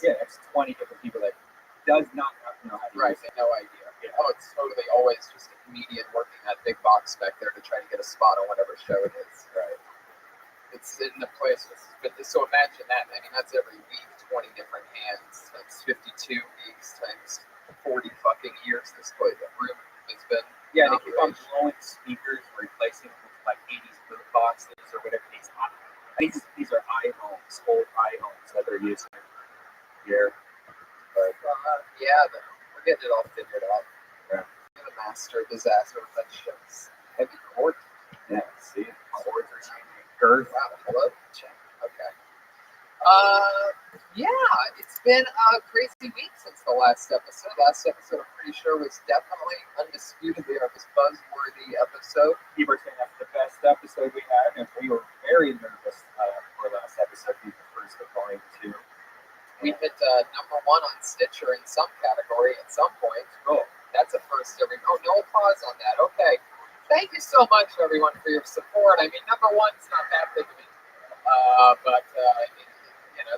it's 20 different people that does not know how to use it. No idea. Yeah. Oh, it's totally always just a comedian working that big box back there to try to get a spot on whatever show it is. Right. It's in the place. So imagine that. I mean, that's every week, 20 different hands. That's 52 weeks times 40 fucking years. This place, that room has been. Yeah, they keep on blowing speakers, replacing them with like 80s boot boxes or whatever these are. These are iPhones, old iPhones that they're using here. But we're getting it all figured out. Yeah. The master disaster with that shit's heavy cord. Yeah, see, cords are changing. Girth. Wow, hello. Check. Okay. It's been a crazy week since the last episode. Last episode, I'm pretty sure, was definitely undisputedly our most buzzworthy episode. People are saying that's the best episode we had, and we were very nervous for last episode being the first of volume 2. We hit number 1 on Stitcher in some category at some point. Oh, that's a first every. Oh, no applause on that. Okay. Thank you so much, everyone, for your support. I mean, number 1's not that big of a but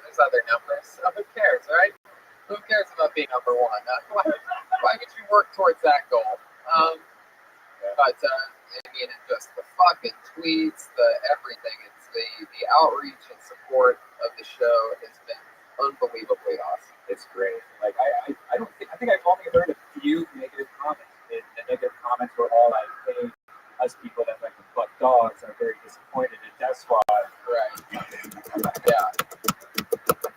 there's other numbers. So who cares, right? Who cares about being number 1? Why would you work towards that goal? Just the fucking tweets, the everything. It's the outreach and support of the show has been unbelievably awesome. It's great. Like I think I've only heard a few negative comments. The negative comments were all like, "Hey, us people that like to fuck dogs are very disappointed in Death Squad." Right. Yeah.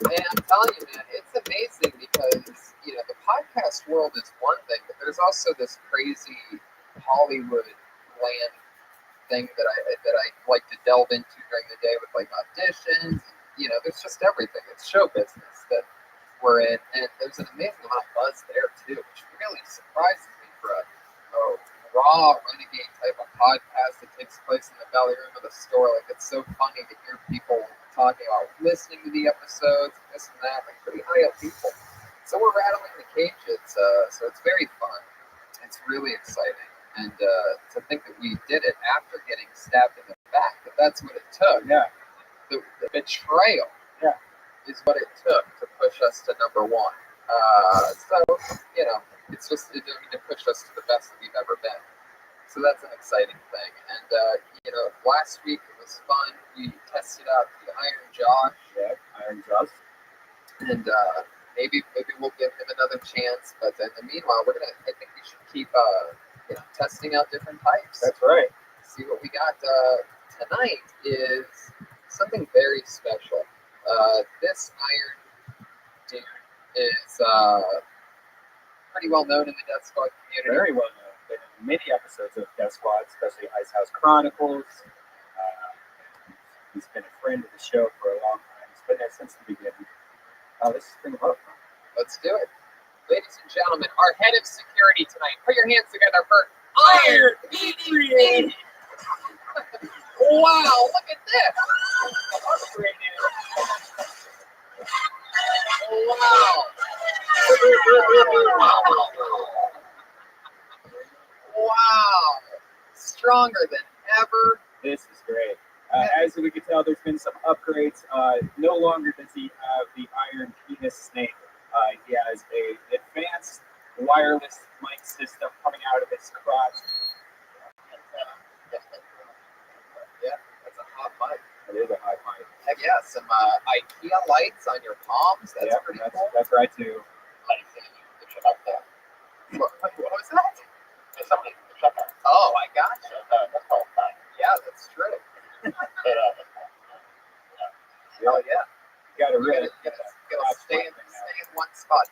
And I'm telling you, man, it's amazing because the podcast world is one thing, but there's also this crazy Hollywood land thing that I like to delve into during the day with like auditions. There's just everything. It's show business that we're in, and there's an amazing amount of buzz there too, which really surprises me for a raw renegade type of podcast that takes place in the belly room of the store. Like, it's so funny to hear people talking about listening to the episodes, this and that, like pretty high up people. So we're rattling the cages, so it's very fun. It's really exciting. And to think that we did it after getting stabbed in the back, that's what it took. Yeah. The betrayal is what it took to push us to number 1. It's just to push us to the best that we've ever been. So that's an exciting thing. And, last week it was fun. We tested out the Iron Josh. Yeah, Iron Josh. And maybe we'll give him another chance. But in the meanwhile, I think we should keep testing out different types. That's right. See what we got. Tonight is something very special. This Iron dude is pretty well known in the Death Squad community. Very well known. Been in many episodes of Death Squad, especially Ice House Chronicles. He's been a friend of the show for a long time. He's been there since the beginning. Let's just bring him up. Let's do it. Ladies and gentlemen, our head of security tonight. Put your hands together for Iron Patriot. Wow, look at this. Wow. Wow. Stronger than ever. This is great. As we can tell, there's been some upgrades. No longer does he have the iron penis snake. He has an advanced wireless mic system coming out of his crotch. Yeah, that's a hot mic. It is a hot mic. Heck yeah, some IKEA lights on your palms. That's pretty cool. That's right, too. What was that? Oh, I gotcha. Yeah, that's true. Oh, yeah. You gotta really gotta stay in one spot.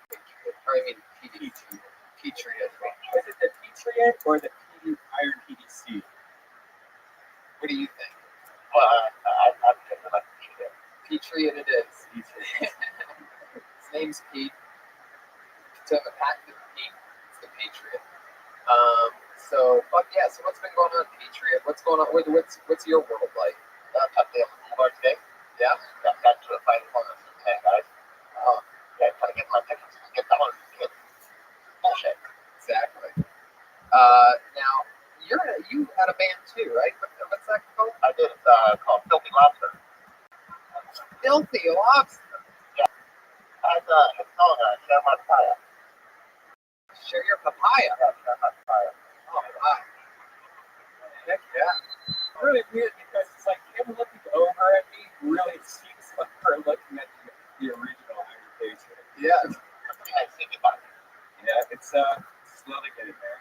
Patriot. Is it the Patriot or the Iron PDC? What do you think? Well, I'm thinking about Patriot. Patriot it is. His name's Pete. To the patent of Pete, it's the Patriot. So what's been going on, Patriot? What's going on? What's your world like? Tough deal. Hard day. Yeah. Got to the final corner. Hey guys. Trying to get my tickets. Get that one. Bullshit. Exactly. Now you had a band too, right? What's that called? I did. It's called Filthy Lobster. Filthy Lobster. Yeah. I've called Share My Papaya. Share your papaya. Yeah, Share My Papaya. Oh, wow. Heck yeah. Really weird because it's like him looking over at me really seems like we're looking at the original Iron Patriot. Yeah. That's pretty nice thinking about it. Yeah, it's slowly getting there.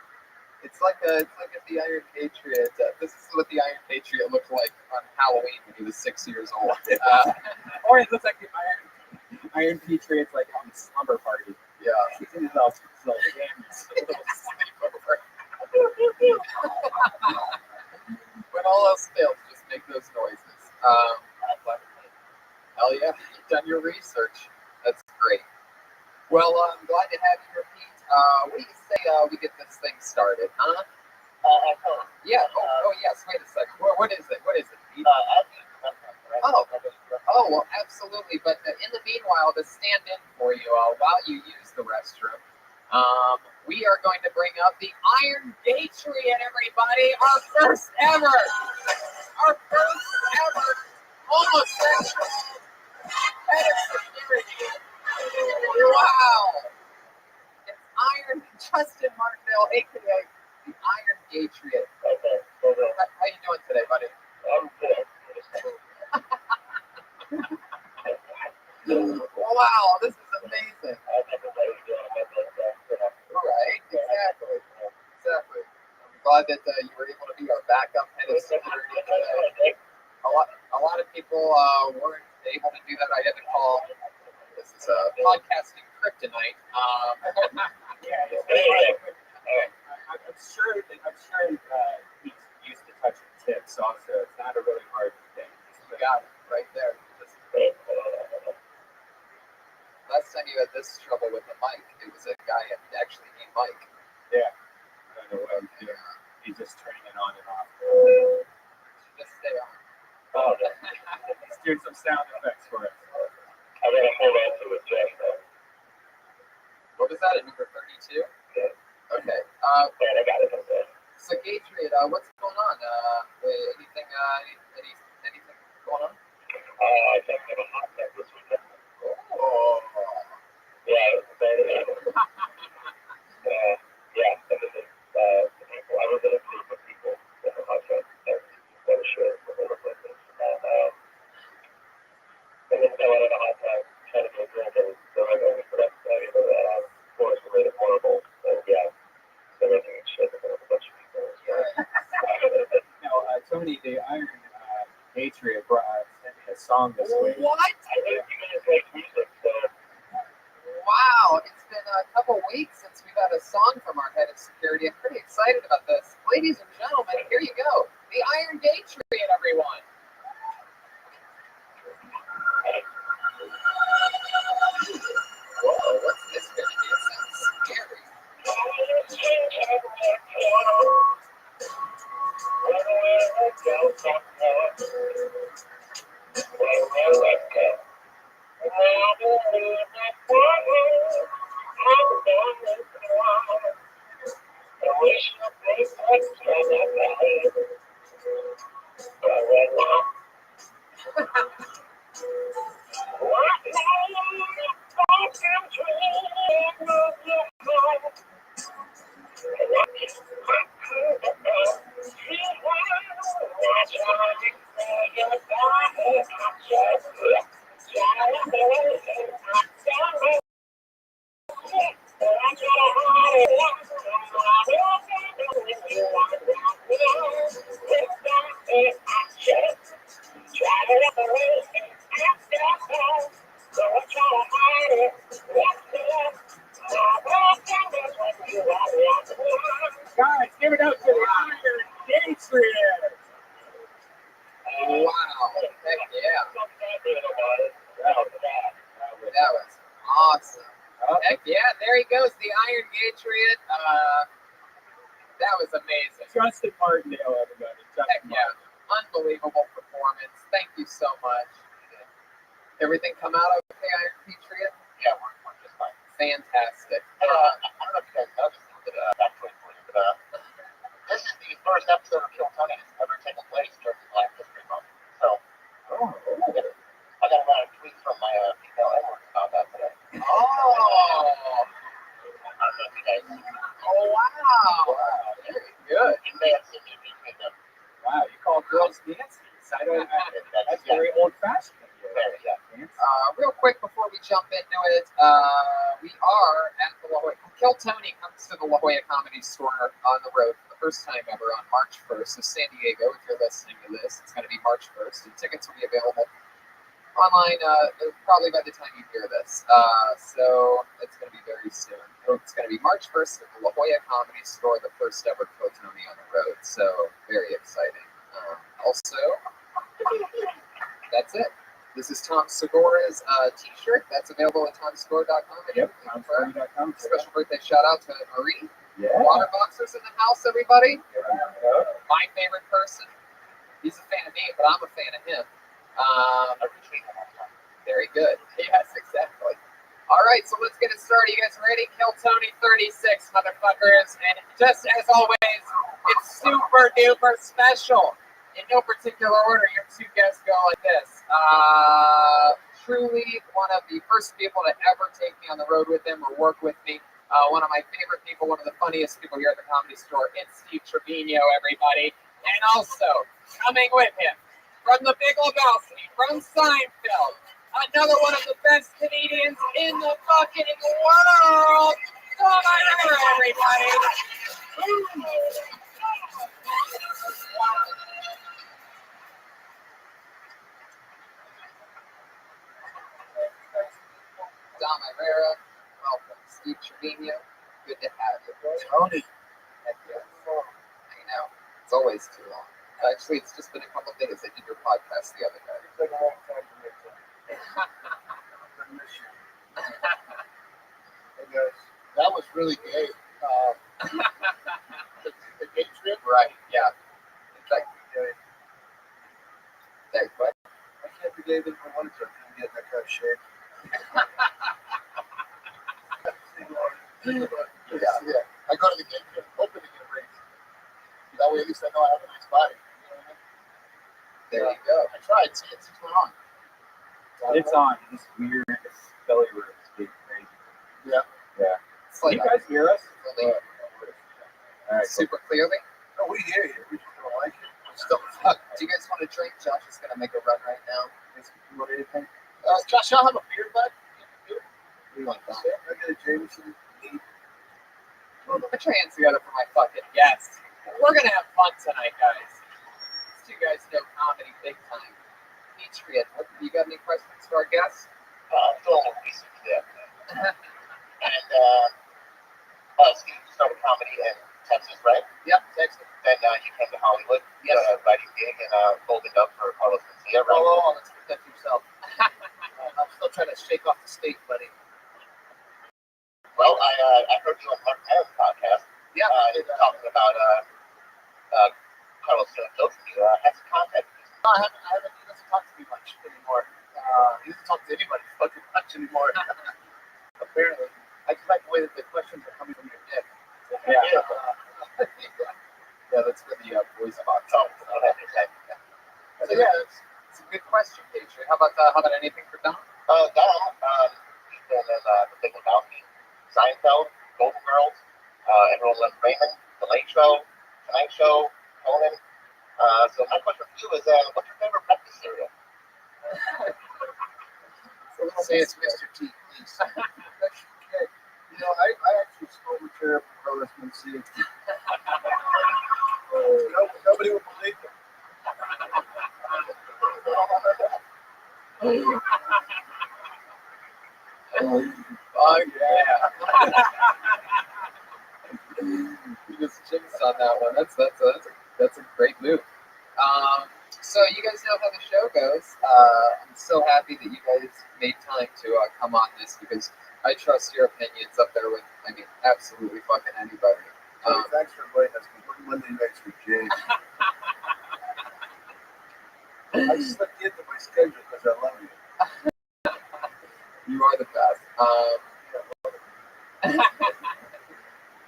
It's like if the Iron Patriot. This is what the Iron Patriot looked like on Halloween when he was 6 years old. Or it looks like the Iron Patriot's like on the slumber party. Yeah. He's in his little games, a little sleepover. When all else fails, just make those noises. Hell yeah, you've done your research. That's great. Well, I'm glad to have you here, Pete. What do you say we get this thing started, huh? Yeah. Oh, yes. Wait a second. What is it? What is it, Pete? Oh, well, absolutely. But in the meanwhile, to stand in for you while you use the restroom, we are going to bring up the Iron Patriot, everybody. Our first ever homosexual head of security. Wow. It's Iron Justin Martindale, aka the Iron Patriot. How you doing today, buddy? I'm good. Wow, this is amazing. Right, exactly. I'm glad that you were able to be our backup head of security today. A lot of people weren't able to do that. I had to call. This is podcasting kryptonite. I'm sure he's used to touching tips also. It's not a really hard thing. You got it right there. Last time you had this trouble with the mic, it was a guy actually named Mike. Yeah. I don't know what I'm doing. He's just turning it on and off. Just stay on. Oh, He's doing some sound effects for us. I'm going to hold on to it, Jeff. What was that, at number 32? Yeah. Okay. I got it. So, Patriot, what's going on? Anything going on? I just have a hot tub this weekend. Oh. Yeah, it's yeah. I was in a group of people in the hot tub that was short for the places. And then fell out of the hot tub, trying to go drink, and so I went for that. Course, we made it horrible. And yeah, so everything is shit with a bunch of people. Tony, the Iron Patriot sent me a song this week. What? I think you guys like music, so. Wow, it's been a couple weeks since we've had a song from our head of security. I'm pretty excited about this. Ladies and gentlemen, here you go. The Iron Patriot, everyone. Whoa, what's this going to be? It sounds scary. Guys, give it up for the Iron Patriot! Wow, heck yeah. That was awesome. Heck yeah, there he goes, the Iron Patriot. That was amazing. Justin Martindale, everybody. Heck yeah, unbelievable performance. Thank you so much. Everything come out okay, Iron Patriot? Yeah, we're just fine. Fantastic. I don't know if you guys noticed it, actually, but this is the first episode of Kill Tony that's ever taken place during Black History Month. So, I got a lot of tweets from my female Edwards about that today. Oh, Oh, wow. Very good. You may have seen me being picked up. Wow, you call girls dances. That's very old-fashioned. Real quick before we jump into it, we are at the La Jolla. Kill Tony comes to the La Jolla Comedy Store on the road for the first time ever on March 1st. So San Diego, if you're listening to this, it's going to be March 1st, and tickets will be available online probably by the time you hear this. So it's going to be very soon. It's going to be March 1st at the La Jolla Comedy Store, the first ever Kill Tony on the road. So very exciting. Also, that's it. This is Tom Segura's t-shirt. That's available at tomsegura.com. Yep, tomsegura.com. Special birthday shout out to Marie. Yeah. Water boxers in the house, everybody. Yeah. My favorite person. He's a fan of me, but I'm a fan of him. Very good. Yes, exactly. All right, so let's get it started. You guys ready? Kill Tony 36, motherfuckers. And just as always, it's super duper special. In no particular order, your two guests go like this. Truly one of the first people to ever take me on the road with him or work with me. One of my favorite people, one of the funniest people here at the Comedy Store. It's Steve Trevino, everybody. And also, coming with him, from the Big Lebowski, from Seinfeld, another one of the best comedians in the fucking world. Come on over, everybody. Dom Herrera, welcome. Steve Trevino, good to have you. Tony. Heck yes. I know. It's always too long. Actually, it's just been a couple days. I did your podcast the other day. It's been a long time to make it. Hey guys, that was really gay. The gay trip? Right, yeah. In fact, hey, what? I can't be gay if I wanted to. I couldn't get that kind of shape. Yeah. I go to the gay trip hoping to get raised. That way at least I know I have a nice body. You know what I mean? There you go. I tried. See, it's not on. It's on. This weird belly room is getting crazy. Yeah. Yeah. It's like Can you guys hear us? really All right. super clearly. No, we hear you. We just don't like it. Still, do you guys want a drink? Josh is going to make a run right now. You want anything? Josh, y'all have a beer bud? What do you want, Dom? I got a Jameson. Put your hands together for my fucking guest. We're going to have fun tonight, guys. These two guys know comedy big time. Patriot, you got any questions for our guests? I'm doing a research there. And Steve, you started comedy in Texas, right? Yep, Texas. Then you came to Hollywood. Yes. Writing gig and folded up for Carlos Mencia, right? Oh, let's protect yourself. I'm still trying to shake off the steak, buddy. Well, I heard you on Mark Maron's podcast. Yeah. Talking about Carlos Mencia. You had some contact. No, I haven't. He doesn't talk to me much anymore. He doesn't talk to anybody fucking much anymore. Apparently. I just like the way that the questions are coming from your dick. Yeah. Yeah, that's for the voice box. So yeah, it's a good question, Patriot. How about anything for Dom? He's been in The Big Lebowski, Seinfeld, Golden Girls, Everyone Loves Raymond, The Late Show, Tonight Show, Conan. So my question for you is, what's your favorite breakfast cereal? Say it's Mr. T, please. Okay. You know, I actually stole the chair from Carlos Mencia. Nobody would believe it. Oh yeah. You just jinxed on that one. That's a great move. So you guys know how the show goes. I'm so happy that you guys made time to come on this because I trust your opinions up there with, absolutely fucking anybody. Thanks for inviting us. We're Monday nights with Jay. I slipped into my schedule because I love you. You are the best.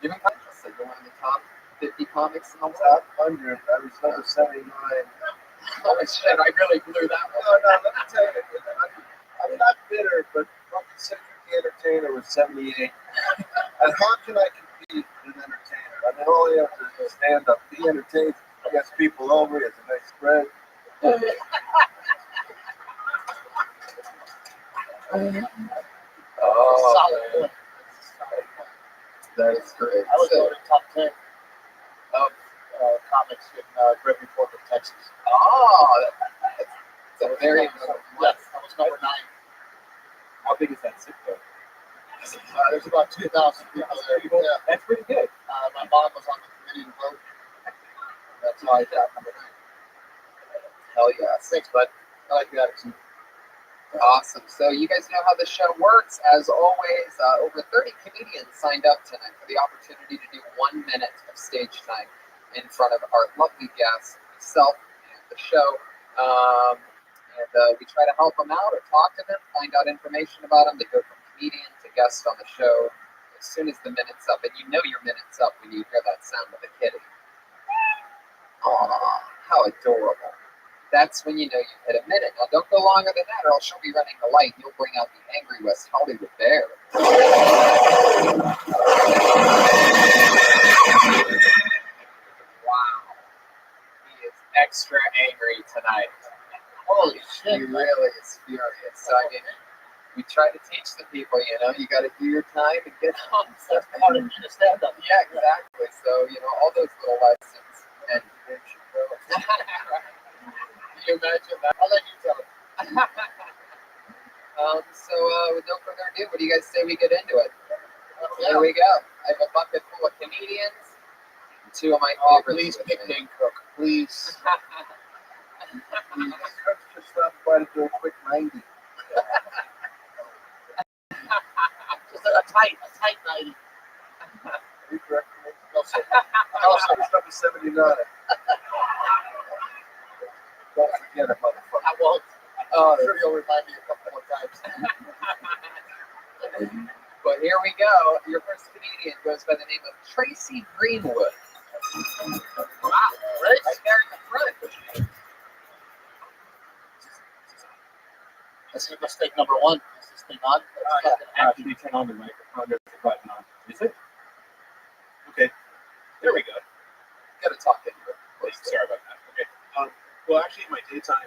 You've been conscious that you're one of the top 50 comics in the world. Top 100. I was number 79. Holy shit, I really blew that one. No, let me tell you. I'm not bitter, but fucking Cedric the Entertainer was 78. And how can I compete be an entertainer. I mean, all you have to do is stand up, be entertained, gets people over, it's a nice spread. Oh, Solid. that is great. I was So, voted top 10 of comics in Gregory Fork, Texas. oh, that's a very Yes, I was number 9. How big is that zip code? There's about 2,000 people there. Yeah. That's pretty good. My mom was on the committee to vote. That's how I got number 9. hell yes. Thanks, bud. I like the attitude. Awesome. So you guys know how the show works. As always, over 30 comedians signed up tonight for the opportunity to do 1 minute of stage time in front of our lovely guests, myself, and the show. We try to help them out or talk to them, find out information about them. They go from comedian to guest on the show as soon as the minute's up. And you know your minute's up when you hear that sound of a kitty. Aw, how adorable. That's when you know you've hit a minute. Now, don't go longer than that, or else she'll be running the light. You'll bring out the angry West Hollywood bear. Wow. He is extra angry tonight. Holy He shit. really is furious. So, I mean, we try to teach the people, you know, you got to do your time and get on. So, That's part of being a stand-up. yeah, exactly. So, you know, all those little lessons. And can you imagine that? I'll let you tell it. With no further ado, what do you guys say we get into it? Here Yeah. we go. I have a bucket full of comedians. 2 of my Oh, favorites. please pick Dane Cook. Please. Just stop by to do a quick 90. Just a tight 90. You correct me? No, sir. Also, it's number 79. Don't forget it, motherfucker. I won't. Oh, I'm sure you'll remind me a couple more times. but here we go. Your first comedian goes by the name of Tracy Greenwood. Wow, right there in the front. This is mistake number 1. Is this thing on? Yeah. Actually, turn on the microphone. There's a button on. Is it? Okay. There we go. Gotta talk into it. Sorry about that. Okay. Well, actually, my daytime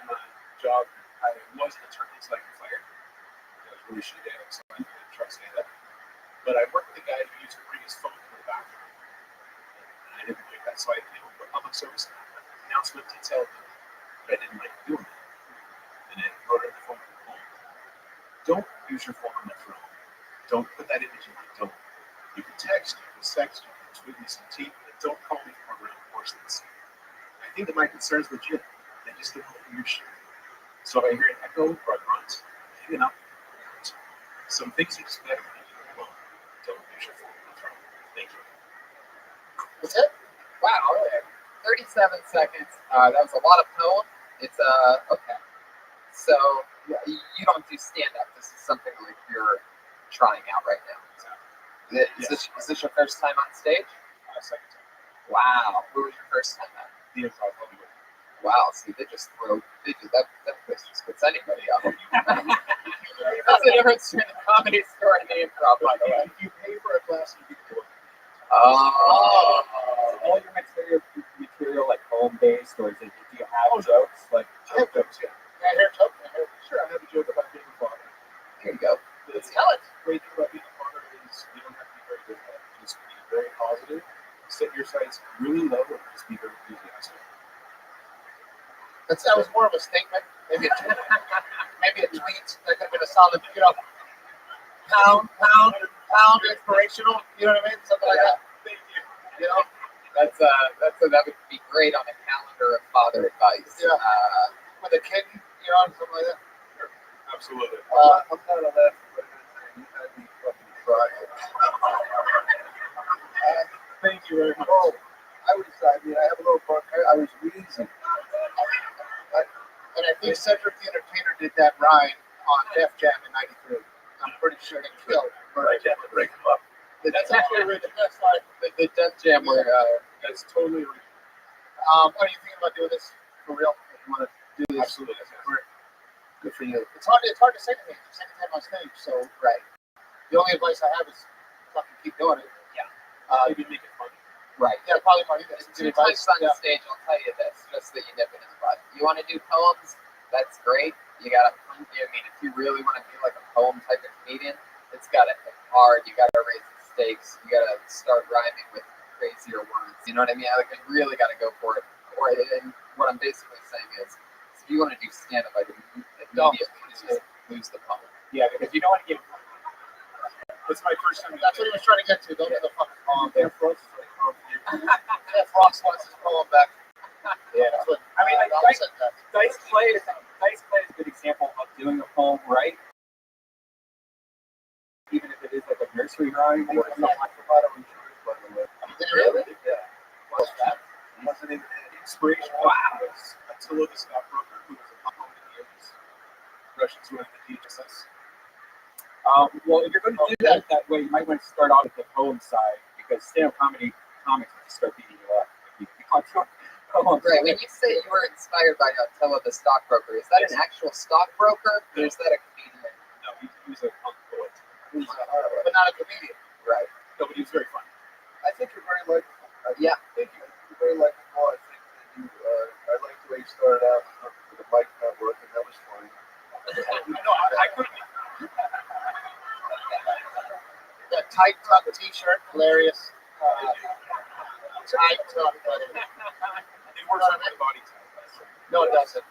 job, I was an attorney, so I got fired. I was really shitty at it, so I didn't trust any of that. But I worked with a guy who used to bring his phone to the bathroom. And I didn't like that, so I came up with a public service announcement to tell them that I didn't like doing that. And I wrote it on the phone from home. Don't use your phone on the phone. Don't put that image in my phone. You can text, you can sext, you can tweet me some tea, but don't call me from around horses. I think that my concern's legit. They just don't know your shit. So if I hear an echo or a grunt, hang it up. Some things you just better not do alone. Don't use your phone on the phone. Thank you. That's it? Wow, okay. 37 seconds. That was a lot of tone. It's okay. So you don't do stand up. This is something like you're trying out right now. So, is this your first time on stage? Second time. Wow. Who was your first time at? The improv Hollywood. Wow. See, that place just puts anybody up. That's the difference between the comedy store and the improv, by the way. If you pay for a class, you get to do it. Oh. All your material like home based, or is it? Do you have jokes? Like I have jokes, yeah. I hear joke. Sure, I have a joke about being a father. Here you go. Let's tell it. The great thing about being a father is you don't have to be very good at it. Just be very positive, set your sights really low, and just be very enthusiastic. That was more of a statement. Maybe a tweet. That could have been a solid, pound inspirational. You know what I mean? Something like that. Thank you. You know? That would be great on a calendar of father advice. Yeah. With a kitten, something like that. Sure. Absolutely. I'm not a laughing, but you had me fucking crying. Thank you very much. Oh, I have a little bronchitis. I was wheezing. And I think Cedric the Entertainer did that rhyme on Def Jam in '93. I'm pretty sure they killed him. I can't break them up. That's actually original. That's fine. The Def Jam where That's totally original. Are you thinking about doing this for real? If you want to do this? Absolutely. Good for you. It's hard to say anything. It's the second time on stage, so right. the only advice I have is fucking keep doing it. Yeah. Maybe make it funny. Right. Yeah, probably more. And 2 times on the stage, I'll tell you this, just so you nip it in the bud. You want to do poems? That's great. You gotta, I mean, if you really want to be like a poem type of comedian, it's gotta hit hard. You gotta raise the stakes. You gotta start rhyming with crazier words. You know what I mean? Like, I really gotta go for it. Or, and what I'm basically saying is if you want to do stand-up, I would immediately lose the poem. Yeah, because you don't want to get. It's my first time. That's what he was trying to get to. Don't do the fucking poem. Yeah, Frost is like, Yeah, Frost wants his poem back. yeah. That's what, I mean, like, Donald said that. Dice Clay is a good example of doing a poem right, even if it is like a nursery rhyme or something like that. Did you really? Yeah. What's that? Wasn't even inspiration. Wow. Attila the stockbroker, who was a poem in the 80s. Russians were the DSS. Well, if you're going to do that way, you might want to start off with the poem side because stand-up comedy comics will just start beating you up. If you can't do poems. Right. When you say you were inspired by Attila the stockbroker, is that an actual stockbroker or is that a comedian? No, he was a punk poet. But not a comedian. Right. No, but he was very funny. I think you're very likable. Yeah. Thank you. You're very likable. I think that I like the way you started out with the mic not working. That was funny. No, I couldn't. The tight tuck t-shirt, hilarious. Tight tuck. It works on my body type. No, it doesn't.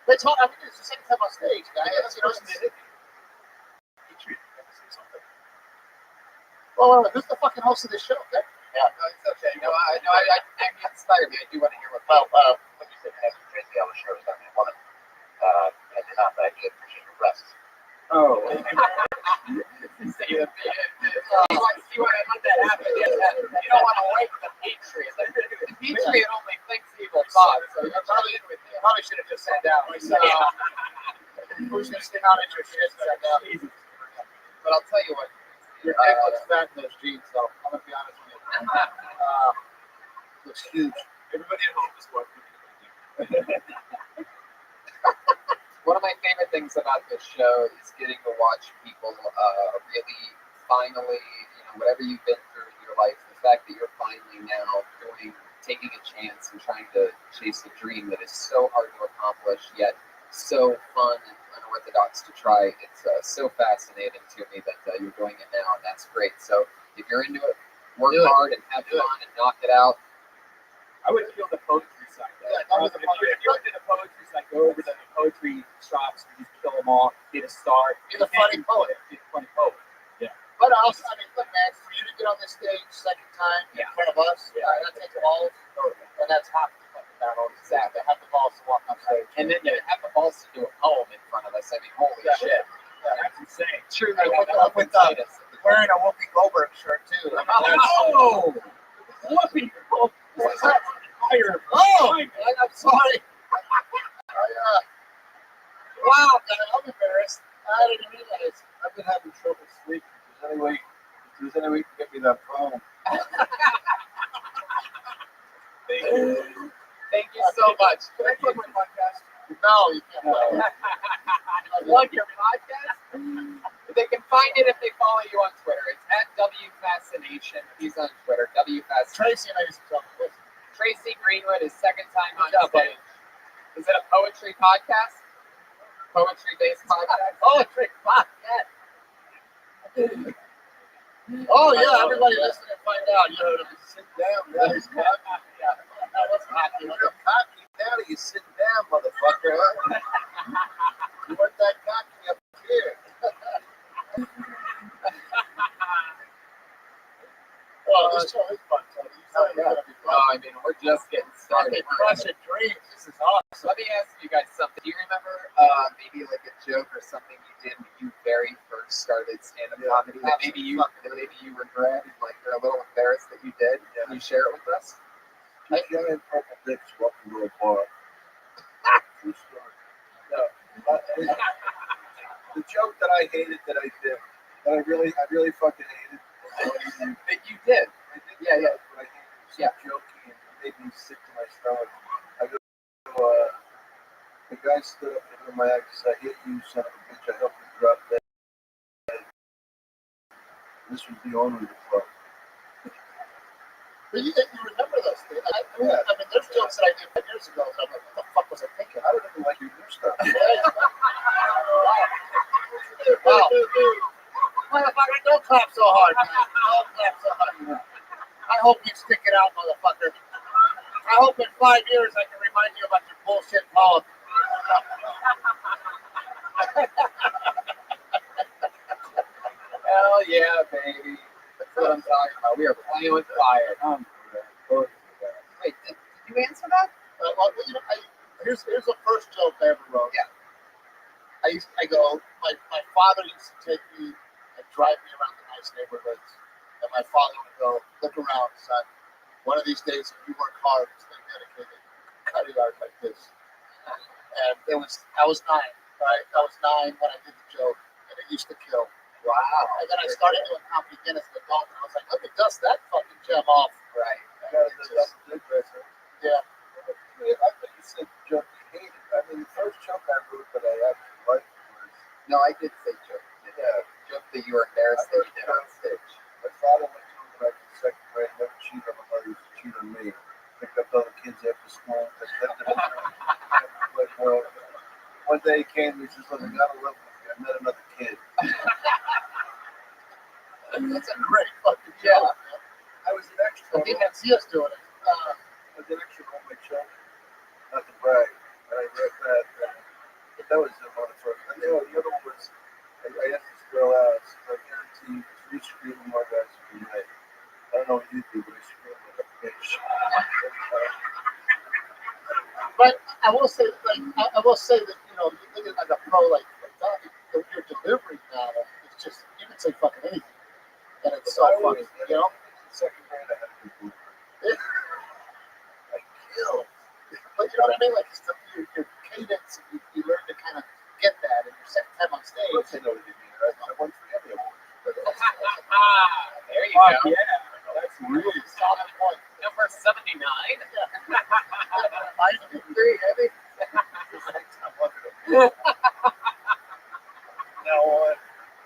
They told. I think it's the second time on stage, guys. That's the person that did it. He treated me to say something. Well, who's the fucking host of this show? Okay? Yeah. No, it's okay. No, I inspired me. I do want to hear what. Well, when you said Nancy Tracy, I was sure it was going to be a woman. I did not, but I did appreciate your breasts. Oh. See why I let that happen. You don't want to wake the patriot. The patriot only thinks evil thoughts. So you're Probably should have just sat down. Who's going to stand out at your shit? Sat down. But I'll tell you what. Your neck looks fat in those jeans, though. I'm going to be honest with you. Looks huge. Everybody at home is watching. One of my favorite things about this show is getting to watch people really finally, whatever you've been through in your life, the fact that you're finally now taking a chance and trying to chase a dream that is so hard to accomplish, yet so fun and unorthodox to try. It's so fascinating to me that you're doing it now, and that's great. So if you're into it, work hard and have fun and knock it out. I would feel the poetry side. Yeah, If you're into the poetry side, go over to the poetry shops and just kill them all, get a start. Be the funny poet. Be a funny poet. But also, I mean, look, man, for you to get on this stage second time in front of us, that takes balls, and that's half the fucking battle. Exactly. Have the balls to walk on stage. And then to have the balls to do a poem in front of us. I mean, holy shit. That's insane. Truly, Wearing a Whoopi Goldberg shirt, too. Oh! Whoopee! Fire! Oh! I'm sorry. Wow, I'm embarrassed. I didn't realize. I've been having trouble sleeping. If there's any way you can get me that phone. Thank you so much. Can I plug my podcast? No, you can't. Plug your podcast? They can find it if they follow you on Twitter. It's @WFascination. He's on Twitter. WFascination. Tracy and I used to talk with. Tracy Greenwood is second time on Yeah, stage. Is it a poetry podcast? Poetry-based podcast? Poetry podcast. Oh, yeah, everybody listen and find out. You heard him. Sit down, man. He's cocky. That was hockey. You're cocky now. You sit down, motherfucker. You want that cocky up here. Well, this show is fun, Tony. You know it's gonna be fun. I mean, we're just getting started. Crushing dreams. This is awesome. Let me ask you guys something. Do you remember maybe like a joke or something you did when you very first started stand-up comedy that maybe you regret and like you're a little embarrassed that you did? Yeah. Can you share it with us? Two giant purple dicks walking to a bar. True story. No, the joke that I hated that I did, that I really fucking hated. That you did. I did Yeah, yeah. but I hated it. It was so jokey and it made me sick to my stomach. I go, the guy stood up and my act said, "I hit you, son of a bitch. I helped you drop that." This was the owner of the club. But you remember those things. I mean, there's jokes that I did 5 years ago. So I'm like, what the fuck was I thinking? I don't even like your new stuff. Wow. Motherfucker, don't clap so hard, man. Don't clap so hard. I hope you stick it out, motherfucker. I hope in 5 years I can remind you about your bullshit poem. Hell yeah, baby. That's what I'm talking about. We are playing with fire. Wait, did you answer that? Well, here's the first joke I ever wrote. Yeah. I go, my father used to take me and drive me around the nice neighborhoods. And my father would go, look around, son. One of these days, if you work hard and stay dedicated, cut a yard like this. And I was 9, right? I was 9 when I did the joke, and it used to kill. Wow. And then I started doing Comedy Guinness as an adult, and I was like, let me dust that fucking gem off. Right. Yeah. I thought you said joke you hated. I mean, the first joke I wrote that I actually liked was, No, I did say joke. Joke that you were embarrassed that you did on stage. my father went to him when I was in second grade, never cheated on my mother, he used to cheat on me. Picked up other kids after school, one day he came and he says, look, I gotta live with you. I met another kid. That's a great fucking Yeah. joke. I was an extra. He didn't see us doing it. I was an extra on my children. Not to brag, but I read that. But that was one of the first. And the other one was, I asked this girl out, I said, I guarantee you scream more guys than you make. I don't know what you do, but I scream like a bitch. But I will say, that you know, you look at like a pro like that, your delivery now is just you can say fucking anything, and it's so funny, you know. Second grade, I had a good movie. I killed. But you know what I mean? Like your cadence, you learn to kind of get that, and your second time on Of stage. course I know what you mean. I won 3 Emmy Awards. There you Fuck go. yeah. That's really Solid point. Number 79. Mine's 3, Eddie. Now on,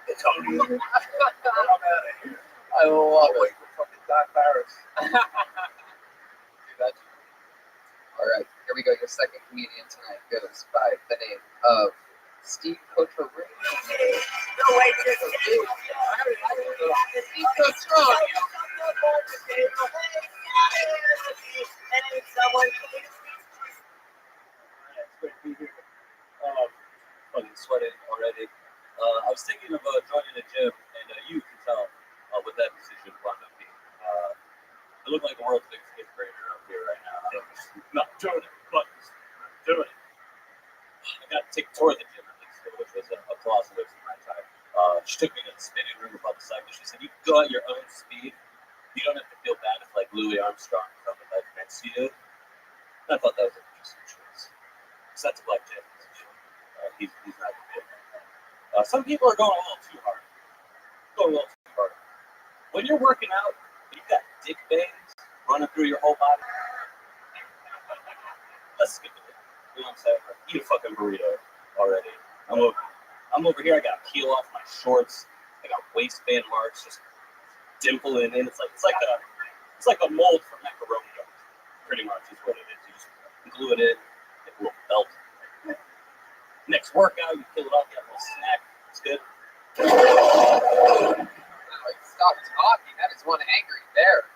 it's only I'm out of here. I love it. Wait for fucking Don Barris. All right, here we go. Your second comedian tonight goes by the name of Steve Cotrone. Steve Cotrone. It's great to be here. Fucking sweating already. I was thinking of joining the gym, and you can tell with that decision wound up being. I look like the world's biggest fifth grader up here right now. I'm just not doing it, but I'm doing it. I got to take a tour of the gym at least, which was a clause of my time. She took me to the spinning room above the cycle. She said, "You can go at your own speed. You don't have to feel bad if like Louis Armstrong is on the ledge next to you." And I thought that was an interesting choice. Because that's a black jam position. He's not going to be some people are going a little too hard. When you're working out, you've got dick veins running through your whole body. Let's skip it. You know what I'm saying? Eat a fucking burrito already. I'm over here. I got to peel off my shorts. I got waistband marks just dimpling in. It's like a mold for macaroni dough. Pretty much is what it is. You just glue it in, get a little belt. Next workout, you peel it off, get a little snack. It's good. Stop talking. That is one angry bear.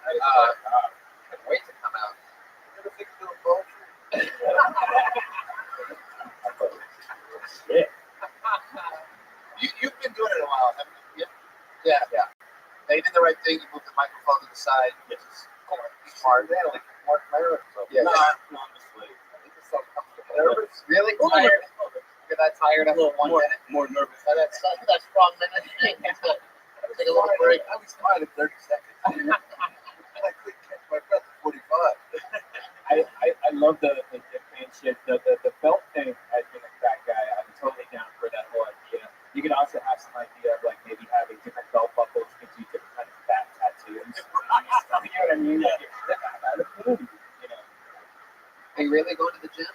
Couldn't wait to come out. You ever think of doing poetry? Yeah. You've been doing it a while, haven't you? Yeah. They did the right thing. You moved the microphone to the side. Yes. Smart. Yeah, like Mark Maron. Yeah. No, I'm just like It's so comfortable. Nervous? Really tired? You're that tired after 1 minute? more nervous. That's strong minute. Take a little break. I was fine in 30 seconds. I couldn't catch my breath at 45. I love the dip pain shit. The belt thing, as being a fat guy, I'm totally down for that whole idea. You can also have some idea of like maybe having different belt buckles gives you different kind of fat tattoos. You know what I mean? Like, you know. Are you really going to the gym?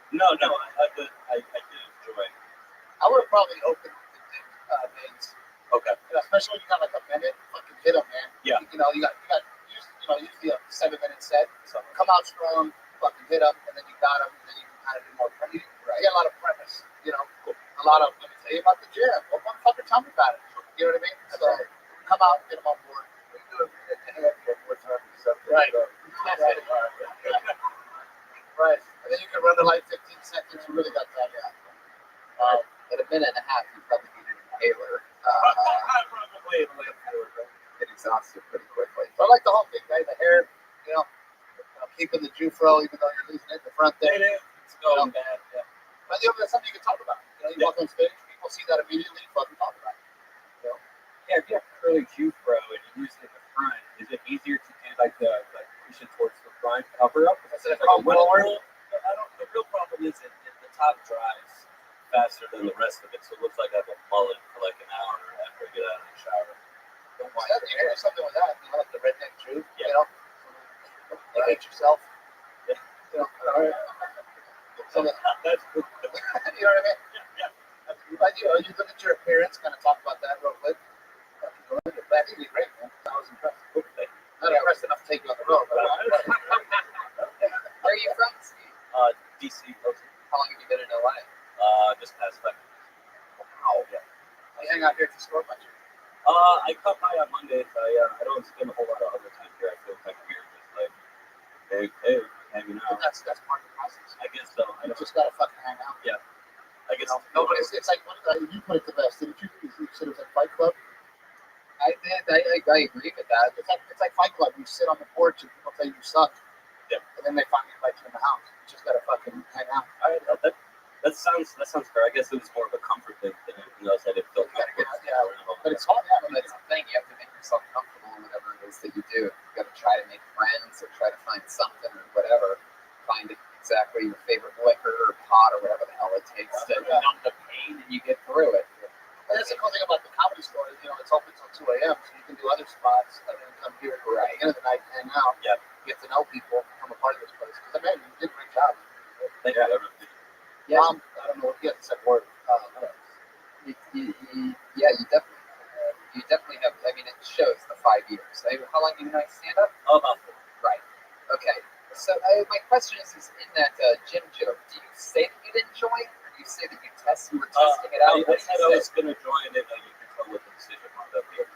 No, I did enjoy. I would have probably opened the dick veins. Okay. Especially especially when you got like a minute, fucking hit them, man. Yeah. You got usually a 7-minute set. So come out strong, fucking hit them, and then you got them, and then you can kind of do more. You get a lot of premise, a lot of, let me tell you about the gym. Well, motherfucker, tell me about it. You know what I mean? So come out, get them on board. We do it more time than something. Right. Right. And then you can run the light 15 seconds. You really got time. Yeah. In a minute and a half, you probably need an inhaler. Probably Get exhausted pretty quickly. So I like the whole thing, right? The hair, keeping the Jufro, even though you're losing it in the front there. It's going bad. Yeah. But that's something you can talk about. You walk on stage, people see that immediately, fucking talk about it. Yeah, if you have curly Jufro and you use it in the front, is it easier to do like push it towards the front cover up? Instead of come forward? The real problem is that the top dries faster than the rest of it, so it looks like I have a mullet for like an hour after I get out of the shower. You hear something with that, like the redneck Jew, Yeah. You hate yourself. Yeah. So That's good. you know what I mean? Yeah. But you look at your appearance, kind of talk about that real quick. I think you're great, man. I was impressed. Not impressed enough to take you on the road, but Where are you from, Steve? DC. How long have you been in LA? Just past 5 minutes. Wow. Yeah. I hang out here at the store much. I come by on Mondays. I don't spend a whole lot of other time here. I feel kind of weird, just like, hey, hanging out. That's part of the process. I guess so. You just gotta fucking hang out. Yeah. I guess Nobody's. It's like you put it the best. Didn't you? You said it was like Fight Club. I did. I agree with that. It's like Fight Club. You sit on the porch and people tell you suck. Yeah. And then they finally invite you in the house. You just gotta fucking hang out. that sounds fair. I guess it was more of a comfort thing than anything else. I didn't feel You gotta get comfortable. out, yeah. But it's hard. Yeah, That's the thing. You have to make yourself comfortable in whatever it is that you do. You got to try to make friends or try to find something or whatever. Find exactly your favorite liquor or pot or whatever the hell it takes to numb the pain, and you get through it. And that's the cool thing about the comedy store. It's open till 2 a.m. So you can do other spots and then come here at the end of the night and hang out. Yeah. Get to know people, become a part of this place. Because man, you did a great job. Thank you. Yeah. I don't know what you have to say word. You definitely have. I mean, it shows the 5 years. How long have you been doing stand up? About 4. Right. Okay. So my question is in that gym joke, do you say that you'd enjoy it, or do you say that you were testing it out? I said I was going to join it, and you control what the decision wound up being.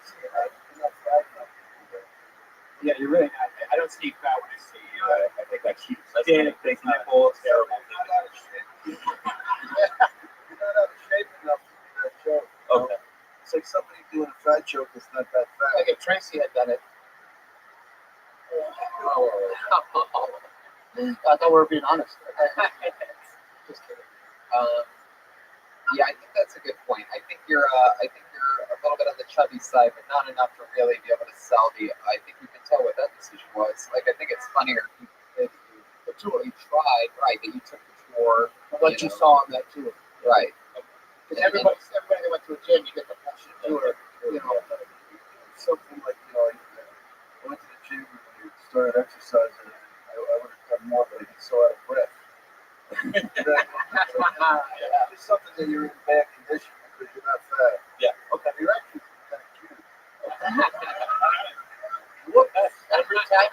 Yeah, you're right. I don't see fat when I see you. I think that's huge. That's Big nipples. terrible thing. You're not out of shape enough to do that joke. Okay. It's like somebody doing a fat joke that's not that fat. Like if Tracy had done it. I thought we were being honest. Just kidding. Yeah, I think that's a good point. I think you're a little bit on the chubby side, but not enough to really be able to sell the. I think you can tell what that decision was. Like, I think it's funnier if the tour you tried, right? That you took the tour, What you saw on that tour. right? Because everybody that went to a gym, you get the bullshit tour. Something like, I went to the gym and I started exercising. I would have done more, but I get so out of breath. Just something that you're in bad condition because you're not fat. Yeah. Okay, you're actually kind of cute. Every time.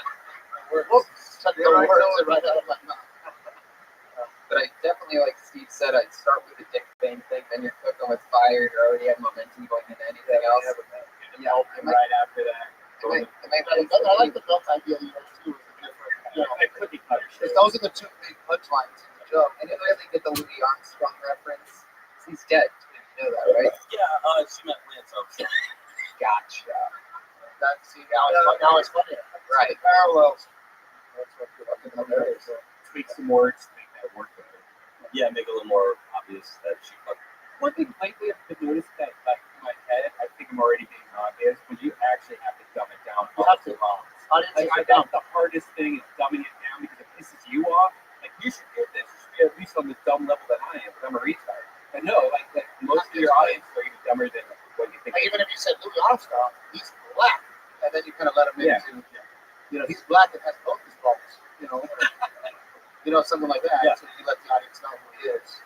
Took the words right out of my mouth. But I definitely, like Steve said, I'd start with the Dick Van thing. Then you're cooking with fire. You already have momentum going into anything else. Yeah, right after that. I like the belt idea. Too, It could be cutter shit. those are the two big punchlines in the joke. And you really get the Louis Armstrong reference. He's dead. You know that, right? Yeah, she met Lance Armstrong. Gotcha. Now it's funny. Right. Parallels. That's what fucking hilarious. Tweak some words to make that work better. Yeah, make it a little more obvious that she fucked. One thing lately I've been noticing that like in my head, I think I'm already being obvious, but you actually have to dumb it down. You have to. Like, I think the hardest thing is dumbing it down because it pisses you off. Like, you should get this. You should be at least on the dumb level that I am, but I'm a retard. But no, like most of your audience are even dumber than what you think. Like, even if you said Louis Armstrong, he's black, and then you kind of let him into, he's black and has both his balls, something like that. Yeah. So you let the audience know who he is.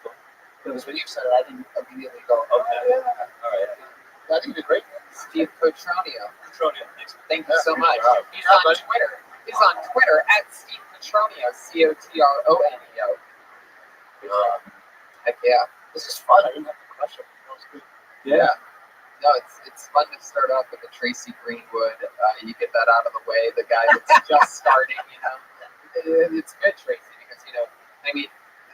Because when you said it, I didn't immediately go, Okay. All right. I think you did great. Steve Petronio. Petroleum, thanks. Thank you so much. He's Yeah, on buddy. Twitter. He's on Twitter at Steve Petronio, Cotroneo. Heck yeah. This is fun. I didn't have to crush it. That was good. Yeah. No, it's fun to start off with the Tracy Greenwood. You get that out of the way. The guy that's just starting, it's good, Tracy, because I mean,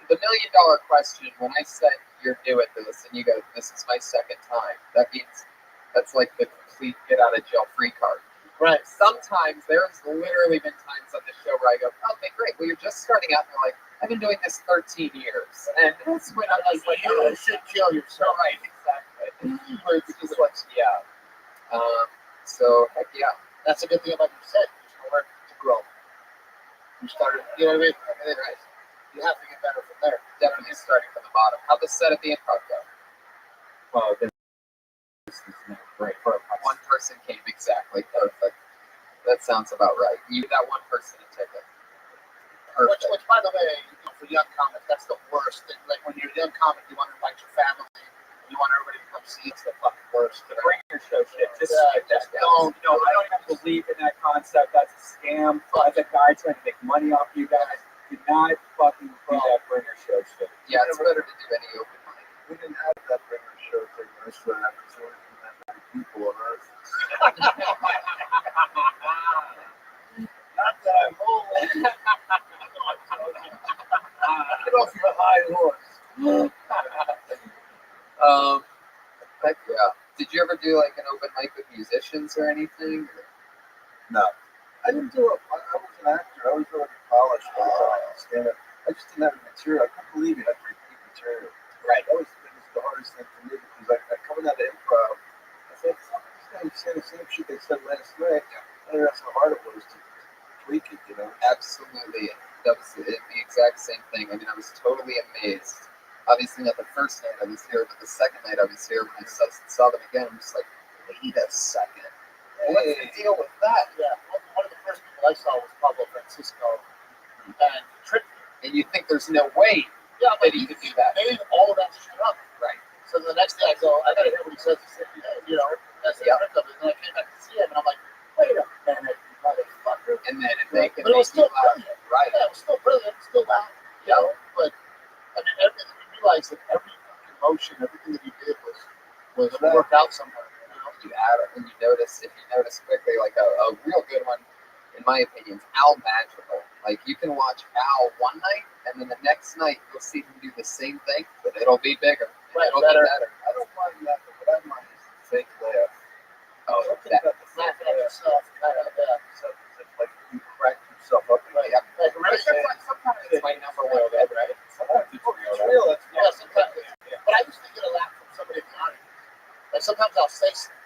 the $1 million question. When I said you're new at this, and you go, "This is my second time," that means that's like the complete get out of jail free card. Right. Sometimes there's literally been times on the show where I go, "Okay, great. Well, you're just starting out," and they're like, "I've been doing this 13 years," and that's when I'm just like, You should kill yourself. right, exactly. Where it's just like, yeah. So heck yeah. That's a good thing about your set. There's nowhere to grow. You started, you know what I mean? Right. You have to get better from there. Definitely starting from the bottom. How'd the set at the Improv go? Well, this is not great for a One person came, exactly. Perfect. That sounds about right. You that one person a ticket. Perfect. Which, by the way, for young comics, that's the worst thing. Like when you're a young comic, you want to invite your family, you want everybody to come see. It's the fucking worst. Bring your show shit. Just Yeah, just don't. I don't even believe in that concept. That's a scam. That's a guy trying to make money off you guys. Do not fucking do that bringer show shit. Yeah, it's better to do any open mic. We didn't have that bringer show thing. I swear that was only that many people on Earth. Not that I'm old. Get off your high horse. Heck yeah. Did you ever do like an open mic with musicians or anything? No. I didn't do it. I was an actor. I was already polished by the time I could stand up. I just didn't have the material. I couldn't believe you had to repeat material. Right. That was the hardest thing for me because I coming out of improv, I thought, fuck, these guys saying the same shit they said last night. I didn't realize how hard it was to tweak it, Absolutely. That was the exact same thing. I mean, I was totally amazed. Obviously, not the first night I was here, but the second night I was here, when I saw them again, I'm just like, wait a second. What's the deal with that? Yeah. One of the first people I saw was Pablo Francisco and Trick. And you think there's no way Yeah, that he could do that. made all of that shit up. Right. So the next day I go, I gotta hear what he says. That's the trick of it. And I came back to see him, and I'm like, wait a minute, you motherfucker. And then if they can But it was make you still laugh, brilliant. right? Yeah, it was still brilliant, still loud, But I mean, we realized that every fucking motion, everything that he did was worked out somewhere. You add it, and you notice, if you notice quickly, like a real good one, in my opinion, is Al Madrigal. Like, you can watch Al one night, and then the next night you'll see him do the same thing, but it'll be bigger. Right, It'll better. be better. I don't mind that, but what I mind is the fake laugh. Oh, Something that, about the fake Laughing at laugh. yourself. It's like you crack yourself up. yeah. Like, really, Sometimes it's my number one bed, right? Sometimes it's real. That's yeah, sometimes. But I usually get a laugh from somebody in the audience. Like sometimes I'll say something.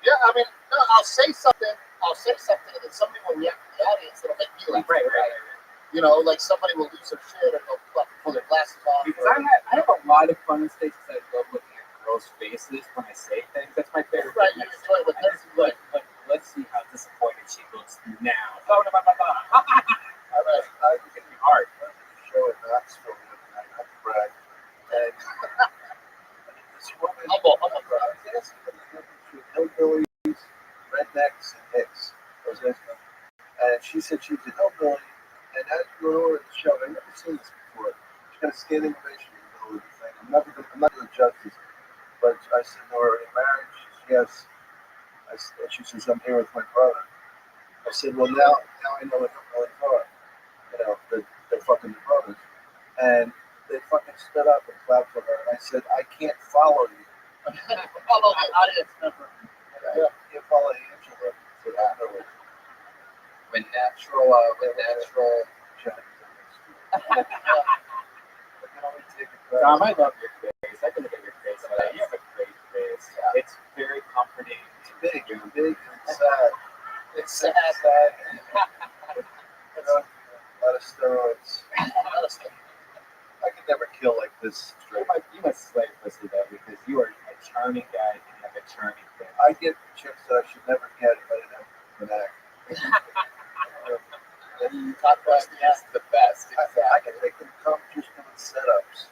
Yeah, I mean, no, I'll say something, and then somebody will react to the audience that'll make me laugh. Right. Like somebody will lose their shit or they'll fucking pull their glasses off. Because I have a lot of fun on stage because I love looking at girls' faces when I say things. That's my favorite. Right, thing. you enjoy it with this. But let's see how disappointed she looks now. All right. It's gonna be hard. Show in Knoxville the other night, not to brag. And this woman, Humble brag. I was asking them the difference between hillbillies, rednecks, and hicks. I was asking them, and she said she was a hillbilly. And as we were over at the show, I've never seen this before. She got a standing ovation in the middle of the thing. I'm not going to judge this, but I said, "No, are you married?" She said, "Yes." She says, "I'm here with my brother." I said, "Well, now I know what hillbillies are. They're fucking your brothers." And they fucking stood up and clapped for her. And I said, "I can't follow you." Follow the audience member. I can't follow Angela. So I know it. When natural. Dom, I love your face. I can look at your face. You have a great face. It's very comforting. It's big and sad. It's sad. A lot of steroids. I could never kill like this straight. You must slay pussy though, because you are a charming guy and you have a charming face. I get chicks that I should never get if I didn't have an act. God bless the ass. The best. I can make them come just doing setups.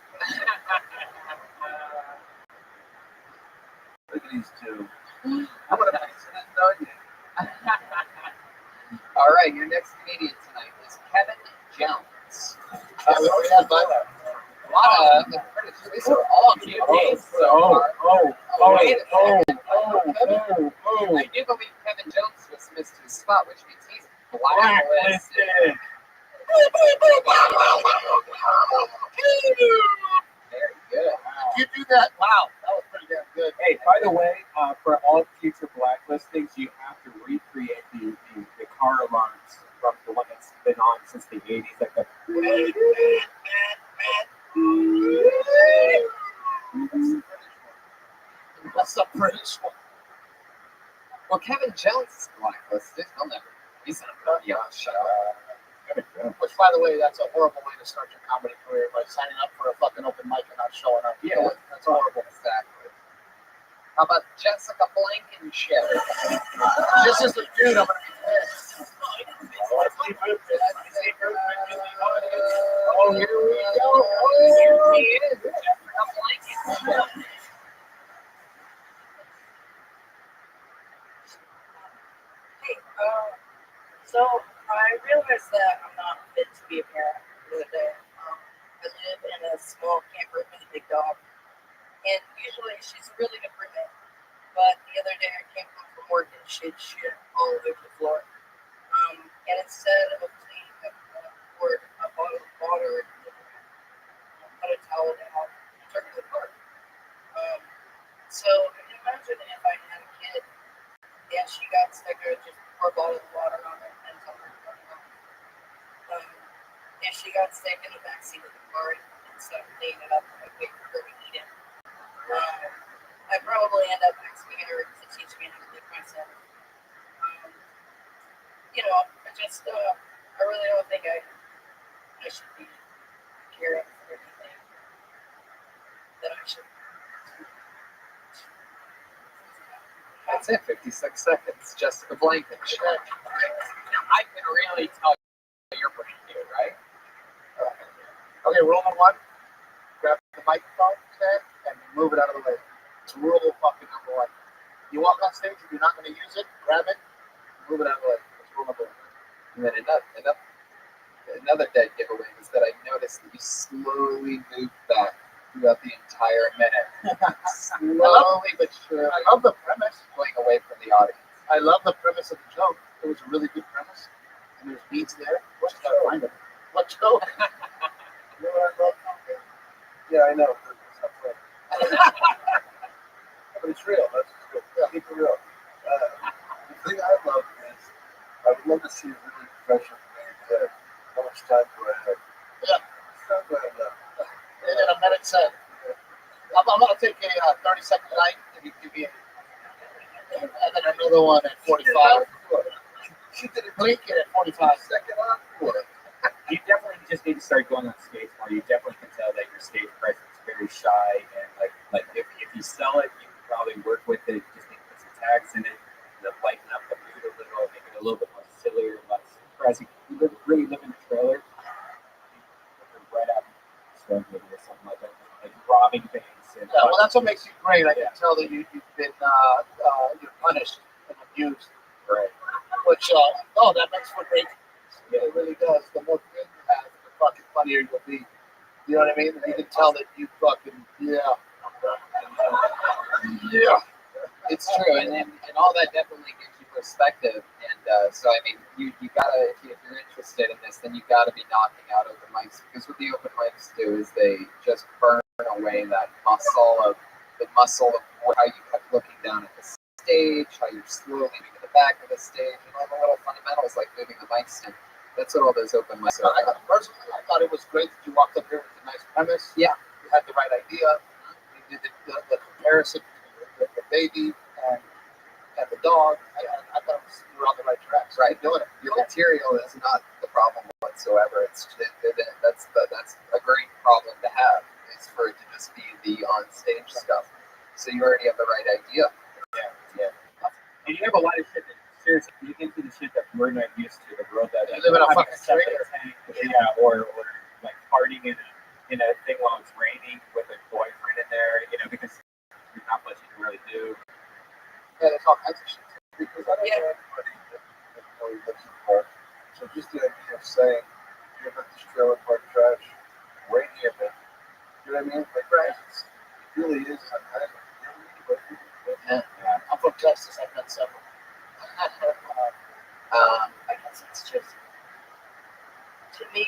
Look at these two. I'm gonna fix it and done yet. All right, your next comedian tonight is Kevin Jones. We already have that. A lot of the critics, these are all cute names so far. Wait a second. I do believe Kevin Jones was missed his spot, which means he's blacklisted. Very good. You do that? Wow, that was pretty damn good. Hey, by the way, for all future blacklistings, you have to recreate the car alarms from the one that's been on since the 80s. Like the That's the British one. Well, Kevin Jones is blacklisted. He's not going to be on the show. Which, by the way, that's a horrible way to start your comedy career by signing up for a fucking open mic and not showing up. Yeah, That's horrible. Exactly. How about Jessica Blankenship? This is the dude I'm gonna be pissed. Oh, here we go. Oh, here he is. Jessica Blankenship. Hey, so I realized that I'm not fit to be a parent the other day. I live in a small camper with a big dog, and usually she's a really good roommate. But the other day I came home from work and she had shit all over the floor. And instead of cleaning up, poured a bottle of water and put a towel down and took her to the park. So imagine if I had a kid and she got sick, I would just pour a bottle of water on her and tell her to turn it off. If she got sick in the backseat of the car instead of cleaning it up, I'd wait for her to eat it. I'd probably end up asking her to teach me how to lick myself. I really don't think I should be caring for anything that I should. That's it, 56 seconds. Jessica Blankenship. I can really tell your brain here, right? Okay, rule number one: grab the microphone stand and move it out of the way. It's rule fucking number one. You walk on stage, if you're not going to use it, grab it, move it out of the way. That's rule number one. And then another dead giveaway is that I noticed that you slowly moved back throughout the entire minute. Slowly but surely. I love the premise. Going away from the audience. I love the premise of the joke. It was a really good premise, and there's beats there. What show? What show? You know what I love? Yeah, I know. It's not funny. But it's real. That's good. Yeah, keep it real. The thing I love is I would love to see a really professional comedian say, how much time do I have? Yeah. How much time do I have left? And then a minute said, I'm going to take a 30-second night and you give me and then another one at 45. She did a blink at 45. Second encore. you definitely just need to start going on stage more. You definitely can tell that your stage presence is very shy, and like if you sell it, you can probably work with it. Just need to put some tags in it, lighten up the mood a little, make it a little bit more sillier, less surprising. You really live in a trailer, right out struggling or something like that, like robbing banks. And Yeah, well, that's what makes you great. I can tell that you've been you're punished and abused. right. Which, that makes for great. Yeah, it really does. The more fun you have, the fucking funnier you'll be. You know what I mean? You can tell that you fucking, yeah. It's true, and all that definitely gives you perspective. And so, I mean, you gotta, if you're interested in this, then you gotta be knocking out open mics, because what the open mics do is they just burn away that muscle of how you kept looking down at the stage, how you're slowly moving to the back of the stage, and all the little fundamentals like moving the mic stand. That's what all those open mics are. Personally, I thought it was great that you walked up here with a nice premise. Yeah. You had the right idea. You did the comparison with the baby and the dog. I thought you were on the right track. So Right. you're doing it. Your material is not the problem whatsoever. That's a great problem to have. Is for it to just be the on stage stuff. So you already have the right idea. Yeah. And you have a lot of shit that, seriously, you get to the shit that we're not used to, the world that You live in a having fucking septic trailer. tank, or like partying in a thing while it's raining with a boyfriend in there, because there's not much you can really do. Yeah, there's all kinds of shit. Because I don't Yeah. know anybody that really lives in the park. So just the idea of saying, you have this trailer park trash right near me. You know what I mean? Like, Right. it really is an island. You know what I mean? Yeah. I'm from Texas. I've done several. I guess it's just, to me,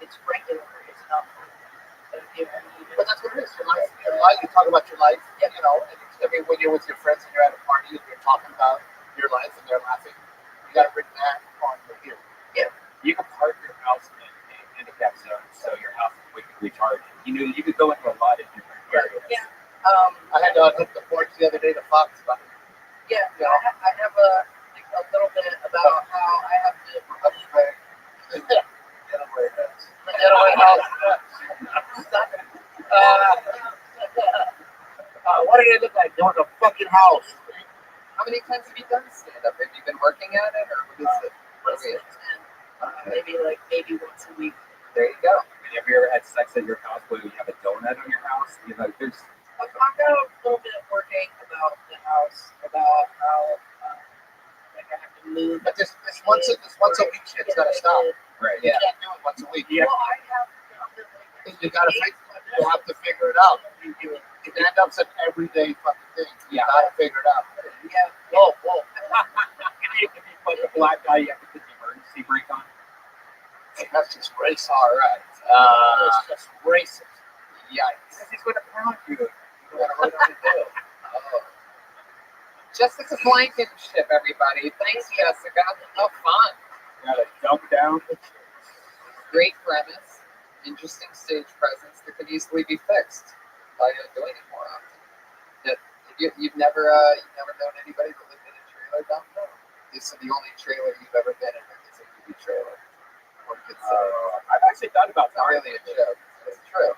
it's regular. It's not. But that's what it is. Your life. Your life. You talk about your life. Yeah. You know, and I mean, when you're with your friends and you're at a party and you're talking about your life and they're laughing, you got to bring that on with you. You can park your house in handicap zone, so your house is quickly charged. You could go into a lot of different areas. Yeah. I had to hook the porch the other day to Fox. But Yeah. I have a little bit about how I have to Getaway house. the getaway house. What did it look like? There was a fucking house. how many times have you done stand up? Have you been working at it, or what is it? Maybe once a week. There you go. And have you ever had sex at your house where you have a donut on your house? There's I've got a little bit of working about the house, about how I have to move. But this once a week shit's got to stop. right. You can't do it once a week. Yeah. Well, I have You got to you have to figure it out. If it ends up an everyday fucking thing, you got to figure it out. Yeah. Whoa. If you put the black guy, you have to put the emergency brake on. That's just racist. All right. It's just racist. Yikes. Because he's going to pound you. You know what I'm gonna do? Oh. Jessica Blankenship, everybody. Thanks, Jessica. Have fun. Got to dump down. Great premise. Interesting stage presence that could easily be fixed by doing it more often. You've never known anybody that lived in a trailer down there? This is the only trailer you've ever been in. It's a movie trailer. One could say. I've actually thought about It's not buying really a joke. It's true.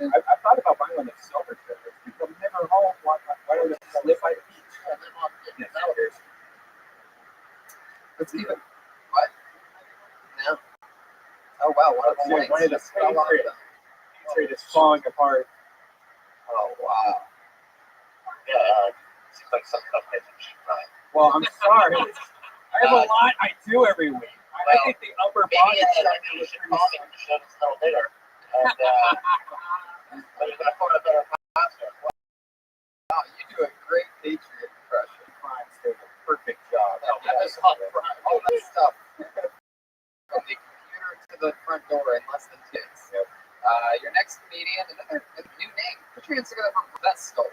I've thought about buying one of the silver trailers. Because I'm never home. Why don't I live by the beach? Let's even what? No. Oh wow, one of the One of the lights fell off the- Patriot is falling apart. Oh wow. Yeah, seems like some companies are cheap, right? Well, I'm sorry. I have a lot I do every week. I think the upper body Maybe structure you was should pretty call me and show us a little later. And but you're gonna put a better concert. Wow, you do a great Patriot impression. crimes did a perfect job. Yeah, this hot front, all that stuff. From the computer to the front door in less than 2 minutes. Yep. Your next comedian, another new name. Put your hands together for Best Skull.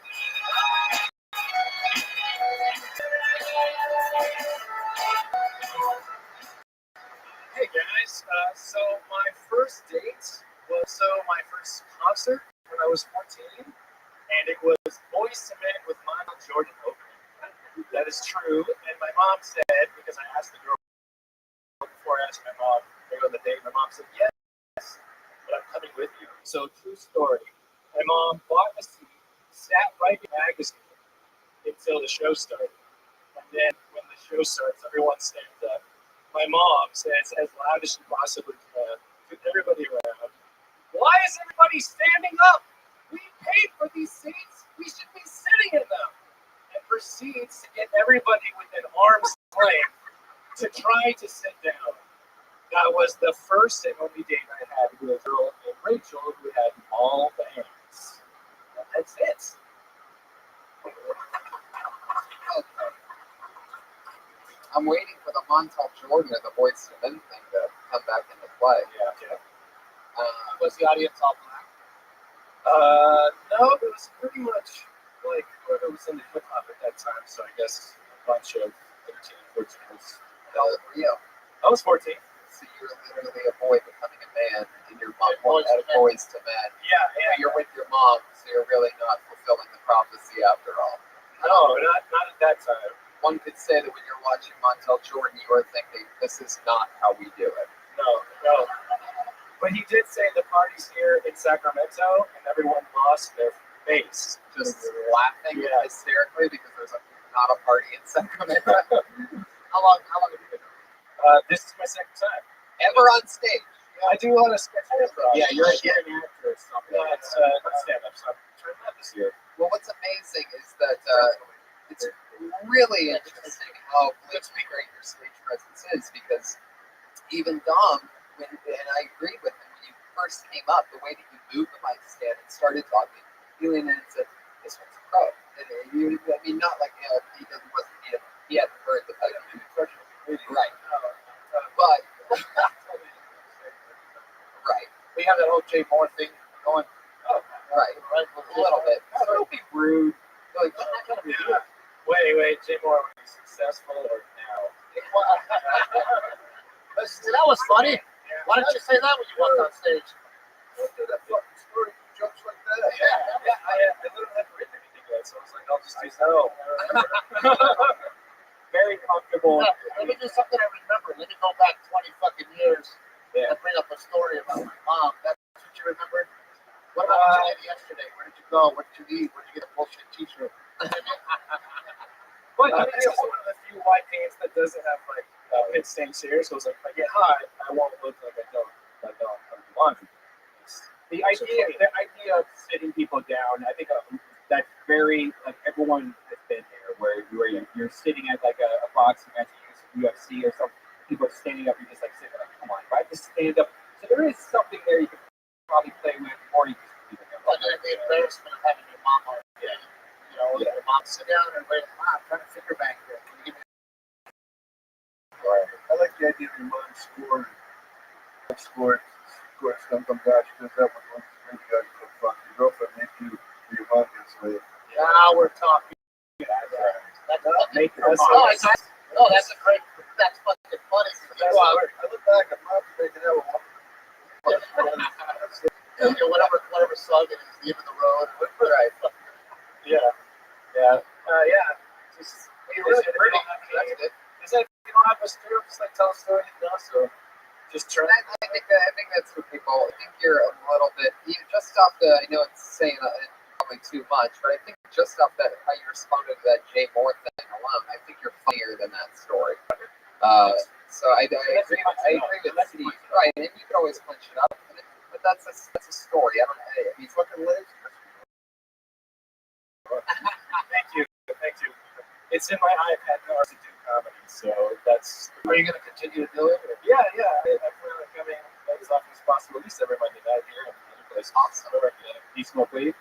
Hey guys, so my first date was my first concert when I was 14, and it was Boyz II Men with Michael Jordan opening. That is true, and my mom said, because I asked the girl before I asked my mom, they go on the date, my mom said, yes, but I'm coming with you. So true story. My mom bought a seat, sat right in the magazine until the show started. And then when the show starts, everyone stands up. My mom says as loud as she possibly can to everybody around, why is everybody standing up? We paid for these seats. We should be sitting in them. And proceeds to get everybody within arm's length to try to sit down. That was the first and only date I had with a girl named Rachel who had all the hands. And that's it. Okay. I'm waiting for the Montel Jordan and the Boyz II Men thing to come back into play. Yeah. Was the audience all black? No, it was pretty much like whoever was in the hip hop at that time. So I guess a bunch of 13, 14s. How old were you? I was 14. So you're literally a boy becoming a man, and your mom wanted Boyz II Men. Yeah, But you're with your mom, so you're really not fulfilling the prophecy after all. No, not at that time. One could say that when you're watching Montel Jordan, you are thinking, this is not how we do it. No. But he did say the party's here in Sacramento, and everyone lost their face. Just laughing Yeah. hysterically because there's not a party in Sacramento. How long have you been? This is my second time. Ever on stage? I do a lot of sketch improv. Yeah, you're an actor or something. No, it's stand up. So I'm trying that this year. Well, what's amazing is that it's really interesting how bleaching great your stage presence is, because even Dom, and I agreed with him when you first came up, the way that you moved the mic stand and started talking, you leaned in and said, "This one's a pro." And I mean, not like he hadn't heard the title. Right. But right. We have that whole Jay Moore thing going. Oh, right. A little bit. So don't be rude. Like, Yeah. Wait, Jay Moore, was he successful or now? That was funny. Yeah. Why didn't you say that when you walked on stage? That fucking story jokes like that. I literally hadn't written anything yet, so I was like, I'll just do that. Very comfortable. Yeah, let me do something I remember. Let me go back 20 fucking years Yeah. and bring up a story about my mom. That's what you remember? What about what you did yesterday? Where did you go? What did you eat? Where did you get a bullshit t-shirt? But I mean, it's one of the few white pants that doesn't have like pit stains here. So it's like, if I get hot, I won't look like I don't want to. The idea of sitting people down, I think that's very, like, everyone has been there, where you're sitting at like a boxing match, UFC or something, people are standing up, you're just like sitting like, come on, right? Just stand up. So there is something there you can probably play with, or you just leave it there. Like the embarrassment of having your mom on. Yeah. You know, your mom sit down and wait, Mom, I'm trying to figure back here. Can you give me I like the idea of your mom scored some guy she does that with one screen guy you could fuck your girlfriend make you or your mom gets laid. Now we're talking. That's a great. That's fucking funny. I look back at mom's making out with whatever song it is, the end of the road. Right. Yeah. Just You really pretty. that's good. Is that if you don't have a story, just like tell a story, so just try. I think that's for people. I think you're a little bit, just off the, I know it's saying probably too much, but I think just off that, how you responded to that Jay Moore thing alone, I think you're funnier than that story. So I agree with Steve. Right, and you can always punch it up, but that's a story. I mean, fucking legs. Thank you. It's in my iPad now to do comedy, so that's. Are you going to continue to do it? Yeah. I plan on coming as often as possible, at least every Monday night here and other places. awesome. Do you smoke weed?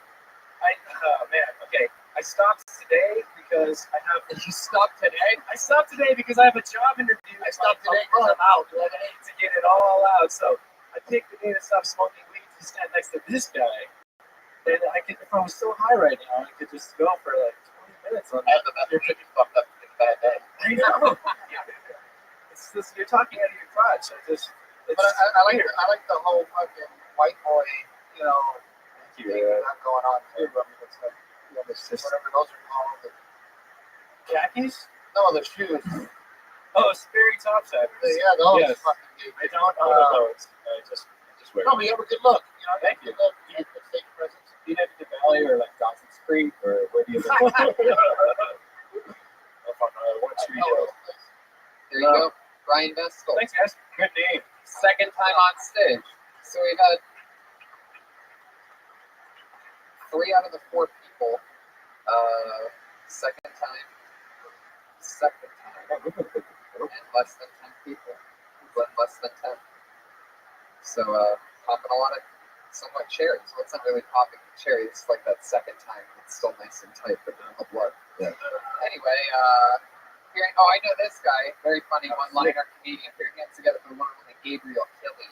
Okay. I stopped today because I have. You stopped today? I stopped today because I have a job interview. I stopped today because I'm out. I need to get it all out. So I picked the day to stop smoking weed to stand next to this guy. And I could, if I was so high right now, I could just go for like 20 minutes on And the message that you fucked up in a bad day. I know. It's just, you're talking out of your crotch. It's But I like the whole fucking white boy, thing you have going on too. I mean, it's like, whatever those are called. khakis. No, the shoes. Oh, Sperry topsiders. Yeah, those Yes. fucking dude. I don't own those. I just wear No, them. but you have a good look. Thank you. Good look. You have good stage presence. Do you live in the valley or like Dawson's Creek, or where do you live? Up on one tree hill. There you go. Brian Vestal. Thanks, guys. Good name. Second time on stage. So we've had 3 out of the 4 people. Second time. And less than 10 people. Less than 10. So popping a lot of somewhat cherries. Well, it's not really popping the cherries. It's like that second time. It's still nice and tight, but not the blood. Yeah. Anyway, I know this guy. Very funny one-liner comedian. Put your hands together for one with Gabriel Kelly.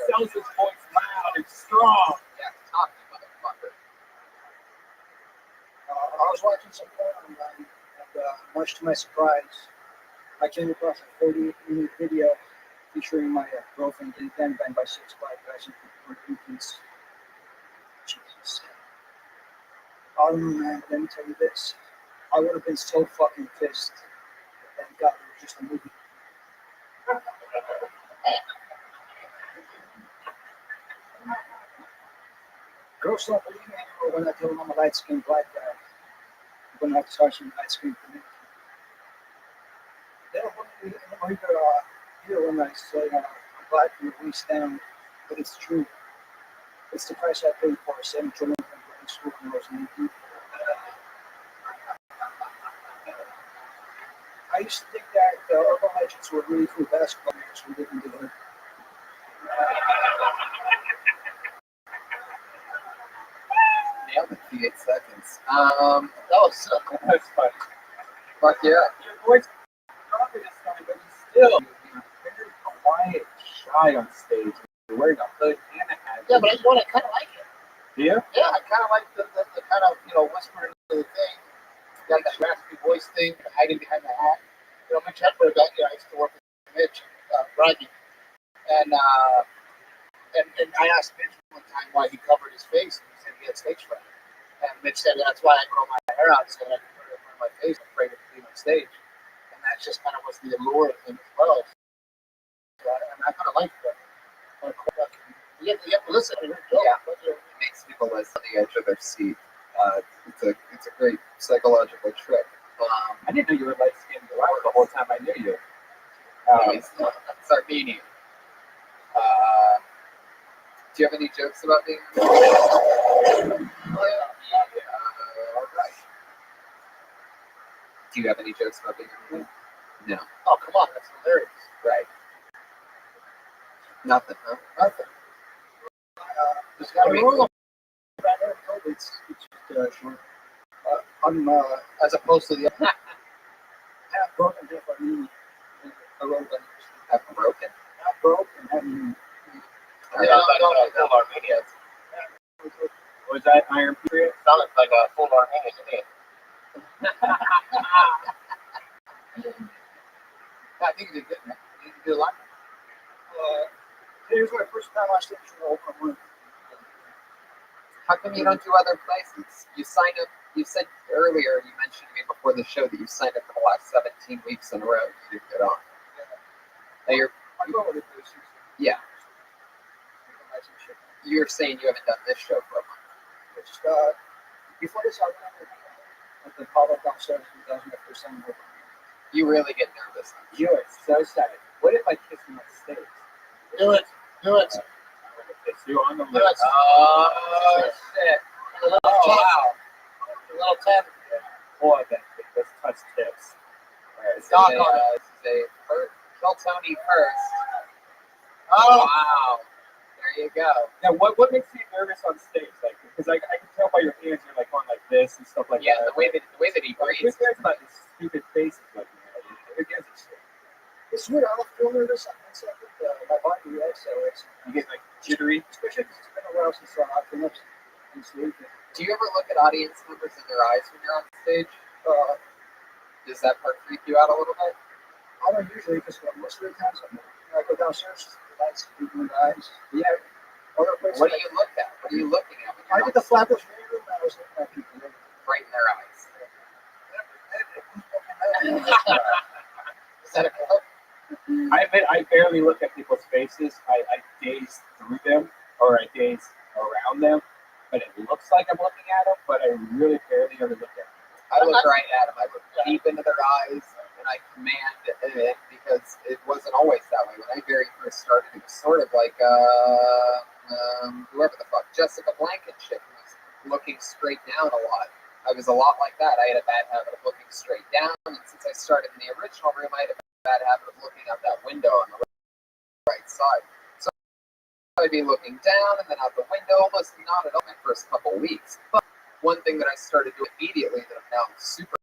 Sells his voice loud and strong. Yeah, talk you motherfucker. I was watching some porn online, and much to my surprise, I came across a 40-minute video featuring my girlfriend getting gangbanged by 6 black guys in Puerto Ricans. Jesus. I don't know, man. Let me tell you this. I would have been so fucking pissed. Thank God it was just a movie. Girls don't believe me anymore when I tell them I'm a light-skinned black guy. I'm going to have to start some light-skinned community. They don't believe me anymore either when I say I'm black from the waist down, but it's true. It's the price I paid for sending children from grade school when I was 19. I used to think that urban legends were really cool basketball players who lived in the hood. Nailed it, 8 seconds. That was That's funny. fuck yeah. Your voice probably this time, but he's still very quiet, shy on stage. You're wearing a hood and a hat. Yeah, but I kind of like it. Do you? Yeah, I kind of like the kind of, whispering into the thing. Got that raspy voice thing, hiding behind the hat. Mitch Hedberg, I used to work with Mitch, Rabbi. And I asked Mitch one time why he covered his face, and he said he had stage fright. And Mitch said, that's why I grow my hair out so that I can put it in front of my face, I'm afraid of being on stage. And that just kind of was the allure of him as well. So I kind of like that. You have to listen to him. Yeah, it makes people listen on the edge of their seat. It's a great psychological trick. I didn't know you were light skinned the whole time I knew you. He's it's Armenian. Do you have any jokes about being Armenian? All right. Do you have any jokes about being Armenian? No. Oh, come on, that's hilarious. Right. Nothing, huh? Nothing. There's got to be Well, it's just short. as opposed to the other. Half broken, half Armenian. I wrote that. Half broken. Half broke and half Armenian. Full Armenian. Was that Iron Period? Sounded like a full Armenian to me. I think you did good, man. You did a lot. Here's my first time on stage in open room. How come you don't do other places? You signed up. You said earlier, you mentioned to me before the show that you signed up for the last 17 weeks in a row. You didn't get on. Now I go with it for 6 years. yeah. You're saying you haven't done this show for a month. It's, before this, I went at the pop-up downstairs in 2000 my first time. You really get nervous. You are so excited. What if I kiss you on stage? Do it. Do it. I'm going to kiss you on the Do lips. it. Oh, shit. A little Oh, 10. wow. A little 10. Boy, let's touch tips. This is a kill Tony first. Oh, Wow. There you go. Now, what makes you nervous on stage? Like, because I can tell by your hands you're like going like this and stuff like Yeah, that. the way that he Who breathes. cares about his stupid faces like that? Who gives a shit? It's weird. I don't feel nervous. My body reacts that way. You get like jittery. Especially because it's been a while since I've been up on stage. Do you ever look at audience members in their eyes when you're on stage? Does that part freak you out a little bit? I don't usually, because most of the times I go downstairs, the lights people in the eyes. Yeah. Other places. What do you look at? What are you looking at? When I you're did the on Flatbush Meeting Room. I was looking at people. right in their eyes. is that a club? I admit I barely look at people's faces. I gaze through them or I gaze around them, but it looks like I'm looking at them, but I really barely ever look at them. I look right at them. I look deep into their eyes, and I command it because it wasn't always that way. When I very first started, it was sort of like whoever the fuck, Jessica Blankenship, who was looking straight down a lot. I was a lot like that. I had a bad habit of looking straight down, and since I started in the original room, I had a bad habit of looking out that window on the right side. So I'd be looking down and then out the window, almost not at all my first couple weeks. But one thing that I started doing immediately that I'm now super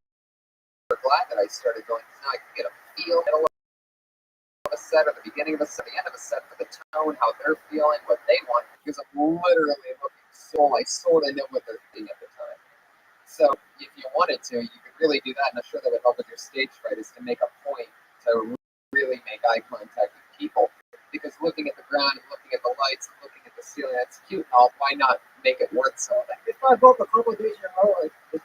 glad that I started doing is now I can get a feel of a set, or the beginning of a set, the end of a set, for the tone, how they're feeling, what they want, because I'm literally looking I sort of know what they're thinking at the time. So if you wanted to, you could really do that, and I'm sure that would help with your stage fright, is to make a point to really make eye contact with people. Because looking at the ground and looking at the lights and looking at the ceiling, that's cute and all. Why not make it worth something? If I go up a couple of days in a row, the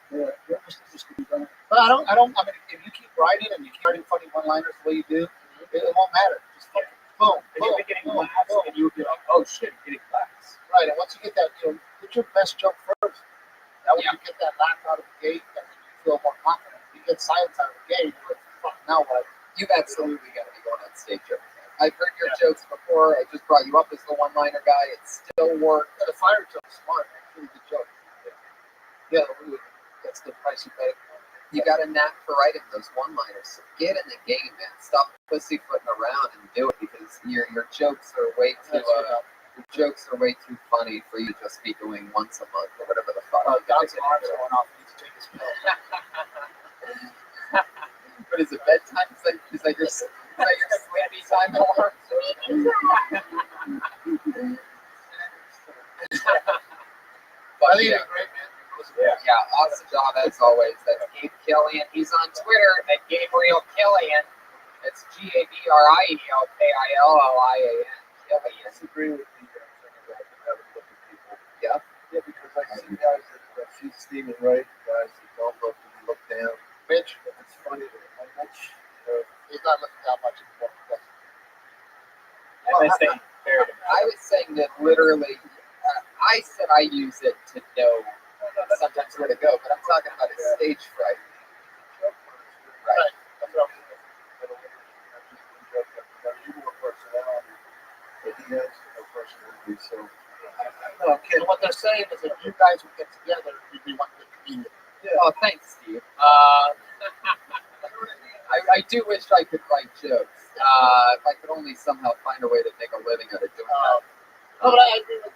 just could be done. But I don't. I mean, if you keep writing and you keep writing funny one-liners the way you do, it won't matter. Just fucking boom, And you'll be getting laughs, and you'll be like, oh shit, I'm getting laughs. Right, and once you get that, get your best joke first. That way you get that laugh out of the gate, and then you feel more confident. If you get silence out of the gate, you're like, fuck, now what? You've absolutely got to be going on stage every time. I've heard your jokes before. I just brought you up as the one-liner guy. It still worked. The fire joke's smart, man. It's a really good joke. Yeah, that's the price you pay. You got a knack for writing those one-liners. So get in the game, man. Stop pussyfooting around and do it because your jokes are way too funny for you to just be doing once a month or whatever the fuck. God's alarm's going off. He needs to take his pill. What is it, bedtime? Is that your sleepy time alarm? I think it's great, man. Yeah, awesome job as always. That's Gabe Killian. He's on Twitter at Gabriel Killian. It's GABRIELKILLIAN. I disagree with the thing about having to look at people. Yeah. Yeah, because I see guys that see Stephen Wright, guys that don't look to be looked down. Mitch, It's funny that Mitch, he's not looking down much anymore. I was saying that literally, I said I use it to know sometimes where to go, but I'm talking about his stage fright. Right. That's what I'm saying. you more personality, but he has no personality, so. No, okay. What they're saying is if you guys would get together, you'd be one good comedian. Oh, thanks, Steve. I do wish I could write jokes. If I could only somehow find a way to make a living out of doing that. No, but I agree with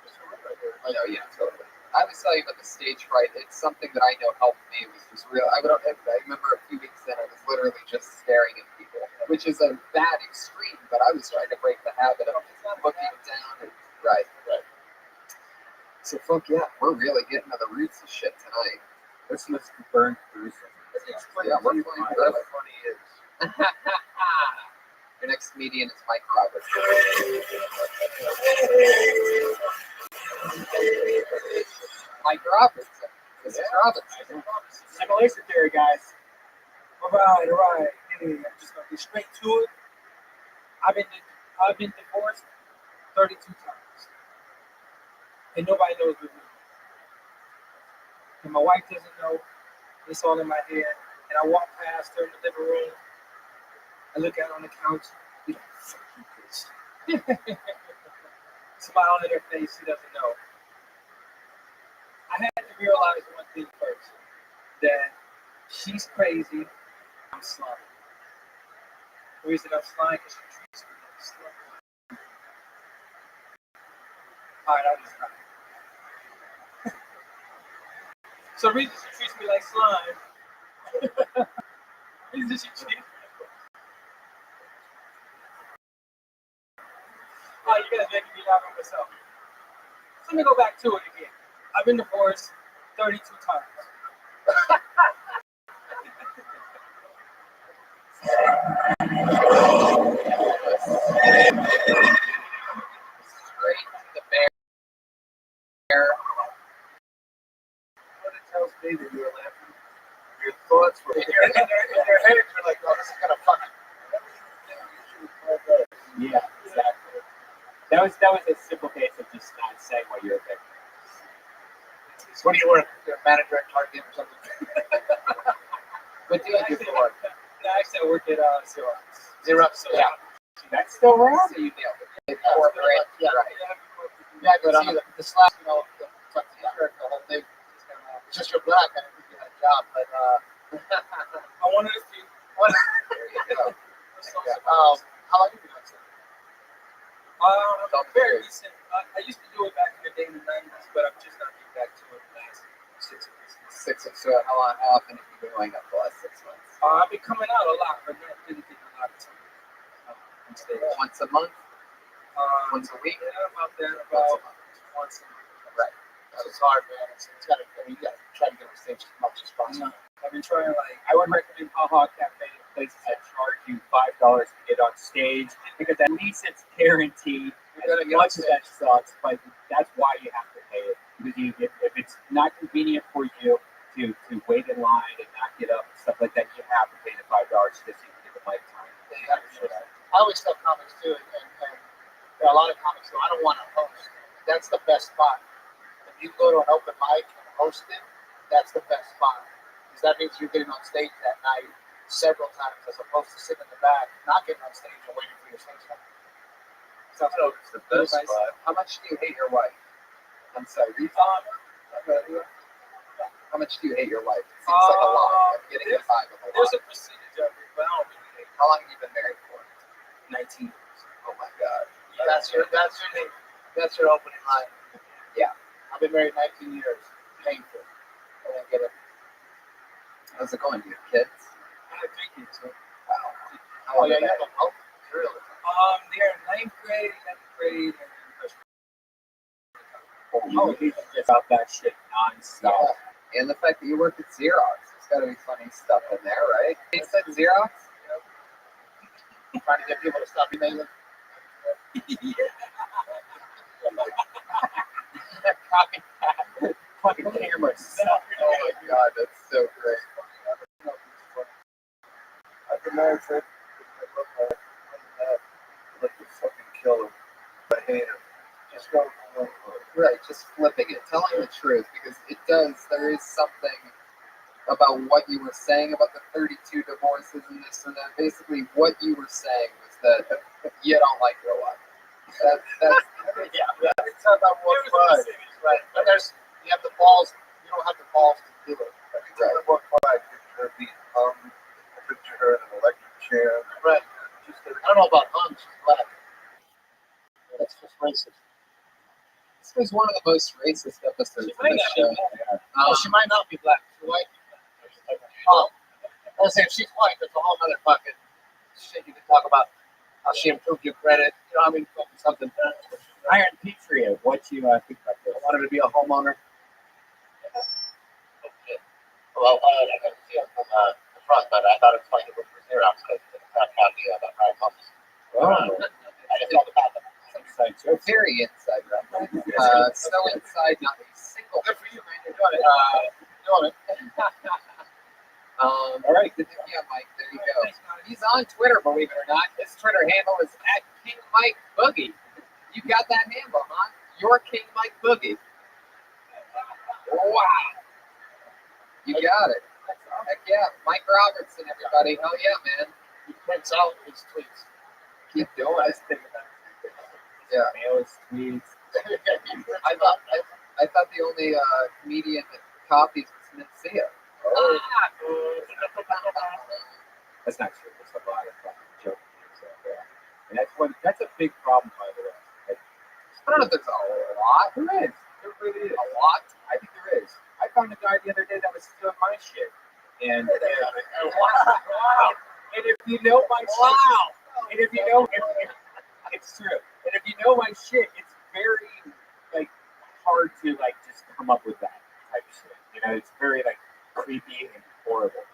Mr. Wood right there. Oh yeah, totally. I was telling you about the stage fright. It's something that I know helped me. It was just real. I remember a few weeks in, I was literally just staring at people, which is a bad extreme. But I was trying to break the habit of looking down. Right. So fuck yeah, we're really getting to the roots of shit tonight. Let's burn through some. Yeah, we're playing Whatever really. funny is. Your next comedian is Mike Roberts. Mike Robertson. This is Robertson. Simulation theory, guys. All right. Anyway, I'm just gonna get straight to it. I've been divorced 32 times, and nobody knows but me. And my wife doesn't know. It's all in my head. And I walk past her in the living room. I look at her on the couch. You know, fuck you, bitch. Smile on her face. She doesn't know. I had to realize one thing first, that she's crazy, I'm slimy. The reason I'm slimy is because she treats me like slime. Alright, I'll just stop. So the reason she treats me like slime, the reason she treats me oh, you guys making me laugh at myself. So let me go back to it again. I've been divorced 32 times. Straight to the bear. What it tells me that you're laughing, your thoughts were in your head, you're like, oh, this is gonna fucking. Yeah, exactly. That was a simple case of just not saying what you're thinking. What do you work? You're a manager at Target or something? What do you do for work? Actually, I work at Xerox. Xerox, yeah. That's still wrong. So you nailed it. Corporate, Yeah. right. Yeah, but the slash, the t-shirt, the whole thing. It's just you're black. I didn't think you had a job, but I'm one of the few. There you go. how long have you been on set? Very recent. I used to do it back in the day in the 90s, but I'm just not getting back to it the last 6 months. So how often have you been going up the last 6 months? I've been coming out a lot, but not really getting a lot of time on stage. Once a month? Once a week? Yeah, about that. About once a month. Right. It's hard, man. It's gotta, you gotta try to get on stage as much as possible. I've been trying I would recommend Haha Cafe, places that charge you $5 to get on stage, because at least it's guaranteed. As much as that sucks, but that's why you have to pay it. Because if it's not convenient for you to wait in line and not get up and stuff like that, you have to pay the $5 just so you can get the mic time. I always tell comics too, and there are a lot of comics who I don't want to host. That's the best spot. If you go to an open mic and host it, that's the best spot. Because that means you're getting on stage that night. several times as opposed to sitting in the back, not getting on stage and waiting for your stage time. Sounds good. It's the best Advice. spot. How much do you hate your wife? I'm sorry, refund? How much do you hate your wife? It seems like a lot. I'm getting a vibe of a There's lot. a percentage of it, but I don't really hate How long have you been married for? 19 years. Oh my god. That's your opening line. Yeah. I've been married 19 years. Painful. I don't get it. How's it going? Do you have kids? I have 3 kids. So. Wow. How Oh old yeah, are you they? have a pulp. Really? They're in 9th grade, 11th grade, and first Oh, You just about that shit nonstop. yeah. And the fact that you work at Xerox. There's got to be funny stuff in there, right? You said Xerox? Trying to get people to stop emailing. Fucking cameras. Oh my god, that's so great. I've been married for like to fucking kill him. I hate him. Just go for one foot. Right, just flipping it, telling the truth, because there is something about what you were saying about the 32 divorces and this and that. Basically, what you were saying was that you don't like your wife. That's Yeah, it's not about one pride. Right. But you have the balls, you don't have the balls to do it. Every time I walk by, I picture her being hung. I picture her in an electric chair. Right. I don't know about hung, she's black. That's just racist. This was one of the most racist episodes She of might the not be show. black. Oh, she might not be black. She's white. Oh, I was saying if she's white, that's a whole other fucking shit you can talk about. How she improved your credit. You know, I mean, fucking something. Iron Patriot, what you think about this? I wanted to be a homeowner. Okay. Well, I got to see it from the front, but I thought it was funny to look for Xerox because it's not county about 5 months. I just saw the back of it. Inside joke. Very inside, so inside, not a single. Good for you, man. You're doing it. Doing it. All right, yeah, Mike, there you go. He's on Twitter, believe it or not. His Twitter handle is @KingMikeBoogie. You got that handle, huh? You're King Mike Boogie. Wow. You got it. Heck yeah. Mike Robertson, everybody. Hell yeah, man. He prints out his tweets. Keep doing it. Yeah. Mail his tweets. I thought the only comedian that copies was Mencia. That's not true. There's a lot of fucking joking. So, yeah. And that's a big problem, by the way. Like, I don't know if there's a lot. there is. There really is. A lot? I think there is. I found a guy the other day that was stealing my shit. And and if you know my shit, and if you know, if it's true. And if you know my shit, it's very like hard to like just come up with that type of shit. You know, it's very like creepy and horrible.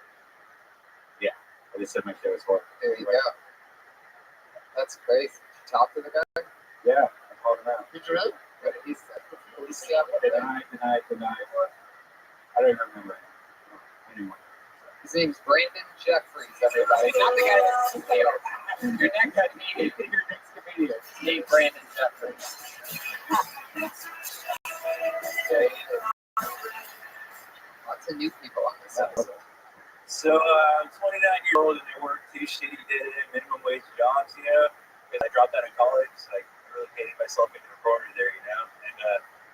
Yeah, I just said my shit was horrible. There you go. That's crazy. Talk to the guy. Yeah, I called him out. Did you really? What did he say? Denied. I don't even remember. Anyway. His name's Brandon Jeffries, everybody. Not the guy that's Your next comedian. Your next comedian. named Brandon Jeffries. Okay. Lots of new people on this episode. So I'm 29 years old and I work 2 shitty minimum wage jobs, you know, because I dropped out of college. I really hated myself into a corner there, you know. And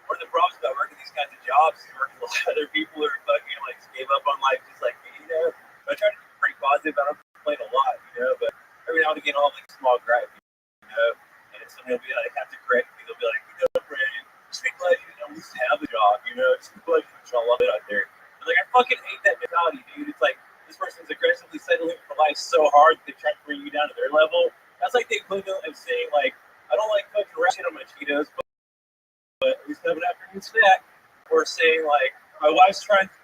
one of the problems about working these kinds of jobs is working with a lot of other people who are fucking like gave up on life just like me, you know. But I try to be pretty positive. I don't complain a lot, you know. But every now and again, I'll have like small gripe, you know. And somebody will be like, have to correct me. They'll be like, you know, Brandon, just be glad you at least have a job, you know. Just be glad you love it out there. And like, I fucking hate that mentality, dude. It's like this person's aggressively settling for life so hard that they try to bring you down to their level. That's like the equivalent of saying like, I don't like cooking shit on my Cheetos, but at least have an afternoon snack. Or saying like, my wife's trying to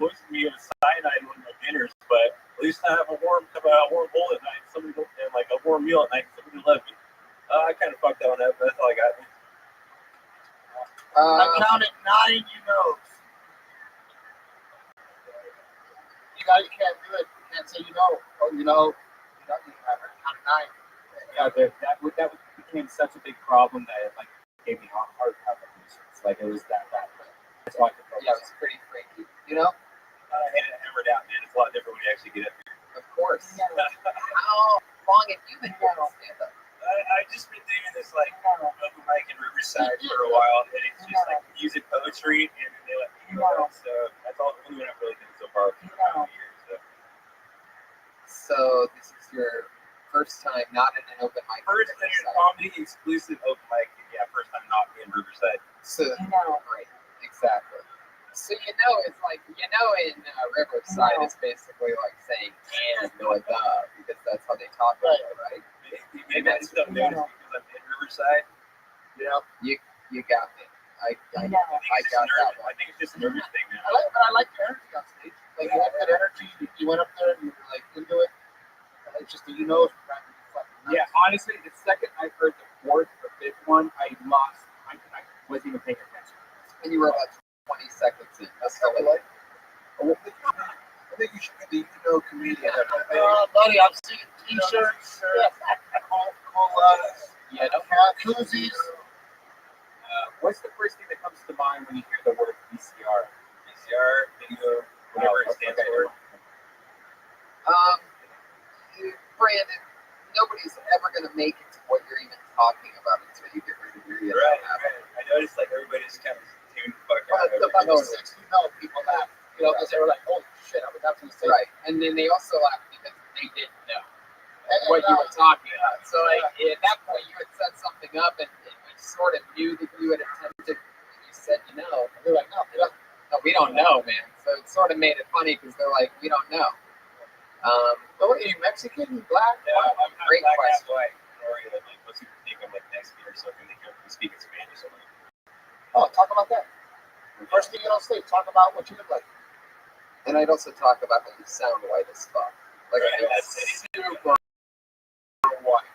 poison me with cyanide on my dinners, but at least I have a warm bowl at night, and like a warm meal at night, somebody to love me. I kind of fucked that one up, but that's all I got. I counted 9 you-knows. You can't do it. You can't say you know. Oh, you know. You don't even have it. Counted 9. Yeah, that became such a big problem that it like gave me heart palpitations. Like it was that bad. That's why I could focus. Yeah, it was pretty freaky. You know? I had it hammered out, man. It's a lot different when you actually get up here. course. No. How long have you been doing stand-up? I've just been doing this like open mic in Riverside for a while, and it's just like music, poetry, and then they let me go. So that's all the only one I've really done so far for a year. So this is your first time not in an open mic. First in a comedy exclusive open mic, and yeah, first time not in Riverside. So right, exactly. So it's like in Riverside, it's basically like saying and or the because that's how they talk about it, right? Maybe I just don't notice because I'm in Riverside. Yeah, you got me. I got I that one. think it's just a nervous thing, man. I like the energy on stage. Like you have good energy. You went up there and you were like into it. It's just that Yeah, honestly, the second I heard the fourth or fifth one, I lost. I wasn't even paying attention. And you were about 20 seconds in. That's how I like. I think you should be the comedian. buddy, I've seen t-shirts, colas, koozies. What's the first thing that comes to mind when you hear the word VCR? VCR, video, whatever it stands for. Brandon, nobody's ever going to make it to what you're even talking about until you get rid of your Right. I noticed like everybody's kind of tuned the fuck out. About 6 people laugh, because they were like, holy shit, I was absolutely saying. Right, and then they also laughed because they didn't know what you were talking about. So like at that point, you had set something up, and we sort of knew that you had attempted. You said, They're like, no, we don't know, man. So it sort of made it funny because they're like, we don't know. But what are you, Mexican, black? Yeah, I'm Great black, question. half white. Or like most people think I'm like Mexican or something. They can't speak in Spanish. Oh, talk about that. First thing you don't say, talk about what you look like. And I'd also talk about that you sound white as fuck. Like Right, it's that's it. super white.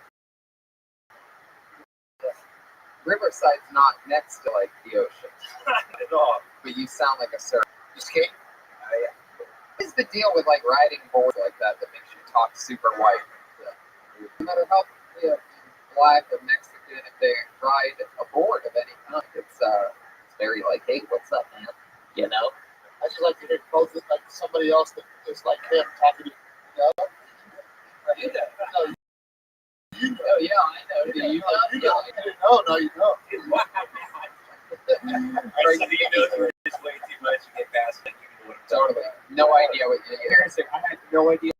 Riverside's not next to like the ocean at all. but you sound like a surfer. Just kidding. What is the deal with like riding boards like that makes you talk super white? No matter how black or Mexican, if they ride a board of any kind, it's very like, hey, what's up, man? I just like to hear both like somebody else that is like him talking to you know. Oh yeah, I know. Do you know? You know. No, you don't. Right, so you know they're just way too much to get past it. Totally. No idea what you hear. Seriously, I had no idea.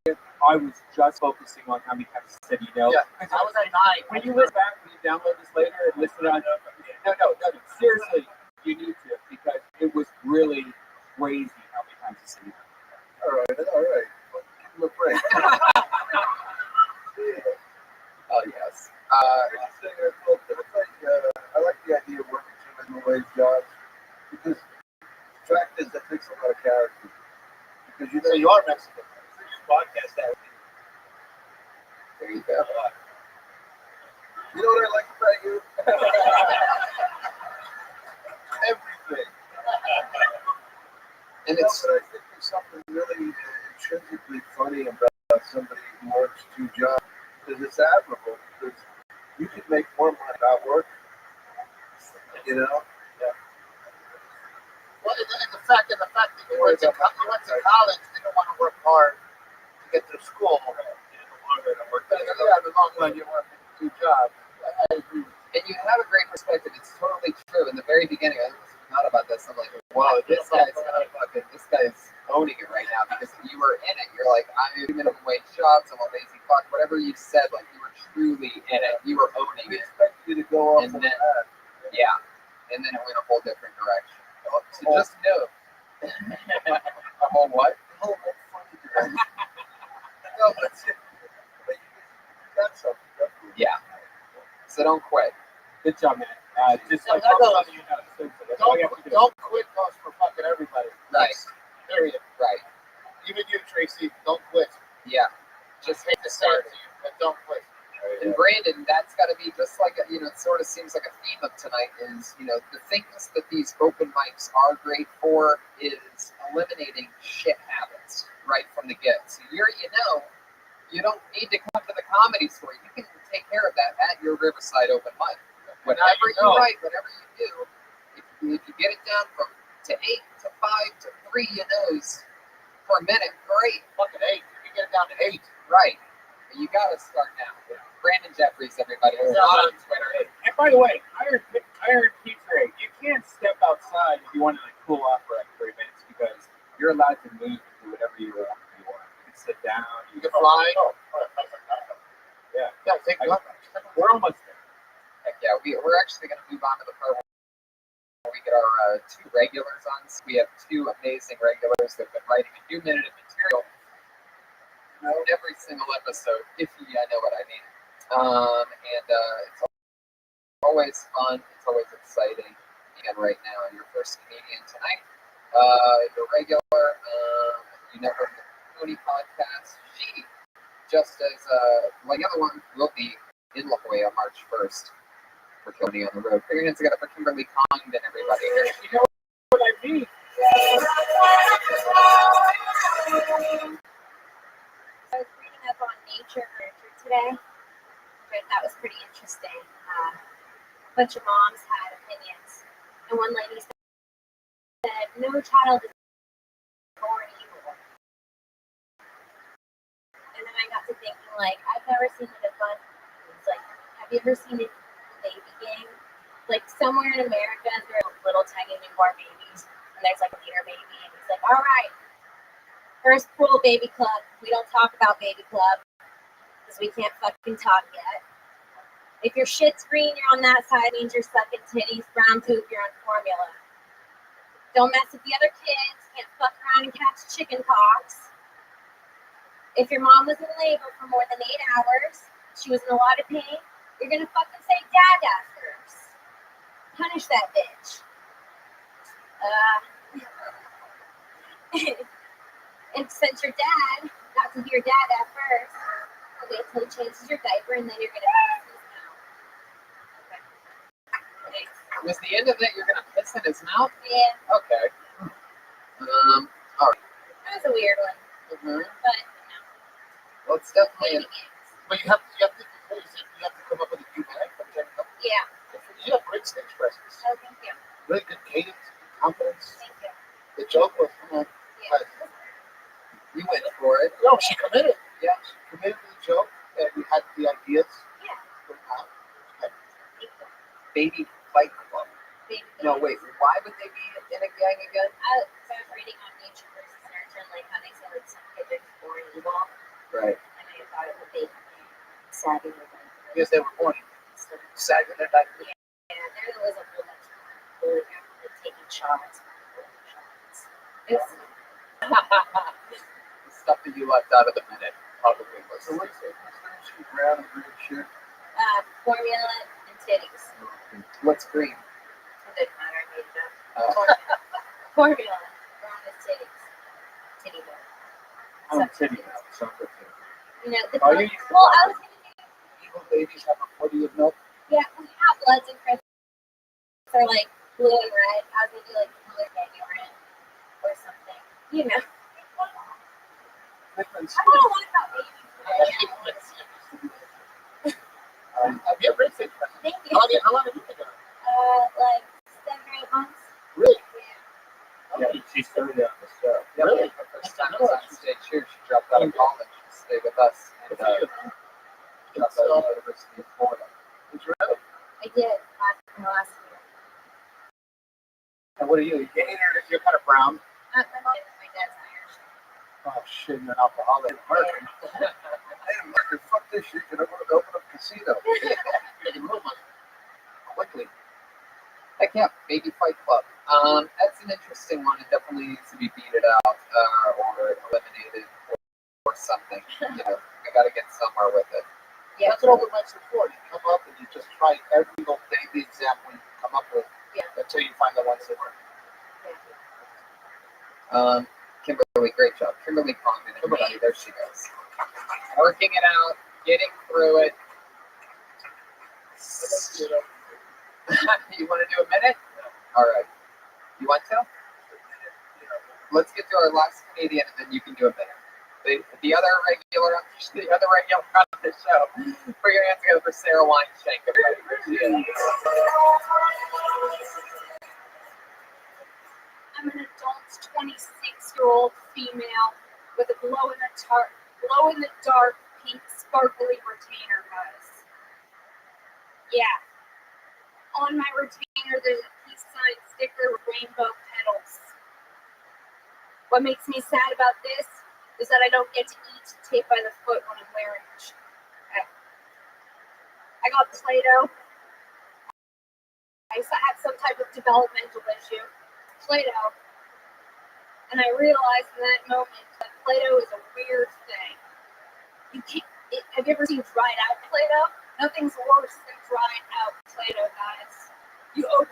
I was just focusing on how many times you said Yeah, I was at 9. When you listen back, when you download this later and listen on, no, seriously, you need to because it was really crazy how many times you said it. All right. Give him a break. Oh yes. I like the idea of working two minimum wage jobs because the fact is that takes a lot of character. Because So you are Mexican. Podcast that. There you go. You know what I like about you? Everything. And But it's I think there's something really intrinsically funny about somebody who works two jobs because it's admirable because you can make more money without work. Well, and the fact that you went to college, you don't want to work hard to get through school. But in the long run, you're working two jobs. I agree. and you have a great perspective. It's totally true. In the very beginning, I thought about this. I'm like, wow, this guy's owning it right now because you were in it. You're like, I'm in minimum wage jobs. I'm a lazy fuck. Whatever you said, like you were truly in it. You were owning We it. expect you to go off And on then- that. Yeah. And then it went a whole different direction. So just know. A whole what? No, that's funny. No, that's it. But you got something. Definitely. Yeah. So don't quit. Good job, man. Just Yeah, like that goes. something you know, seriously, that's all you have to do. Don't quit goes for fucking everybody. Right. Period. Right. Even you, Tracy, don't quit. Yeah. Just Hate to say it to you, but don't quit. And Brandon, that's got to be just like, it sort of seems like a theme of tonight is, the things that these open mics are great for is eliminating shit habits right from the get. So you don't need to come to the comedy store. You can take care of that at your Riverside open mic. Whatever you write, whatever you do, if you get it down to 8 to 5 to 3, for a minute, great. Fucking 8. You get it down to 8. Right. But you got to start now. Brandon Jeffries, everybody. He's not on Twitter. And by the way, iron pizza. You can't step outside if you want to like cool off for like 3 minutes because you're allowed to move and do whatever you want. You can sit down. You can fly. Yeah. Yeah, take I- We're almost there. Heck yeah. We're actually going to move on to the part where we get our 2 regulars on. So we have 2 amazing regulars that have been writing a new minute of material every single episode, if you know what I mean. It's always fun. It's always exciting. And right now, your first comedian tonight, the regular, you know, from the Pony podcast. She, just as the other one, will be in La Jolla March 1st for Pony on the road. Put your hands together for Kimberly Congdon, everybody. You know what I mean? I was reading up on nature nurture today, but that was pretty interesting. A bunch of moms had opinions, and one lady said, "No child is born evil." And then I got to thinking, like, I've never seen it at fun. It's like, have you ever seen a baby game? Like, somewhere in America, there are little tiny newborn babies, and there's like a leader baby, and he's like, "All right, first rule, baby club. We don't talk about baby club because we can't fucking talk yet. If your shit's green, you're on that side, means you're sucking titties. Brown poop, you're on formula. Don't mess with the other kids. Can't fuck around and catch chicken pox. If your mom was in labor for more than 8 hours, she was in a lot of pain, you're gonna fucking say dada first. Punish that bitch. And since your dad got to hear dada first, wait till he changes your diaper and then you're gonna piss in his mouth." Okay. Was the end of it, you're going to piss in his mouth? Yeah, Okay. All right. that was a weird one, Mm-hmm. but Well, it's definitely. baby games. But you have to come up with a new bag. Yeah. You have great stage presence. Oh, thank you. Really good cadence, confidence. Thank you. The joke was, Yeah. You went for it. no, she committed. Yeah. She committed to the joke, and we had the ideas. Yeah. Okay. Thank you. Baby Fight Club. Baby No, games. wait. Why would they be in a gang again? So I was reading on nature versus nurture, and like how they said like some kids are just born evil, Right. and I thought it would be sagging with them. Because they were born So, sagging their diapers. yeah, there was a whole bunch of bullying, like taking shots. It was The stuff that you left out of the minute probably was. So what's the brown and green shit? formula and titties. What's green? It didn't matter. I made it up. Formula, brown with titties. Titty boy. I'm titty now. Chocolate titty. You know, the Oh, color. you used to Well, love I was gonna do. Evil babies have a 40 of milk. Yeah, we have Bloods and Crips are like blue and red. I was gonna do like the color baby red or something. You know. I don't know what about babies. Have you ever been stage presence? Thank you. How long have you been doing it? Like 7 or 8 months. Really? Yeah. Yeah, she started out the show. Yeah, Really? her first time was on stage here. She dropped out of college to stay with us. And dropped out of the University of Florida. Did you really? I did last year. And what are you? You're kind of brown. My dad's Irish. Oh shit, you're an alcoholic. American. Hey, American, fuck this shit. Can I go to open up a casino? Making real money. Quickly. Heck yeah, Baby Fight Club. That's an interesting one. It definitely needs to be beated out or eliminated or something. You know, we got to get somewhere with it. Yeah. That's what open mics are for. You come up and you just try every little baby example you can come up with until you find the ones that work. Kimberly, great job. Kimberly Congdon, everybody, there she goes. Working it out, getting through it. You want to do a minute? All right. You want to? Let's get to our last comedian, and then you can do a minute. The other regular on the show. Put your hands together for Sarah Weinshank, everybody. Here she is. I'm an adult 26-year-old female with a glow in the glow in the dark pink sparkly retainer, guys. Yeah. On my retainer, there's a peace sign sticker with rainbow petals. What makes me sad about this is that I don't get to eat tape by the foot when I'm wearing it. Okay. I got Play-Doh. I had some type of developmental issue. Play-Doh. And I realized in that moment that Play-Doh is a weird thing. You can't. Have you ever seen dried out Play-Doh? Nothing's worse than dried out Play-Doh, guys. You go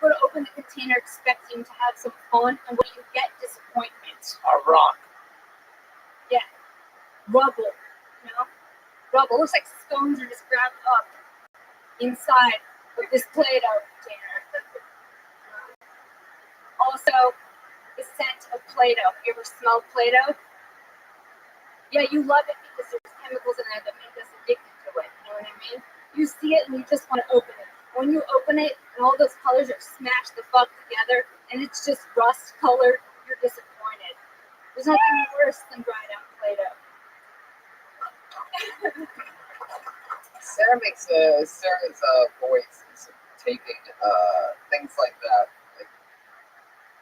to open the container expecting to have some fun, and what you get? Disappointment. A rock. Yeah. Rubble. You know? Rubble. Looks like stones are just grabbed up inside of this Play-Doh container. Also, the scent of Play-Doh. You ever smelled Play-Doh? Yeah, you love it because there's chemicals in there that make us addicted to it. You know what I mean? You see it and you just want to open it. When you open it and all those colors are smashed the fuck together and it's just rust colored, you're disappointed. There's nothing worse than dried out Play-Doh. Sarah's voice is taking things like that, like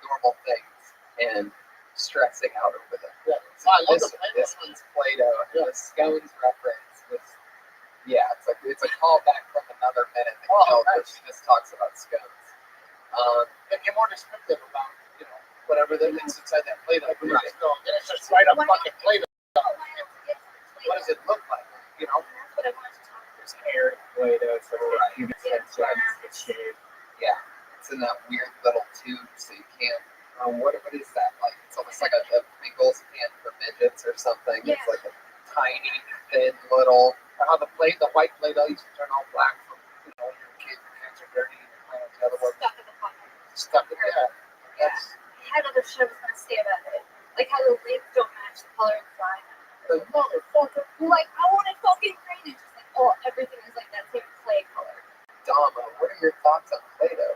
normal things, and stressing out over them. Yeah. So I love This one's Play-Doh. The scones reference was, it's a callback from another minute that she just talks about scones. And get more descriptive about, whatever that is inside that Play-Doh. Right. And it's just straight up fucking Play-Doh. What does it look like? That's what I wanted to talk about. There's hair in Play-Doh. It's like a human it's shaved. Yeah, it's in that weird little tube, so you can't. What is that like? It's almost like a Pringles can for midgets or something. Yeah. It's like a tiny, thin little. How the white Play-Doh used to turn all black from, when you were a kid, your hands are dirty, and you're playing with the other one. Stuck in the fucking. Stuck in there. Yeah. I had other shit I was gonna say about it. Like how the lids don't match the color inside. The motherfucker. You're like, I want it fucking green. It's just like, oh, everything is like that same clay color. Dama, what are your thoughts on Play-Doh?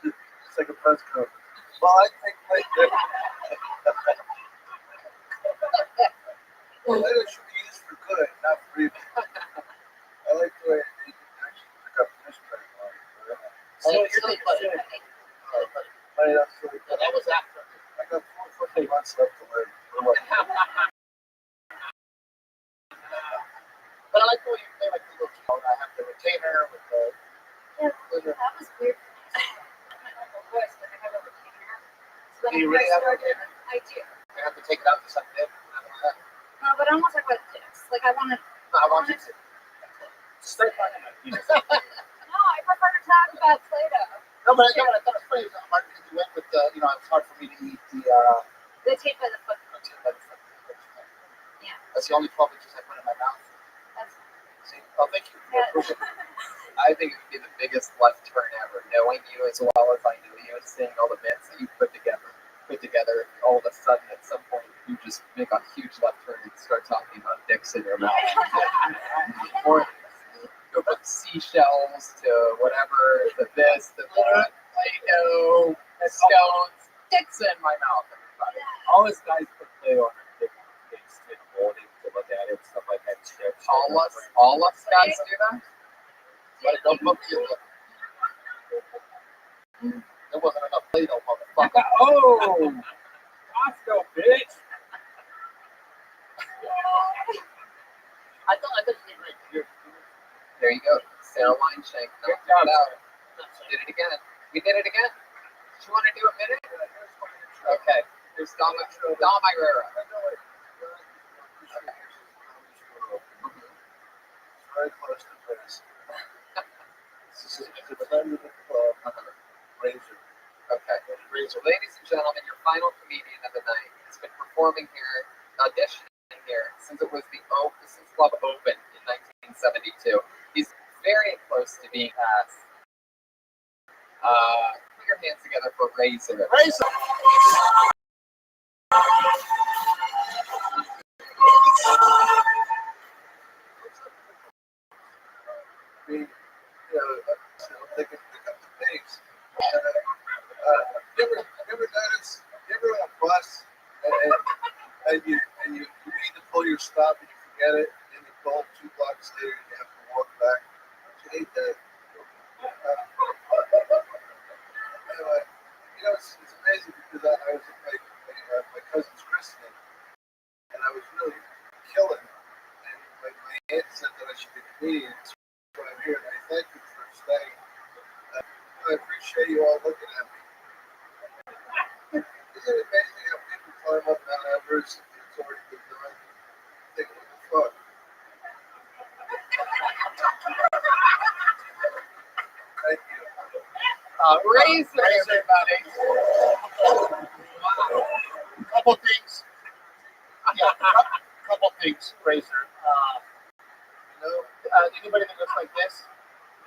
It's like a press conference. Well, I think Play-Doh should be used for good, not for evil. I like the way you can actually pick up fish pretty well. So you're that was after. I got 4 fucking months left to live. But I like the way you play like the little I have the retainer with the. Yeah, that was weird for me. My normal voice, but I have a retainer. So Do you really have a retainer? I do. I have to take it out to something. No, but I want to talk about dicks. Like, I want to. I want you to. Straight fucking up. No, I prefer to talk about Play-Doh. No, but I thought it was funny. Martin, because you went with the, it's hard for me to eat the. The tape by the foot. Yeah. That's the only 12 inches I put in my mouth. That's See? Oh, thank you. Yeah. I think it would be the biggest left turn ever, knowing you as well as I knew you, seeing all the bits that you put together. All of a sudden, at some point, you just make a huge left turn and start talking about dicks in your mouth. Or go from seashells to whatever, to this, to that, Play-Doh, stones, dicks in my mouth. Everybody. All his guys put Play-Doh on their dicks to hold it, to look at it, stuff like that. All us guys do that? But don't look at you. There wasn't enough Play-Doh, motherfucker. Oh! Costco, bitch! I thought you did great. There you go. Sarah Wineshank. Good job. Did it again. We did it again. Do you want to do a minute? Okay. Here's Dom Irera. Very close to this. This is the friend of the club, Razor. Okay. Ladies and gentlemen, your final comedian of the night has been performing here, auditioning here, since it was the Business Club Open in 1972. He's very close to being cast. Put your hands together for Razor. Razor! They can pick up the pace. You ever notice, you ever on a bus staying. I appreciate you all looking at me. Isn't it amazing how people climb up Mount Everest and it's already been done? Think, what the fuck? Thank you. Razor, everybody. Couple things. Yeah, couple things, Razor. Anybody that looks like this,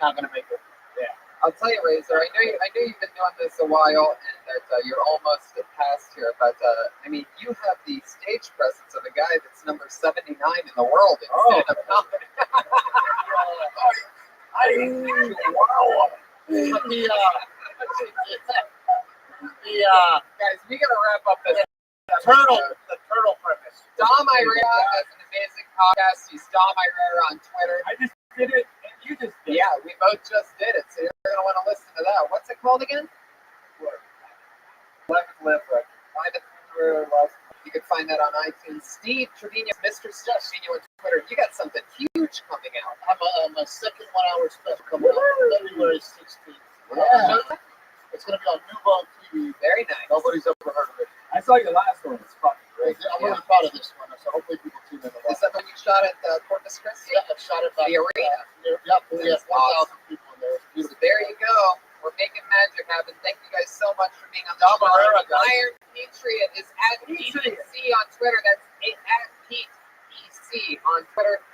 not gonna make it. Yeah. I'll tell you, Razor. I know you've been doing this a while, and that you're almost past here. But I mean, you have the stage presence of a guy that's number 79 in the world in stand-up comedy. Wow. Guys, we gotta wrap up this. The turtle premise. Dom Irera has an amazing podcast. He's Dom Irera on Twitter. I just did it, and you just did it. Yeah, we both just did it, so you're gonna want to listen to that. What's it called again? You can find that on iTunes. Steve Trevino, Mr. Steph Trevino on Twitter. You got something huge coming out. I'm a second 1 hour special coming out February 16th. Yeah. It's going to be on Nubo TV. Very nice. Nobody's ever heard of it. I saw your last one. It's fucking great. I'm really proud of this one, so hopefully people tune in. Is that the one you shot at Corpus Christi? Yeah, I shot it back. The arena. Yep, we have 1,000 Awesome. people in there. It's So beautiful. there you go. We're making magic happen. Thank you guys so much for being on the Dom show. Irera, guys. Iron Patriot is at PEC on Twitter. That's at Pete EC on Twitter.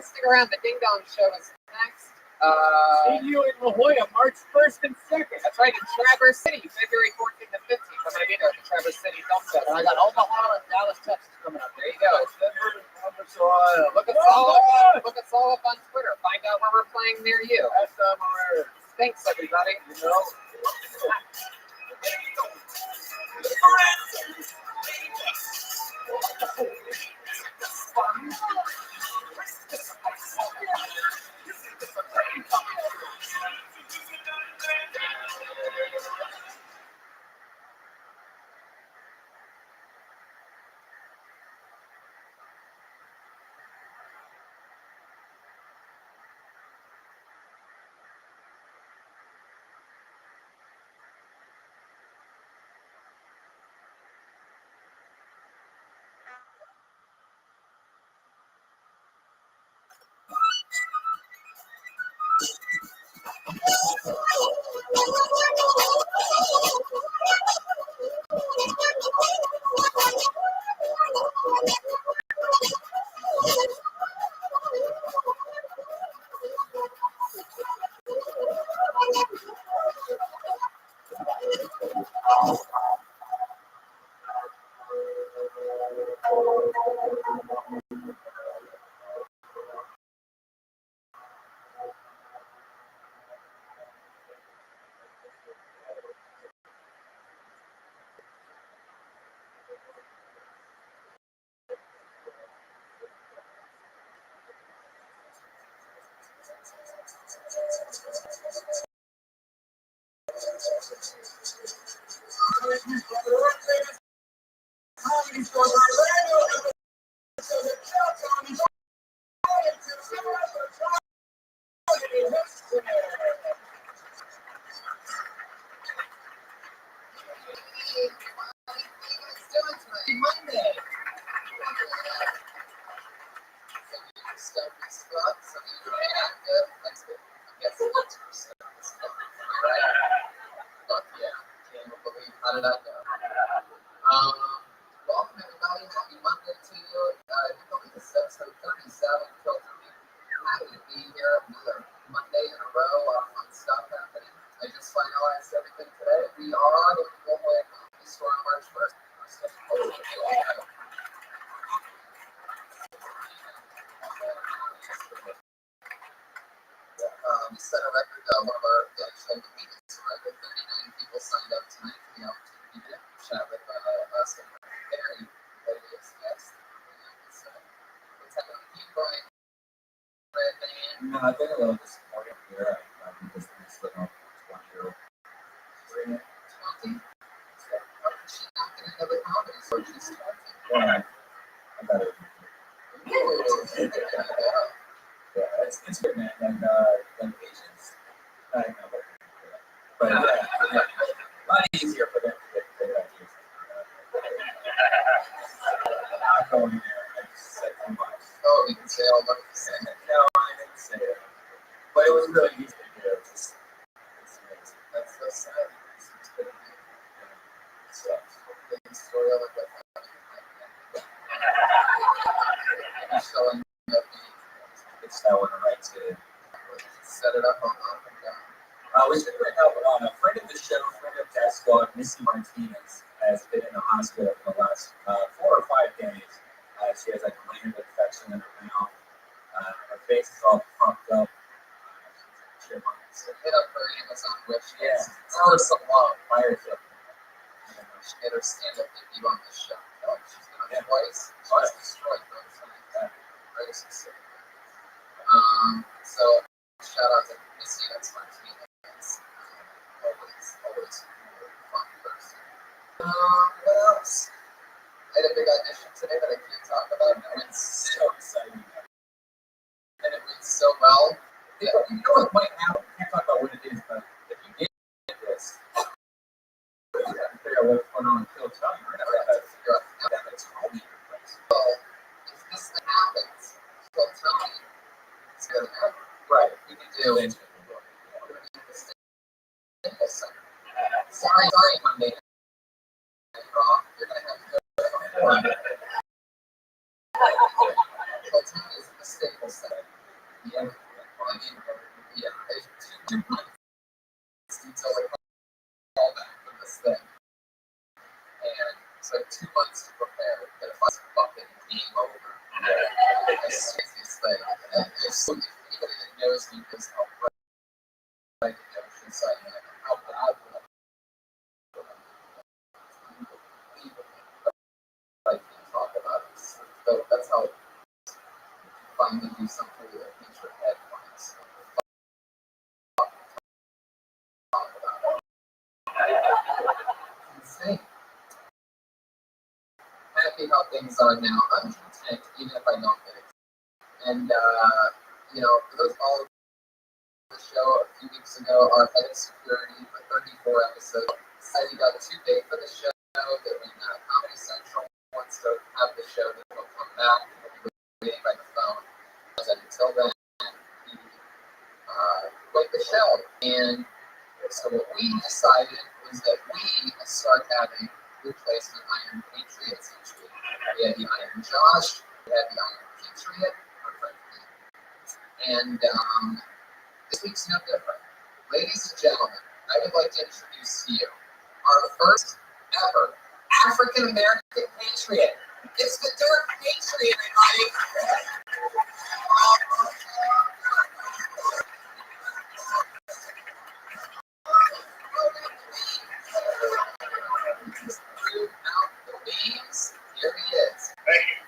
Stick around. The Ding Dong Show is next. See you in La Jolla, March 1st and 2nd. That's right, in Traverse City, February 14th and 15th. I'm going to be there at the Traverse City Film Fest. And I got Omaha and Dallas, Texas coming up. There you go. Denver and Columbus, Ohio. Look us all up on Twitter. Find out where we're playing near you. That's Irera. Thanks, everybody. You know? How did that go? Welcome everybody. Happy Monday to you. I believe this is episode 37. Happy to be here. Another Monday in a row. A lot of fun stuff happening. I just finalized everything today. We are at the Fullway Comedy Store on March 1st. We set a record. One of our actually the weekends record. 39 people signed up tonight for the opportunity to chat with us and very hilarious guests. So, what's happening with you, Brian? No, I've been a little disappointed here. Because I'm still on 20 year old. 20? So, how did she not get another comedy? So she's 20. Yeah, I got it. Yeah, it's good, man. And Asians, I know. But yeah, a lot easier for them to get good ideas. Not going there. I just said too much. Oh, you can say all the same. No, I didn't say it. But it was really easy to do. Just, That's so sad. It's good. it sucks. The story of it. I'm showing up. It's that one right to Set it up on and down. we should bring up a friend of the show, friend of Test Squad, Missy Martinez, has been in the hospital for the last 4 or 5 days. She has like a minor infection in her mouth. Her face is all pumped up. So hit up her Amazon wish list. Yeah. Tell her some love. Fire up. She made her stand up debut on this show. She's been on twice. She's destroyed those. Very specific. So shout out to Missy Martinez. Always fun person. What else? I had a big audition today that I can't talk about. It went so exciting. And it went so well. You know what might happen? I can't talk about what it is, but if you get this, you have to figure out what's going on until it's done. Right? That's probably your place. Well, if this thing happens, she'll tell me it's going to happen. Right. We can do it. Sorry, my name. Wrong. You're going to have to go. She'll tell me it's a Staples Center. Yeah. Well, I mean, yeah. There's 2 months until we call back for this thing. And it's like 2 months to prepare. But if I fucking game over, it's the craziest thing. And there's so many people that knows me because how right the notions I am, how bad I can talk about it. So that's how you finally do something that makes your head once. Talk about it. Insane. Happy how things are now. I'm content even if I don't get it. And for those all the show a few weeks ago, our head of security for 34 episodes said he got too big for the show, that when Comedy Central wants to have the show, that he'll come back and he'll be waiting by the phone. And until then, he quit the show. And so what we decided was that we start having replacement Iron Patriots each week. We had the Iron Josh, we had the Iron Patriot, our friend Pete. And this week's no different. Ladies and gentlemen, I would like to introduce to you our first ever African American Patriot. It's the Dirt Patriot, everybody. Throughout the beams, here he is. Thank you.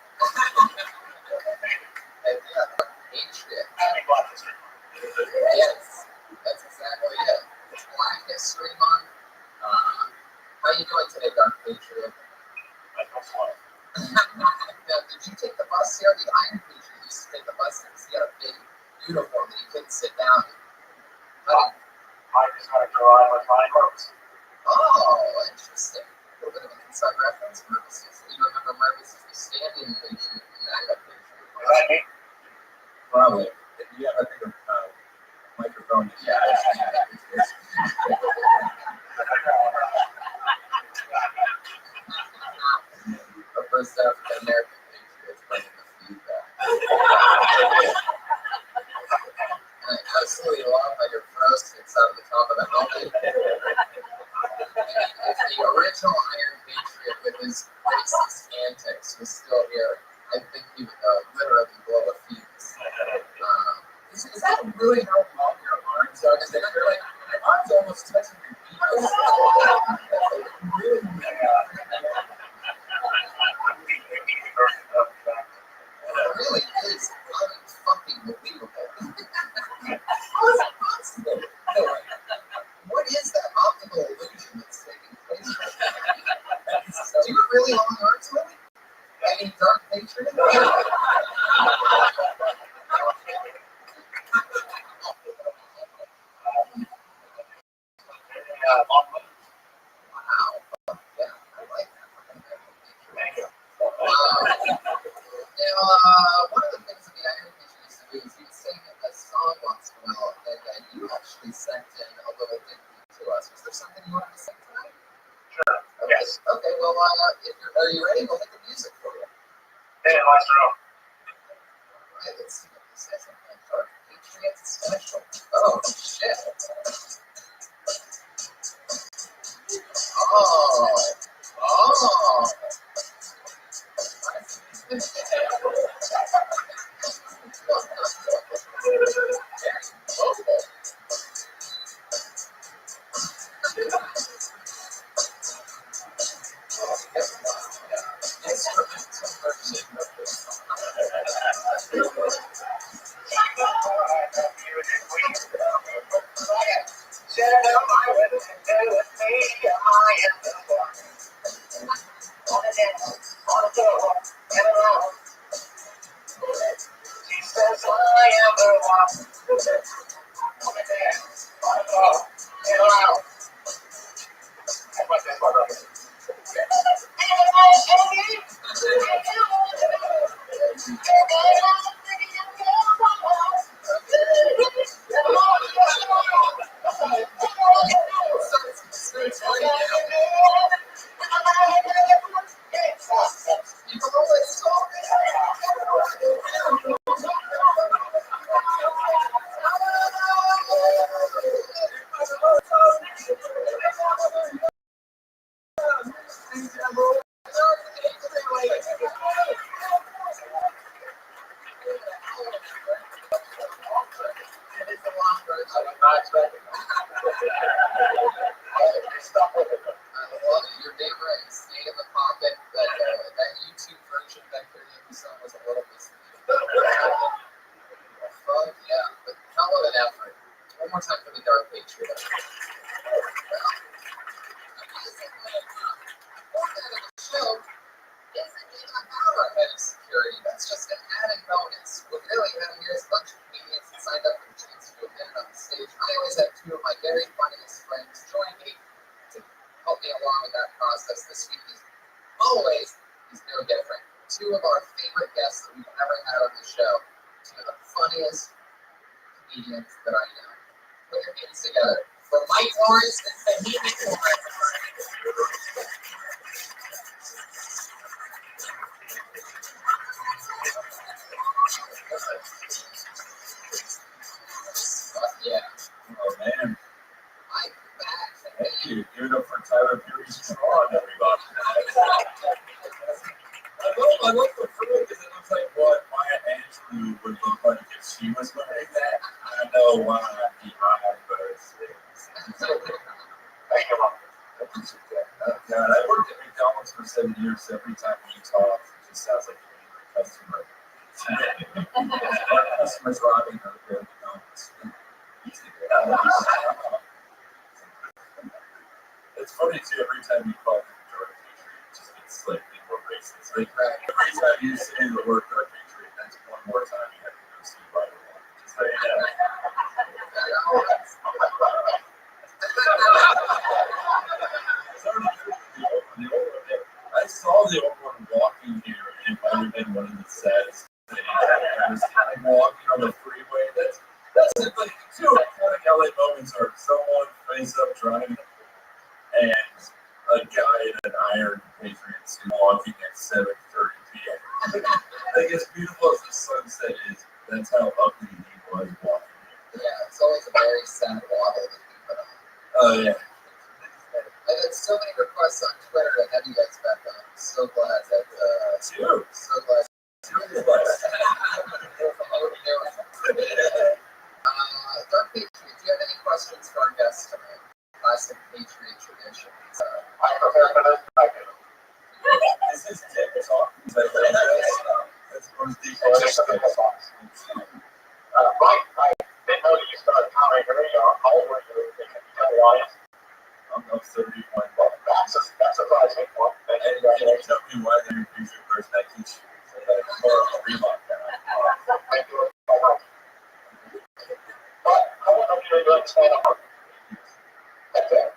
And Patriot. Happy Black History Month. Yes, that's exactly it. It's Black History Month. How you doing today, Dark Patriot? I feel slow. Now, did you take the bus here? The Iron Patriot used to take the bus because he had a big uniform that he couldn't sit down in. I just got to drive with my clothes. Oh, interesting. A little bit of an inside reference. Purposes. You remember Mervis is the standing Patriot and backup Patriot. Is that me? Probably. Yeah, I think microphone. Yeah. The first African American Patriots bringing the feedback. I absolutely love how your throw sticks out of the top of the helmet. If the original Iron Patriot with his racist antics was still here, I think he would literally blow a fuse. Is that really how long your arms are? Because they're like, my arms almost touching your knees. Really? It really is unfucking believable. How is that possible? No, what is that optical illusion that's taking place right now? Do you have really long arms, Willie? I mean, Dark Patriot? long moves. Wow. Yeah, I like that. Thank you. Now, one of the things that the Iron Pitcher used to do is he would sing a song once in a while, and you actually sent in a little ditty to us. Was there something you wanted to sing tonight? Sure. Okay. Yes. Okay, well, are you ready? We'll hit the music for you. Hey, Maestro. All right, let's see what this says. Dark Patriots Special. Oh, shit. Oh. Your neighbor stayed in the pocket, but that YouTube version of that karaoke song was a little misleading. Fuck yeah, but hell of an effort. One more time for the Dark Patriot. Show isn't even about our head of security. That's just an added bonus. What really happened here is a bunch of comedians that signed up for the chance to do a minute on the stage. I always have two of my very funniest friends join me to help me along with that process. This week is no different. Two of our favorite guests that we've ever had on the show. Two of the funniest comedians that I know. Put your hands together for Mike Lawrence and Fahimi Lawrence. Yeah. Oh man. Mike back. Thank you. Give it up for Tyler Perry's Straw, everybody. I love the fruit because it looks like what Maya Angelou would look like if she was wearing that. I know why I'm behind, but it's Thank you, Mom. God, I worked at McDonald's for 7 years. Every time you talk, it just sounds like you're a customer. Customers robbing her at McDonald's. It's funny too, every time you call the Dark Patriot, it just gets slightly more racist. Like, every time you say the word Dark Patriot, that's one more time you have to go see Bible. Just like, I saw the old one walking here, and it might have been one of the saddest things I've ever seen. Like walking on the freeway. That's it. Like two iconic LA moments are someone face up driving and a guy in an Iron Patriot suit walking at 7:30 p.m. Like as beautiful as the sunset is, that's how ugly he was walking. Yeah, it's always a very sad waddle that we put on. Oh yeah. I got so many requests on Twitter to have you guys back on. I'm so glad that Two. so glad. Dark Patriot, do you have any questions for our guests tonight? Classic Patriot traditions. I prepare for this. I do. Is this dick talk? That's one of the Just a couple thoughts. Mike, I didn't know that you started comedy early on. How old were you? Can you tell the audience? I'm 31. Well, that's surprising. Well, And you tell me why they're your future person. I teach you. So that's more of a remark now. thank you so much. But I want to know if you like stand up. That's it.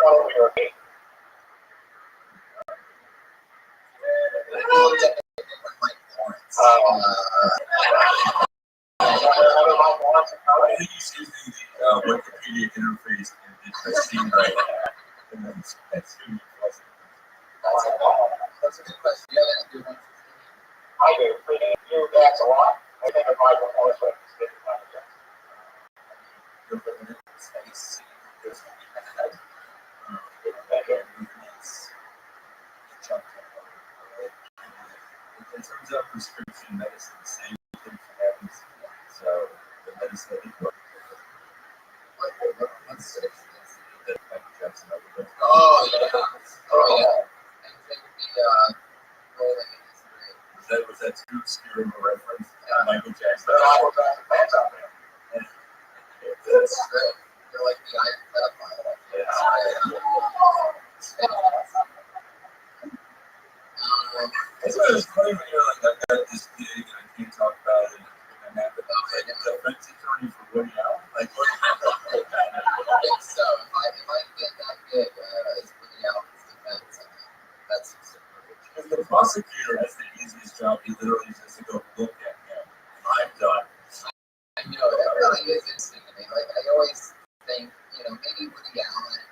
So we were eight. I think he's using the Wikipedia interface and it's the scene right now. And that's who he was. That's a good question. Yeah, do one. I do. You dance a lot. I think I might have always like to stay in my dance. You're living in space. There's something like that. It turns out prescription medicine, the same thing happens. So the medicine that he put. Let's say that Michael Jackson overdosed. Oh yeah. Oh yeah. And the rolling in his grave. Was that too obscure of a reference? Michael Jackson. Michael Jackson fans out there. That's true. You're like the iron pedophile. That's what it's funny when you're like, I've got this gig and I can't talk about it. And I have to like a defense attorney for Woody Allen. Like, what? I think so. If I get that gig as Woody Allen's defense, I mean, that's Because the prosecutor has the easiest job. He literally just to go look at him. I'm done. I know, that really is interesting to me. Like, I always think, maybe Woody Allen,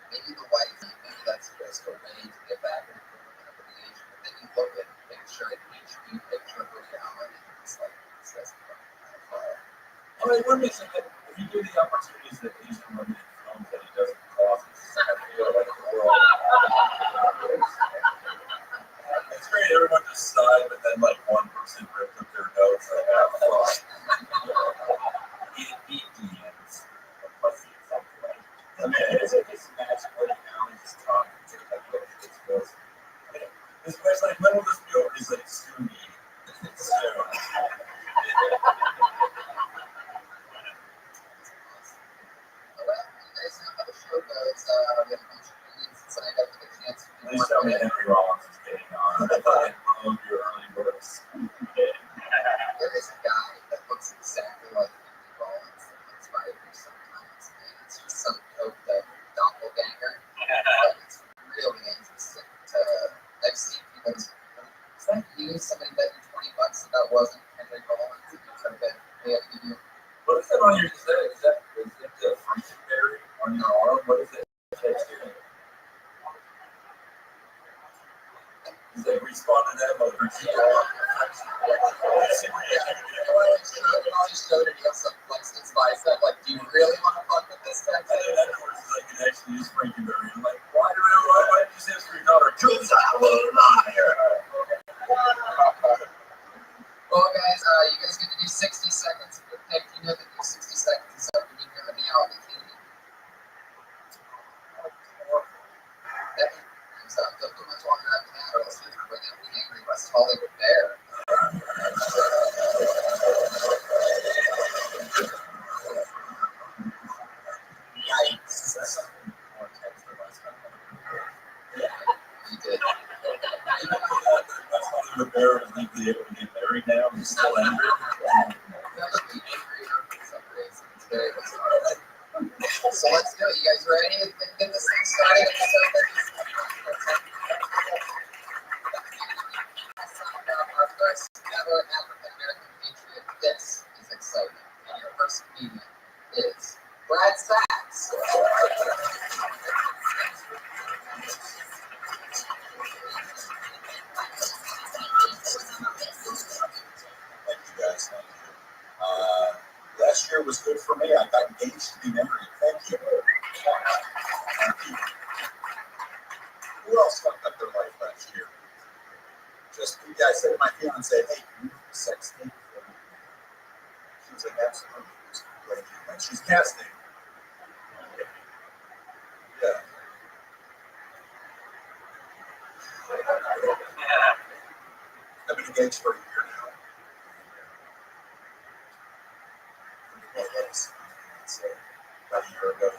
maybe the wife, maybe that's just a way to get back into litigation. But then you look at the picture, an HD picture of Woody Allen, and it's like, this doesn't look fire. I mean, what makes it, if you do the opportunities that Asian women in films that he doesn't cross, it's kind of feel like the world. It's great, everyone just sighed, but then like one person ripped up their notes and have fun. Eat DMs. I mean, it's like this magic Woody Allen just talking to like what it feels. This place like, when will this be over? He's like, soon. Soon. Please tell me Henry Rollins is getting on. I fucking love your early books. There is a guy that looks exactly like Henry Rollins that inspired me sometimes, and it's just some coked up doppelganger. But it's really interesting to. I've seen people. Is that you? Somebody bet you $20 that wasn't Henry Rollins, and you took it. They had to give you. What is that on your? Is that the Franken berry on your arm? What is it? He's like, respond to that motherfucker. Like, do you really want to fuck with this guy? And then afterwards, he's like, it actually is Franken berry. I'm like, why did you say this for your daughter? Because I'm a liar. Well, guys, you guys get to do 60 seconds of your pick. You know that do 60 seconds of when you hear the meow of the kitty. Don't put much longer after that, or else you're going to be angry West Hollywood Bear. Yikes. That's something more intense than last time. Yeah, you did. West Hollywood Bear is legally able to get married now. He's still angry. That should be angrier for some reason. It's very bizarre. So let's do it. You guys ready? Get this thing started. Our first ever African American patriot. This is exciting. And your first comedian is Brad Sachs. Thank you guys. Thank you. Last year was good for me. I got engaged to be married. Thank you. Thank you. Who else fucked up their life last year? Just, yeah, I said to my fiance, hey, can you do a sex tape for me? She was like, absolutely. And she's casting. Yeah. I've been engaged for a year now. Well, yes. So, about a year ago,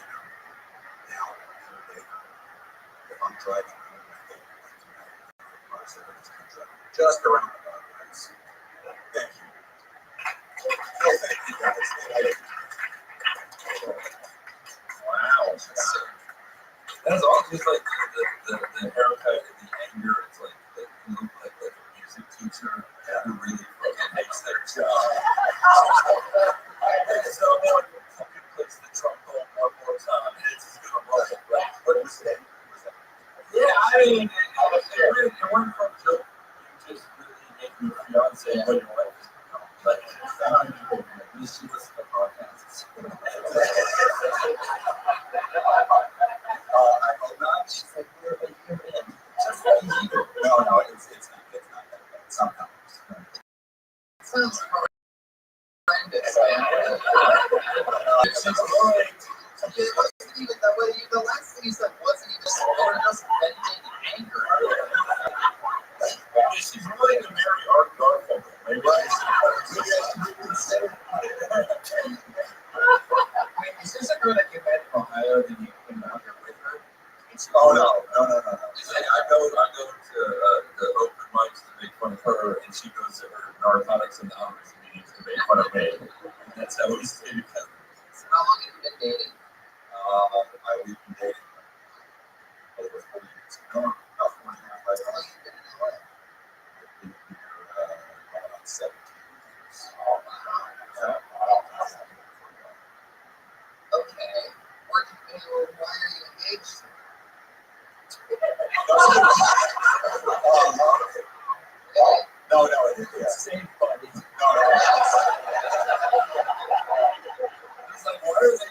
now, if I'm driving home, I think just around the place. Thank you. Well, thank you guys. Wow. I hope not. She's like, we're a year in. Just a year. No, it's not that bad. Sometimes. It sounds horrendous, man. She's right. It wasn't even that way. The last thing you said wasn't even they were just venting anger. She's willing to marry Art Garfunkel. Maybe is this a girl that you met in Ohio that you came out here with her? Oh no. She's like, I go to the open mics to make fun of her, and she goes to her narcotics and anonymous meetings to make fun of me. And that's how we stay together. So how long have you been dating? We've been dating over 40 years. No, about 4 and a half. How long have you been in LA? I've been here about 17 years. Okay. Why are you engaged? No, it's the same fun. No. He's like, why are they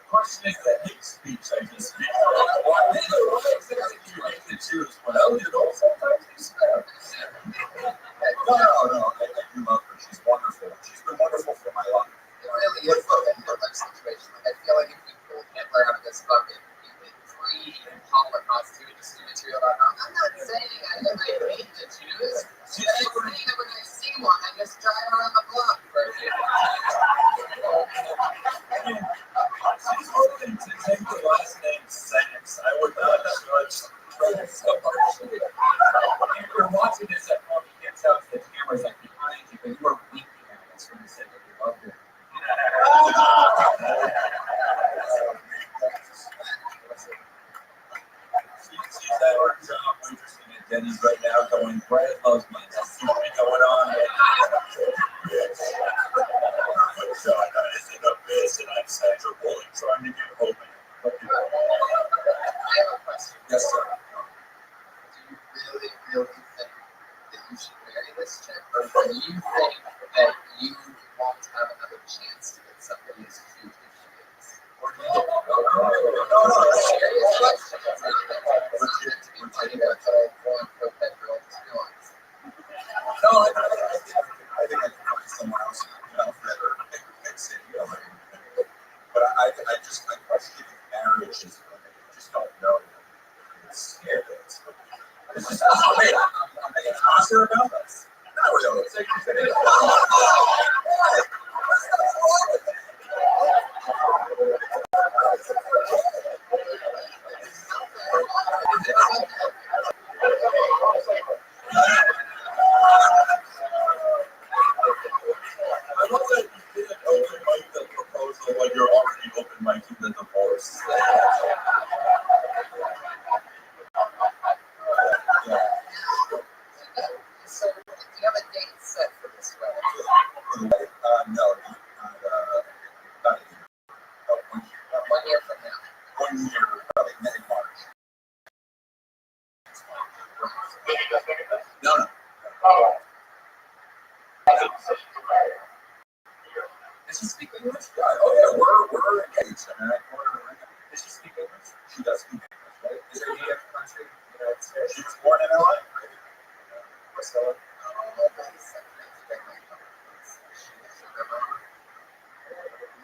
questioning the hate speech I just speak? Why exactly do you hate the Jews? Well, you know, sometimes they snap. No, I do love her. She's wonderful. She's been wonderful for my life. It really is like a Hitler situation. Like, I feel like if you pulled Hitler out of this bucket, pre-Holocaust, he would just do material about, I'm not saying I hate the Jews. I'm saying that when I see one, I just drive around the block for a few She's willing to take the last name Sachs. I would not judge her so harshly. If you're watching this at home, you can't tell if the camera's like behind you, but you are winking at us when you said that you loved her. She's at her job waitressing at Denny's right now going, Brad loves my keep me going on. Shotgun is in the biz and I'm Sandra Bullock trying to get home. I have a question. Yes, sir. Do you really think that you should marry this chick? Or do you think that you won't have another chance to get somebody as cute as she is? Or do you think no, it's a serious question. It's not meant to be fighting about the quote-unquote that girl is feelings. No, I think I can find someone else better fix it. But I question if marriage is I just don't know. It's scared. It's just I'm making a concert about this. Not really. It's like I love that you didn't open mic the proposal when you're already open micing the divorce. So, do you have a date set for this wedding? No, not a year. 1 year from now. 1 year, probably mid-March. No. Does she speak English? Oh yeah, we're engaged. Does she speak English? She does speak English, right? Is her native country United States? She was born in LA, right? Marcella?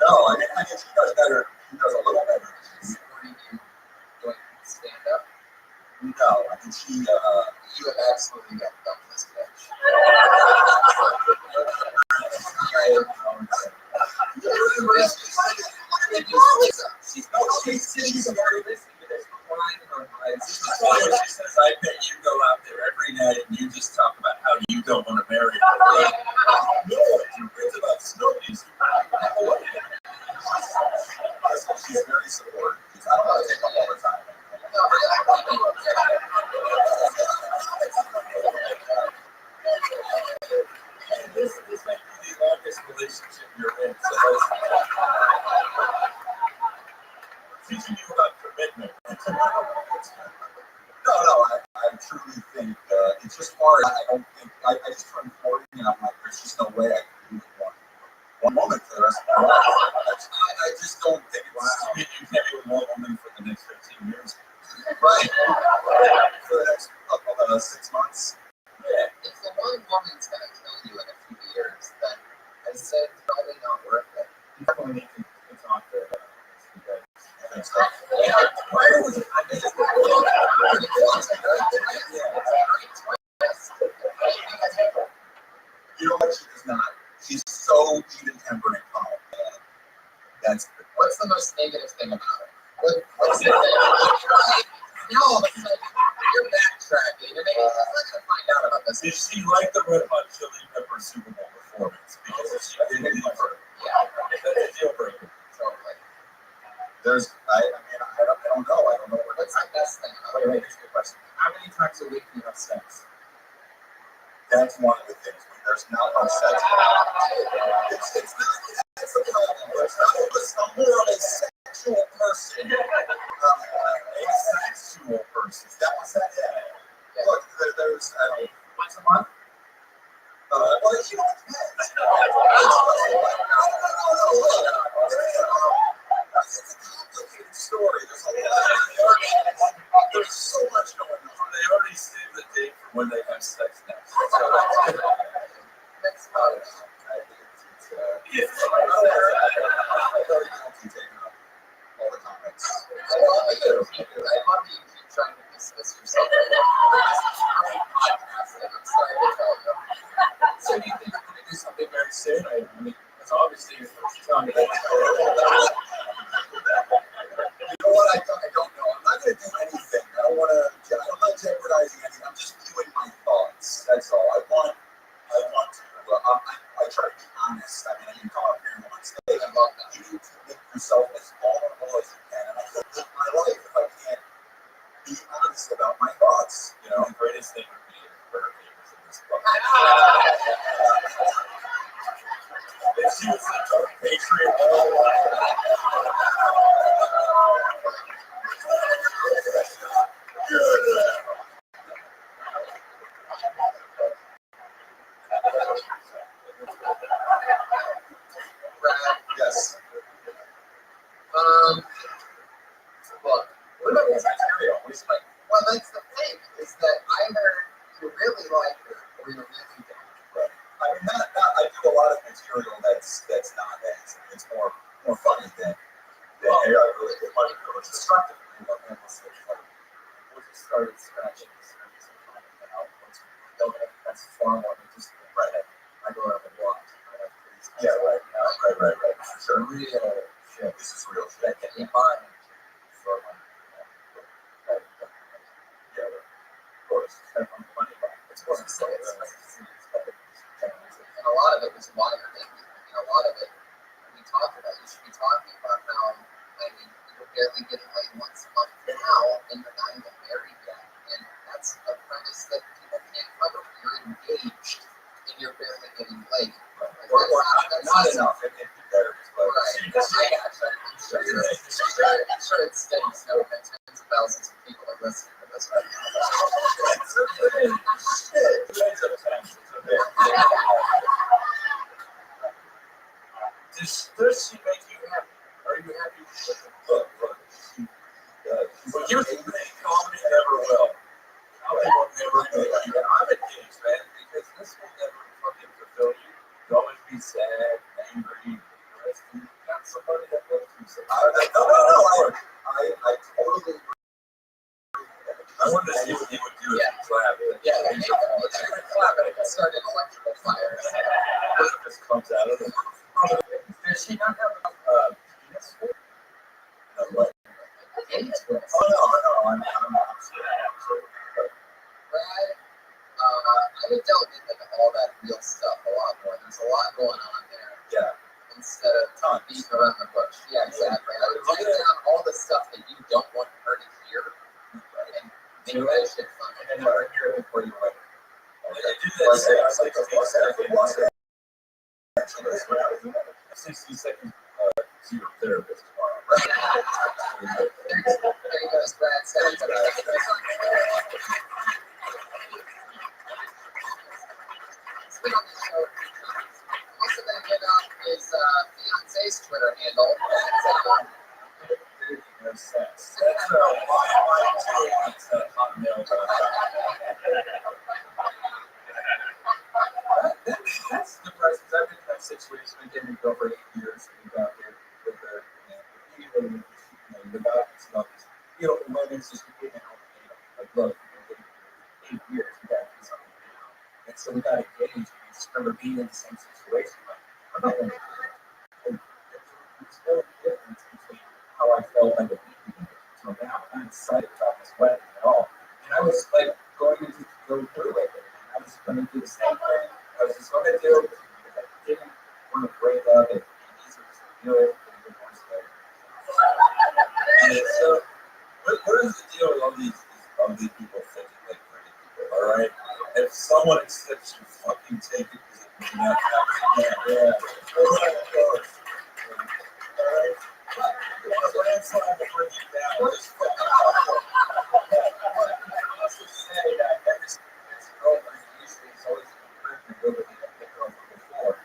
No, I think she does better. She does a little better. She's supporting you doing stand up. No, I think she You have absolutely got done this bitch. She's very listening to this crying in her eyes. She says, I bet you go out there every night and you just talk about how you don't want to marry her. Like, no, you read about snowies. She's very supportive. I don't want to take up all the time. This might be the longest relationship you're in. So teaching you about commitment. No, I truly think it's just hard. I don't think I just try and stuff. Why are we? I mean, you know what? She does not. She's so even tempered and calm. That's What's the most negative thing about it? What's the thing? Now all of a sudden you're backtracking. You're not gonna find out about this. Did she like the Red Hot Chili Pepper Super Bowl performance? Because she didn't leave her. Yeah, That's a deal breaker. totally. There's, I don't know. I don't know what. What's the best thing about it? Wait, here's a good question. How many times a week do you have sex? That's one of the things. When there's not much sex. It's not. It's a problem. I'm more of a sexual person. A sexual person. That was that. Yeah. Look, there's once a month. Well, you know, it depends. It's a complicated story. There's so much going on. They already saved the date for when they have sex next. So that's about it. I think it's all the comments. I love you keep trying to dismiss yourself. I'm sorry to tell you. So do you think you're going to do something very soon? I mean, because obviously you're telling me that. You know what? I don't know. I'm not going to do anything. I'm not jeopardizing anything. I'm just viewing my thoughts. That's all. I want to. I try to be honest. I mean, you come up here and want to say, I love that. You need to make yourself as vulnerable as you can. And I can't live my life if I can't be honest about my thoughts. You know, the greatest thing would be for her neighbors in this book. If she was such a patriot, yes. Look, what about this material? Well, that's the thing, is that either you really like her or you really don't. Right. I mean, not. I do a lot of material that's not that. It's more funny than really good money. It's destructive. Once you started scratching out, that's far more interesting. Right. I go around the block. Yeah, right. Right. Sure. Real shit. This is real shit. That can be mine for money. Yeah, of course. Spend money. It's what I'm saying. And a lot of it was why you're making it. And a lot of it, we talked about, you should be talking about how, I mean, you're barely getting laid once a month now, and you're not even married yet. And that's a premise that people can't cover. You're engaged, and you're barely getting laid. Like, Or not enough. It could be better. Right. I'm sure it stinks knowing that tens of thousands of people are listening to this right now. Does she make you happy? Are you happy with her? Look. Well, you think comedy never will. Comedy will never make you. I'm engaged, man, because this will never fucking fulfill you. You'll always be sad, angry, depressed. You got somebody that loves you. No. I totally agree. I wanted to see what he would do if he clapped. Yeah, if you clap it, it start an electrical fire. It just comes out of it. Does she not have a penis? No, what? Oh, no, I'm not sure. Brad, I would delve into all that real stuff a lot more. There's a lot going on there. Yeah. Instead of beating around the bush. Yeah, exactly. I would write down all the stuff that you don't want her to hear and make that shit fun. And then right here before you went. I do that 60 seconds to your therapist tomorrow, right? There you go, Brad. Also going to get up his fiance's Twitter handle. No sense. That's why am I doing that Hotmail? That's depressing. I've been in that situation. I've been with my girlford for 8 years. We got here with her, and even you without these beautiful women, just getting out, like, look, we've been 8 years, we got to do something now. And so we got to engage. And I just remember being in the same situation. Like, I'm not going to do it. And there's no difference between how I felt like a week ago until now. I'm not excited about this wedding at all. And I was like going through with it. And I was going to do the same thing. I was just going to do it because I didn't want to break up. And these are just good. And so, what is the deal with all these ugly people thinking like pretty people? All right, if someone accepts you, fucking take it because it may not happen. Yeah. All right. Landslide will bring you down. Just fucking. I also say that every girlfriend usually is always an improvement over the girlfriend before.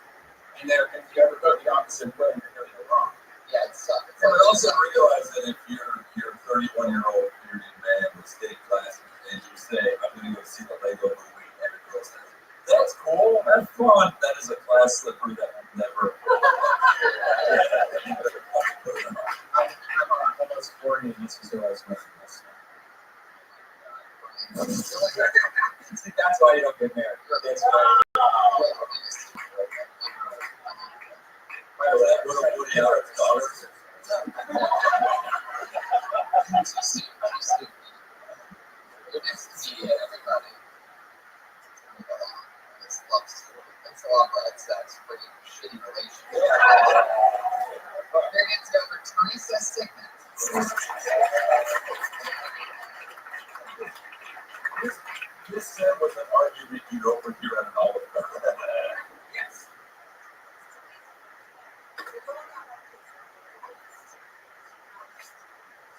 And if you ever go the opposite way, you're doing it wrong. Yeah, it sucks. And I also realize that if you're a 31-year-old bearded man with state classes and you say, I'm going to go see the Lego movie, and a girl says, that's cool, that's fun. That is a class slippery that will never. I'm almost 40, and this is who I was messing with. See, that's why you don't get married. That's why. Woody Allen's daughter. It is to me, everybody. This love story. Thanks a lot, Brad. That's pretty shitty relationship. They're getting together 26 seconds. This said was an argument you'd overhear at an Olive Garden. Yes.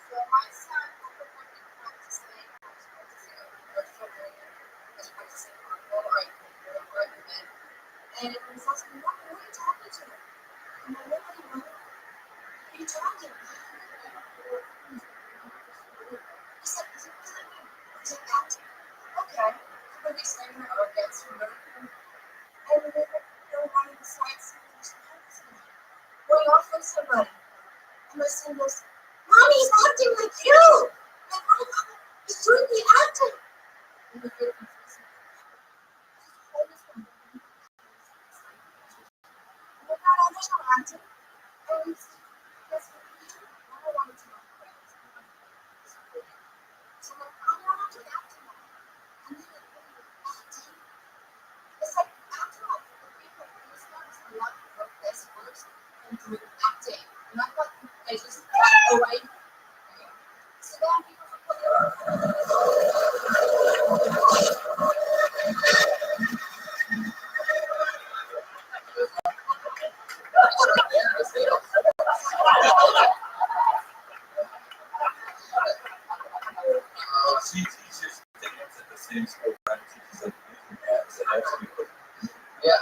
So my son practicing. And he was asking me, who are you talking to? I'm like, nobody, Mom. Who are you talking to? He said, is it acting? Is it acting? Okay. But they say my organs are moving. And then they wanted to sign something. Going off with somebody. And my son goes, Mommy, he's acting like you. And I'm like, he's doing the acting. And the kid confused me. But not all there's no acting. And that's what I don't want to know. So I'm like, I don't want to do that tomorrow. And then acting. It's like acting like the people in this one is a lot of best works and doing acting. And I thought I just got away. So then people were putting She teaches things at the same school that teaches like music apps and actually Yeah.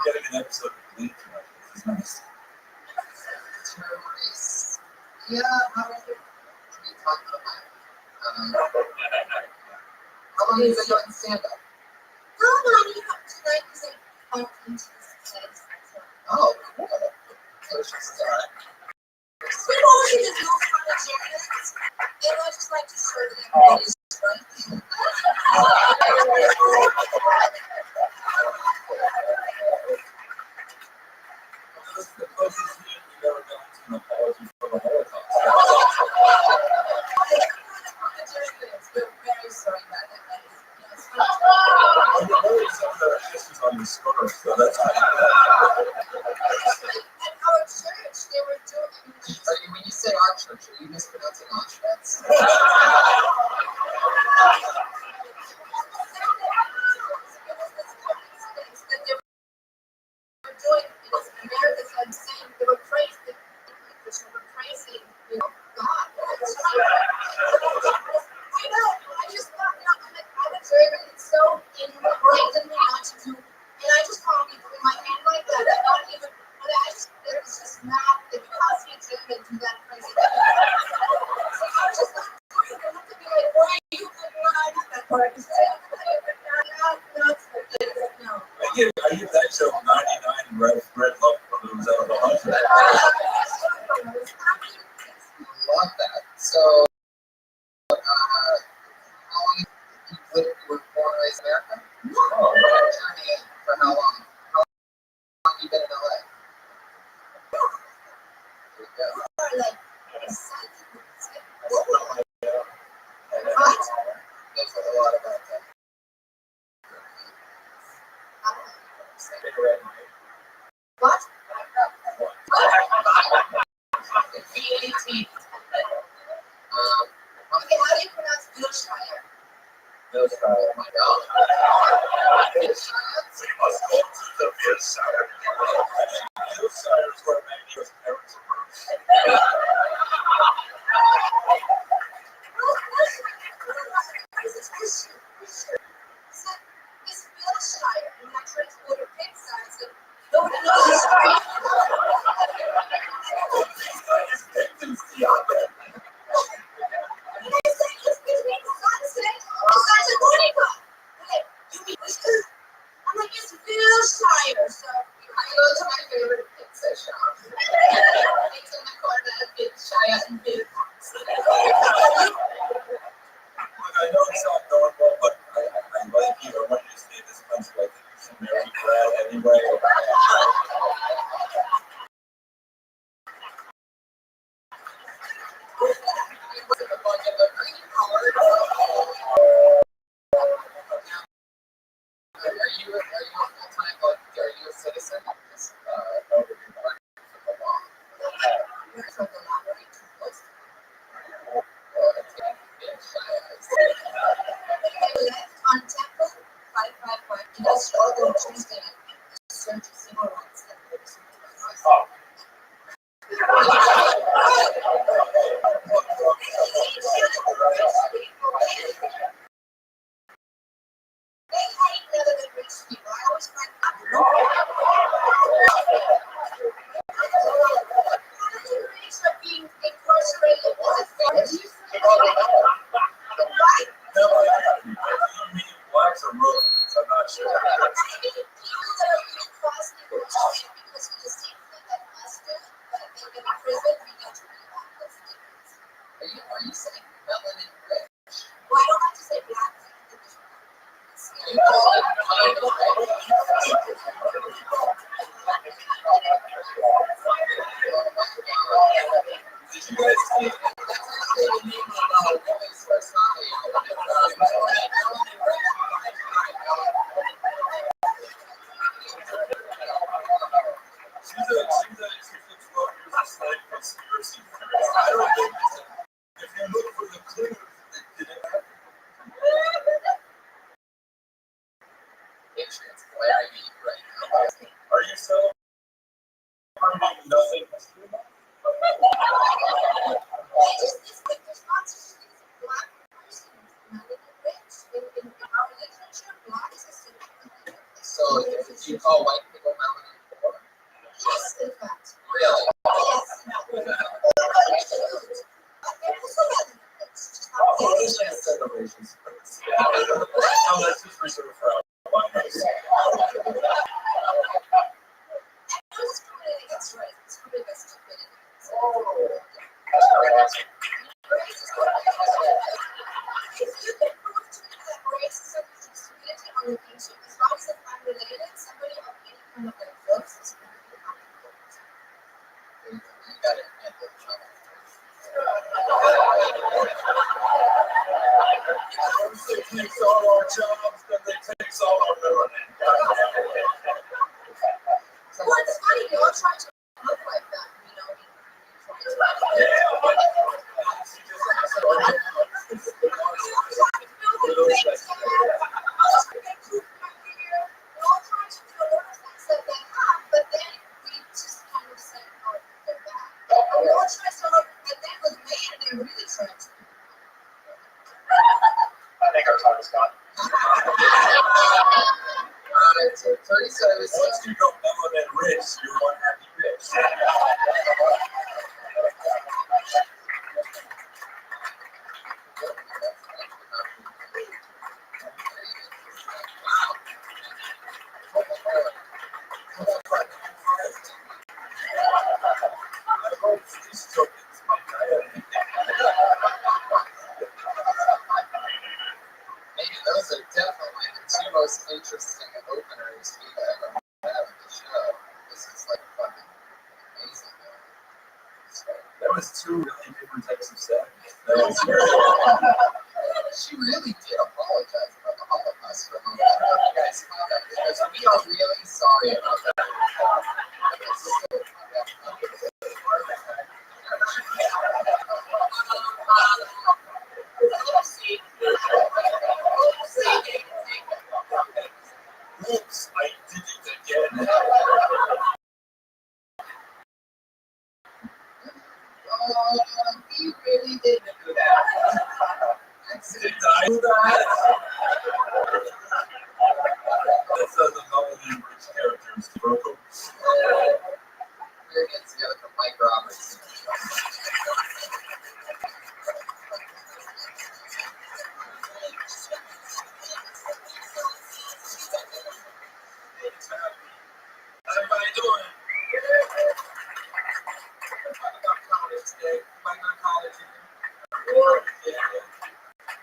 getting an episode of Glee tonight. This is nice. Terrorists. Yeah, how are you? We talked about how long have you been doing stand-up? no, you have tonight because I bumped into this place. Oh, cool. Right. We've always been no fun of journalists, and I just like to show that everybody's fun. The closest thing we've ever done to an apology for the Holocaust. We're very sorry about that. Well, you're wearing some of the ashes on your scarf, so that's At our church, they were doing. When you say our church, are you mispronouncing Auschwitz? I give that show 99 red love balloons out of 100. Love that. Yeah. You are like excited. What? Knows a lot about that. What? V18. Okay, how do you pronounce Wilshire? Oh my god. We must go to the Wilshire. Wilshire is where Maggie's parents are from. It's Wilshire. When I tried to go to Pizza, I said, no, Wilshire. And I said, excuse me, for God's sake, Santa Monica. You mean Wilshire? I'm like, it's Wilshire. So I go to my favorite pizza shop. It's in the corner of Wilshire and Wilcox. Look, I know it's not going well, but I like you. I want you to stay in this country. I think you should marry Brad anyway. Are you a citizen? On Temple 555 Industrial on Tuesday night, search civil rights. They hate none of the rich people. I always find rich are being incarcerated as authorities. Right? No, you mean blacks or Muslims? I'm not sure. I mean, people that are being crossed incarcerated because of the same thing that us do, but they've been in prison, we don't do that. That's the difference. Are you saying melanin rich? Well, I don't have to say black. Did you guys see the name of women's personality? She's a 12 years of slave conspiracy theorist. I don't think if you look for the clues, it didn't happen. Patriots glaring at you right now. Are you celebrating nothing? It's like there's lots of things black persons, none of them rich. In our literature, black is a symbol. So if you call white people melanin poor? Yes, in fact. Really? Yes. Oh, this is celebrations. No, that's just reserved for albinos. That's right. It's really best to put it. If you can prove to me that racism is discriminating on the nation, as long as it's unrelated, somebody of any kind of like looks is going to be unrelated. You got it. Once they takes all our jobs, then they takes all our melanin. Well, it's funny, they all try to look like that, you know. But then we just kind of said, oh, they're bad. We all try to look, and then with me, they're really trying to. I think our time is gone. So 37 is Once you go melanin rich, you're one happy bitch. those are definitely the two most interesting openers we've ever had on the show. This is like fucking amazing. So, was two really different types of sex. She really did apologize about all of us for moving out. You guys caught that because we are really sorry about that. Oops, I did it again. You really didn't do that. Did I do that? That doesn't know the English characters, Broco. We're against together from Mike Roberts. Everybody doing? About college today. Everybody go to college here? Yeah.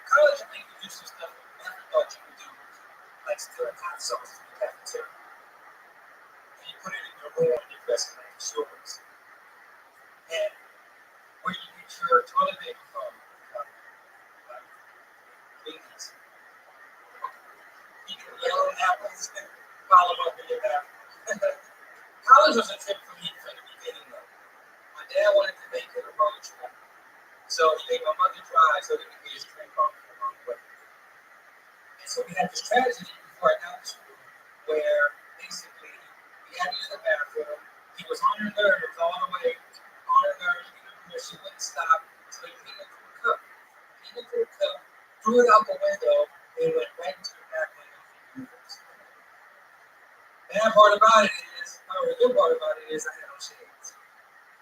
College, I think you do some stuff you never thought you would do. Like stirring hot sauce in the cafeteria. And you put it in your roll and you press it like shorts. And where you get your toilet paper from, Venus. You can yell at apples and follow up in your bathroom. College was a trip for me from the beginning though. My dad wanted to make it a road trip. So he made my mother drive so that we could just drink on the way. And so we had this tragedy before I got to school where basically we had to use the bathroom. He was on her nerves all the way, on her nerves, she wouldn't stop. So he came into a cup. Threw it out the window, and went right into the back window of the universe. Bad part about it is, or the good part about it is I had no shades.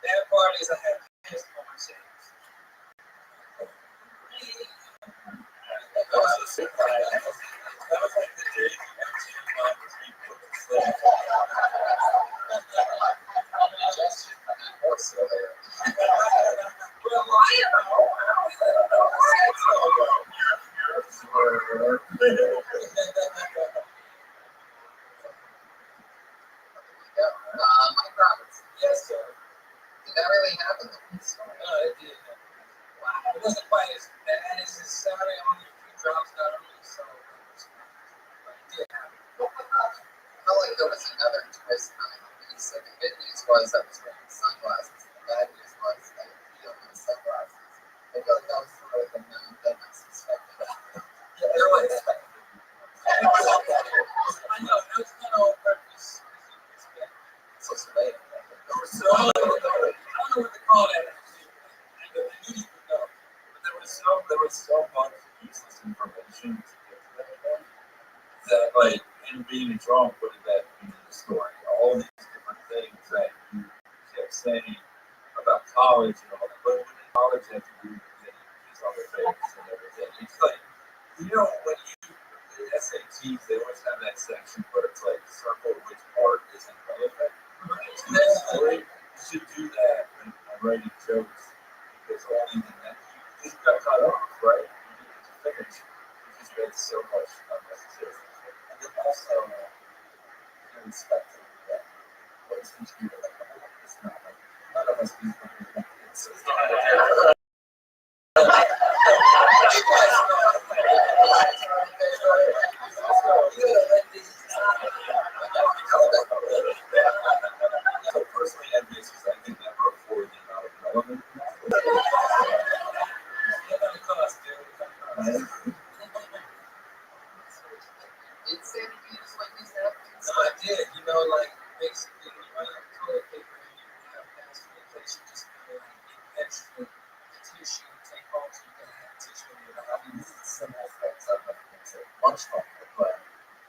Bad part is I had pissed on my shades. That was a sick guy. That was like the day you got to your mom was being put Well, I don't know. Mike Roberts. Yes, sir. Did that really happen? No, it did. Wow. It wasn't quite as bad as his Saturday only a few drops got on me, so but it did happen. I felt like there was another twist coming. He said the good news was that I was wearing sunglasses. The bad news was that he don't wear sunglasses. I feel like that was sort of the known thing I suspected. Yeah, there was. I know, that's kind of on purpose. So late. So, I don't know what to call that. I knew you would know. But there was so much useless information to get to that point that, like, in being drunk, what did that mean in the story? All these different things that you kept saying about college and all that. But when in college, you have to do these other things and everything. It's like, you know, when you, the SATs, they always have that section where it's like, circle which part isn't relevant. To that story, you should do that when writing jokes because only then that you just got cut off, right? You didn't get to finish. You just read so much unnecessary. And then also, irrespective of that, what is each people like? It's not like none of us people like it's not. So personally, envious because I can never afford the amount of relevant. It's said to be just like this happening. No, I did. You know, like basically, when you run out of toilet paper and you have fast food place, you just kind of like get extra tissue to take home so you can have tissue in your house. These are simple things. I'm not going to say much longer, but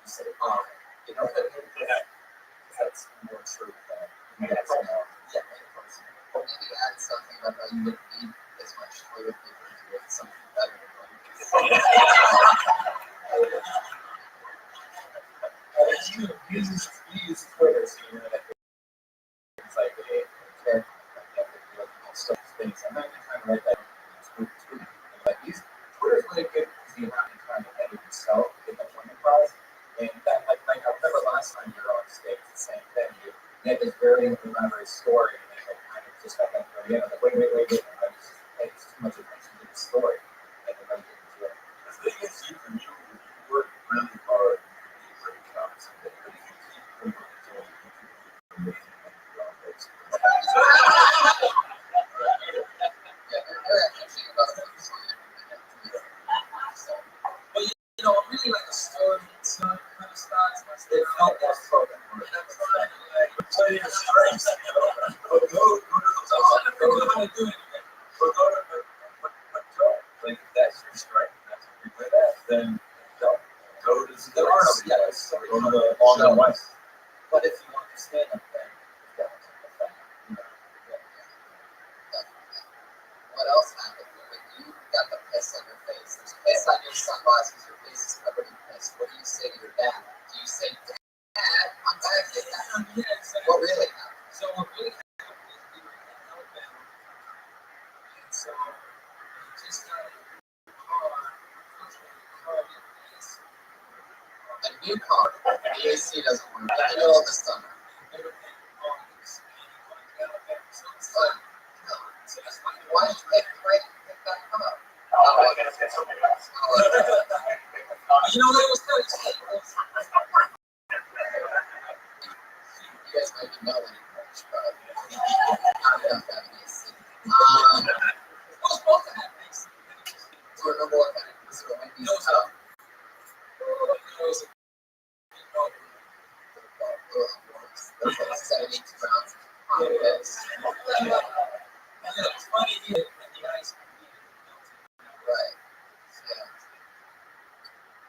you say, you know what I mean? Yeah. That's more true than yes, no. Yeah, Or maybe add something about how you wouldn't need as much toilet paper if you had something better than what you use Twitter, so you know that it's like a character stuff things. I'm not even trying to write that on Twitter. Like Twitter's really good because you're not trying to edit yourself, get that point across. And that, like I remember last time you were on stage, the same thing. You had this very elaborate story, and then kind of just got that very again, I'm like, wait. I just paid too much attention to the story. And then I get into it. The thing is, you work really hard to be a great job someday, but if you keep doing what you're doing, you can be amazing at your job. They're actually about a so Well, I really like the story and stuff, kind of starts. It felt more so than more. That's right. Tell you your strengths. But go to the top. Go to how to do it again. But go to but go. Like if that's your strength, that's what you're good at, then go. Go to the art of it. Yes. Go to the long and wide. But if you understand them, then you got to take the fact. what else happened when you got the piss on your face? There's piss on your sunglasses, your face is covered in piss. What do you say to your dad? Do you say, Dad, I'm back in that? Yeah, exactly. What really happened? So what really happened was we were in Alabama, and so we just got a car, unfortunately, the car didn't AC. A new car, the AC doesn't work in the middle of the summer. They were paying August, and he wanted to get Alabama, so it's But, so that's why he why did you pick that car up? Oh, I gotta get something else. You know, it was kind of sick. You guys might be knowing English, but not enough to have an AC. We're supposed to have AC. Do you remember what kind of was it a Wendy's No, it's cup? That's like 72 ounces of piss. It's funny here when the ice cream melted. Right. Yeah.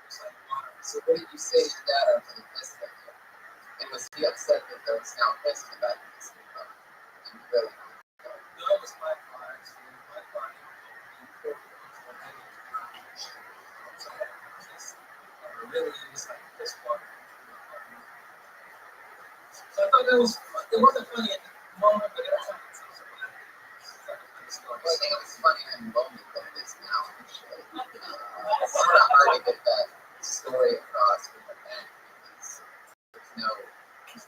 It's like water. So what did you say to your dad after the piss hit you? And was he upset that there was now piss in the back of his car? And you really No, it was my car, actually. My car. Really, it was like piss water. So I thought it wasn't funny at the moment, but every time it seems like it's like a funny story. Well, I think it was funny and lonely than it is now, actually. It's sort of hard to get that story across with a band because there's no funny.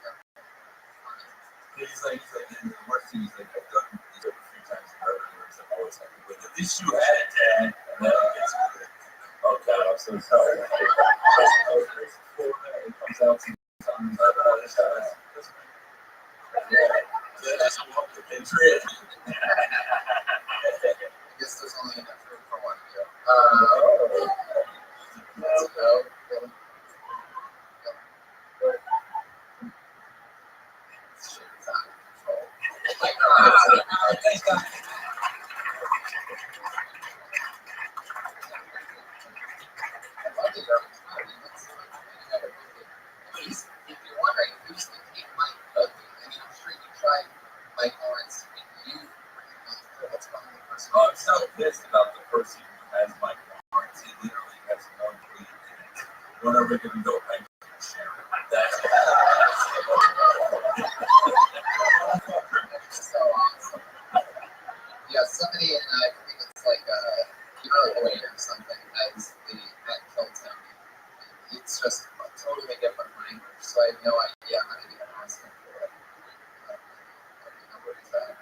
He's like, and the worst thing is like, I've done these over 3 times in Harvard, where it's like, always like, but at least you had it, Dad. And then it gets good. Oh, God, I'm so sorry. It comes out to that's what the Patriot. I guess there's only enough room for one of you. Let's go. Shit is out of control. Thanks, God. If you're wondering who's the king Mike Dudley, I mean, I'm sure you tried Mike Lawrence and you what's wrong with the person? I'm so pissed about the person who has my Lawrence. He literally has one tweet in it. When are we going to go back to share it? That's so awesome. Yeah, somebody in I think it's like Uruguay or something has the that kills him. It's just a totally different language, so I have no idea how to even ask him for it. What is that?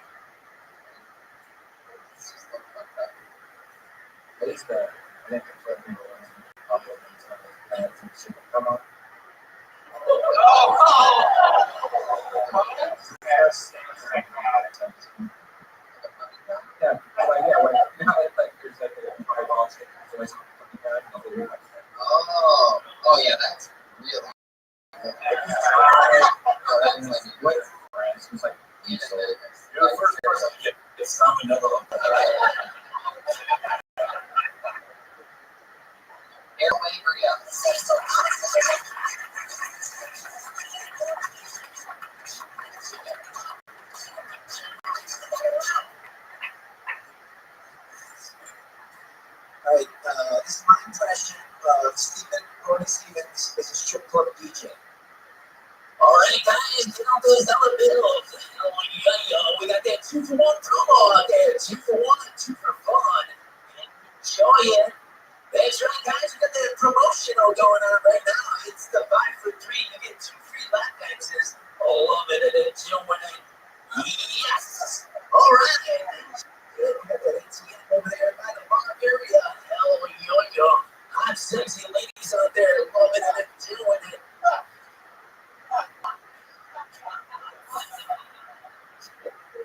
It's just look like that. What is that? I think it's what people want to compliment and should come up. Yeah, there's like a fireball stick. Oh yeah, that's really good. What? It's like, You're you're the first person to get this salmonella. All right, this is my impression of Gordon Stevens as a strip club DJ. All right, guys, get out those dollar bills. We got that 2-for-1 promo out there. 2 for 1, 2 for fun. Enjoy it. That's right, guys. We got that promotional going on right now. It's the 5 for 3. You get 2 free lap dances. Love it and enjoy it. Yes. All right. got that ATM over there by the bar area. Hell, yo. Hot, sexy ladies out there loving it and doing it.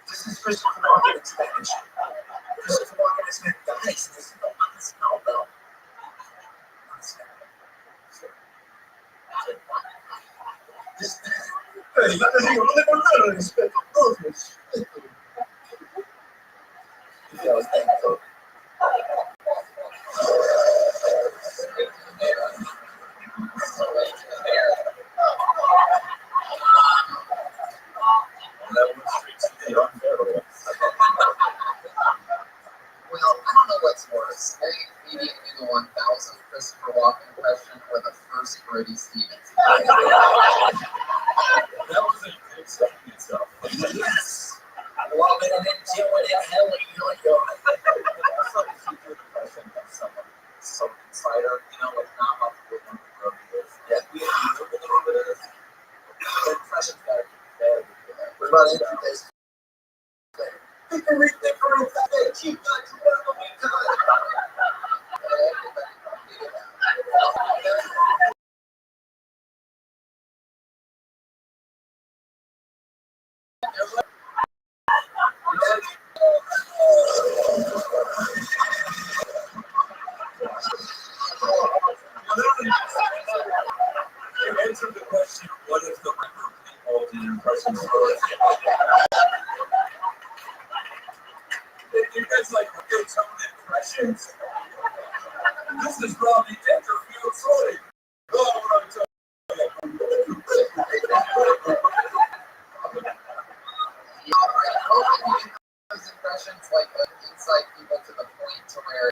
This is Christopher Walken in Spanish. Christopher Walken is my guys. This is the honest album. Hey, yo te digo, no te faltaron el respeto, todos los respetos. Yo, thank Well, I don't know what's worse. Maybe do the 1000 Christopher Walken impression or the first Brady Stevens. That was a good second itself. Yes! Loving it and doing it. Hell, yo. That's like if you do an impression of someone, some insider, like not about the good one, Yeah, we have a little bit of this. The impression's got to be very good. what about interface? Hickory, keep that to one of the week. You answered the question, what is the record people did impressions first? You guys like good tone impressions. This is Robbie Dangerfield, sorry. Oh, right. Those impressions like insight people to the point to where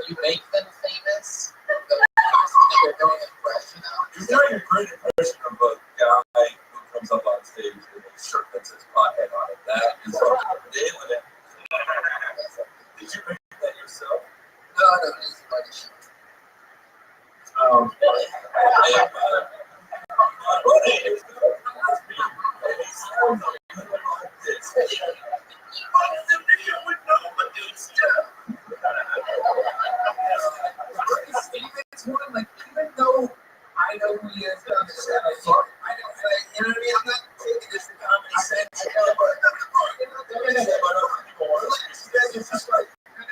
you make them famous. The person that you're doing an impression of. You're doing a great impression of a guy who comes up on stage with a shirt that says pothead on it. That is nailing it. Did you make that yourself? No, it's like Stevens one, like, even though I know who he is, I understand, I know, you know what I mean? I'm not taking this for comedy sense, it's just like,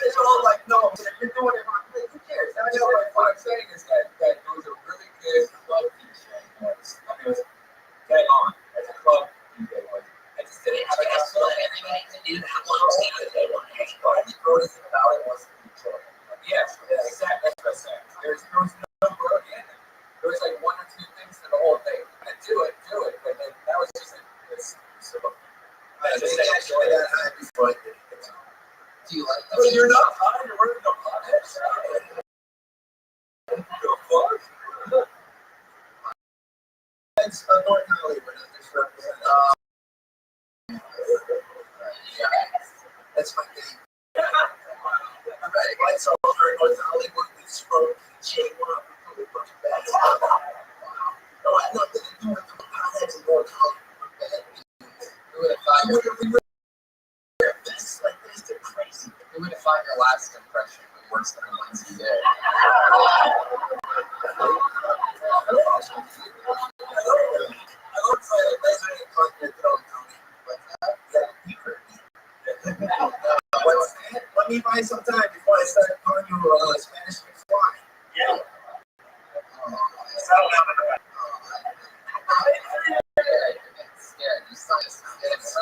it's all like, no, you're doing it, who cares? I know, what I'm saying is that it was a really good club DJ. I mean, it was dead on. As a club DJ was. I just didn't have enough fun. Everybody to do that one thing that they want to hate. The greatest thing about it was the children. Yes, exactly. That's what I said. There was no word in it. There was like one or two things to the whole thing. And do it. But then that was just I just actually got high before I did it. Do you like that? But you're not high, you're wearing a pothead. It's North Hollywood, just represent. That's my thing. Alright, lights are over in North Hollywood. We smoke, J1, we put a bunch of bags on. No, I had nothing to do with the potheads in North Hollywood, man. We wear vests like this, they're crazy. we would find your last impression worse than the ones you did. Let me buy some time before I start calling you Spanish McFly. Yeah. Settle down in the back. Scared. You saw this. It's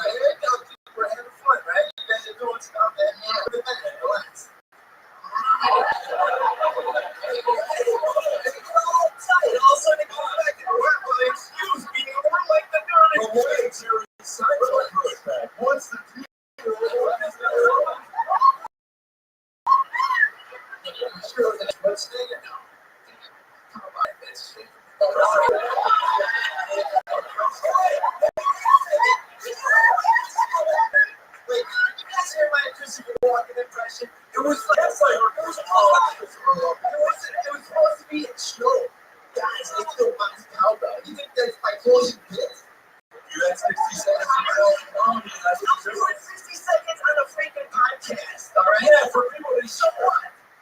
we're having fun, right? You guys are doing stuff, and relax. All of a sudden, go back and work with excuse me. We're like the dirty. Well, wait, you're inside. Once the what's there now? Come on, bitch. Wait, you guys hear my Christopher Walken impression? It was like, it was supposed to be a show. Guys, they still want this cowbell. You think that's my closing bit? You had 60 seconds to go. 60 seconds on a freaking podcast, all right? Yeah, for people to show up.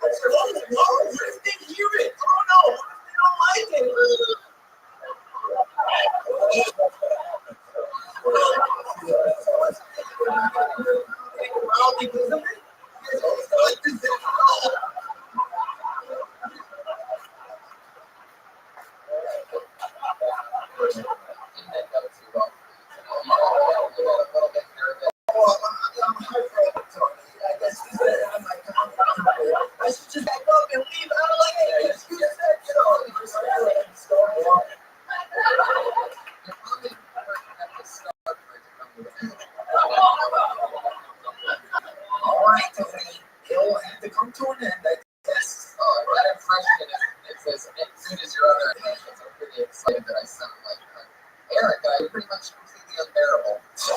That's your phone. Oh, what if they hear it? Oh no, what if they don't like it? I should just back up and leave out like, hey, excuse me, all right, Tony, it'll have to come to an end, I guess. That impression is as good as your other impressions. I'm pretty excited that I sound like Erica. You're pretty much completely unbearable. So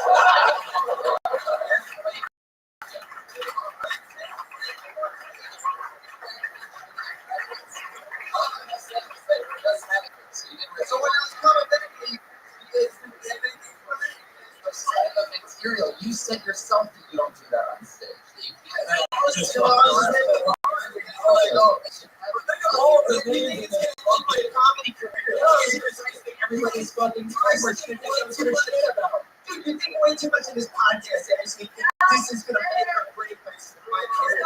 when I was coming back, material. You said yourself that you don't do that on stage. Comedy career. Everybody's fucking dude, you think way too much of this podcast. I just think this is gonna make a great place for my career.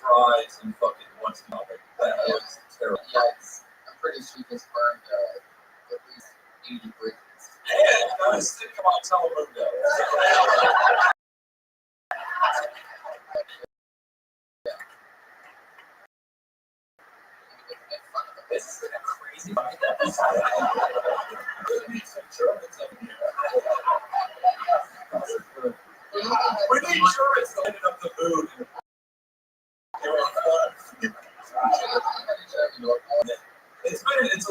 Tries and fucking wants to make that was terrible. Yeah, I'm pretty sure he just burned at least 80 bridges. And I was thinking about Telemundo. This is a crazy fucking episode. We need some Germans up here. We need Germans to light up the mood. It's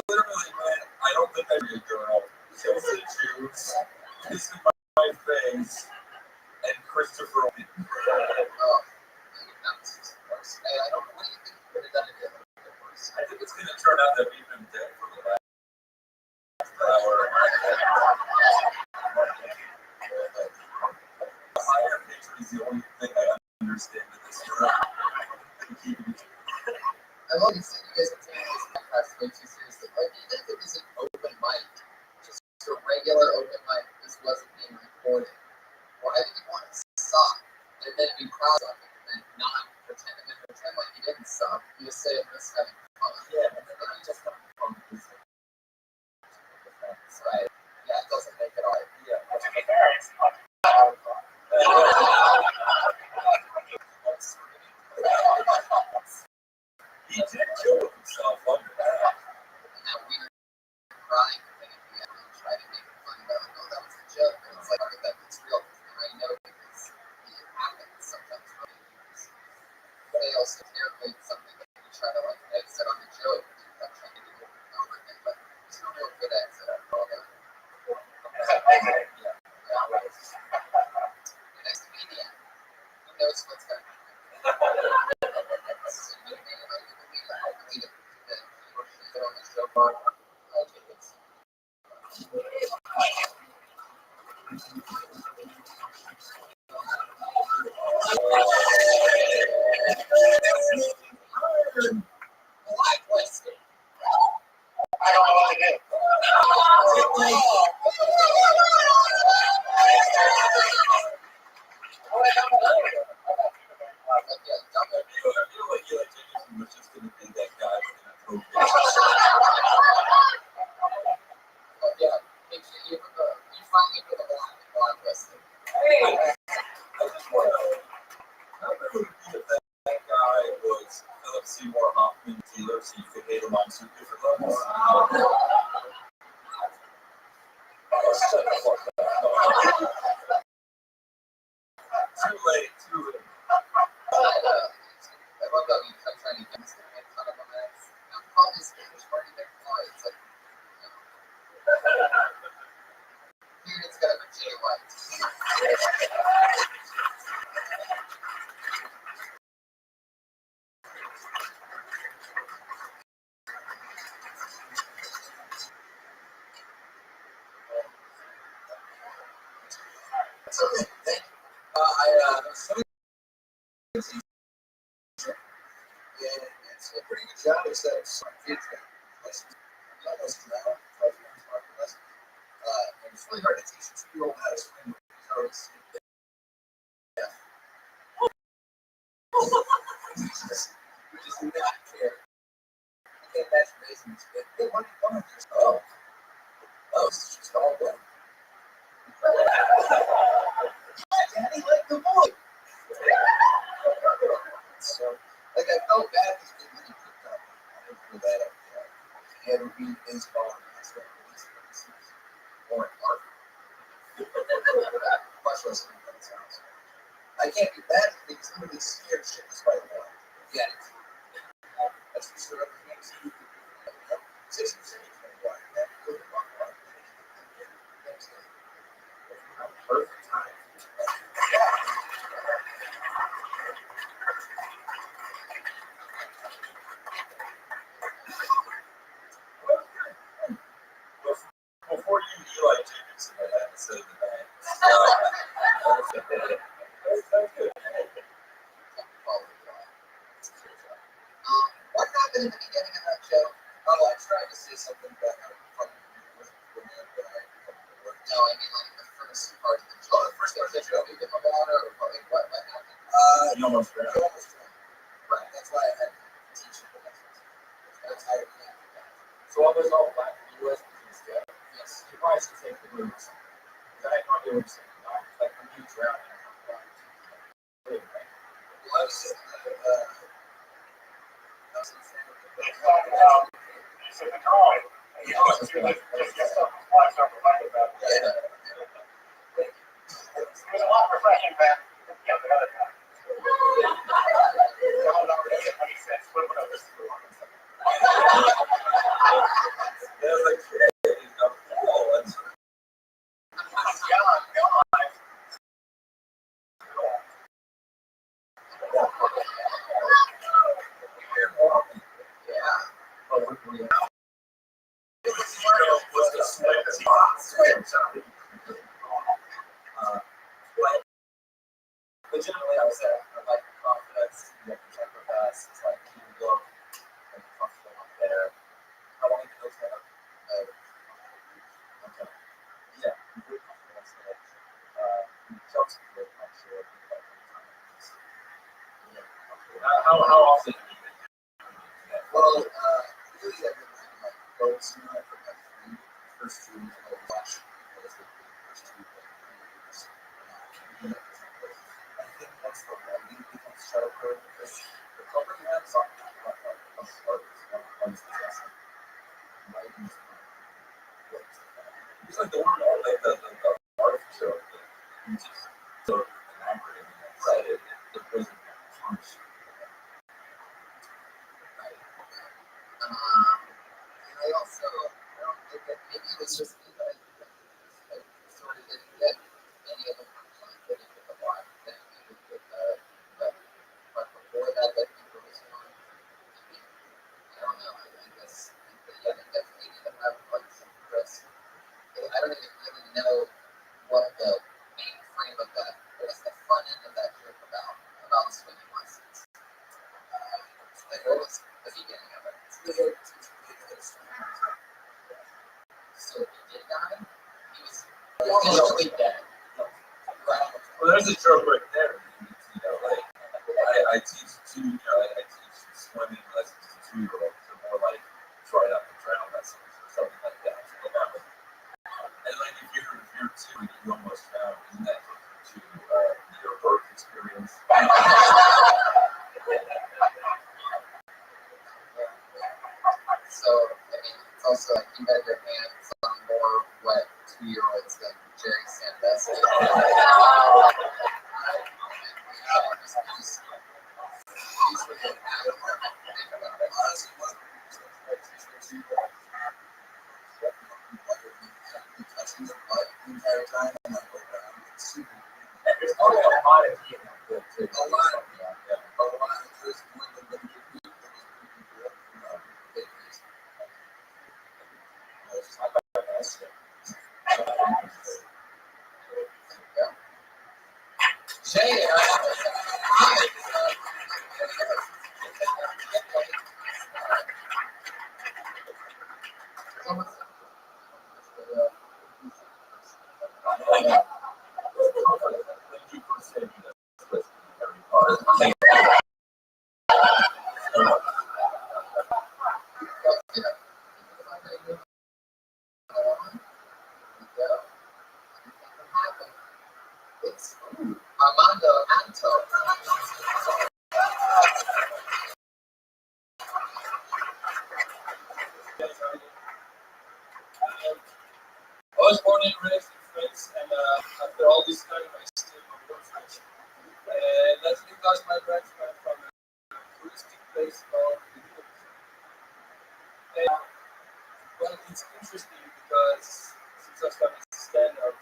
literally, man, I don't think I'd be a girl. Kills the Jews, kissing my face, and Christopher. I don't know what you think could have done it worse. I think it's going to turn out that we've been dead for the last hour. Higher picture is the only thing I understand in this room. I love you said you guys are taking this podcast way too seriously. Like, even if it was an open mic, just a regular open mic, this wasn't being recorded. Why did you want to suck and then be proud of it and not pretend like you didn't suck? You just say it was having fun. Yeah, and then you just have fun. Right? Yeah, it doesn't make it all right. Yeah, it doesn't make it all right. He did kill himself under that. And that weird crying thing at the end, and tried to make it funny, but like, oh, that was a joke. And it's like, okay, that's real. And I know because it happens sometimes when you fail so terribly something that you try to like exit on a joke, and you kept trying to do it over and over again, but there's no real good exit after all that. Yeah. just want to. How would it be if that guy was Philip Seymour Hoffman dealer, so you could hate him on two different levels? Too late. I love that you kept trying to get this guy in front of him. I'm calling this Spanish party next morning. It's like, dude, it's got a J light. So, I was and it's a pretty good job. It's that some kids got lessons. Not lessons now. And it's really hard to teach these people how to swim because yeah. We just do not care. I can't imagine raising this kid. Hey, what are you just this is just all good. Daddy, like the boy. So, like, I felt bad because he really picked up. I didn't feel bad up there. He had to read his phone and I started releasing more and more. Much less than that sounds. I can't be bad because I'm really scared shit this way. Yeah. That's the sort of things you do. 60% is going to perfect time. Before you, Eli Jacobson, I had to say the name. What happened in the beginning of that show? Oh, I tried to say something about how funny it was when no, I mean like the first part of the show. Oh, the first part of the show. You get my water or what happened? You almost drowned. Right, that's why I had to teach you the lessons. That's how it came. So all those all black US students, yes, you probably should take the roots. I had no idea what you're saying. Like when you drown, well, I was saying so the drawing, you know, just get something flies over like about it. It was a lot refreshing back the other time. Legitimately, I was there. I like confidence. You have to check with us. It's like you look like comfortable up there. How long have you been there? Okay. Yeah, I'm very comfortable on stage. Jokes are great, I'm sure. How often do you do that? Well, usually I've been like boats and I for like first 2 weeks I watch. First 2 weeks. I think once the writing becomes sharper, because the company has something like it's like the one like the art show you just sort of elaborate and said it wasn't punch. Right. And I also don't think that maybe it was just because I sort of didn't get any of the punchlines that he took a lot that he did with but before that people was on TV. I don't know. I guess yeah, they definitely need to have like some risk. I don't even really know what the main frame of that, what is the front end of that joke about swimming lessons. Like what was the beginning of it? So he did die? He was officially dead. Right. Well, there's a joke right there. You know, like I teach I teach swimming lessons to 2-year-olds. They're more like try not to drown lessons or something like that. And like if you're 2 and you almost drown, isn't that joke for 2? Oh, yeah, a lot of Vietnam good too. A lot of Yeah. a lot of this one of them that was pretty good. Jay, Thank you for saving us with every part. it's Armando Anto. I was born and raised in France, and after all this time, I still don't know French. And that's because my parents come from a touristic place called the Village. And well, it's interesting because since I started to stand up,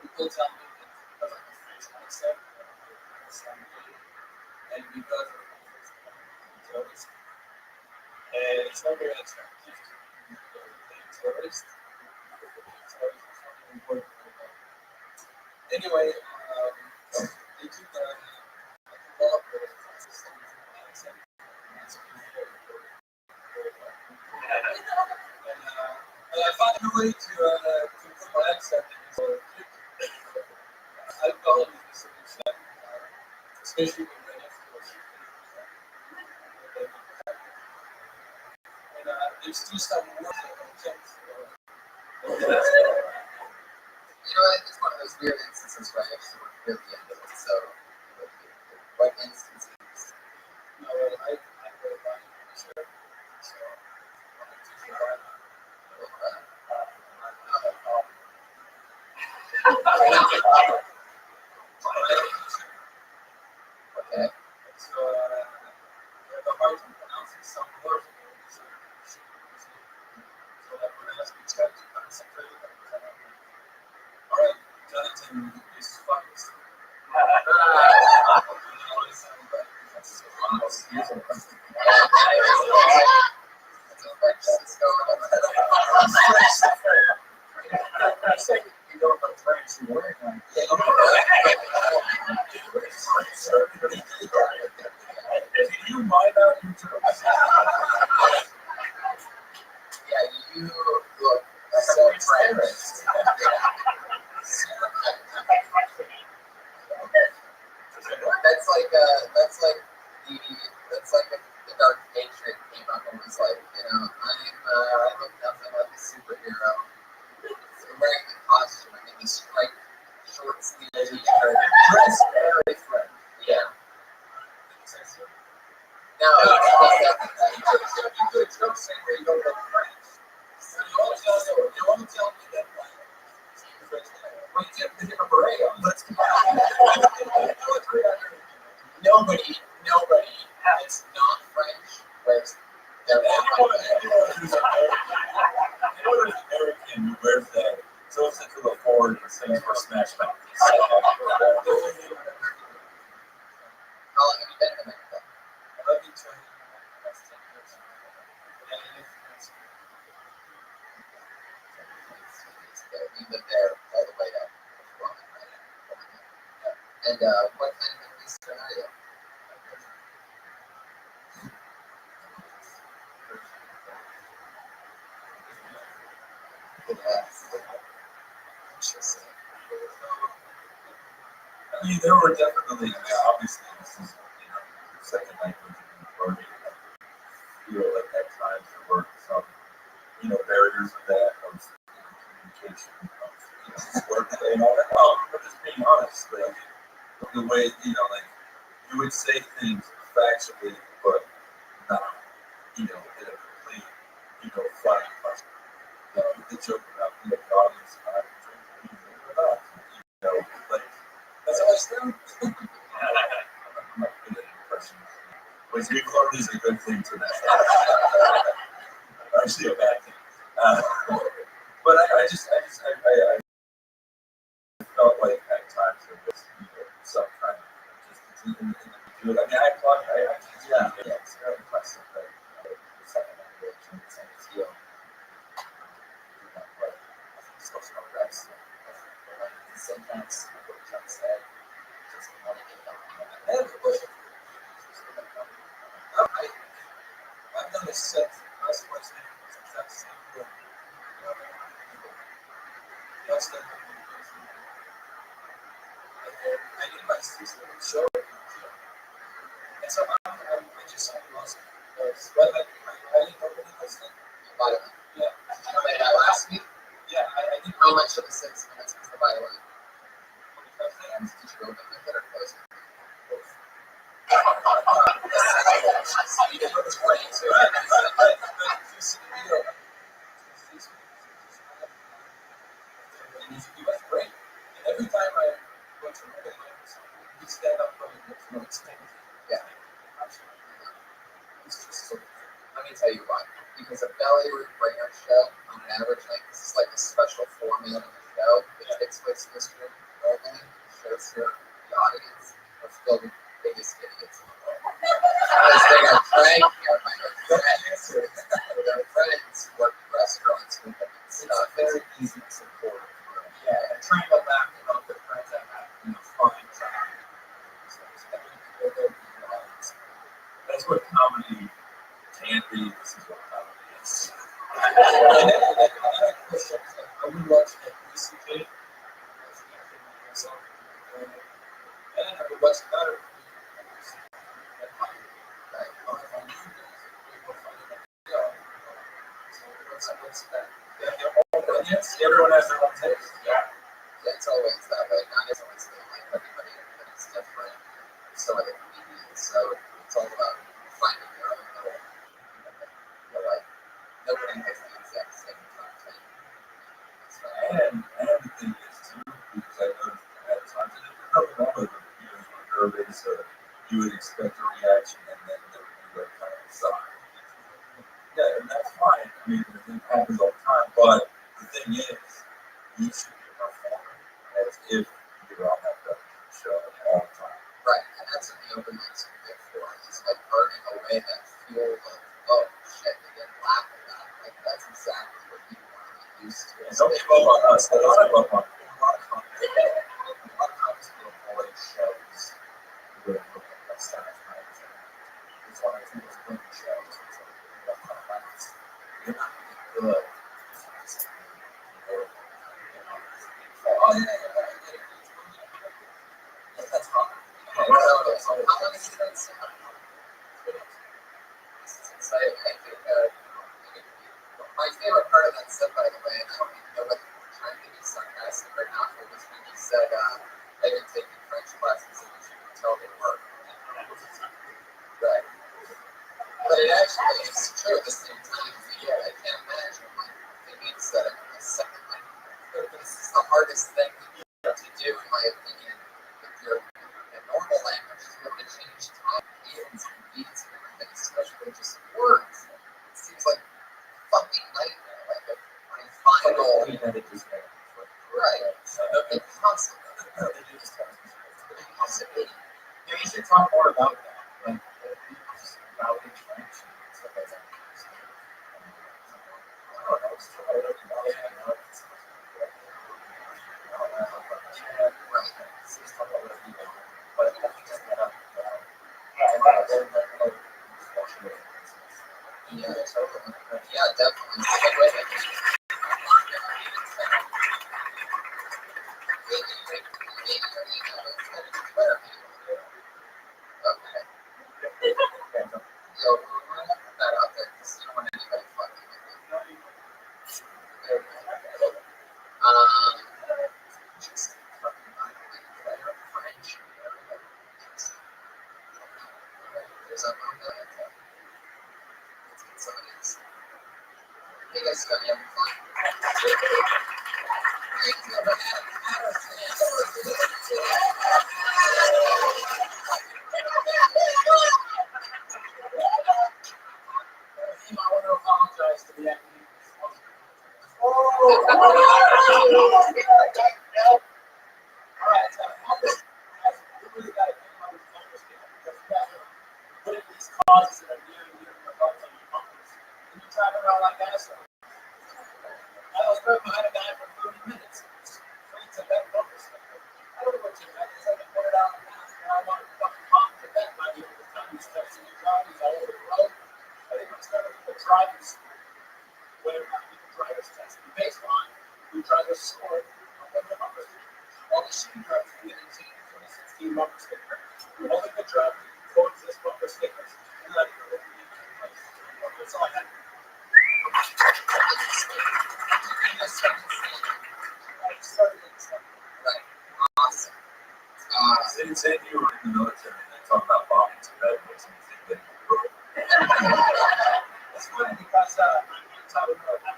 people tell me that because of my French accent, I sound gay, and because of my French tourist, and it's not very attractive to be a tourist. Anyway, they took the accent. And I found a way to put my accent in. So alcohol is the solution, especially when I have to and there's still some work that I can't. You know, it's one of those weird instances where I actually work near the end of it. So, what instances? No, I wear my shirt, so I'm a teacher. Okay. So I have a hard time pronouncing some words. So that when I ask each guy to concentrate, all right, Jonathan is fine. You know what French you wear, like, Do you mind out you Yeah, you look so embarrassed. That's like the Dark Patriot came up and was like, you know, I look nothing like a superhero. So wearing the costume, I mean, the striped short sleeve t-shirt, dress very French. Yeah. No, it's not saying where you don't look French. So you want to tell me that when you get a beret on, let's nobody that's not French wears their American who wears that tilts it to the forward and sings for Smash Mouth. How long have you been in America? I've been trying the last 10 years. You lived there all the way up. And what kind of Middle Eastern are you? Interesting. I mean, there were definitely, obviously, this is, second language and learning. I feel like at times there were some, barriers of that, of communication, of work and all that. Well, but just being honest, like, the way, like, you would say things factually, but not, in a complete, funny question. The joke about the audience not drinking or not, like, that's how I sound. I'm not good at impressions. Which we've learned is a good thing to that. Actually, a bad thing. But I felt like at times do it. I mean, yeah, it's very impressive. But the second language and the same as you. But still no reps. Syntax, what you're trying to say. Just want to get that. I have a question. I've done this set. Last question. That's good. That's the. I did my season show. And so I just lost. But I didn't know what it was. Yeah. Last week? Yeah, I think How much of the 6 minutes was the violin? Did you go with it or close it? It's great too. He was great. And every time I go to the he stand up from the extent. Yeah. It's just so, let me tell you why. Because a ballet ringer show on an average night, this is like a special format of the show. It takes place in this room normally, shows here the audience are filled with the biggest idiots in the world. Because they are dragged here by their friends, or their friends who work in restaurants with them and stuff. It's very easy to support. Yeah, and trying to laugh about the friends I have, fun time. That's what comedy can be. This is what comedy is. And then I would watch BCK. And then I would watch better. Everyone has their own taste. Yeah, it's always that way. Not always like everybody, everybody's different. So are the comedians. So it's all about finding your own little, like, nobody has the exact same content. And the thing is too, because I know at times, and there's nothing wrong with it, you're nervous, or you would expect a reaction, and then there would be like kind of a sign. Yeah, and that's fine. I mean, it happens all the time, but the thing is, you should be performing as if you're on that show all the time. Right, and that's what the open mics are good for. It's like burning away that fuel of, oh shit, they didn't laugh at that. Like, that's exactly what you want to be used to. And don't give up on us. A lot of comics will avoid shows with that stuff. It's one of the things with shows. You're not good. Oh, yeah. That's hard. How long has it been set up? Exciting. I think my favorite part of that set, by the way, and I don't even know whether we're trying to be sarcastic or not, but was when you said they've been taking French classes and you can tell they work. Right. But it actually is true at the same time. Yeah, I can't imagine thinking set up in a second language. This is the hardest thing to do, in my opinion, if you're in normal language. You have to change time, cadence, and beats, and everything, especially just words. It seems like fucking nightmare, like a final. Right. Impossible. Impossibility. Yeah, you should talk more about that. Like, about interaction and stuff like that. I don't know. It's totally about it. Yeah, definitely. Hey guys, got having fun. I want to apologize to the academics. 2018, 2016 bumper sticker. Only good job. Coexist bumper stickers. And let it go. That's all I had. Right. Awesome. They said you were in the military and they talk about bombing some bad boys and you think that you're good. It's funny because I'm talking about that.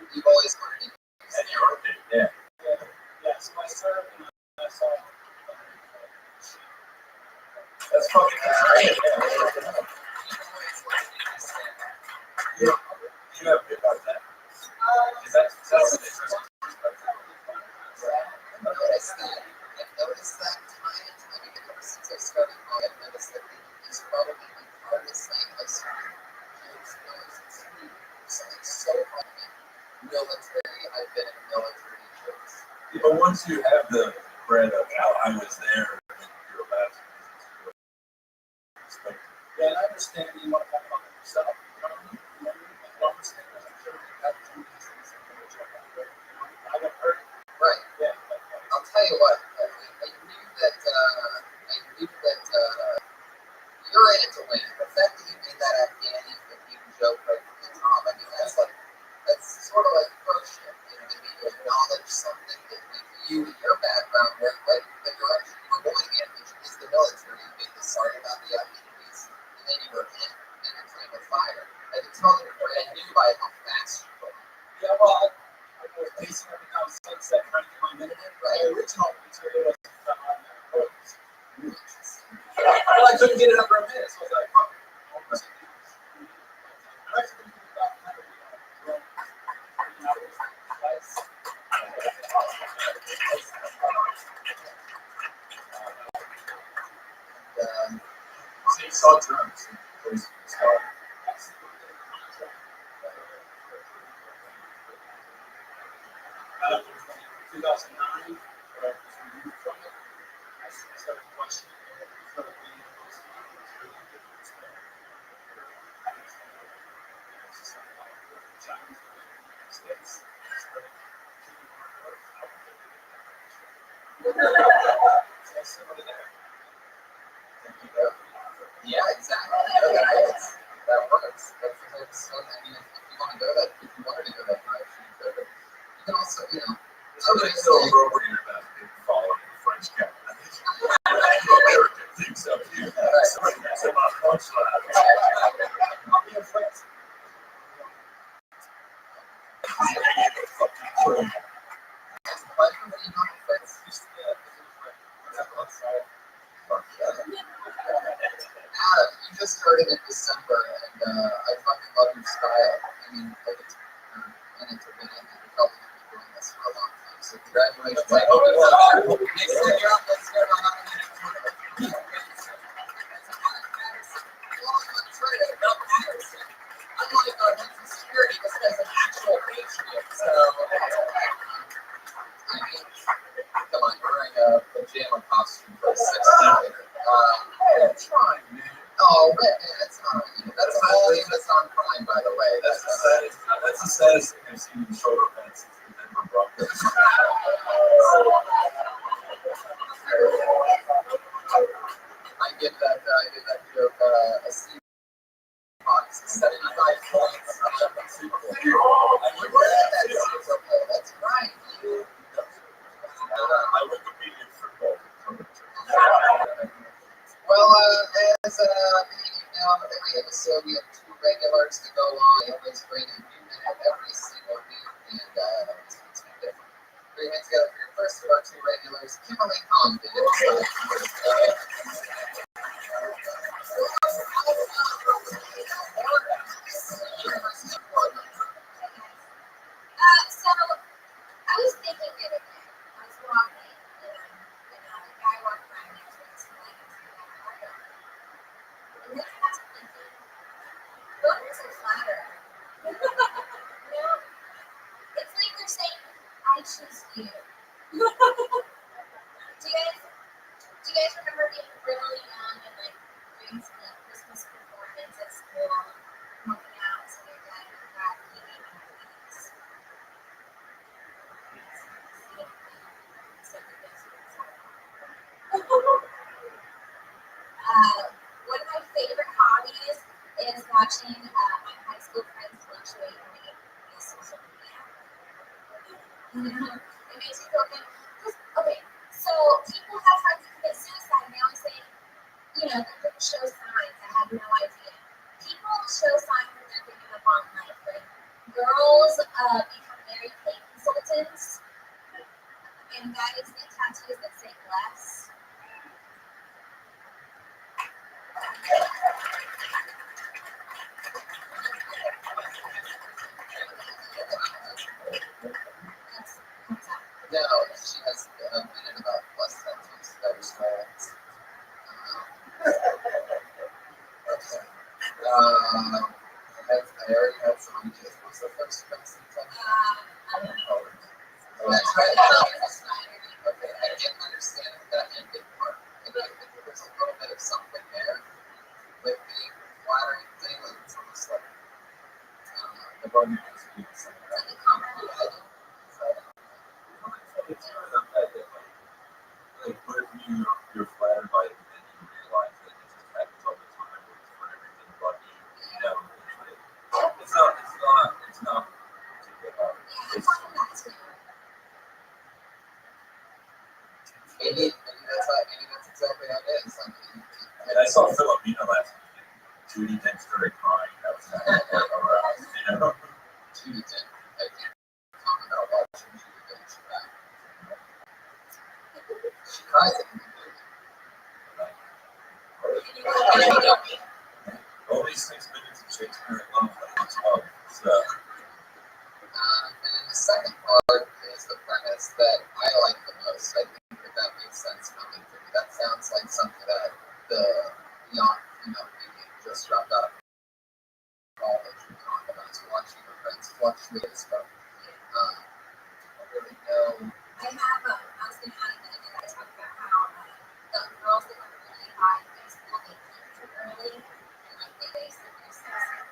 You've always wanted to And you're okay. Yeah. Yeah, so I served and I saw. That's fucking great. Yeah. You have good about that. That's I've noticed that time and time again ever since I started going. I've noticed that it's probably the hardest thing I've seen kids know. Something so funny. Military, I've been in the military church. Yeah, but once you have the bread of how I was there, you're about to respect. Yeah, and I understand you want to talk about yourself. You know what I mean? I understand that. I'm sure you have to do these things in the military. I got hurt. Right. Yeah. I'll tell you what. I knew that. You're in it to win. The fact that you made that Afghani 15 joke right from the top, I mean, that's sort of like pro shit. You know what I mean? You acknowledge something that you and your background, where the direction you were going in, which is the military. You made the sorry about the Afghanis, and then you were in and you're trying to fire. I could tell you, I knew by how fast you were. Yeah, well, I was pacing up and down Sunset trying to get my minute in. Right. The original material was on that. Well, I couldn't get it under a minute, so I was like, fuck it. I actually didn't think about that. So you saw drums in place of the star. After 2009, I started questioning it. Started reading books. Yeah, exactly. That works. That's I mean, if you want to go that, if you wanted to go that direction, you could. But you can also, you know, Somebody still worried about the following the French government. American thinks of you. Somebody thinks about Rothschild. I'll be in France. Adam, you just started in December, and I fucking love your style. I mean, like it's and it's been you've probably been doing this for a long time. So congratulations! I hope you love it. Next time you're up, let's go on unlike our Homeland Security, this has an actual patriot. So, I mean, come on, you're wearing a pajama costume for a 6 later. I'm trying, man. Oh, man, that's not you. That's on Prime, by the way. That's the saddest thing I've seen in shoulder pads since the Denver Broncos. I get that joke. A Seahawks 75 points. That's right. I Wikipedia football. Well, as many of you know, every episode we have 2 regulars to go on. We always bring a new minute every single week, and it's different. Bring it together for your first of our 2 regulars, Kimberly Condon. So I was thinking the other day, I was walking, and a guy walked by and I was explaining to him how I got. And then I got to thinking, what is a flat earth? It's like they're saying, I choose you. Do you guys remember being really young and like doing some like Christmas performance at school, walking out to your dad and got eating cookies? watching my high school friends fluctuate in social media. It makes you feel good. Okay, so people have friends that commit suicide, and they always say, they didn't show signs. I had no idea. People show signs that they're giving up on life. Like girls become very play consultants, and guys get tattoos that say bless. No, she has a minute about plus tattoos. That was okay. I already had some ideas. What's the first person? That's right. Okay, I didn't understand that ending part. I think there was a little bit of something there with the flattering thing. Like it's almost like the bone is something. Like a compliment. It's kind of that like what if you're flattered by it and then you realize that it just happens all the time for everything but you. It's not Maybe that's exactly how it is. And I saw Filipino last week. Judy then started crying. That was kind of around, Judy did. I can't comment about watching Judy did. She cries at the only 6 minutes of Shakespeare in love. So. And then the second part is the premise that I like the most. I think that makes sense coming through. That sounds like something that the young female comedian just dropped out of college and talk about. So watching your friends fluctuate and stuff. I really know. I was going to add at the end of that, I talked about how the girls that were really high in high school, they peaked too early, and like they wasted their success.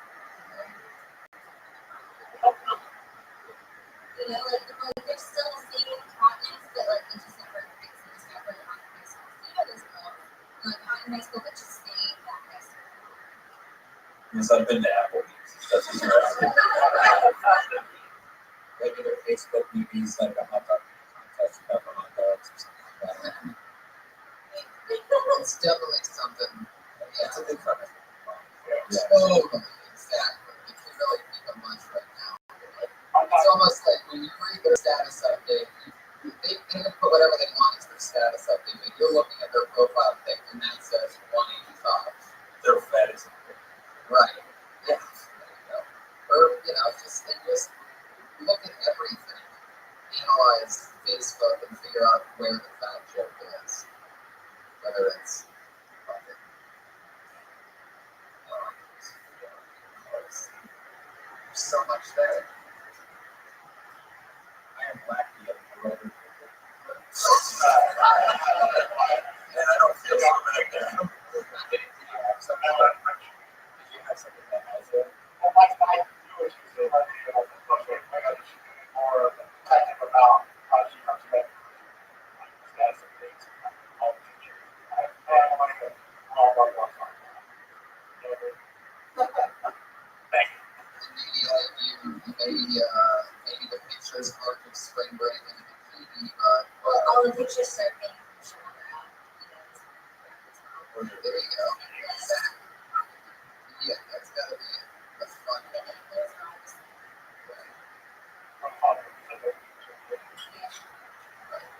Like they're still the same hotness, but like they just never fixed it. Just got really hot in high school. Those girls, like hot in high school, but just stayed that high school. Yes, I've been to Applebee's. That's interesting. Regular Facebook movies like a hot dog contest about the hot dogs or something like that. It's definitely something. Yeah, It's a good premise. Totally, exactly. You can really think of much right now. It's almost like when you read their status update, they can put whatever they want as their status update, but you're looking at their profile pic and that says 185. They're fat as a pig. Right. Yeah. There you go. Or, just look at everything. Analyze Facebook and figure out where the fat joke is. Whether it's fucking there's so much there. I am black the other day. And I don't feel so bad there. Did you have something that has it? Well, my viewers usually let me know more effective about how she comes back. That's a big all the teacher. I want to all one more time. Thank you. Maybe the pictures aren't of spring break in a bikini, but All the pictures start getting shorter out. there you go. Yeah, that's gotta be a fun one.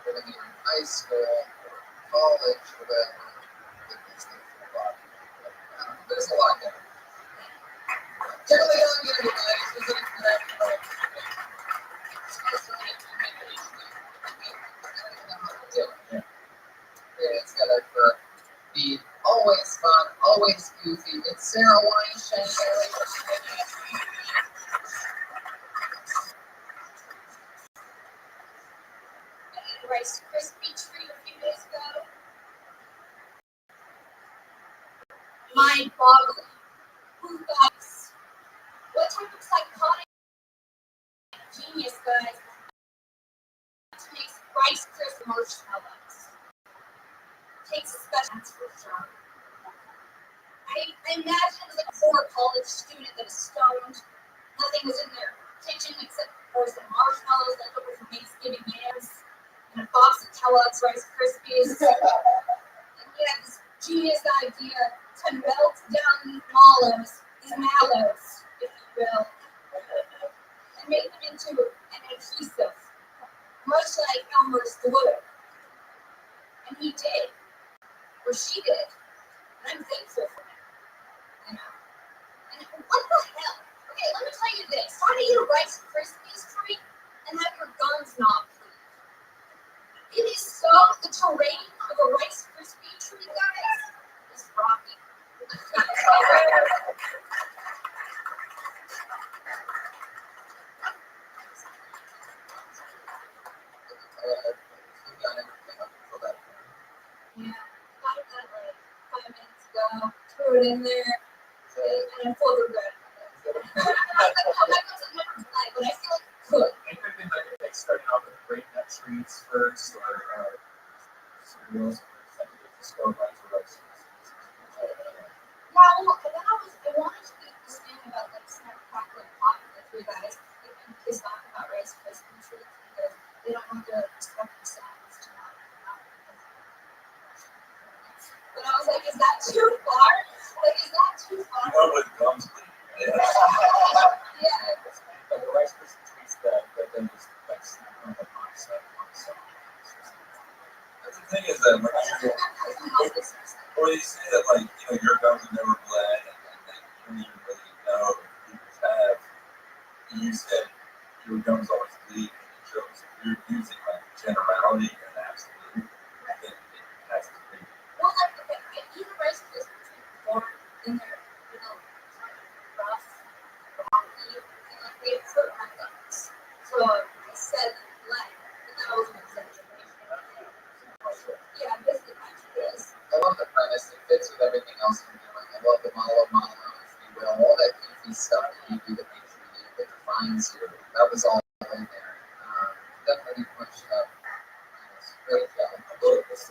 Whether you're in high school, college, whatever, there's a lot there. Generally, don't get anybody. It's gotta be always fun, always goofy. It's Sarah Weinstein. Rice Krispie treat a few days ago. Mind-boggling. Who guys? What type of psychotic genius, guys, makes Rice Krispie marshmallows? Takes a special for sure. I imagine it was like a poor college student that is stoned. Nothing was in their kitchen except for some marshmallows left over from Thanksgiving yams and a box of Kellogg's Rice Krispies. And he had this genius idea to melt down these mallows, if you will, and make them into an adhesive, much like Elmer's glue. And he did, or she did, and I'm thankful for him. You know? And what the hell? Okay, let me tell you this. How to eat a Rice Krispies treat and have your gums not bleed. It is so, the terrain of a Rice Krispie treat, guys, is rocky. Yeah, got it done like 5 minutes ago. Threw it in there, and I'm full of regret. I'm not going to remember tonight, but I feel like good. It could have been like starting off with grape nut treats first, or cereals, or something like rice. Yeah, well, and then I wanted to do this thing about like snack crackle and pop with you guys. If you pissed off about Rice Krispies treats because they don't want to respect themselves too much. But I was like, is that too far? Like, is that too far? You know what gums bleed? Yeah. Yeah. Like the Rice Krispies treats that then just like snap on the concept. That's the thing is that when or they say that like, you know, your gums have never bled and that you don't even really know if you have. You said your gums always bleed and it shows if you're using like generality and absolute, then it has to be. Well, like, okay, I eat a Rice Krispie treat before in there, you know, sort of rough, rocky, and like they hurt my gums. So I said bled, but that was an exaggeration. Yeah, basically actually is. I love the premise. It fits with everything else you're doing. I love the mono, if you will, all that goofy stuff that you do that makes you unique, that defines you. That was all in there. Definitely pushed up. Great job. It's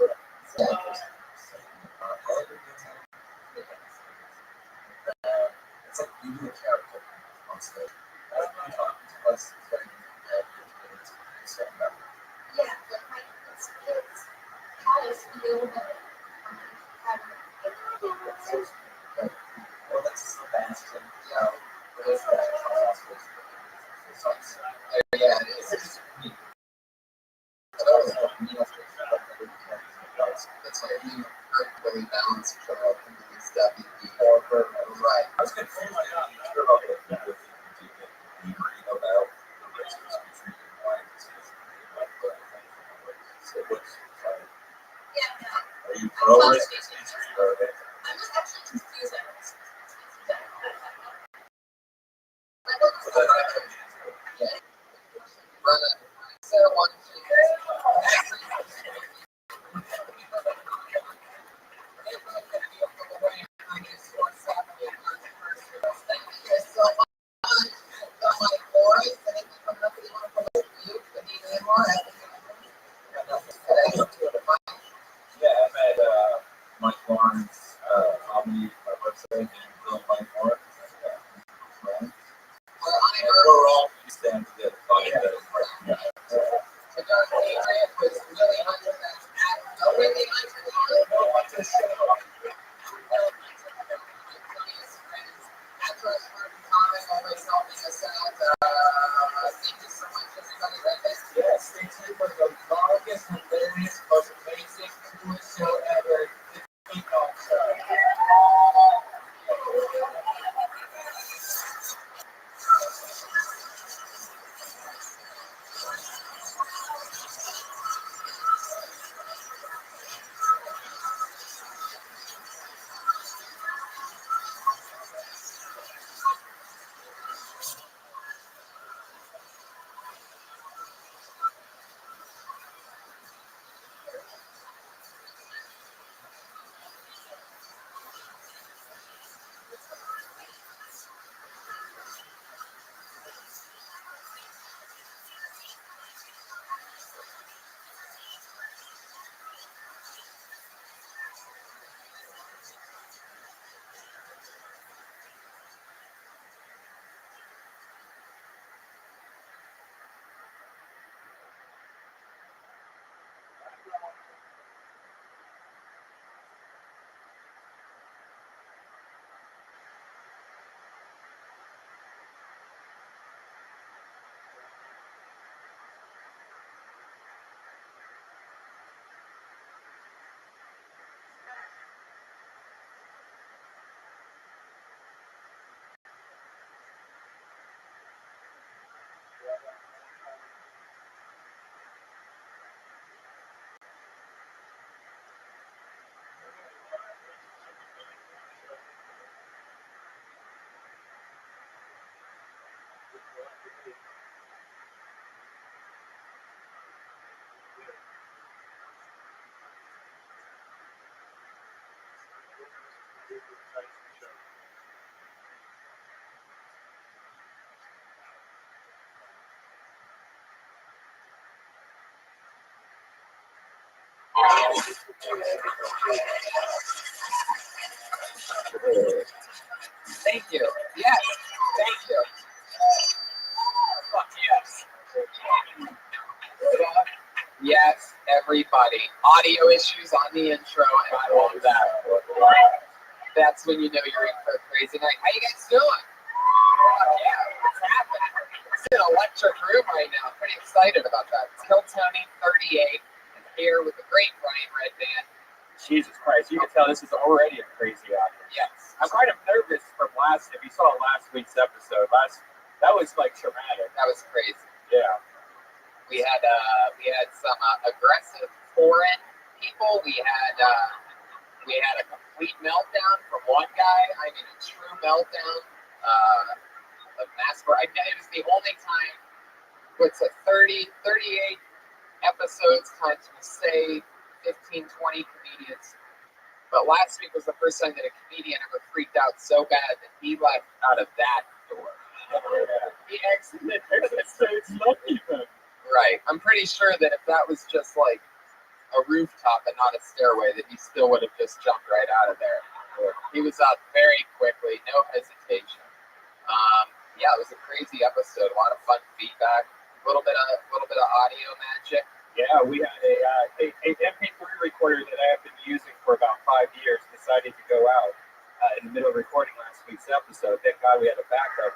like you do a character on stage. Plus, it's very Yeah, but like it's how I feel that well, that's so fast. Yeah, Yeah, it is. It's like you really balance each other out into this WB. Right. I was confused about the theory about the Rice Krispie treat and why it's so what's yeah, no. are you pro Rice Krispie treat or I'm just actually confused at Rice Krispies. Sarah one. Yeah, I've had Mike Lawrence, comedy Thank you. Yes. Thank you. Fuck yes. Yes, everybody. Audio issues on the intro, and I love that. That's when you know you're in for a crazy night. How you guys doing? Yeah, what's happening? It's an electric room right now. I'm pretty excited about that. It's Kill Tony 38 here with the great Brian Redband. Jesus Christ, you can tell this is already a crazy audience. Yes. I'm kind of nervous from if you saw last week's episode, that was like traumatic. That was crazy. Yeah. We had some aggressive foreign people. We had a complete meltdown from one guy. I mean, a true meltdown of mass. I mean, it was the only time. What's it? 38 episodes times we say 15, 20 comedians. But last week was the first time that a comedian ever freaked out so bad that he left out of that door. He exited episodes not even. Right. I'm pretty sure that if that was just like a rooftop and not a stairway, that he still would have just jumped right out of there. He was out very quickly, no hesitation. Yeah, it was a crazy episode. A lot of fun feedback. A little bit of audio magic. Yeah, we had a MP3 recorder that I have been using for about 5 years decided to go out in the middle of recording last week's episode. Thank God we had a backup.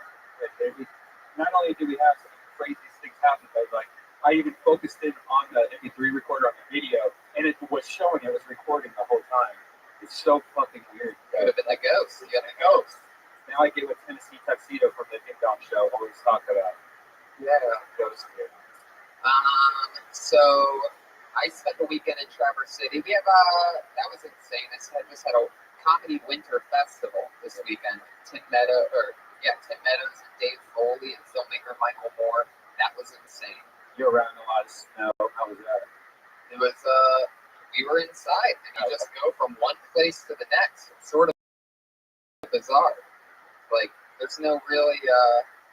Not only did we have some crazy things happen, but like I even focused in on the MP3 recorder on the video, and it was showing it was recording the whole time. It's so fucking weird. Could have been the ghost. You got the ghost. Now I get what Tennessee Tuxedo from the Ding Dong Show always talk about. Yeah. Ghost here. So I spent the weekend in Traverse City. We have that was insane. I just had a comedy winter festival this weekend. Tim Meadows and Dave Foley and filmmaker Michael Moore. That was insane. You're around a lot of snow. How was that? It was we were inside and you just go from one place to the next. It's sort of bizarre. Like there's no really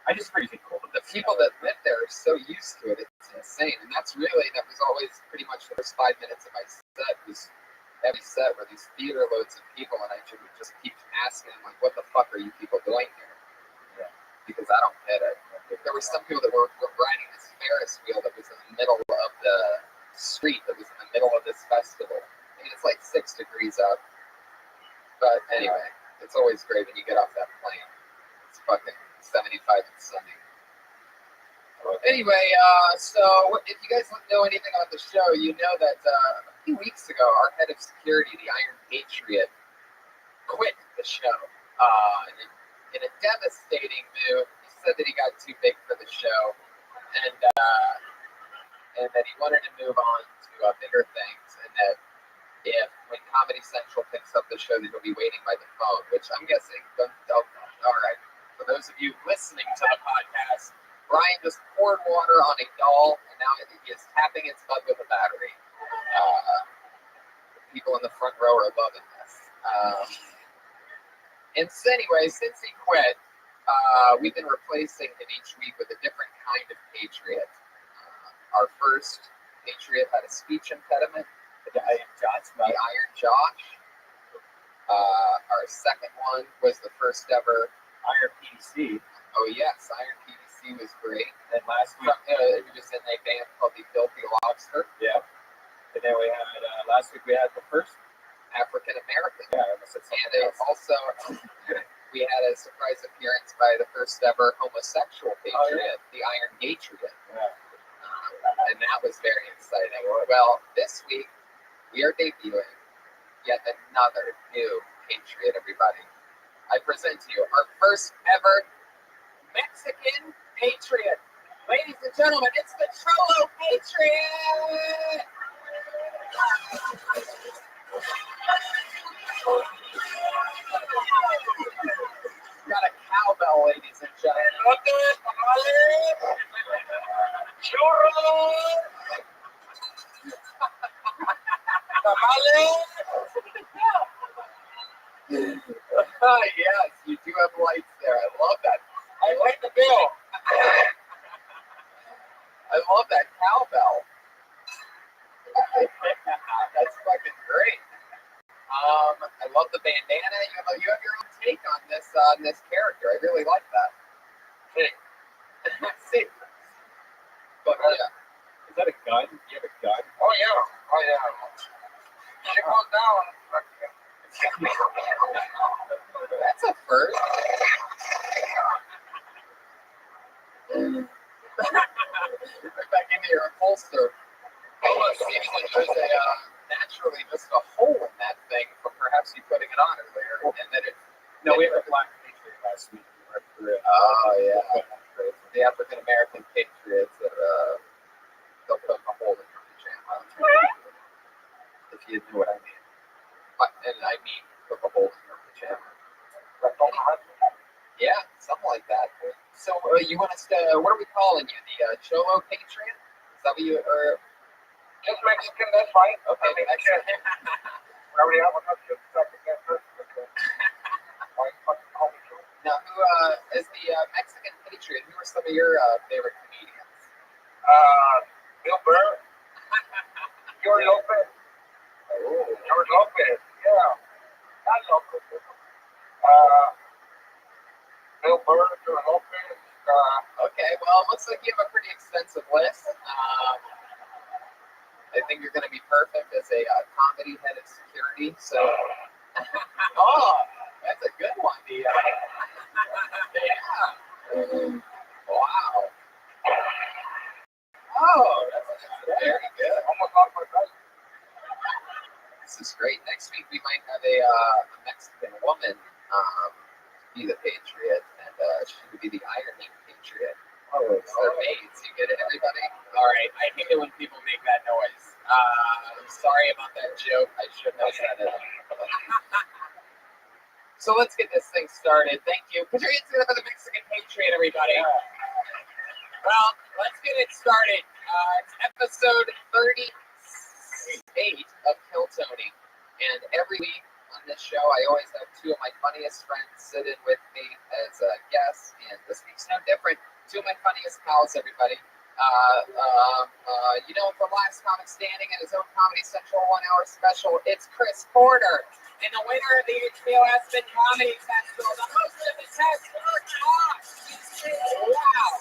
I just pretty cool. The people that live there are so used to it, it's insane. And that was always pretty much the first 5 minutes of my set. Was every set were these theater loads of people, and I would just keep asking them, like, what the fuck are you people doing here? Yeah. Because I don't get it. There were some people that were riding this Ferris wheel that was in the middle of the street, that was in the middle of this festival. I mean, it's like 6 degrees out. But anyway, it's always great when you get off that plane. It's fucking 75 and sunny. Anyway, so if you guys don't know anything about the show, you know that a few weeks ago, our head of security, the Iron Patriot, quit the show. In a devastating move, he said that he got too big for the show, and that he wanted to move on to bigger things, and that if when Comedy Central picks up the show, that he'll be waiting by the phone, which I'm guessing, all right. For those of you listening to the podcast, Brian just poured water on a doll, and now he is tapping its butt with a battery. People in the front row are loving this. And so anyway, since he quit, we've been replacing him each week with a different kind of patriot. Our first patriot had a speech impediment. The Iron Josh. Our second one was the first ever Iron PDC. Oh yes, Iron PDC was great. And last week, we just in a band called the Filthy Lobster. Yeah. And then we had last week we had the first African American. Yeah, and also we had a surprise appearance by the first ever homosexual patriot, the Iron Patriot. Yeah. And that was very exciting. Well, this week we are debuting yet another new patriot, everybody. I present to you our first ever Mexican patriot. Ladies and gentlemen, it's the Trollo Patriot! Got a cowbell, ladies and gentlemen. Yes, you do have lights there. I love that. I like the bill. I love that cowbell. That's fucking great. I love the bandana. You have your own take on this character. I really like that. See. But yeah. Is that a gun? You have a gun? Oh yeah. It goes down. That's a first. Back into your holster. Almost seems like there's naturally just a hole in that thing from perhaps you putting it on earlier, and then it. No, we had a black Patriot last week. Oh yeah, the African American patriots that they'll put a hole in your pajama. If you know what I mean. And I mean, put a hole in your pajama. Yeah, something like that. So you want us to? What are we calling you? The Cholo Patriot? Is that what you or? Just Mexican, that's fine. Okay, Mexican. Now, who is the Mexican Patriot? Who are some of your favorite comedians? Bill Burr. George Lopez. Oh, George Lopez. Yeah. Not Lopez. Bill Burr, George Lopez. okay, well, it looks like you have a pretty extensive list. I think you're going to be perfect as a comedy head of security. So, oh, that's a good one. Yeah. Wow. Oh, that's very good. Almost off my cousin. This is great. Next week we might have a Mexican woman be the Patriot, and she would be the ironing Patriot. Oh, it's their maids. You get it, everybody? All right. I hate it when people make that noise. I'm sorry about that joke. I shouldn't have said it. So let's get this thing started. Thank you. Put your hands together for the Mexican Patriot, everybody. Well, let's get it started. It's episode 38 of Kill Tony. And every week on this show, I always have two of my funniest friends sit in with me as guests. And this week's no different. Two of my funniest pals, everybody. From Last Comic Standing and his own Comedy Central 1 hour special, it's Chris Porter. And the winner of the HBO Aspen Comedy Festival, the host of the test, Mark Fox. Wow.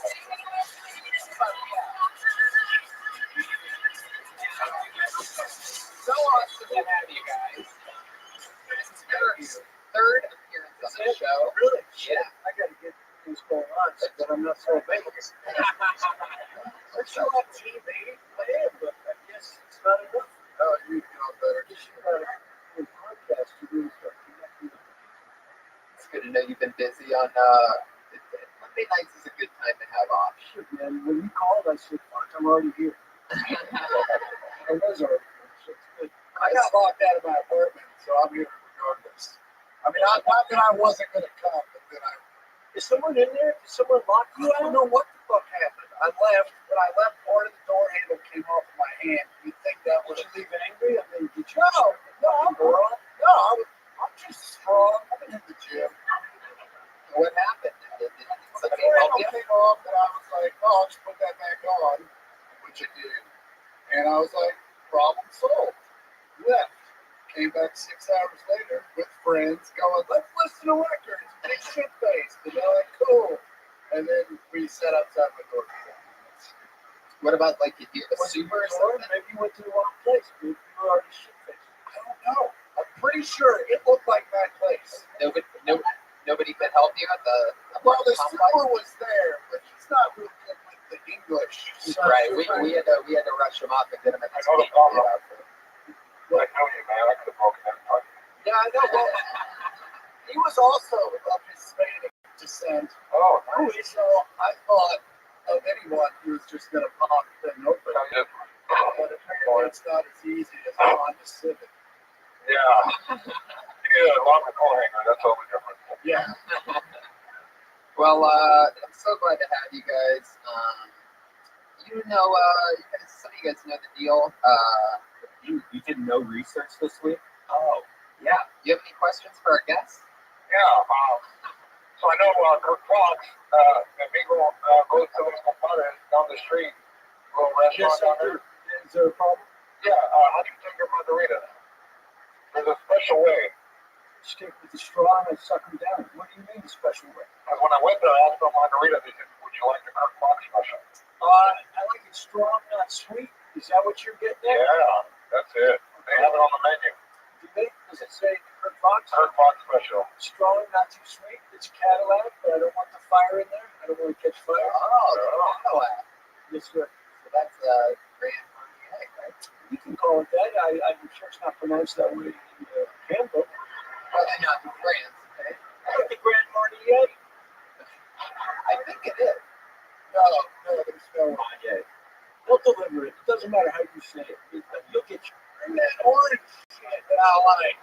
So awesome to have you guys. This is Eric's third appearance on the show. Really? Yeah. I got to get things going on so that I'm not so famous. We're show on TV. I am, but I guess it's not enough. Oh, you know better. You should have a podcast to really start connecting. It's good to know you've been busy on Monday nights is a good time to have off. Shit, man. When you called, I said, fuck, I'm already here. I was already here. So it's good. I got locked out of my apartment, so I'm here regardless. I mean, not that I wasn't going to come, but then Is someone in there? Did someone lock you I don't out? know what the fuck happened. I left. When I left, part of the door handle came off of my hand. You'd think that was. Did you leave angry? I mean, did you? I'm just strong. I've been in the gym. What happened? Did The somebody door help handle you? came off, and I was like, oh, I'll just put that back on, which I did. And I was like, problem solved. Left. Came back 6 hours later with friends going, let's listen to records. Big shit faced. And they're like, cool. And then we sat outside my door. What about like you hear the Was you super or sure? something? Maybe you went to the wrong place. Maybe you were already shit-faced. I don't know. I'm pretty sure it looked like my place. Nobody could help you at the Well, the complex? super was there, but he's not real good with the English. Right, we had to rush him off and get him at the I know the speed problem. outfit. I tell you, man, I could have broken that part. Yeah, I know. Well, he was also of Hispanic descent. Oh, So I thought of anyone who was just going to pop the thing open. But apparently it's not as easy as a Honda Civic. Yeah. Yeah, lock the coat hanger. That's totally different. Yeah. Well, I'm so glad to have you guys. Some of you guys know the deal. You did no research this week? Oh, yeah. Do you have any questions for our guests? Yeah. So I know Kirk Fox, and Beagle goes to his compadres down the street, little restaurant down there. Is there a problem? Yeah, how do you take your margarita? There's a special way. Stick with the straw and I suck them down. What do you mean special way? Because when I went there, I asked for a margarita. They said, would you like the Kirk Fox special? I like it strong, not sweet. Is that what you're getting at? Yeah, that's it. They have it on the menu. Do they? Does it say Kirk Fox? Kirk Fox special. Strong, not too sweet. It's Cadillac, but I don't want the fire in there. I don't want to catch fire. Oh, Cadillac. Yes, sir. So that's Grand Marnier, right? You can call it that. I'm sure it's not pronounced that way in the handbook. Probably not in France, okay? Like the Grand Marnier? I think it is. No, there's no Marnier. We'll deliver it. It doesn't matter how you say it. You'll get you. And that orange shit that I like.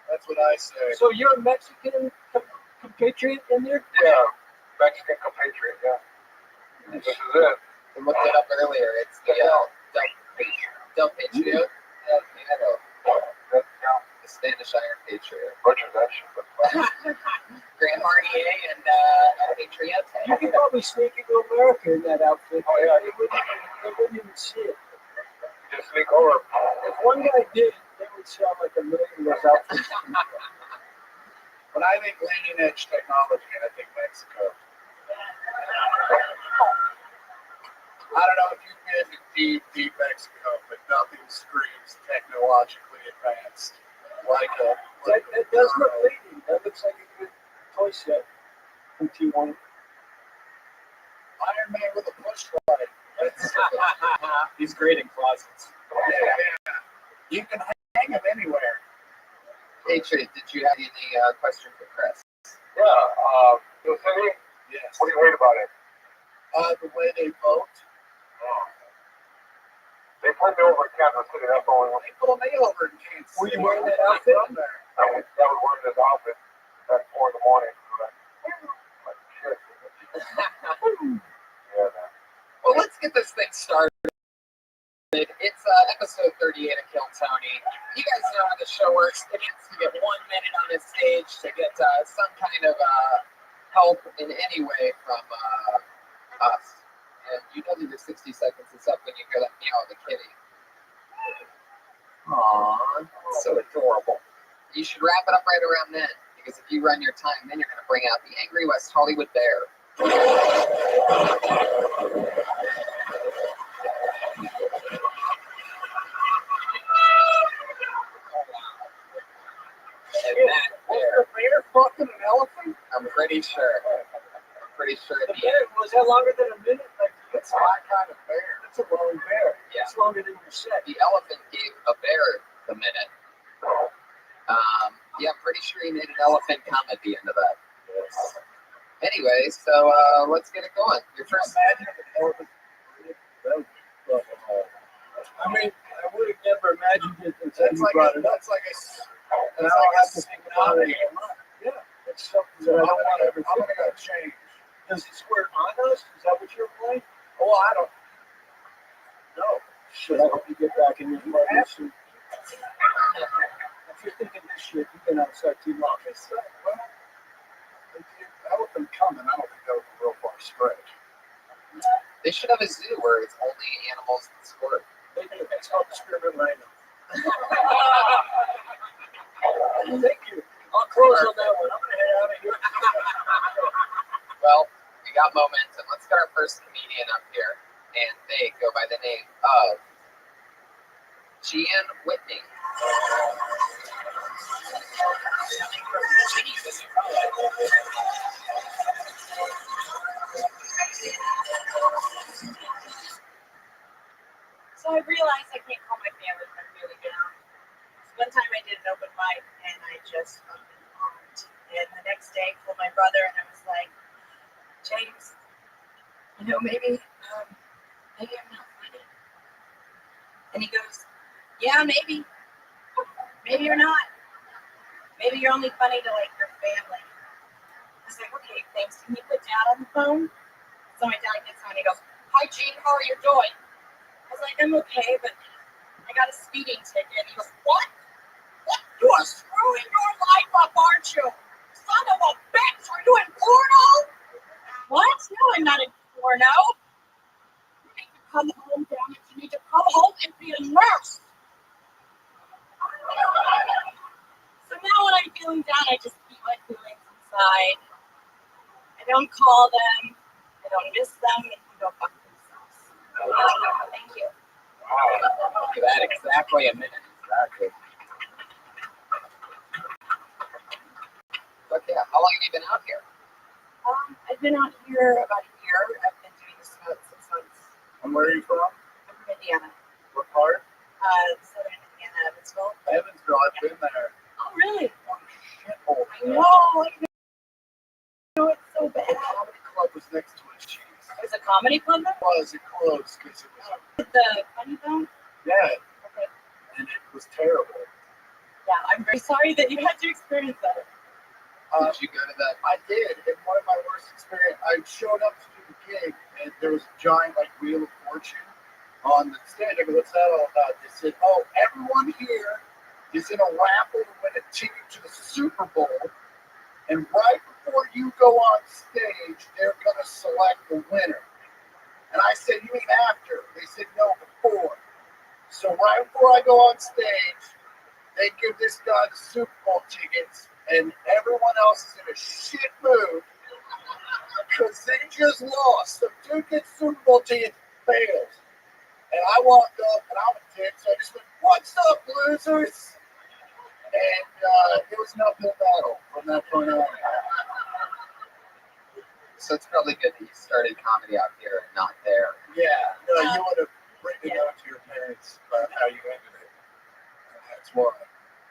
That's what I say. So you're a Mexican compatriot in there? Yeah, Mexican compatriot, yeah. This is it. I looked it up earlier. It's the Del Patriot. The Spanish Iron Patriot. Butcher that shit. Grand Marnier and El Patriot. You could probably sneak into America in that outfit. Oh, yeah. They wouldn't even see it. Just sneak over. If one guy did, they would sell like 1 million of those outfits. But I think leading edge technology, and I think Mexico. I don't know if you've been to deep Mexico, but nothing screams technologically advanced like a. That does look leading. That looks like a good toy set from T1. Iron Man with a push button. He's great in closets. Yeah. You can hang them anywhere. Patriot, did you have any question for Chris? Yeah, the city, Yes. what do you hate about it? The way they vote. They put me over at Kansas City, that's the only one. They pulled me over in Kansas. Were you wearing that outfit? There. I was wearing this outfit at 4 in the morning. Like, shit. Yeah, man. Well, let's get this thing started. It's episode 38 of Kill Tony. You guys know how the show works. It needs to get 1 minute on the stage to get some kind of help in any way from us. And you know that your 60 seconds is up when you hear that meow of the kitty. Aww, so adorable. You should wrap it up right around then, because if you run your time, then you're going to bring out the angry West Hollywood bear. Was the bear fucking an elephant? I'm pretty sure. The bear, was that longer than a minute? Like, It's my kind of bear. that's a long bear. Yeah. It's longer than your set. The elephant gave a bear the minute. Yeah, I'm pretty sure he made an elephant come at the end of that. Anyway, so let's get it going. Your first Imagine if an elephant. I mean, I would have never imagined it until That's you like brought a, it up. that's like a, And that's I don't like have to think about it. Yeah, it's something that I don't want to ever I'm think gonna go about. change. Does it swear on us? Is that what you're playing? Oh, I don't know. Shit, I hope you get back in your mother suit. If you're thinking this shit, you've been outside too long. Well, elephant coming. I don't think that was a real far stretch. They should have a zoo where it's only animals that squirt. It's called the Spearmint Rhino. Thank you. I'll close on that one. I'm going to head out of here. Well, we got momentum. Let's get our first comedian up here. And they go by the name of Gian Whitney. So I realized I can't call my family when I'm really down. One time I did an open mic and I just fucking bombed. And the next day I called my brother and I was like, James, maybe I'm not funny. And he goes, yeah, maybe. Maybe you're not. Maybe you're only funny to like your family. I was like, okay, thanks. Can you put Dad on the phone? So my dad gets on and he goes, hi, Gene, how are you doing? I was like, I'm okay, but I got a speeding ticket. And he goes, what? What? You are screwing your life up, aren't you? Son of a bitch, are you in porno? What? No, I'm not in porno. You need to come home, damn it. You need to come home and be a nurse. So now when I'm feeling down, I just keep my feelings inside. I don't call them. I don't miss them. And they go fuck themselves. Thank you. Wow. Look at that. Exactly a minute. Exactly. Okay. How long have you been out here? I've been out here about a year. I've been doing this about 6 months. And where are you from? I'm from Indiana. What part? Southern Indiana, Evansville. Evansville. I've been there. Oh, really? Shithole. I know it's so bad. The comedy club was next to a cheese. It was a comedy club there? It was. It closed because it was. The funny bone? Yeah. Okay. And it was terrible. Yeah, I'm very sorry that you had to experience that. Did you go to that? I did. And one of my worst experiences, I showed up to do the gig, and there was a giant, like, Wheel of Fortune on the stage. I go, what's that all about? They said, oh, everyone here is in a raffle to win a ticket to the Super Bowl. And right before you go on stage, they're going to select the winner. And I said, you mean after? They said, no, before. So right before I go on stage, they give this guy the Super Bowl tickets, and everyone else is in a shit mood because they just lost. The dude gets Super Bowl tickets, fails. And I walked up, and I'm a dick, so I just went, what's up, losers? And it was an uphill battle from that point on. So it's probably good that you started comedy out here and not there. Yeah, no, you would have written it out to your parents about how you ended it. And that's why.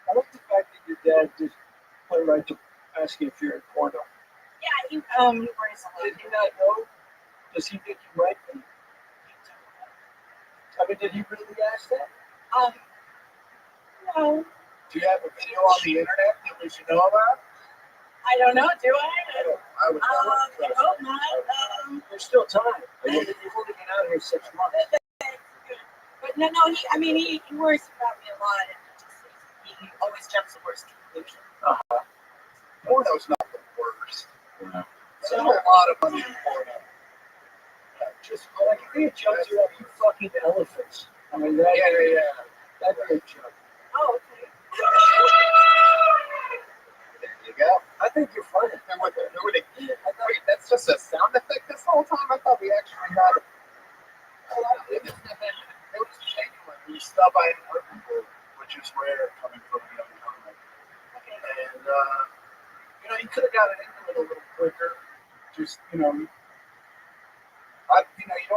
I like the fact that your dad just went right to asking if you're in porno. Yeah, he worries a lot. Did he not know? Does he think you might be? I mean, did he really ask that? No. Do you have a video on the internet that we should know about? I don't know, do I? I would I hope not. There's still time. You've only been out here 6 months. But no, he worries about me a lot, and he always jumps to the worst conclusion. Porno's not the worst. Yeah. There's a lot of money in porno. Yeah, just Like, if he had jumped you up, you fucking elephants. I mean, that'd be a joke. Oh, okay. There you go. I think you're funny. Wait, that's just a sound effect this whole time? I thought we actually got it. it was genuine. We stopped by an art before, which is rare coming from a young comic. And you could have gotten into it a little quicker. Just you don't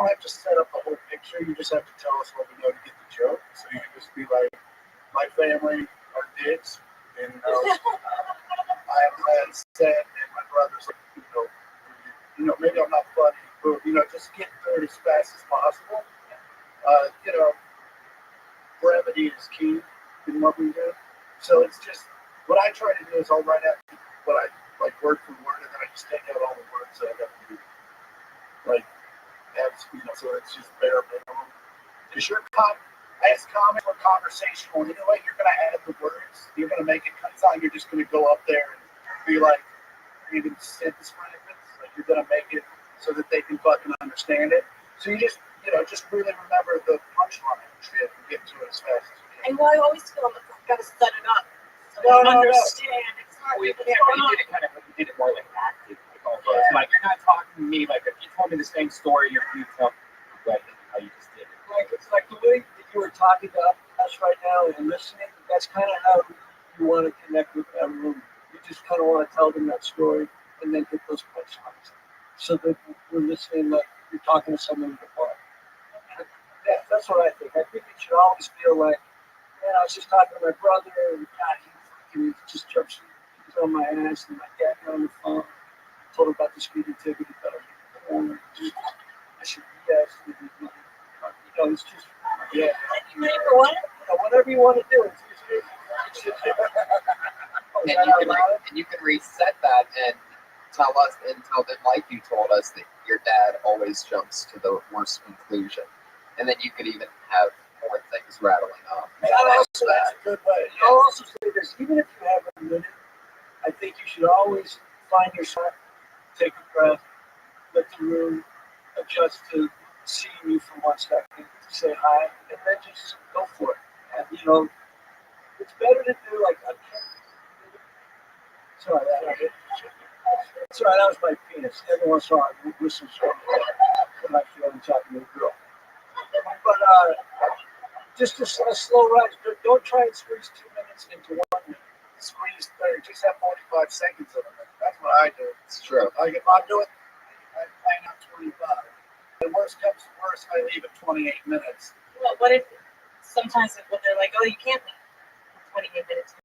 have to set up the whole picture. You just have to tell us what we know to get the joke. So you can just be like, my family are dicks, and I have a bad set, and my brother's like, maybe I'm not funny, but just get through it as fast as possible. Brevity is key in what we do. So it's just what I try to do is I'll write out what I like word for word, and then I just take out all the words that I have to do. So it's just bare minimum. Because as comics are conversational anyway, you're going to add the words. You're going to make it cut on. You're just going to go up there and be like, even sentence fragments. Like you're going to make it so that they can fucking understand it. So you just really remember the punchline and shit and get to it as fast as you can. And I always feel like I've got to set it up so No. they understand. It's hard You to did it more like acting. Like you're not talking to me like if you told me the same story, you tell me like how you just did it. It's like the way that you were talking to us right now and listening, that's kind of how you want to connect with everyone. You just kind of want to tell them that story and then get those punchlines. So that we're listening like you're talking to someone before. Yeah, that's what I think. I think it should always feel like, man, I was just talking to my brother and God, he just jumps on my ass and my dad got on the phone. Told him about the speeding ticket. He thought I should be asking him. It's just, whatever you want to do. And you can reset that and tell them like you told us that your dad always jumps to the worst conclusion. And then you could even have more things rattling off. Yeah, also, that's a good way. I'll also say this: even if you have a minute, I think you should always find your spot, take a breath, let the room adjust to seeing you for 1 second, say hi, and then just go for it. And, you know, it's better to do like a sorry, that was my penis. Everyone saw it. Listen, when I feel I'm talking to a girl. But just a slow ride. Don't try and squeeze 2 minutes into 1 minute. Squeeze 30, just have 45 seconds of it. That's what I do. It's true. Like if I'm doing, I line up 25. The worst comes to worst, I leave at 28 minutes. Well, what if sometimes when they're like, oh, you can't leave for 28 minutes.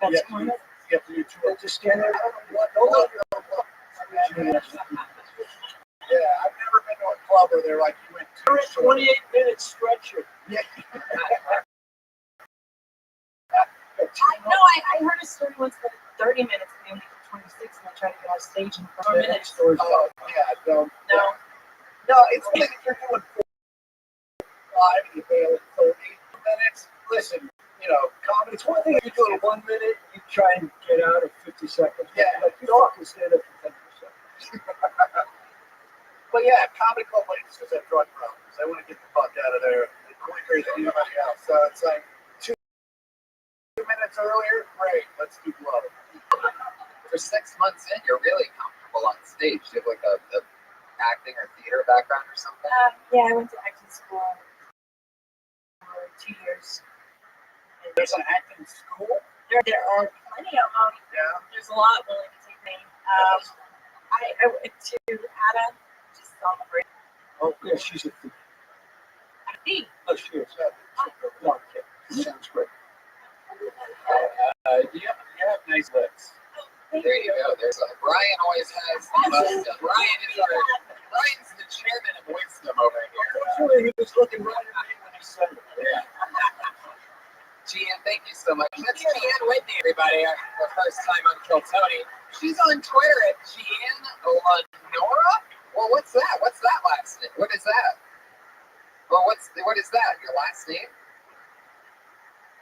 That's Yeah, you have to do two. Just stand there. Yeah, I've never been to a club where they're like, you went 28 minutes stretcher. Yeah. I heard a story once that 30 minutes and they only did 26 and they tried to get on stage in 4 minutes. Oh, yeah, no, it's like if you're doing 45 and you bail at 30 minutes. Listen, you know, comedy. It's one thing if you do it 1 minute, you try and get out of 50 seconds. Yeah. Like you don't have to stand up for 10 seconds. But yeah, comedy club ladies just have drug problems. They want to get the fuck out of there quicker than anybody else. So it's like 2 minutes earlier, great, let's do blow. For 6 months in, you're really comfortable on stage. Do you have like a acting or theater background or something? Yeah, I went to acting school for 2 years. There's an acting school? There are plenty of them. Yeah. There's a lot willing to take me. I went to Ada, just on the break. Oh, yeah, she's a thief. Oh, she is. No, okay. Sounds great. You have nice lips. There you go. There's Brian always has the most. Brian's the chairman of wisdom over here. Unfortunately, he was looking right at me when he said it. Yeah. Gian, thank you so much. That's Gian Whitney, everybody. Our first time on Kill Tony. She's on Twitter at Gian Lenora. Well, what's that? What's that last name? What is that? Well, what is that? Your last name?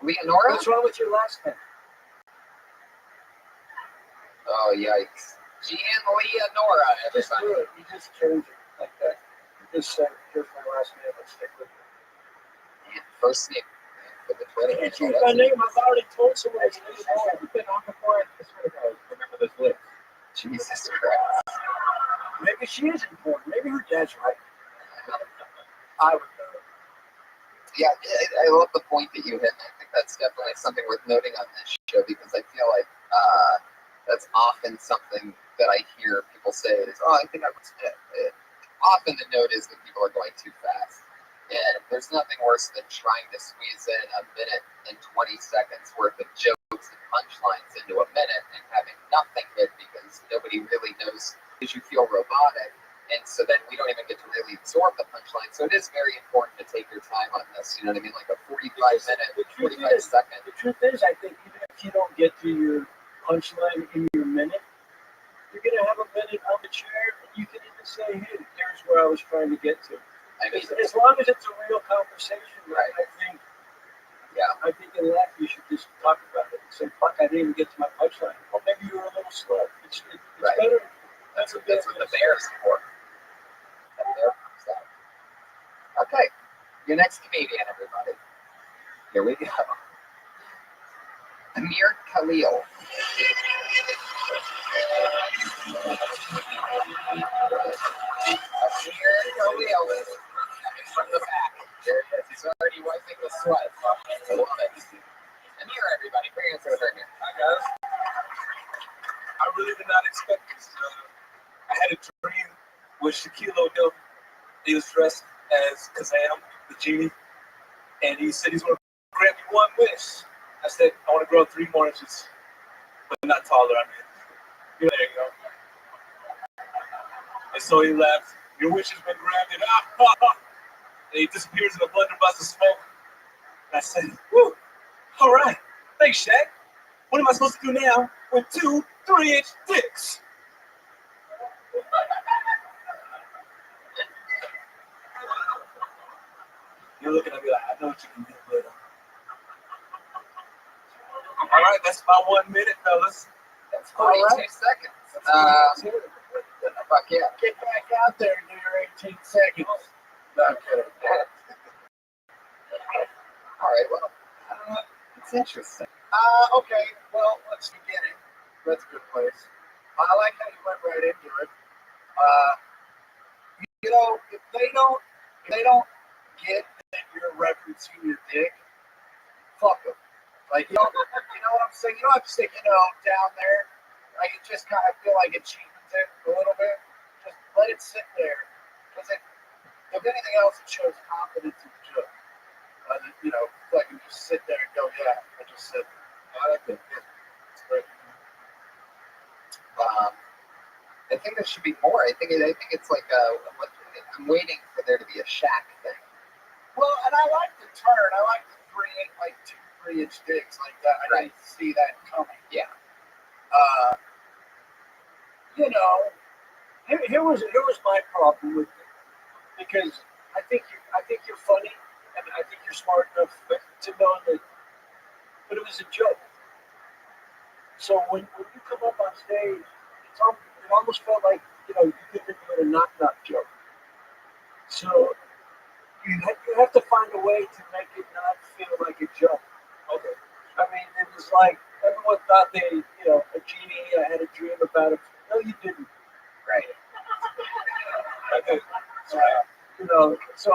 Leonora? What's wrong with your last name? Oh, yikes. Gian Leonora, Just everybody. do it. You just change it like that. You just say, here's my last name. Let's stick with it. And first name for the Twitter. I can't change my name. I've already told someone. You've been on before. I swear to God, remember those lips. Jesus Christ. Maybe she is important. Maybe her dad's right. I would know. Yeah, I love the point that you hit. I think that's definitely something worth noting on this show because I feel like that's often something that I hear people say is, oh, I think I was often the note is that people are going too fast. And there's nothing worse than trying to squeeze in a minute and 20 seconds worth of jokes and punchlines into a minute and having nothing hit because nobody really knows because you feel robotic. And so then we don't even get to really absorb the punchline. So it is very important to take your time on this. You know what I mean? Like a 45-minute, 45-second. The truth is, I think even if you don't get to your punchline in your minute, you're going to have a minute on the chair, and you can even say, hey, here's where I was trying to get to. I mean, As long as it's a real conversation, right. I think in that you should just talk about it and say, fuck, I didn't even get to my punchline. Or maybe you were a little slow. It's right. better. That's what the bear's for. That bear comes out. Okay. Your next comedian, everybody. Here we go. Amir Khalil. Amir Khalil is coming from the back. There it is. He's already wiping the sweat. I love it. Amir, everybody, bring us over here. Hi, guys. I really did not expect this. I had a dream with Shaquille O'Neal. He was dressed as Kazam, the genie, and he said he's going to grant me one wish. I said, I want to grow 3 more inches, but not taller. I mean, there you go. And so he laughed. Your wish has been granted. And he disappears in a blunderbuss of smoke. And I said, whew, all right. Thanks, Shaq. What am I supposed to do now with 2 3-inch dicks? You're looking at me like, I know what you can do, but All right, that's my 1 minute, fellas. That's 42 seconds. Fuck yeah. Get back out there and do your 18 seconds. No, I'm kidding. All right, well, it's interesting. Okay, well, let's begin it. That's a good place. I like how you went right into it. You know, if they don't get that you're referencing your dick, fuck them. Like, you know what I'm saying? You don't have to stick, down there. Like, it just kind of feel like it cheapens it a little bit. Just let it sit there. Because if anything else, it shows confidence in the joke. So I can just sit there and go, yeah, I just said, I like it. It's great. I think there should be more. I think it's like I'm waiting for there to be a shack thing. Well, and I like the turn. I like the 3-inch dicks like that. I didn't see that coming. Yeah. Here was my problem with it, because I think you're funny, and I think you're smart enough to know that, but it was a joke. So when you come up on stage, it almost felt like you could have been doing a knock joke. So you have to find a way to make it not feel like a joke. Okay. I mean, it was like everyone thought a genie. I had a dream about it. No, you didn't. Right. So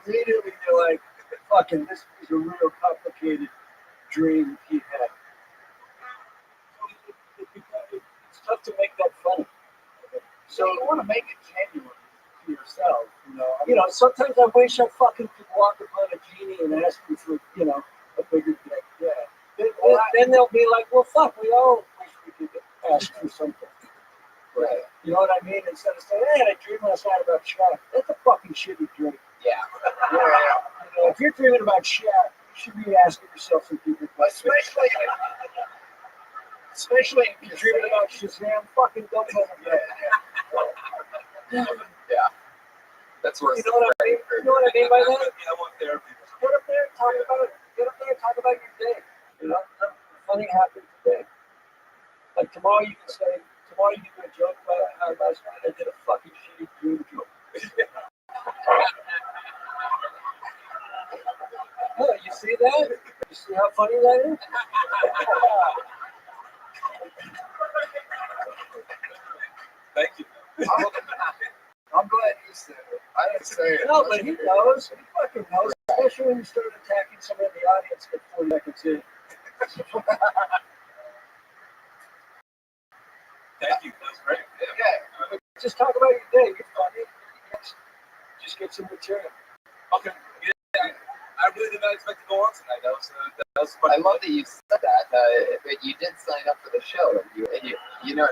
immediately you're like, fucking, this is a real complicated dream he had. It's tough to make that funny. So you want to make it genuine to yourself, Sometimes I wish I fucking could walk upon a genie and ask him for, a bigger dick. Yeah. Then they'll be like, well, fuck, we all wish we could ask for something. Right. You know what I mean? Instead of saying, hey, I dreamed last night about Shaq. That's a fucking shitty dream. Yeah. If you're dreaming about Shaq, you should be asking yourself some deeper questions. Especially if you're dreaming about Shazam, fucking don't tell me that. Yeah. That's worse. You know what I mean? You know what I mean by that? I want therapy. Get up there and talk about your day. Something happened today. Like tomorrow you can do a joke about how last night I did a fucking shitty dream joke. Oh, you see that? You see how funny that is? Thank you. I'm glad you said it. I didn't say it. No, but he knows. He fucking knows. Especially when you start attacking someone in the audience at 4 seconds in. Thank you. That's great. Yeah. Just talk about your day. You're funny. Just get some material. Okay. Yeah, I really did not expect to go on tonight. That was fun. I love that you said that. But you did sign up for the show, and you know.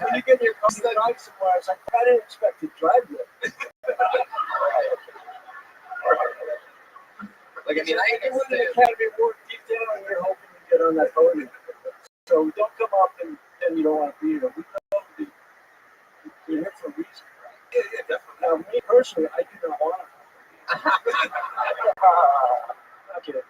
When you get your car to drive somewhere, I was like, I didn't expect to drive there. Like, I mean, I You win the understand. Academy Award deep down, and you're hoping to get on that podium. So don't come up and you don't want to be here. We know that you're here for a reason. Yeah, definitely. Now, me personally, I do not want to. Okay.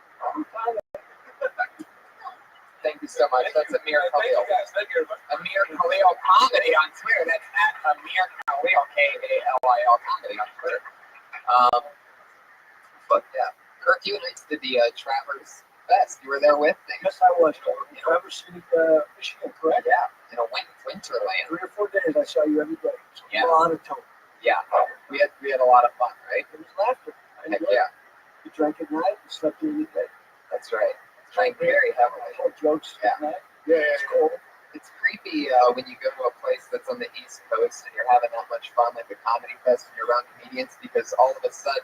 Thank you so much. That's Amir Thank you Khalil. guys. Thank you, everybody. Amir Khalil Comedy on Twitter. That's at Amir Khalil, K-A-L-I-L Comedy on Twitter. But yeah, Kirk, you and I did the Travers Fest. You were there with me. Yes, I was. Traverse City, Michigan, correct? Yeah, in a winterland. 3 or 4 days, I saw you every day. Yeah. A lot of talk. Yeah, we had a lot of fun, right? It was laughter. Heck yeah, You drank at night, you slept during the day. that's right. Drank very heavily. I told jokes Yeah. at night. Yeah. It's cold. It's creepy when you go to a place that's on the East Coast and you're having that much fun, like a comedy fest, and you're around comedians, because all of a sudden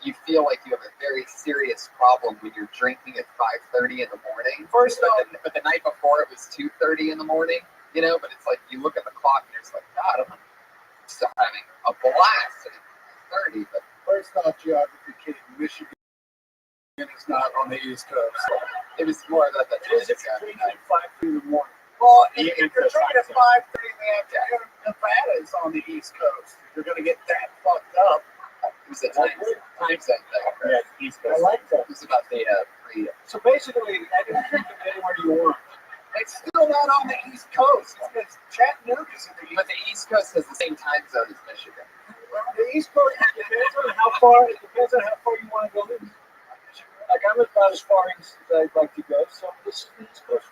you feel like you have a very serious problem when you're drinking at 5:30 in the morning. But the night before it was 2:30 in the morning, But it's like you look at the clock and it's like, God, I'm still having a blast at 30. But First off, geography, kid, Michigan is not on the East Coast. it was more that It is if you're drinking at 5 in the morning. Well, if Even you're for drinking at time 5:30 in the afternoon, Nevada is on the East Coast. You're going to get that fucked up. it was a time zone thing. Yeah, East I Coast. like that. It was about the freedom. So basically, anything you can get anywhere you want. It's still not on the East Coast. It's Chattanooga's in the East. But the East Coast has the same time zone as Michigan. The East Coast depends on how far. It depends on how far you want to go. Like I'm about as far east as I'd like to go, so this is the East Coast.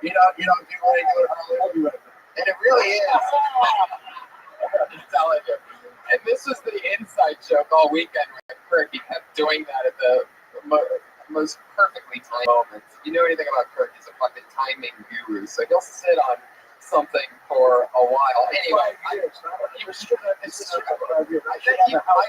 You don't do regular Hollywood. And it really is. I'm telling you. And this was the inside joke all weekend with Kirk. He kept doing that at the most perfectly timed moments. If you know anything about Kirk, he's a fucking timing guru. So he'll sit on something for a while. Anyway, I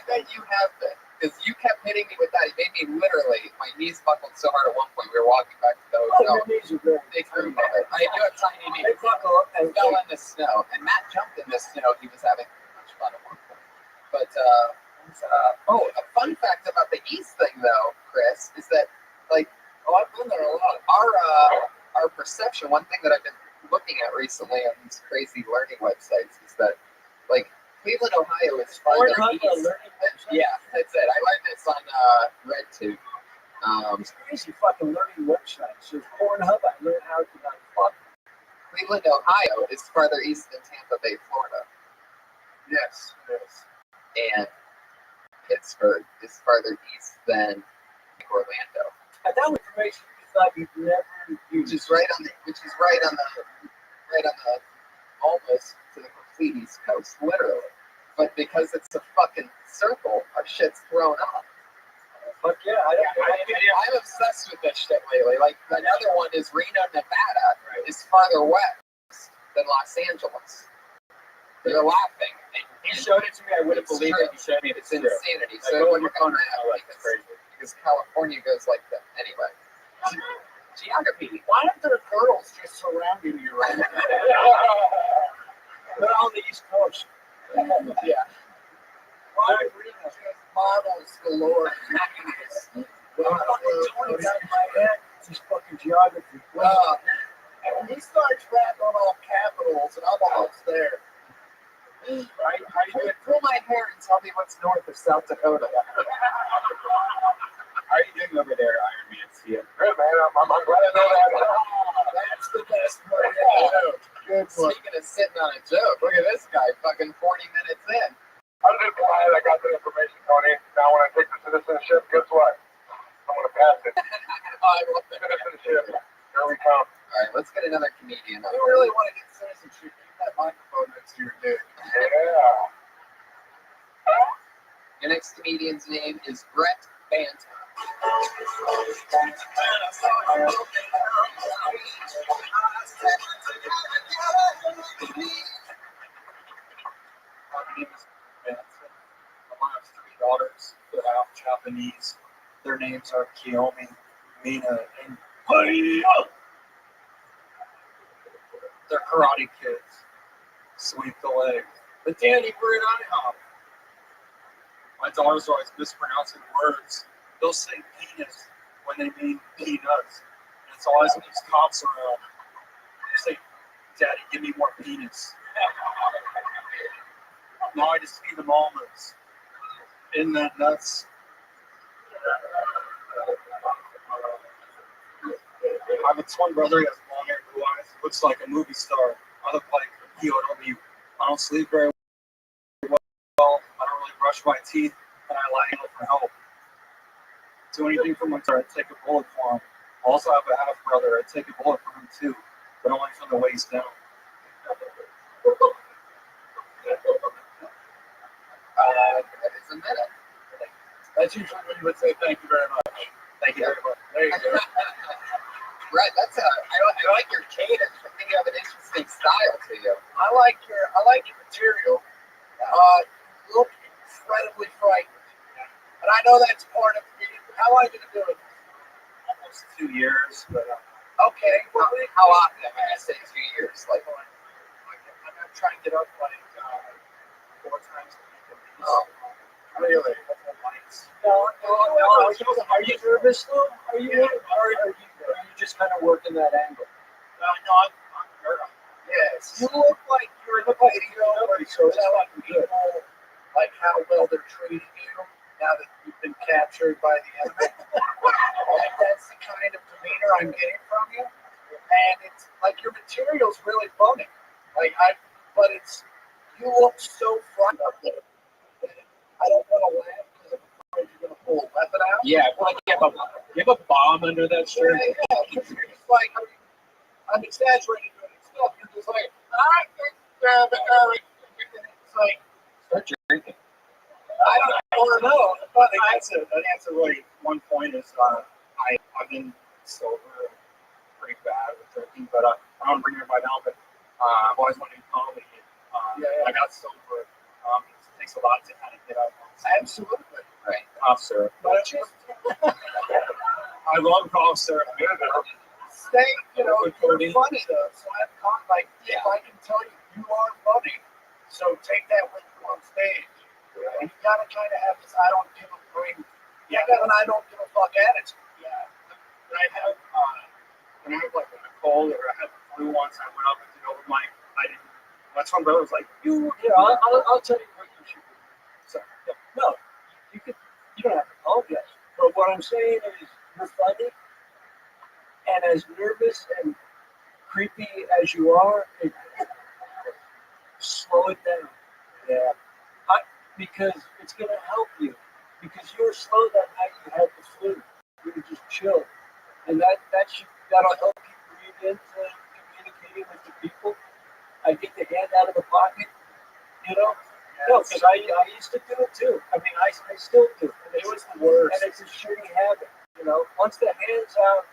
bet you have been. Because you kept hitting me with that. It made me literally, my knees buckled so hard at one point. We were walking back to the hotel. Your knees are very They grew better. I do have tiny knees. They buckle up and fell in the snow. And Matt jumped in the snow. He was having much fun at one point. But, a fun fact about the East thing, though, Chris, is that, like, I've been there a lot. Our perception, one thing that I've been looking at recently on these crazy learning websites is that, like, Cleveland, Ohio is farther east. Yeah, that's it. I learned this on RedTube. It's crazy fucking learning websites. There's Pornhub. I learned how to not fuck. Cleveland, Ohio is farther east than Tampa Bay, Florida. Yes, yes. And Pittsburgh is farther east than Orlando. And that information you thought you'd never use. Which is right on the almost to the complete East Coast, literally. But because it's a fucking circle, our shit's thrown off. Fuck yeah, I'm obsessed with this shit lately. Like another one is Reno, Nevada, is farther west than Los Angeles. You're laughing. You showed it to me. I wouldn't believe it. You showed me. It's insanity. So we're going to have because California goes like that. Anyway, geography. Why aren't there girls just surrounding you right now? They're on the East Coast. Yeah. Why models galore? This fucking geography. And he starts rattling off capitals, and I'm almost there. Right? How do you Pull my hair and tell me what's north of South Dakota. How are you doing over there, Iron Man? See ya. Good, man. I'm glad I know that. That's the best part of the joke. Good. Speaking of sitting on a joke, look at this guy, fucking 40 minutes in. I'm just glad I got the information, Tony. Now when I take the citizenship, guess what? I'm going to pass it. I love that. Citizenship. Here we come. All right, let's get another comedian. You really want to get citizenship? Keep that microphone next to your dick. Yeah. Your next comedian's name is Brett Banton. My name is Benson. I have 3 daughters who are half Japanese. Their names are Kiyomi, Mina, and Paya. They're karate kids. Sweep the leg. But Danny, we're at IHOP. My daughters are always mispronouncing words. They'll say penis when they mean peanuts. And it's always when these cops around. They say, Daddy, give me more penis. Now I just feed them almonds. Isn't that nuts? I have a twin brother. He has long hair, blue eyes. Looks like a movie star. I look like a POW. I don't sleep very well. I don't really brush my teeth, and I lie for help. Do anything for my brother. I take a bullet for him. I also have a half brother. I take a bullet for him too, but only from the waist down. It's a minute. That's usually when you would say thank you very much. Thank you very much. There you go. Right, I like your cadence. I think you have an interesting style to you. I like your material. You look incredibly frightened, and I know that's part of it. How long have you been doing it? Almost 2 years, but okay. Well, how often? I'm gonna say 2 years. Like, I'm gonna try and get up like 4 times a week. Oh, really? No. Are you nervous though? Are you just kind of working that angle? no, I'm nervous. yes. You look like you know, so it's like people, like how well they're treating you, now that you've been captured by the enemy. Like, that's the kind of demeanor I'm getting from you. And it's like your material's really funny. But you look so front up there. I don't want to laugh because I'm afraid you're going to pull a weapon out. Yeah, like you have a bomb under that shirt. Yeah, because you're just like, I'm exaggerating doing stuff. You're just like, it's like, Start drinking. I don't know. But that's a really one point is I've been sober pretty bad with drinking, but I don't bring it right now. But I've always wanted to do comedy. I got sober. It takes a lot to kind of get out. Absolutely. Right. Cough syrup. But just, I love cough syrup. stay, you're funny though. So I'm like, if I can tell you are funny, so take that with you on stage. And you gotta kind of have this I don't give a fuck attitude. Yeah. When I have like a cold or I had the flu once, I went up and did over mic. My twin brother was like, I'll tell you what you should do. So, no, you don't have to apologize. But what I'm saying is, you're funny, and as nervous and creepy as you are, slow it down. Yeah. Because it's going to help you. Because you were slow that night, you had the flu. You were just chill. And that'll help you breathe into communicating with the people. I get the hand out of the pocket, No, because I used to do it too. I mean, I still do. And it was the worst. And it's a shitty habit, Once the hand's out,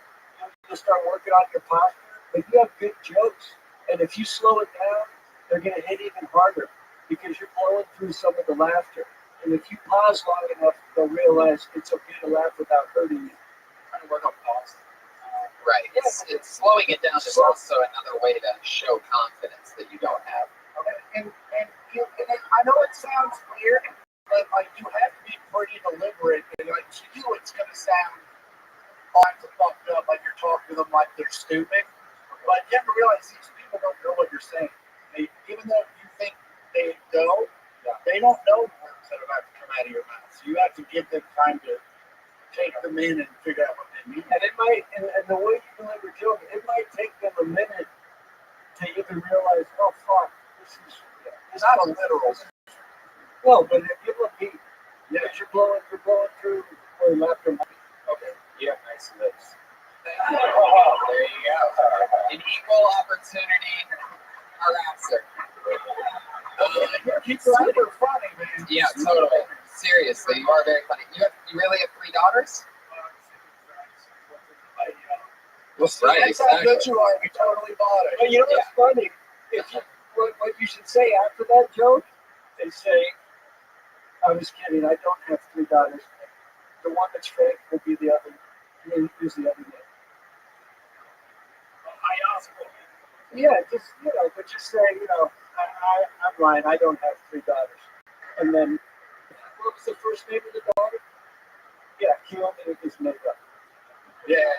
you start working on your posture. But you have good jokes. And if you slow it down, they're going to hit even harder because you're blowing through some of the laughter. And if you pause long enough, they'll realize it's okay to laugh without hurting you. trying to work on pause. Right. It's slowing it down is also another way to show confidence that you don't have. And I know it sounds weird, but like you have to be pretty deliberate. And like to you, it's gonna sound fucked up, like you're talking to them like they're stupid. But you have to realize these people don't know what you're saying. Even though you think they know, they don't know the words that are about to come out of your mouth. So you have to give them time to take them in and figure out what they mean. And it might, and the way you deliver joke, it might take them a minute to even realize, oh fuck, this is It's not a literal. No, but if you look deep, because you're blowing through where laughter might be. Okay. Yeah, nice lips. There you go. An equal opportunity harasser. You're super funny, man. Yeah, totally. Seriously, you are very funny. You really have 3 daughters? Right, That's how good you are. We totally bought it. But you know what's funny? What you should say after that joke is say, I was kidding, I don't have 3 daughters. The one that's fake will be the other, use the other name. Yeah, but just say, I'm lying, I don't have 3 daughters. And then, what was the first name of the daughter? Yeah, Kim is made up. Yeah.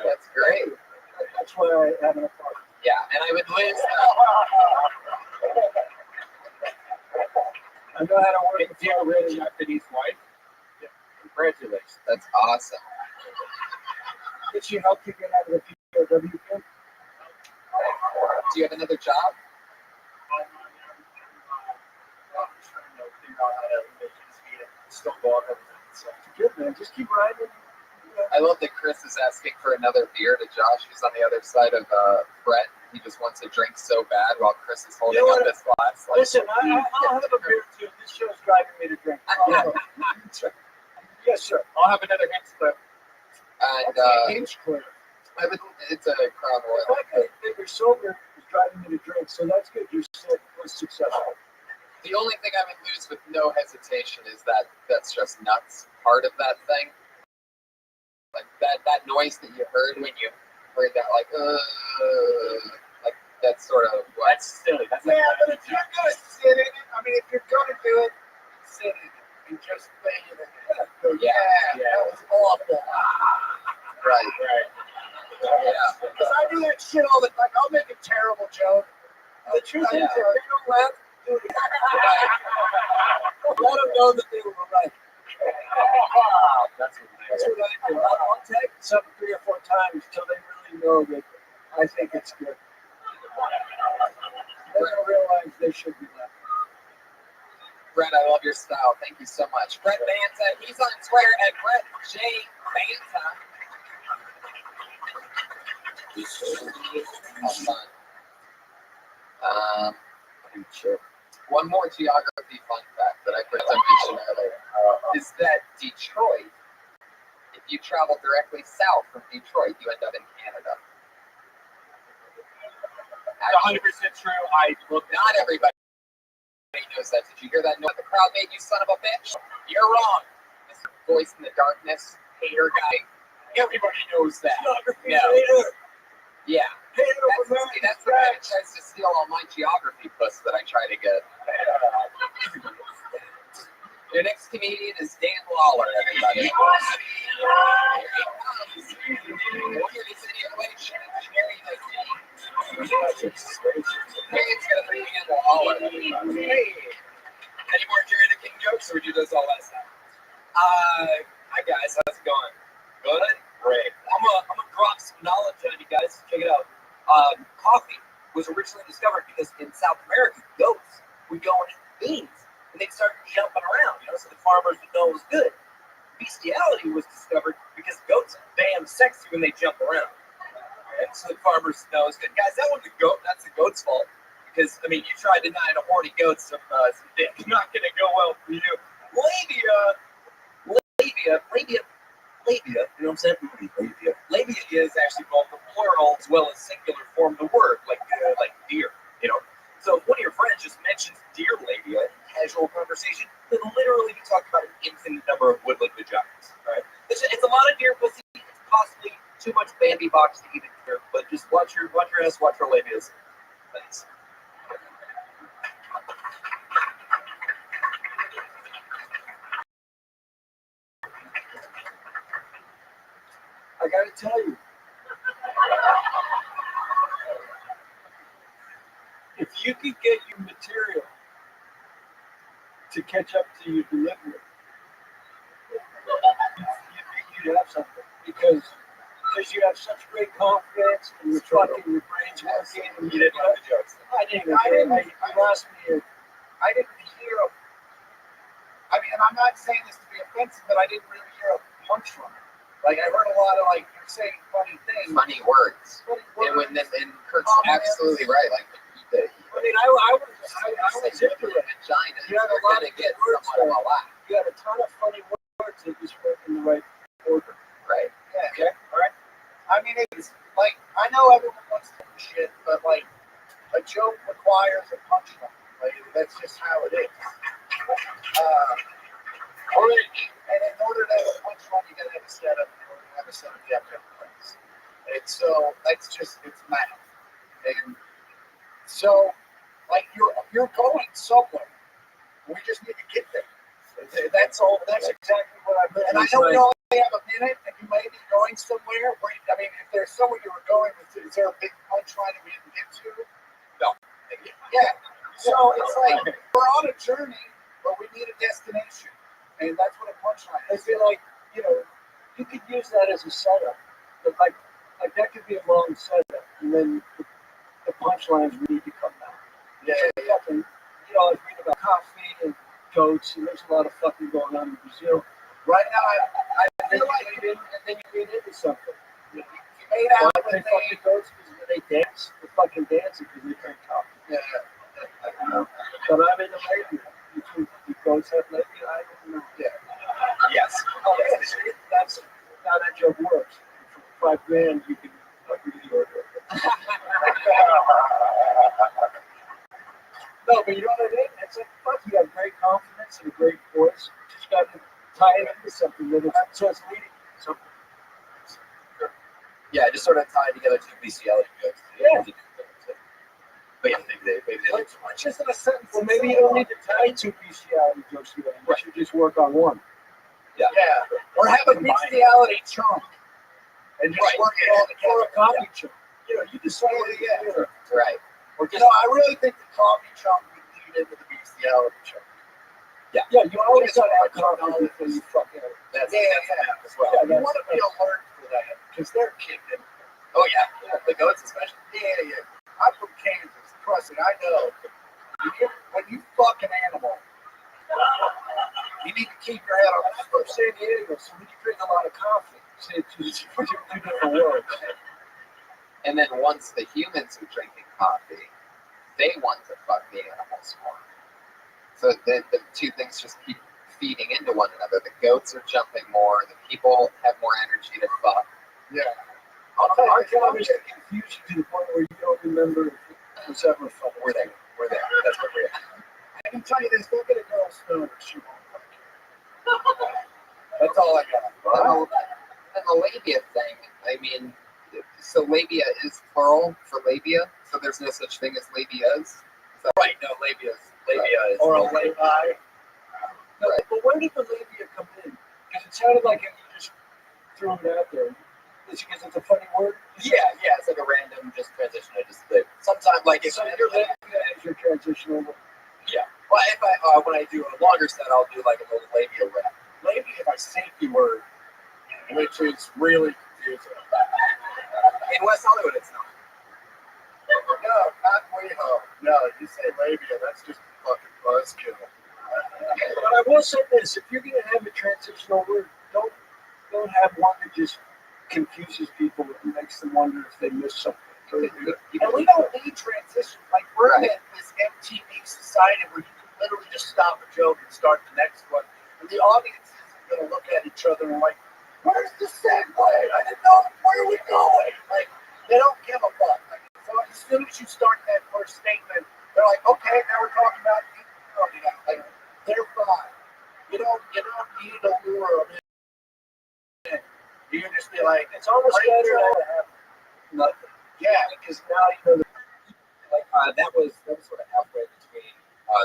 That's great. That's why I have an apartment. Yeah, and I would lose. I know how to work If you have a rich Japanese wife, congratulations. That's awesome. Did she help you get out of the POW camp? Do you have another job? Still go up everything. So Good, man. Just keep riding. I love that Chris is asking for another beer to Josh, who's on the other side of Brett. He just wants a drink so bad while Chris is holding up this glass. Listen, I'll have a beer too. This show's driving me to drink. Yes, sir. I'll have another hint clip. And Hinge clip. it's a Crown Royal. Okay, if you're sober, it's driving me to drink, so that's good. You said it was successful. The only thing I would lose with no hesitation is that's just nuts part of that thing. Like that noise that you heard when you heard that, like that's sort of what. That's silly. That's Yeah, but if you're gonna sit in it, I mean, if you're gonna do it, sit in it and just stay in it. Go, that was awful. Right. Yeah. Because I do that shit all the time. I'll make a terrible joke. The truth is, if they don't laugh, do it. Let them know that That's That's what I do. I'll take something 3 or 4 times until they really know that I think it's good. Then they'll realize they should be left. Brett, I love your style. Thank you so much. Brett Banta, he's on Twitter at Brett J. Banta. Have fun. Sure. One more geography fun fact that I forgot to mention earlier is that Detroit, if you travel directly south from Detroit, you end up in Canada. 100% true. I looked. Not everybody knows that. Did you hear that? No, the crowd made you, son of a bitch. You're wrong. Mr. Voice in the darkness, hater guy. Everybody knows that. No. Yeah. That's the guy that tries to steal all my geography puss that I try to get. Your next comedian is Dan Lawler, everybody. Here he comes. Here is the equation. It's going to be Dan Lawler. Hey. Any more Jerry the King jokes, or would you do this all last time? Hi guys, how's it going? Good? Great. I'm gonna drop some knowledge on you guys. Check it out. Coffee was originally discovered because in South America, goats would go and eat beans, and they'd start jumping around, so the farmers would know it was good. Bestiality was discovered because goats are damn sexy when they jump around, and so the farmers know it's good. Guys, that wasn't the goat. That's the goat's fault. Because, I mean, you try denying a horny goat some dick. It's not going to go well for you. Labia, you know what I'm saying? Labia is actually both the plural as well as singular form of the word, like deer, So if one of your friends just mentions deer labia in casual conversation, then literally you talk about an infinite number of woodland vaginas, right? It's a lot of deer pussy. It's possibly too much Bambi box to even hear, but just watch your ass, watch your labias. Thanks. I gotta tell you, if you could get your material to catch up to your delivery, you'd have something. Because you have such great confidence and your brain's working. And you didn't know the jokes. I didn't hear. I mean, and I'm not saying this to be offensive, but I didn't really hear a punchline. Like, I heard a lot of, you're saying funny things. Funny words. And Kurt's absolutely right. Like, I mean, I was into it. Vagina. You had a lot of get words. somewhat of a laugh. You had a ton of funny words that just weren't in the right order. Right. Yeah. Okay. All right. I mean, it's I know everyone wants to do shit, but a joke requires a punchline. That's just how it is. And in order to have a punchline, you gotta have a setup. In order to have a setup, you have to have points. And so it's math. And so you're going somewhere. We just need to get there. That's all. That's exactly what I meant. And I know we only have a minute, and you may be going somewhere. I mean, if there's somewhere you were going, is there a big punchline that we didn't get to? No. Yeah. So it's we're on a journey, but we need a destination, and that's what a punchline is. I feel like you could use that as a setup, but like that could be a long setup, and then the punchlines need to come out. Yeah. Fucking, I was reading about coffee and goats, and there's a lot of fucking going on in Brazil. Right now, I feel like you read into something. You made out with they fucking goats because they dance. They're fucking dancing because they drink coffee. Yeah. But I'm in the labia. You think the goats have labia? I don't know. Yeah. Yes. Oh, yes. That's how that joke works. For $5,000, you can really order it. No, but you know what I mean? It's fuck, you have great confidence and a great voice. You just got to tie it into something that so it's leading to something. Yeah, just sort of tie together two bestiality jokes. Yeah. But yeah, maybe they Which isn't a sentence. Well, maybe you don't need to tie two bestiality jokes together. You should just work on one. Yeah. Or have a bestiality chunk. And just work it all together. Or a coffee chunk. You decide. Yeah. Right. I really think the coffee chunk would lead into the bestiality chunk. Yeah, you always gotta have coffee before you fuck it. That's Yeah. as well. Yeah, You want to be alert for that because they're kicking. Oh yeah, the goats especially. Yeah. I'm from Kansas. Trust me, I know. When you fuck an animal, you need to keep your head on. I'm from San Diego, so we drink a lot of coffee. It's two different worlds. And then once the humans are drinking coffee, they want to fuck the animals more. So the two things just keep feeding into one another. The goats are jumping more. The people have more energy to fuck. Yeah. Our job is to confuse you to the point where you don't remember if it's ever fun. We're there. That's what we're at. I can tell you this, go get a girl stone. She won't fuck you. That's all I got. And the labia thing, I mean, so labia is plural for labia, so there's no such thing as labias. So, Right, no, labia is. Or a labi. No, but where did the labia come in? Because it sounded like you just threw it out there. Is it because it's a funny word? Yeah, it's like a random just transition. I just sometimes like if So your labia is your transitional word. well, if I when I do a longer set, I'll do like a little labia rap. Labia is my safety word, which is really confusing. In West Hollywood, it's not. No, not WeHo. No, you say labia, that's just a fucking buzzkill. But I will say this: if you're going to have a transitional word, don't have one that just confuses people and makes them wonder if they missed something. And we don't need transition. Like, we're in this MTV society where you can literally just stop a joke and start the next one. And the audience is going to look at each other and like, where's the segue? I didn't know, where are we going? Like, they don't give a fuck. Like, so as soon as you start that first statement, they're like, okay, now we're talking about you. Like, they're fine. You don't need a lure them in. You can just be like, It's almost better to have nothing. yeah, Because now you know that was sort of halfway between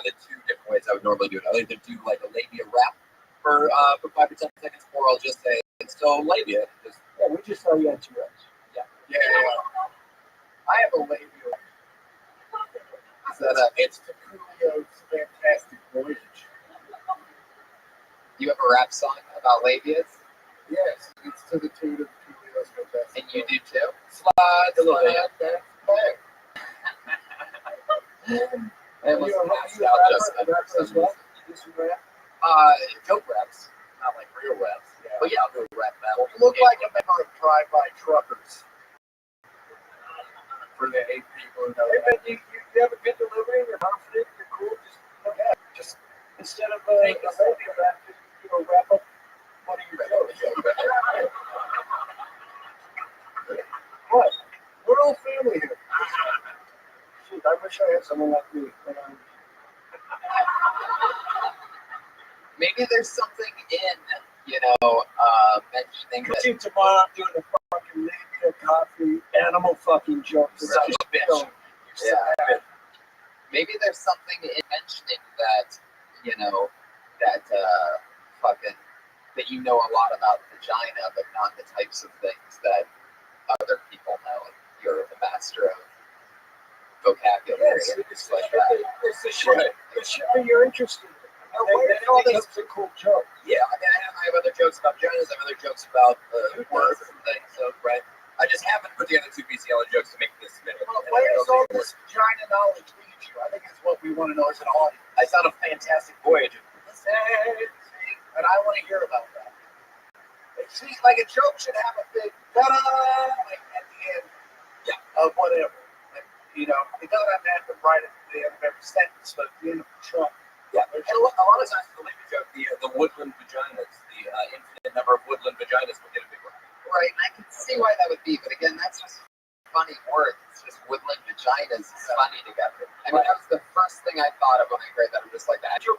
the two different ways I would normally do it. I'll either do like a labia rap for 5 to 10 seconds, or I'll just say it's still labia. Yeah, we just saw you had two X. yeah. I have a labia. It's the Coolio's Fantastic Voyage. You have a rap song about labias, Yes, it's to the tune of Coolio's Fantastic and you Voyage. do too. Slide, A little bit. that back. I almost You're passed a out rapper, just a rapper as well? You do some rap? Joke raps, not like real raps. Yeah. But yeah, I'll do a rap battle. You look like a member of Drive-By Truckers. For the 8 people who know Hey, that. man, you have a good delivery, you're confident, you're cool. Just instead of a labia rap, just wrap up one of your jokes. What? We're all family here. Shoot, I wish I had someone like me. Maybe there's something in, mentioning that. Cooking tomorrow, doing a fucking labia coffee, animal fucking jokes. Such a bitch. Yeah. Maybe there's something in mentioning that, that you know a lot about vagina, but not the types of things that other people know. You're the master of vocabulary Yes, and it's things like that. the shit that you're interested in. It's a cool joke. Yeah, I mean, I have other jokes about vaginas. I have other jokes about words and things. So, right. I just happened to put together 2 BCL jokes to make this minute. Well, where's all this vagina knowledge lead you? I think that's what we want to know as an audience. I sound a fantastic voyage. And I want to hear about that. See, like a joke should have a big ta-da, like at the end of whatever. Like, it doesn't have to right at the end of every sentence, but at the end of the chunk. Yeah, and a lot of times the labia joke, the woodland vaginas, the infinite number of woodland vaginas will get a big one. Right, and I can see why that would be, but again, that's just funny words. It's just woodland vaginas is funny together. I mean, that was the first thing I thought of when I read that. I'm just like, that's the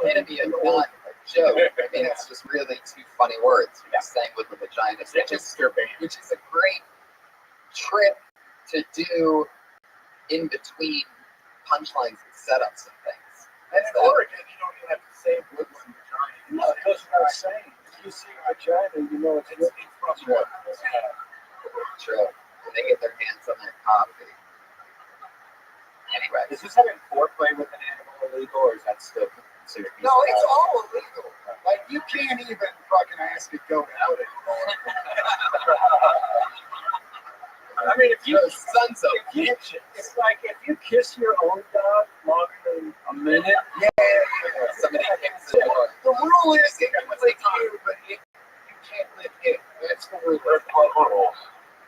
epitome of not a joke. I mean, it's just really 2 funny words. You're just saying woodland vaginas, which is a great trick to do in between punchlines and setups and things. And in Oregon, you don't even have to say woodland vagina. No, it goes without saying. If you see vagina, you know it's from wood. True. And they get their hands on their coffee. Anyway, Is this having foreplay with an animal illegal, or is that still considered a piece No, of it's property. all illegal. Like, you can't even fucking ask a goat out anymore. I mean, if you Sons of bitches, it's like if you kiss your own dog longer than a minute, somebody kicks the door. The rule is it can lick you, but you can't lick it. That's the rule.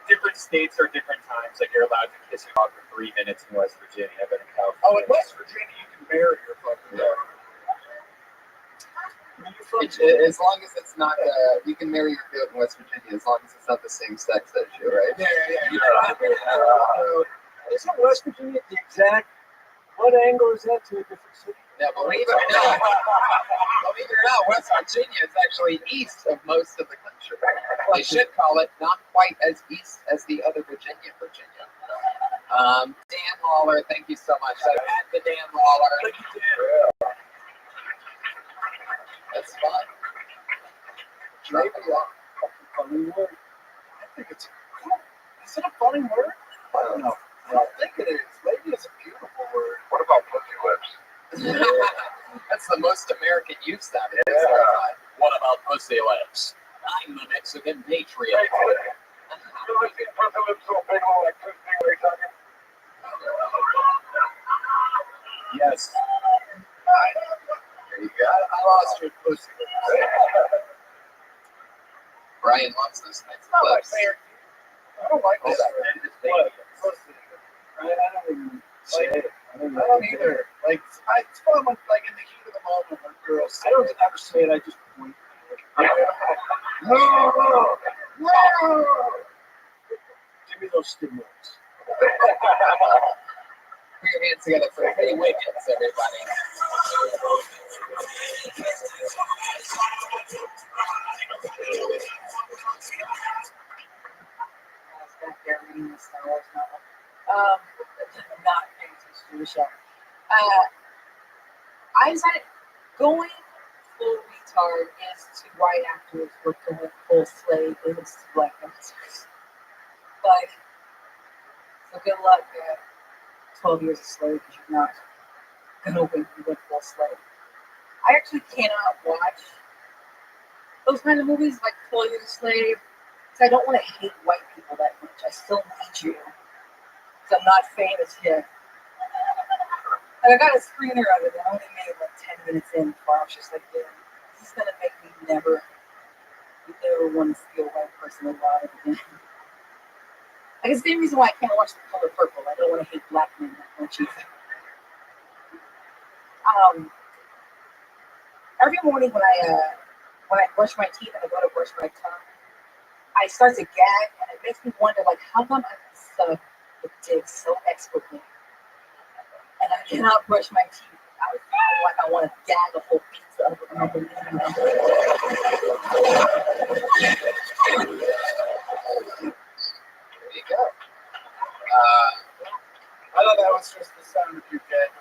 Different states are different times. Like you're allowed to kiss your dog for 3 minutes in West Virginia, but in California. Oh, in West Virginia, you can marry your fucking dog. As long as it's not, you can marry your goat in West Virginia as long as it's not the same sex as you, right? isn't West Virginia the exact? What angle is that to a different city? Yeah, believe it or not, West Virginia is actually east of most of the country. They should call it not quite as east as the other Virginia. Dan Lawler, thank you so much. At the Dan Lawler. That's fun. Maybe Funny word. I think it's cool. Is it a funny word? I don't know. I don't think it is. Maybe it's a beautiful word. What about pussy lips? that's the most American use that is. What about pussy lips? I'm the Mexican patriot. You ever seen pussy lips so big on electricity when you're talking? Yes. There you go. I lost your pussy. Brian loves those nice It's not my clips. favorite. I don't like that. Pussy. I don't even say it. I don't either. Like, it's fun when, like, in the heat of the moment when girls I don't ever say it. I just point. No! Give me those stimulants. Put your hands together for Hey Wiggins, everybody. Back there reading the Star Wars novel. Not paying attention to the show. I decided going full retard is to white actors, but going full slave is to black actors. But so good luck, 12 Years a Slave, because you're not gonna win with full slave. I actually cannot watch those kind of movies like 12 Years a Slave. I don't want to hate white people that much. I still need you. Because I'm not famous yet. And I got a screener of it, and I only made it like 10 minutes in before I was just like, yeah, this is going to make me never want to see a white person alive again. Like, it's the same reason why I can't watch The Color Purple. I don't want to hate black men that much either. Every morning when I brush my teeth and I go to brush my tongue, I start to gag, and it makes me wonder, like, how come I can suck the dick so expertly, and I cannot brush my teeth? I feel like I want to gag a whole pizza of it. There you go. I thought that was just the sound of you getting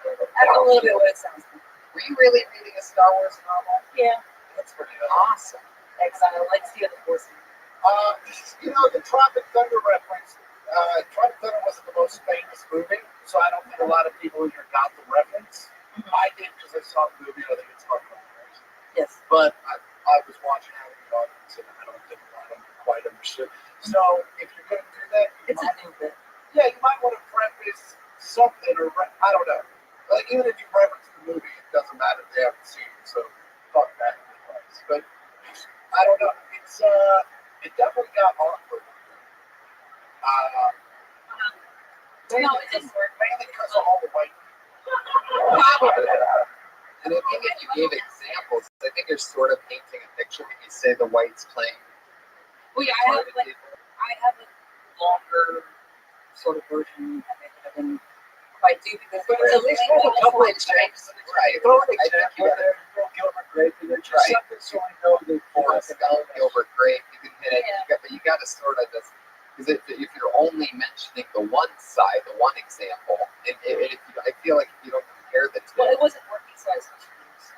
That's a little bit what it sounds like. Were you really reading a Star Wars novel? Yeah. That's pretty Awesome. Exile, Legacy of the Force. You know, the Tropic Thunder reference, Tropic Thunder wasn't the most famous movie, so I don't think a lot of people here got the reference. Mm-hmm. I did because I saw the movie, I think it's hard to Yes. But I was watching out of the audience, and I don't quite understood. So if you're going to do that, It's a new bit. you might want to preface something, or I don't know. Like, even if you reference the movie, it doesn't matter if they haven't seen it, so fuck that advice. But I don't know. It's it definitely got awkward. No, it didn't work. Mainly because of all the white And I think if you gave examples, I think you're sort of painting a picture when you say the whites playing. Well, yeah, I have a longer sort of version of it than if I do, because But at least throw a couple of examples. Right. Throw an I think example in there, throw Gilbert Grape in there, just Right. something so I know that Forrest Gump, Gilbert Grape, you can hit it, but you got to sort of just, because if you're only mentioning the one side, the one example, I feel like if you don't compare the two. well, it wasn't working, so I switched gears.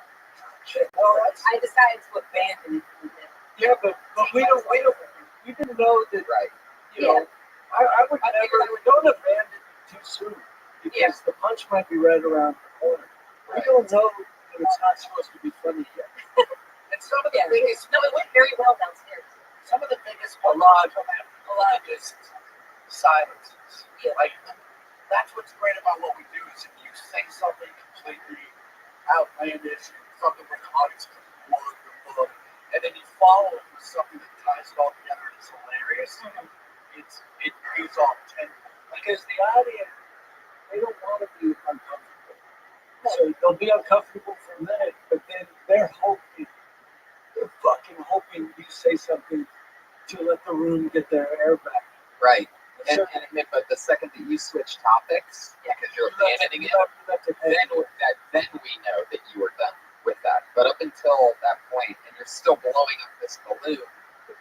Well, that's, I decided to abandon it. yeah, but we didn't know that, Right. you know, I would never, don't abandon it too soon, because the punch might be right around the corner. We don't know that it's not supposed to be funny yet. And some of the biggest, No, it went very well downstairs. some of the biggest biologist silences. Yeah. Like, that's what's great about what we do is if you say something completely outlandish, something where the audience can look, and then you follow it with something that ties it all together and it's hilarious, it pays off tenfold. Because the audience, they don't want to be uncomfortable. So they'll be uncomfortable for a minute, but then they're fucking hoping you say something to let the room get their air back. Right. So, But the second that you switch topics, because you're abandoning it, then we know that you were done with that. But up until that point, and you're still blowing up this balloon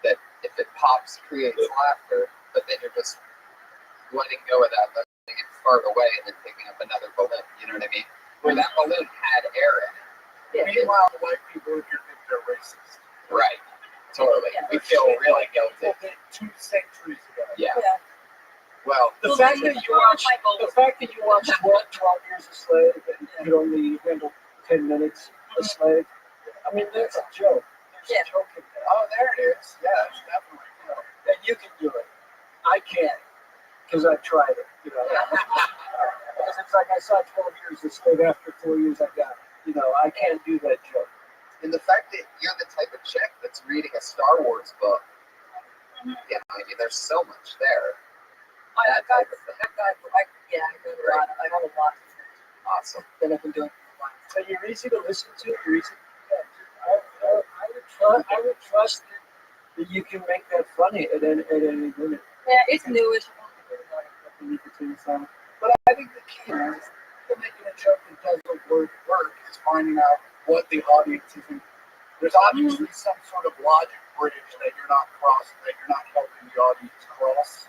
that if it pops creates laughter, but then you're just letting go of that, letting it fart away, and then picking up another balloon. You know what I mean? Where that balloon had air in it. Yeah, meanwhile, the white people in here think they're racist. Right. Totally. We feel really guilty. 2 centuries ago. Yeah. Well, the fact that you watch 12 Years a Slave and you could only handle 10 minutes a slave, I mean, that's a joke. There's a joke in there. Oh, there it is. Yeah, it's definitely. And you can do it. I can't, because I've tried it. You know, because it's like I saw 12 Years a Slave. After 4 years, I got it. You know, I can't do that joke. and the fact that you're the type of chick that's reading a Star Wars book, you know, I mean, there's so much there. I read a lot. I have a lot. Awesome. That I've been doing for a while. So you're easy to listen to. You're easy. I would trust that you can make that funny at any minute. Yeah, it's newish. But I think the key is to making a joke that doesn't work is finding out what the audience is. There's obviously some sort of logic bridge that you're not crossing, that you're not helping the audience cross.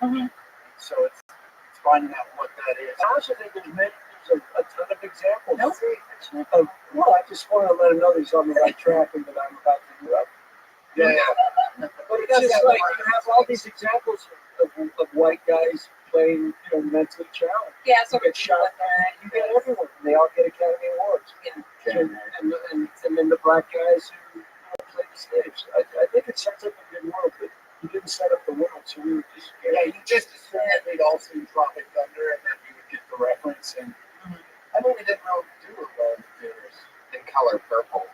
So it's finding out what that is. I also think there's a ton of examples. Well, I just want to let him know he's on the right track and that I'm about to do it. Yeah. But it's just like you have all these examples of white guys playing, mentally challenged. Yeah, so You get shot, you get everyone. They all get Academy Awards. And then the black guys who play the slaves. I think it sets up a good world, but you didn't set up the world, so we were just you just assumed they'd all seen Tropic Thunder and then you would get the reference. And I mean, we didn't really do it well in the theaters. In Color Purple,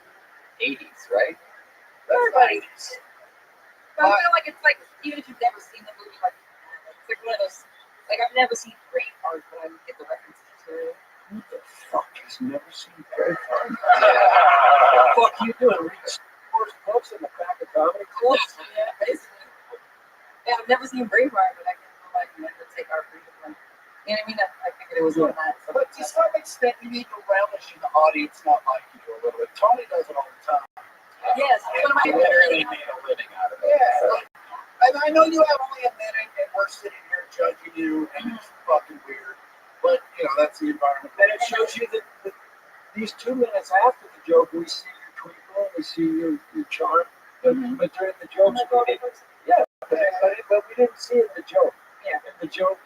80s, right? Everybody. But I feel like it's like, even if you've never seen the movie, like, it's like one of those, like, I've never seen Braveheart, but I get the references to. who the fuck has never seen Braveheart? What the fuck you doing? Reading sports books in the back of comedy clubs? Yeah, basically. Yeah, I've never seen Braveheart, but I can go back and take our freedom. You know what I mean? I figured it was on that. But to some extent, you need to relish in the audience not liking you a little bit. Tony does it all the time. Yes, one of my Literally made a living out of it. Yeah. And I know you have only a minute and we're sitting here judging you and it's fucking weird. But, that's the environment. And it shows you that these 2 minutes after the joke, we see your twinkle, we see your charm. But during the joke, but we didn't see it in the joke. Yeah. In the joke,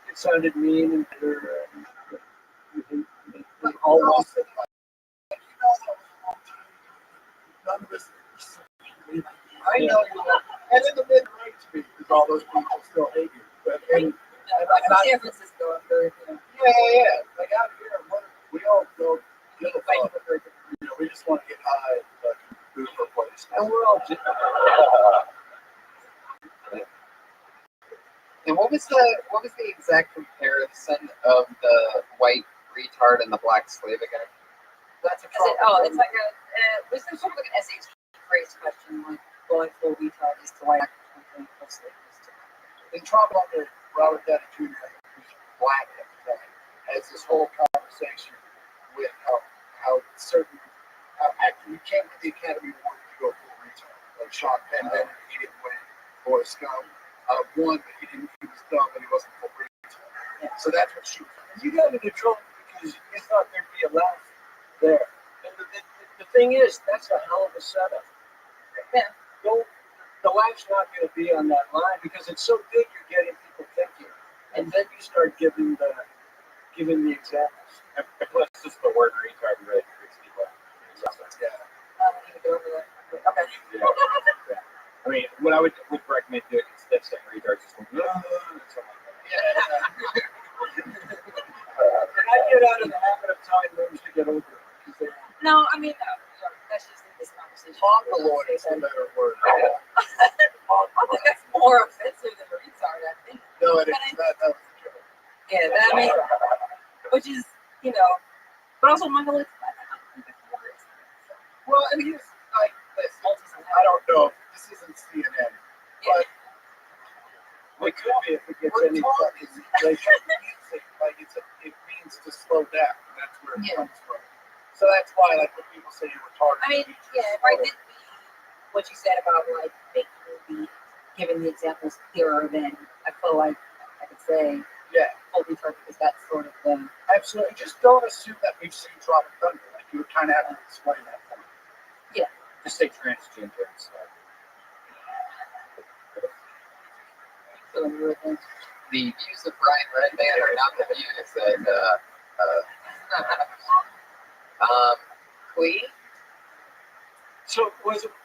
it sounded mean and bitter. And almost. None of us. I know you will. And in the mid-range speak, because all those people still hate you. But like in San Francisco, I'm very, Yeah. Like out here, we all go give a fuck. We just want to get high and food for a place. And we're all And what was the exact comparison of the white retard and the black slave again? That's a it's like it's sort of like an SAT phrase question, like going full retard is to white actors and full slave is to. In Trump under Robert Downey Jr., who's black at the time, has this whole conversation with how after he came to the Academy Award to go full retard. Like Sean Penn, then he didn't win. Forrest Gump won, but he was dumb, but he wasn't full retard. Yeah. So that's what she was. You got into trouble because you thought there'd be a laugh there. And the thing is, that's a hell of a setup. Yeah. The laugh's not going to be on that line because it's so good you're getting people thinking. And then you start giving the giving the examples. And plus, just the word retard really freaks people out. Yeah. Okay. Yeah. I mean, what I would recommend doing instead of saying retard, just going, something like that. And I get out of the habit of telling them to get over it. No, I mean, that's just in this conversation. Mongoloid is a better word. I think that's more offensive than retard, I think. No, it is. That was a joke. Yeah, that I mean, which is, but also Mongoloid. Well, and here's like this. I don't know. This isn't CNN, but It could be if it gets we're any taught fucking is inflation. music, like it means to slow down. That's where it Yeah. comes from. So that's why, like, when people say you're retarded, I mean, yeah, if I did what you said about like making giving the examples clearer, then I feel like I could say yeah, full retard because that's sort of the absolutely. Just don't assume that we've seen Drop and Thunder. Like, you would kind of have to explain that for me. Just say transgender and stuff. feeling weird things. The views of Brian Redman are not the views that Clee. So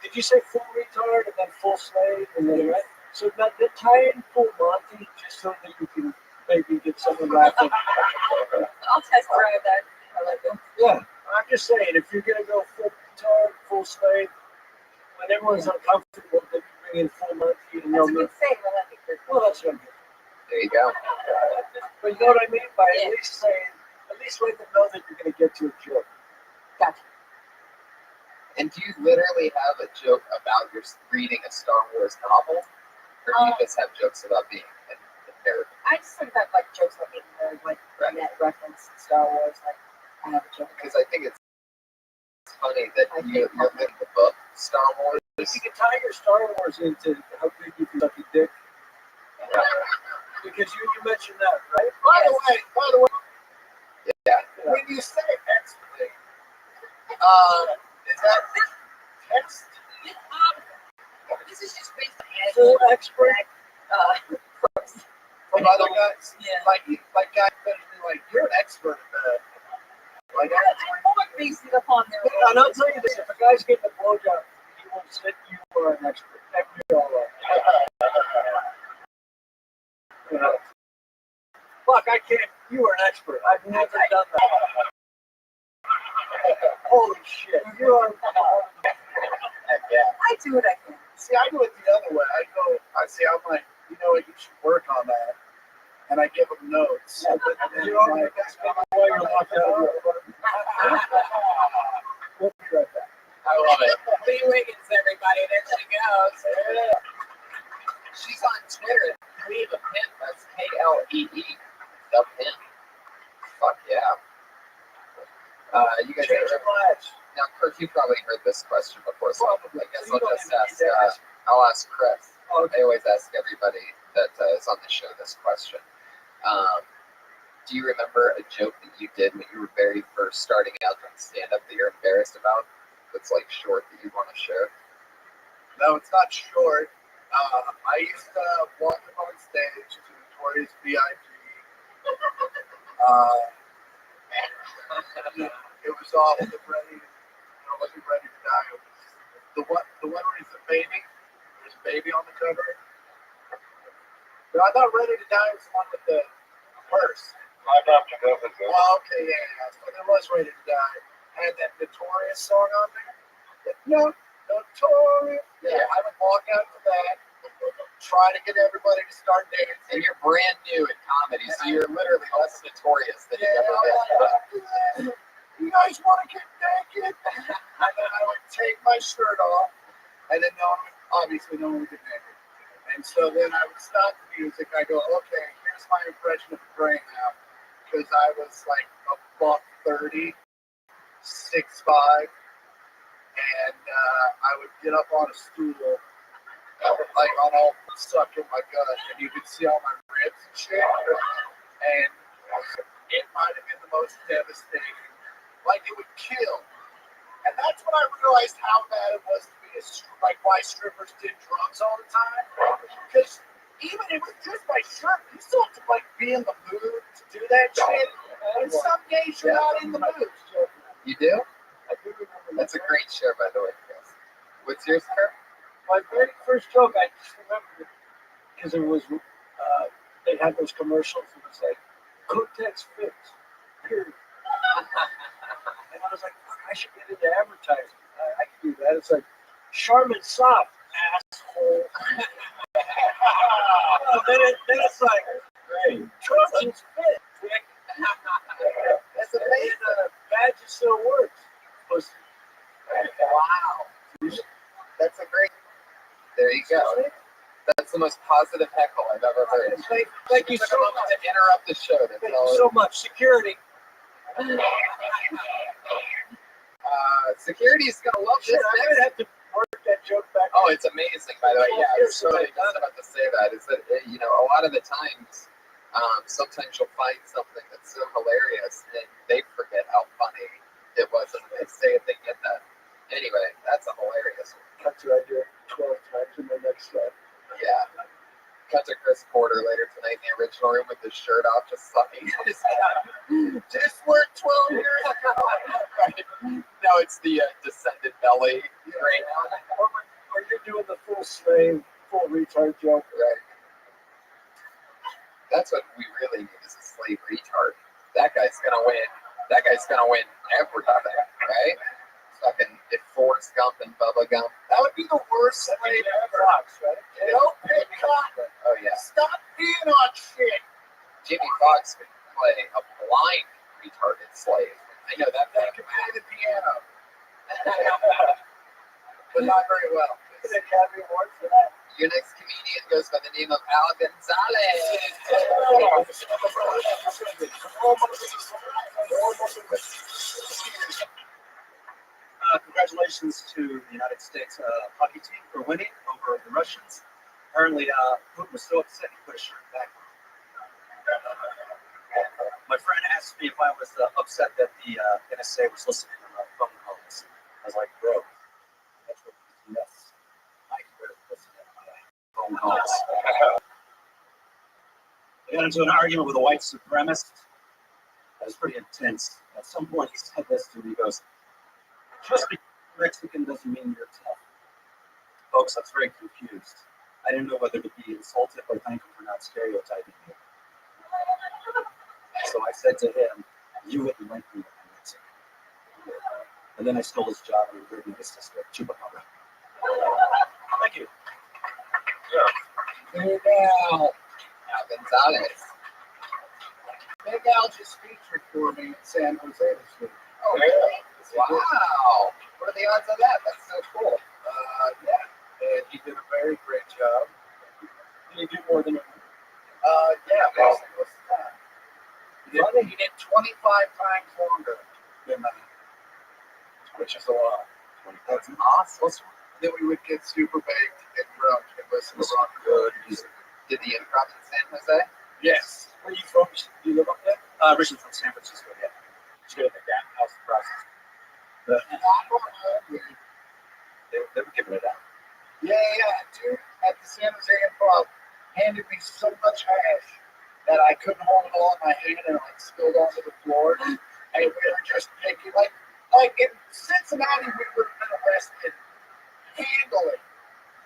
did you say full retard and then full slave and then right? So that the tie in full Monty just so that you can maybe get someone laughing. I'll test drive that. I like them. Yeah, I'm just saying if you're gonna go full retard, full slave, when everyone's uncomfortable, then you bring in full Monty and That's a they'll good saying. I like it. well, that's what I'm doing. There you go. But you know what I mean by Yeah. at least let them know that you're gonna get to a joke. Gotcha. And do you literally have a joke about your reading a Star Wars novel, or do you just have jokes about being a nerd? I just think that like jokes about being nerd, like that reference to Star Wars, like I have a joke. Because I think it's funny that you're reading the book Star Wars. You can tie your Star Wars into how big you can suck a dick. Because you mentioned that, right? By the way, Yeah. when you say expert, is that text? This is just based on Full expert. From other guys? Yeah. Like guys that be like, you're an expert at that. Like, I'm more based it upon their. And I'll tell you this: if a guy's getting a blowjob, he will say you are an expert. You're all right. You know. Fuck, I can't. You are an expert. I've never done that. Holy shit! You are. yeah. I do what I can. See, I do it the other way. I'm like, you know what, you should work on that. And I give them notes. Yeah, but you know, like, that's maybe why you're locked out. We'll be right back. I love it. Lee Wiggins, everybody. There she goes. Yeah. She's on Twitter. Clee the Pimp. That's Klee. The Pimp. Fuck yeah. You guys Change your lives. now, Kirk, you probably heard this question before, so Probably. I guess You I'll don't just even ask. need to ask. I'll ask Chris. Okay. I always ask everybody that is on the show this question. Do you remember a joke that you did when you were very first starting out doing stand-up that you're embarrassed about? That's like short that you want to share? No, it's not short. I used to walk up on stage to Notorious B.I.G. It was all ready. I wasn't ready to die. It was the one where he's a baby. There's a baby on the cover. But I'm not ready to die. It's the one with the purse. I dropped your go for good. Oh, okay, yeah. So there was Ready to Die. I had that Notorious song on there. No, Notorious. Yeah, I would walk out to that, try to get everybody to start dancing. And you're brand new in comedy, so you're literally less notorious than you ever been. You guys want to get naked? And then I would take my shirt off, and then obviously no one would get naked. And so then I would stop the music. I go, okay, here's my impression of the brain now. Because I was like $130, 6'5", and I would get up on a stool, like on all sucking my gut, and you could see all my ribs and shit. And it might have been the most devastating. Like, it would kill. And that's when I realized how bad it was to be like why strippers did drugs all the time. Because even if it was just my shirt, you still have to like be in the mood to do that shit. And some days you're not in the mood. You do? I do remember That's a great show, by the way, Chris. What's yours, Kurt? My very first joke, I just remembered it because it was, they had those commercials. It was like, Kotex Fix. Period. And I was like, fuck, I should get into advertising. I can do that. It's like, Charmin Soft, asshole. then it's like, hey, Trojans Fit. That's amazing. Badge still works. Wow. That's a great. There you go. That's the most positive heckle I've ever heard. Thank you so much. To interrupt the show. That's Thank all you so much. Security. Security's gonna love this. I'm gonna have to work that joke back. Oh, it's amazing, by the way. Yeah, I was totally just about to say that. Is that a lot of the times, sometimes you'll find something that's so hilarious, and they forget how funny it was, and they say it, they get that. Anyway, that's a hilarious one. Cut to I do it 12 times in the next slide. Yeah. Cut to Chris Porter later tonight in the original room with his shirt off, just sucking his head. This worked 12 years ago. Right. Now it's the descended belly right now. Or you're doing the full slave, full retard joke. Right. That's what we really need is a slave retard. That guy's gonna win. That guy's gonna win everything, right? Fucking if Forrest Gump and Bubba Gump. That would be the worst slave ever. Fox, right? Don't pick cotton. Oh yeah. Stop being on shit. Jimmy Fox could play a blind retarded slave. I know that guy can play the piano. But not very well. An Academy Award for that. Your next comedian goes by the name of Al Gonzalez. Congratulations to the United States hockey team for winning over the Russians. Apparently, Putin was so upset he put his shirt back on. My friend asked me if I was upset that the NSA was listening to my phone calls. I was like, bro, that's what yes. I could listen to my phone calls. I got into an argument with a white supremacist. That was pretty intense. At some point, he said this to me. He goes, just because you're Mexican doesn't mean you're tough. Folks, I was very confused. I didn't know whether to be insulted or thank him for not stereotyping me. So I said to him, you wouldn't like me if I'm Mexican. And then I stole his job and gave me his sister, Chupacabra. Thank you. Big Al. Al Gonzalez. Big Al just featured for me in San Jose this week. Oh, really? Wow. What are the odds of that? That's so cool. Yeah. And he did a very great job. Did he do more than a Yeah, most of the time. He did 25 times longer than that, which is a lot. That's awesome. Then we would get super baked and drunk and listen to rock good music. Did the improv in San Jose? Yes. Where are you from? Do you live up there? Originally from San Francisco, yeah. Just get in the damn house and process. They were giving it out. Yeah, dude, at the San Jose Improv, handed me so much hash that I couldn't hold it all in my hand and it like spilled onto the floor. And we were just picking, like in Cincinnati, we would have been arrested handling.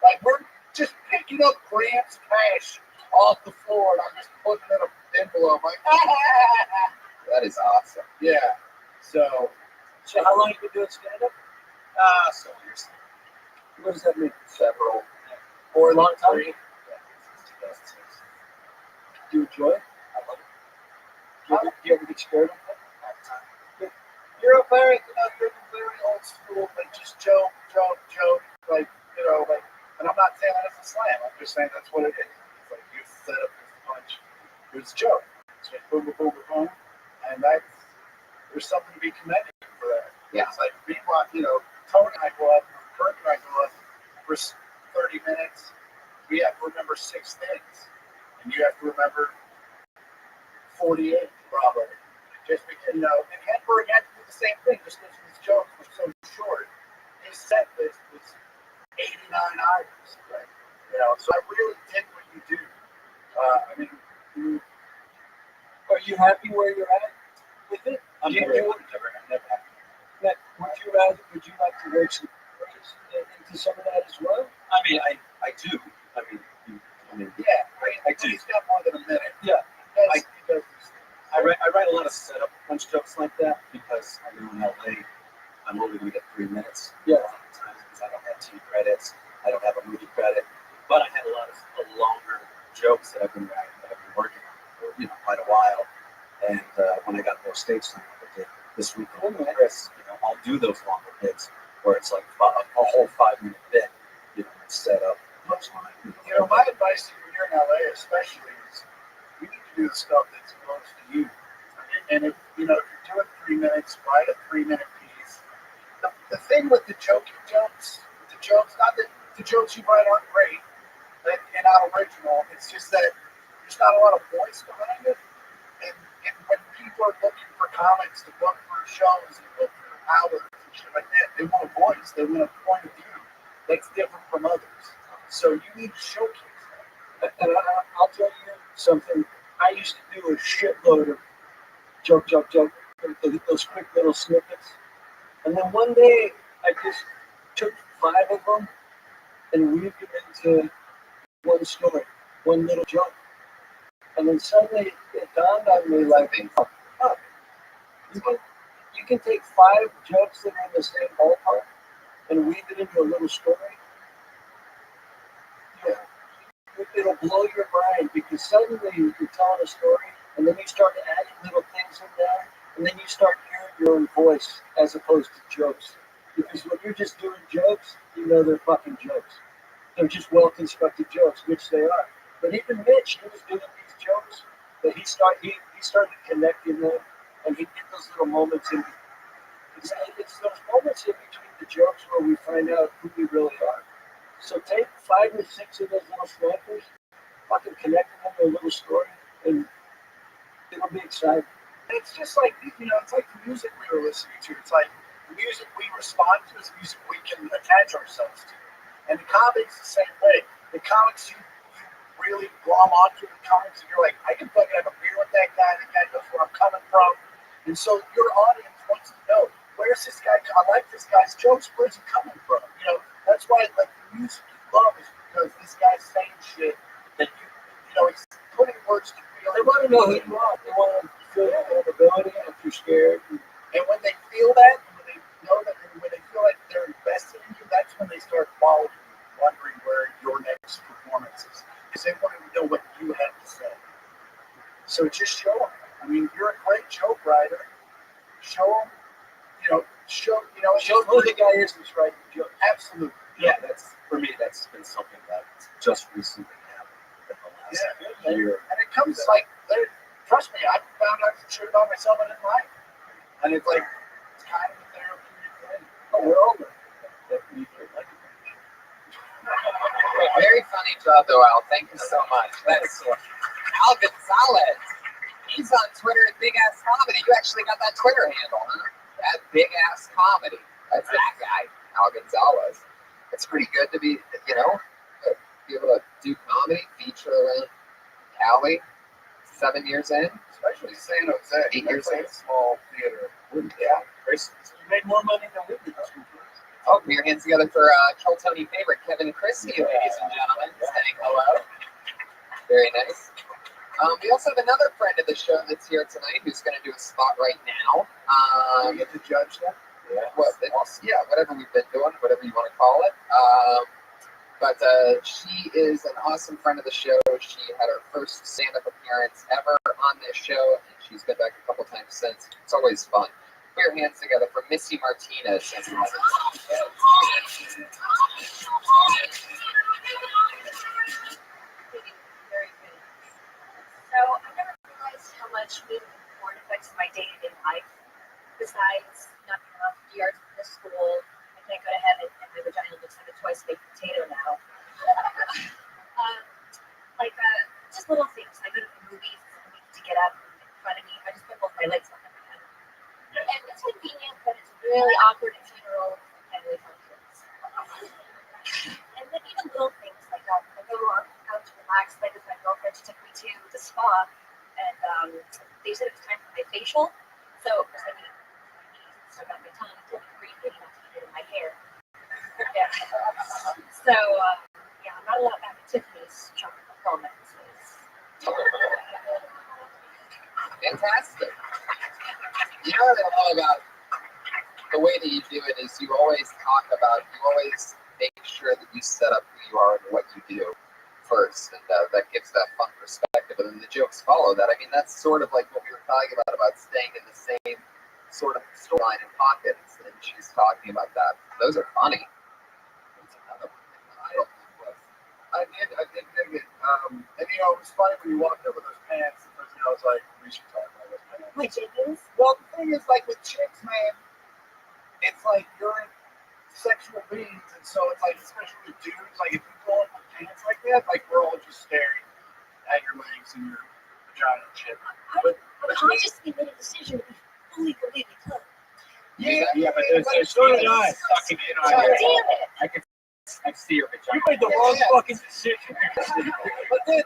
Like we're just picking up grams of cash off the floor and I'm just putting it in an envelope like, That is awesome. yeah. So how long have you been doing stand-up? So years. What does that mean? Several. For a long time? Yeah, since 2006. Do you enjoy it? I love it. Do you ever get scared of it? All the time. You're a very old school, like just joke, like, and I'm not saying that as a slam, I'm just saying that's what it is. It's like you set up this punch, here's a joke. It's like boom, boom, boom, boom, and there's something to be commended for that. Yeah. It's like, meanwhile, Tony and I go up, Kurt and I go up for 30 minutes, we have to remember 6 things, and you have to remember 48, probably. Just because, and Hedberg had to do the same thing, just because his jokes were so short. His set list was 89 items, right? So I really dig what you do. Are you happy where you're at? I'm You- never, you- never happy. Now, would you like to work some praise into some of that as well? I mean, I do. I mean, Yeah, I do. He's got more than a minute. Yeah. He does these things. I write a lot of setup punch jokes like that because I know in LA I'm only going to get 3 minutes. Yeah. Sometimes because I don't have TV credits, I don't have a movie credit, but I had a lot of longer jokes that I've been writing, that I've been working on for quite a while. And when I got more stage time, like I did this weekend with Chris, I'll do those longer bits where it's like a whole 5-minute bit, set up, punchline. My advice to you when you're in LA, especially, is you need to do the stuff that's close to you. And if you're doing 3 minutes, write a 3-minute piece. The thing with the jokes, not that the jokes you write aren't great and not original. It's just that there's not a lot of voice behind it. And when people are looking for comics to book for shows and book for hours and shit like that, they want a voice. They want a point of view that's different from others. So you need to showcase that. And I'll tell you something. I used to do a shitload of joke, those quick little snippets. And then one day, I just took 5 of them and weaved them into one story, one little joke. And then suddenly it dawned on me like, oh, you can take 5 jokes that are in the same ballpark and weave it into a little story. Yeah. It'll blow your mind because suddenly you're telling a story and then you start adding little things in there and then you start hearing your own voice as opposed to jokes. Because when you're just doing jokes, they're fucking jokes. They're just well-constructed jokes, which they are. But even Mitch, he was doing these jokes, but he started connecting them and he'd get those little moments in. It's those moments in between the jokes where we find out who we really are. So take 5 or 6 of those little snipers, fucking connect them into a little story, and it'll be exciting. And it's just like, it's like the music we were listening to. It's like the music we respond to is music we can attach ourselves to. And the comics the same way. The comics you really glom onto the comics and you're like, I can fucking have a beer with that guy knows where I'm coming from. And so your audience wants to know, where's this guy? I like this guy's jokes. Where's he coming from? That's why like the music you love is because this guy's saying shit that he's putting words to feel. They want to know who you are. They want to feel your vulnerability if you're scared. And when they feel that, and when they know that, and when they feel like they're invested in you, that's when they start following you, wondering where your next performance is. Because they want to know what you have to say. So just show them. I mean, you're a great joke writer. Show them, show who the guy is that's writing the joke. Absolutely. Yeah, that's been something that just recently happened in the last year. And it comes like, trust me, I found out some shit about myself I didn't like. And it's like, it's kind of a therapeutic thing. Oh, we're all Very funny job, though, Al. Thank you so much. That's Al Gonzalez. He's on Twitter at Big Ass Comedy. You actually got that Twitter handle, huh? At Big Ass Comedy. That's that guy, Al Gonzalez. It's pretty good to be able to do comedy, feature around Cali. 7 years in, Especially San Jose. 8 years in. Like a small theater. Yeah. You made more money than we did. Oh, put your hands together for Kill Tony favorite, Kevin Christie, ladies and gentlemen. Saying hello. Very nice. We also have another friend of the show that's here tonight who's going to do a spot right now. You get to judge that? Yeah, whatever we've been doing, whatever you want to call it. But she is an awesome friend of the show. She had her first stand-up appearance ever on this show, and she's been back a couple times since. It's always fun. Put your hands together for Missy Martinez. Very good. So I never realized how much being born affects my day-to-day life. Besides not being allowed to do arts in school, I can't go to heaven, and my vagina looks like a twice baked potato now. Just little things. I go to the movies to get up and make fun of me. I just put both my legs behind my head. And it's convenient, but it's really awkward at funerals and family functions. And then even little things like I go out to relax, like with my girlfriend, she took me to the spa, and they said it was time for my facial. So I So, yeah, I'm not allowed back at Tiffany's chocolate comments. Fantastic. You know what I love about the way that you do it is you always make sure that you set up who you are and what you do first, and that gives that fun perspective, and then the jokes follow that. I mean, that's sort of like what we were talking about staying in the same sort of storyline and pockets, and she's talking about that. Those are funny. That's another one thing that I don't think was. I did dig it. And it was funny when you walked over those pants. The first thing I was like, we should talk about those pants. My chickens? Well, the thing is, like with chicks, man, it's like you're in sexual beings, and so it's like, especially with dudes, like if you go up with pants like that, like we're all just staring at your legs and your vagina and shit. But consciously made a decision to be fully completely clothed. Yeah, but so did I. Sucking in on God it. damn it! I see your vagina. you made the wrong fucking decision. But then,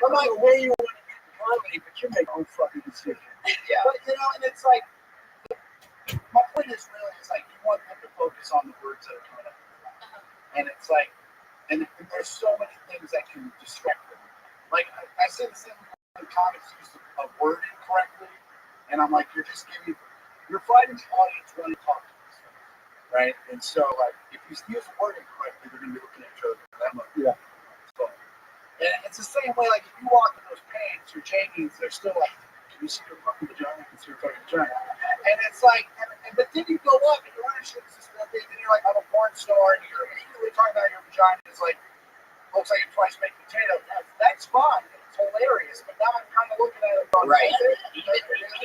I'm like, where you want to be comedy, but you make your own fucking decision. Yeah. But and it's like, my point is really, it's like you want them to focus on the words that are coming up. And it's like, and there's so many things that can distract them. Like, I say the same when comics use a word incorrectly, and I'm like, you're fighting the audience when you talk to this thing, right? And so, like, if you use a word incorrectly, they're going to be looking at each other. I'm like, yeah. So, and it's the same way, like, if you walk in those pants or jeans, they're still like, can you see your fucking vagina? Can you see your fucking vagina? And it's like, but then you go up and you're wearing shit that's just one thing, and you're like, I'm a porn star, and you're immediately talking about your vagina. It's like, looks like a twice baked potato. That's fine. It's hilarious. But now I'm kind of looking at it going, Right.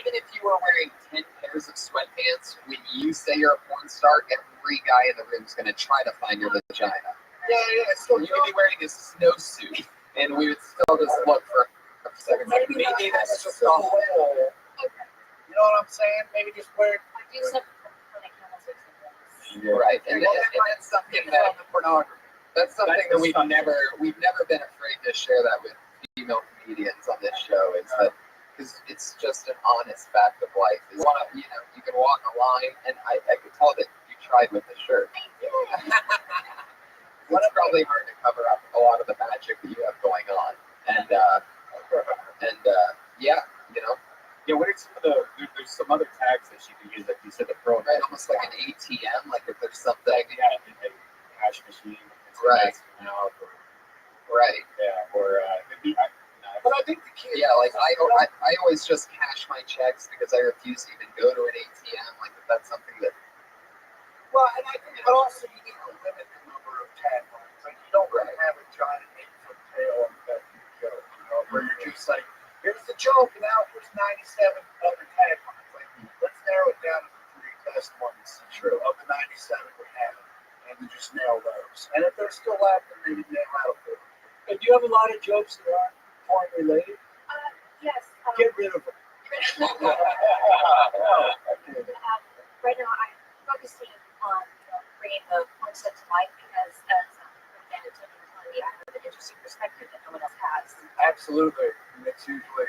Even if you were wearing 10 pairs of sweatpants, when you say you're a porn star, every guy in the room is going to try to find your vagina. Yeah. So you could be wearing a snowsuit, and we would still just look for a second. maybe that's just a hole. You know what I'm saying? Maybe just wear. I do something when I count on 6 Right. And that's something that we've never been afraid to share that with female comedians on this show. Is that because it's just an honest fact of life. Is you can walk a line, and I could tell that you tried with the shirt. It's probably hard to cover up a lot of the magic that you have going on, and yeah, Yeah, what are some of there's some other tags that you can use, like you said, the pro, right, almost like an ATM, like if there's something, yeah, like cash machine, right, out, or, right, yeah, or maybe. But I think the key. Yeah, like I always just cash my checks because I refuse to even go to an ATM. Like if that's something that. Well, and I think, but also you need to limit the number of taglines. Like you don't want to have a giant 8-foot tail on that joke, where you're just like, here's the joke, and now here's 97 other taglines. Like, let's narrow it down to the 3 best ones of the 97 we have, and then just nail those. And if they're still left, then maybe nail out a few. And do you have a lot of jokes that aren't porn related? Yes. Get rid of them. Right now, I'm focusing on bringing the concept to life because, again, it's something funny. I have an interesting perspective that no one else has. Absolutely. And it's usually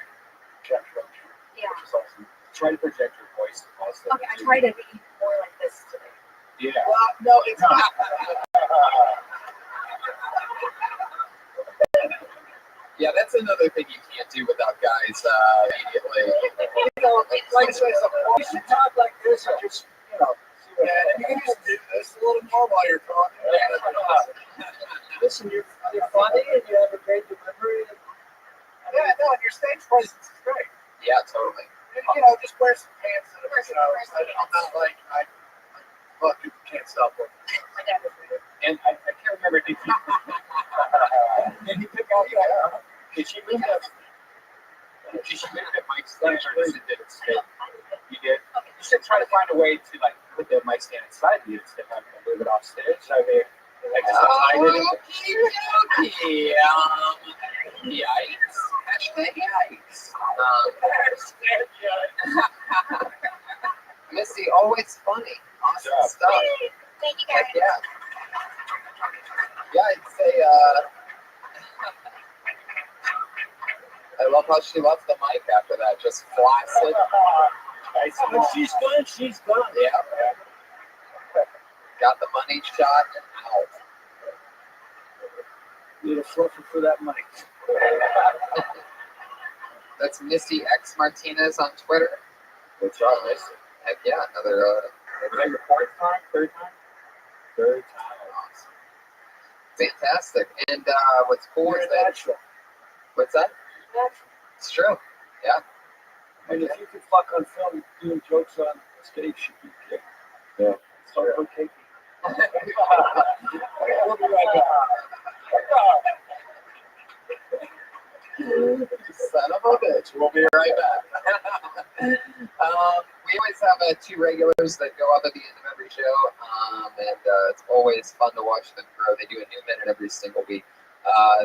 check structure. Yeah. Which is awesome. Try to project your voice also. Okay, I try to be more like this today. Yeah. Well, no, it's not. Yeah, that's another thing you can't do without guys immediately. Like I said, you should talk like this or just, and you can just do this a little more while you're talking. Listen, you're funny and you have a great delivery. Yeah, no, and your stage presence is great. Yeah, totally. Just wear some pants that I'm not like, you can't stop looking. And I can't remember, did you pick out that? Did she move that? Did she move that mic stand or did it stay? You did? You should try to find a way to like put the mic stand inside you instead of having to move it off stage. I mean, like just hide it. Okay. Yikes. Hashtag yikes. Missy, always funny. Awesome stuff. Thank you guys. Yeah. Yeah, I'd say, I love how she left the mic after that, just flaccid. When she's done, she's done. Yeah. Got the money shot and out. Little fluffer for that mic. That's Misty X Martinez on Twitter. Good job, Misty. Heck yeah, another. Was that your fourth time? Third time? Third time. Awesome. Fantastic. And what's cool is that. Natural. What's that? Natural. It's true. Yeah. And if you could fuck on film doing jokes on stage, should be kicked. Yeah. Sorry for taking. We'll be right back. Son of a bitch. We'll be right back. We always have two regulars that go up at the end of every show, and it's always fun to watch them grow. They do a new minute every single week.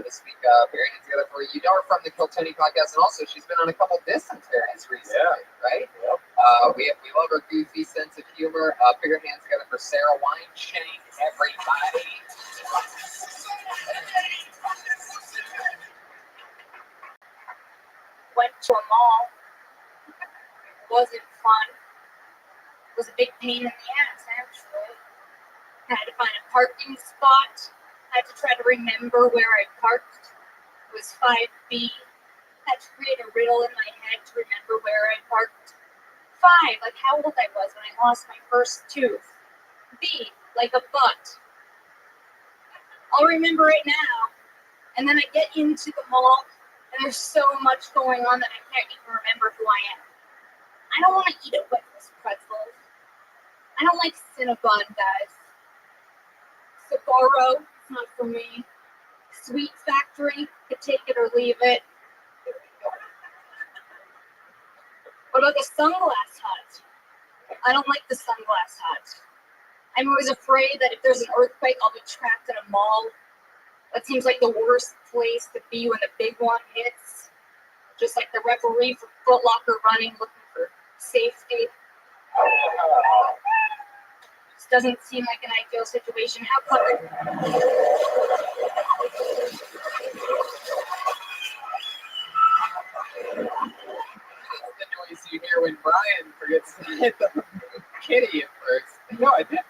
This week, Marianne's together for you know her from the Kiltony podcast, and also she's been on a couple distance variants recently, right? Yep. We love her goofy sense of humor. Put your hands together for Sarah Wineshank, everybody. Went to a mall. Wasn't fun. Was a big pain in the ass, actually. Had to find a parking spot. Had to try to remember where I parked. It was 5B. Had to create a riddle in my head to remember where I parked. 5, like how old I was when I lost my first tooth. B, like a butt. I'll remember it now. And then I get into the mall, and there's so much going on that I can't even remember who I am. I don't want to eat a breakfast pretzel. I don't like Cinnabon, guys. Sapporo, it's not for me. Sweet Factory, could take it or leave it. What about the Sunglass Hut? I don't like the Sunglass Hut. I'm always afraid that if there's an earthquake, I'll be trapped in a mall. That seems like the worst place to be when the big one hits. Just like the referee for Foot Locker running, looking for safety. This doesn't seem like an ideal situation. How come? The noise you hear when Brian forgets to hit the kitty at first. No, I did.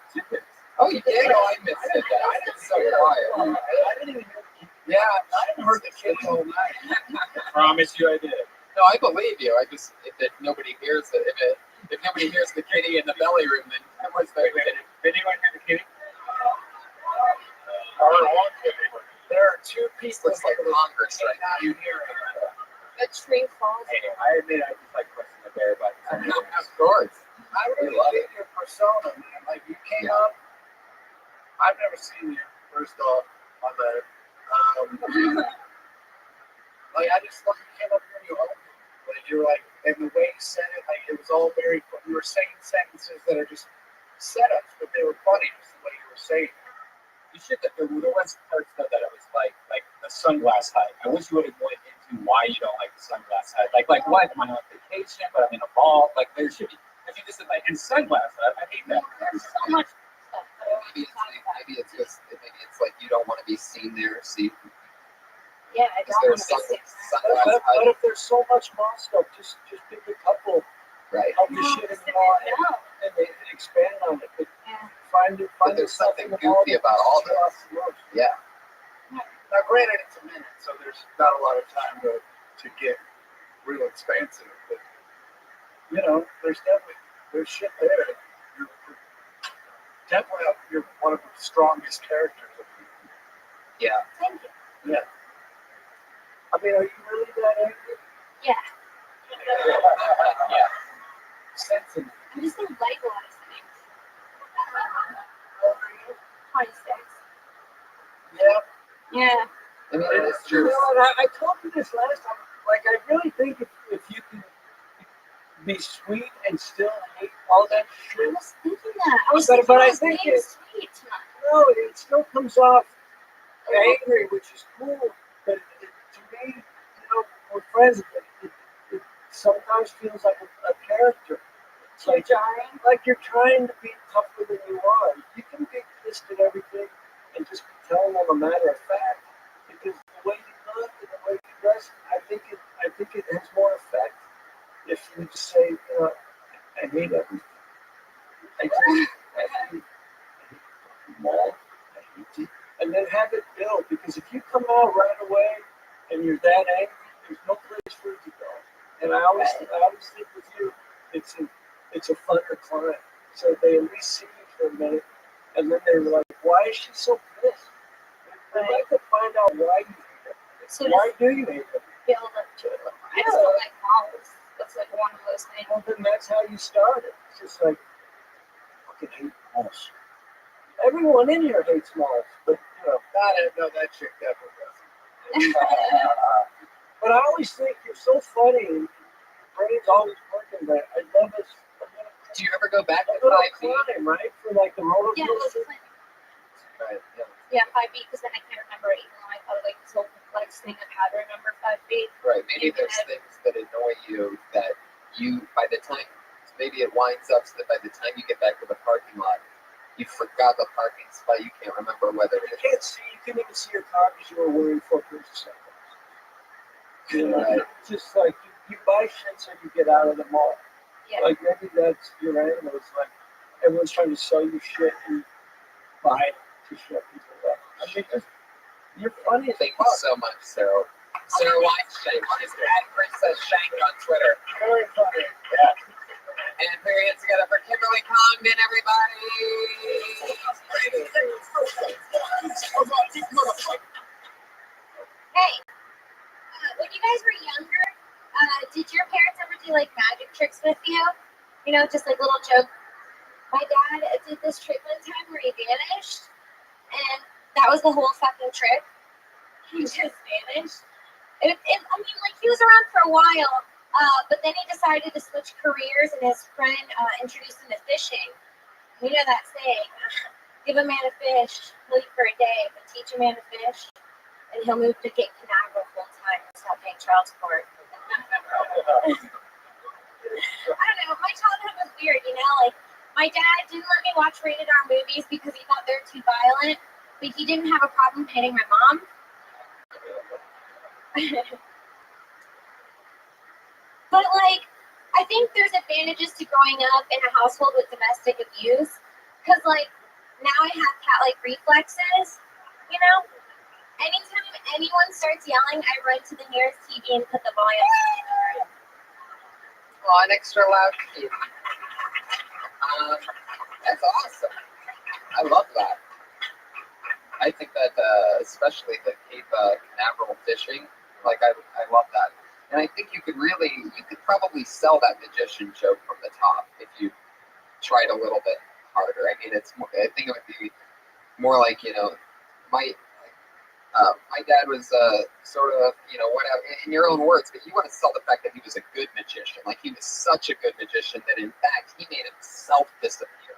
Oh, you did? Oh, I missed it. I did so quiet. I didn't even hear the kid. Yeah, I haven't heard the kids all night. Promise you I did. no, I believe you. I just if nobody hears it, if nobody hears the kitty in the belly room, then what's the Did anyone hear the kitty? There are two This people looks like Congress right now. you hear it. The tree falls. Hey, I admit I just like questioning the bear, but Of course. I really dig your persona, man. Like you came up. I've never seen you. First off, on that. Like I just thought you came up here and you owned it. Like you were like, and the way you said it, like it was all very. You were saying sentences that are just setups, but they were funny. Just the way you were saying it. you should. There was parts though that it was like the sunglass hut. I wish you would have went into why you don't like the sunglass hut. Like what? Am I on vacation? But I'm in a mall. Like there should be. If you just said like in sunglass hut, I hate that. There's so much stuff. Maybe it's just like you don't want to be seen there. See, Yeah, I is don't there want to be sick. sunglass But if there's so much mall stuff, just pick a couple. right? Help your shit in the mall and they expand on it. But find But there's something goofy about all this. Yeah. Now, granted, it's a minute, so there's not a lot of time to get real expansive. But you know, there's shit there. You're definitely you're one of the strongest characters of the Yeah. Thank you. Yeah. I mean, are you really that angry? Yeah. Yeah. Sensitive. I just don't like a lot of things. 26. Yeah. Yeah. I mean, it is You true. know, and I told you this last time. Like, I really think if you can be sweet and still hate all that I shit, was thinking that. I was But thinking I I was think being it- sweet tonight. no, it still comes off angry, which is cool. But to me, you know, we're friends. It sometimes feels like a character. It's like you're trying to be tougher than you are. You can be pissed at everything and just be telling them a matter of fact. Because the way you look and the way you dress, I think it has more effect if you just say, you know, I hate everything. I hate mall. I hate you. And then have it build. Because if you come out out right away and you're that angry, there's no place for it to go. And I always think with you, it's a funner climb. So they at least see you for a minute, and then they're like, "Why is she so pissed?" I'd like to find out why you hate her. So Why do you hate her? build up to it. I just don't like malls. That's like one of those things. Well, then that's how you start it. It's just like, fucking hate malls. Everyone in here hates malls, but No, that chick definitely doesn't. but I always think you're so funny. And your brain's always working. But I love this. Do you ever go back to A little 5 feet? climb, right? For like the roller Yeah, coaster. Right. yeah, 5 feet, because then I can't remember it, even though I thought like this whole complex thing of how to remember 5 feet. Right. Maybe there's things that annoy you that you, by the time, maybe it winds up so that by the time you get back to the parking lot, you forgot the parking spot. You can't remember whether You it's can't see. You can't even see your car because you were wearing 4 pairs of sunglasses. You know, Right. it's just like you buy shit so you get out of the mall. Yeah. Like maybe that's your angle. It's like everyone's trying to sell you shit and buy it to shut people up. I mean, you're funny as Thank you fuck. so much, Sarah. Sarah Weinstein. She's at Princess Shank on Twitter. Very funny. And put your hands together for Kimberly Congdon, everybody. Hey, when you guys were younger, did your parents ever do like magic tricks with you? You know, just like little joke. My dad did this trick one time where he vanished, and that was the whole fucking trick. He just vanished. I mean, like he was around for a while, but then he decided to switch careers, and his friend introduced him to fishing. You know that saying, give a man a fish, he'll eat for a day, but teach a man to fish, and he'll move to Cape Canaveral full time and stop paying child support. I don't know, my childhood was weird, you know, like my dad didn't let me watch rated R movies because he thought they were too violent, but he didn't have a problem hitting my mom. But like, I think there's advantages to growing up in a household with domestic abuse, because like now I have cat-like reflexes. You know, anytime anyone starts yelling, I run to the nearest TV and put the volume. On extra loud key. That's awesome. I love that. I think that especially the Cape Canaveral fishing, like I love that. And I think you could probably sell that magician joke from the top if you tried a little bit harder. I mean, I think it would be more like, my dad was sort of, whatever, in your own words, but you want to sell the fact that he was a good magician. Like he was such a good magician that in fact he made himself disappear.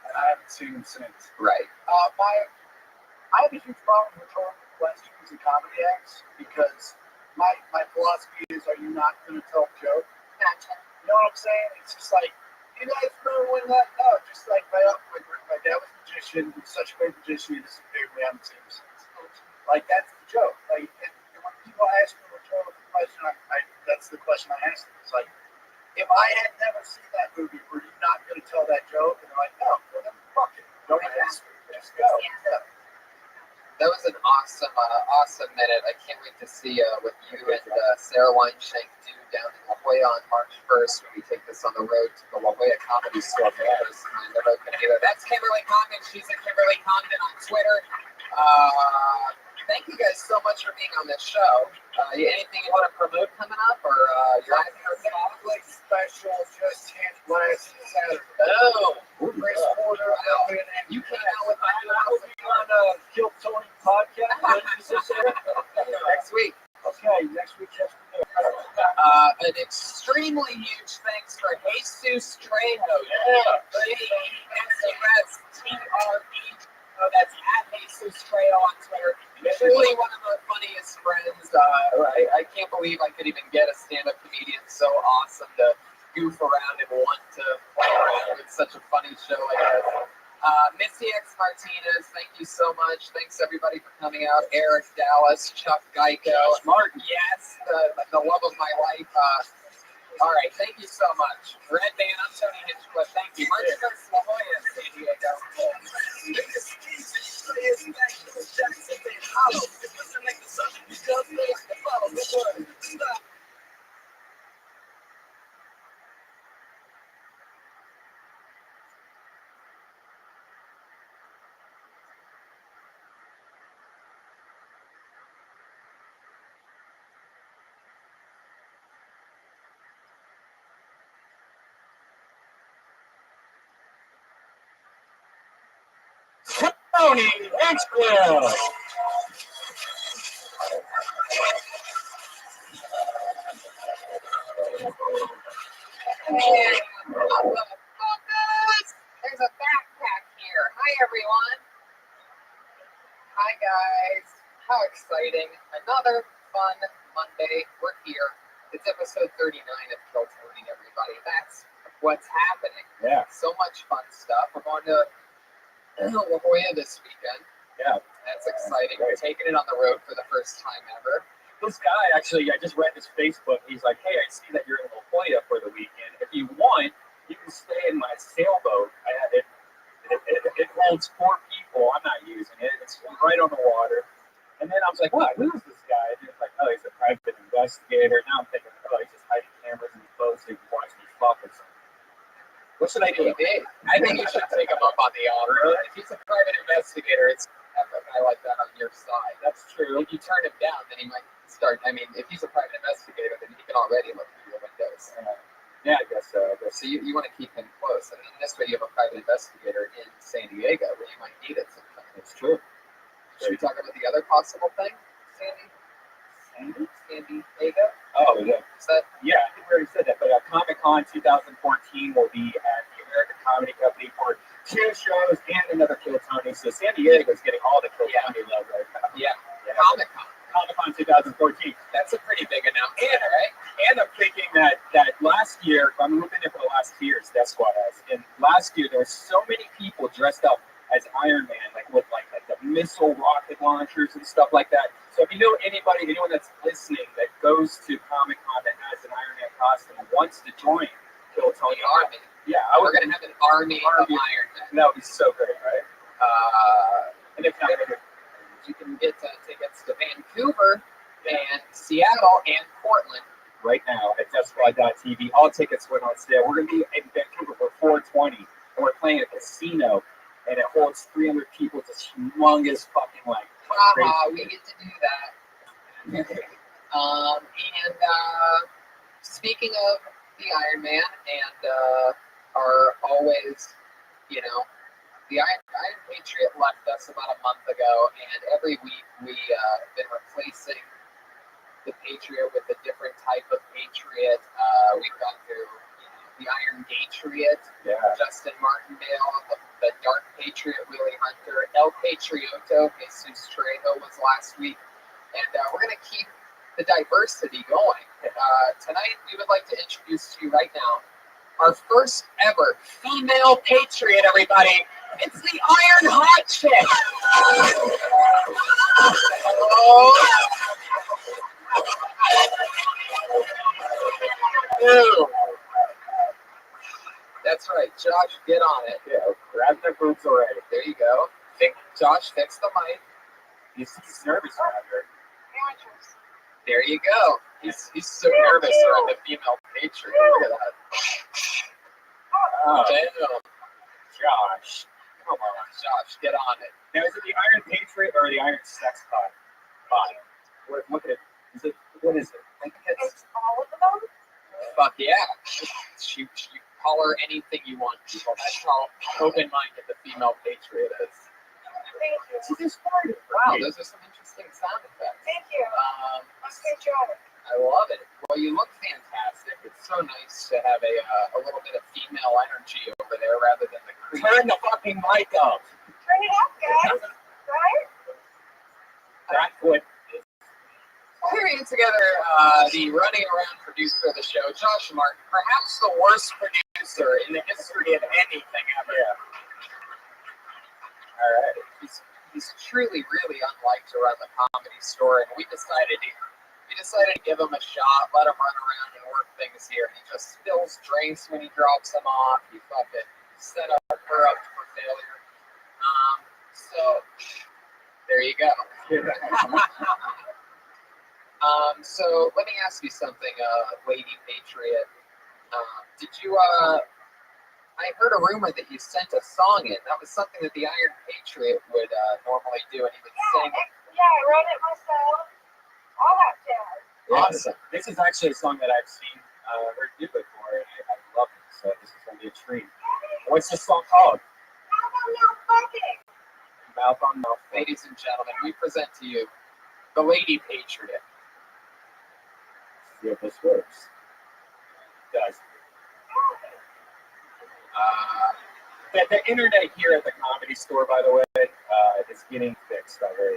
And I haven't seen him since. Right. I have a huge problem with rhetorical questions and comedy acts because my philosophy is, are you not going to tell a joke? Gotcha. You know what I'm saying? It's just like, you guys remember when that? No, just like my dad was a magician. He was such a great magician. He disappeared. We haven't seen him since. Like that's the joke. Like and when people ask me a rhetorical question, that's the question I ask them. It's like, if I had never seen that movie, were you not going to tell that joke? And they're like, no. Well, then fuck it. Don't even ask me. Just go. Yeah. That was an awesome minute. I can't wait to see what you and Sarah Weinstein do down in La Jolla on March 1st when we take this on the road to the La Jolla Comedy Store. That's Kimberly Congdon. She's at Kimberly Congdon on Twitter. Thank you guys so much for being on this show. Anything you want to promote coming up, or your Public special just hit last Saturday. Oh, Chris Porter, you came out with my On Kill Tony podcast. next week. Okay, next week. Yes, we do. An extremely huge thanks for Jesus Trejo. T-R-E. That's at Jesus Trejo on Twitter. Truly one of our funniest friends. I can't believe I could even get a stand-up comedian so awesome to goof around and want to play around with such a funny show like this. Missy X Martinez, thank you so much. Thanks everybody for coming out. Eric Dallas, Chuck Geico, Martin, yes, the love of my life. All right, thank you so much. Red Band, I'm Tony Hinchcliffe. Thank you. Martin La Jolla, San Diego. Tony Hinchcliffe. There's a backpack here. Hi, everyone. Hi, guys. How exciting. Another fun Monday. We're here. It's episode 39 of Kill Tony, everybody. That's what's happening. Yeah. So much fun stuff. We're going to La Jolla this weekend. Yeah. That's exciting. We're taking it on the road for the first time ever. This guy, actually, I just read his Facebook. He's like, hey, I see that you're in La Jolla for the weekend. If you want, you can stay in my sailboat. It holds 4 people. I'm not using it. It's right on the water. And then I was like, what? Who is this guy? And he was like, oh, he's a private investigator. Now I'm thinking, oh, he's just hiding cameras in his boat so he can watch me fuck or something. What should I do? I think you should take him up on the offer. If he's a private investigator, it's have a guy like that on your side. That's true. If you turn him down, then he might start. I mean, if he's a private investigator, then he can already look through your windows. Yeah, I guess so. So you want to keep him close. And then this way you have a private investigator in San Diego where you might need it sometimes. That's true. Should we talk about the other possible thing, Sandy? San Diego? Oh, yeah. Is that? Yeah, I think we already said that. But Comic-Con 2014 will be at the American Comedy Company for 2 shows and another Kill Tony. So San Diego is getting all the Kill Tony love right now. Yeah. Comic-Con 2014. That's a pretty big announcement, right? And I'm thinking that last year, I'm looking at the last year's Death Squad ads, and last year there were so many people dressed up as Iron Man, like with like the missile rocket launchers and stuff like that. So if you know anyone that's listening that goes to Comic-Con that has an Iron Man costume and wants to join Kill Tony Army. Yeah, we're gonna have an army of Iron Man. That would be so great, right? And if not, you can get tickets to Vancouver and Seattle and Portland right now at DeathSquad.tv. All tickets went on sale. We're going to be in Vancouver for 420, and we're playing a casino, and it holds 300 people. It's a humongous fucking like. We get to do that. And speaking of the Iron Man and our always, the Iron Patriot left us about a month ago, and every week we have been replacing the Patriot with a different type of Patriot. We've gone through the Iron Patriot, Justin Martindale, the Dark Patriot, Willie Hunter, El Patrioto, Jesus Trejo was last week, and we're going to keep the diversity going. Tonight we would like to introduce to you right now our first ever female Patriot, everybody. It's the Iron Hot Chick. Oh. That's right, Josh, get on it. Yeah, grab their boots already. There you go. Josh, fix the mic. He's nervous around her. There you go. He's so nervous around the female Patriot. Look at that. Oh, Damn. Josh. Come on, Josh, get on it. Now, is it the Iron Patriot or the Iron Sex Bot? Look at it. What is it? I think It's all of them? Fuck yeah. You call her anything you want, people. That's how open-minded the female Patriot is. Thank you. She just farted. Wow, those are some interesting sound effects. Thank you. That's good job. I love it. Well, you look fantastic. It's so nice to have a little bit of female energy over there rather than the creep. Turn the fucking mic up. Turn it up, guys. Right? That's what. Putting together the running around producer of the show, Josh Martin, perhaps the worst producer in the history of anything ever. Yeah. All right. He's truly, really unlike to run the Comedy Store, and we decided to give him a shot, let him run around and work things here. He just spills drinks when he drops them off. He fucking set her up for failure. So there you go. So let me ask you something, Lady Patriot. Did you? I heard a rumor that you sent a song in. That was something that the Iron Patriot would normally do, and he would sing it. Yeah, I wrote it myself. All that jazz. Awesome. This is actually a song that I've seen heard you before, and I love it. So this is going to be a treat. What's this song called? Mouth on Mouth. Ladies and gentlemen, we present to you the Lady Patriot. See if this works. It does. The internet here at the Comedy Store, by the way, is getting fixed already.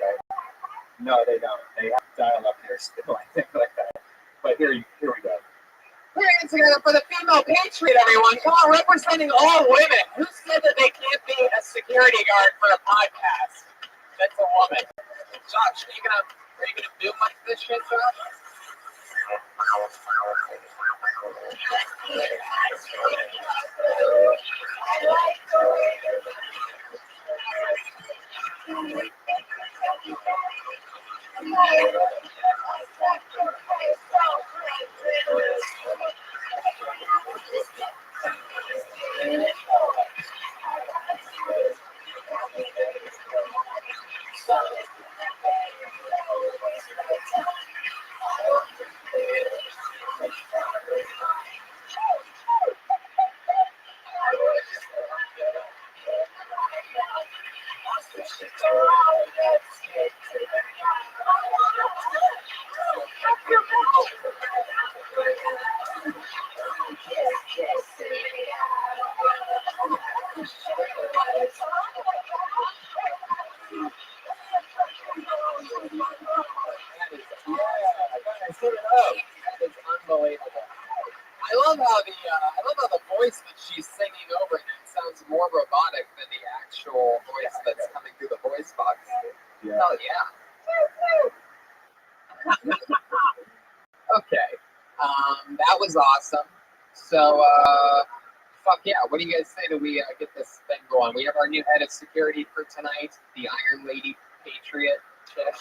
No, they don't. They have dial up there still, I think, like that. But here we go. We're in together for the female patriot, everyone. Come on, representing all women. Who said that they can't be a security guard for a podcast? That's a woman. Josh, are you gonna do like this shit, Josh? That is unbelievable. I love how the voice that she's singing over it sounds more robotic than the actual voice that's coming through the voice box. Yeah. Hell yeah. Okay. That was awesome. So, fuck yeah. What do you guys say that we get this thing going? We have our new head of security for tonight, the Iron Lady Patriot chick.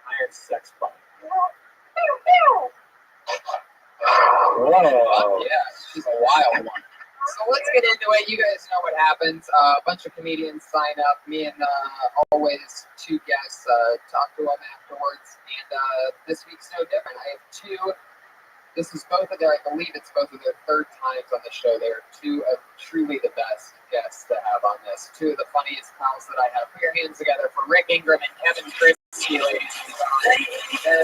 Iron Sex Bomb. Whoa. Fuck yeah. She's a wild one. So let's get into it. You guys know what happens. A bunch of comedians sign up. Me and always two guests talk to them afterwards. And this week's no different. I have two. This is both of their, I believe it's both of their third times on the show. They are two of truly the best guests to have on this. Two of the funniest pals that I have. Put your hands together for Rick Ingram and Kevin Christie, ladies and gentlemen.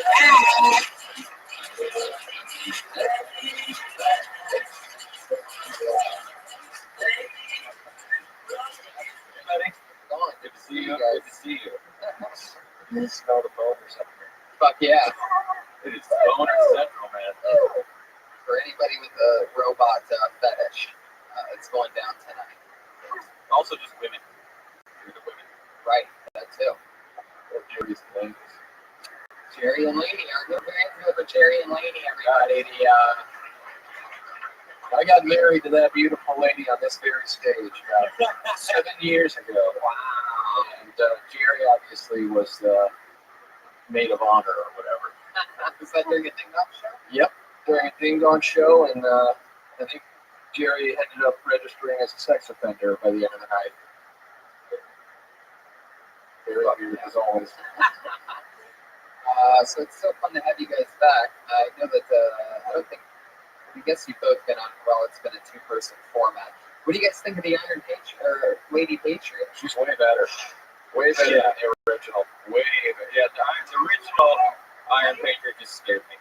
Good to see you. Good to see you. You smell the boners up here. Fuck yeah. It is boner central, man. For anybody with a robot fetish, it's going down tonight. Also just women. You're the women. Right, that too. Or Jerry's and ladies. Jerry and Laney, our good friends over Jerry and Laney, everybody. I got married to that beautiful lady on this very stage 7 years ago. Wow. And Jerry obviously was the maid of honor or whatever. Was that during a Ding Dong show? Yep, during a Ding Dong show, and I think Jerry ended up registering as a sex offender by the end of the night. Very weird as always. So it's so fun to have you guys back. I know that I guess you've both been on, well, it's been a two-person format. What do you guys think of the Iron Patriot, or Lady Patriot? She's way better. Way better than the original. Way better. Yeah, the original Iron Patriot just scared me.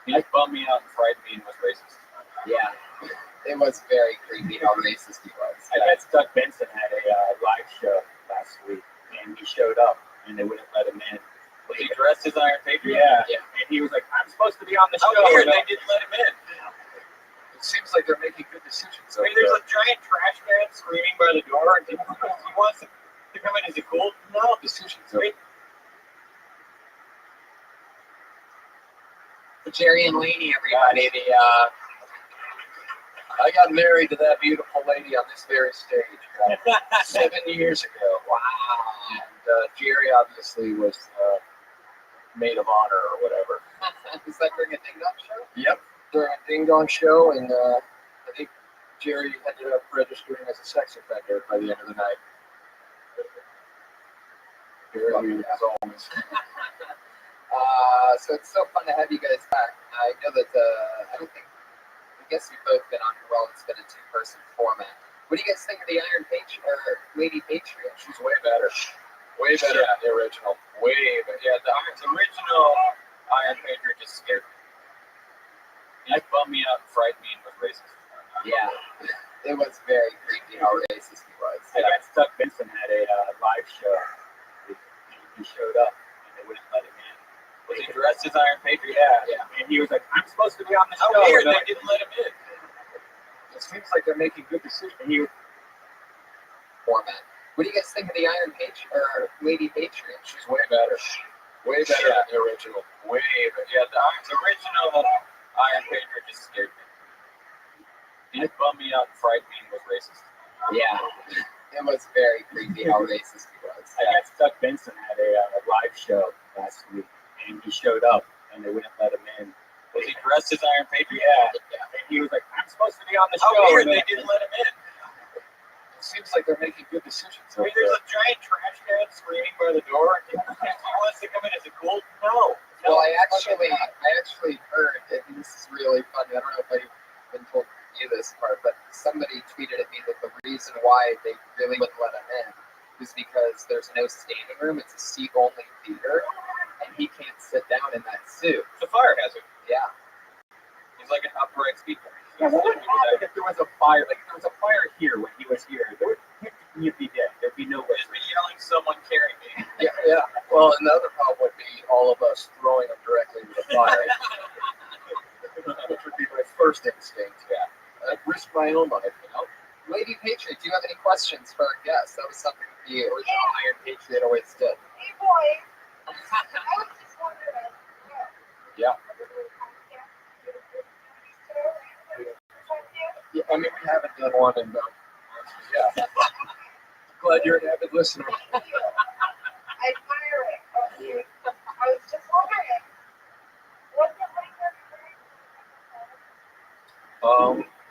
He just bummed me out and frightened me and was racist. Yeah. It was very creepy how racist he was. I guess Doug Benson had a live show last week, and he showed up, and they wouldn't let him in. Was he dressed as Iron Patriot? Yeah. And he was like, I'm supposed to be on the show, and they didn't let him in. It seems like they're making good decisions. I mean, there's a giant trash can screaming by the door, and he wants to come in. Is it cool? No. Decisions. For Jerry and Laney, everybody, I got married to that beautiful lady on this very stage 7 years ago. Wow. And Jerry obviously was maid of honor or whatever. Is that during a ding dong show? Yep, during a ding dong show, and I think Jerry ended up registering as a sex offender by the end of the night. Jerry, as always. So it's so fun to have you guys back. I know that I guess you've both been on here while it's been a two-person format. What do you guys think of the Iron Patriot or Lady Patriot? She's way better. Way better than the original. Way better. Yeah, the original Iron Patriot just scared me. He bummed me out and frightened me and was racist. Yeah. It was very creepy how racist he was. I got stuck. Vincent had a live show. He showed up and they wouldn't let him in. Was he dressed as Iron Patriot? Yeah. And he was like, I'm supposed to be on the show. How weird, they didn't let him in. It seems like they're making good decisions. Format. What do you guys think of the Iron Patriot or Lady Patriot? She's way better. Way better than the original. Way better. Yeah, the original Iron Patriot just scared me. He bummed me out and frightened me and was racist. Yeah. It was very creepy how racist he was. I got stuck. Vincent had a live show last week, and he showed up, and they wouldn't let him in. Was he dressed as Iron Patriot? Yeah. And he was like, I'm supposed to be on the show. How weird, they didn't let him in. It seems like they're making good decisions. I mean, there's a giant trash can screaming by the door. He wants to come in. Is it cool? No. Well, I actually heard, and this is really funny. I don't know if I've been told you this part, but somebody tweeted at me that the reason why they really wouldn't let him in is because there's no standing room. It's a seat-only theater, and he can't sit down in that suit. It's a fire hazard. Yeah. He's like an upright speaker. Yeah, what would happen if there was a fire? Like, if there was a fire here when he was here, you'd be dead. There'd be no way. Just be yelling, someone carry me. Yeah. Well, and the other problem would be all of us throwing him directly into the fire. Which would be my first instinct. Yeah. I'd risk my own life, you know? Lady Patriot, do you have any questions for our guest? That was something the original Iron Patriot always did. Hey, boy. I was just wondering. Yeah. Yeah, I mean, we haven't done one in yeah. Glad you're an avid listener. I admire it. Okay. I was just wondering. What's it like?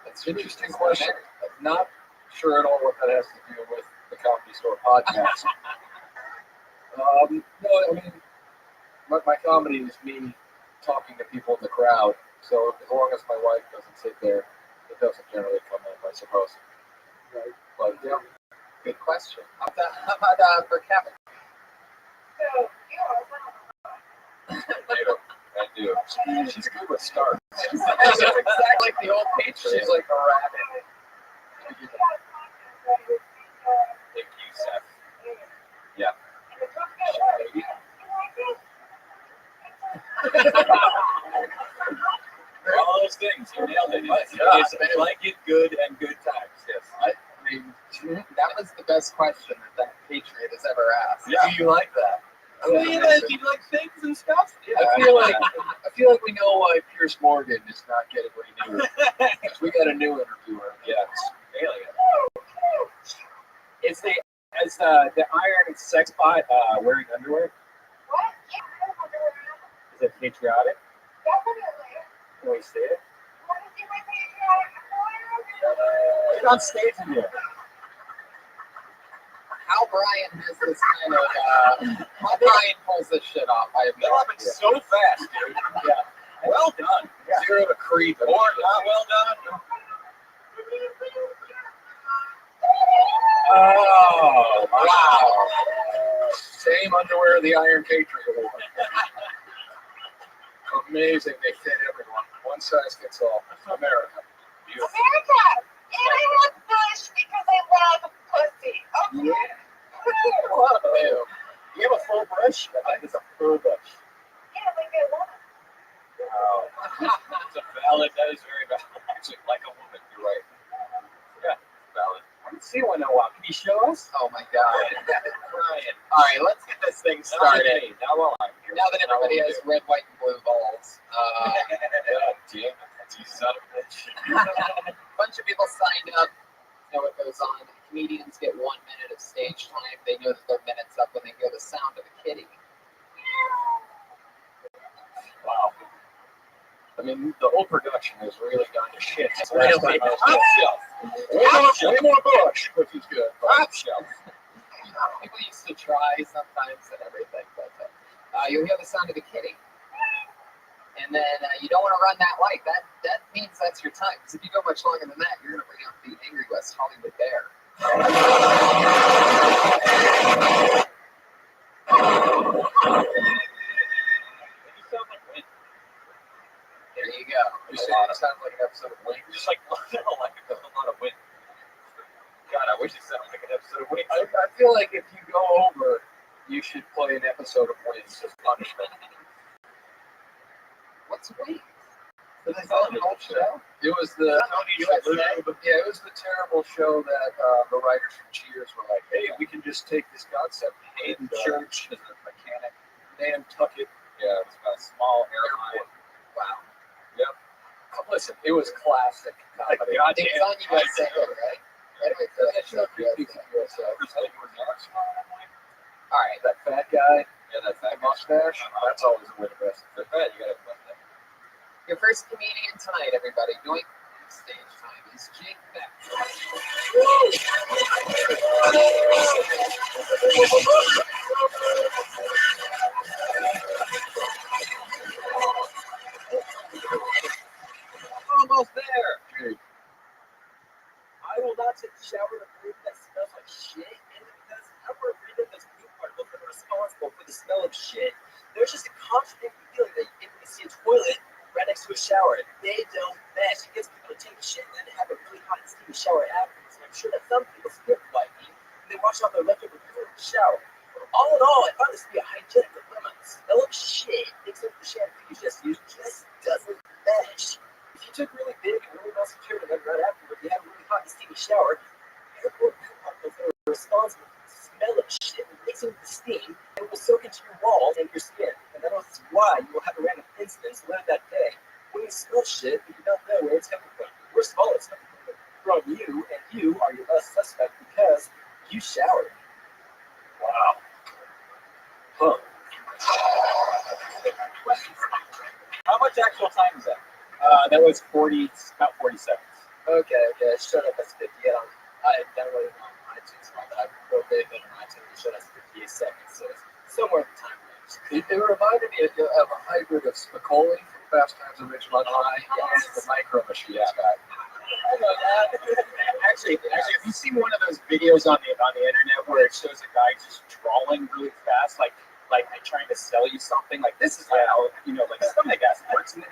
It's an interesting question. I'm not sure at all what that has to do with the Comedy Store podcast. No, I mean, my comedy is me talking to people in the crowd. So as long as my wife doesn't sit there, it doesn't generally come up, I suppose. Right. But yeah, good question. How about for Kevin? So, I do. She's good with stars. She's exactly like the old Patriot. She's like a rabbit. Thank you, Seth. Yeah. All those things, you nailed it. Yes, I like it, good, and good times. Yes. I mean, that was the best question that Patriot has ever asked. Yeah. Do you like that? I mean, you like things and stuff. Yeah. I feel like we know why Piers Morgan is not getting renewed. We got a new interviewer. Yes. Alien. Is the Iron Sex Bot wearing underwear? What? Yeah, underwear. Is it patriotic? Definitely. Can we see it? Want to see my patriotic underwear? Get on stage with you. How Brian has this kind of, how Brian pulls this shit off, I have no idea. So fast, dude. Yeah. Well done. Yeah. 0 to creep. Or not well done. Oh, wow. Same underwear the Iron Patriot wore. Amazing. They fit everyone. One size fits all. America. Beautiful. America! And I love Bush because I love pussy. Okay. Yeah. Whoa. You have a full brush? I think it's a full brush. Yeah, like I love it. Wow. That is very valid. Actually, like a woman, you're right. Yeah, valid. I haven't seen one in a while. Can you show us? Oh my God. Brian. All right, let's get this thing started. Now that everybody has red, white, and blue balls. Damn it. You son of a bitch. Fun bunch of people signed up. You know what goes on. The comedians get 1 minute of stage time. They know that their minute's up when they hear the sound of a kitty. Wow. I mean, the whole production has really gone to shit. It's Really way bad. more Bush, which is good. Top shelf. People used to try sometimes and everything, but you'll hear the sound of a kitty. And then you don't want to run that light. That means that's your time. Because if you go much longer than that, you're going to bring out the angry West Hollywood bear. There you go. You say it sounds like an episode of Wings. Just like a lot of wind. God, I wish it sounded like an episode of Wings. I feel like if you go over, you should play an episode of Wings as punishment. What's Wings? It was the it was the terrible show that the writers from Cheers were like, hey, we can just take this concept. Hayden Church is a mechanic. Nantucket. Yeah, it was about a small airport. Wow. Yep. Listen, it was classic comedy. It was on USA, right? All right, that fat guy. Yeah, that fat mustache. That's always a way to best. If they're fat, you gotta have that. Your first comedian tonight, everybody. Doing stage time is Jake Beck. Almost there. Dude. I will not take a shower in a room that smells like shit, and because I'm afraid of those poop particles that are responsible for the smell of shit. There's just a contradicting feeling that you can see a toilet right next to a shower. They don't mesh. It gets people to take a shit and then have a really hot and steamy shower afterwards. And I'm sure that some people skip like me and they wash off their leftover poop in the shower. All in all, I found this to be a hygienic dilemma. The smell of shit, except for the shampoo you just used, just doesn't mesh. If you took really big and really messy care and then right afterward you had a really hot and steamy shower, airport poop particles that are responsible for the smell of shit and mixing with the steam, it will soak into your walls and your skin. And that is why you will have a random instance later that day when you smell shit and you don't know where it's coming from. Worst of all, it's coming from you, and you are your last suspect because you showered. Wow. Huh. How much actual time is that? That was about 40 seconds. Okay. It showed up as 58 on. I downloaded it on iTunes, but I wrote it on iTunes. It showed us 58 seconds, so it's somewhere in the time range. It reminded me of a hybrid of Spicoli from Fast Times at Ridgemont High and the Micro Machines guy. I know that. Actually, if you see one of those videos on the internet where it shows a guy just drawing really fast, like trying to sell you something, like this is how like stomach acid works, and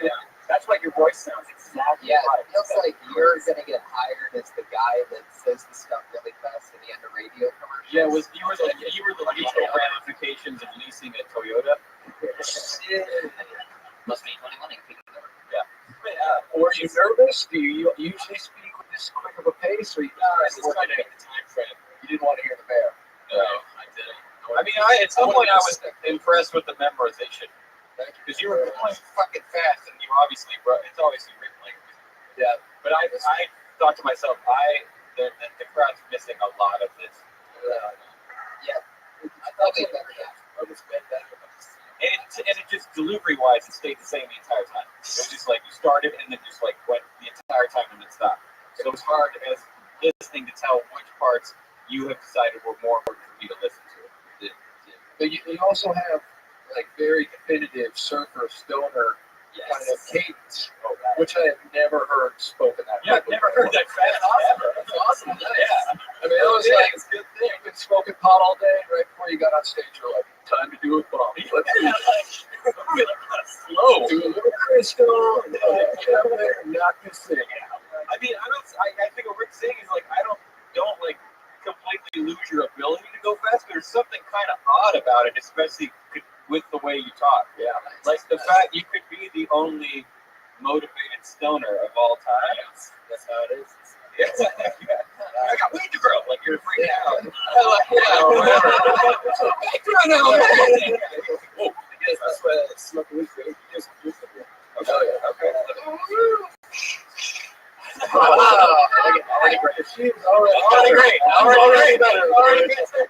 that's what your voice sounds exactly. Yeah, like. it feels like you're gonna get hired as the guy that says the stuff really fast at the end of radio commercials. Yeah, you were the legal ramifications of leasing a Toyota. Must be 21 people. Were you nervous? Do you usually speak with this quick of a pace, or you just trying to get the time frame? You didn't want to hear the bear? No, I didn't. I mean, at some point I was impressed with the memorization. Because you were going fucking fast, and it's obviously written like. Yeah, but I thought to myself, the crowd's missing a lot of this. Yeah, I thought they better. And it just delivery-wise, it stayed the same the entire time. It was just like you started and then just like went the entire time and then stopped. So it was hard as listening to tell which parts you have decided were more important for me to listen to. But you also have like very definitive surfer stoner kind of cadence, which I have never heard spoken that. Yeah, I've never heard that fast ever. That's awesome. Yeah. I mean, it was like it's a good thing. You've been smoking pot all day, and right before you got on stage, you're like, time to do a bump. Let's slow. Do a little crystal, and get up there and knock this thing out. I mean, I think what Rick's saying is like don't like completely lose your ability to go fast, but there's something kind of odd about it, especially with the way you talk. Yeah. Like the fact you could be the only motivated stoner of all time. Yes. That's how it is. Yeah. I got weed to grow. Like you're freaking out. Whatever. Whoa. Yes, that's why I smoke weed. Okay. Wow. Already great. She's already great. Already better. Already better.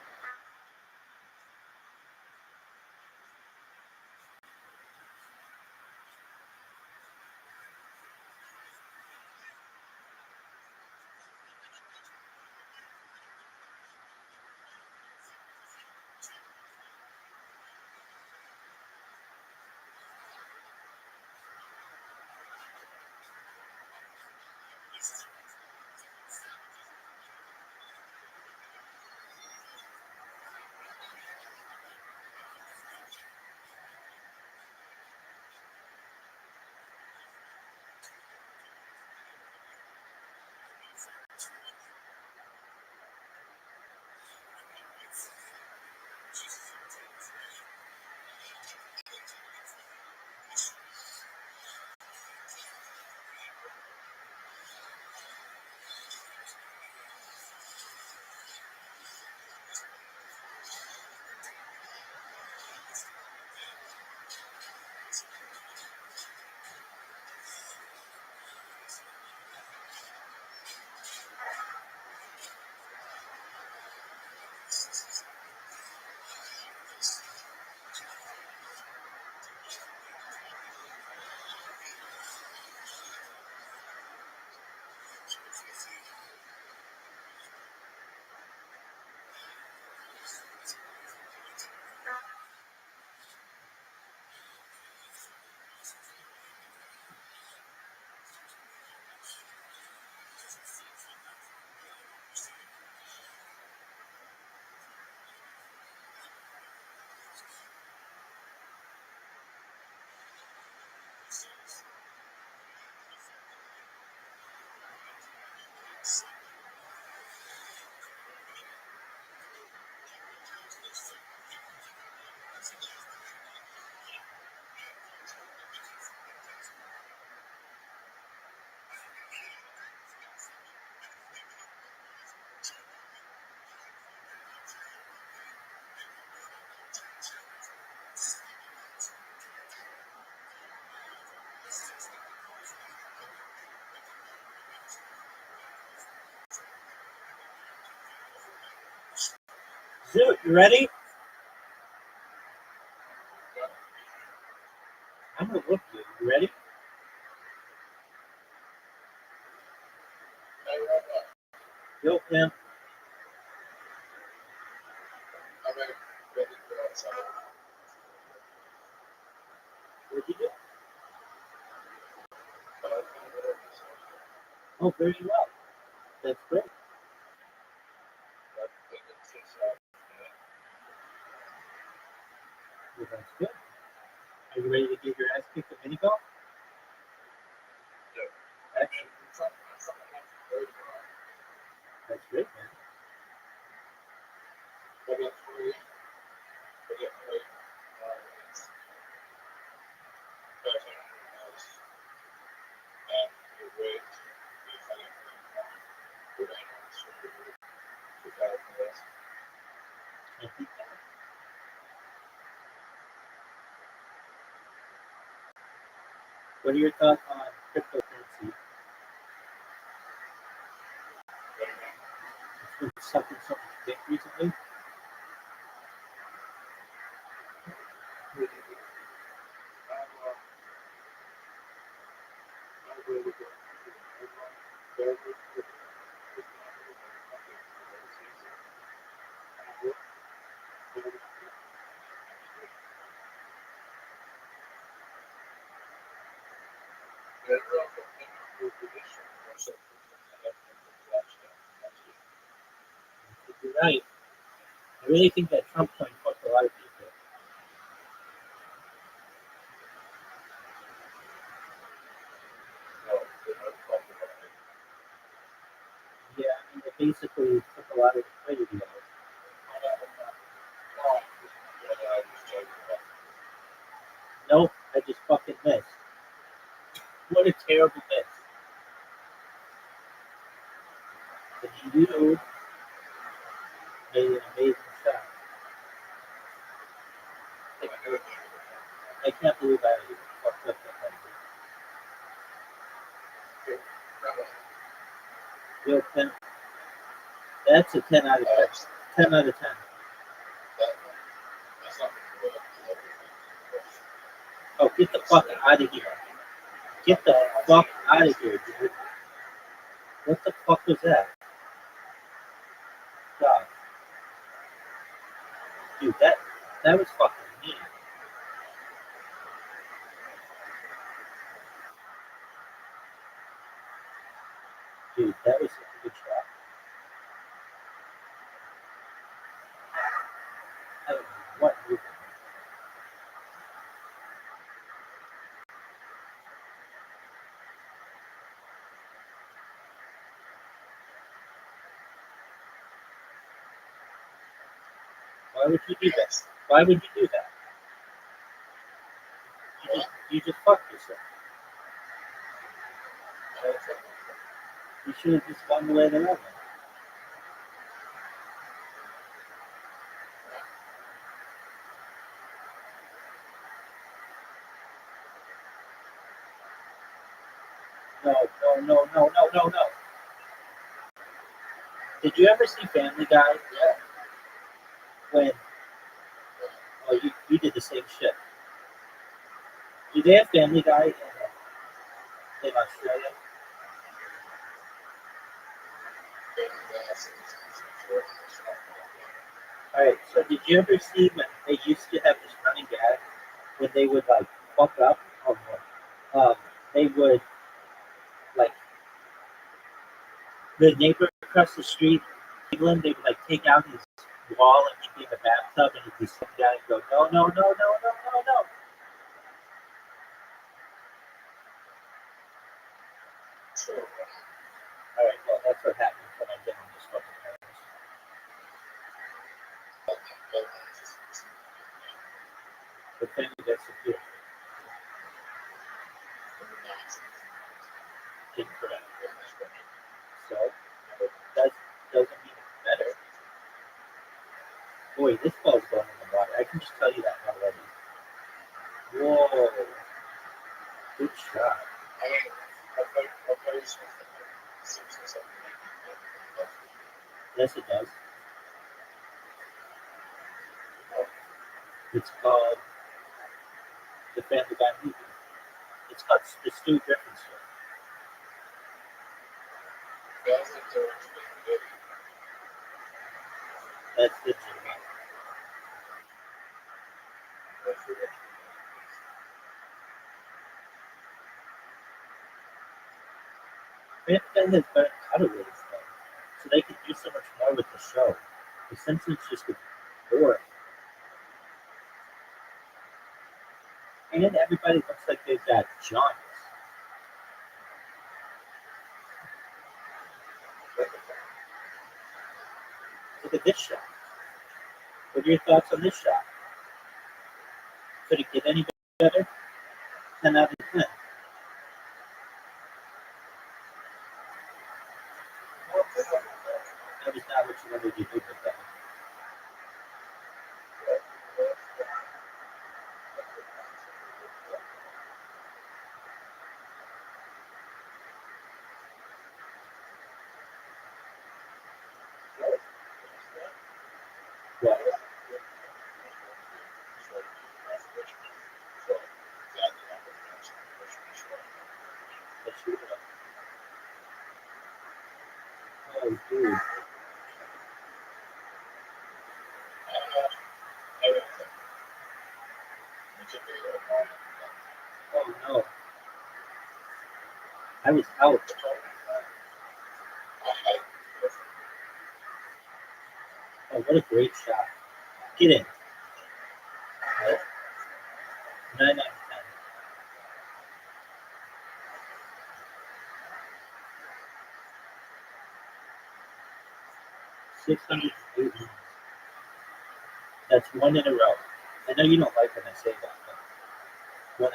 Zoot, you ready? I'm gonna look you. You ready? Go, Pimp. What'd you do? Oh, very well. That's great. Well, that's good. Are you ready to get your ass kicked at mini golf? Excellent. That's great, man. I think that. What are your thoughts on cryptocurrency? It's been sucking so much dick recently. You're right. I really think that Trump coin fucked a lot of people. Yeah, I mean, it basically took a lot of the liquidity out. Nope, I just fucking missed. What a terrible miss. But you made an amazing shot. I can't believe I fucked up that Yo, 10. That's a 10 out of 10. 10 out of 10. That's not good. Oh, get the fuck out of here. Get the fuck out of here, dude. What the fuck was that? God. Dude, that was fucking mean. Dude, that was a good shot. I don't know what movement. Why would you do that? Why would you do that? You just fucked yourself. You should have just gone the way they went. No. Did you ever see Family Guy? Yeah. When you did the same shit. Do they have Family Guy in Australia? Alright, so did you ever see when they used to have this running gag when they would like fuck up or they would like the neighbor across the street, England, they would like take out his wall and he'd be in the bathtub and he'd be sitting down and go, no. Alright, well that's what happens when I get on this fucking house. The thing that's secure. Incorrect. So that doesn't mean it's better. Boy, this ball's going in the water. I can just tell you that already. Whoa. Good shot. Yes, it does. It's called The Family Guy Movie. It's called The Stu Griffin Show. That's the Jimmy. Family Guy has better cutaways though. So they could do so much more with the show. The Simpsons just get boring. And everybody looks like they've got jaundice. Look at this shot. What are your thoughts on this shot? Could it get any better? 10 out of 10. That was not what you wanted to do with that. What? Let's shoot it up. Oh, dude. Oh, no. I was out. Oh, what a great shot. Get in. 9 out of 10. 608. That's one in a row. I know you don't like when I say that, but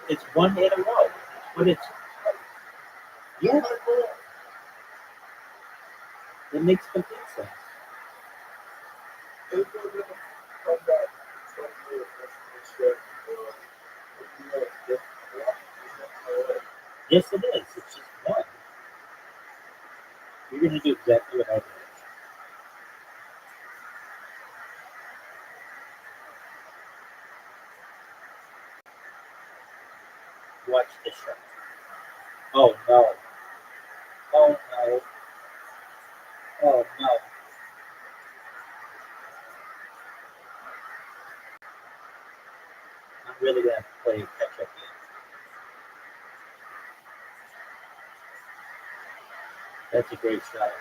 it's one in a row. But it's yeah. It makes complete sense. Yes, it is. It's just one. You're going to do exactly what I did. Watch the show. Oh, no. Oh, no. Oh, no. I'm really going to have to play catch-up game. That's a great shot.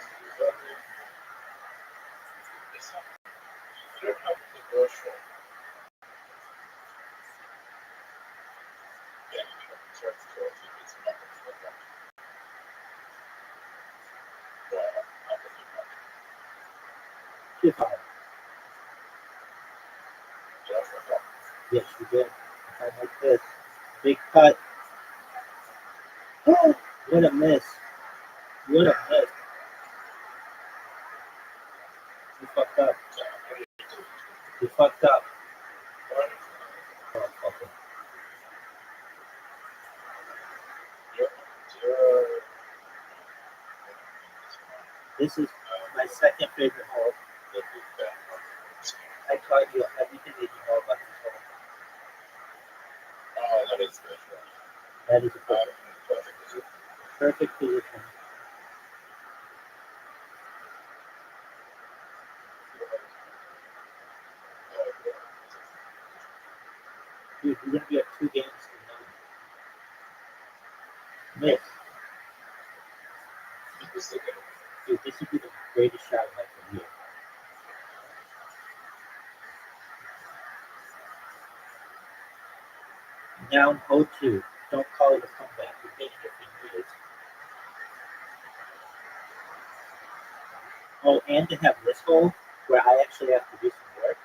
Too hard. Yes, you did. I like this. Big cut. What a miss. What a miss. You fucked up. You fucked up. Oh, fuck it. This is my second favorite hole. I taught you everything that you know about this hole. That is a perfect position. Dude, we're going to be at 2 games to none. Miss. Dude, this would be the greatest shot of my career. Down 0-2. Don't call it a comeback. You're getting your fingers. Oh, and to have this hole where I actually have to do some work.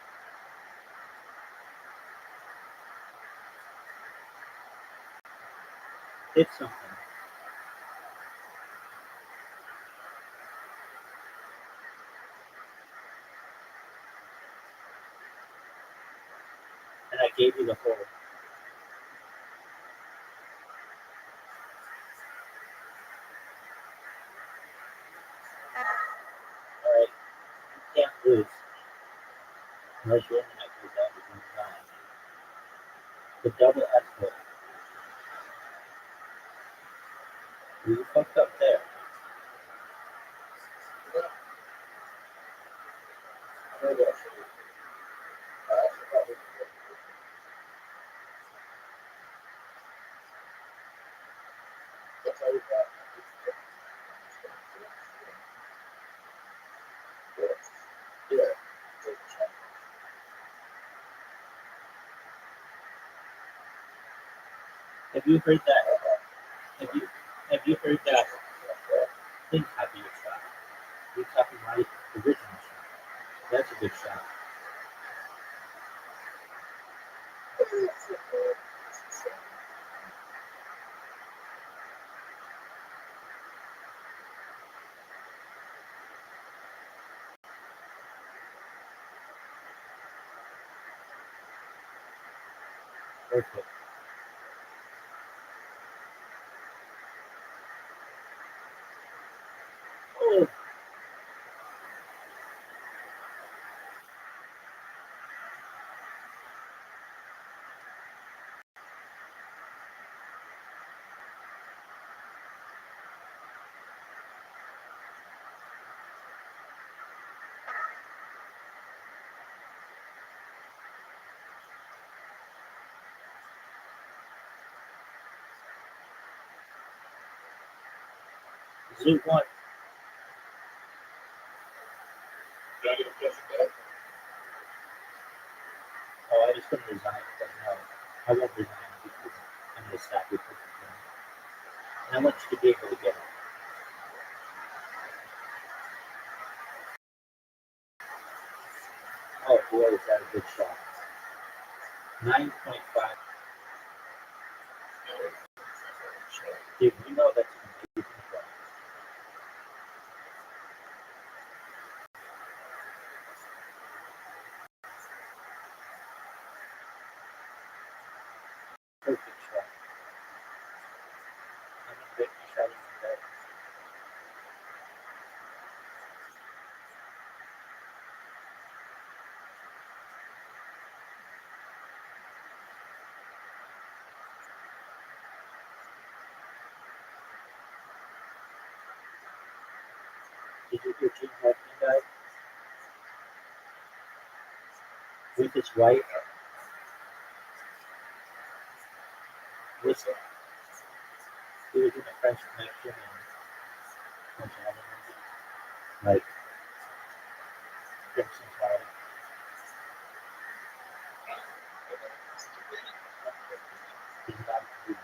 Hit something. And I gave you the hole. Alright. You can't lose. Unless your internet goes out with one time. The double S hole. You fucked up there. Have you heard that? Have you heard that? Think happy shot. You're talking my original shot. That's a good shot. Perfect. Oh. Zoo 1. Oh, I just couldn't resign, but no. I won't resign because I'm going to stop you from it. And I want you to be able to get it. Oh, boy, is that a good shot. 9.5. Dude, you know that's an amazing shot. Perfect shot. I'm Is it your Gene Hackman guy? With his wife? Listen, he was in the French Connection and French Avenue, like Crimson Tide. He's not a dude.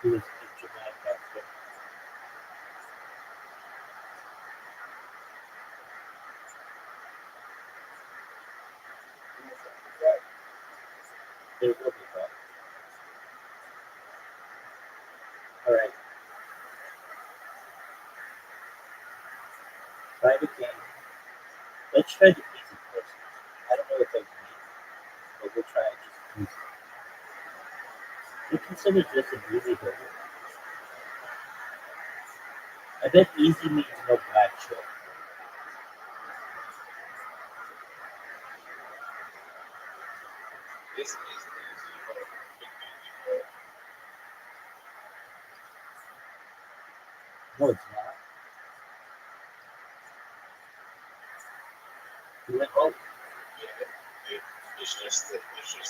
He was a dramatic actor. There will be that. All right. Private game. Let's try the easy questions. I don't know what those mean, but we'll try it just easy. You consider this an easy burger? I bet easy means no black shit. This is No, it's not. You went home. it's just that the ocean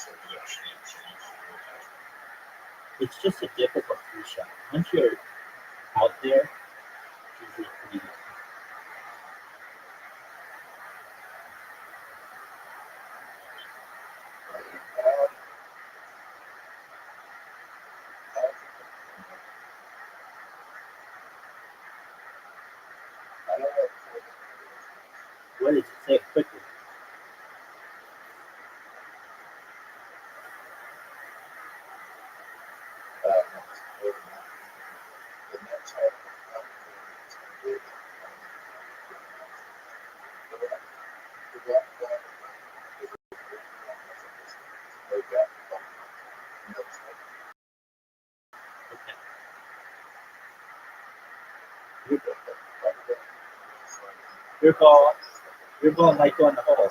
It's just a difficult free shot. Once you're out there, it's usually pretty easy. What did you say quickly? Your ball might go in the hole.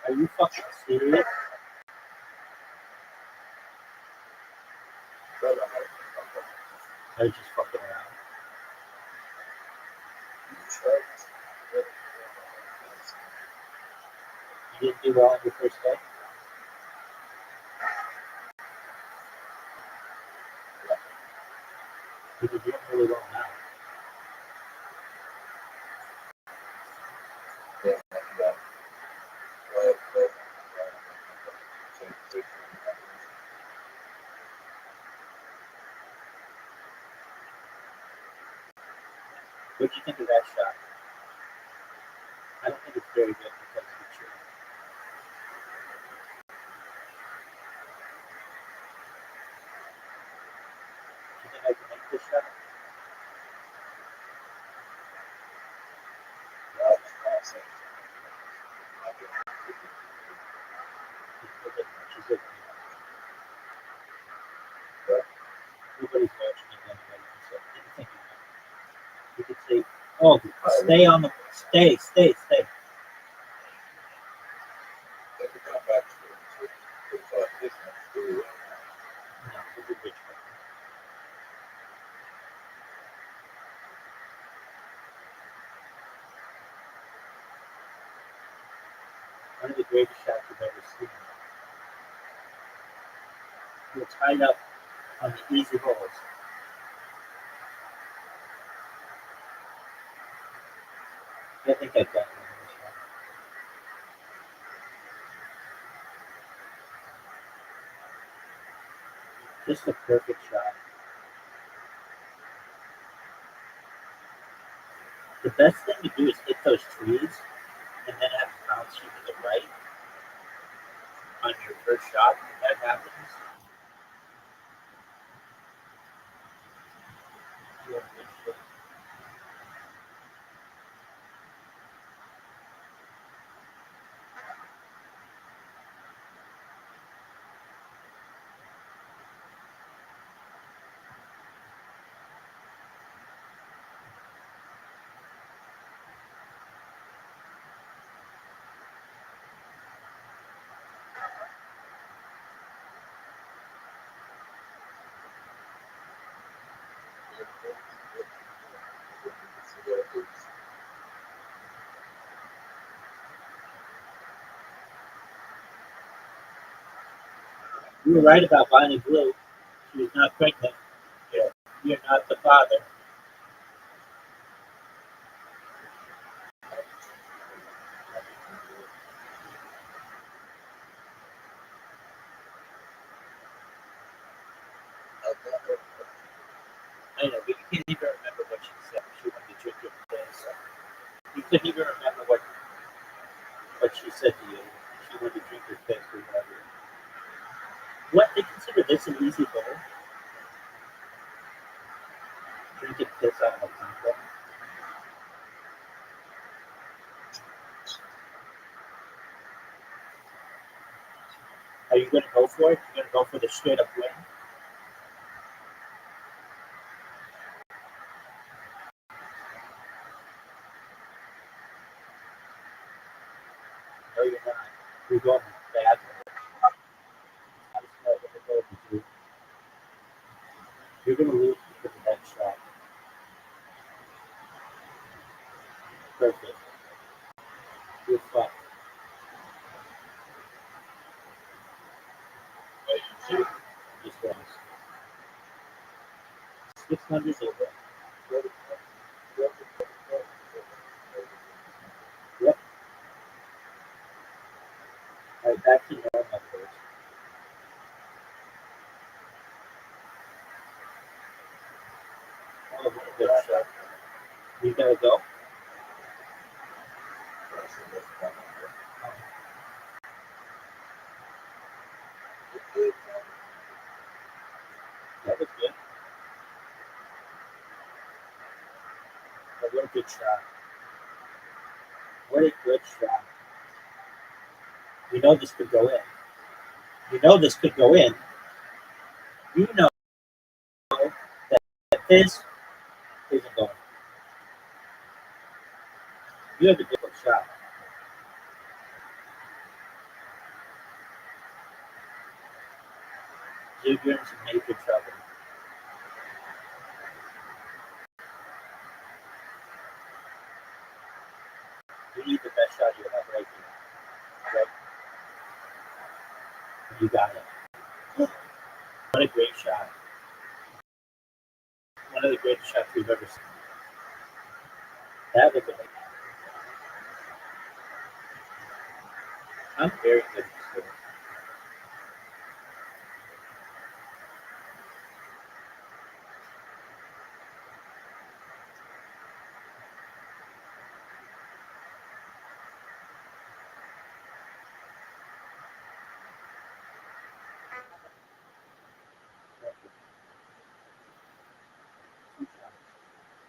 Are you fucking serious? Are you just fucking around? You didn't do well on your first day? Because you're doing really well now. What do you think of that shot? I don't think it's very good because of the tree. Do you think I can make this shot? Nobody's watching it anyway, so anything you could say, oh, stay on the, stay. No, it's a good shot. One of the greatest shots you've ever seen. You're tied up on the easy holes. I think I got one. Just a perfect shot. The best thing to do is hit those trees and then have it bounce you to the right on your first shot. If that happens, you have a good shot. You were right about Bonnie Blue. She was not pregnant. Yeah. You're not the father. I know, but you can't even remember what she said. She wanted to drink your piss. You couldn't even remember what she said to you. She wanted to drink your piss or whatever. What? They consider this an easy goal? Drinking piss out of a condom? Are you going to go for it? You're going to go for the straight up win? No, you're not. You're going bad. You're going to lose because of that shot. Perfect. You're fucked. Just lost. 600 over. Yep. All right, back to normal first. Oh, good shot. You gotta go? That was good. What a good shot. What a good shot. You know this could go in. You know this could go in. You know that this isn't going. You have a different shot. You're in some major trouble. You need the best shot you have right here. Right? You got it. What a great shot. One of the greatest shots we've ever seen. That was amazing. I'm very good at this.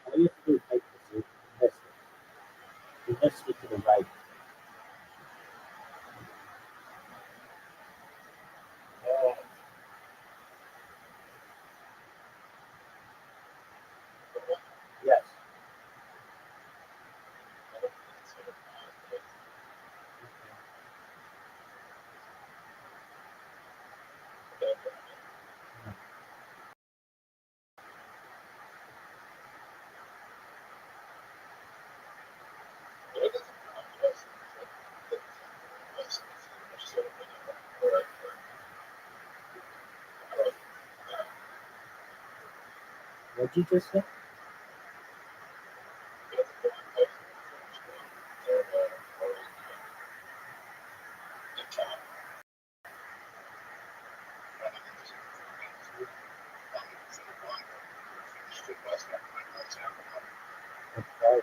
All you have to do is make this. You missed it. You missed it to the right. Yes. What'd you just say? Okay.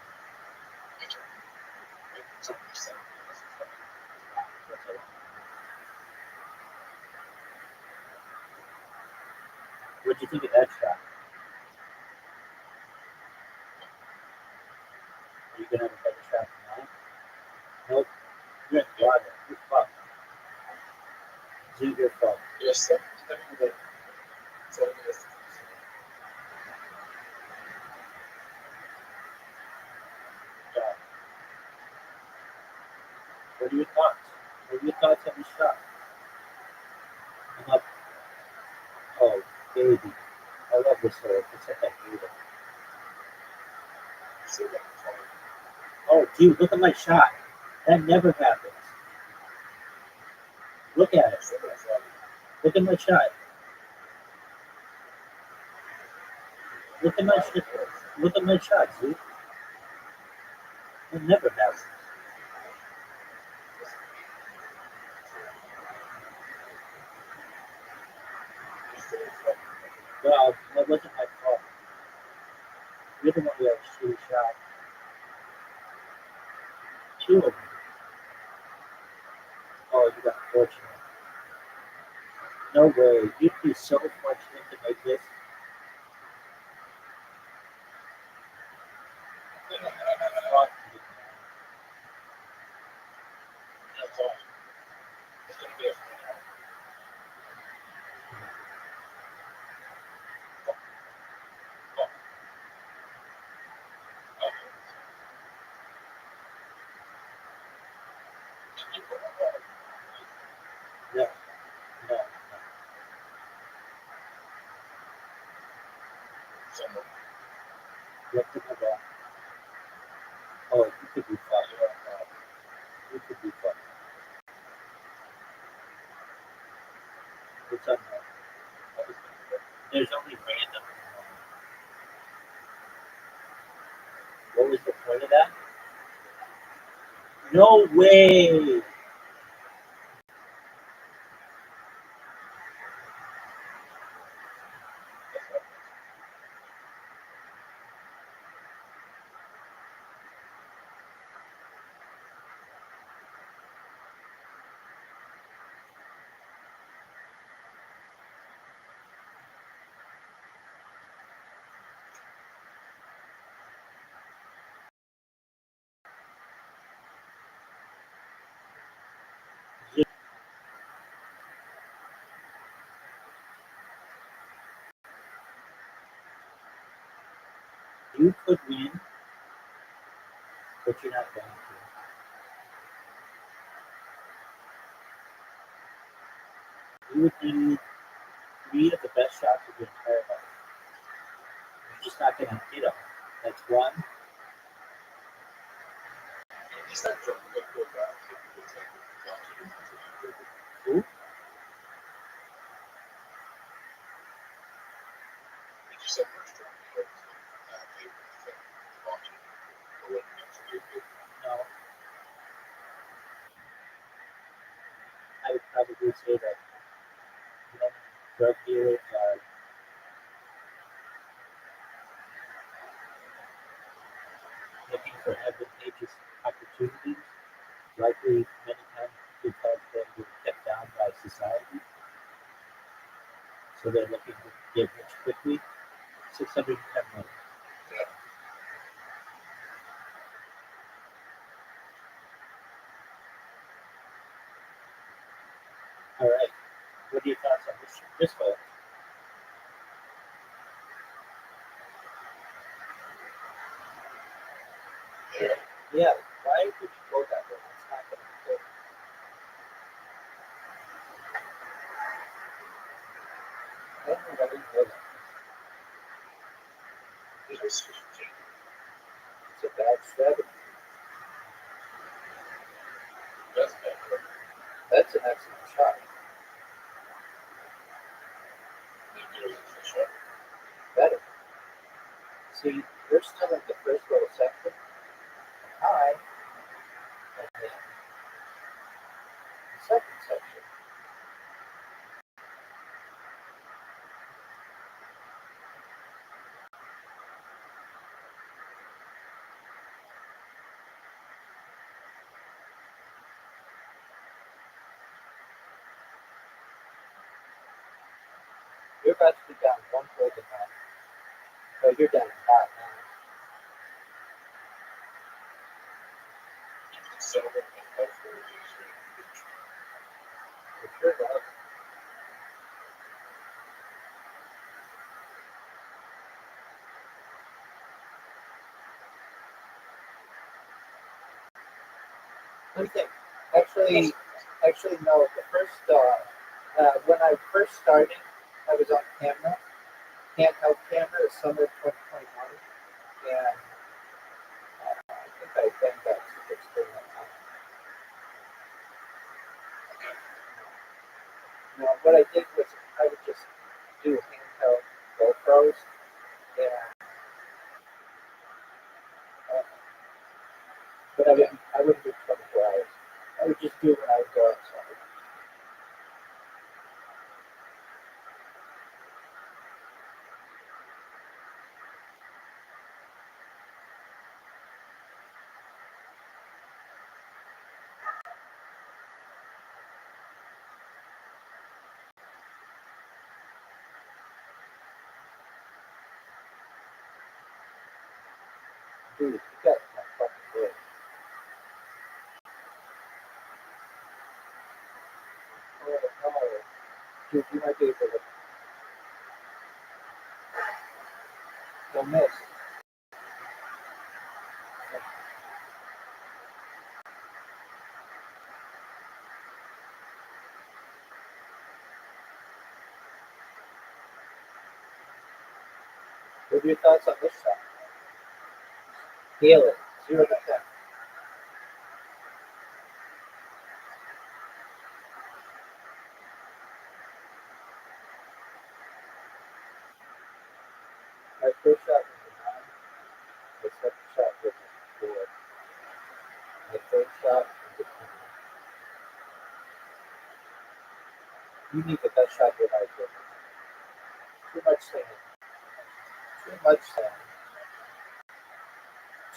What'd you think of that shot? Are you gonna have a better shot than that? Nope. You're in the water. You're fucked. You're fucked. Yes, Yeah. What are your thoughts? What are your thoughts on the shot? I'm up. Oh, baby. I love this story. Except I hate it. Oh, dude, look at my shot. That never happens. Look at it. Look at my shot. Look at my shot. Look at my shot, dude. It never happens. Well, that wasn't my fault. You're the one who had a shitty shot. Two of them. Oh, you got fortunate. No way. You'd be so fortunate to make this. Fuck you. No, no, no. Look at my ball. Oh, you could be fun. You could be fun. What's up, man? There's only random. What was the point of that? No way! You could win, but you're not going to. You would need 3 of the best shots of your entire life. You're just not going to hit them. That's one. Who? No. I would probably say that drug dealers are looking for advantageous opportunities, likely many times because they've been kept down by society. So they're looking to get rich quickly. 610 million. All right. What are your thoughts on this vote? Yeah. Why would you vote that way? It's not going to be good. I don't know why you vote that. It's a bad strategy. That's an excellent shot. Better. See, you're still in the first little section. Hi. And then the second section. You're about to be down one hole to none. So you're down 5 now. For sure, though. Let me think. Actually, no. The first, when I first started, I was on camera, handheld camera summer 2021, and I think I think that's experiment. No, what I did was I would just do handheld GoPros, and but I wouldn't do 24 hours. I would just do it when I would go outside. Dude, you got my fucking word. Oh, no. Dude, you might be able to. Don't miss. What are your thoughts on this shot? Nail it. 0 to 10. My first shot was a 9. My second shot was a 4. My third shot was a 10. You need the best shot your life with. Too much sand. Too much sand.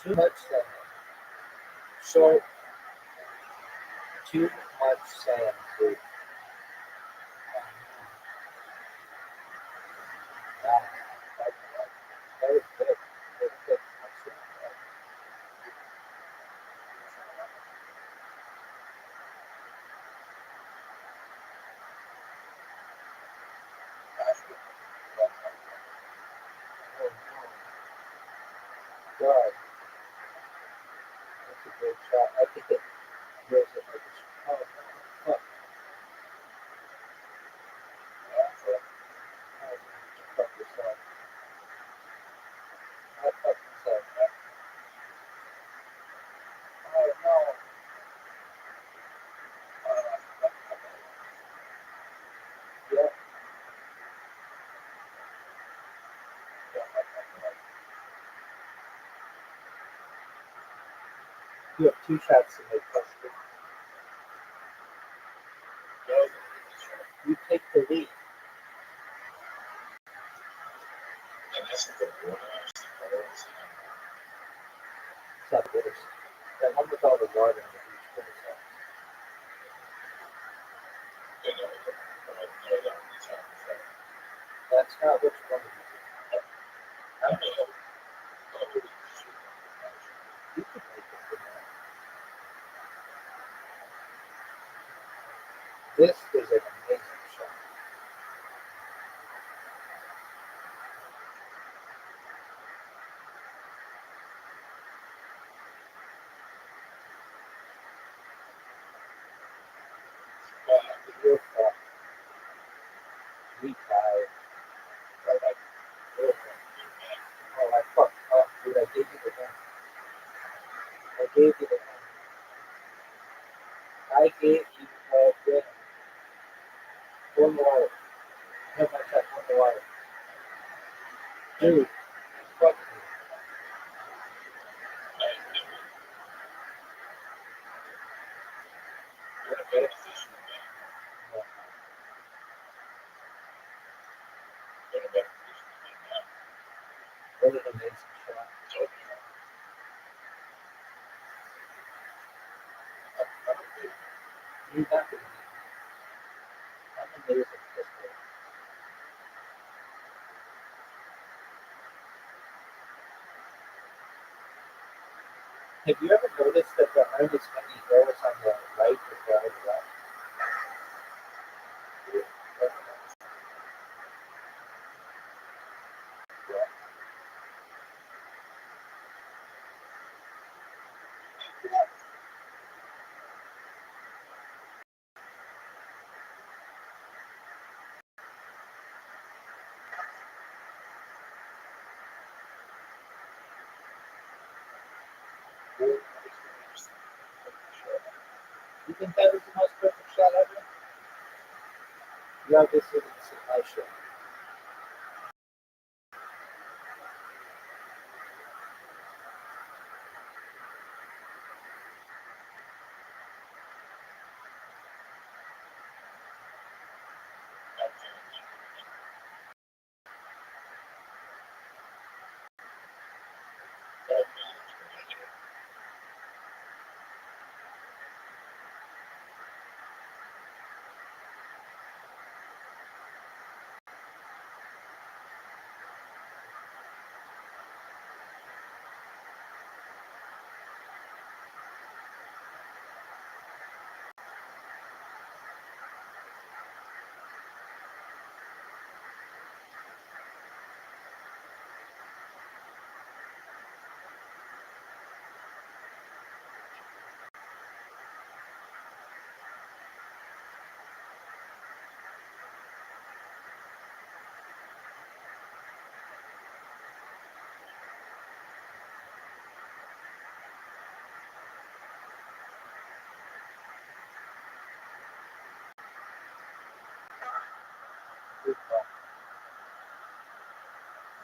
Too much sand. So, too much sand, dude. Wow. That was good. That was good. Oh, God. That's a great shot. I think it was a oh, fuck. Fuck yourself. I fuck myself. Oh, no. Yeah. You have 2 shots to make. You take the lead. It's not worse. That one with all the water in the beach for itself. That's not what you want to do. I don't know. You can make it from that. This is an amazing shot. You're fucked. We tied. Oh, I fucked up, dude. I gave you the gun. I gave you the gun. I gave you the gun. One water. No, my shot. One water. Dude, fuck me. What an amazing shot. You're not going to beat me. I'm amazing at this game. Have you ever noticed that there aren't as many arrows on the right as there are on the left? You think that was the most perfect shot ever? You obviously didn't see my shot.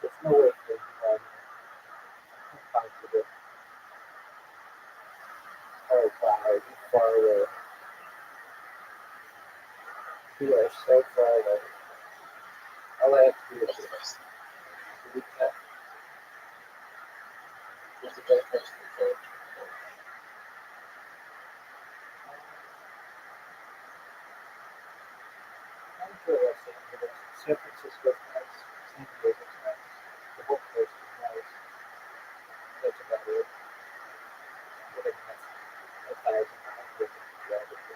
There's no way for you to oh wow, you're far away. You are so far away. All I have to do is just reconnect. What's the best place to go? I'm sure Los Angeles, San Francisco's nice, San Diego's nice, the whole coast is nice. That's about it. Within the next 1,000 miles within geography.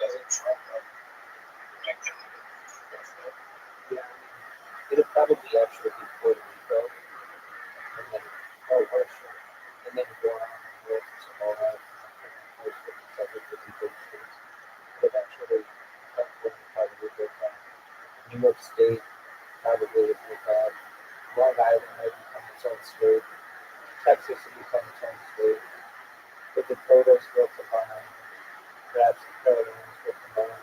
Doesn't Trump Yeah, it'll probably actually be Puerto Rico, and then, Rothschild, and then go on with Sonora, and most of the other 50 big states. But eventually, California probably will come. New York State probably will have. Long Island might become its own state. Texas will become its own state. The Dakotas will combine. Perhaps the Carolinas will combine.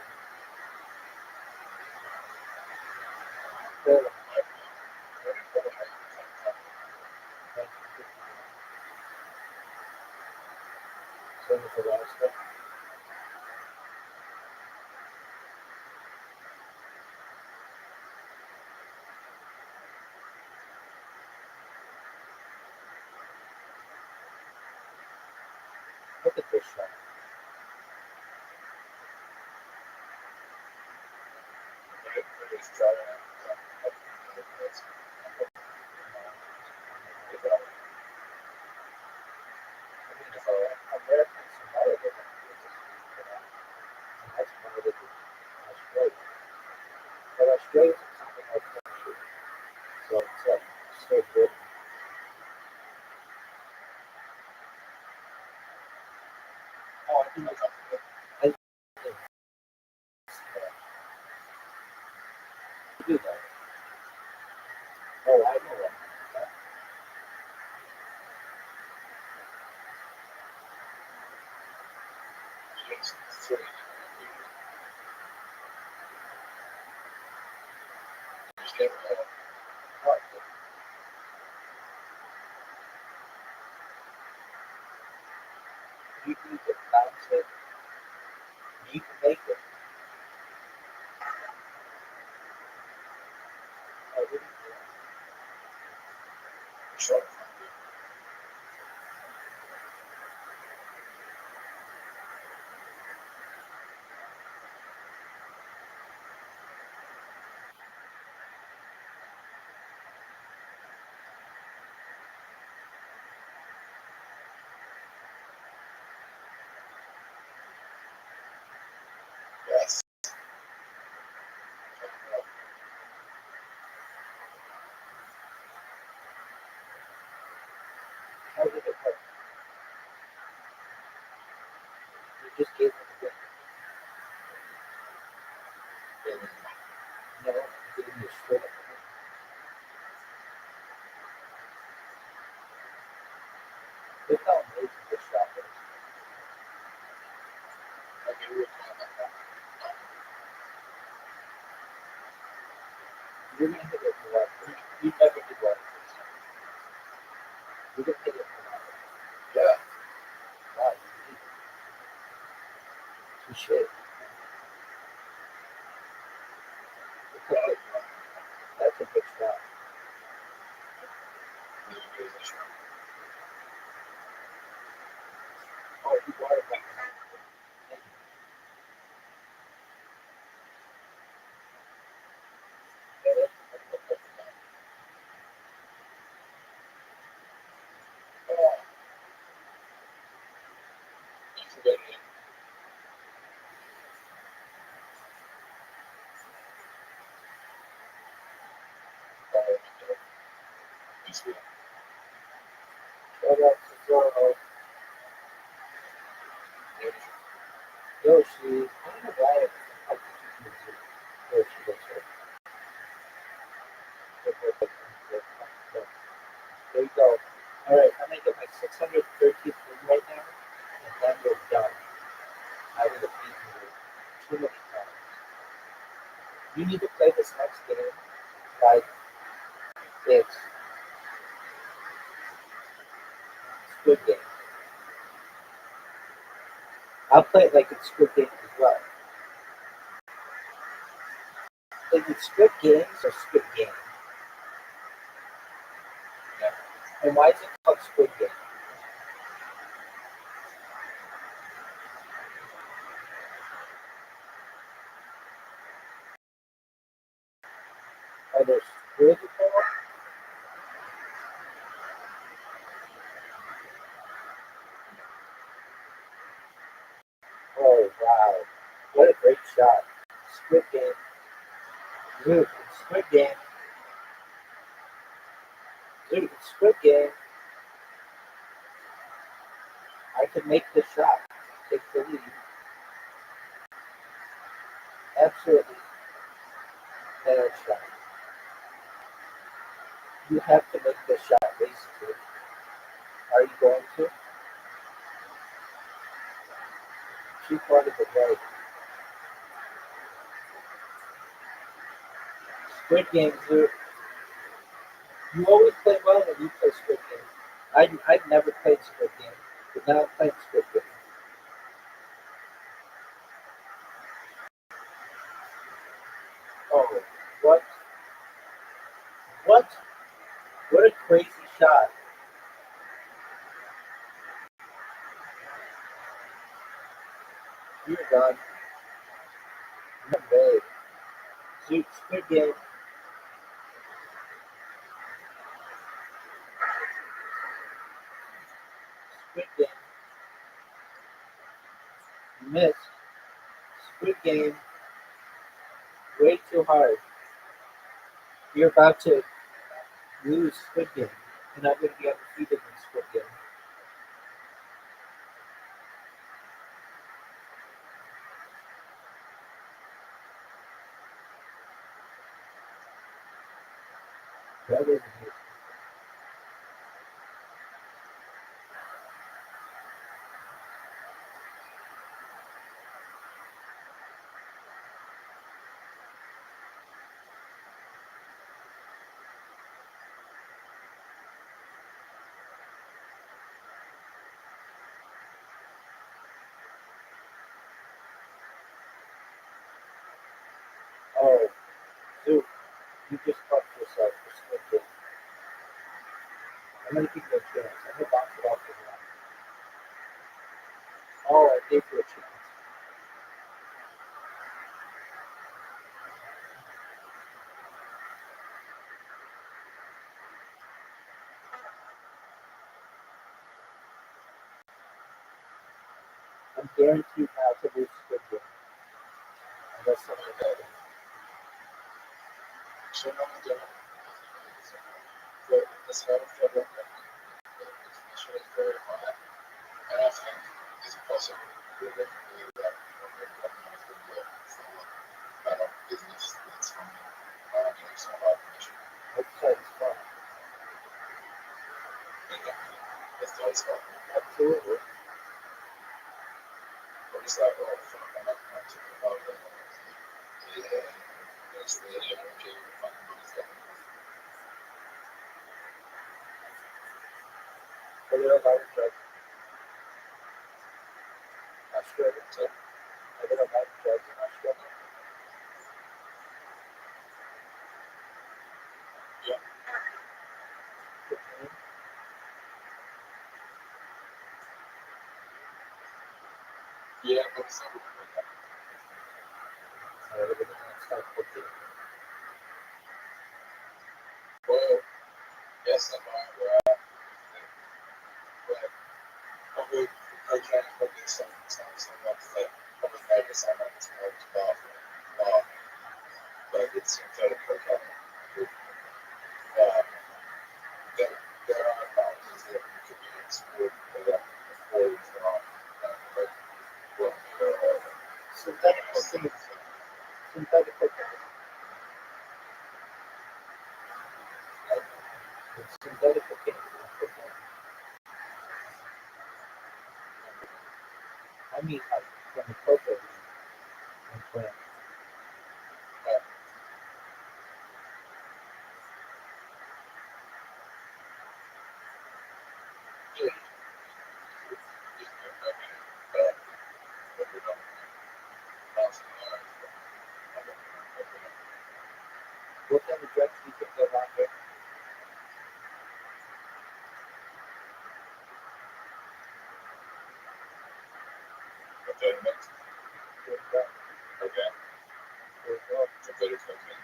Carolina, 1959. Same as Alaska. Look at this shot. Americans and all of them and that's one of the Australia. But Australia's a Commonwealth country, so it's like so good. Oh, I think it's I think do that. Oh, I know that. What? You need to bounce it. You can make it. Oh, what do you do? Sure. just gave him a gift. No, he gave me a straight up. Look how amazing this shop is. You're gonna hit it in water. You never did water. You're gonna hit it in water. Yeah. Wow, you should. That's a big shot. Oh, you water back. Shout out to Zoro. Yoshi. I don't know why I Yoshi, that's right. There you go. All right, I'm gonna get my 613th win right now, and then we're done. I would have beaten you too many times. You need to play this next game like it's Squid Game. I'll play it like it's Squid Game as well. Is it Squid Games or Squid Game? And why is it called Squid Game? Are there squid involved? Oh wow. What a great shot. Squid Game. Dude, it's Squid Game. Dude, it's Squid Game. I can make the shot. Take the lead. Absolutely. Bad shot. You have to make the shot, basically. Are you going to? Too far to the right. Squid Game, dude. You always play well when you play Squid Game. I've never played Squid Game, but now I'm playing Squid Game. Oh, what? What? What a crazy shot. You're done. No way. Dude, Squid Game. Squid Game. You missed. Squid Game. Way too hard. You're about to lose Squid Game. You're not going to be undefeated in Squid Game. That is amazing. Oh, dude, you just fucked yourself for Squid Game. I'm going to give you a chance. I'm going to bounce it off the ground. Oh, I gave you a chance. I'm guaranteed now to lose Squid Game. Unless something happens. This whole program is very hard. And I think it's possible. business that's from some automation. That's always fun. Absolutely. Or just like, oh, fuck, I'm not going to about it. Yeah, there's the energy, fucking money stuff. But they're about drugs. Australia. So, They don't have drugs in Australia. yeah. Yeah, but it's not really like that. Well, yes, I'm on where I but probably I can't put this on someone that probably never someone that's more involved. But it's incredibly common. There are mountains that you can be explored before you draw. But well, Synthetic cocaine. Synthetic cocaine. Synthetic cocaine. I mean, like, from the cocaine. Plant. What kind of drugs do you think they're on here? Okay. Synthetic cocaine.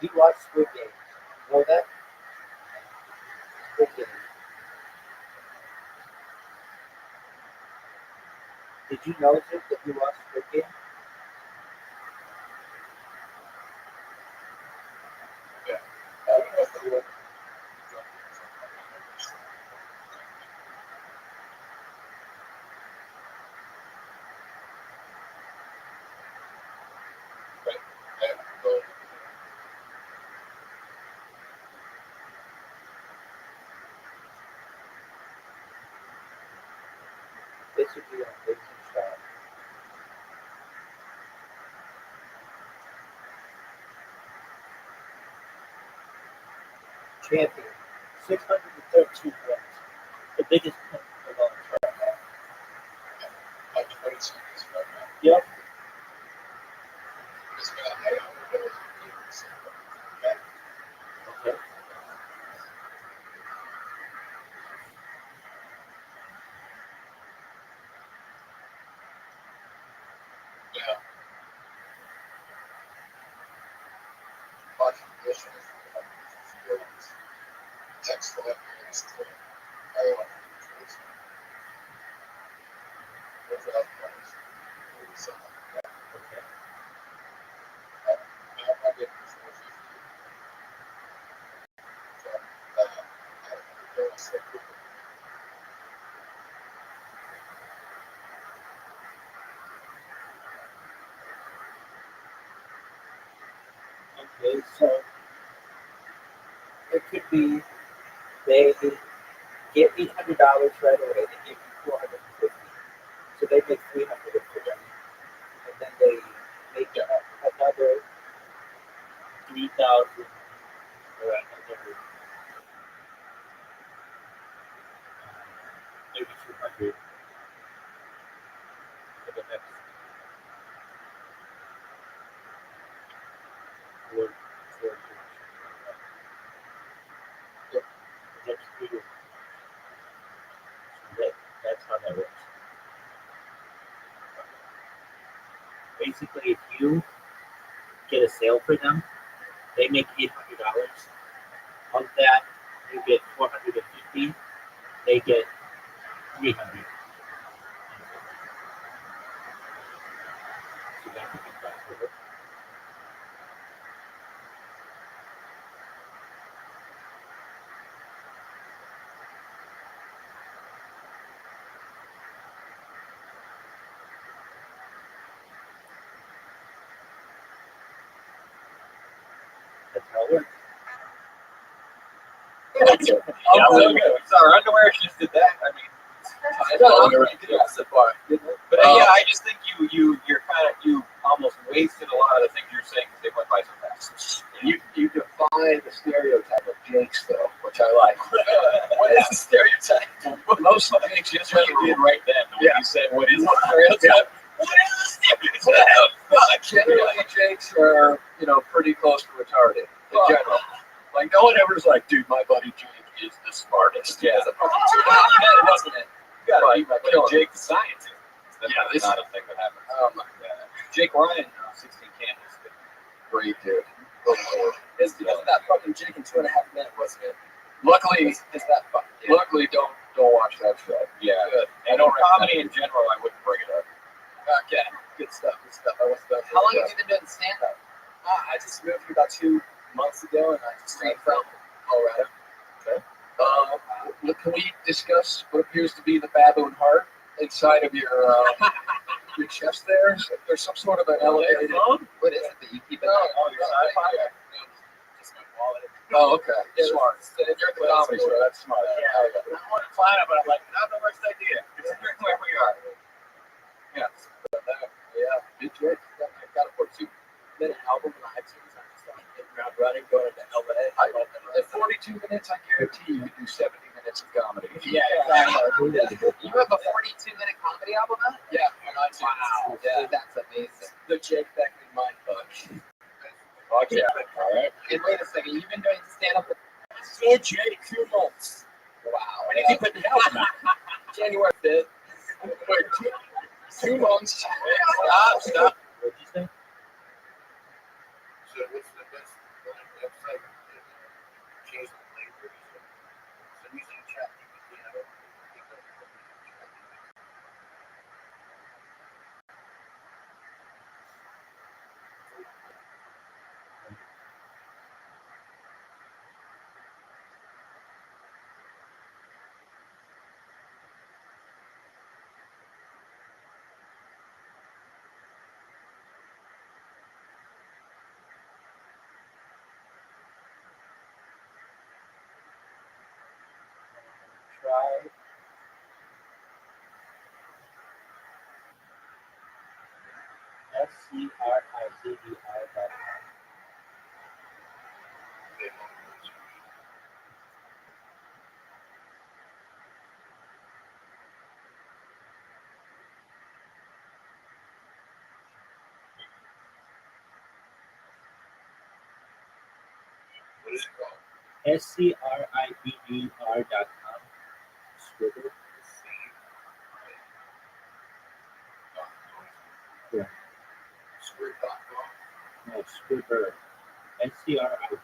You watch Squid Games. Know that? Squid Games. Did you know that you watched Squid Games? Yeah. I don't know if they would. But I haven't go. This would be an amazing shot. Champion. 613 wins. The biggest win of all time. Like 20 seconds right now. Yep. It's been a high on the years. Okay. Yeah. Watching conditions. Text that. I don't know. What's that? Okay. I'm not getting this. Okay, so it could be they get $800 right away. They give you $450, so they make $300 for them, and then they make another 3,000 or another maybe 200 for the next four years. Yep. The next 3 years. So that's how that works. Basically, if you get a sale for them, they make $800. Of that, you get 450. They get 300. So that's a big factor. That's how it works. That's it. Yeah, so good. So our underwear just did that. I mean, but yeah, I just think you're kind of you almost wasted a lot of the things you're saying because they went by so fast. You define the stereotype of Jakes, though, which I like. What is the stereotype? Most things just what you did right then. When you said, "What is the stereotype?" What is the stereotype? Generally, Jakes are, pretty close to retarded in general. Like, no one ever's like, dude, my buddy Jake is the smartest. Yeah. It's a fucking 2.5 minute, wasn't it? You gotta But be like killing Jake the scientist. That's Yeah, this not a thing that happens. Oh my god. Jake Ryan, 16 Candles. Great dude. It's that fucking Jake in 2.5 minutes, wasn't it? Luckily, luckily, don't watch that show. Yeah. Good. And on comedy in general, I wouldn't bring it up. Okay. Good stuff. I was done. How long have you been doing stand up? I just moved here about 2 months ago, and I just came from Colorado. Okay. Can we discuss what appears to be the baboon heart inside of your chest there? There's some sort of an elevated. What is it that you keep in there? Oh, your sci-fi? Just my wallet. Oh, okay. Yeah, Smart. You're at the comedy show. That's smart. Yeah. I want to find it, but I'm like, not the worst idea. Considering where we are. Yeah. Yeah. Good joke. I got a 42-minute album on iTunes. I just started hitting ground running, going into LA. In 42 minutes, I guarantee you can do 70 minutes of comedy. Yeah, exactly. You have a 42-minute comedy album out? Yeah, on iTunes. Wow. Yeah. That's amazing. The Jake Beckman Mind Bunch. Fuck yeah. All right. And wait a second, you've been doing stand up for So Jake, 2 months. wow. When did you put the album out? January 5th. Wait, 2 months. Stop. What'd you say? So what's the best website to change the flavor? So using ChatGPT, I don't think that's Try SCRIBBI.com. what is it called? SCRIBBR.com. Scribble. Yeah. Squid.com. No, Scribber. SCRIBBR.com.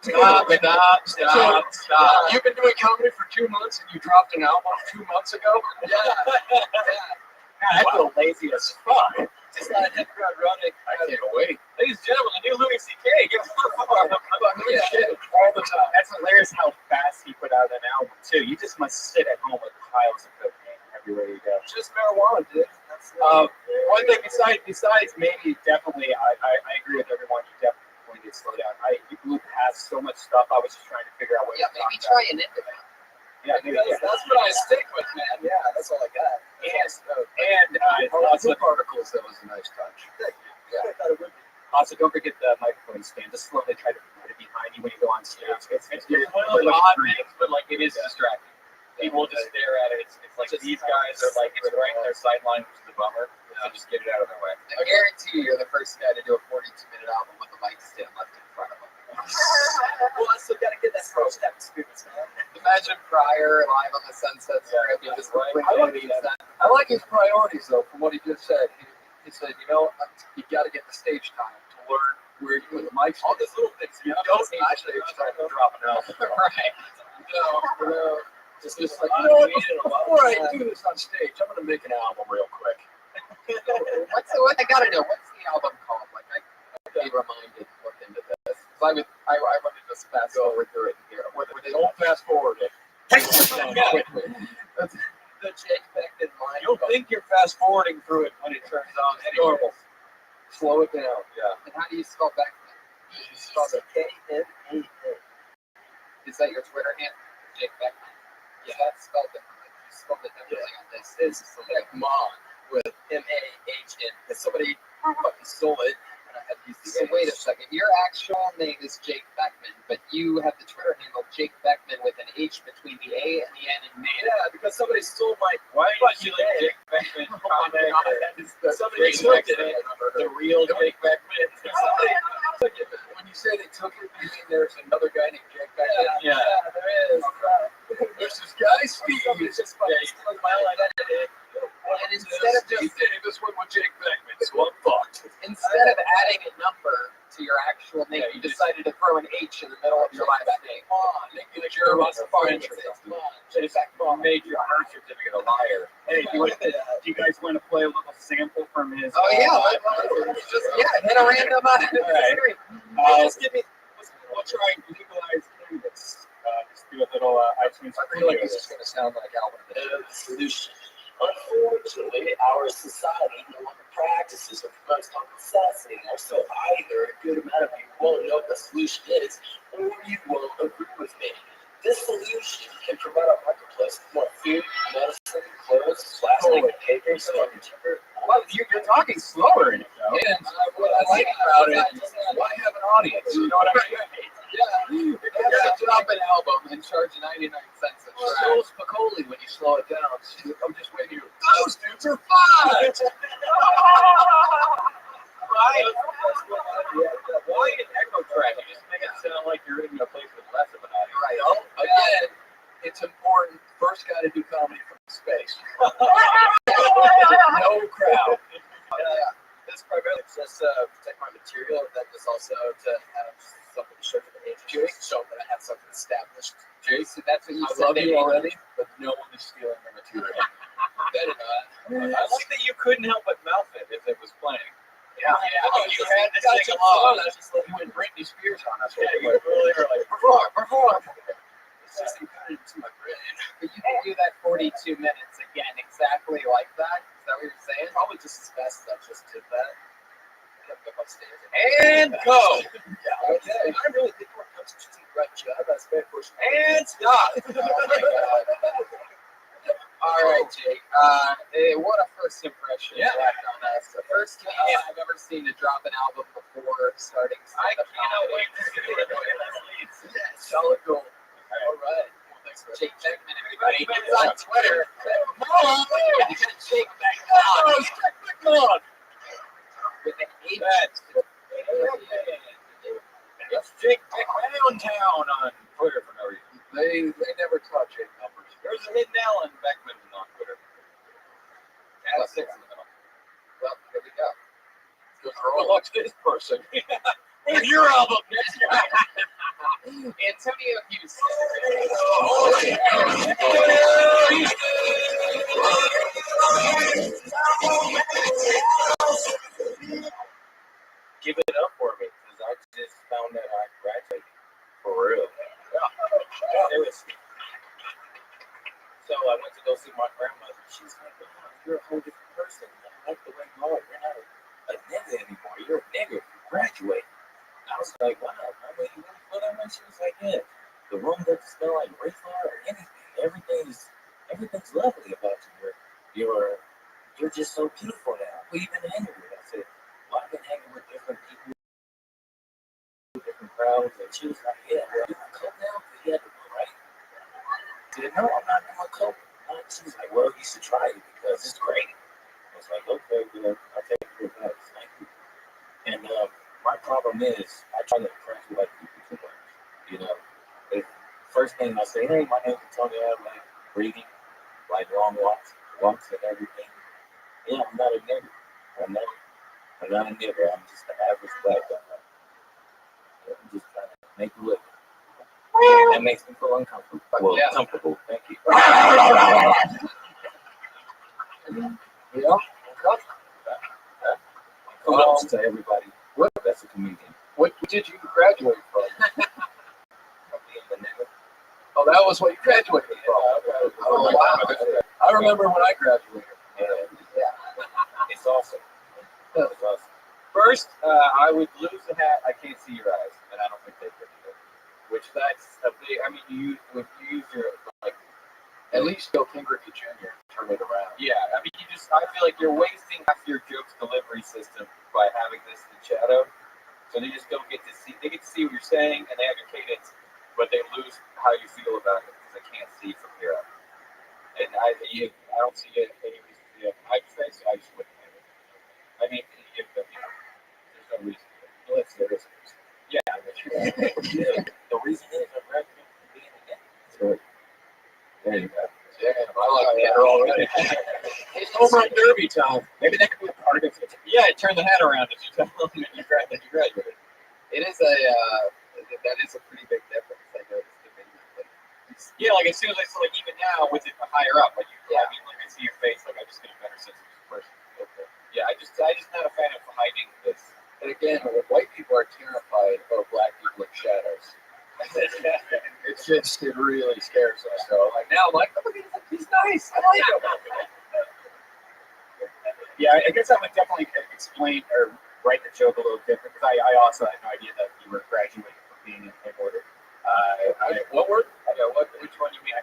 Stop. You've been doing comedy for 2 months and you dropped an album 2 months ago? Yeah. I feel lazy as fuck. Just let that crowd running. I can't wait. Ladies and gentlemen, the new Louis C.K. Give him Yeah, shit, all the time. That's hilarious how fast he put out an album too. You just must sit at home with piles of cocaine everywhere you go. Just marijuana, dude. That's One thing besides maybe definitely I agree with everyone. You definitely need to slow down. You blew past so much stuff. I was just trying to figure out what. Yeah, maybe try an indica. Yeah, that's what I stick with, man. Yeah, that's all I got. And lots of particles. That was a nice touch. Yeah. Also, don't forget the microphone stand. Just slowly try to put it behind you when you go on stage. It's one of those odd things, but like it is distracting. People just stare at it. It's like these guys are like it's right in their sideline, which is a bummer. So just get it out of their way. I guarantee you're the first guy to do a 42-minute album with a mic stand left in front of him. Well, I still got to get that first step experience, man. Imagine Pryor live on the Sunset Strip. He just I like his priorities, though, from what he just said. He said, you got to get the stage time to learn where you put the mic. All these little things. You don't need stage time to drop an album. Right. No. It's just like, before I do this on stage, I'm going to make an album real quick. What I gotta know? What's the album called? Like I be reminded to look into this. I wanted to just fast forward through it here. Don't fast forward it. The Jake Beckman line. You'll think you're fast forwarding through it when it turns on. Normal. Slow it down. Yeah. And how do you spell Beckman? You spell it K-N-A-N. Is that your Twitter handle, Jake Beckman? Yeah, that's spelled differently. You spelled it differently on this. It's Beckman with M-A-H-N. Because somebody fucking stole it. And I had to use the So wait a second. Your actual name is Jake Beckman, but you have the Twitter handle Jake Beckman with an H between the A and the N and man. Yeah, because somebody stole my. Why did you like Jake Beckman comment? Somebody took it. The real Jake Beckman. When you say they took it, you mean there's another guy named Jake Beckman? Yeah, there is. There's this guy, Steve. It's just my identity. And instead of just this one with Jake Beckman, so I'm fucked. instead of adding a number to your actual name, you decided to throw an H in the middle of your last name. Come on, Nick, you're a French or something. Made your birth certificate a liar. Hey, do you guys want to play a little sample from his? Oh yeah, hit a random. Just give me. We'll try and legalize cannabis. Just do a little iTunes. I feel like this is going to sound like Alvin. Solution. Unfortunately, our society no longer practices or promotes self-assessing, so either a good amount of you won't know what the solution is, or you won't agree with me. This solution can provide a marketplace with more food, medicine, clothes, plastic, papers, furniture. Well, you're talking slower in it, though. And what I like about it, why have an audience? You know what I mean? Yeah, you gotta drop an album and charge 99 cents a track. So Spicoli when you slow it down. I'm just waiting. Those dudes are fine. Why an echo track? You just make it sound like you're in a place with less of an audience. Right. Again, it's important. First guy to do comedy from space. No crowd. This primarily just protect my material, and then just also to have something to show for the industry, so that I have something established. Jason, that's what you I said. love you already, but no one is stealing my material. Better not. I like that you couldn't help but mouth it if it was playing. Yeah. You had to sing along. That's just like you went Britney Spears on us. Yeah, you really were like, perform. It's just ingrained into my brain. But you can do that 42 minutes again, exactly like that. Is that what you're saying? Probably just as fast as I just did that. and go. Yeah, okay. I really think we're going to do a great job. That's very pushing. And stop. Oh my God. All right, Jake. What a first impression. Yeah. On us. The first time I've ever seen you drop an album before starting. I cannot wait to see where that leads. Solid goal. All right. Well, thanks for Jake Beckman, everybody. It's on Twitter. Jake Beckman. With an H. That's Jake Beckman Town on Twitter for no reason. They never touch eight numbers. There's a hidden Alan Beckman on Twitter. And 6 in the middle. Well, here we go. Good luck to this person. Where's your album next year? Antonio Houston. Give it up for me, because I just found that I graduated for real. Yeah. It was. So I went to go see my grandmother. She's like, "Wow, you're a whole different person. I like the way you are. You're not a nigga anymore. You're a nigga. You graduate." I was like, "Wow, I mean, you really feel that way?" She was like, "Yeah. The room doesn't smell like Rayfar or anything. Everything's lovely about you. You're just so beautiful now. Who you been hanging with?" I said, "Well, I've been hanging with different people, different crowds." And she was like, "Yeah, well, you got coke now? You had to go, right?" I said, "No, I'm not doing coke." She was like, "Well, you should try it because it's great." I was like, "Okay, well, I'll take your advice. Thank you." And my problem is I try to impress white people too much. You know, the first thing I say, "Hey, my name's Antonio. I like reading, like long walks and everything." Yeah, I'm not a nigger. I'm not a nigger. I'm just an average black guy. I'm just trying to make a living. That makes me feel uncomfortable. Well, Yeah. comfortable. Thank you. Yeah. Kudos to everybody. That's a comedian. What did you graduate from? Being the nigga. Oh, that was what you graduated from. Oh, wow. I remember when I graduated. Yeah. It's awesome. It's awesome. First, I would lose the hat. I can't see your eyes, and I don't think they could either. Which that's a big. I mean, you use your like. At least Bill Kingrich Jr. turn it around. Yeah, I mean, I feel like you're wasting half your joke's delivery system by having this in shadow. So they just don't get to see. They get to see what you're saying, and they have your cadence, but they lose how you feel about it because they can't see from here up. And I don't see any reason. I just wouldn't have it. I mean, there's no reason. Unless there is a reason. Yeah, the reason is I'm graduating from being a nigga. So, there you go. Yeah, I like that already. It's home run derby time. Maybe that could be a part of it. Yeah, turn the hat around as you tell them that you graduated. It is that is a pretty big difference. I noticed. Yeah, like as soon as I see, like even now with it higher up, like I mean, like I see your face, like I just get a better sense of this person. Okay. Yeah, I just not a fan of hiding this. And again, white people are terrified of black people in shadows. It really scares us. So like now, I'm like, oh, he's nice. I like him. Yeah, I guess I would definitely explain or write the joke a little different because I also had no idea that you were graduating from being in order. What word? Which one you mean?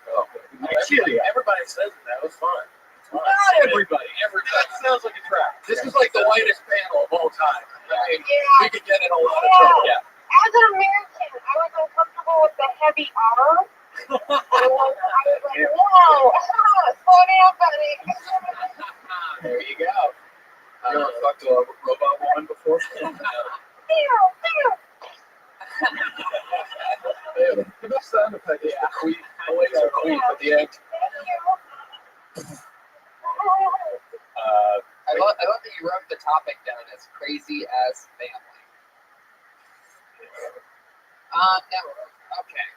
Everybody says it. That was fun. Not everybody. That sounds like a trap. This is like the whitest panel of all time. I mean, we could get in a lot of trouble. Yeah. As an American, I was uncomfortable with the heavy R. I was like, whoa, slow down, buddy. There you go. You ever talked to a robot woman before? The best sound effect is the queen. Always a queen at the end. I love that you wrote the topic down as crazy as family. Now, okay.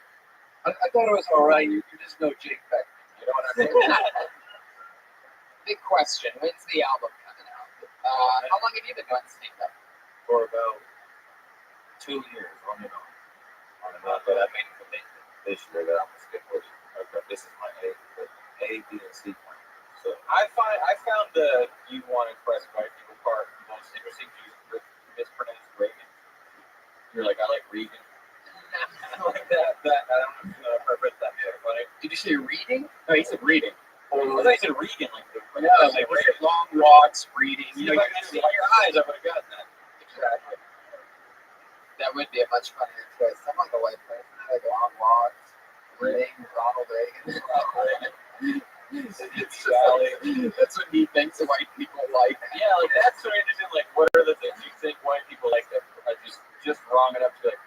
I thought it was all right. You just know Jake Beck. You know what I mean? Big question. When's the album coming out? How long have you been doing stand-up? For about 2 years, on and on. But I made a commitment this year that I'm going to stick with it. Okay, this is my A, B, and C plan. So I found the you want to impress white people part most interesting. You mispronounced Reagan. You're like, I like Reagan. I like that. I don't know if I read that funny. Did you say reading? No, he said reading. I thought he said Reagan. Like long walks, reading. You know, you see your eyes, I would have gotten that. Exactly. That would be a much funnier twist. I'm like a white person. I like long walks, reading, Ronald Reagan. It's just like, that's what he thinks white people like. Yeah, like that's so interesting. Like, what are the things you think white people like that are just wrong enough to be like,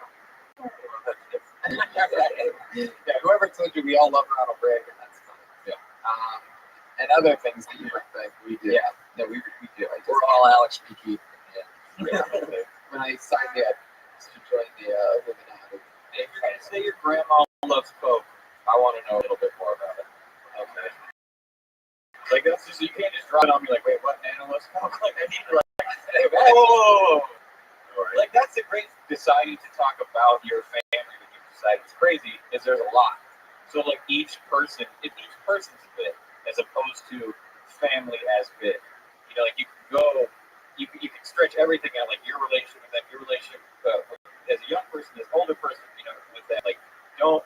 yeah, whoever told you we all love Ronald Reagan, that's funny. Yeah. And other things that you would think we do. Yeah, no, we do. We're all Alex P. Keith. Yeah. When I signed the to join the Illuminati. If you're gonna say your grandma loves Coke, I want to know a little bit more about it. Okay. Like that's just you can't just drop it on me like, wait, what? Nana loves Coke? Like I need to like, whoa. Like that's the great deciding to talk about your family when you decide it's crazy is there's a lot. So like each person's a bit as opposed to family as bit. You know, like you can go, you can stretch everything out, like your relationship with them, your relationship as a young person, as an older person, you know, with that. Like don't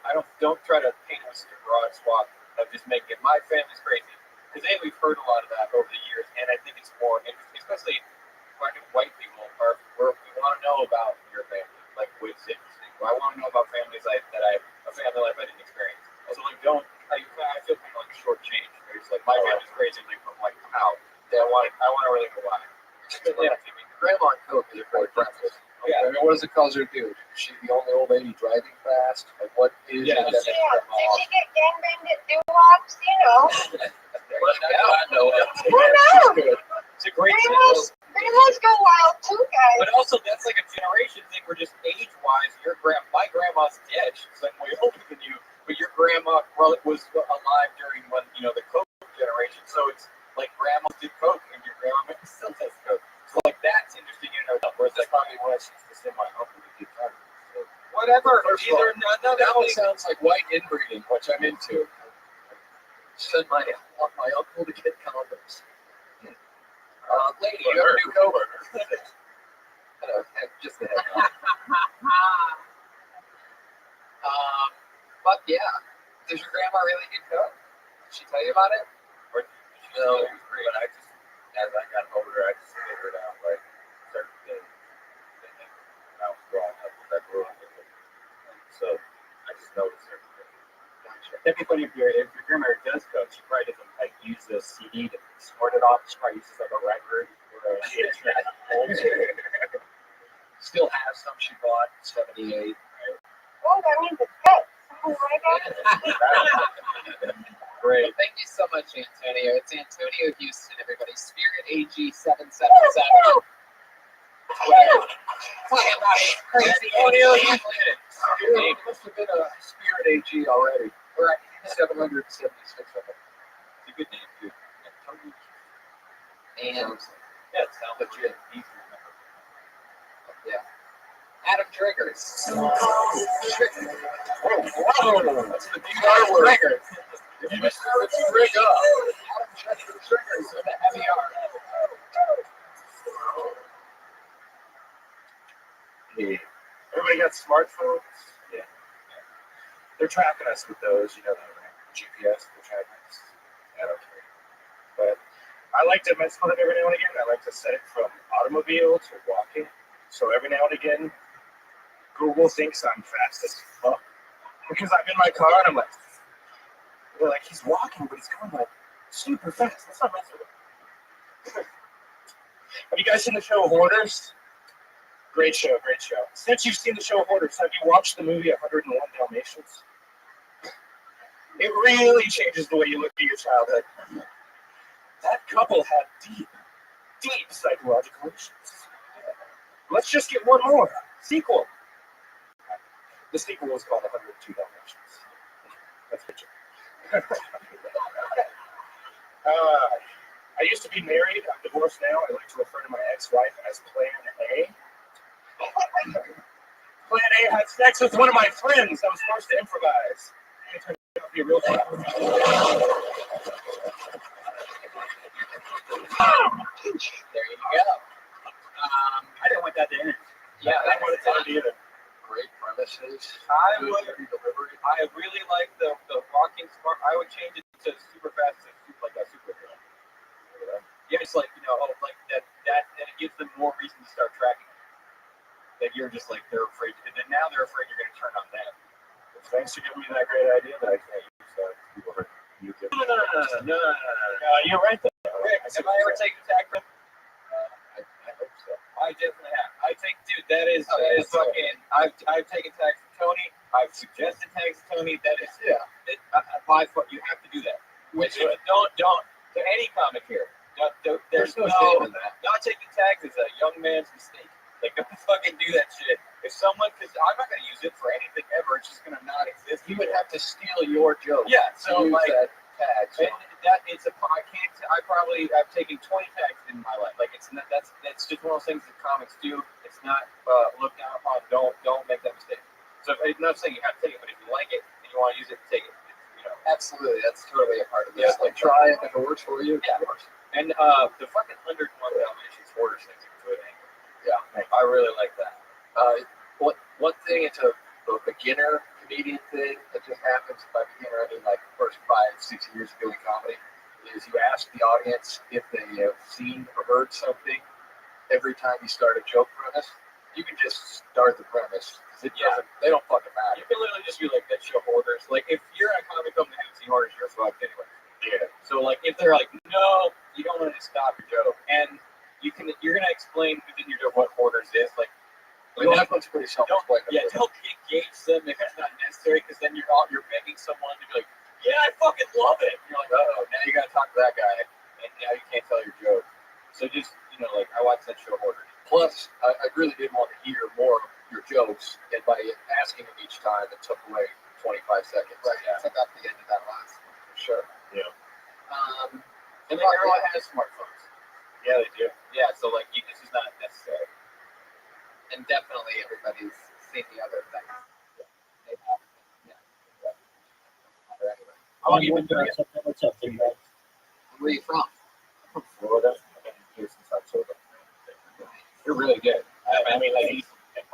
try to paint us a broad swath of just making it my family's crazy. Because we've heard a lot of that over the years, and I think it's more interesting, especially fucking white people we want to know about your family, like what's interesting. I want to know about families a family life I didn't experience. So like I feel kind of like shortchanged. It's like my family's crazy, like from like how. I want to really know why. Yeah. Grandma and Coke is a great breakfast. Yeah. I mean, what does it cause her to do? Is she the only old lady driving fast? Like, what is it that makes Did grandma she get gangbanged at doo-wops? You know. I know it. Who knows? It's a great Grandmas go wild too, guys. But also, that's like a generation thing where just age-wise, my grandma's dead. She's like way older than you, but your grandma was alive during when, you know, the Coke generation. So it's like grandma did Coke and your grandma still does Coke. So like that's interesting in and of itself. Whereas like probably was the same my uncle who did Coke. So, whatever. That one sounds like white inbreeding, which I'm into. Send my uncle to get condoms. Lady, you ever do Coke? Just a head nod. But yeah, does your grandma really get Coke? Did she tell you about it? Or no, but I just, as I got older, I just figured out like certain things. And I was growing up with that rule. So I just noticed certain things. That'd be funny if your grandmother does Coke, she probably doesn't like use the CD to snort it off. She probably uses like a record or a Still have some she bought in 78. Oh, that means it's good. Oh my God. Great. Well, thank you so much, Antonio. It's Antonio Houston, everybody. Spirit AG 777. Crazy Antonio Houston. It must have been a Spirit AG already. We're at 776 of them. It's a good name, too. And yeah, it sounds legit. Easy to remember. Yeah. Adam Triggers. Whoa, that's the DR word. Triggers. If you missed it, it's rig up. Adam Triggers with a heavy R. Hey, everybody got smartphones? Yeah. They're tracking us with those, you know, the GPS, they're tracking us. I don't care. But I like to mess with it every now and again. I like to set it from automobile to walking. So every now and again, Google thinks I'm fast as fuck. Because I'm in my car and I'm like, they're like, he's walking, but he's going like super fast. Let's not mess with him. Have you guys seen the show Hoarders? Great show, great show. Since you've seen the show Hoarders, have you watched the movie 101 Dalmatians? It really changes the way you look at your childhood. That couple had deep psychological issues. Let's just get one more. Sequel. The sequel was called 102 Dalmatians. That's picture. I used to be married. I'm divorced now. I like to refer to my ex-wife as Plan A. Plan A had sex with one of my friends. I was forced to improvise. It turned out to be a real thing. There you go. I didn't want that to end. Yeah, I didn't want it to end either. Great premises. I really like the walking smart. I would change it to super fast to like a super hero. Yeah, it's like, you know, like that, and it gives them more reason to start tracking. That you're just like, they're afraid, and then now they're afraid you're going to turn on them. Thanks for giving me that great idea that I can't use people hurt you. No. You're right though. Rick, have I ever taken tag from? I hope so. I definitely have. I think, dude, that is fucking. I've taken tags from Tony. I've suggested tags to Tony. That is, you have to do that. Which don't to any comic here. There's no shame in that. Not taking tags is a young man's mistake. Like, don't fucking do that shit. if someone, because I'm not going to use it for anything ever, it's just going to not exist. You would have to steal your joke. Yeah, so use like that tag. So. and that it's a I can't. I've taken 20 tags in my life. Like it's not that's just one of those things that comics do. It's not looked down upon. Don't make that mistake. So I'm not saying you have to take it, but if you like it and you want to use it, take it. Absolutely, that's totally a part of this. Yeah, like try it if it works for you. Yeah, of course. And the fucking 101 Dalmatians Hoarders thing's a good angle. Yeah, I really like that. One thing, it's a beginner comedian thing that just happens. By beginner, I mean like the first 5-6 years of doing comedy, is you ask the audience if they have seen or heard something every time you start a joke premise. You can just start the premise. They don't fucking matter. You can literally just be like, that show Hoarders. Like, if you're at a comic club and haven't seen Hoarders, you're fucked anyway. Yeah. So, like, if they're like, no, you don't want to stop your joke. And you're going to explain within your joke what Hoarders is. Like, the last one's pretty self-explanatory. Yeah, don't engage them if it's not necessary, because then you're begging someone to be like, yeah, I fucking love it. And you're like, oh, now you got to talk to that guy, and now you can't tell your joke. So just, like, I watched that show Hoarders. Plus, I really did want to hear more of your jokes, and by asking them each time, it took away 25 seconds. Right, yeah. I took out the end of that last one, for sure. Yeah. And then everyone has smartphones. Yeah, they do. Yeah, so, like, this is not necessary. And definitely everybody's seen the other things. They have. Yeah. Anyway. How long have you been doing it? What's up, big guy? Where are you from? I'm from Florida. I've been here since October. You're really good. I mean, like,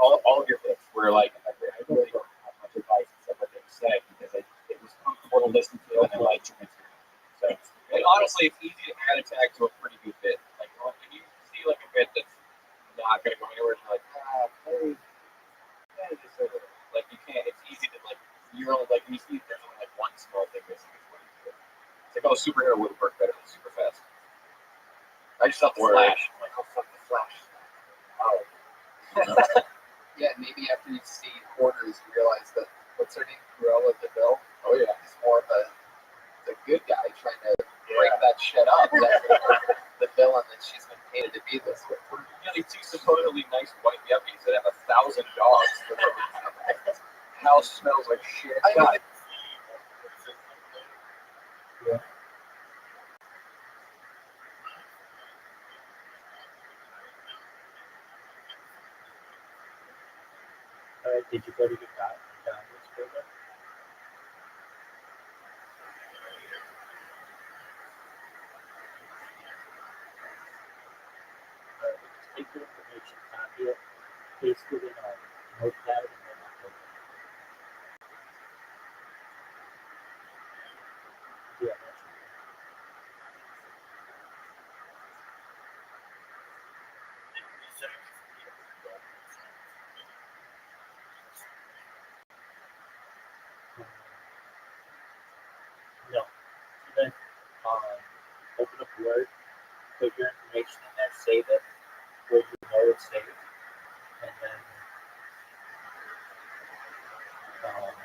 all of your bits were like, I really don't have much advice except what they said, because it was comfortable to listen to, and I liked your material. So, and honestly, it's easy to add a tag to a pretty good bit. Like, when you see like a bit that's not going to go anywhere, you're like, maybe just a little. Like, you can't. It's easy to like. You're only like you see there's only like one small thing missing. It's like, oh, superhero would have worked better than super fast. I just thought the Flash. I'm like, oh fuck the Flash. Oh. Yeah, maybe after you see Hoarders, you realize that what's her name, Cruella de Vil? Oh yeah, he's more of the good guy trying to break that shit up. The villain that she's been painted to be this way. These two supposedly nice white yuppies that have 1,000 dogs. House smells like shit. Yeah. Did you go to your doctor's program? Just take the information, copy it, paste it in a notepad, and then upload it. Yeah, that's right. No. So then, open up Word, put your information in there, save it, where you know it's saved, and then upload it.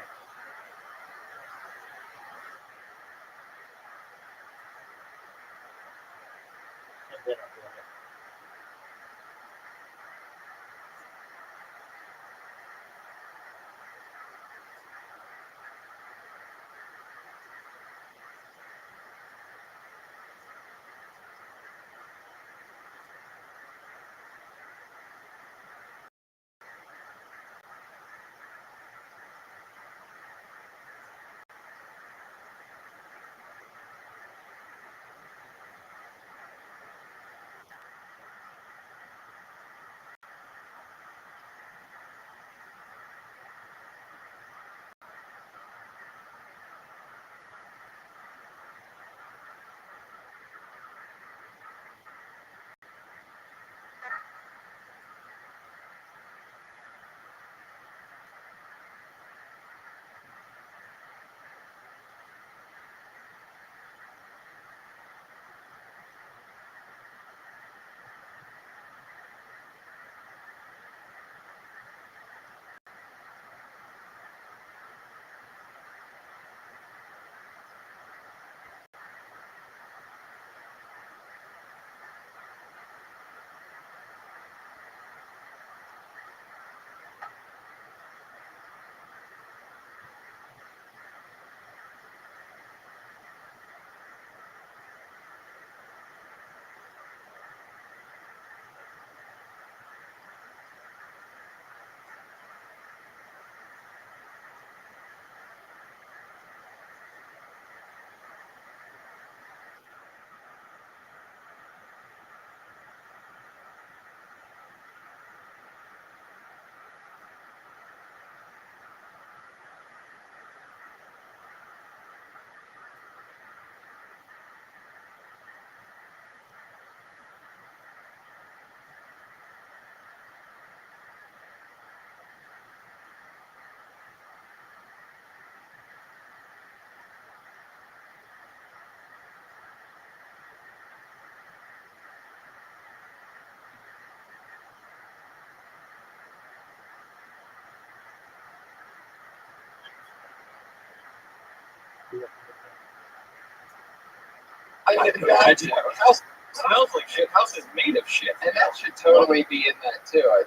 I can imagine. House smells like shit. House is made of shit. And that should totally be in that too.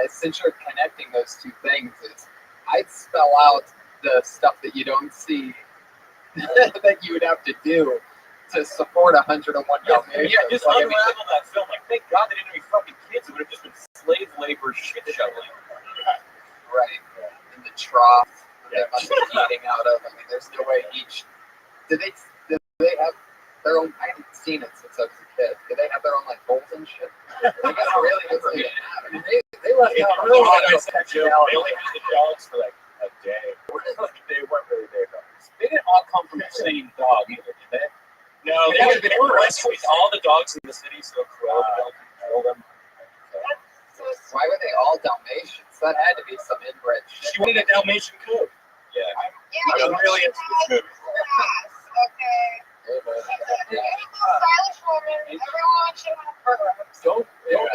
Since you're connecting those two things, I'd spell out the stuff that you don't see that you would have to do to support 101 Dalmatians. Yeah, just Like, unravel that film. Like, thank God they didn't have any fucking kids. It would have just been slave labor shit shoveling. Right. In the trough that they must be eating out of. I mean, there's no way each. Did they have their own? I haven't seen it since I was a kid. Did they have their own like bowls and shit? I guess really good for me. I mean, they left out really They only had the dogs for like a day. They weren't really there. They didn't all come from the same dog either, did they? No, they were rescuing all the dogs in the city, so Crow control them. Why were they all Dalmatians? That had to be some inbred shit. She wanted a Dalmatian coat. Yeah. I'm really into this movie. Okay. Stylish woman. Everyone should have a Don't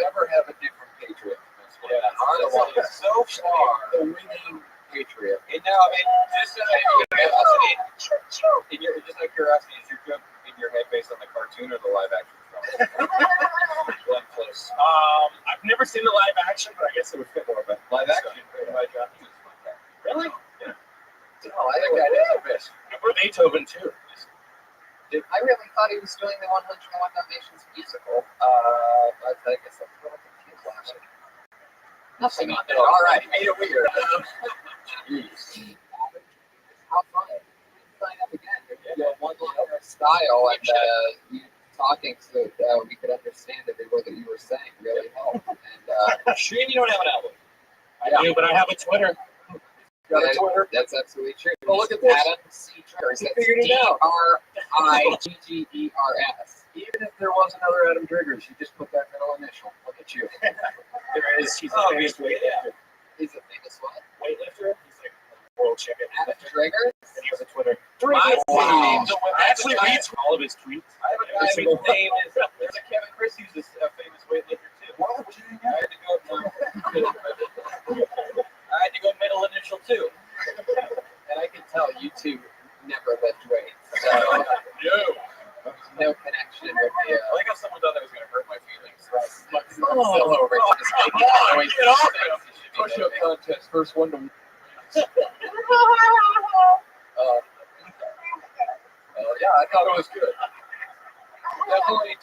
ever have a different patriot. Yeah, Honestly, it's so far the winning patriot. And now, I mean, just out of curiosity, just out of curiosity, is your joke in your head based on the cartoon or the live action film? One close. I've never seen the live action, but I guess it would fit more. But live action written by John Hughes. Really? Yeah. Oh, I think that is a bitch. Or Beethoven too. I really thought he was doing the 101 Dalmatians musical, but I guess that's a little confused actually. Nothing on there. All right, made it weird. How fun. Sign up again. You have one liner style, and you talking so we could understand every word that you were saying really helped. And Shame you don't have an album. I do, but I have a Twitter. Got a Twitter? That's absolutely true. Oh, look at this. Adam C. Triggers. That's figured it out. DRIGGERS. Even if there was another Adam Driggers, you just put that middle initial. Look at you. There is. He's a famous weightlifter. He's a famous what? Weightlifter? He's like a world champion. Adam Triggers? And he has a Twitter. Wow. I actually reads all of his tweets. I have a guy His name is Kevin Chris. He's a famous weightlifter too. What? I had to go middle initial too. And I can tell you two never lift weights. So no connection with the. I like how someone thought that was going to hurt my feelings. Still over it. Just making noise. Get off it. Push-up contest. First one to. Yeah, I thought it was good.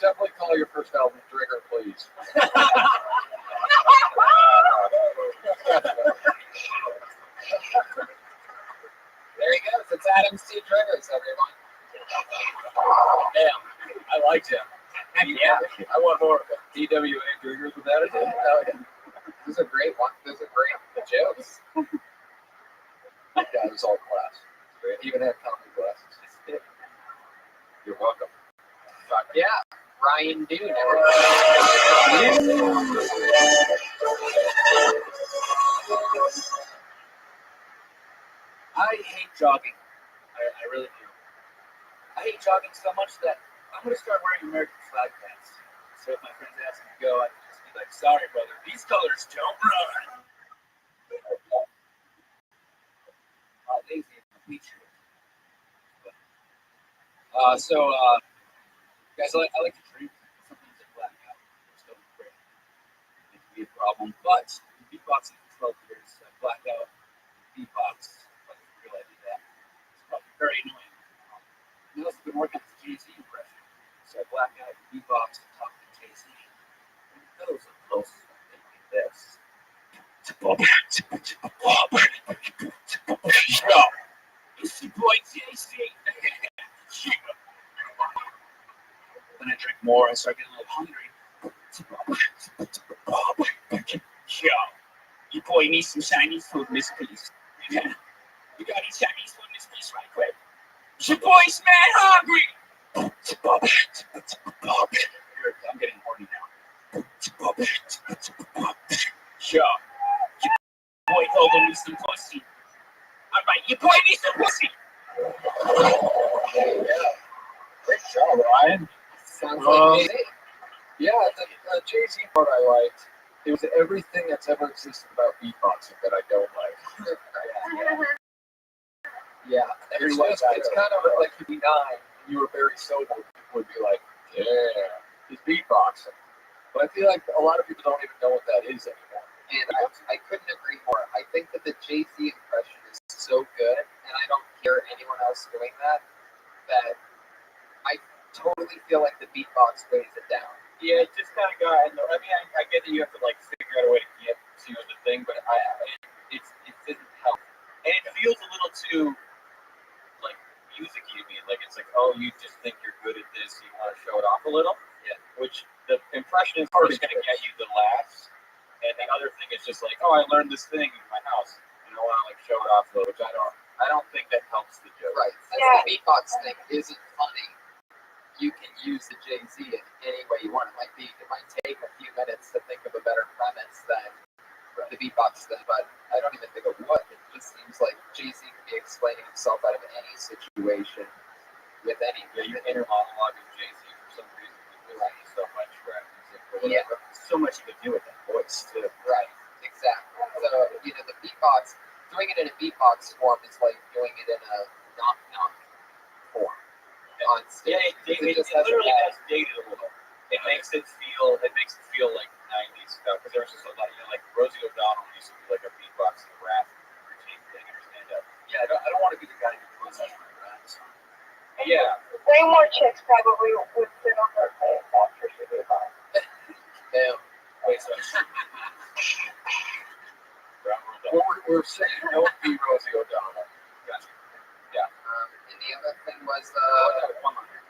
Definitely call your first album Trigger, please. There he goes. It's Adam C. Triggers, everyone. Damn, I liked him. Yeah, I want more of it. DWA Triggers with attitude. Those are great ones. Those are great jokes. Yeah, it was all class. Even had comedy glasses. You're welcome. Fuck yeah. Ryan Dune. I hate jogging. I really do. I hate jogging so much that I'm going to start wearing American flag pants. So if my friends ask me to go, I can just be like, sorry, brother, these colors don't run. Lazy and beach. Guys, I like to drink. Sometimes I black out. It's still great. It can be a problem. But beatboxing for 12 years, I black out. Beatbox. I didn't realize I did that. It's probably very annoying. I also been working with Jay-Z impression. So I black out, beatbox, and talk to Jay-Z. And those are close. Like this. Yo, it's your boy Jay-Z. Then I drink more, I start getting a little hungry. Yo, your boy needs some Chinese food in this piece. You got any Chinese food in this piece right quick? Your boy's mad hungry. I'm getting horny now. Yo, your boy Hogan needs some pussy. All right, your boy needs some pussy. Great job, Ryan. Sounds like me. Yeah, the Jay-Z part I liked. It was everything that's ever existed about beatboxing that I don't like. Yeah, You're pretty white guy. It's kind of like you'd be 9 and you were very sober. People would be like, yeah, he's beatboxing. But I feel like a lot of people don't even know what that is anymore. And I couldn't agree more. I think that the Jay-Z impression is so good, and I don't hear anyone else doing that, that I totally feel like the beatbox weighs it down. Yeah, it just kind of got. I mean, I get that you have to like figure out a way to get to the thing, but it didn't help, and it feels a little too like music-y to me. Like it's like, oh, you just think you're good at this, you want to show it off a little. Yeah. Which the impression is going to get you the laughs, and the other thing is just like, oh, I learned this thing in my house, and I want to like show it off a little, which I don't think that helps the joke. Right. Since the beatbox thing isn't funny, you can use the Jay-Z in any way you want. It might take a few minutes to think of a better premise than the beatbox thing, but I don't even think it would. It just seems like Jay-Z can be explaining himself out of any situation with anything. Yeah, your inner monologue with Jay-Z for some reason is so much rap music or whatever. Yeah. So much you can do with that voice too. Right. Exactly. So, the beatbox, doing it in a beatbox form is like doing it in a knock-knock form. On stage. Yeah, it literally has dated a little. It makes it feel like 90s stuff, because there was just a lot, like Rosie O'Donnell used to be like a beatboxing rap routine thing in her stand-up. Yeah, I don't want to be the guy who puts on my raps. Yeah. Way more chicks probably would sit on her face after she did that. Damn. Wait, so we're saying don't be Rosie O'Donnell. Gotcha. Yeah. And the other thing was one-liner.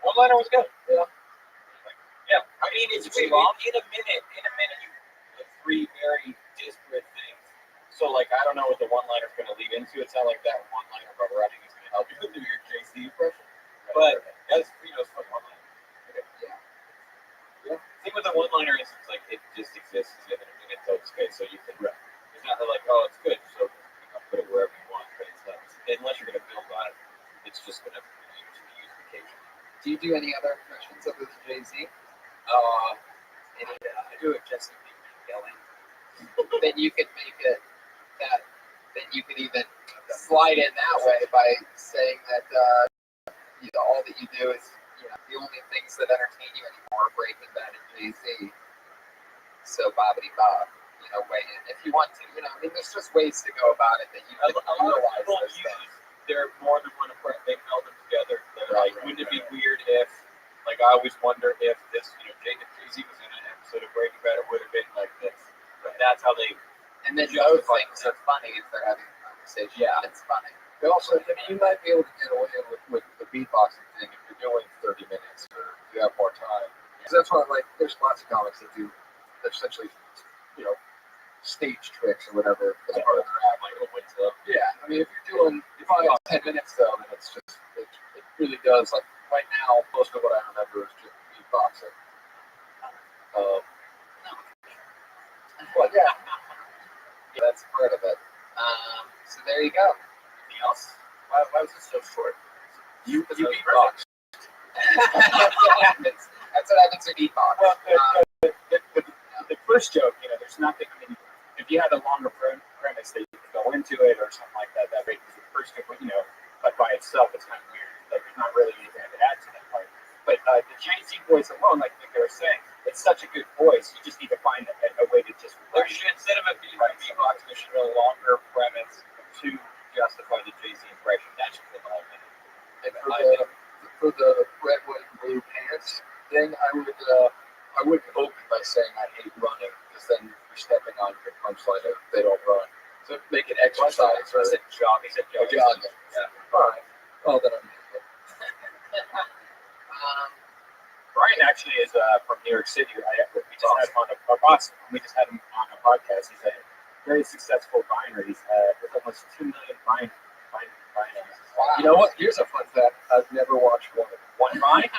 One-liner was good. Yeah. I mean, it's in a minute, you have 3 very disparate things. So, like, I don't know what the one-liner is going to lead into. It's not like that one-liner about running is going to help you do your Jay-Z impression. But that's, it's fun one-liner. Okay. Yeah. The thing with the one-liner is, it's like, it just exists in a minute total space, so you can, it's not like, oh, it's good, so put it wherever you want, but it's not, unless you're going to build on it, it's just going to be used occasionally. Do you do any other impressions other than Jay-Z? I do it just to make yelling. Then you could make it that. Then you could even slide in that way by saying that all that you do is the only things that entertain you anymore are Breaking Bad and Jay-Z. So bobbity bob, weigh in if you want to. There's just ways to go about it that you can utilize those things. They're more than one approach. They meld them together. They're like, wouldn't it be weird if, like, I always wonder if this, Jay-Z was in an episode of Breaking Bad, it would have been like this. But that's how they. And then those things are funny if they're having a conversation. Yeah, it's funny. But also, you might be able to get away with the beatboxing thing if you're doing 30 minutes or if you have more time. Because that's why, there's lots of comics that do essentially, stage tricks or whatever as part of their act. Yeah, I mean, if you're doing 10 minutes though, then it's just, it really does, like, right now, most of what I remember is just beatboxing. But yeah, that's part of it. So there you go. Anything else? Why was it so short? You beatbox. That's what happens with beatbox. Well, the first joke, there's nothing. I mean, if you had a longer premise that you could go into it or something like that, that makes the first joke, but by itself, it's kind of weird. Like, there's not really anything to add to that part. But the Jay-Z voice alone, like they were saying, it's such a good voice. You just need to find a way to just. Instead of a beatbox, there should be a longer premise to justify the Jay-Z impression. That should be the whole thing. And for the red, white, and blue pants thing, I would open by saying I hate running, because then you're stepping on your punchline if they don't run. So make it exercise. Or is it jogging? Jogging. Yeah. All right. Oh, then I'm making it. Brian actually is from New York City. We just had him on a podcast. He's a very successful viner. He's with almost 2 million vine. Wow. You know what? Here's a fun fact. I've never watched one Vine.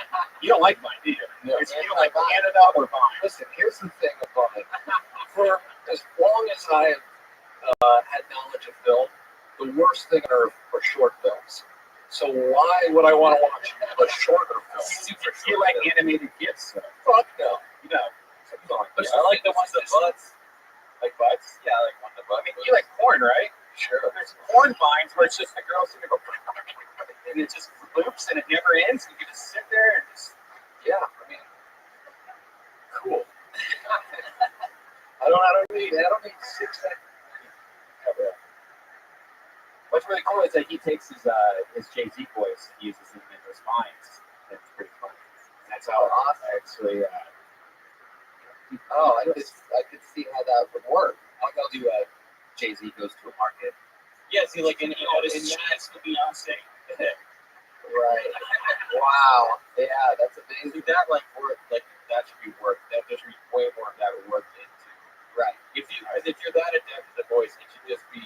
You don't like Vine, do you? No. You don't like Canada or Vine. Listen, here's the thing about Vine. For as long as I have had knowledge of film, the worst thing on earth are short films. So why would I want to watch a shorter film? You like animated gifs? Fuck no. I like the ones that butts. Like butts? Yeah, I like one that butts. I mean, you like corn, right? Sure. There's porn vines where it's just the girls gonna go, and it just loops and it never ends. You can just sit there and just, Yeah, I mean, cool. I don't need 6 seconds. What's really cool is that he takes his Jay-Z voice and uses it in those vines. That's pretty funny. And that's how actually. Oh, I could see how that would work. Like I'll do a Jay-Z goes to a market. Yeah, see, like in chats to Beyonce. Right. Wow. Yeah, that's amazing. That that should be worked. That there should be way more of that worked into. Right. If you're that adept at the voice, it should just be.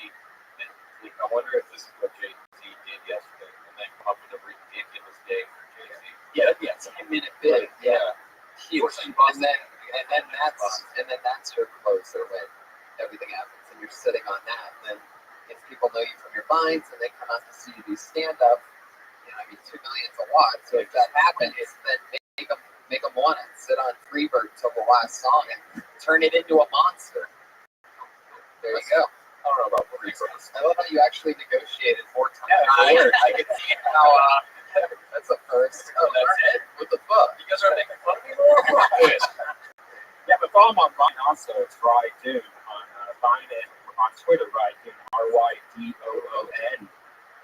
Like, I wonder if this is what Jay-Z did yesterday, and then come up with a ridiculous day for Jay-Z. Yeah, 10-minute bit. Yeah. Huge. And then that's your closer when everything happens, and you're sitting on that. And then if people know you from your vines and they come out to see you do stand up, I mean, 2 million's a lot. So if that happens, then make them want it. Sit on Freebird till the last song and turn it into a monster. There you go. I don't know about Freebird. I love how you actually negotiated 4 times. Yeah, I can see how that's a first. Oh, that's it? What the fuck? You guys are making fun of me more? Yeah, but follow him on Vine also. It's Rydoon on Vine and on Twitter, Rydoon, RYDOON.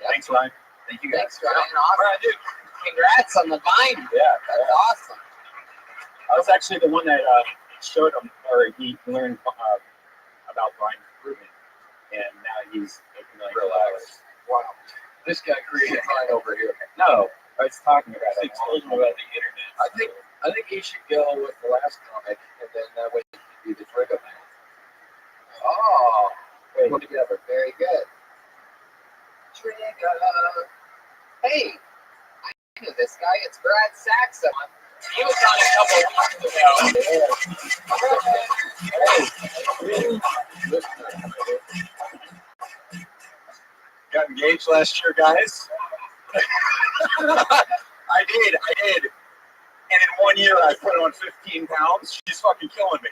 Yep. Thanks, Ryan. Thank you guys. Thanks, Ryan. Awesome. Dude. Congrats on the Vine. Yeah, that's awesome. I was actually the one that showed him, or he learned about Vine improvement, and now he's like, relaxed. Wow. This guy created Vine over here. No, I was talking about it. I told him about the internet. I think he should go with the last comic, and then that way he can be the trigger man. Oh, put together. Very good. Trigger. Hey, I know this guy. It's Brad Saxon. He was on a couple weeks ago. Got engaged last year, guys. I did. And in 1 year, I put on 15 pounds. She's fucking killing me.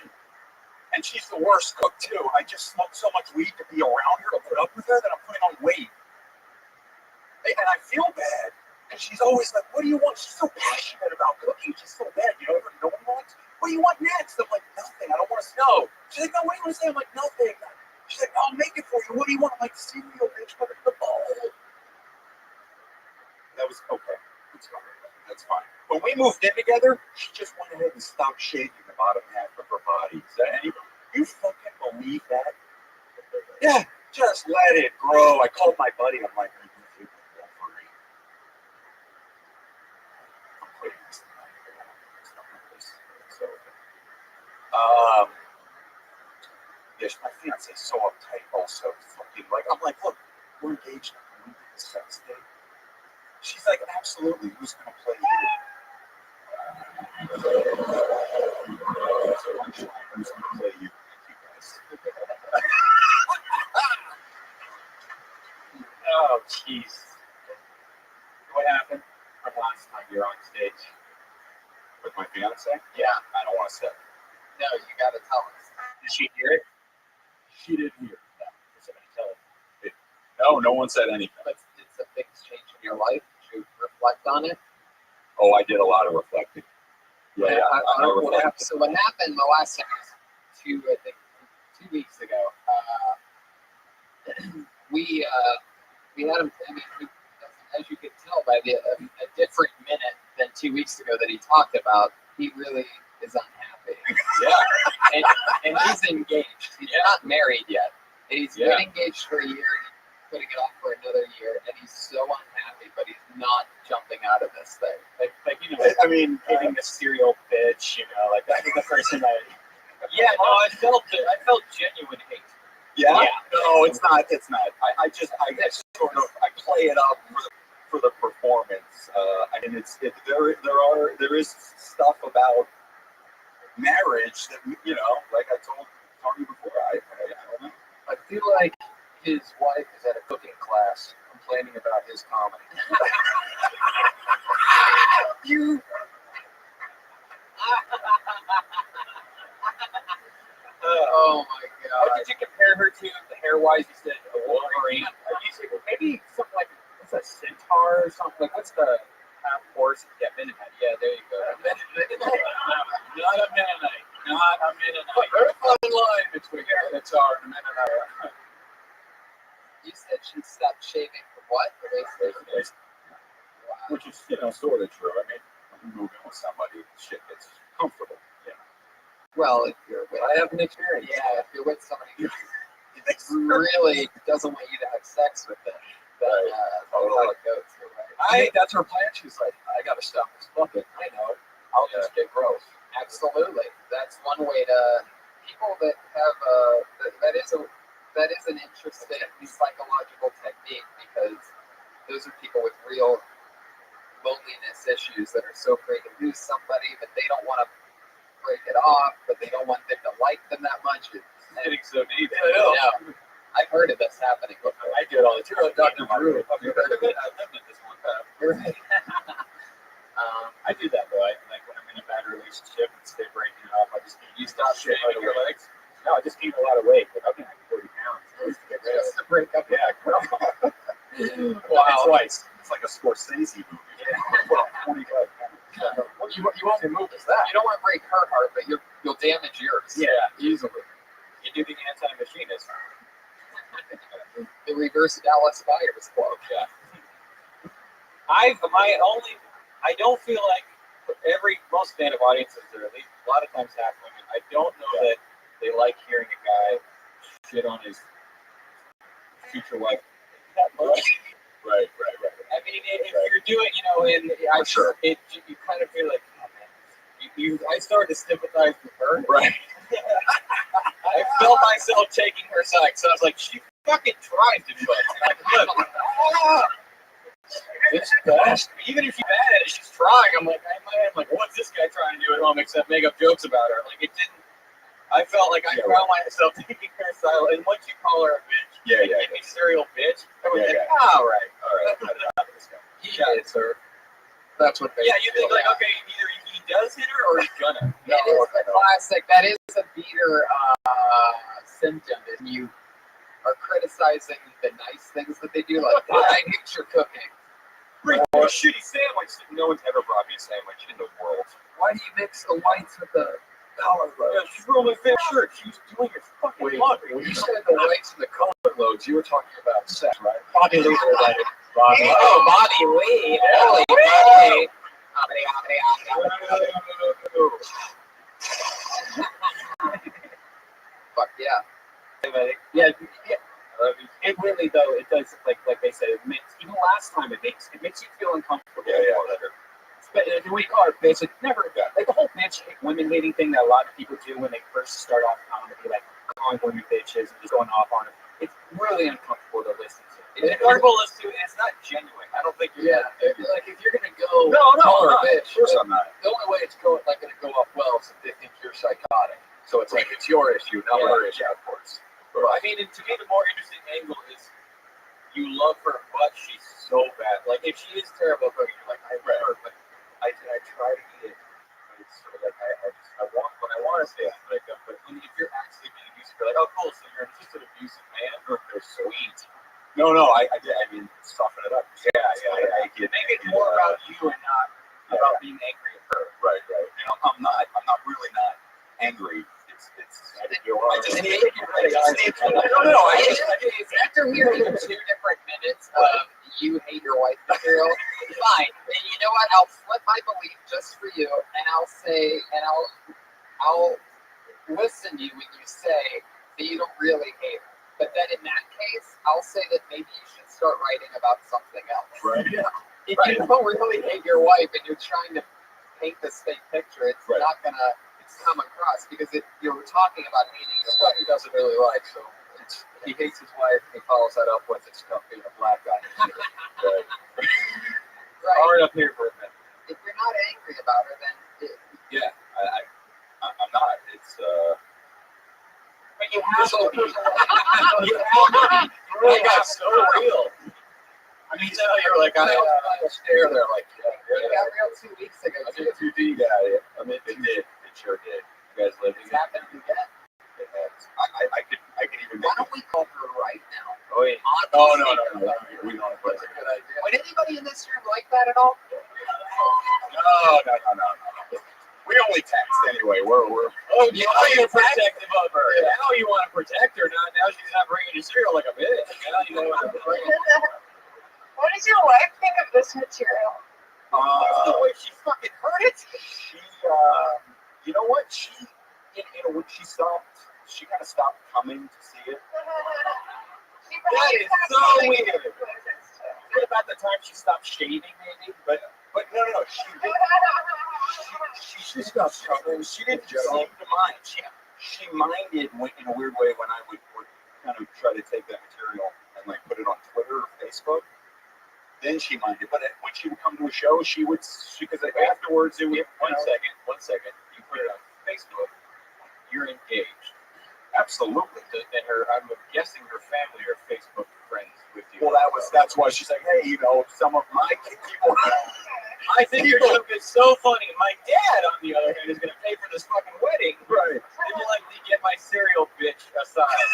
And she's the worst cook, too. I just smoke so much weed to be around her, to put up with her, that I'm putting on weight. And I feel bad. And she's always like, what do you want? She's so passionate about cooking. She's so bad. You know what no one wants? What do you want next? I'm like, nothing. I don't want to know. She's like, no, what do you want to say? I'm like, nothing. She's like, I'll make it for you. What do you want? I'm like, cereal, bitch. Put it in the bowl. That was okay. That's fine. When we moved in together, she just went ahead and stopped shaving the bottom half of her body. You fucking believe that? Yeah, just let it grow. I called my buddy. I'm like, I'm quitting this tonight. Yes, my fiance is so uptight also. Fucking like, I'm like, look, we're engaged now. We need the sex date. She's like, absolutely. Who's gonna play you? Who's gonna play you? Thank you guys. Oh, jeez. What happened from last time you're on stage with my fiance? Yeah, I don't want to say. No, you gotta tell us. Did she hear it? She didn't hear it. No, somebody tell it. No one said anything. But it's a big change in your life. Did you reflect on it? Oh, I did a lot of reflecting. Yeah. So what happened the last time, 2 weeks ago, we had him, I mean, as you could tell by a different minute than 2 weeks ago that he talked about, he really is unhappy. Yeah. And he's engaged. He's not married yet. He's been engaged for a year. He's putting it off for another year, and he's so unhappy, but he's not jumping out of this thing. Like you know, I mean, hitting the serial bitch, you know, like that was the first thing Yeah, no, I felt genuine hate. Yeah? No, it's not. I just sort of play it up for the performance. I mean, there is stuff about marriage that, you know, like I told you before. I don't know. I feel like his wife is at a cooking class complaining about his comedy. You. Oh my God! What did you compare her to? The hair-wise, you said a Wolverine. brain. Maybe something like what's a centaur or something like what's the half horse? Yeah, Mennonite. Yeah, there you go. Not a Mennonite. Not a Mennonite. Very fine line between a centaur and a Mennonite. You said she stopped shaving for what? Which is, sort of true. I mean, when you move in with somebody, shit gets comfortable. Yeah. Well, if you're with, I have an experience. yeah, if you're with somebody who really doesn't want you to have sex with them, then that's how it goes. Right? That's her plan. She's like, I gotta stop this fucking. I know. I'll just get gross. Absolutely, that's one way to people that have that is an interesting psychological technique because those are people with real loneliness issues that are so afraid to lose somebody that they don't want to break it off, but they don't want them to like them that much. Getting so deep. Yeah, I've heard of this happening before. I do it all the time. Dr. Drew. Have you heard of it? I lived in this one time. I do that though. Like when I'm in a bad relationship and stay breaking it off, I just you stop shaving your legs. No, I just gained a lot of weight. Like I've gained like 30 pounds. Just to break up. Yeah. Wow. Twice. It's like a Scorsese movie. Yeah. 25 pounds. Well, you won't move as that. You don't want to break her heart, but you'll damage yours. Yeah. Easily. You do the anti-machinist. The reverse Dallas Buyers Club. Yeah. I don't feel like most stand-up audiences, or at least a lot of times half women, I don't know that they like hearing a guy shit on his future wife that much. Right. I mean, if you're doing, and you kind of feel like, oh man, I started to sympathize with her. Right. I felt myself taking her side, so I was like, she fucking tries to do it. Like, look, it's best. Even if she's bad at it, she's trying. I'm like, what's this guy trying to do at home except make up jokes about her? Like, it didn't. I felt like I found myself taking her side, and once you call her a bitch, a serial bitch, I was like, all right. It's her. That's what they you think like, okay, either he does hit her or he's gonna. It is the classic. That is a beater symptom. Is you are criticizing the nice things that they do. Like, I hate your cooking. Bring me a shitty sandwich. No one's ever brought me a sandwich in the world. Why do you mix the whites with the color loads? Yeah, she's ruined my favorite shirt. She was doing your fucking laundry. When you said the whites and the color loads, you were talking about sex, right? Bobby Lee. Bobby Lee. Holy moly. Fuck yeah. Yeah. It really though it does like they said it makes even last time it makes you feel uncomfortable. But we call it bitch. It's never like the whole bitch women hating thing that a lot of people do when they first start off comedy, like calling women bitches and just going off on them. It's really uncomfortable to listen to. It's uncomfortable to listen to, and it's not genuine. I don't think you're. Yeah, like if you're gonna go No, a bitch, of course I'm not. the only way it's gonna go off well is if they think you're psychotic. So it's like it's your issue, not her issue. Yeah, of course. But I mean, to me, the more interesting angle is you love her, but she's so bad. Like if she is terrible, but you're like, I read her, but I try to eat it. But it's sort of like I want to say it, but I don't. But if you're actually being abusive, you're like, oh, cool. So you're just an abusive man, or they're sweet. No, I mean, soften it up. Yeah, I get it. Make it more about you and not about being angry at her. Right. And I'm not really not angry. I think you're right. After hearing 2 different minutes of you hate your wife material, fine. And you know what? I'll flip my belief just for you, and I'll say, and I'll listen to you when you say that you don't really hate her. But then in that case, I'll say that maybe you should start writing about something else. Right. Yeah. If you don't really hate your wife and you're trying to paint this fake picture, it's not gonna come across because you're talking about hating your stuff he doesn't really like. So he hates his wife and he follows that up with it's tough being a black guy. Right. Hard up here for a minute. If you're not angry about her, then I'm not. It's But you have to be. I got so real. I mean, you're like, I stare there like, You got real 2 weeks ago. I did a 2D guy. I mean, it did. It sure did. You guys living It's happening again. it has. I could even. Why don't we call her right now? Oh, yeah. On Oh, no. We know it. That's a good idea. Would anybody in this room like that at all? No. We only text anyway. We're Oh, yeah, you're protective of her. Yeah. Now you want to protect her. Now she's not bringing you cereal like a bitch. Now you know what I'm saying. What does your wife think of this material? The way she fucking heard it. She, you know what? She, in a week, she kind of stopped coming to see it. That is so weird. About the time she stopped shaving, maybe, but no, she stopped coming. She didn't seem to mind. She minded in a weird way when I would kind of try to take that material and like put it on Twitter or Facebook. Then she minded, but when she would come to a show, because afterwards it would. One second. You put it on Facebook. You're engaged. Absolutely. And I'm guessing her family are Facebook friends with you. Well, that's why she's like, hey, some of my people. I think your joke is so funny. My dad, on the other hand, is going to pay for this fucking wedding. Right. Didn't let me get my cereal bitch aside.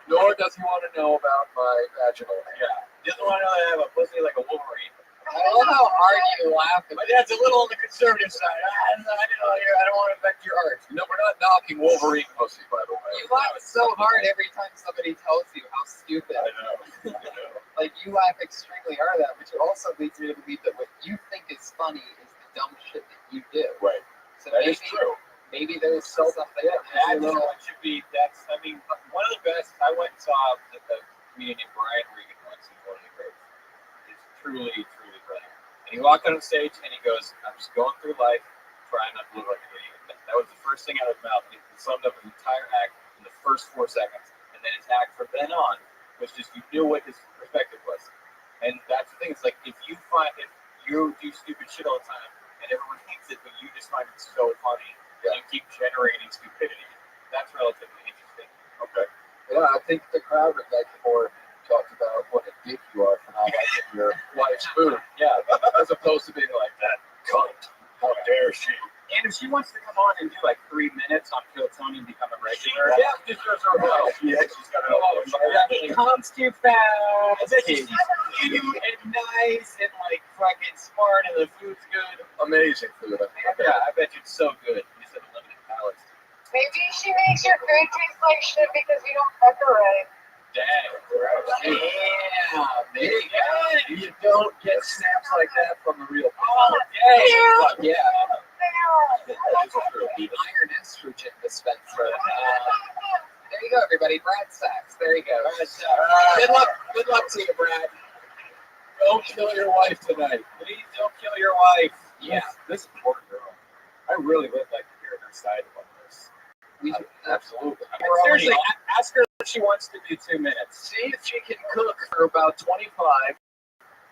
Nor does he want to know about my vaginal hair. Yeah. Doesn't want to know that I have a pussy like a Wolverine. I love how hard you laugh. My dad's a little on the conservative side. I don't want to affect your art. No, we're not knocking Wolverine pussy, by the way. You laugh so hard every time somebody tells you how stupid. I know. Like, you laugh extremely hard at that, which also leads me to believe that what you think is funny is the dumb shit that you do. Right. So that is true. Maybe there's something That's what should be. One of the best. I went and saw the comedian Brian Regan once in one of the greats. It's truly brilliant. And he walked on stage and he goes, I'm just going through life trying not to look like an idiot. That was the first thing out of his mouth. He summed up his entire act in the first 4 seconds. And then his act from then on was just, you knew what his perspective was. And that's the thing. It's like, if you do stupid shit all the time and everyone hates it, but you just find it so funny and you keep generating stupidity, that's relatively interesting. Okay. Yeah, I think the crowd would like more talk about what a dick you are for not liking your wife's food. Yeah. As opposed to being like, that cunt. How dare she? And if she wants to come on and do like 3 minutes on Kill Tony and become a regular, Just as her well. Yeah, she's got it. he comes too fast. He's cute and nice and like fucking smart and the food's good. Amazing food. Yeah, I bet you it's so good. You just have unlimited palates. Maybe she makes your food taste like shit because you don't cook her right. Dang. Yeah, maybe. You don't get snaps like that from a real Dang. Yeah. The iron estrogen dispenser. There you go, everybody. Brad Sachs. There you go. Good luck to you, Brad. Don't kill your wife tonight. Please don't kill your wife. Yeah. This poor girl. I really would like to hear her side of this. Absolutely. Seriously, ask her if she wants to do 2 minutes. See if she can cook for about 25.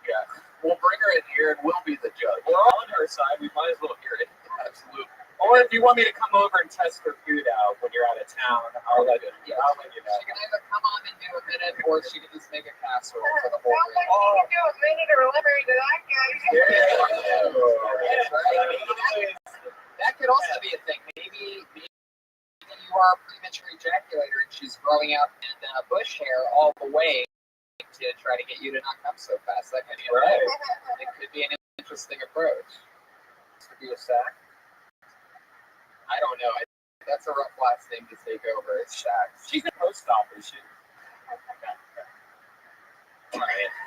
Yeah. We'll bring her in here and we'll be the judge. We're all on her side. We might as well hear it. Absolutely. Or if you want me to come over and test her food out when you're out of town, I'll let you know. She can either come on and do a minute or she can just make a casserole for the whole Sounds like week. you can do a minute or library to that guy. That could also be a thing. Maybe you are a premature ejaculator and she's growing out in bush hair all the way to try to get you to not come so fast. That could be It could be an interesting approach. This could be a sack. I don't know. That's a rough last name to take over. It's Shaq. She's a post op, is she? Brian.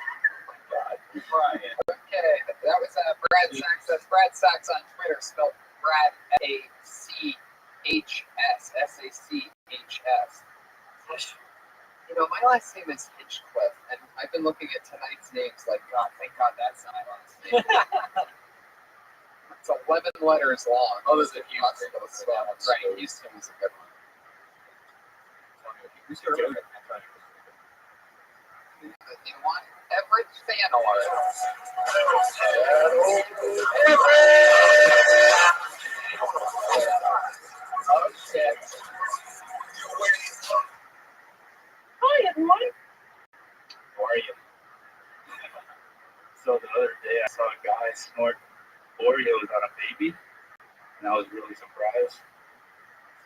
Okay, that was Brad Sachs. That's Brad Sachs on Twitter, spelled Brad S-A-C-H-S. S-A-C-H-S. You know, my last name is Hinchcliffe, and I've been looking at tonight's names like, God, thank God that's not my last name. It's 11 letters long. Oh, there's a Houston. Right, Houston is a good one. You want Everett Fanor. Oh, shit. Hi, everyone. How are you? So the other day I saw a guy snort Oreos on a baby, and I was really surprised.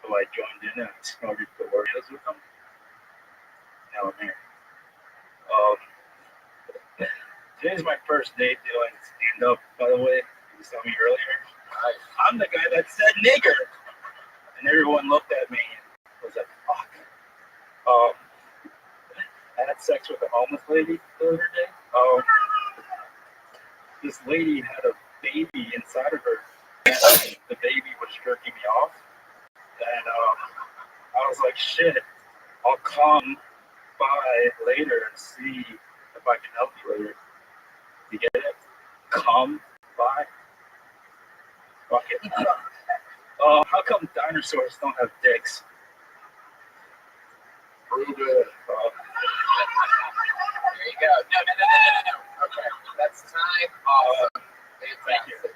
So I joined in and snorted the Oreos with him. Now I'm here. Today's my first day doing stand-up, by the way. You saw me earlier. I'm the guy that said nigger. And everyone looked at me and was like, fuck. I had sex with a homeless lady the other day. This lady had a baby inside of her. And the baby was jerking me off. And I was like, shit, I'll come by later and see if I can help you later. You get it? Come by. Fuck it. How come dinosaurs don't have dicks? Prove it. There you go. No. Okay, that's time. Awesome. Fantastic.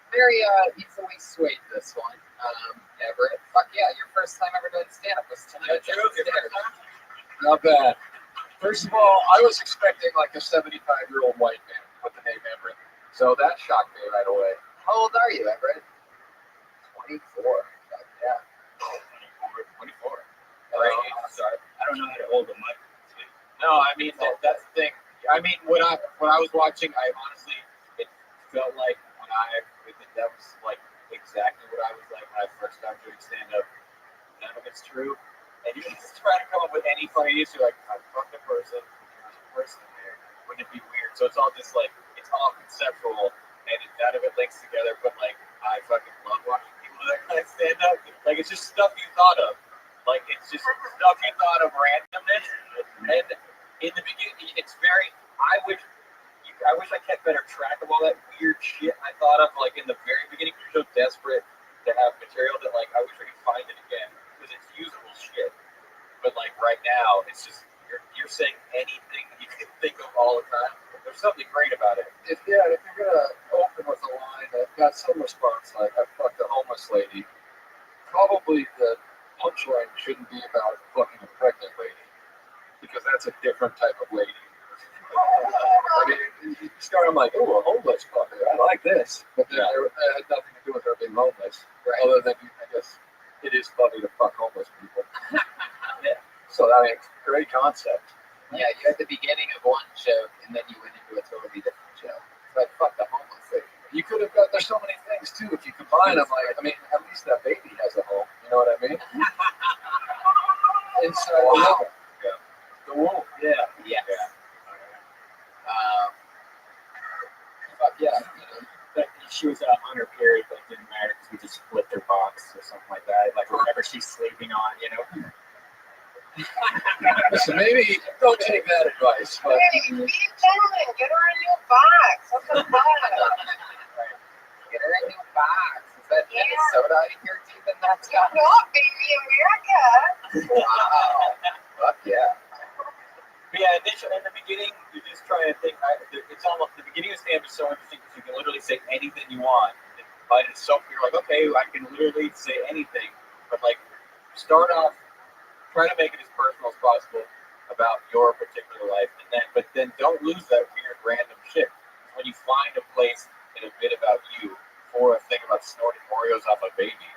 Very easily swayed this one. Everett. Fuck yeah, your first time ever doing stand-up was tonight. Not bad. First of all, I was expecting like a 75-year-old white man with the name Everett. So that shocked me right away. How old are you, Everett? 24. Yeah. 24. Sorry. I don't know how to hold a mic. No, I mean that's the thing. I mean when I was watching, I honestly it felt like that was like exactly what I was like when I first started doing stand-up. None of it's true, and you just try to come up with any funny news. You're like, I fucked a person. There's a person there. Wouldn't it be weird? So it's all just like it's all conceptual, and none of it links together. But like I fucking love watching people that kind of stand up. Like it's just stuff you thought of. Like it's just stuff you thought of randomness, and in the beginning, it's very. I wish I kept better track of all that weird shit I thought of. Like in the very beginning, you're so desperate to have material that like I wish I could find it again because it's usable shit. But like right now, it's just you're saying anything you can think of all the time. There's something great about it. If you're gonna open with a line that got some response like I fucked a homeless lady, probably the punchline shouldn't be about fucking a pregnant lady because that's a different type of lady. I mean, you start, I'm like, oh, a homeless fucker. I like this. But then it had nothing to do with her being homeless. Right. Other than, I guess, it is funny to fuck homeless people. Yeah. So, I mean, great concept. Yeah, you had the beginning of one joke, and then you went into a totally different joke. It's like, fuck the homeless thing. You could have got, there's so many things, too. If you combine them, like, I mean, at least that baby has a home. You know what I mean? Inside the womb. Yeah. The womb. Yeah. Yes. Yeah. Fuck yeah. But she was on her period, but it didn't matter because we just flipped her box or something like that. Like whatever she's sleeping on, you know. Listen, maybe don't take that advice. But Hey, be gentlemen, get her a new box. What's the matter? Get her a new box. Is that Minnesota here deep in that stuff? No, baby, America. Wow. Fuck yeah. But yeah, initially in the beginning, you're just trying to think. It's almost the beginning of stand-up is so interesting because you can literally say anything you want. But it's so you're like, okay, I can literally say anything. But like, start off, try to make it as personal as possible about your particular life, but then don't lose that weird random shit. When you find a place in a bit about you for a thing about snorting Oreos off a baby,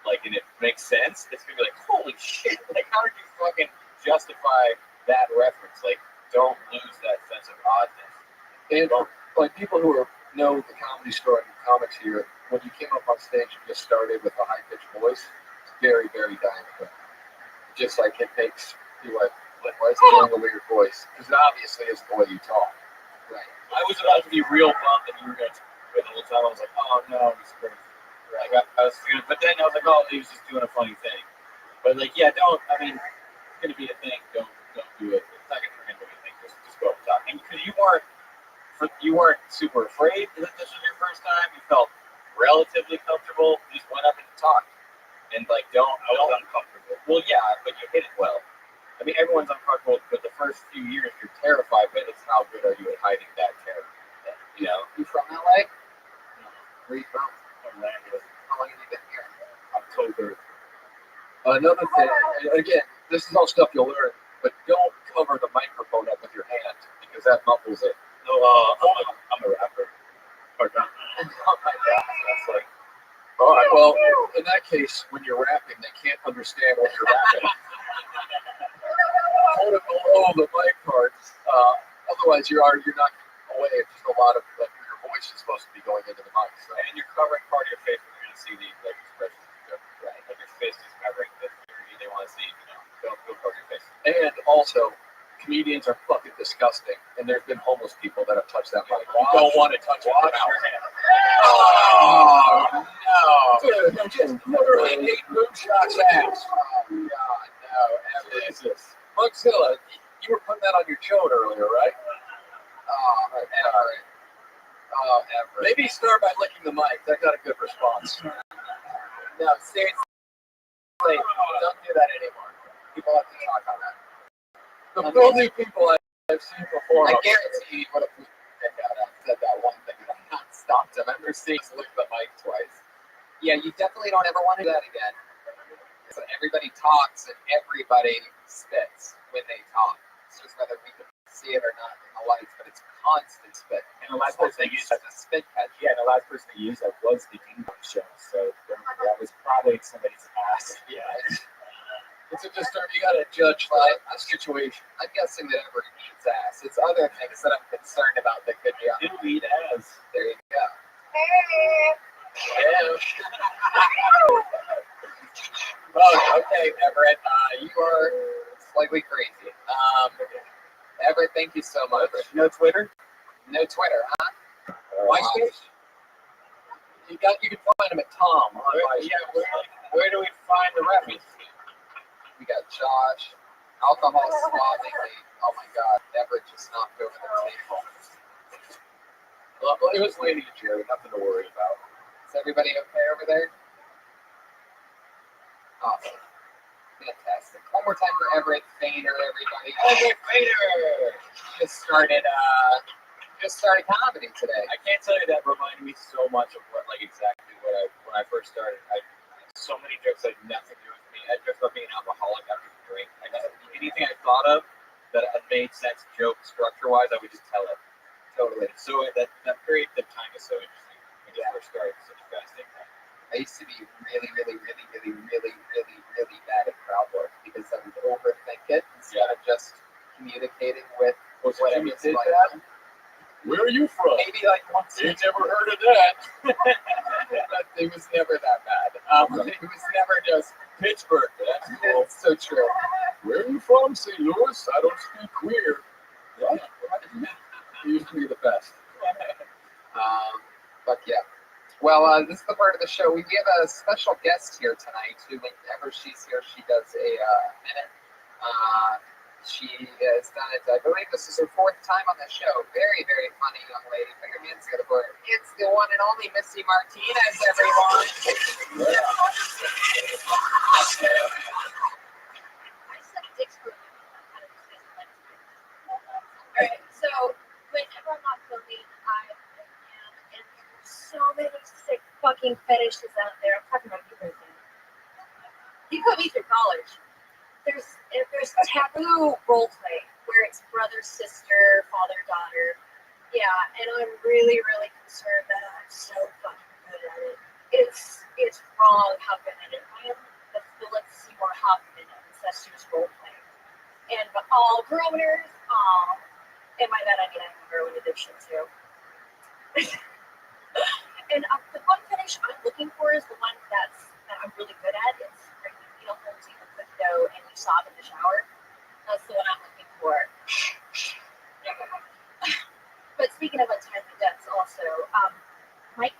like, and it makes sense, it's gonna be like, holy shit! Like, how did you fucking justify that reference? Like, don't lose that sense of oddness. And like people who know the Comedy Store and comics here, when you came up on stage, you just started with a high-pitched voice. It's very, very dynamic. Just like it makes you like, why is he doing a weird voice? Because it obviously is the way you talk. Right. I was about to be real bummed that you were going to do it the whole time. I was like, oh no, he's crazy. Like, but then I was like, oh, he was just doing a funny thing. But like, yeah, don't. I mean, it's going to be a thing. Don't do it. It's not going to turn into anything. Just go up top. And because you weren't super afraid that this was your first time. You felt relatively comfortable. You just went up and talked. And like, I was uncomfortable. Well, yeah, but you hit it well. I mean, everyone's uncomfortable, but the first few years you're terrified, but it's how good are you at hiding that terror? You know? You from LA? No. Where are you from? Orlando. How long have you been here? October. Another thing, and again, this is all stuff you'll learn, but don't cover the microphone up with your hand because that muffles it. No, I'm a rapper. Or not. Oh my God. That's like, all right, well, in that case, when you're rapping, they can't understand what you're rapping. Hold it below the mic part. Otherwise, you're not away. a lot of like your voice is supposed to be going into the mic, so. And you're covering part of your face when you're going to see the like expressions. Right. Like your face is covering this area they want to see. Don't cover your face. And also, comedians are fucking disgusting, and there's been homeless people that have touched that mic. You don't want to touch it. Wash your hands. Oh no! Dude, you just literally ate Moonshot's ass. Oh god, no! Jesus. Mugzilla, you were putting that on your chode earlier, right? Oh, Everett. Oh, Everett. Maybe start by licking the mic. That got a good response. No, seriously, don't do that anymore. People have to talk on that. The filthy people I've seen before. I guarantee you would have said that one thing and not stopped him. I've never seen us lick the mic twice. Yeah, you definitely don't ever want to do that again. So everybody talks and everybody spits when they talk. It's just whether we can see it or not in the lights, but it's constant spit. And the last person that used a spit catch. Yeah, the last person that used that was the Kingdom show, so that was probably somebody's ass. Yeah. It's a disturb. You gotta judge the situation. I'm guessing that Everett eats ass. It's other things that I'm concerned about that could be on. Didn't eat ass. There you go. Oh, okay, Everett. You are slightly crazy. Everett, thank you so much. No Twitter? No Twitter, huh? MySpace? You can find him at Tom on MySpace. Yeah, where do we find the Rabbi? We got Josh, alcohol swabbingly. Oh my God, Everett just knocked over the table. Well, it was Lady Jerry, nothing to worry about. Is everybody okay over there? Awesome. Fantastic. One more time for Everett Fainer, everybody. Everett Fainer! Just started comedy today. I can't tell you that reminded me so much of when I first started. So many jokes had nothing to do with me. I just about being an alcoholic after the drink. Anything I thought of that had made sense joke structure-wise, I would just tell it. Totally. So that period of time is so interesting when you first started. Such a fascinating time. I used to be really bad at crowd work because I would overthink it instead of just communicating with whatever is going on. Where are you from? Maybe like once. Ain't never heard of that. It was never that bad. It was never just Pittsburgh. That's cool. it's so true. Where are you from? St. Louis? I don't speak queer. What? It used to be the best. But yeah. Well, this is the part of the show. We have a special guest here tonight who, whenever she's here, she does a minute. She has done it, I believe this is her 4th time on the show. Very, very funny young lady. Put your hands together for her. It's the one and only Missy Martinez, everyone. Yeah. Alright, so whenever I'm not filming, I am, and there's so many sick fucking fetishes out there. I'm talking about people. You put me through college. There's taboo role play where it's brother, sister, father, daughter. Yeah, and I'm really concerned that I'm so fucking good at it. It's wrong how good at it. I am the Philip Seymour Hoffman of incestuous role play. And all groaners, and by that I mean I have a heroin addiction too. And the one finish I'm looking for is the one that I'm really good at. It's where you feel holes in the cookie dough and you sob in the shower. That's the one I'm looking for. But speaking of untimely deaths, also, my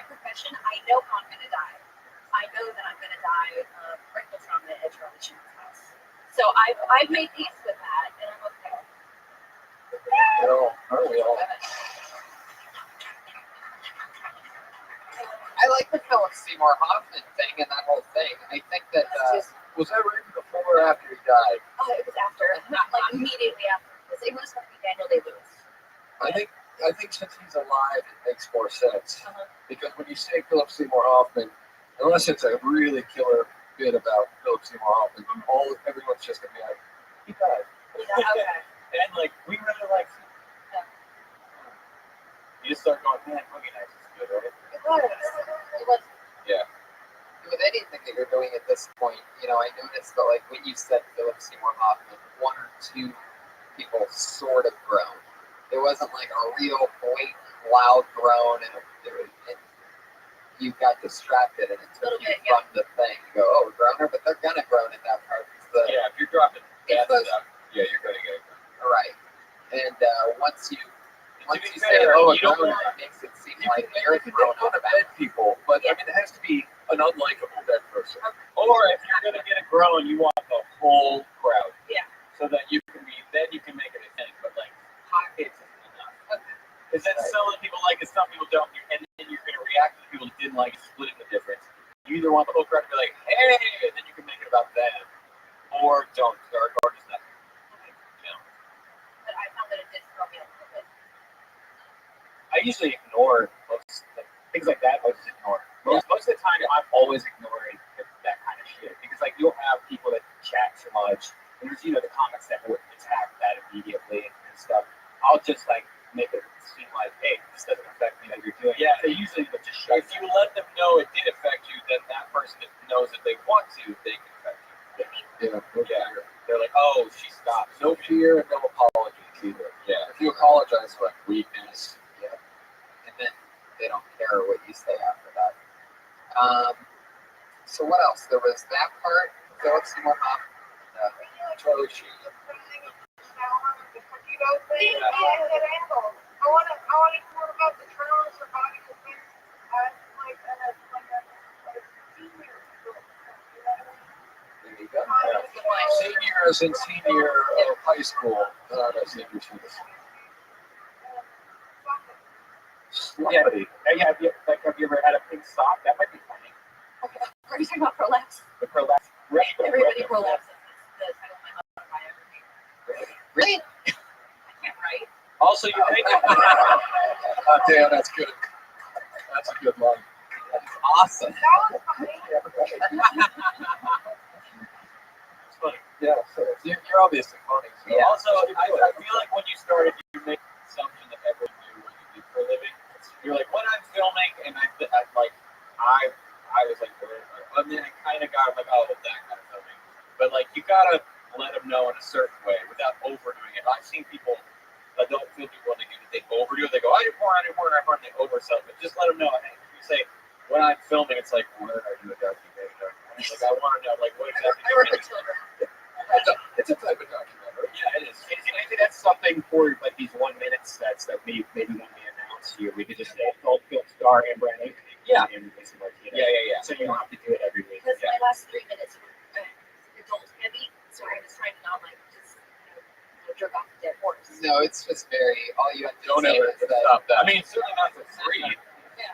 profession, I know how I'm gonna die. I know that I'm gonna die of rectal trauma at Charlie Sheen's house. So I've made peace with that, and I'm okay. No, aren't we all? I like the Philip Seymour Hoffman thing and that whole thing. I think that was that written before or after he died? It was after, not like immediately after, because it was going to be Daniel Day-Lewis. I think since he's alive, it makes more sense. Because when you say Philip Seymour Hoffman, unless it's a really killer bit about Philip Seymour Hoffman, everyone's just gonna be like, he died. Yeah, okay. And like we really like him. You just start going, man, Boogie Nights is good, right? It was. Yeah. With anything that you're doing at this point, I noticed that like when you said Philip Seymour Hoffman, 1 or 2 people sort of groan. It wasn't like a real blatant, loud groan, and you got distracted and it took you from the thing. You go, oh, groaner, but they're gonna groan at that part. Yeah, if you're dropping bad those, stuff, yeah, you're gonna get it. Right. And once you fair, say, oh, you don't groaner, want- it makes it seem You like can you're thrown out of dead bounds. people, but I mean, it has to be an unlikable dead person. Or if you're gonna get a groan, you want the whole crowd. Yeah. So that you can make it a thing. But like pockets isn't enough. Because then some of the people like it, some people don't, and then you're gonna react to the people who didn't like it, splitting the difference. You either want the whole crowd to be like, hey, and then you can make it about them, or don't, or just nothing. You know. But I found that it did throw me a little bit. I usually ignore most things like that. I just ignore. Most of the time, I'm always ignoring that kind of shit because like you'll have people that chat too much, and there's the comments that would attack that immediately and stuff. I'll just like make it seem like, hey, this doesn't affect me that you're doing. Yeah, they usually would just shut. If you let them know it did affect you, then that person that knows that they want to, they can affect you. Yeah. They're like, oh, she stopped. No fear and no apologies either. Yeah. If you apologize for like weakness, and then they don't care what you say after that. So what else? There was that part. Philip Seymour Hoffman, Charlie Sheen. I want to hear more about the trailers or body of things. Like senior. There you go. Seniors in senior high school. Senior students. Yeah. Have you ever had a pink sock? That might be funny. Okay. Are you talking about prolapse? The prolapse. Everybody prolapses. The title of my autobiography. Really? I can't write. Also, you think? Oh, damn, that's good. That's a good line. That's awesome. That was funny. It's funny. Yeah, so you're obviously funny. So Yeah. Also, I feel like when you started, you make the assumption that everyone knew what you did for a living. You're like, when I'm filming, and I was like, and then I kind of got like, oh, that kind of filming. But like, you gotta let them know in a certain way without overdoing it. I've seen people that don't feel people when they overdo it. They go, I did more, and they oversell it. But just let them know. Hey, you say, when I'm filming, it's like, when are you a documentary? Like, I want to know, like, what exactly. I work with children. It's a type of documentary. Yeah, it is. And I think that's something for like these 1 minute sets that maybe when we announce here, we could just say adult film star and Brandon. Yeah. And yeah. So you don't have to do it every week. Because my last 3 minutes were adult heavy, so I was trying to not like just jerk off a dead horse. No, it's just very. All you have to Don't say ever is that. stop that. I mean, it's certainly not for free. Yeah.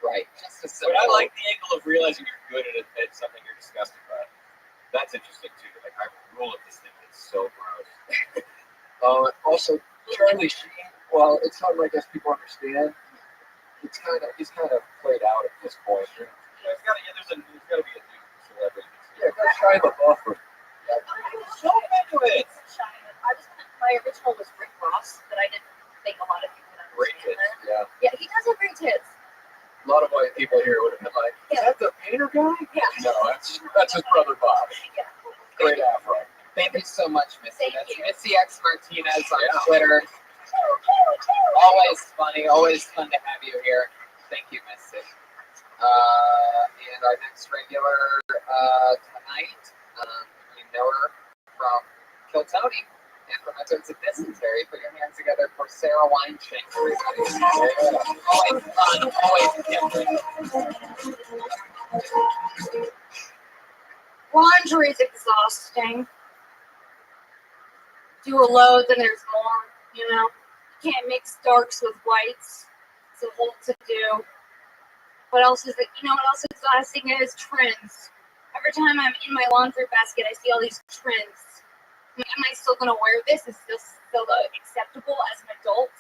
Right. Just a But simple. I like the angle of realizing you're good at something you're disgusted by. That's interesting too. Like I rule at this thing. It's so gross. Also, Charlie Sheen. Well, it's not like I guess people understand. He's kind of played out at this point. There's got to be a new celebrity. Yeah, that's Shia LaBeouf. So into it. My original was Rick Ross, but I didn't think a lot of people would Great understand tits. that. Yeah. Yeah, he does have great tits. A lot of white people here would have been like, "Is that the painter guy?" Yeah. No, that's his brother Bob. Yeah. Great afro. Thank you so much, Missy. Thank That's you. Missy X Martinez on Twitter. Always funny. Always fun to have you here. Thank you, Missy. And our next regular tonight, you know her from Kill Tony and from Episodes of Dysentery. Put your hands together for Sarah Weinschenk, everybody. Always fun, always different. Laundry is exhausting. Do a load, then there's more, you know. You can't mix darks with whites. It's a whole to do. What else is it? You know what else is exhausting is trends. Every time I'm in my laundry basket, I see all these trends. Am I still going to wear this? Is this still acceptable as an adult?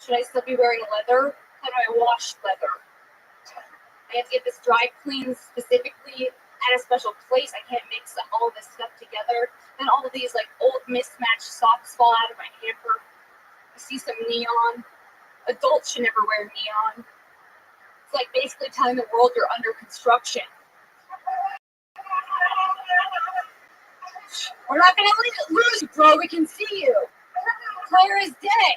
Should I still be wearing leather? How do I wash leather? I have to get this dry clean specifically at a special place. I can't mix all of this stuff together. And all of these like old mismatched socks fall out of my hamper. I see some neon. Adults should never wear neon. It's like basically telling the world you're under construction. We're not gonna lose you, bro. We can see you. Clear as day.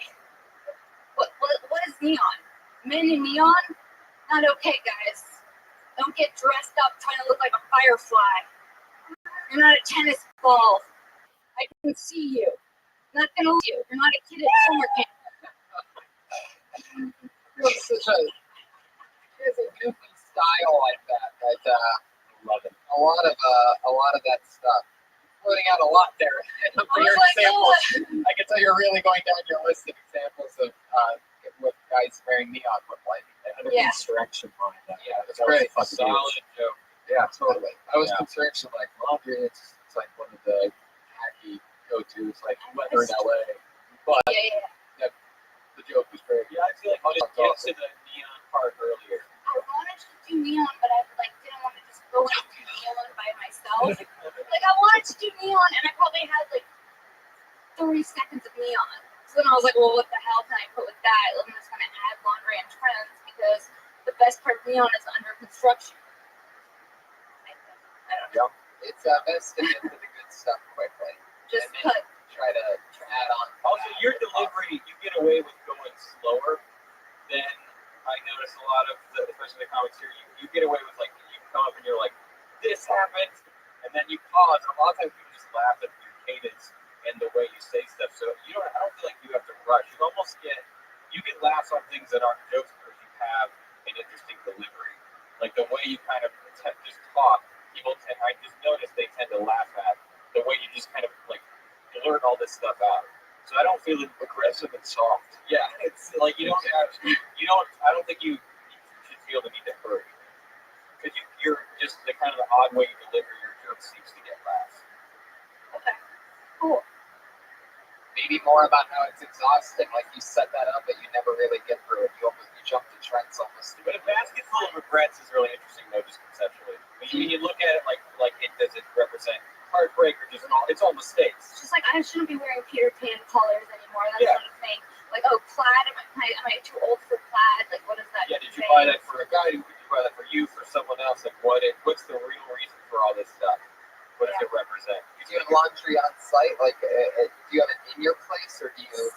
What is neon? Men in neon? Not okay, guys. Don't get dressed up trying to look like a firefly. You're not a tennis ball. I can see you. I'm not gonna lose you. You're not a kid at summer camp. There's a goofy style like that. Love it. A lot of that stuff. Floating out a lot there. For your examples, I can tell you're really going down your list of examples of what guys wearing neon look like. And the insurrection behind that. Yeah, that's great. Solid joke. Yeah, totally. I was concerned like laundry. It's like one of the hacky go-tos, like weather in LA. But the joke was great. Yeah, I feel like I didn't get to the neon part earlier. I wanted to do neon, but I didn't want to just go into neon by myself. I wanted to do neon, and I probably had 30 seconds of neon. So then I was like, well, what the hell can I put with that? I'm just going to add laundry and trends because the best part of neon is under construction. I don't know. It's best to get to the good stuff quickly. Just try to add on. Also, your delivery, you get away with going slower than I notice a lot of, especially the comics here. You get away with you come up and you're like, this happened, and then you pause. And a lot of times people just laugh at your cadence and the way you say stuff. So I don't feel like you have to rush. You get laughs on things that aren't jokes because you have an interesting delivery. Like the way you kind of just talk, I just noticed they tend to laugh at the way you just kind of blurt all this stuff out. So I don't feel aggressive and soft. Yeah, it's like I don't think you should feel the need to hurry. Because you're just the kind of the odd way you deliver your jokes seems to get laughs. Okay, cool. Maybe more about how it's exhausting. Like you set that up, but you never really get through it. You jump to trends almost. But a basket full of regrets is really interesting, though, just conceptually. When you look at it does it represent heartbreak or just it's all mistakes? It's just I shouldn't be wearing Peter Pan colors anymore. That's not a thing. Plaid. Am I too old for plaid? What is that? Yeah. Did you buy that for a guy? Did you buy that for you? For someone else? What's the real reason for all this stuff? What does it represent? Do you have laundry on site? Do you have it in your place, or do you?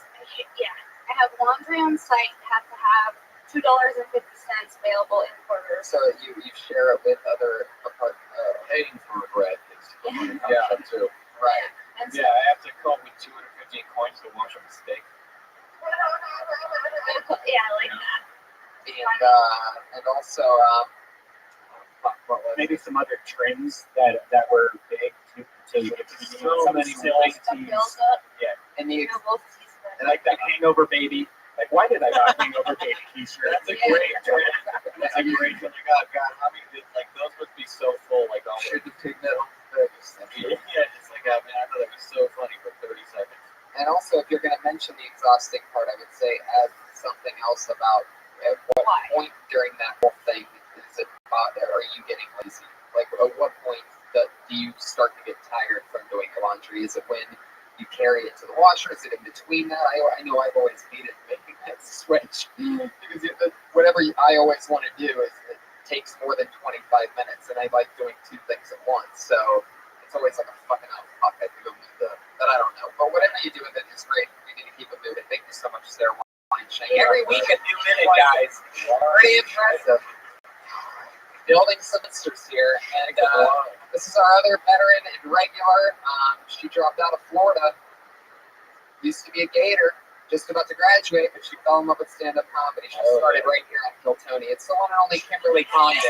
Yeah, I have laundry on site. Have to have $2.50 available in quarters. So you share it with other Paying for regret is too. Right. Yeah, I have to come with 250 coins to wash a mistake. Yeah, I like that. And also maybe some other trends that were big too. So you get to be so many silly teas. Yeah. And the And that hangover baby. Why did I buy hangover baby t-shirt? That's a great trend. That's a great trend. God, how many those must be so full. I should have taken that home to Vegas. Yeah, just I thought it was so funny for 30 seconds. And also, if you're going to mention the exhausting part, I would say add something else about at what point during that whole thing is it are you getting lazy? At what point do you start to get tired from doing the laundry? Is it when you carry it to the washer? Is it in between that? I know I've always hated making that switch because whatever I always want to do is it takes more than 25 minutes, and I like doing two things at once. So it's always a fucking out of pocket to go do but I don't know. But whatever you do with it is great. You need to keep it moving. Thank you so much, Sarah. Every week a new minute, guys. Pretty impressive. Building some monsters here, and this is our other veteran and regular. She dropped out of Florida. Used to be a Gator, just about to graduate, but she fell in love with stand-up comedy. She started right here on Kill Tony. It's the one and only Kimberly Condon.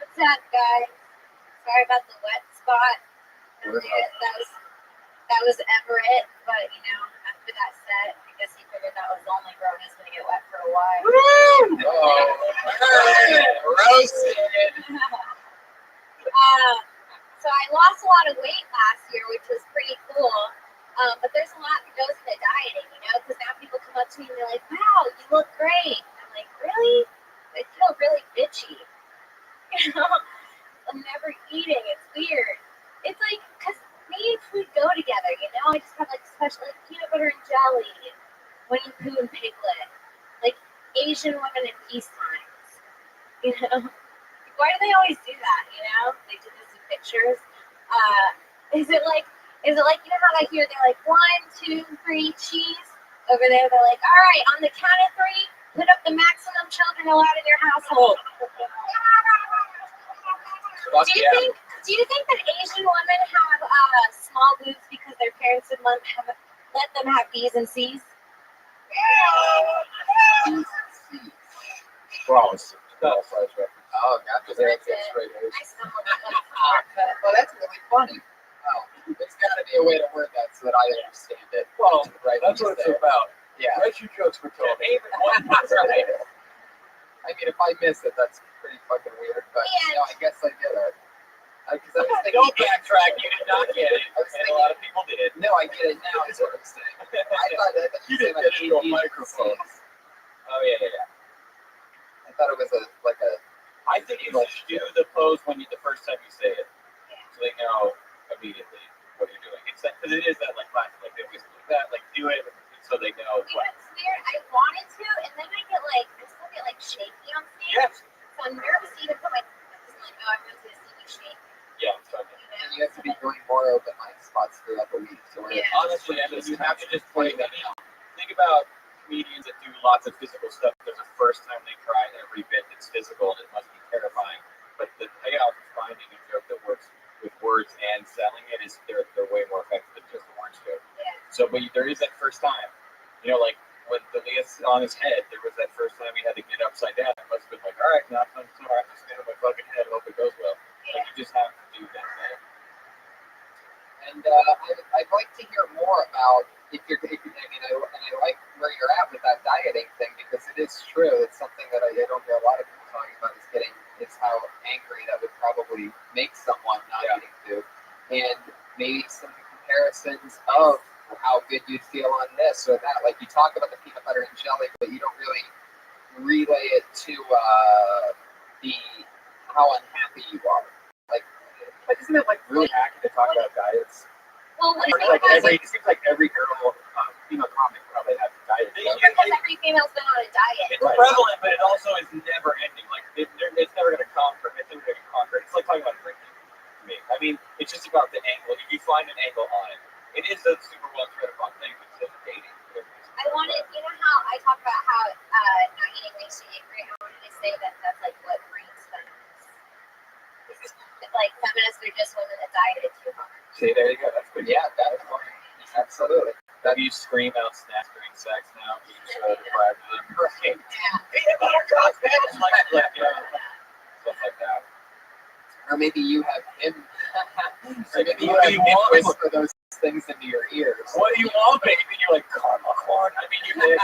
What's up, guys? Sorry about the wet spot. That was Everett, but after that set, I guess he figured that was the only road that's gonna get wet for a while. Woo! Roasted. So I lost a lot of weight last year, which was pretty cool. But there's a lot that goes into dieting, because now people come up to me and they're like, "Wow, you look great." I'm like, "Really? I feel really bitchy." I'm never eating. It's weird. It's because me and food go together, I just have special peanut butter and jelly, Winnie Pooh and Piglet, Asian women in peace times, why do they always do that? You know, they do this in pictures. Is it like you know how like here they're like 1, 2, 3 cheese? Over there they're like, all right, on the count of 3, put up the maximum children allowed in your household. Do you think that Asian women have small boobs because their parents would let them have B's and C's? Gross. Oh, gotcha. That's straight Asian. Well, that's really funny. Oh, there's got to be a way to word that so that I understand it. Well, right. that's what it's about. Yeah. Write your jokes for Tom. That's right. I mean, if I miss it, that's pretty fucking weird. But I guess I get it. Because I was thinking, don't backtrack. You did not get it, and a lot of people did. No, I get it now. Is what I'm saying. I thought you didn't get it into a microphone. Oh yeah. I thought it was like a. I think you should do the pose the first time you say it, so they know immediately what you're doing. It's because it is that like classic, like they always do that, like do it so they know. You know, it's weird. I wanted to, and then I still get like shaky on stage. Yes. So I'm nervous to even put my fingers in, like, oh, everyone's gonna see me shake. Yeah, so and you have to be doing more open mic spots throughout the week. So honestly, I mean, you have to just play that out. Think about comedians that do lots of physical stuff because the first time they try every bit that's physical, and it must be terrifying. But the payoff of finding a joke that works with words and selling it is they're way more effective than just a orange joke. Yeah. So, but there is that first time. You know, like when Delia's on his head, there was that first time he had to get upside down. It must have been like, all right, now I'm sorry, I'm just stand on my fucking head. Hope it goes well. Like you just have to do that thing. And I'd like to hear more about I like where you're at with that dieting thing because it is true. It's something that I don't hear a lot of people talking about is how angry that would probably make someone not eating food. And maybe some comparisons of how good you'd feel on this or that. Like you talk about the peanut butter and jelly, but you don't really relay it to how unhappy you are. But isn't it like really hacky to talk about diets? Well, it seems like every girl, female comic probably has a diet. Because every female's been on a diet. It's prevalent, but it also is never ending. Like it's never going to conquer. It's never going to conquer. It's like talking about drinking to me. I mean, it's just about the angle. If you find an angle on it, it is a super well thread upon thing. It's just dating. I wanted, you know how I talk about how not eating makes you angry. I wanted to say that that's like what brings feminists. It's like feminists are just women that dieted too hard. See, there you go. That's good. Yeah, that is funny. Absolutely. That you scream out snacks during sex now. You just deprived of them. Right. Peanut butter cups, man. Stuff like that. Or maybe you have him. Or maybe you have him whisper those things into your ears. What do you want, baby? And you're like, caramel corn. I mean, you're dick.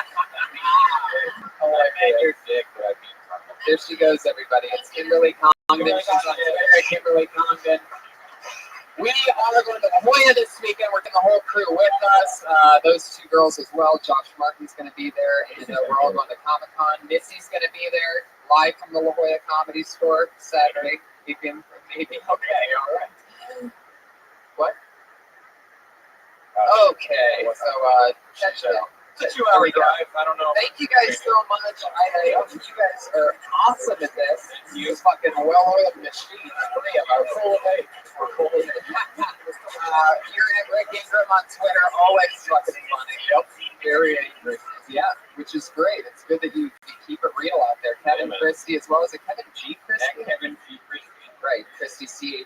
You're dick, but I mean caramel. There she goes, everybody. It's Kimberly Congdon. She's on Twitter, Kimberly Congdon. We are going to La Jolla this weekend. We're getting the whole crew with us. Those two girls as well. Josh Martin's going to be there. And we're all going to Comic-Con. Missy's going to be there live from the La Jolla Comedy Store Saturday. You can maybe. Okay, all right. What? Okay, so check it out. It's a 2-hour drive. I don't know. Thank you guys so much. I hope you guys are awesome at this. You fucking well-oiled machine. 3 of us. We're full of it. You're at Rick Ingram on Twitter. Always fucking funny. Yep. Very angry. Yeah, which is great. It's good that you keep it real out there. Kevin Christie, as well as Kevin G. Christie. Kevin G. Christie. Right, Christie, Christy.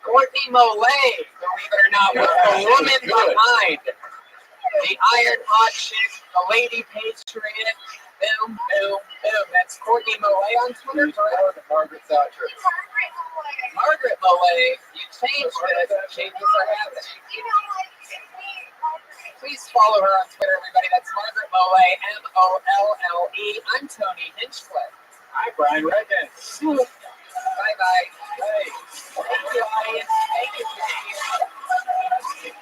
Courtney Molay, believe it or not, was the woman behind the Iron Hot Chick, the Lady Patriot. Boom, boom, boom. That's Courtney Molay on Twitter, correct? Margaret Thatcher. Margaret Molay, you changed this. Changes are happening. Please follow her on Twitter, everybody. That's Margaret Molay, Molle. I'm Tony Hinchcliffe. Hi, Brian Regan. Bye-bye. Hey. Thank you, audience. Thank you for being here.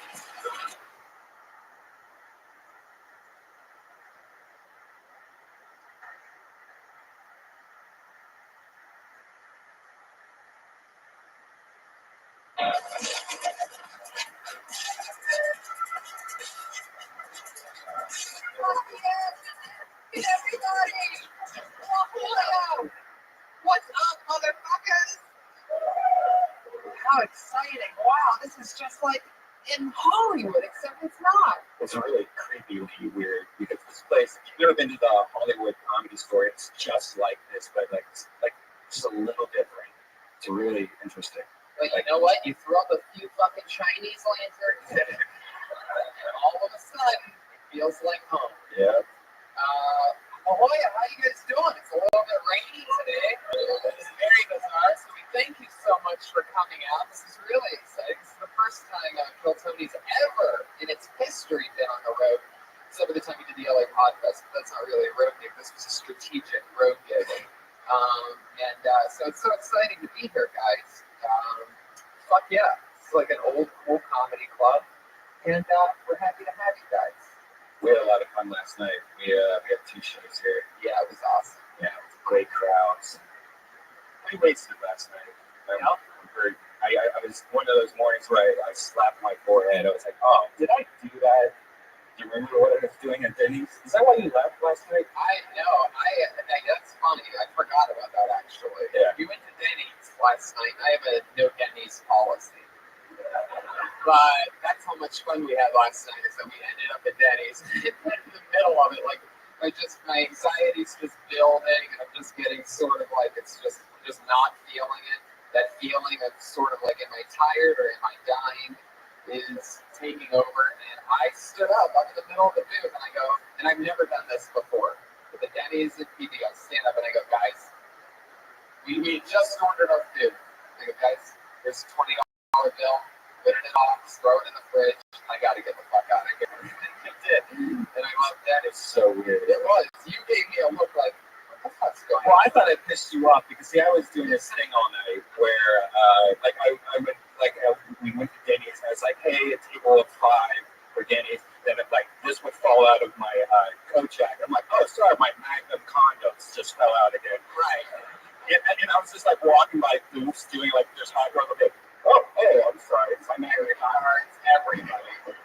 Everybody, is just like in Hollywood, except it's not. It's really creepy, weird, because this place, if you've never been to the Hollywood Comedy Store, it's just like this, but like just a little different. It's really interesting. But you know what? You throw up a few fucking Chinese lanterns, and all of a sudden, it feels like home. Yeah. Ahoy, how you guys doing? It's a little bit rainy today. It's very bizarre, so we thank you so much for coming out. This is really exciting. This is the first time Kill Tony's ever in its history been on the road. Except for the time we did the LA podcast, but that's not really a road gig. This was a strategic road gig. So it's so exciting to be here, guys. Fuck yeah. It's like an old, cool comedy club. And we're happy to have you guys. We had a lot of fun last night. We had 2 shows here. Yeah, it was awesome. Yeah, it was great crowds. We wasted last night. I was one of those mornings where I slapped my forehead. I was like, oh, did I do that? Do you remember what I was doing at Denny's? Is that why you left last night? I know. That's funny. I forgot about that, actually. Yeah. We went to Denny's last night. I have a no Denny's policy. But that's how much fun we had last night, is that we ended up at Denny's in the middle of it. Like, my anxiety's just building, and I'm just getting sort of like, I'm just not feeling it. That feeling of sort of like, am I tired or am I dying, is taking over. And I stood up. I'm in the middle of the booth, and I go, and I've never done this before. But the Denny's and PD, I stand up and I go, guys, we just ordered our food. I go, guys, there's a $20 bill. Put it off, throw it in the fridge. I gotta get the fuck out of here. I did. And I love that. It's so weird. It was. You gave me a look like, what the fuck's going on? Well, I thought I pissed you off because, see, I was doing this thing all night where, we went to Denny's and I was like, hey, a table of 5 for Denny's. Then, this would fall out of my coat jacket. I'm like, oh, sorry, my Magnum condoms just fell out again. Right. And I was just, walking by booths doing, there's hot rubber. Oh, hey, I'm sorry. It's my Magnum It's everybody.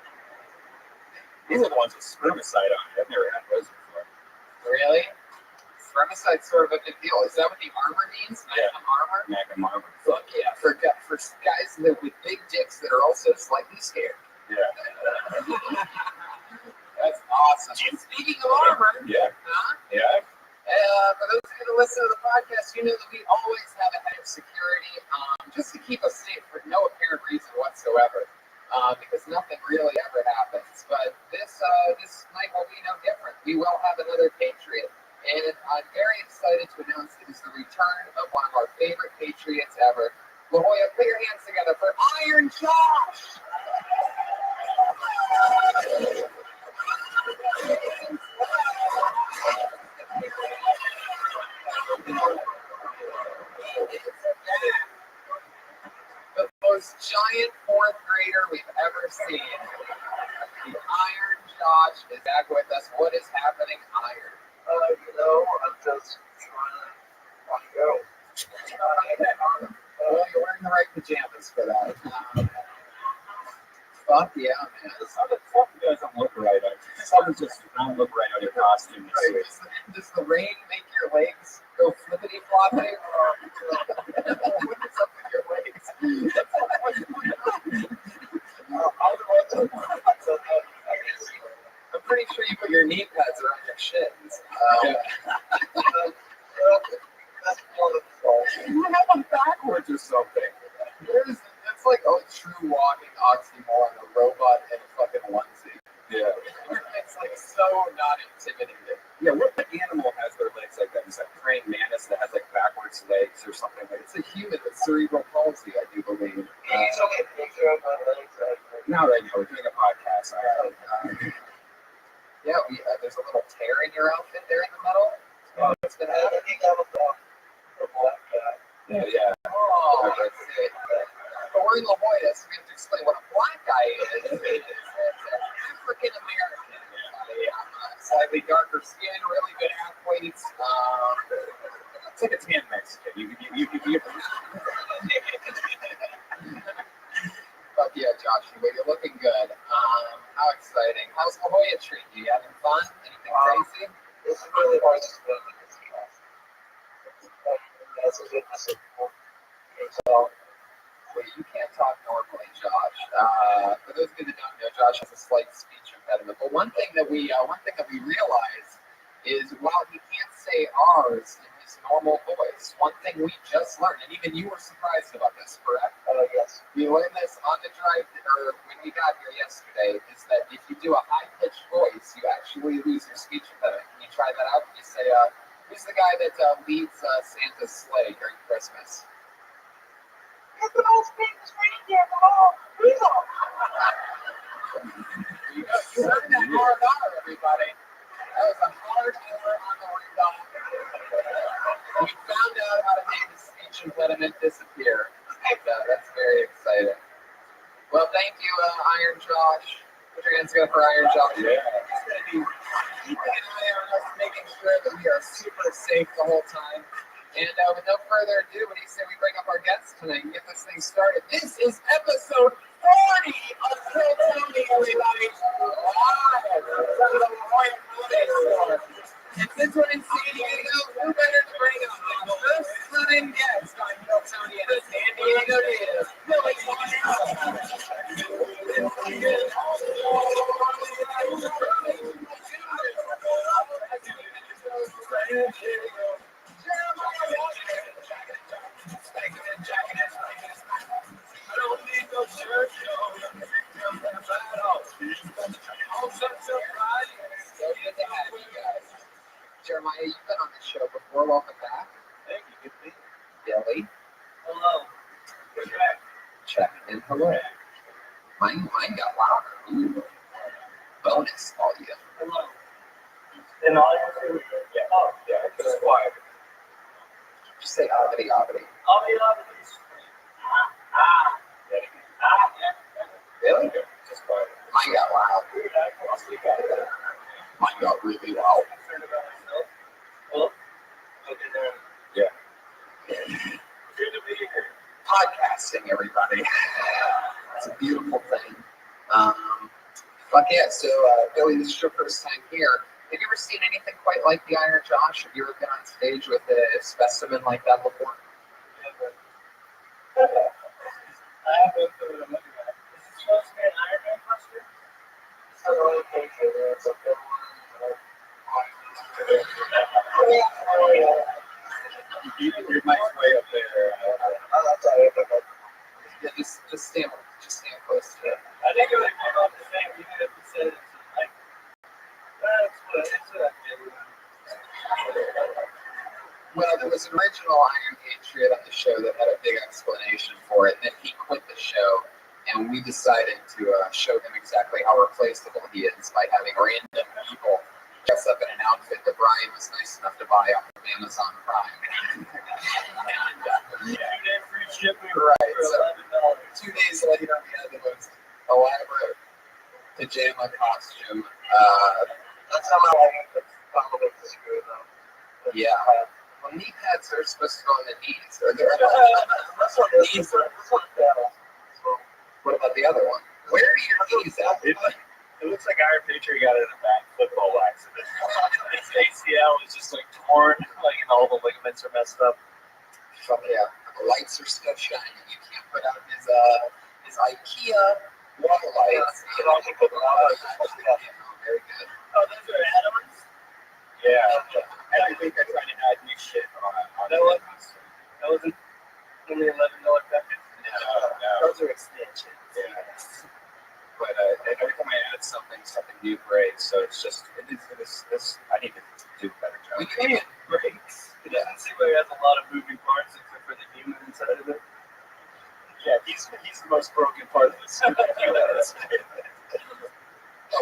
These are the ones with spermicide on it. I've never had those before. Really? Spermicide's sort of a big deal. Is that what the armor means? Magnum armor? Magnum armor. Fuck yeah. For guys with big dicks that are also slightly scared. Yeah. That's awesome. And speaking of armor, yeah. Yeah. For those of you that listen to the podcast, you know that we always have a head of security, just to keep us safe for no apparent reason whatsoever, because nothing really ever happens. But this night will be no different. We will have another Patriot, and I'm very excited to announce it is the return of one of our favorite Patriots ever. La Jolla, put your hands together for Iron Josh! The most giant 4th grader we've ever seen. The Iron Josh is back with us. What is happening, Iron? I'm just trying to go. Well, you're wearing the right pajamas for that. Fuck yeah, man. Something doesn't look right on you. Something just don't look right on your costume. Right. Does the rain make your legs go flippity floppity? What is up with your legs? I'm pretty sure you put your knee pads around your shins. You have them backwards or something. It's like a true walking oxymoron, a robot in a fucking onesie. Yeah. It's like so not intimidating. Yeah, what animal has their legs like that? It's like praying mantis that has backwards legs or something like that. It's a human with cerebral palsy, I do believe. Not right now. We're doing a podcast. Yeah, there's a little tear in your outfit there in the middle. Oh, what's been happening? Yeah. Oh, that's it. But we're in La Jolla, so we have to explain what a black guy is. It's an African American. Slightly darker skin, really good athletes. It's like a tan Mexican. Fuck yeah, Josh, you're looking good. How exciting. How's La Jolla treating you? Having fun? Anything crazy? It's really hard to spend in this class. That's a good message. So, Wait, you can't talk normally, Josh. For those of you that don't know, Josh has a slight speech impediment. But one thing that we realize is while he can't say ours in his normal voice, one thing we just learned, and even you were surprised about this, correct? Yes. We learned this on the drive, or when we got here yesterday, is that if you do a high-pitched voice, you actually lose your speech impediment. Can you try that out? Can you say, who's the guy that leads Santa's sleigh during Christmas? It's the most famous reindeer of all. Rudolph. You heard that hard R, everybody. That was a hard R on the Rudolph. We found out how to make the speech impediment disappear. And, that's very exciting. Well, thank you, Iron Josh. Put your hands together for Iron Josh. Yeah. He's going to be keeping an eye on us, making sure that we are super safe the whole time. And with no further ado, what do you say we bring up our guests tonight and get this thing started? This is episode 40 of Kill Tony, everybody. Live from the Royal Holiday Store. And since we're in San Diego, who better to bring up than the first-time guest on Kill Tony and the San Diego native, Billy Jeremiah, you've been on the show before. Welcome back. Thank you. Good to be Billy. Hello. Good back. Check in. Hello. Mine got louder. Ooh. Bonus audio. Hello. And audience? Yeah. Oh, yeah. Just quiet. Just say obbity obbity. Obvious. Really? Just quiet. Mine got loud. Mine got really loud. Well, okay, there. Yeah. Good to be here. Podcasting, everybody. It's a beautiful thing. Fuck yeah. So, Billy, this is your first time here. Have you ever seen anything quite like the Iron Josh? Have you ever been on stage with a specimen like that before? I have a photo of it. Is it supposed to be an Iron Man costume? Your mic's way up there. Yeah, just stand close to it. I think it would come out the same even if it said it's like, that's what it's a Well, there was an original Iron Patriot on the show that had a big explanation for it, and then he quit the show, and we decided to show him exactly how replaceable he is by having random people dress up in an outfit that Brian was nice enough to buy off of Amazon Prime. And, free shipping right, for $11. 2 days later, we had the most elaborate pajama costume. That's how I probably disagree with them. Yeah. Well, knee pads are supposed to go on the knees. Are there That's what knees? That's what fails. What about the other one? Where are your knees at? It looks like Iron Patriot got in a bad football accident. His ACL is just like torn, like and all the ligaments are messed up. Yeah, the lights are still shining. You can't put out his IKEA water lights. Very good. Oh, those are add-ons? Yeah. Every week I try to add new shit on That wasn't only $11 package? No. Those are extensions. Yeah. But every time I add something new breaks. So it's just, I need to do a better job. We can even Breaks. It doesn't seem like it has a lot of moving parts except for the human inside of it. Yeah, he's the most broken part of this. Oh,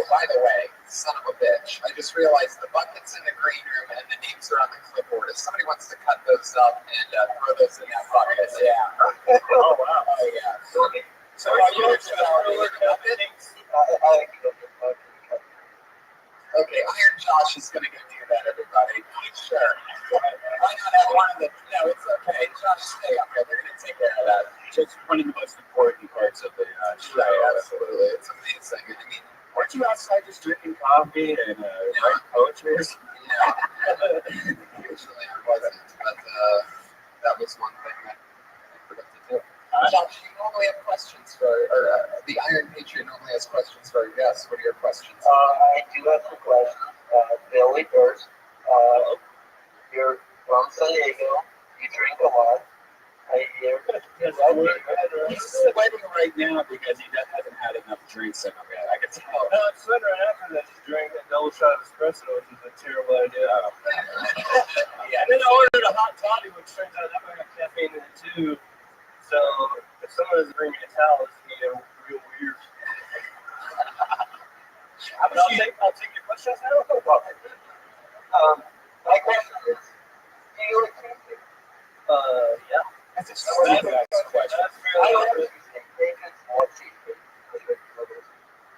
by the way, son of a bitch, I just realized the bucket's in the green room and the names are on the clipboard. If somebody wants to cut those up and throw those in that bucket, yeah. Oh, wow. Oh, yeah. So are you Okay, Iron Josh is going to go do that, everybody. Sure. Why not have one of the... No, it's okay. Josh, stay up there. They're going to take care of that. just one of the most important parts of the show. Right, absolutely. It's amazing. I mean, Weren't you outside just drinking coffee and writing poetry or something? yeah. Usually I wasn't, but that was one thing that I forgot to do. Josh, you normally have questions for, the Iron Patriot normally has questions for our guests. What are your questions? I do have some questions. Billy first. You're from San Diego. You drink a lot. I hear. He's sweating right now because he hasn't had enough drinks in him yet. I can tell. No, I said right after that you drank a double shot of espresso, which is a terrible idea. Yeah. And then I ordered a hot toddy, which turns out that might have caffeine in it too. So if someone doesn't bring me a towel, it's gonna get real weird. But I'll take your questions now. My question is, do you like cheesecake? Yeah. That's a stupid question. I That's fairly like cheesecake. Bacon's more cheesecake.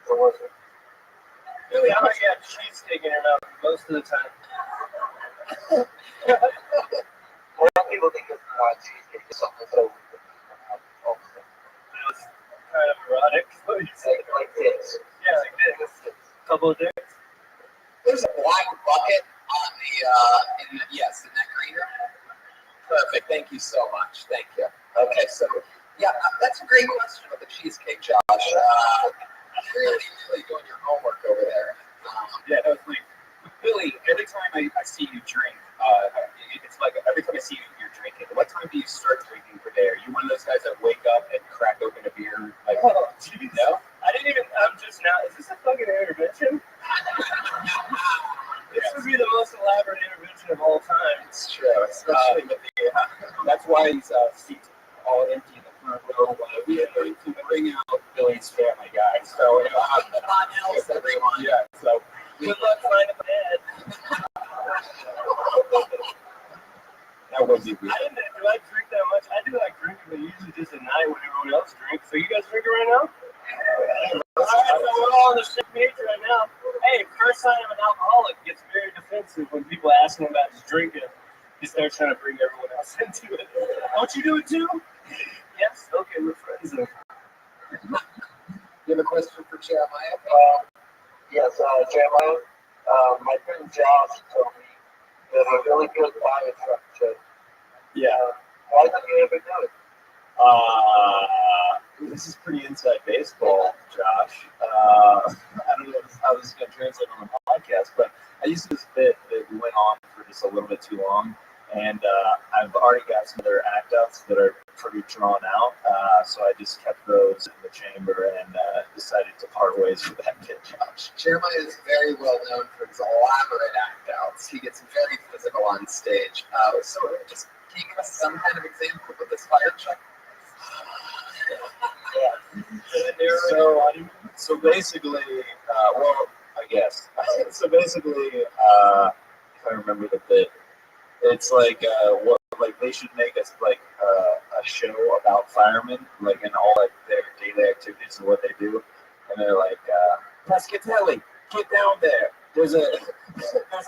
So what's it? Really, I might get cheesecake in your mouth most of the time. A lot of people think it's not cheesecake. It's something so. It's kind of erotic. Like this. Yeah, like this. Couple of dicks. There's a black bucket on the, in that green room. Perfect. Thank you so much. Thank you. Okay, so yeah, that's a great question with the cheesecake, Josh. Really doing your homework over there. Yeah, no, it's like, Billy, every time I see you drink, it's like every time I see you're drinking. What time do you start drinking per day? Are you one of those guys that wake up and crack open a beer? Like, do you know? I'm just now. Is this a fucking intervention? This would be the most elaborate intervention of all time. It's true, especially with the. That's why he's seats all empty in the front row. We are going to bring out Billy's Family Guy. So, hot else, everyone. yeah, so. Good luck finding my head. That would be good. Do I drink that much? I do like drinking, but usually just at night when everyone else drinks. So you guys drinking right now? All right, so we're all on the same page right now. Hey, first sign of an alcoholic gets very defensive when people ask him about his drinking. He starts trying to bring everyone else into it. Don't you do it too? Yes. Okay, we're friends then. You have a question for Jeremiah? Yes, Jeremiah. My friend Josh told me that a really good fire truck should. Yeah. Why didn't you ever do it? This is pretty inside baseball, Josh. I don't know how this is going to translate on the podcast, but I used to do this bit that went on for just a little bit too long, and I've already got some other act outs that are pretty drawn out, so I just kept those in the chamber and decided to part ways with that bit, Josh. Jeremiah is very well known for his elaborate act outs. He gets very physical on stage. So just can you give us some kind of example with this fire truck? So basically, I guess. So basically, if I remember the bit, it's like they should make us like a show about firemen, like in all like their daily activities and what they do, and they're like, Pescatelli, get down there. There's a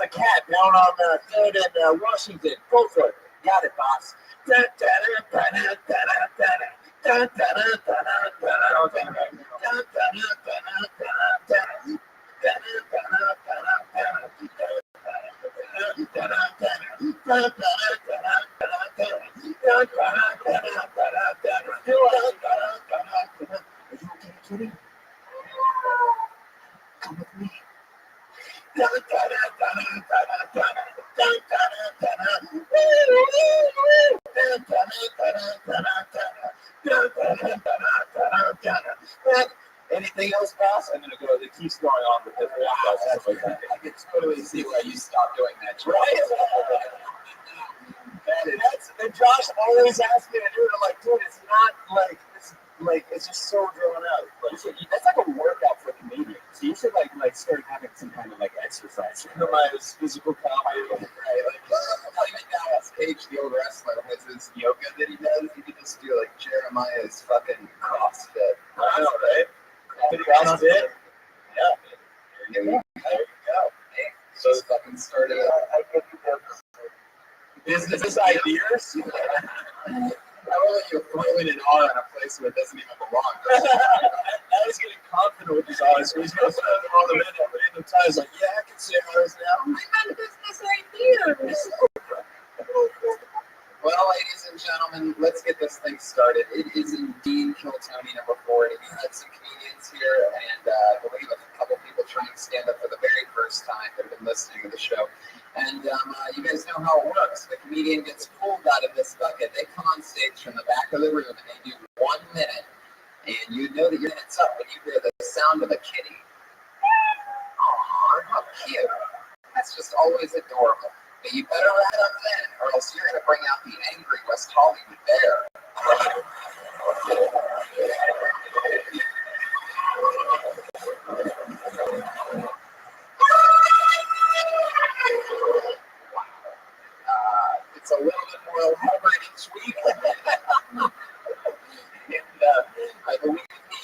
cat down on 3rd and Washington. Go for it. Got it, boss. Come with me. Anything else, boss? I'm gonna go. It keeps going on with this. I can totally see why you stopped doing that. Right? And Josh always asks me to do it. I'm like, dude, it's not like it's just so drawn out. Like, that's like a workout for comedians. So you should like start having some kind of like exercise. Jeremiah's physical comedy. Right, like Dallas Page, the old wrestler, has his yoga that he does. You could just do like Jeremiah's fucking CrossFit. I know, right? CrossFit. Yeah. There you go. Hey, so fucking started I give you business ideas. I will let you throw in an R in a place where it doesn't even belong. I was getting confident with his R's, so he's going to spend all the random times like, yeah, I can say R's now. I had business ideas. Well, ladies and gentlemen, let's get this thing started. It is indeed Kill Tony number 40. We had some comedians here, and I believe a couple people trying to stand up for the very first time that have been listening to the show. And you guys know how it works. The comedian gets pulled out of this bucket. They come on stage from the back of the room, and they do 1 minute. And you know that your head's up when you hear the sound of a kitty. Aw, how cute. That's just always adorable. But you better let up then, or else you're going to bring out the angry West Hollywood bear. It's a little bit more elaborate each week. And I believe he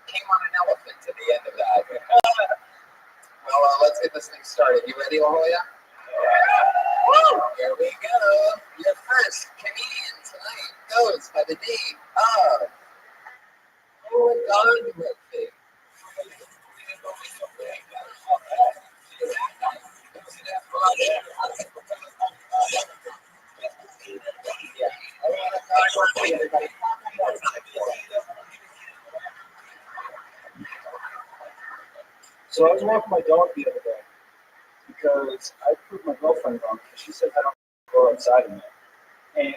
came on an elephant at the end of that. Well, let's get this thing started. You ready, La Jolla? Woo! Here we go. Your first comedian tonight goes by the name of Owen Murphy. So I was walking my dog the other day because I proved my girlfriend wrong because she says I don't go outside enough. And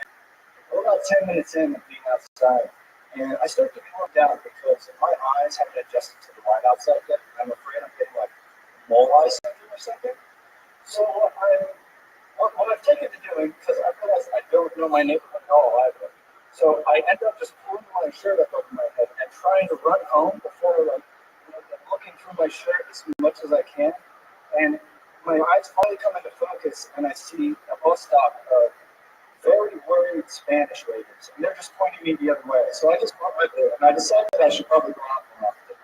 we're about 10 minutes in of being outside, and I start to calm down because my eyes haven't adjusted to the light outside yet. I'm afraid I'm getting like mole eye syndrome or something. So what I've taken to doing, because I realized I don't know my neighborhood at all either. So I end up just pulling my shirt up over my head and trying to run home before looking through my shirt as much as I can. And my eyes finally come into focus, and I see a bus stop of very worried Spanish ladies, and they're just pointing me the other way. So I just went right there, and I decided that I should probably go out more often.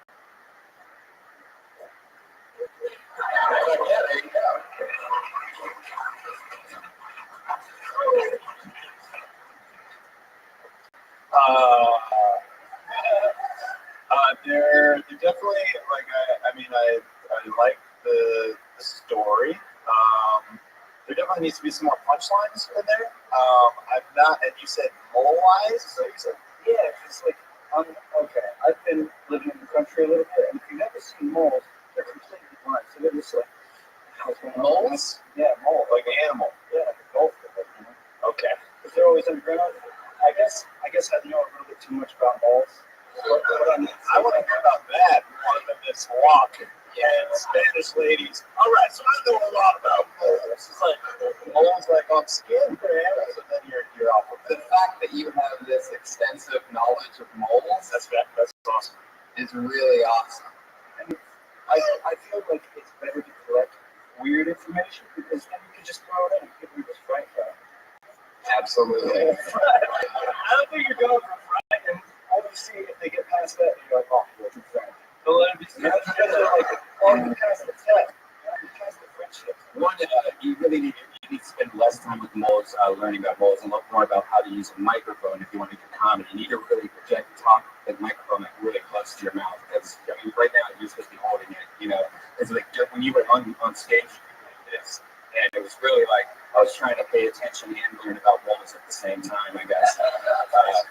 Yeah, there you go. They're definitely like I like the story. There definitely needs to be some more punchlines in there. I've not, and you said mole eyes, so you said Yeah, it's like okay. I've been living in the country a little bit, and if you've never seen moles, they're completely blind. So they're just like moles? Yeah, moles. Like an animal. Yeah, like a golf ball. Okay. Because they're always underground. I guess I know a little bit too much about moles. I want to hear about that more than this walk and Spanish ladies. All right, so I know a lot about moles. It's like moles like on skin, perhaps, and then you're off of The fact that you have this extensive knowledge of moles That's awesome. is really awesome. And I feel like it's better to collect weird information because then you can just throw it in and people just frank that. Absolutely. I don't think you're going for frank, and obviously if they get past that, you're like, oh, you're too frank. But let them just you past the test. You past the friendship. One, you really need to spend less time with moles, learning about moles, and look more about how to use a microphone if you want to do comedy. You need to really project, talk the microphone like really close to your mouth. Because I mean, right now you're supposed to be holding it. You know, it's like when you were on stage, this, and it was really like I was trying to pay attention and learn about moles at the same time. I guess.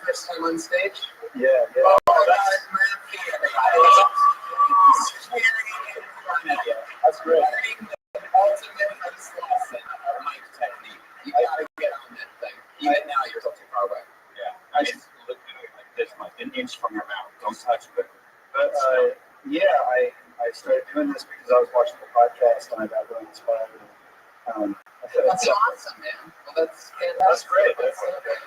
First time on stage? Yeah. Oh, that's Murphy, everybody. That's great. Learning the ultimate host lesson of mic technique. You gotta get on that thing. Even now, you're so too far away. Yeah, I just look at it like this, like an inch from your mouth. Don't touch it. But I started doing this because I was watching the podcast and I got really inspired. That's awesome, man. Well, that's fantastic. That's great. That's okay.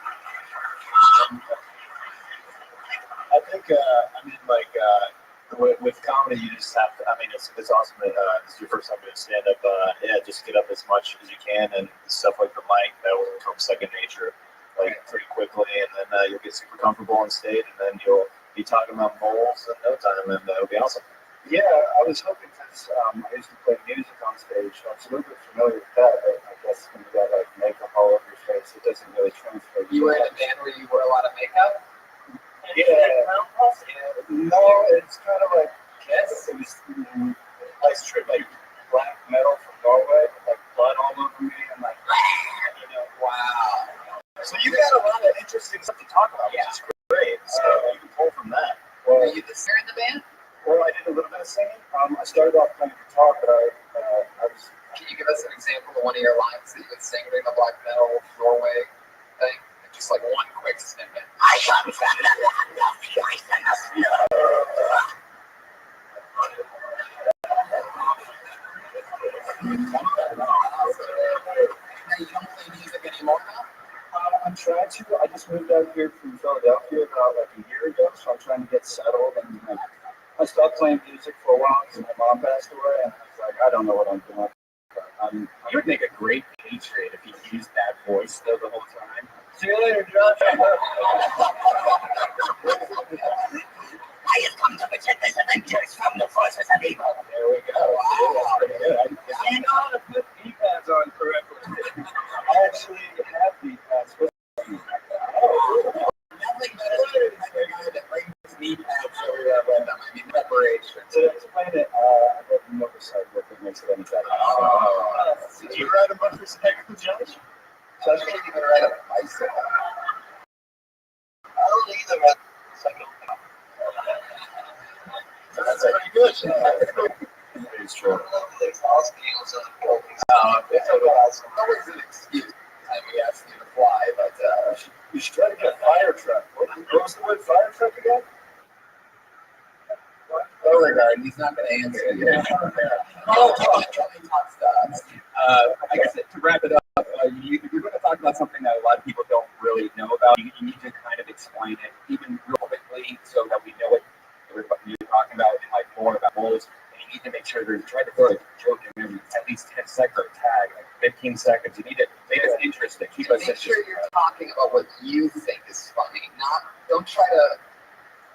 I think with comedy, you just have to. I mean, it's awesome that it's your first time doing stand up. Just get up as much as you can, and stuff like the mic that will become second nature, like pretty quickly, and then you'll get super comfortable on stage, and then you'll be talking about moles in no time, and it'll be awesome. Yeah, I was hoping because I used to play music on stage, so I'm a little bit familiar with that. But I guess when you got like makeup all over your face, it doesn't really transfer. You were in a band where you wore a lot of makeup? Yeah. No, it's kind of like Kiss. It was like straight like black metal from Norway, with like blood all over me and like Wow. interesting stuff to talk about, which is great. So you can pull from that. Were you the singer in the band? Well, I did a little bit of singing. I started off playing guitar, but I was. Can you give us an example of one of your lines that you would sing during the black metal doorway thing? Just like one quick snippet. I come from the land of choices. You don't play music anymore now? I'm trying to. I just moved out here from Philadelphia about like a year ago, so I'm trying to get settled. And I stopped playing music for a while because my mom passed away, and I was like, I don't know what I'm doing. You would make a great patriot if you used that voice though the whole time. See you later, Josh. I have come to protect this adventures from the forces of evil. There we go. Wow. That's pretty good. I know how to put knee pads on correctly. I actually have knee pads with me. Nothing better than a guy that brings knee pads everywhere with them. I mean, preparation. To explain it, I rode a motorcycle if it makes it any better. Did you ride a motorcycle, Josh? Josh can't even ride a bicycle. I don't either, man. That's pretty good. It's true. It's awesome. It's always an excuse time we ask you to fly, but you should try to get a fire truck. What was the word fire truck again? Beauregard, he's not going to answer you. I guess to wrap it up, you're going to talk about something that a lot of people don't really know about. You need to kind of explain it, even real quickly, so that we know what you're talking about and like more about roles. And you need to make sure there's try to throw a joke in every at least 10 seconds or tag, like 15 seconds. You need to make us interesting. Keep us Make sure interested. you're talking about what you think is funny. Don't try to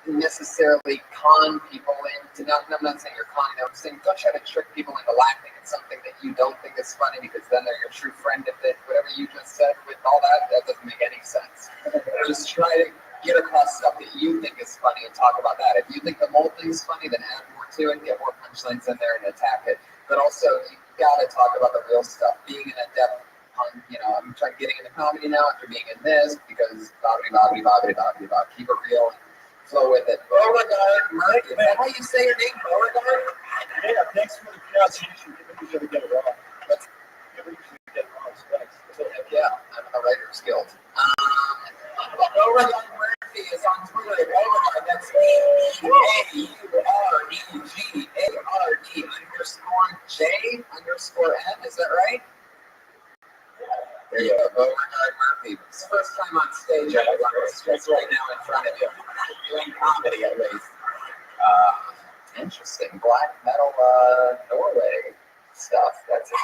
necessarily con people into. I'm not saying you're conning them. I'm saying don't try to trick people into laughing at something that you don't think is funny, because then they're your true friend. If it, whatever you just said with all that doesn't make any sense. Just try to get across stuff that you think is funny and talk about that. If you think the whole thing's funny, then add more to it, get more punchlines in there and attack it. But also, you gotta talk about the real stuff. Being an adept on, I'm trying getting into comedy now after being in this, because keep it real. Flow with it. Beauregard Murphy. Is that how you say your name, Beauregard? Yeah, thanks for the pronunciation. People usually get it wrong. People usually get it wrong. So thanks. Yeah, I'm a writer's guild. Beauregard Murphy is on Twitter. Beauregard, that's BEAURD_J_N. Is that right? There you go, Beauregard Murphy. It's the first time on stage. It's right now in front of you. Doing comedy, at least. Interesting. Black metal Norway stuff. That's it. I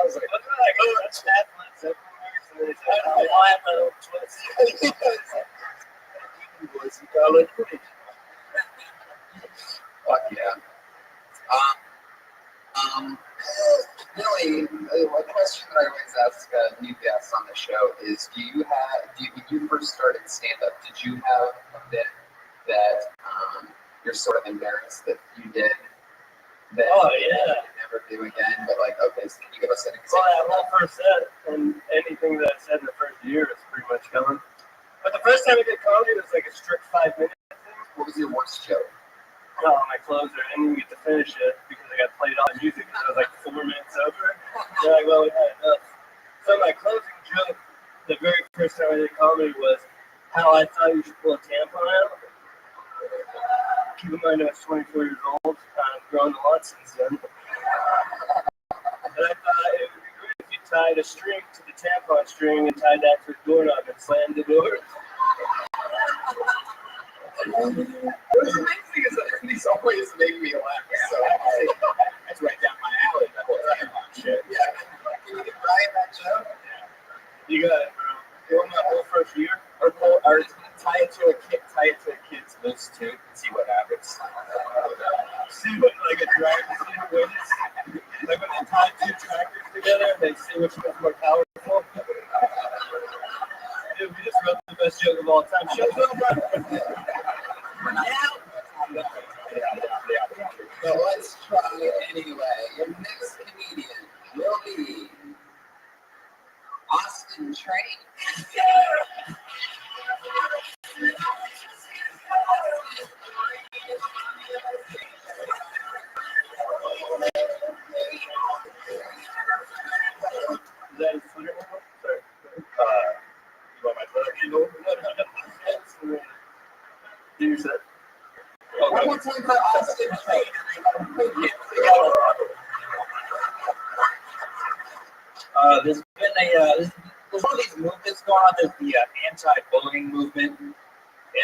was like, oh, that's that. Fuck yeah. Really, a question that I always ask new guests on the show is, when you first started stand-up, did you have a bit that you're sort of embarrassed that you did that you never do again, but like, okay, so can you give us an example? Well, that whole first set and anything that I said in the first year is pretty much gone. But the first time I did comedy, it was like a strict 5 minute thing. What was your worst joke? Oh, my closer. I didn't even get to finish it because I got played on music because I was like 4 minutes over. They're like, well, we had enough. So my closing joke, the very first time I did comedy, was how I thought you should pull a tampon out. Keep in mind I was 24 years old. I've grown a lot since then. And I thought it would be great if you tied a string to the tampon string and tied that to a doorknob and slammed the door. What's amazing is that these always make me laugh. So That's right down my alley. That whole tampon shit. Yeah. Can you get Brian that joke? You got it, bro. You want my whole first year? Or tie it to a kid's loose tooth and see what happens. See what, like a driver wins? Like when they tie two tractors together and they see which one's more powerful? Dude, we just wrote the best joke of all time. Show's over. So let's try anyway. Your next comedian will be Austin and train. Is that his Twitter handle? Sorry. You want my Twitter handle? Do you say? One more time for Austin. There's been there's one of these movements going on. There's the anti-bullying movement, and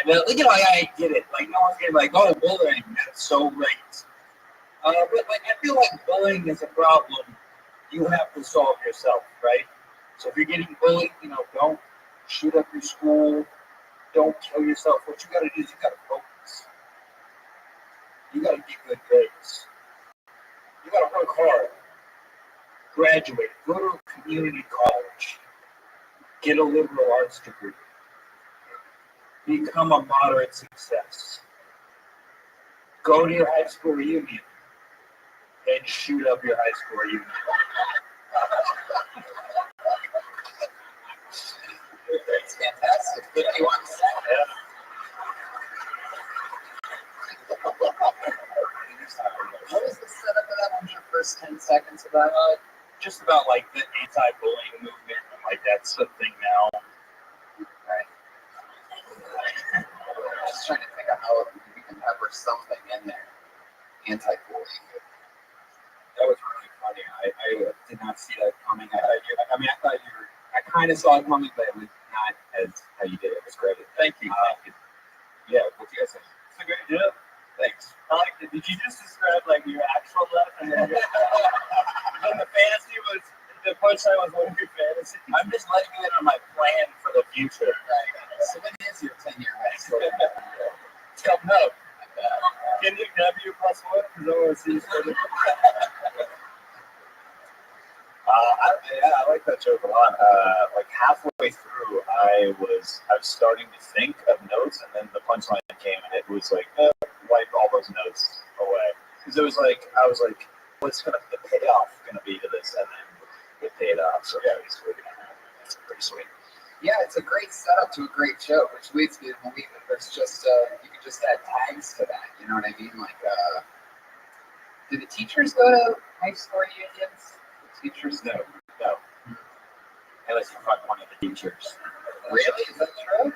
I get it. Like no one's getting like, oh, bullying, that's so great. But like I feel like bullying is a problem you have to solve yourself, right? So if you're getting bullied, don't shoot up your school, don't kill yourself. What you got to do is you got to focus. You got to get good grades. You got to work hard. Graduate. Go to a community college. Get a liberal arts degree. Become a moderate success. Go to your high school reunion and shoot up your high school reunion. It's fantastic. 51 cents. What was the setup of that? What was your first 10 seconds of that? Just about like the anti-bullying movement, and like that's a thing now. Right. Just trying to think of how we can pepper something in there. Anti-bullying. That was really funny. I did not see that coming. I kind of saw it coming, but it was not as how you did it. It was great. Thank you. Yeah, what you guys say? It's a great joke. Thanks. I like it. Did you just describe like your actual life and then the fantasy was the punchline was one of your fantasies? I'm just letting you in on my plan for the future. Right. So when is your 10-year high Coming up. Can you have you +1? Because I want to see you. I like that joke a lot. Like halfway through, I was starting to think of notes, and then the punchline came, and it was like wipe all those notes away. Because it was like I was like, what's the payoff gonna be to this? And then it paid off. So yeah, it's pretty sweet. Yeah, it's a great setup to a great joke, which leads me to believe that there's just you could just add tags to that. You know what I mean? Like, do the teachers go to high school reunions? The teachers No. Unless you fuck one of the teachers. Really? Is that true?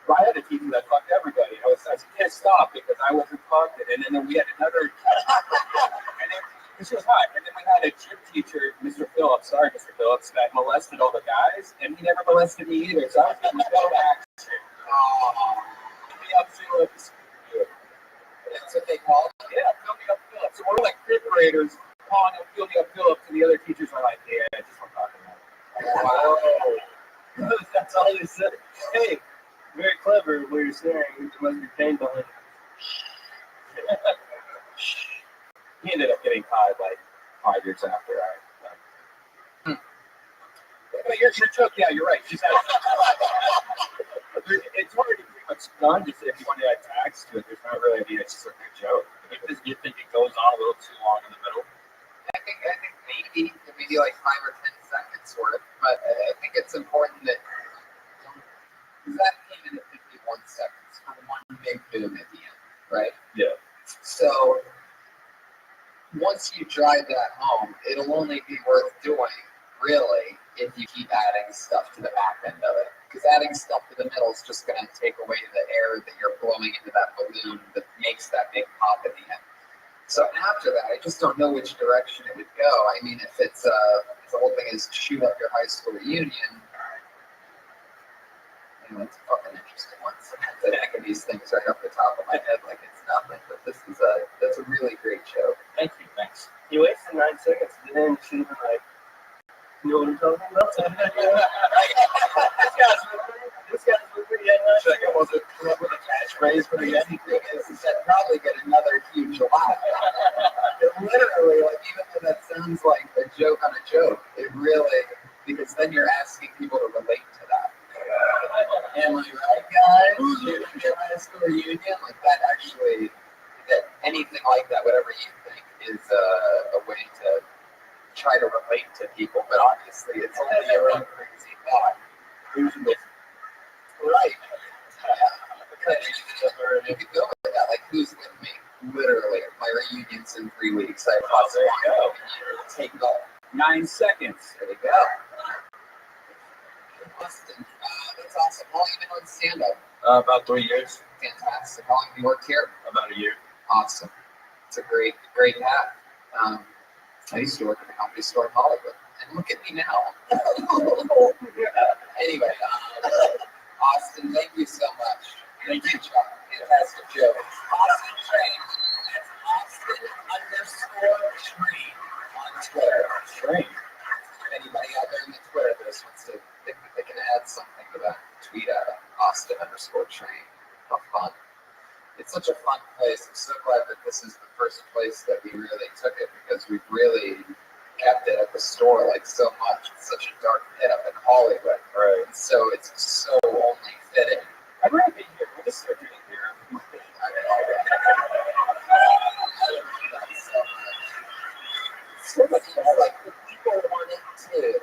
I had a teacher that fucked everybody. I was pissed off because I wasn't fucked, and then we had another. And then this was hot. And then we had a gym teacher, Mr. Phillips. Sorry, Mr. Phillips, that molested all the guys, and he never molested me either. So I was getting no action. Phillips. That's what they call it? Yeah, fill me up, Phillips. So we're like fifth graders calling him fill me up, Phillips, and the other teachers are like, yeah, just what I'm talking about. Wow. That's all they said. Hey, very clever what you're saying. It must be pain behind it. He ended up getting caught like 5 years after. But your joke, yeah, you're right. It's already pretty much done. Just if you want to add tags to it, there's not really any. It's just a good joke. You think it goes on a little too long in the middle? I think maybe like 5 or 10 seconds worth, but I think it's important that came in at 51 seconds for one big boom at the end, right? Yeah. So once you drive that home, it'll only be worth doing, really, if you keep adding stuff to the back end of it. Because adding stuff to the middle is just going to take away the air that you're blowing into that balloon that makes that big pop at the end. So after that, I just don't know which direction it would go. I mean, if it's the whole thing is shoot up your high school reunion, it's a fucking interesting one. Sometimes I think of these things right off the top of my head like it's nothing, but that's a really great show. Thank you. Thanks. You wasted 9 seconds. Then you should have been like, you know what I'm talking about? This guy's pretty good. Second was it come up with a catchphrase for the end thing is that probably get another huge laugh. It literally, like, even though that sounds like a joke on a joke, it really, because then you're asking people to relate to that. And like, right, guys, you're in your high school reunion, like that actually, that anything like that, whatever you think, is a way to try to relate to people. But obviously, it's only your own crazy thought. losing this. Right. You could go with that. Like, who's with me? Literally, my reunion's in 3 weeks. I There you go. take it all. 9 seconds. There you go. Austin, that's awesome. How long have you been on stand-up? About 3 years. Fantastic. How long have you worked here? About a year. Awesome. It's a great path. I used to work at a comedy store in Hollywood, and look at me now. Anyway, Austin, thank you so much. Thank you, Chuck. Fantastic joke. Austin Train. That's Austin_Train on Twitter. Train. Anybody out there in the Twitter that just wants to think that they can add something to that, tweet at Austin_Train. How fun. It's such a fun place. I'm so glad that this is the first place that we really took it, because we've really kept it at the store like so much. It's such a dark pit up in Hollywood. Right. And so it's so only fitting. I'd rather be here. We'll just start doing here. So much more like the people wanted to.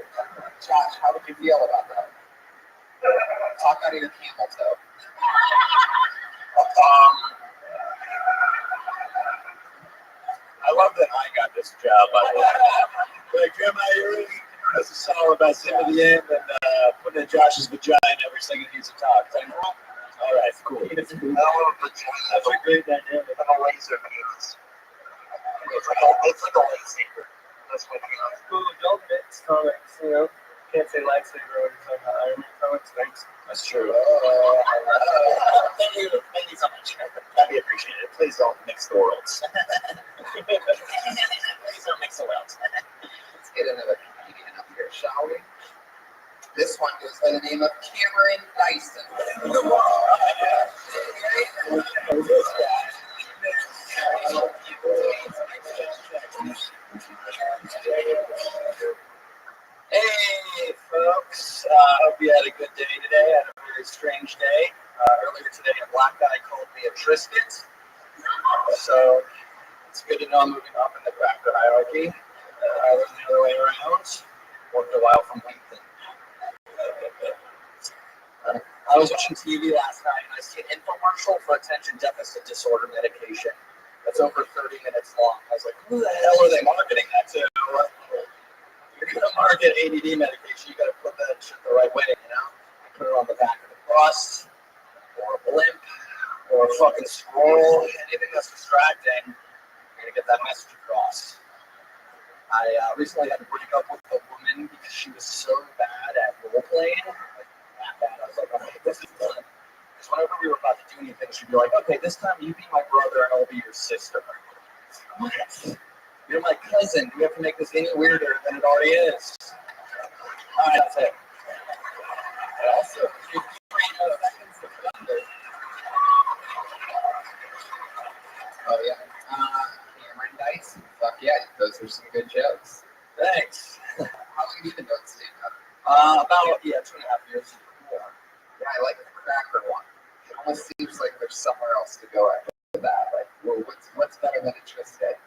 Josh, how would you feel about that? Talk out of your camel toe. I love that I got this job, by the way. Like, Jeremiah, you're really doing us a solid by zipping the end and putting in Josh's vagina every second he needs to talk. Is that cool? All right, cool. That's a great dynamic. I'm a laser penis. It's like a lightsaber. That's what it is. Cool, don't mix comics, you know. Can't say lightsaber when you're talking about Iron Man comics. Thanks. That's true. Thank you so much. That'd be appreciated. Please don't mix the worlds. Please don't mix the worlds. Let's get another comedian up here, shall we? This one goes by the name of Cameron Dyson. Hey, folks. I hope you had a good day today. I had a very strange day. Earlier today, a black guy called me a Triscuit. So it's good to know I'm moving up in the cracker hierarchy. There's the other way around. Worked a while from LinkedIn. I was watching TV last night and I see an infomercial for attention deficit disorder medication. That's over 30 minutes long. I was like, who the hell are they marketing that to? You're going to market ADD medication, you got to put that shit the right way, you know? Put it on the back of the bus, or a blimp, or a fucking scroll, anything that's distracting. You're going to get that message across. I recently had to break up with a woman because she was so bad at role playing. Like, that bad. I was like, okay, this is done. Because whenever we were about to do anything, she'd be like, okay, this time you be my brother and I'll be your sister. What? You're my cousin. Do we have to make this any weirder than it already is? All right, that's it. Also, 15 seconds of thunder. Oh, yeah. Cameron Dyson. Fuck yeah, those are some good jokes. Thanks. How long have you been doing stand-up? About 2.5 years. Cool. Yeah, I like the cracker one. It almost seems like there's somewhere else to go after that. Like, well, what's better than a Triscuit?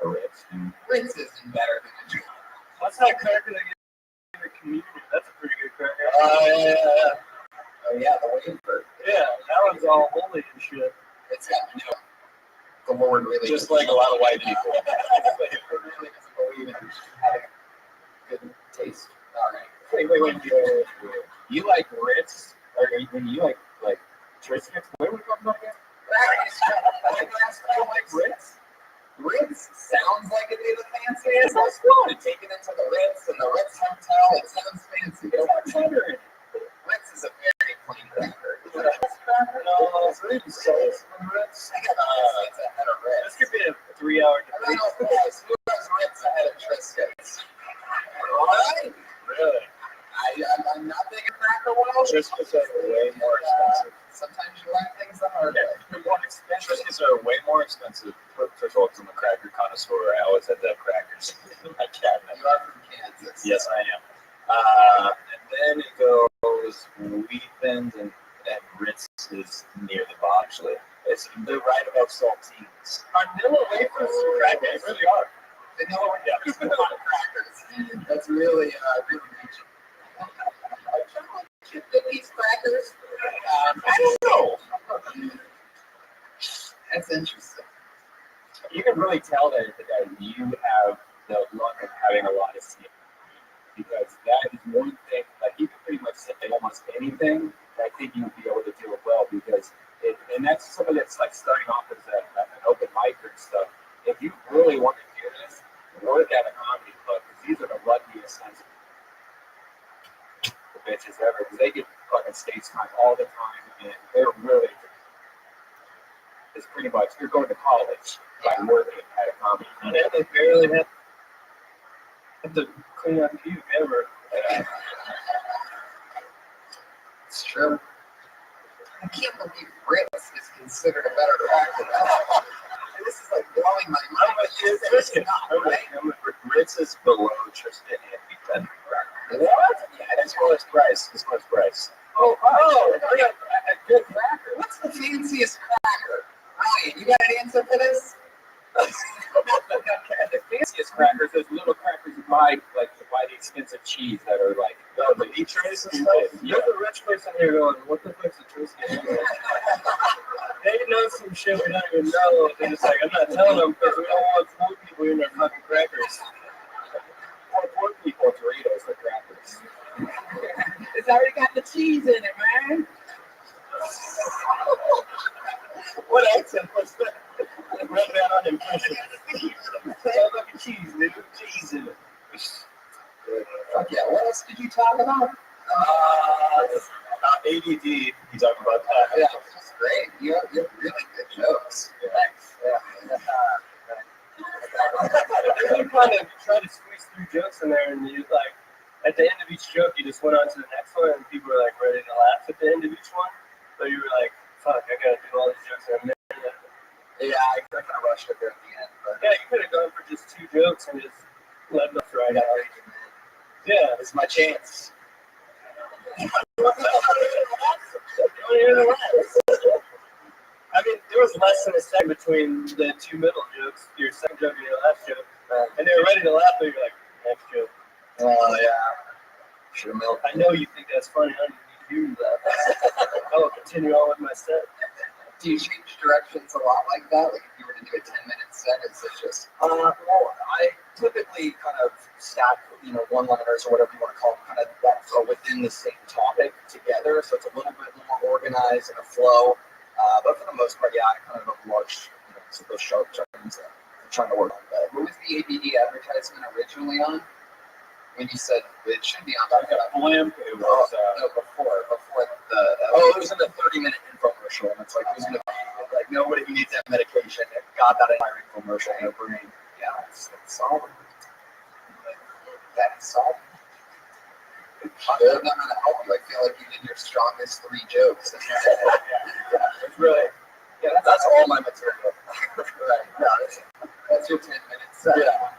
A Ritz. Ritz isn't better than a Triscuit. What's that cracker that you in the community? That's a pretty good cracker. Yeah. Oh yeah, the wafer. Yeah, that one's all holy and shit. It's got the Lord really Just like a lot of white people. It really doesn't believe in having good taste. All right. Wait. You like Ritz? Or you like Triscuits? What are we talking about again? You like Ritz? Ritz sounds like it'd be the fanciest. Let's go and take it into the Ritz and the Ritz Hotel. It sounds fancy. Ritz is a very plain cracker. No, it's really so Ritz. I got Ritz ahead of Ritz. This could be a 3-hour debate. Who has Ritz ahead of Triscuits? Right? Really? I'm not big in Cracker Barrel. Triscuits are way more expensive. Sometimes you learn things the hard way. Triscuits are way more expensive. First of all, I'm a cracker connoisseur. I always had to have crackers in my cabinet. You are from Kansas. Yes, I am. And then it goes Wheat Thins and Ritz is near the bottom, actually. They're right above saltines. Vanilla wafers crackers? They really are. Vanilla wafers crackers. That's That's really reaching. Chip cookies, crackers. I don't know. That's interesting. You can really tell that you have the luck of having a lot of skill, because that is one thing. Like you can pretty much say almost anything, and I think you would be able to do it well, because and that's something that's like starting off as an open micer and stuff. If you really want to do this, work at a comedy club, because these are the luckiest sons of the bitches ever, because they get fucking stage time all the time, and they're really. It's pretty much you're going to college by working at a comedy club. Yeah, they barely have to clean up puke ever. It's true. I can't believe Ritz is considered a better cracker. This is like blowing my mind. It's not, right? Ritz is below Tristan and what? Yeah, as well as Bryce. As well as Bryce. Oh, a good cracker. What's the fanciest cracker? Ryan, you got an answer for this? The fanciest crackers, those little crackers you buy, like to buy the expensive cheese that are like the meat trays and stuff. You're the rich person here going, what the fuck's a Tristan? They know some shit we don't even know. And it's like, I'm not telling them because we don't want poor people in their fucking crackers. Poor people, Doritos, the crackers. It's already got the cheese in it, man. What accent was that? Rub that on impression. Sounds like a cheese, dude. Cheese in it. Fuck yeah. What else did you talk about? ADD, you talking about that. Yeah, that's great. You have really good jokes. Thanks. You kind of try to squeeze through jokes in there, and you like, at the end of each joke, you just went on to the next one, and people were like ready to laugh at the end of each one. So you were like, fuck, I gotta do all these jokes in a minute. Yeah, I kind of rushed it there at the end. But Yeah, you could have gone for just 2 jokes and just let them right out. Yeah, it's my chance. I mean, there was less than a second between the 2 middle jokes, your second joke and your last joke, and they were ready to laugh, but you're like, next joke. Oh, yeah. Should have milked. I know you think that's funny. I don't need to do that. I will continue on with my set. Do you change directions a lot like that? Like if you were to do a 10-minute set, is it just? Well, I typically kind of stack, one-liners or whatever you want to call them, kind of that are within the same topic together, so it's a little bit more organized and a flow. But for the most part, yeah, I kind of have large, those sharp turns that I'm trying to work on. But What was the ABD advertisement originally on? When you said it should be on. Blimp, it was. No, before the. it was in the 30-minute infomercial, and it's like, who's gonna like nobody who needs that medication that got that entire infomercial in their brain. Yeah, it's solid. That's solid. Good. I'm not gonna help you. I feel like you did your strongest 3 jokes. It's really, that's all my material. Right. Yeah, that's your 10 minutes. Yeah.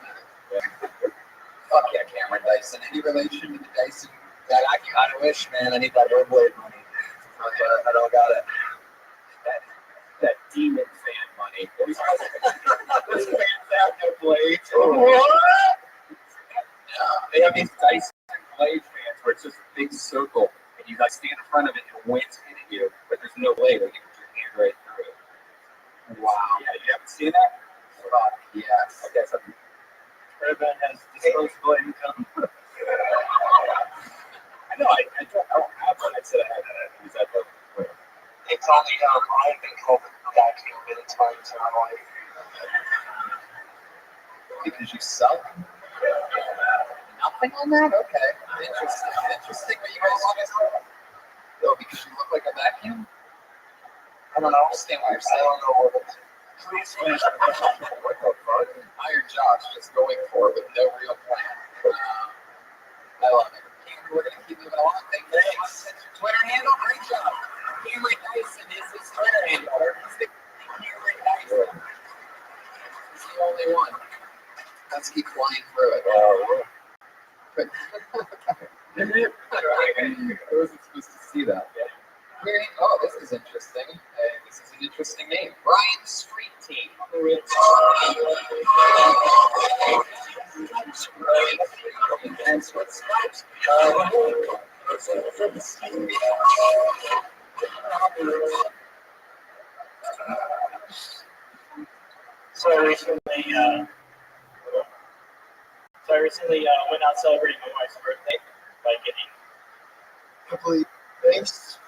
Fuck yeah, Cameron Dyson. Any relation to the Dyson? I kind of wish, man. I need that Rothschild money. I don't got it. That demon fan money. Those fans have no blades. What? Yeah, they have these Dyson blade fans where it's just a big circle, and you like stand in front of it and the wind's hitting you, but there's no blade. Like you can put your hand right through it. Wow. Yeah, you haven't seen that? Fuck yes. Okay, so Rabbi has disposable income. I know, I don't have one. I said I had that. Is that the way? Exactly. I've been COVID vaccine many times in my life. Because you suck? Nothing on that? Okay. Interesting. But you guys no, because you look like a vacuum? I don't understand what you're saying. I don't know what it is. Please finish the question. What the fuck? Iron Josh just going for it with no real plan. I love it. Cameron, we're going to keep moving along. Thanks. Your Twitter handle? Great job. Cameron Dyson is his Twitter handle. He's the Cameron Dyson. He's the only one. Let's keep flying through it. I wasn't supposed to see that. Oh, this is interesting. This is an interesting name. Brian Street Team. And pants with stripes. So I recently went out celebrating my wife's birthday by getting Complete base.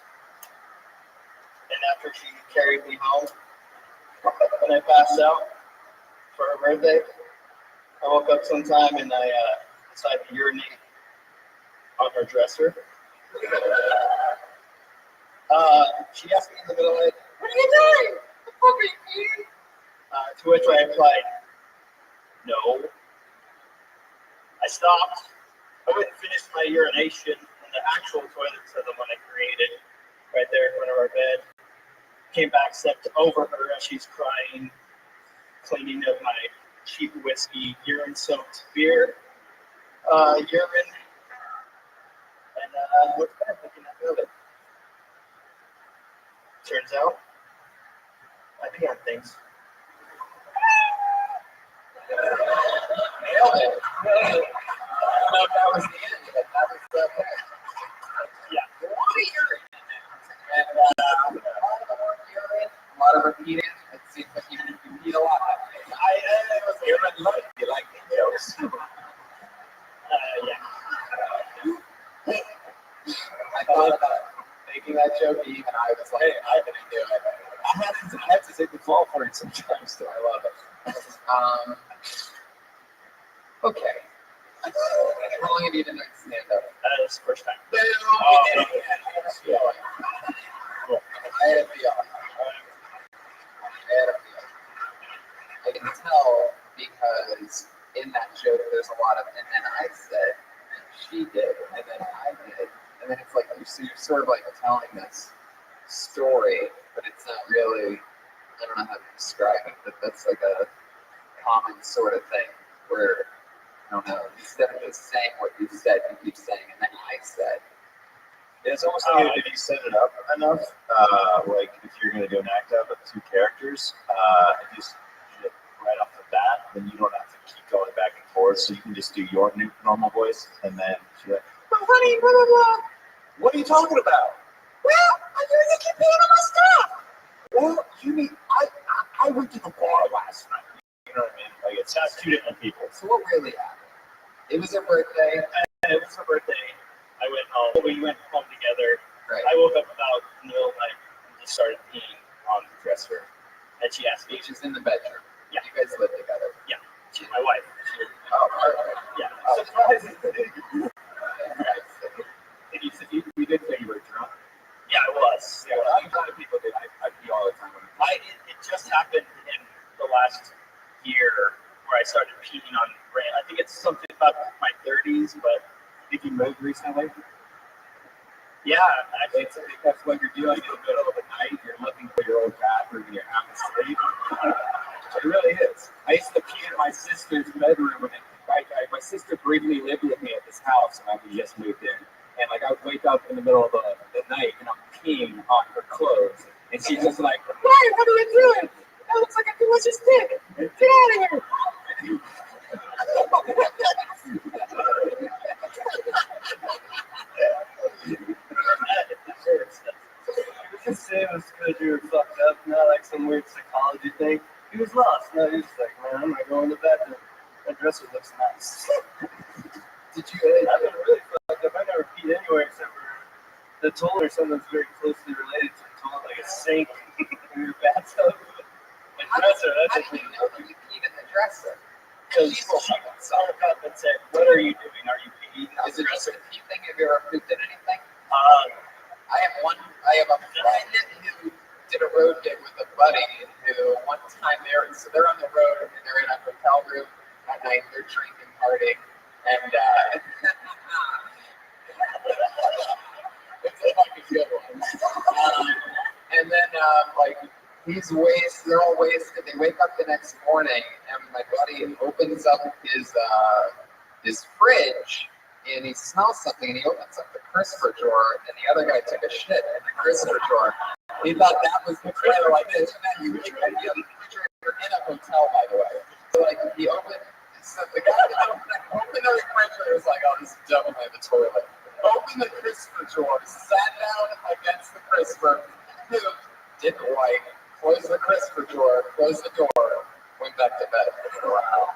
And after she carried me home, when I passed out for her birthday, I woke up sometime and I decided to urinate on her dresser. She asked me in the middle of it, "What are you doing? The fuck are you eating?" To which I replied, "No." I stopped. I went and finished my urination in the actual toilet, so the one I created right there in front of our bed. Came back, stepped over her as she's crying, cleaning up my cheap whiskey, urine-soaked beer, urine, and went to bed looking at the other. Turns out, I began things. Nailed it. I don't know if that was the end, but that was the yeah. A lot of urine. And a lot of urine, a lot of repeating. It seems like you repeat a lot. It was urine like you like the jokes. Yeah. I thought about making that joke, even I was like, I didn't do it. I have to take the fall for it sometimes, so I love it. Okay. How long have you been doing stand-up? This is the first time. I had a feeling. I can tell because in that joke there's a lot of, and then I said, and she did, and then I did, and then it's like you're sort of like telling this story, but it's not really. I don't know how to describe it, but that's like a common sort of thing where I don't know. Instead of just saying what you said, you keep saying, and then I said. It's almost like if you set it up enough, like if you're going to do an act out of two characters, if you do it right off the bat, then you don't have to keep going back and forth. So you can just do your new normal voice, and then she's like, "Oh, honey, blah blah blah. What are you talking about?" "Well, I'm going to keep paying on my stuff." "Well, you mean I went to the bar last night." You know what I mean? Like it's not two different people. So what really happened? It was her birthday. It was her birthday. I went home. We went home together. Right. I woke up about in the middle of the night and just started peeing on the dresser. And she asked me. She's in the bedroom. Yeah. You guys live together. Yeah. She's my wife. Oh, perfect. Yeah. Surprisingly. And you did say you were drunk. Yeah, I was. Yeah, well, a lot of people did. I pee all the time. It just happened in the last year where I started peeing on rent. I think it's something about my 30s, but Did you move recently? yeah, actually, It's because what you're doing in the middle of the night, you're looking for your old bathroom and you're half asleep. It really is. I used to pee in my sister's bedroom, and my sister briefly lived with me at this house, and we just moved in. And like I would wake up in the middle of the night, and I'm peeing on her clothes, and she's just like, "Ryan, what are you doing? That looks like a delicious dick. Get out of here!" You could say it was because you were fucked up, not like some weird psychology thing. He was lost. No, he was like, man, I'm not going to the bathroom. That dresser looks nice. Did you? I've been really fucked up. I never peed anywhere except for the toilet or something that's very closely related to the toilet, like a sink in your bathtub. A dresser, How that's do you know that you peed in the dresser? because she woke up and said, "What are you doing? Are you peeing on Is the it just dresser?" a pee thing? Have you ever pooped in anything? I have a friend who did a road date with a buddy who one time they're on the road and they're in a hotel room at night, they're drinking, partying, and it's a fucking good one. And then like they're all wasted. They wake up the next morning and my buddy opens up his fridge. And he smells something, and he opens up the crisper drawer, and the other guy took a shit in the crisper drawer. He thought that was the trailer, like this, and then you refrigerator in a hotel, by the way. So like he opened, so the guy opened the refrigerator, was like, "Oh, this is the toilet. Opened the crisper drawer, sat down against the crisper, didn't wipe, closed the crisper drawer, closed the door, went back to bed. Wow.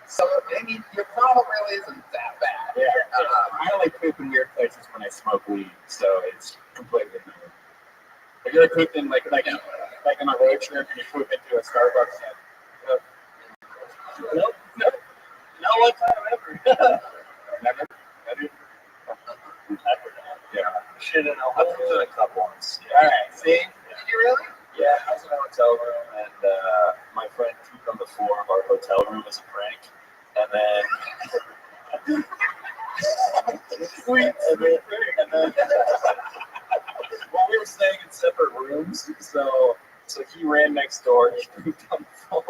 So, I mean, your problem really isn't that bad. Yeah. I only poop in weird places when I smoke weed, so it's completely new. Have you ever pooped in like on a road trip and you poop into a Starbucks? Nope. Not one time ever. Never. Yeah. Shit in a I've hole. pooped in a cup once. Yeah. All right. See? Did you really? Yeah, I was in a hotel room and my friend pooped on the floor of our hotel room as a prank, and then. Sweet. And then well, we were staying in separate rooms, so he ran next door, he pooped on the floor,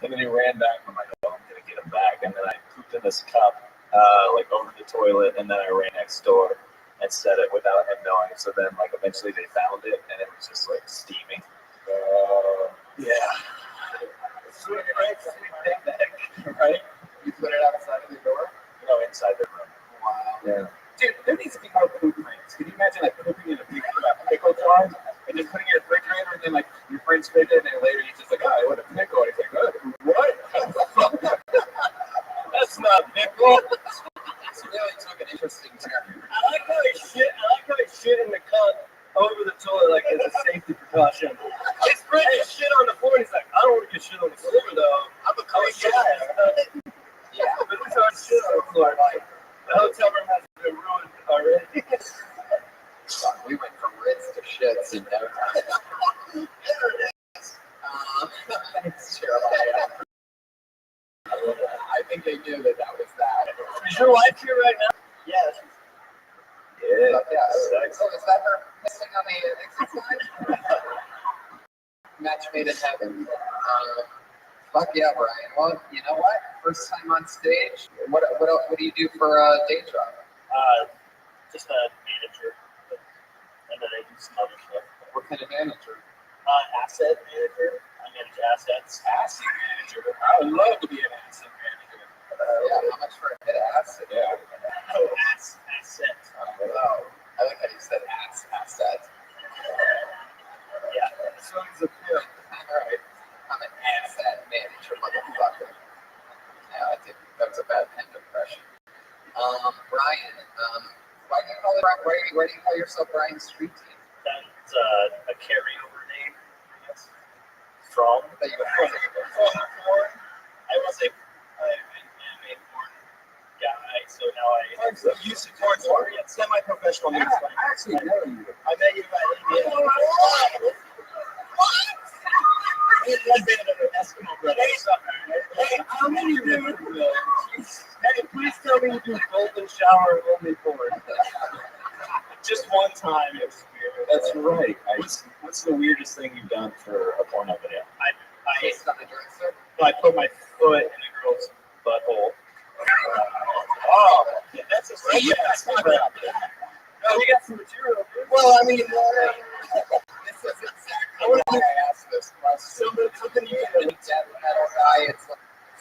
and then he ran back. I'm like, oh, I'm gonna get him back. And then I pooped in this cup, like over the toilet, and then I ran next door and set it without him knowing. So then, like, eventually they found it, and it was just like steaming. Yeah. Sweet, right? Sweet picnic, right? You put it outside of the door? No, inside the room. Wow. Yeah. Dude, there needs to be more poop pranks. Can you imagine like pooping in a big pickle jar and just putting it in your refrigerator and then like your friend spit it and then later he's just like, oh, I want a pickle. And he's like, oh, what? That's not pickle. This really took an interesting turn. I like how he shit in the cup over the toilet like as a safety precaution. He spread his shit on the floor and he's like, I don't want to get shit on the floor though. I'm a cold guy. Yeah. But this is shit on the floor. Like, the hotel room has been ruined already. We went from rinse to shits in no time. There it is. Thanks, Jeremiah. I think they knew that was that. Is your wife here right now? Yes. Yeah. So is that her missing on the exit sign? Match made in heaven. Fuck yeah, Brian. Well, you know what? First time on stage. What do you do for a day job? Just a manager. And then I do some other stuff. What kind of manager? Asset manager. I manage assets. Asset manager. I would love to be an asset manager. Yeah, how much for a hit asset? Yeah. Oh, asset. Oh, I like how you said asset. Yeah. So he's a pimp. All right. I'm an asset manager, motherfucker. Yeah, I think that was a bad pimp impression. Brian, why do you call yourself Brian Street Team? That's a carryover name, I guess. From That you porn. I was a porn guy, so now I used to porn star. Yeah, semi-professional news. I actually know you. I met you at ABA. I've been an Eskimo brother. Hey, how many of you? Hey, please tell me you do golden shower only porn. Just one time, it was weird. That's right. What's the weirdest thing you've done for a porno video? I Based on the dresser? put my foot in a girl's butthole. Oh, Yeah, that's a so you guys talk about that. No, you got some material, dude. Well, I mean, this is exactly why I asked this question. Something you You're a death metal guy. It's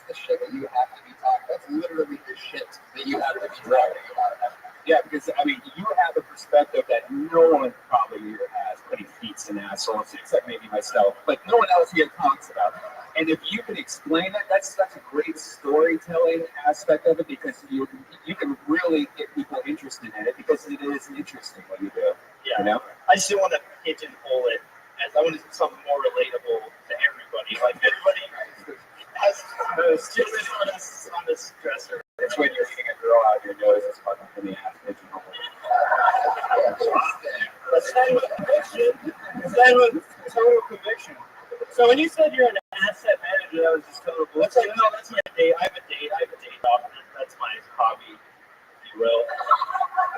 the shit that you have to be talking. That's literally the shit that you have to be talking about. Yeah, because I mean, you have a perspective that no one probably here has, putting feet in assholes, except maybe myself, but no one else here talks about it. And if you can explain that, that's such a great storytelling aspect of it, because you can really get people interested in it, because it is interesting what you do. Yeah. You know? I just didn't want to pigeonhole it, as I wanted something more relatable to everybody. Like everybody has chitlins on this dresser. It's when you're eating a girl out your nose, it's fucking in the ass pigeonhole. Let's end with conviction. Let's end with total conviction. So when you said you're an asset manager, that was just total bullshit. No, that's my day. I have a date offer. That's my hobby, if you will.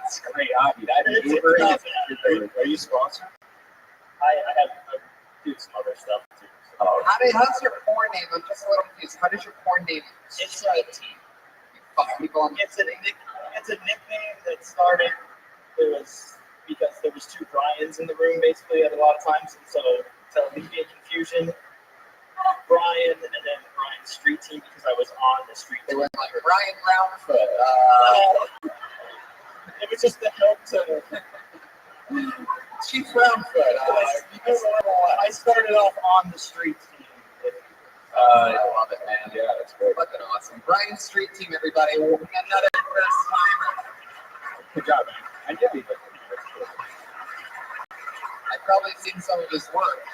It's a great hobby. Are you sponsored? I do some other stuff too. So. How's your porn name? I'm just a little confused. How does your porn name? It's a nickname that started. It was because there was two Brians in the room basically at a lot of times, and so to alleviate confusion, Brian and then Brian Street Team, because I was on the street They team. went like Brian Brownfoot. It's just the help to. Chief Roundfoot. I started off on the street team. I love it, man. Yeah, it's great. Fucking awesome. Brian's street team, everybody. We'll get another first timer. Good job, man. I knew you. I've probably seen some of his work.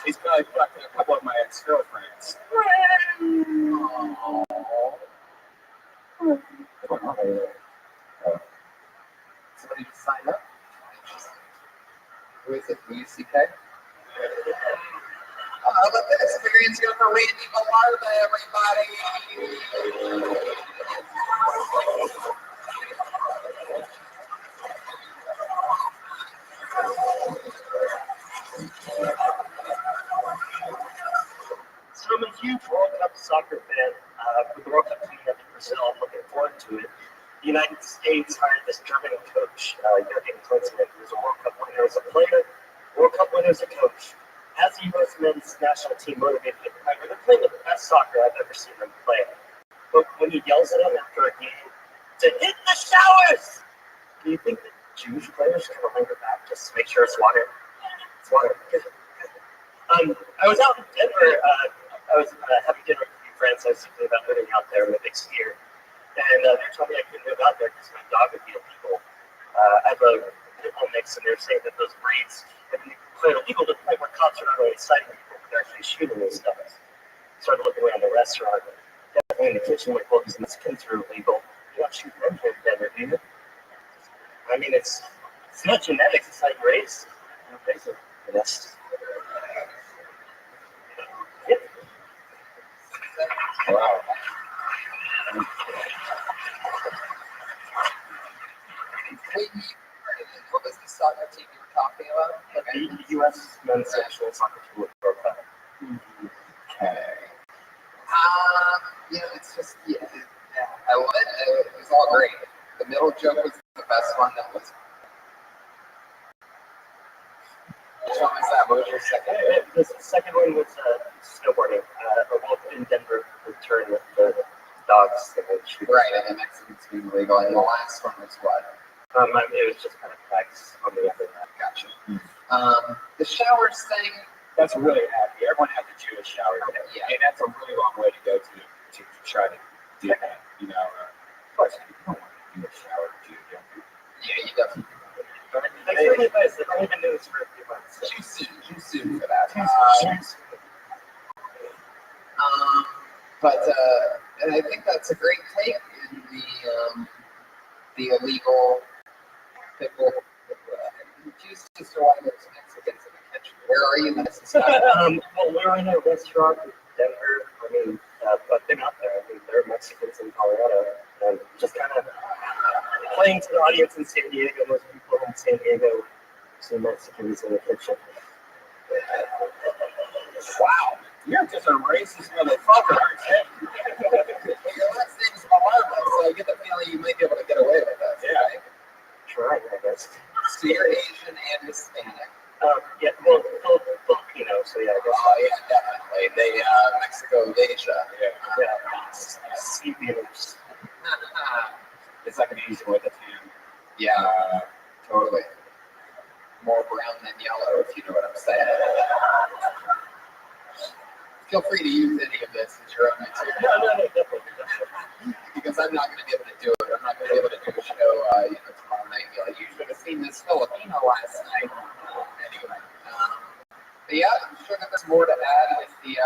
He's probably fucking a couple of my ex-girlfriends. Somebody just signed up. Who is it? WCK? How about the experience here for Randy Villarda, everybody? So I'm a huge World Cup soccer fan. With the World Cup coming up in Brazil, I'm looking forward to it. The United States hired this German coach, Jurgen Klinsmann, who's a World Cup winner as a player, World Cup winner as a coach. Has the U.S. men's national team motivated to play? They're playing the best soccer I've ever seen them play. But when he yells at them after a game to hit the showers, do you think that Jewish players are going to linger back just to make sure it's water? It's water. I was out in Denver. I was having dinner with a few friends. I was thinking about living out there in the big skier. And they told me I couldn't live out there because my dog would be illegal. I have a pitbull mix, and they're saying that those breeds have been illegal to the point where cops are not only citing people, but they're actually shooting those dogs. Started looking around the restaurant, definitely in the kitchen, like, well, these Mexicans are illegal. You don't shoot them here in Denver, do you? I mean, it's not genetics, it's like race. Okay, so that's. Wow. What was the soccer team you were talking about? The U.S. men's national soccer team with World Cup. Okay. It's just, I love it. It was all great. The middle joke was the best one. That was. Which one was that? What was your second? The second one was snowboarding. A wolf in Denver returned with the dogs that would shoot. Right, and the Mexicans being illegal. And the last one was what? It was just kind of facts on the other end. Gotcha. The showers thing. That's really happy. Everyone had the Jewish shower. Yeah. And that's a really long way to go to try to do that. You know, of course, you don't want to do a shower, Jew, don't you? Yeah, you definitely. That's really nice. I've only been doing this for a few months. So. Too soon for that. And I think that's a great take in the illegal people. Confused as to why there's Mexicans in the kitchen. Where are you? Well, we're in a restaurant in Denver. I mean, but they're not there. I mean, there are Mexicans in Colorado. And just kind of playing to the audience in San Diego. Most people in San Diego see Mexicans in the kitchen. Wow. You're just a racist motherfucker, aren't you? Your last name's Villarda, so I get the feeling you might be able to get away with that. Yeah. Right? Trying, I guess. So you're Asian and Hispanic. Yeah, well, Filipino, so yeah, I guess. Oh, yeah, definitely. They, Mexico, Asia. Yeah. Seabeers. It's like an Asian with a tan. Yeah, totally. More brown than yellow, if you know what I'm saying. Feel free to use any of this as your own material. No, definitely. Because I'm not going to be able to do it. I'm not going to be able to do a show, tomorrow night. You should have seen this Filipino last night. Anyway, but yeah, I'm sure that there's more to add with the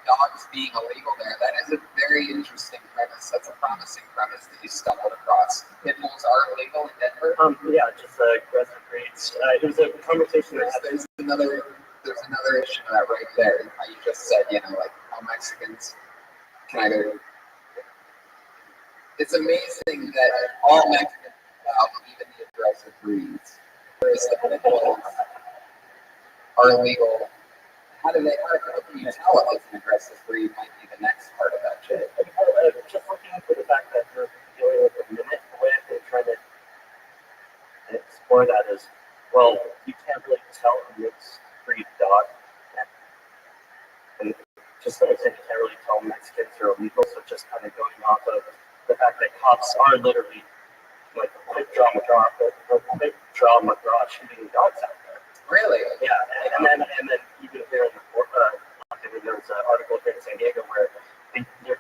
dogs being illegal there. That is a very interesting premise. That's a promising premise that you stumbled across. Pit bulls are illegal in Denver. Yeah, just aggressive breeds. It was a conversation that There's another issue to that right there. How you just said, like how Mexicans kind of. It's amazing that all Mexicans have even the aggressive breeds, whereas the pit bulls are illegal. How can you tell if it's an aggressive breed might be the next part of that shit? just looking for the fact that you're dealing with a minute with and trying to explore that is, well, you can't really tell a mixed breed dog. And just like I said, you can't really tell Mexicans are illegal, so just kind of going off of the fact that cops are literally like big draw McGraw shooting dogs out there. Really? Yeah, and then even here in there was an article here in San Diego where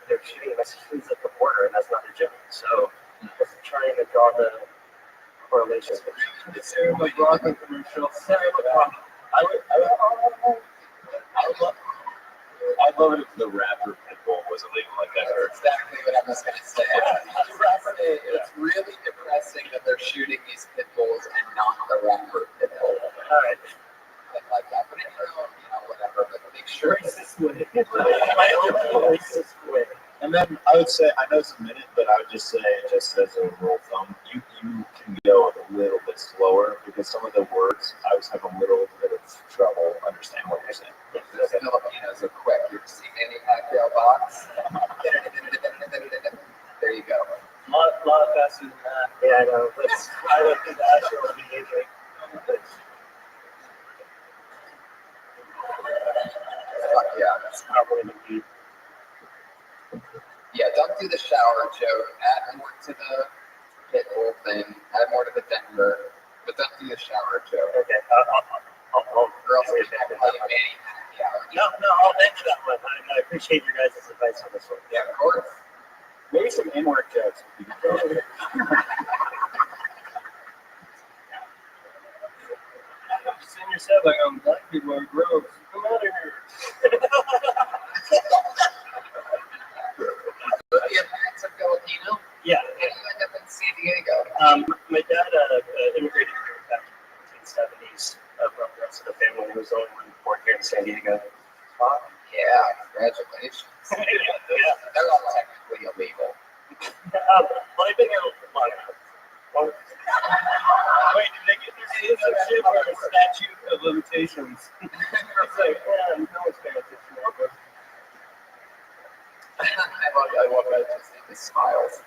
they're shooting Mexicans at the border, and that's not a joke. So just trying to draw the correlation. The Sarah McGraw commercial. Sarah McGraw. I'd love it if the rapper Pitbull was illegal like that. That's exactly what I was going to say. It's really depressing that they're shooting these pit bulls and not the rapper Pitbull. All right. Like that, but in your own, whatever. But make sure Racist way. Racist way. And then I would say, I know it's a minute, but I would just say, just as a rule of thumb, you can go a little bit slower because some of the words I was having a little bit of trouble understanding what you're saying. the Filipinos are quick. You've seen any Pacquiao box? There you go. A lot faster than that. Yeah, I know. Let's try to do the actual behavior. Fuck yeah. That's probably the key. Yeah, don't do the shower joke. Add more to the pit bull thing. Add more to the Denver. But don't do the shower joke. Okay. I'll Girls wait can back. play Manny Pacquiao. No, I'll answer that one. I appreciate your guys' advice on this one. Yeah, of course. Maybe some inward jokes. Send yourself like black people are gross. Come out of here. Your parents are Filipino? Yeah. How did you end up in San Diego? My dad immigrated here back in the 1970s from the rest of the family. He was the only one born here in San Diego. Fuck yeah, congratulations. Yeah. They're all technically illegal. Well, I've been here long enough. Well, Wait, did they get their citizenship or a statute of limitations? it's like, yeah, no one's paying attention to it. I love that. Just it smiles.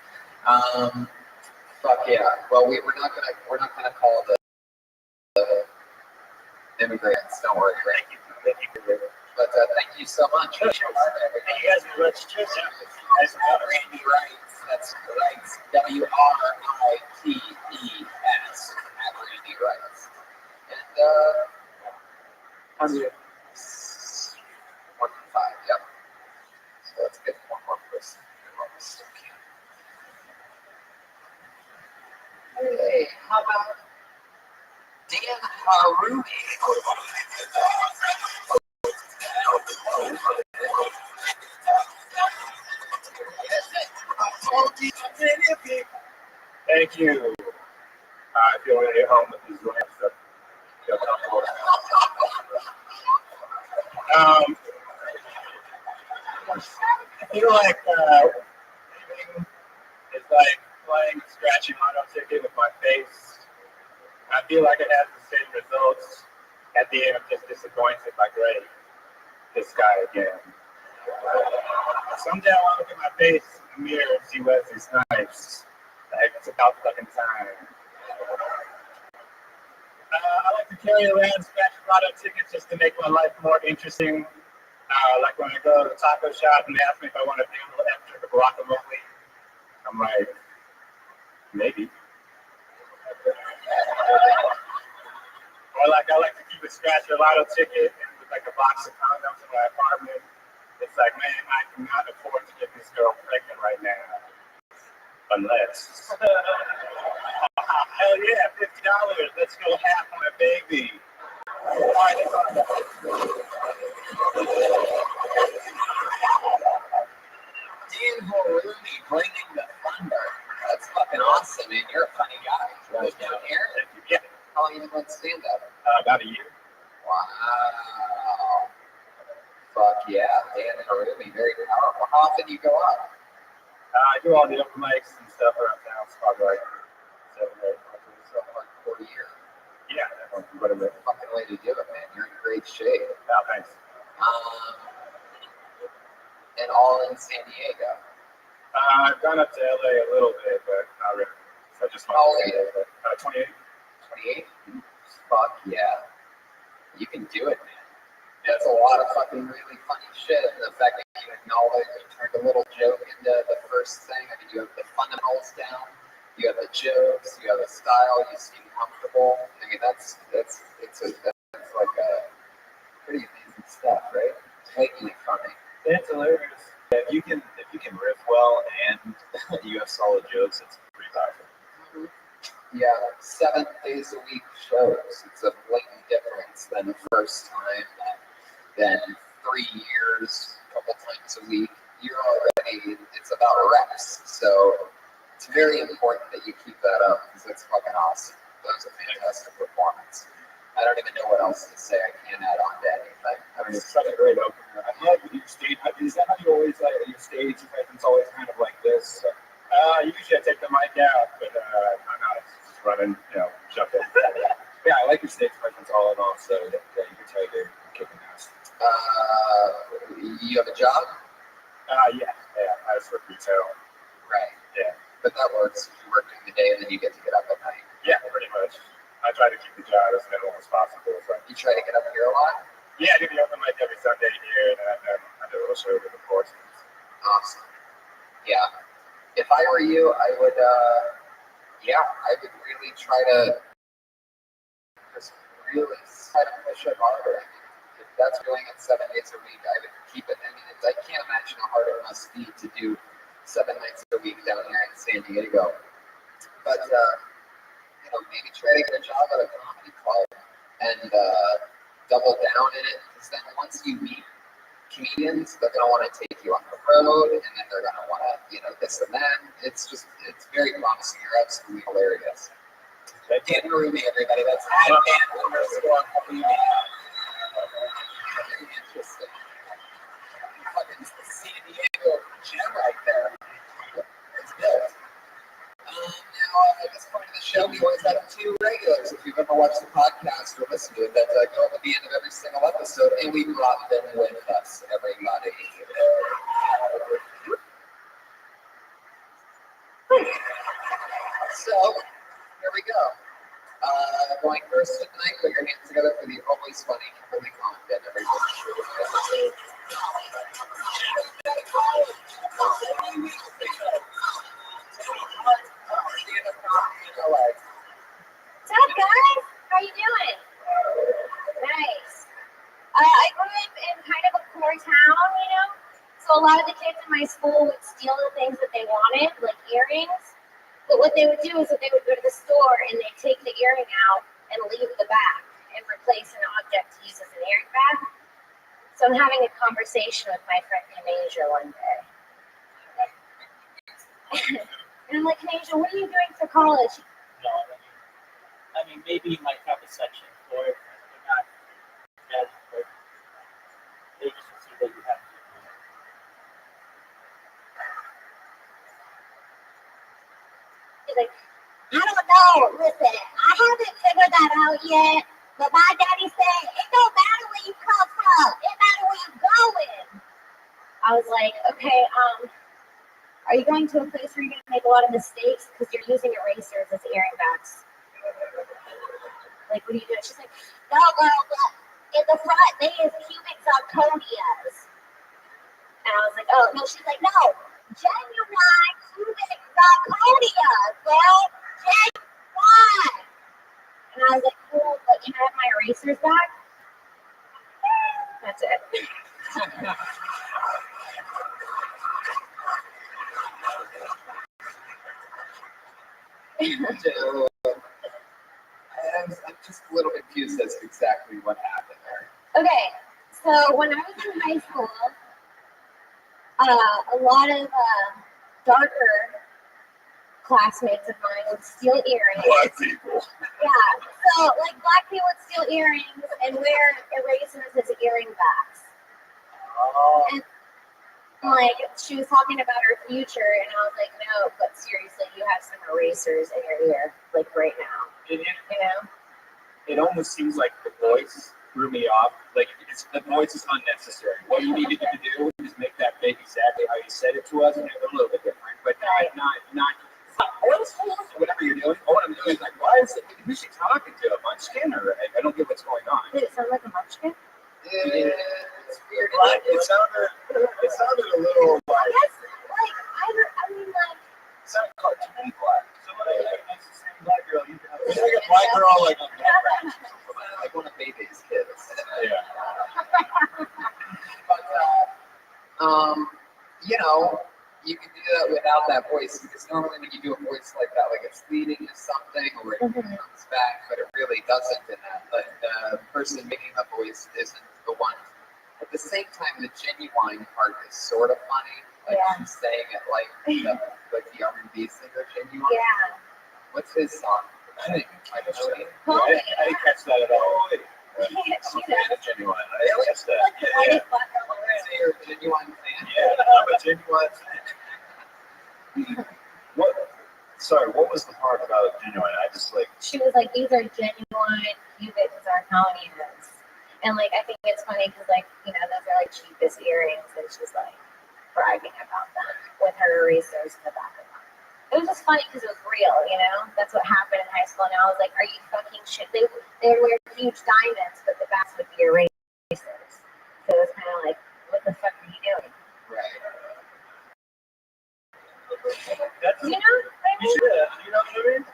Fuck yeah. Well, we're not gonna call the immigrants. Don't worry. Thank you. But thank you so much. Thank you guys very much. Cheers. That's Randy Wrights. That's Wrights. WRITES at Randy Wrights. And How do you? 1 to 5. Yep. So let's get one more person. Hey, how about Dan Harumi? Thank you. I feel when I get home with these lamps up. I feel like it's like playing scratchy auto ticket with my face. I feel like it has the same results at the end. I'm just disappointed, like, great, this guy again. Someday I want to look at my face in the mirror and see Wesley Snipes. Like, it's about fucking time. I like to carry around scratch lotto tickets just to make my life more interesting. Like when I go to the taco shop and they ask me if I want to do a little extra for guacamole, I'm like, maybe. Or like I like to keep a scratch or lotto ticket and with like a box of condoms in my apartment. It's like, man, I cannot afford to get this girl pregnant right now. Unless. Hell yeah, $50. Let's go half on a baby. Dan Harumi bringing the thunder. That's fucking awesome, man. You're a funny guy. Right down here? Yeah. How long have you been doing stand up? About a year. Wow. Fuck yeah. Dan Harumi, very powerful. How often do you go up? I do all the open mics and stuff around town. It's probably like 7 or 8 months. So like 4 years. Yeah, whatever. Fucking way to do it, man. You're in great shape. Yeah, thanks. And all in San Diego. I've gone up to LA a little bit, but not really. So I just How old are you? 28. 28? Fuck yeah. You can do it, man. That's a lot of fucking really funny shit. And the fact that you acknowledge and turned a little joke into the first thing. I mean, you have the fundamentals down. You have the jokes, you have a style, you seem comfortable. I mean, that's like a pretty amazing stuff, right? Making it funny. It's hilarious. If you can riff well and you have solid jokes, it's pretty powerful. Yeah, 7 days a week shows. It's a blatant difference than the first time, then 3 years, a couple times a week. You're already, it's about reps. So it's very important that you keep that up because it's fucking awesome. That was a fantastic performance. I don't even know what else to say. I can't add on to anything. I mean, it's such a great opener. I love when you stage. Is that how you always like your stage? It's always kind of like this. Usually I take the mic out, but I'm not just running, jumping. Yeah, I like your stage presence all in all. So yeah, you can tell you're kicking ass. You have a job? Yeah. I just work retail. Right. Yeah. But that works. You work during the day and then you get to get up at night. Yeah, pretty much. I try to keep the job as minimal as possible. So. You try to get up here a lot? Yeah, I do the open mic every Sunday here, and I do a little show with the course. Awesome. Yeah. If I were you, I would really try to just really try to push it harder. If that's doing it 7 days a week, I would keep it. I mean, I can't imagine how hard it must be to do 7 nights a week down here in San Diego. But maybe try to get a job at a comedy club and double down in it. Because then once you meet comedians, they're going to want to take you on the road, and then they're going to want to, this and that. It's very promising. You're absolutely hilarious. Dan Rumi, everybody. That's Dan Rumi. Very interesting. Fucking San Diego gem right there. It's good. Now, at this point of the show, we always have 2 regulars. If you've ever watched the podcast or listened to it, that go at the end of every single episode, and we brought them with us, everybody. So, here we go. Going first tonight, put your hands together for the always funny Kimberly Condon, everybody. What's up, guys? How you doing? Nice. I grew up in kind of a poor town, so a lot of the kids in my school would steal the things that they wanted, like earrings. But what they would do is that they would go to the store and they'd take the earring out and leave the back and replace an object to use as an earring bag. So I'm having a conversation with my friend Kanasia one day. And I'm like, Kanasia, what are you doing for college? No, I mean, maybe you might have a section for it, but not as important. They just see that you have to. He's like, I don't know. Listen, I haven't figured that out yet. But my daddy said, it don't matter where you come from. It matters where you're going. I was like, okay, are you going to a place where you're going to make a lot of mistakes because you're using erasers as earring backs? Like, what are you doing? She's like, no, girl, but in the front, they use cubic zirconias. And I was like, oh, no. She's like, no, genuine cubic zirconias, girl. Genuine. And I was like, cool, but can I have my erasers back? That's it. I'm just a little confused as to exactly what happened there. Okay, so when I was in high school, a lot of darker classmates of mine would steal earrings. Black people. Yeah, so like black people would steal earrings and wear erasers as earring backs. And like she was talking about her future, and I was like, no, but seriously, you have some erasers in your ear, like right now. It almost seems like the voice threw me off. Like the voice is unnecessary. What you needed to do is make that big exactly how you said it to us, and a little bit different, but not. Whatever you're doing, what I'm doing is like, why is it? Who's she talking to? A munchkin, or I don't get what's going on. Did it sound like a munchkin? It's weird. It sounded a little like. Yes, like I mean, like. It sounded cartoon black. So what my girl, like, on the background. Like one of Baby's kids. Yeah. But, you know, you can do that without that voice, because normally when you do a voice like that, like it's leading to something or it comes back, but it really doesn't in that. But the person making the voice isn't the one. At the same time, the genuine part is sort of funny. Like she's saying it like the R&B singer Genuine. Yeah. What's his song? I didn't catch that. I didn't catch that at all. Yeah, I'm a fan of Genuine. I Really? didn't catch that. like the Yeah. whitest black girl in the room. So you're a Genuine fan? Yeah, I'm a Genuine fan. What? Sorry, what was the part about Genuine? I just like. She was like, these are genuine cubic zirconias. And like, I think it's funny because like, you know, those are like cheapest earrings, and she's like bragging about them with her erasers in the back of them. It was just funny because it was real, you know? That's what happened in high school. And I was like, are you fucking shit? They would wear huge diamonds, but the backs would be erasers. So it was kind of like, what the fuck are you doing? Right. That's, You know what I mean? you know what I mean?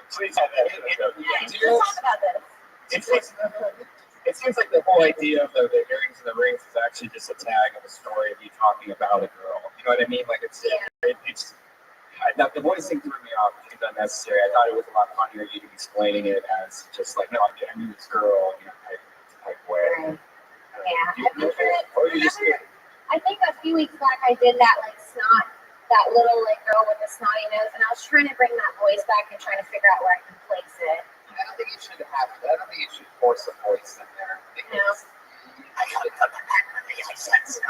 Please have that. Yeah, let's talk about this. It seems like the whole idea of the earrings and the rings is actually just a tag of a story of you talking about a girl. You know what I mean? Like it's the voice thing threw me off. It's unnecessary. I thought it was a lot funnier you explaining it as just like, no, I knew this girl, you know, type way. Yeah. Or you just I think a few weeks back I did that like snot, that little like girl with the snotty nose, and I was trying to bring that voice back and trying to figure out where I can place it. I don't think you should have it. I don't think you should force a voice in there. Because I gotta cut the back of the accents.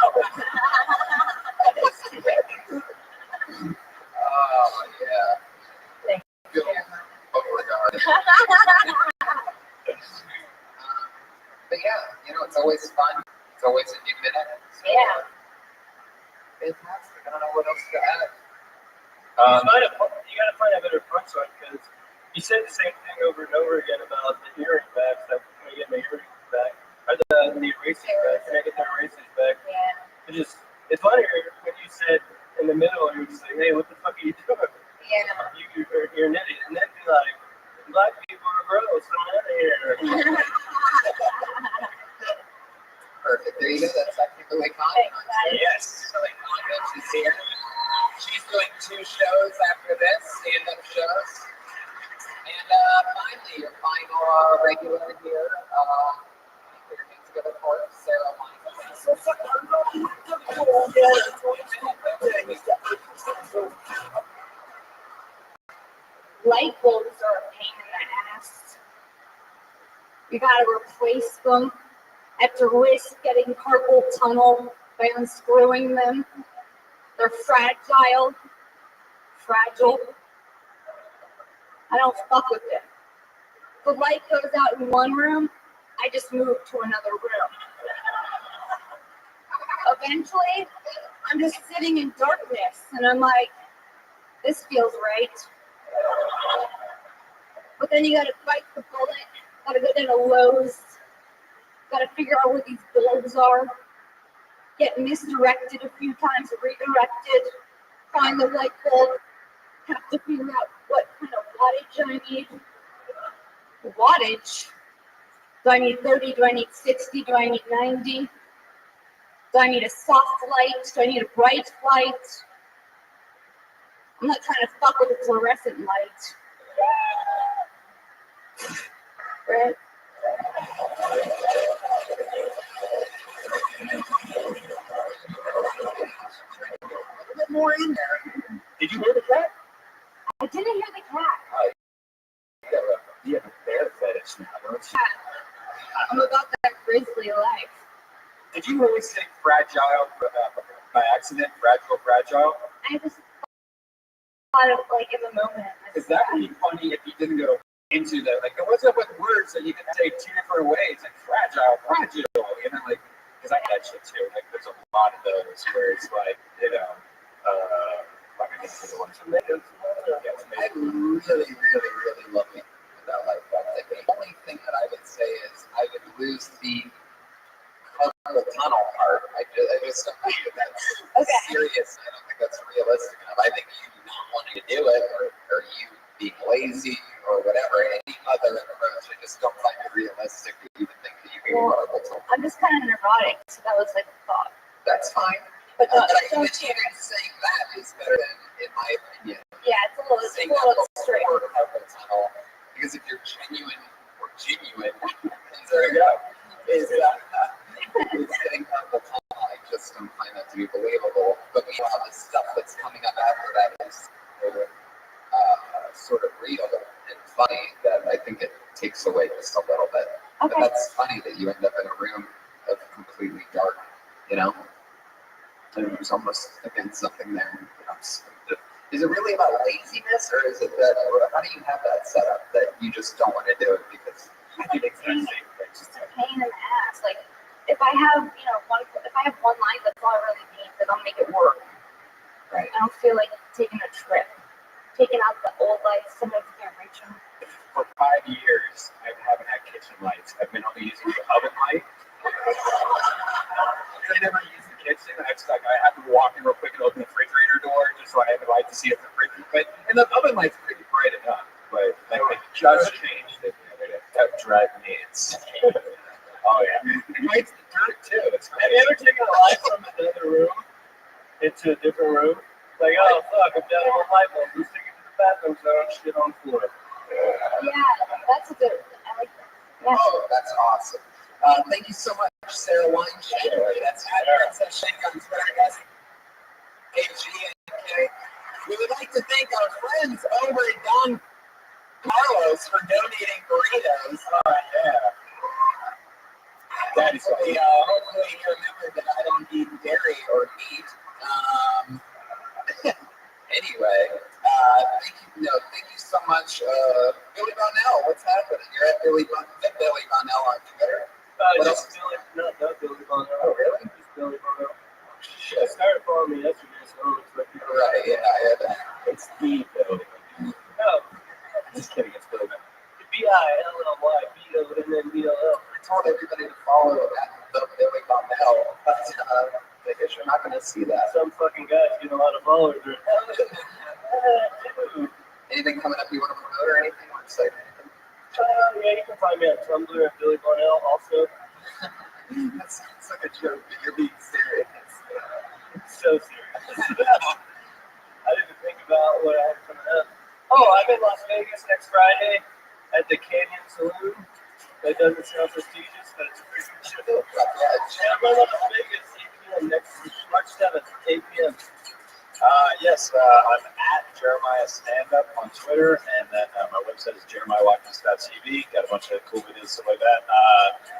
Oh, yeah. Thank you. Beauregard. But yeah, you know, it's always fun. It's always a new minute. So, Yeah. Fantastic. I don't know what else to add. You gotta find a better punchline, because you said the same thing over and over again about the earring backs. Like, can I get my earrings back? Or the erasers back? Can I get the erasers back? Yeah. It's funnier when you said in the middle, you're just like, hey, what the fuck are you doing? Yeah. You're an idiot. And then be like, black people are gross. I'm out of here. Perfect. There you go. That's Kimberly Conlon. yes. Kimberly Conlon, she's here. She's doing 2 shows after this, stand-up shows. And finally, your final regular here. Put your hands together for it, Sarah Light bulbs are a pain in the ass. You gotta replace them. Have to risk getting carpal tunnel by unscrewing them. They're fragile. I don't fuck with it. If the light goes out in one room, I just move to another room. Eventually, I'm just sitting in darkness, and I'm like, this feels right. But then you gotta bite the bullet, gotta go down to Lowe's, gotta figure out where these bulbs are, get misdirected a few times, redirected, find the light bulb, have to figure out what kind of wattage I need. Wattage? Do I need 30? Do I need 60? Do I need 90? Do I need a soft light? Do I need a bright light? I'm not trying to fuck with a fluorescent light. Right? A bit more in there. Did you hear the cat? I didn't hear the cat. You have a bear fetish now, don't you? I'm about that grizzly life. Did you really say fragile by accident? Fragile? I just thought of like in the moment. Because that would be funny if you didn't go into that. Like, what's up with words that you can say 2 different ways? Like fragile, you know, like, because I had that shit too. Like, there's a lot of those where it's like, you know, like I guess the ones from I really love it without like that. The only thing that I would say is I would lose the tunnel part. I just don't think that's serious. I don't think that's realistic enough. I think you not wanting to do it, or you being lazy, or whatever. Any realistic to even think that you can be vulnerable to. I'm just kind of neurotic, so that was like a thought. That's fine. But But I don't think even saying that is better than, in my opinion, yeah, it's a little saying straight. that before carpal tunnel. Because if you're genuine, there you go, is getting carpal tunnel, I just don't find that to be believable. But meanwhile, the stuff that's coming up after that is sort of real and funny that I think it takes away just a little bit. Okay. But that's funny that you end up in a room of completely dark, you know? And there's almost, again, something there. Is it really about laziness, or is it that, or how do you have that set up that you just don't want to do it because I think it's just a pain in the ass. Like, if I have, one line that's not really pain, then I'll make it work. Right. I don't feel like taking a trip. Taking out the old lights, sometimes you can't reach them. For 5 years, I haven't had kitchen lights. I've been only using the oven light. I never use the kitchen. I have to walk in real quick and open the refrigerator door just so I have the light to see if the fridge. And the oven light's pretty bright enough. But I just changed it the other day. That drives me insane. Oh yeah. It lights the dirt too. Have you ever taken a light from another room into a different room? Like, oh fuck, I'm down on one light bulb. Let's take it to the bathroom so I don't shit on the floor. Yeah, that's a good. I like that. Yeah. Oh, that's awesome. Thank you so much, Sarah Weinstein. That's at Shake on Twitter, guys. AGNK. We would like to thank our friends over at Don Carlos for donating burritos. Oh yeah. That is hopefully you remember that I don't eat dairy or meat. Anyway, thank you so much, Billy Bonnell. What's happening? You're at Billy Bonnell on Twitter. Just Billy, not Billy Bonnell. Oh, really? Just Billy Bonnell. She started following me yesterday, so I don't expect you to. Right, yeah. It's the Billy. No. Just kidding, it's Billy. BILLY, BO, and then BLL. I told everybody to follow the Billy Bonnell, but I guess you're not going to see that. Some fucking guy's getting a lot of followers. Anything coming up you want to promote or anything? Want to say anything? Yeah, you can find me on Tumblr at Billy Bonnell also. That sounds like a joke, but you're being serious. So serious. I didn't think about what I had coming up. Oh, I'm in Las Vegas next Friday at the Canyon Saloon. That doesn't sound prestigious, but it's a pretty good show. And I'm in Las Vegas 8 p.m. next March 7th, 8 p.m. Yes, I'm at Jeremiah Standup on Twitter, and then my website is jeremiahwatkins.tv. Got a bunch of cool videos, stuff like that.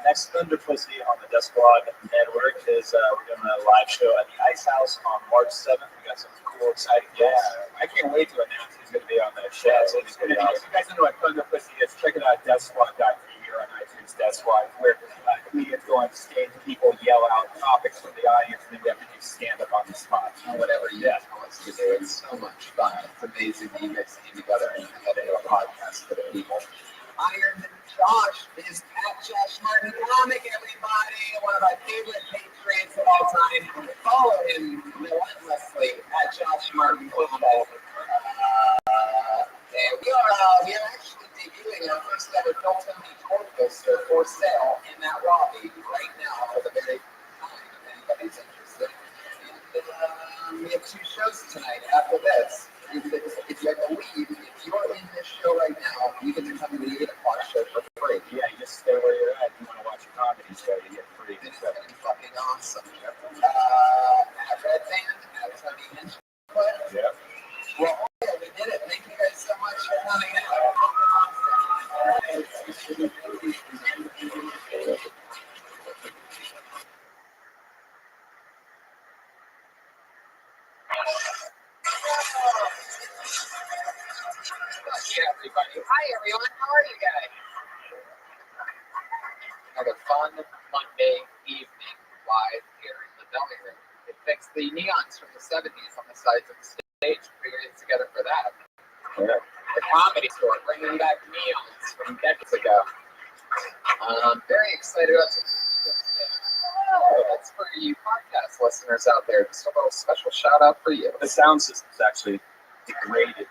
Next Thunder Pussy on the Death Squad Network is we're doing a live show at the Ice House on March 7th. We got some cool, exciting guests. I can't wait to announce who's going to be on that show. So it's going to be awesome. If you guys don't know what Thunder Pussy is, check it out at deathsquad.tv or on iTunes Death Squad, where comedians go on stage, people yell out topics from the audience, and then we have to do stand-up on the spot. Whatever you want to do. It's so much fun. It's amazing that you guys came together and had a podcast for the people. Iron Josh is at Josh Martin Comic, everybody. One of my favorite Patriots of all time. Follow him relentlessly at Josh Martin Comic. And we are actually debuting our first ever Phil Tony tour poster for sale in that lobby right now for the very time, if anybody's interested. And we have 2 shows tonight after this. If I believe, if you're in this show right now, you get to come to the 8 o'clock show for free. Yeah, you just stay where you're at. You want to watch a comedy show, you get free. It's going to be fucking awesome. At Red Band, at Tony Hinchcliffe. Yeah. Well, yeah, we did it. Thank you guys so much for coming out. Hi, everyone. How are you guys? Have a fun Monday evening live here in the Deli Room. It fixed the neons from the 70s on the sides of the stage. Figured it together for that. Yeah. The Comedy Store bringing back neons from decades ago. I'm very excited about this. That's for you podcast listeners out there. Just a little special shout out for you. The sound system's actually degraded.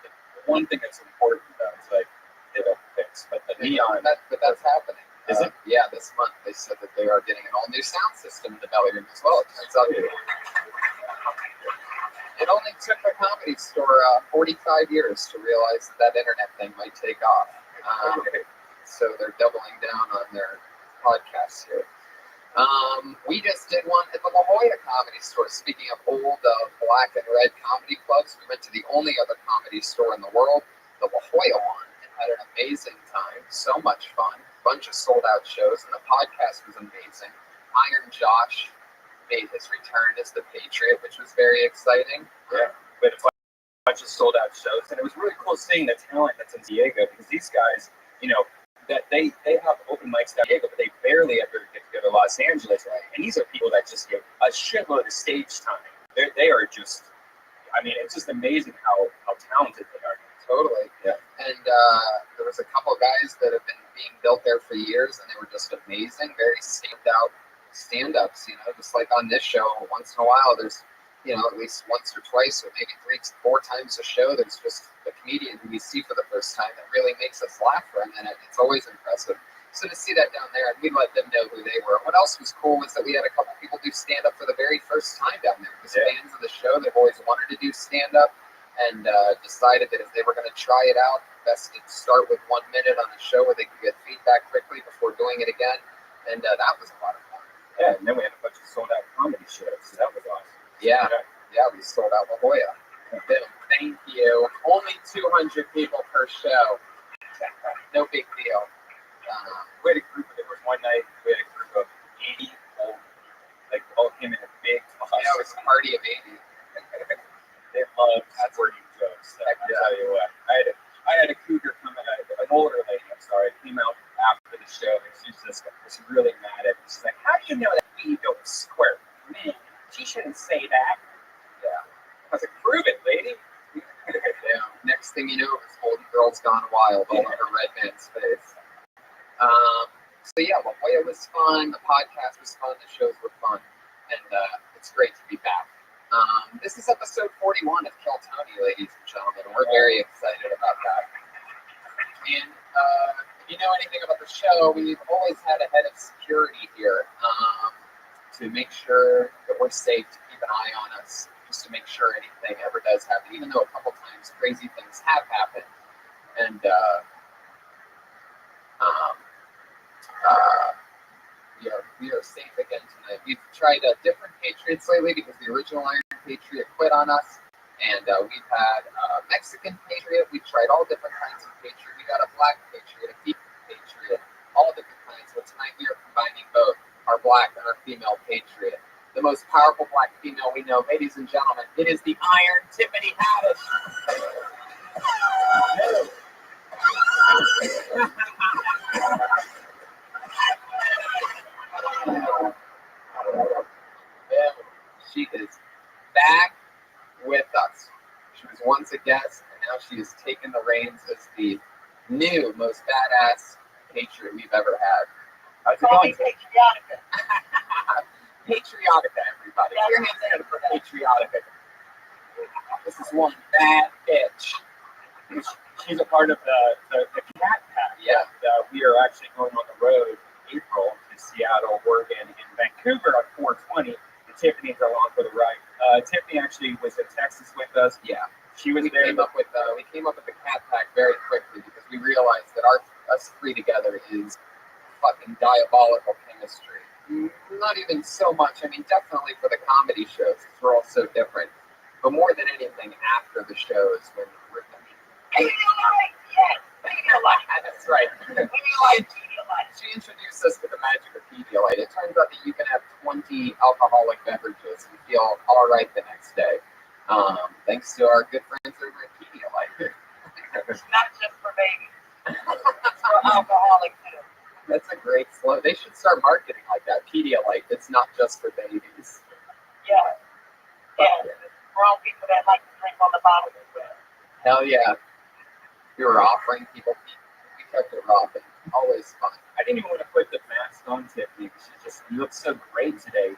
One thing that's important though is like they don't fix, but the neon. But that's happening. Is it? Yeah, this month they said that they are getting an all-new sound system in the belly room as well. It turns out it only took a Comedy Store 45 years to realize that internet thing might take off. So they're doubling down on their podcasts here. We just did one at the La Jolla Comedy Store. Speaking of old black and red comedy clubs, we went to the only other comedy store in the world, the La Jolla one, and had an amazing time. So much fun. Bunch of sold out shows, and the podcast was amazing. Iron Josh made his return as the Patriot, which was very exciting. Yeah, we had a bunch of sold out shows, and it was really cool seeing the talent that's in Diego, because these guys, you know, that they have open mics down in Diego, but they barely ever get to go to Los Angeles. And these are people that just get a shitload of stage time. They are just, I mean, it's just amazing how talented they are. Totally. Yeah. And there was a couple guys that have been being built there for years, and they were just amazing, very stamped out stand-ups, you know, just like on this show, once in a while, there's, you know, at least once or twice, or maybe 3-4 times a show, there's just a comedian who we see for the first time that really makes us laugh for a minute. It's always impressive. So to see that down there, and we let them know who they were. What else was cool was that we had a couple people do stand-up for the very first time down there. Because fans of the show, they've always wanted to do stand-up, and decided that if they were going to try it out, best to start with 1 minute on the show where they could get feedback quickly before doing it again. And that was a lot of fun. Yeah, and then we had a bunch of sold out comedy shows, so that was awesome. Yeah, we sold out La Jolla. Boom. Thank you. Only 200 people per show. No big deal. We had a group, there was one night, we had a group of 80 old, like all came in a big bus. Yeah, it was a party of 80. They loved squirting jokes. I can tell you what. I had a cougar come out, an older lady, I'm sorry, came out after the show, and she was really mad at me. She's like, how do you know that we don't squirt? Man, she shouldn't say that. Yeah. I was like, prove it, lady. Yeah. Next thing you know, it's Golden Girls Gone Wild all over Red Man's face. So yeah, La Jolla was fun, the podcast was fun, the shows were fun, and it's great to be back. This is episode 41 of Kill Tony, ladies and gentlemen. We're very excited about that. And if you know anything about the show, we've always had a head of security here to make sure that we're safe, to keep an eye on us, just to make sure anything ever does happen, even though a couple times crazy things have happened. And we are safe again tonight. We've tried different Patriots lately because the original Iron Patriot quit on us. And we've had a Mexican Patriot. We've tried all different kinds of Patriot. We got a black Patriot, a female Patriot, all different kinds. But tonight we are combining both our black and our female Patriot. The most powerful black female we know, ladies and gentlemen, it is the Iron Tiffany Haddish. She is back with us. She was once a guest, and now she has taken the reins as the new, most badass Patriot we've ever had. How's it going? Patriotica. Patriotica, everybody. Put your hands together for Patriotica. This is one bad bitch. She's a part of the Cat Pack. Yeah. We are actually going on the road in April to Seattle, Oregon, and Vancouver on 420. And Tiffany's along for the ride. Tiffany actually was in Texas with us. Yeah. She was we there. Came up with the Cat Pack very quickly because we realized that us three together is fucking diabolical chemistry. Not even so much. I mean, definitely for the comedy shows, because we're all so different. But more than anything, after the shows, when we're that's right. She introduced us to the magic of Pedialyte. It turns out that you can have 20 alcoholic beverages and feel all right the next day. Thanks to our good friends over at Pedialyte. It's not just for babies. It's for alcoholic too. That's a great slogan. They should start marketing like that. Pedialyte. It's not just for babies. Yeah. Yeah. Grown people that like to drink on the bottom as well. Hell yeah. We were offering people. We kept it raw, but always fun. I didn't even want to put the mask on Tiffany because you look so great today.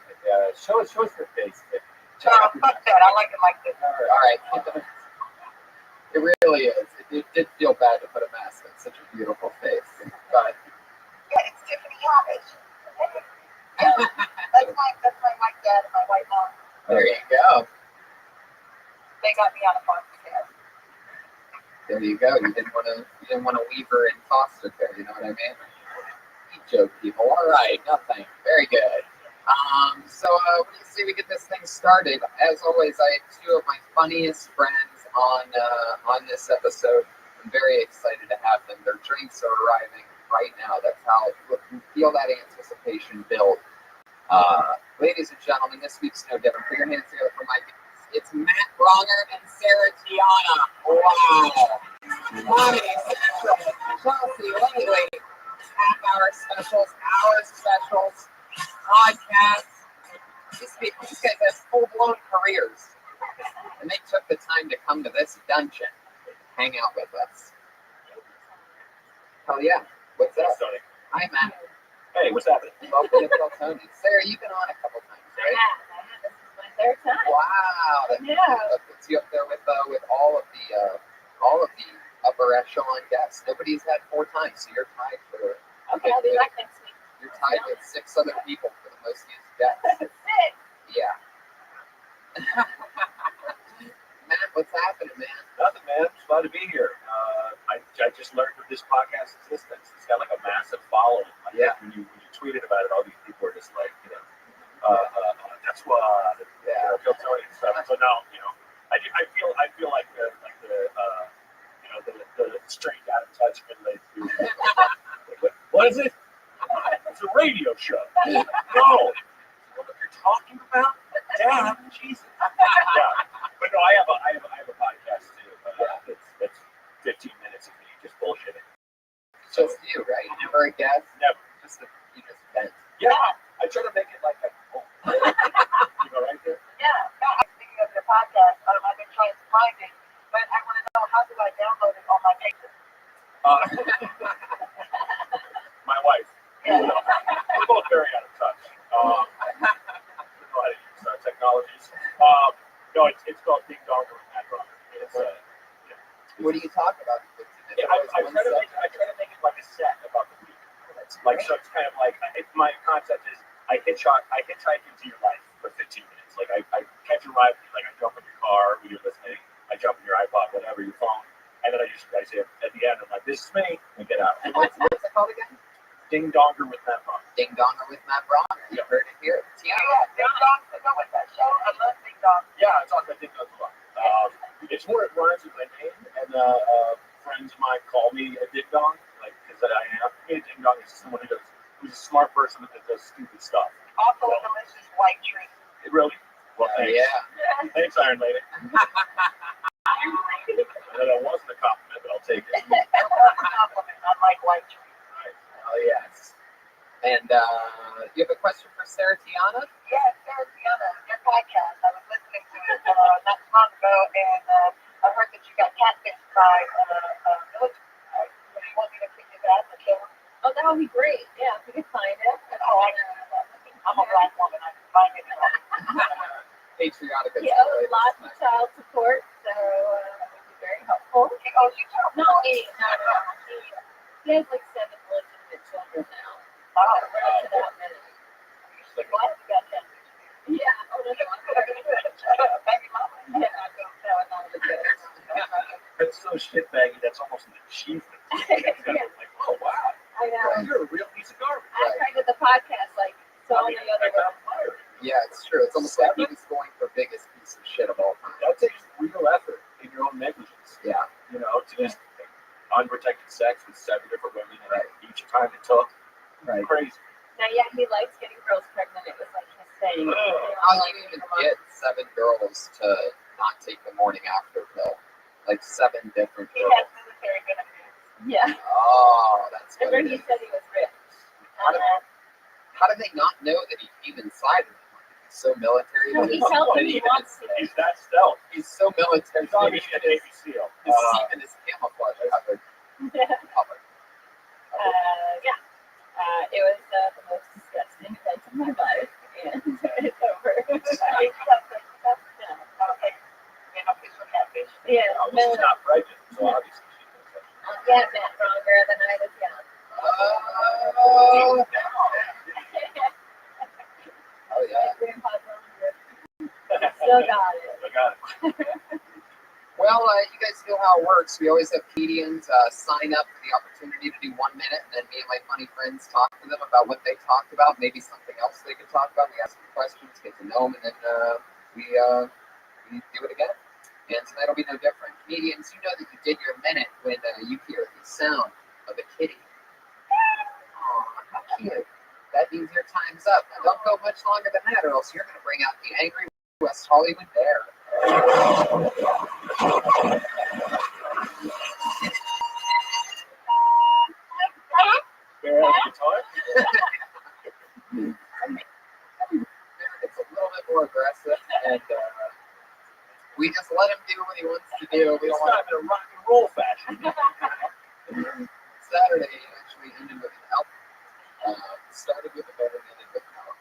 Show us your face, Tiffany. Fuck that. I like it like this. All right. It really is. It did feel bad to put a mask on such a beautiful face. But yeah, it's Tiffany. got me out of foster care. There you go. You didn't want to leave her in foster care. You know what I mean? You joke, people. All right, nothing. Very good. So what do you say we get this thing started? As always, I have two of my funniest friends on this episode. I'm very excited to have them. Their drinks are arriving right now. That's how you feel that anticipation build. Ladies and gentlemen, this week's no different. Put your hands together for my guests. It's Matt Bronger and Sarah Tiana. Wow. Monty, Central, Chelsea, Langley. Half-hour specials, hour specials, podcasts. These guys have full-blown careers. And they took the time to come to this dungeon, hang out with us. Hell yeah. What's up? Tony. Hi, Matt. Hey, what's happening? Welcome to Phil Tony. Sarah, you've been on a couple times, right? This is my third time. Wow. That puts you up there with all of the upper echelon guests. Nobody's had 4 times, so you're tied for. Okay, I'll be back next week. You're tied with 6 other people for the most used guests. 6. Yeah. Matt, what's happening, man? Nothing, man. Just glad to be here. I just learned of this podcast existence. It's got like a massive following. Like, yeah. When you tweeted about it, all these people were just like, that's what. Yeah. Phil Tony and stuff. So now, I feel like the straight out of touch middle-aged dude. What is it? It's a radio show. No. What you're talking about? Dad, Jesus. Yeah. But no, I have a podcast too. It's 15 minutes of me just bullshitting. Just you, right? Never a guest? Never. You just vent. Yeah. I try to make it like a you go right there? Yeah. No, I'm thinking of your podcast. I've been trying to find it, but I want to know, how do I download it on my paper? My wife. Yeah. We're both very out of touch. I don't know how to use technologies. No, it's called Ding Dong with Matt Bronger. What do you talk about in 15 minutes? Yeah, I try to make it like a set about the week. Like, so it's kind of like, my concept is I hitchhike into your life for 15 minutes. Like I catch a ride, like I jump in your car when you're listening, I jump in your iPod, whatever, your phone, and then I say at the end, I'm like, this is me, and get out. What's it called again? Ding Donger with Matt Bronger. Ding Donger with Matt Bronger. You heard it here. Yeah, Ding Dong. I go with that show. I love Ding Dong. Yeah, I talk about Ding Dong a lot. It's more it rhymes with my name, and friends of mine call me a Ding Dong, like, because I am. A Ding Dong is someone who's a smart person that does stupid stuff. Also a delicious white treat. It really? Well, thanks. Yeah. Thanks, Iron Lady. That wasn't a compliment, but I'll take it. It was a compliment. I like white treat. Oh, yes. And you have a question for Sarah Tiana? Yeah, Sarah Tiana, your podcast. I was listening to it not too long ago, and I heard that you got catfished by military. Do you want me to pick it up and show them? Oh, that would be great. Yeah, if we could find it. I'm a black woman. I can find it. Patriotic. Yeah, lots of child support, so that would be very helpful. Oh, you too. Not me. No. He has like 7 legitimate children now. Oh, To that many. what? You got that? Yeah. Oh, no, Baby mama? Yeah, no, not legit. That's so shitbaggy. That's almost an achievement. Like, oh wow, I know. you're a real piece of garbage. I tried with the podcast like so many other ones. Yeah, it's true. It's almost like he was going for biggest piece of shit of all time. That takes real effort in your own negligence. Yeah. To just unprotected sex with 7 different women, and each time it took. Right. Crazy. Now, yeah, he likes getting girls pregnant. It was like his thing. How do you even get 7 girls to not take the morning after pill? Like 7 different He girls. has military benefits. Yeah. Oh, that's what Remember, it he is. said he was rich. How did they not know that he came inside of them? He's so military. No, he tells me he wants to. He's that stealth. He's so military. He's obviously a Navy SEAL. His semen is camouflage covered. Yeah. It was the most disgusting event of my life, and it's over. Yeah, Well, she's not pregnant, so obviously she's yeah, Matt Bronger, the night is young. Oh, oh yeah. Grandpa Bronger. Still got it. I got it. how it works. We always have comedians sign up for the opportunity to do 1 minute, and then me and my funny friends talk to them about what they talked about, maybe something else they could talk about. We ask them questions, get to know them, and then we do it again. And tonight will be no different. Comedians, you know that you did your minute when you hear the sound of a kitty. Oh, how cute. That means your time's up. Now don't go much longer than that, or else you're going to bring out the angry West Hollywood bear. Bear having a time? It's a little bit more aggressive, and we just let him do what he wants to do. We don't want in a rock and roll fashion. Saturday actually ended with an album. Started with a better and ended with an album.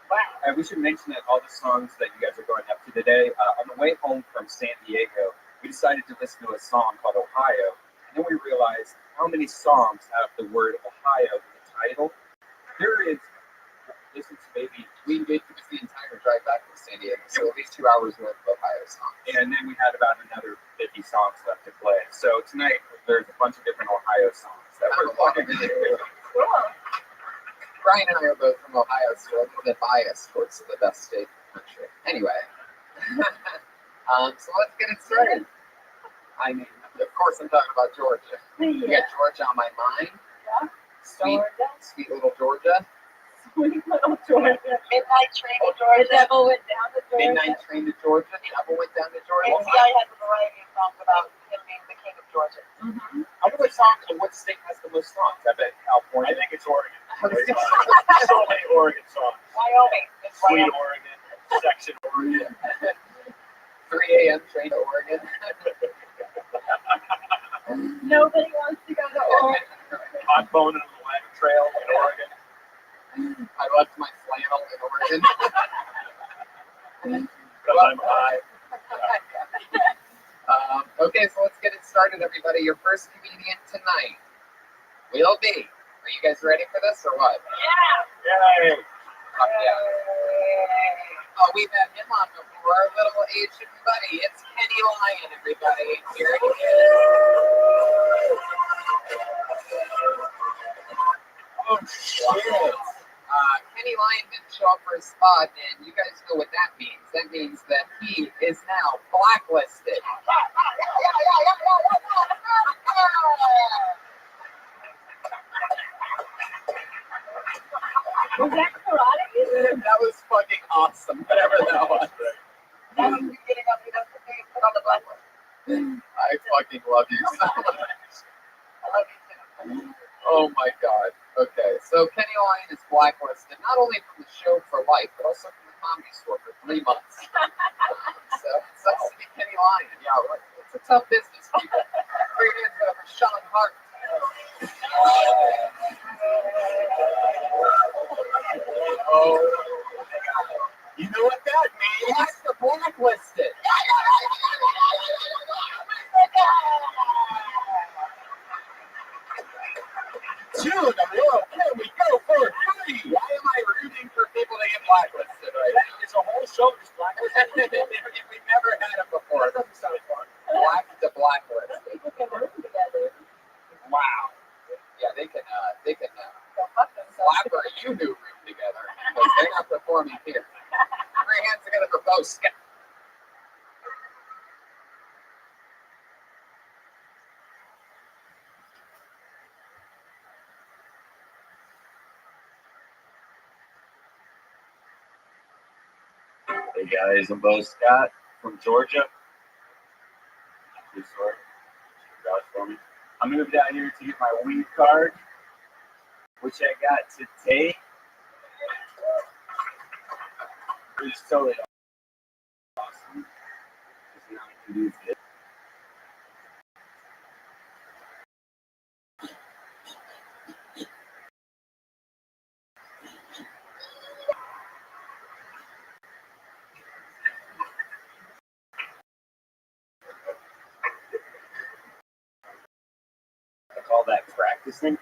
Wow. And we should mention that all the songs that you guys are going up to today, on the way home from San Diego, we decided to listen to a song called Ohio. And then we realized how many songs have the word Ohio in the title. There is, listen to maybe, We did the entire drive back from San Diego, so at least 2 hours worth of Ohio songs. and then we had about another 50 songs left to play. So tonight, there's a bunch of different Ohio songs that we're playing. Brian and I are both from Ohio, so we're a little bit biased towards the best state in the country. Anyway, so let's get it started. I mean, of course, I'm talking about Georgia. You got Georgia on my mind. Yeah. Sweet little Georgia. Sweet little Georgia. Midnight train to Georgia. The devil went down to Georgia. Midnight train to Georgia. The devil went down to Georgia. NCI has a variety of songs about him being the king of Georgia. I wonder what state has the most songs. I bet California. I think it's Oregon. I was gonna So many Oregon songs. Wyoming. It's Sweet Wyoming. Oregon, Section Oregon. 3 a.m. train to Oregon. Nobody wants to go to Oregon. Hot bone on the wagon trail in Oregon. I left my flannel in Oregon. Because I'm high. Okay, so let's get it started, everybody. Your first comedian tonight will be. Are you guys ready for this or what? Yay! Yeah. Oh, we've had him on before, our little Asian buddy. It's Kenny Lyon, everybody. Here he is. Oh, shit. Kenny Lyon didn't show up for his spot, and you guys know what that means. That means that he is now blacklisted. Was that karate? That was fucking awesome, whatever that was. That was the beginning of it. That's the thing. Put on the blacklist. I fucking love you so much. I love you too. Oh my god. Okay, so Kenny Lyon is blacklisted not only from the show for life, but also from the Comedy Store for 3 months. So sucks to be Kenny Lyon. Yeah, it's a tough business, people. Put your hands up for Sean Hart. Oh, You know what that means? that's the blacklisted. To the world, can we go for free? Why am I rooting for people to get blacklisted right now? It's a whole show just blacklisted. We've never had it before. That doesn't sound fun. Black to blacklist. People can work together. Wow. Yeah, they can slap or you do room together because they're not performing here. Put your hands together for both. Hey guys, I'm Bo Scott from Georgia. True story. Josh for me. I moved out here to get my weed card, which I got today. It was totally awesome. Just now I can use it. I call that practicing.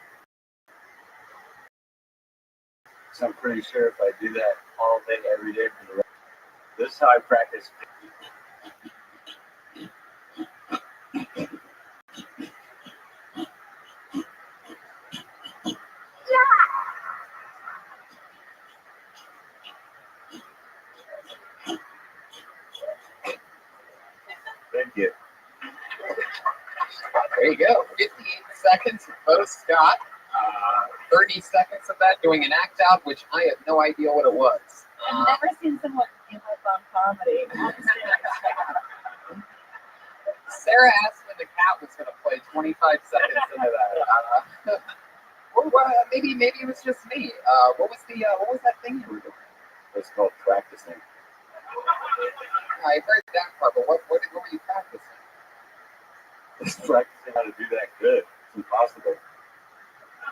So I'm pretty sure if I do that all day, every day for the rest, this is how I practice. Bo's got 30 seconds of that doing an act out, which I have no idea what it was. I've never seen someone give up on comedy. Sarah asked when the cat was going to play 25 seconds into that. Maybe it was just me. What was that thing you were doing? It's called practicing. I heard that part, but what were you practicing? Just practicing how to do that good. It's impossible.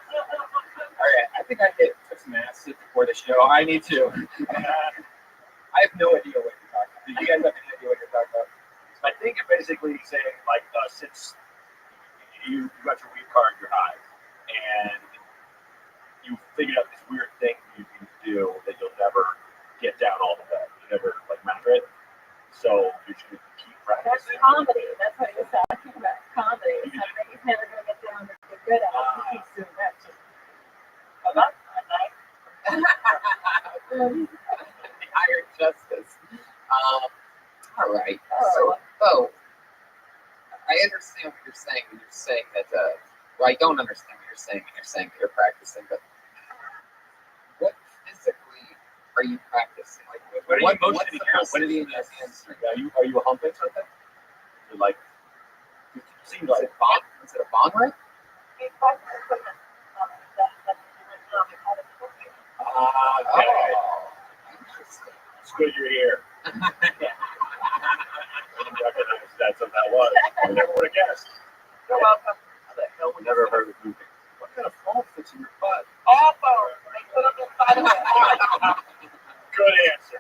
All right, I think I took some acid before the show. I need to. I have no idea what you're talking about. Do you guys have any idea what you're talking about? I think you're basically saying, like, since you got your weed card, you're high, and you figured out this weird thing you can do that you'll never get down all the way. You never, like, master it. So you're just going to keep That's practicing. comedy. That's what he was talking about. Comedy. Something he's never going to get down to get good at. He keeps doing that too. Higher justice. All right. So, I understand what you're saying when you're saying that. Well, I don't understand what you're saying when you're saying that you're practicing. But what physically are you practicing? Like, What are you motioning out? What is What is in your hands? Are you humping something? You're like, it seems like Is it a bong rip? okay. Interesting. It's good you're here. I didn't recognize that's what that was. I never would have guessed. You're welcome. How the hell would never heard of moving? What kind of phone fits in your butt? They put them inside of it. Good answer.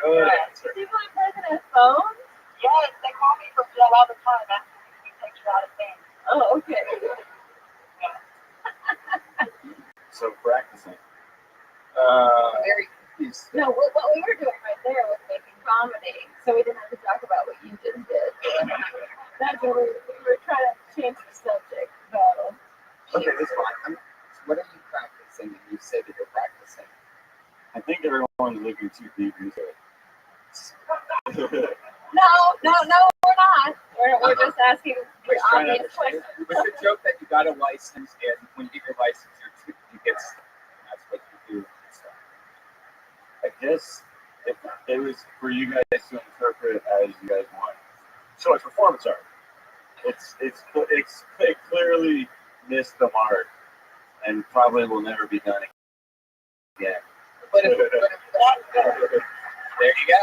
Good answer. People in prison have phones? Yes, they call me from jail all the time after we take you out of things. Oh, okay. So practicing. Very confused. No, what we were doing right there was making comedy, so we didn't have to talk about what you just did. That's what we were trying to change the subject. So. Okay, that's fine. What are you practicing? And you say that you're practicing. I think everyone's looking too deep into it. No, we're not. We're just asking the obvious questions. What's the joke that you got a license, and when you get your license, you get that's what you do. I guess it was for you guys to interpret as you guys want. So it's performance art. It clearly missed the mark, and probably will never be done again. But if, There you go.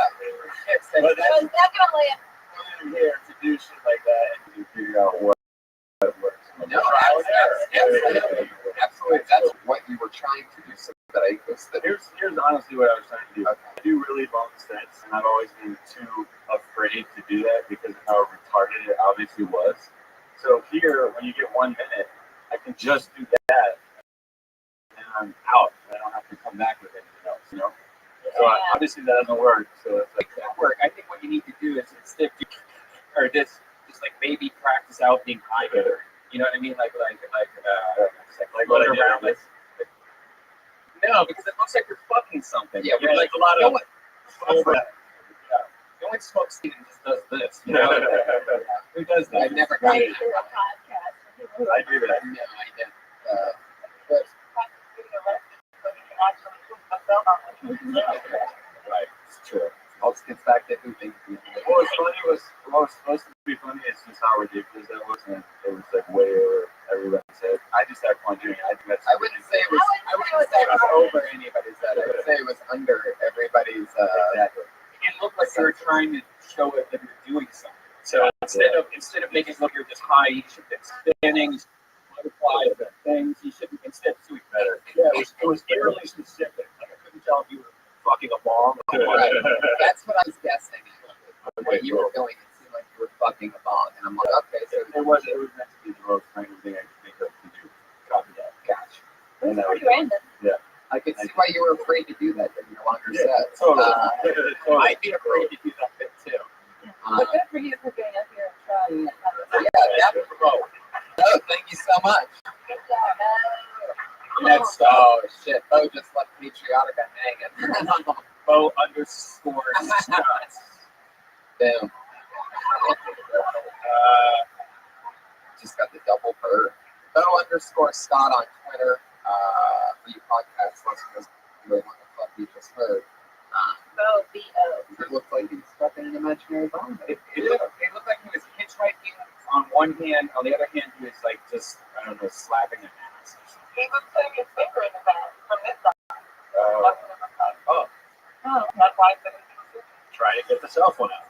But It was definitely I'm here to do shit like that and to figure out what works. no, absolutely. That's what you were trying to do. So that Here's honestly what I was trying to do. I do really long sets, and I've always been too afraid to do that because of how retarded it obviously was. So here, when you get 1 minute, I can just do that, and I'm out. I don't have to come back with anything else, you know? So obviously that doesn't work. So it's like That work. I think what you need to do is instead of just like maybe practice out being high better. You know what I mean? Like what I did. No, because it looks like you're fucking something. Yeah, You're like a lot of. No one smokes weed and just does this. You know? Who does that? I never got ready it. for a podcast. I do that. No, I didn't. But Right, it's true. all this gets back to hooping. What was supposed to be funny is just how ridiculous that was, and it was like way over everybody's head. I just had fun doing it. I wouldn't say it was over anybody's head. I would say it was under everybody's. Exactly. It looked like you were trying to show it that you're doing something. So instead of making it look you're just high, you should be spinning, butterflies, and things. You shouldn't instead do it better. Yeah, it was eerily specific. Like I couldn't tell if you were fucking a bomb. Right. That's what I was guessing. What you were going, it seemed like you were fucking a bong, and I'm like, okay, so it was meant to be the most random thing I could think of to do. Copy that. Gotcha. It was pretty random. Yeah. I could see why you were afraid to do that in your longer sets. Totally. I'd be afraid to do that bit too. But good for you for getting up here and trying. Yeah, definitely. Oh, thank you so much. Good job. That's shit. Bo just left Patriotica hanging. Bo underscore Scots. Boom. Just got the double bird. Joe_Scott on Twitter. For you podcast listeners, what the fuck you just heard. It looked like he was stuck in an imaginary bomb. It looked like he was hitchhiking on one hand. On the other hand, he was like just, I don't know, slapping an ass. He was putting his finger in his ass from this side. That's why I said try to get the cell phone out.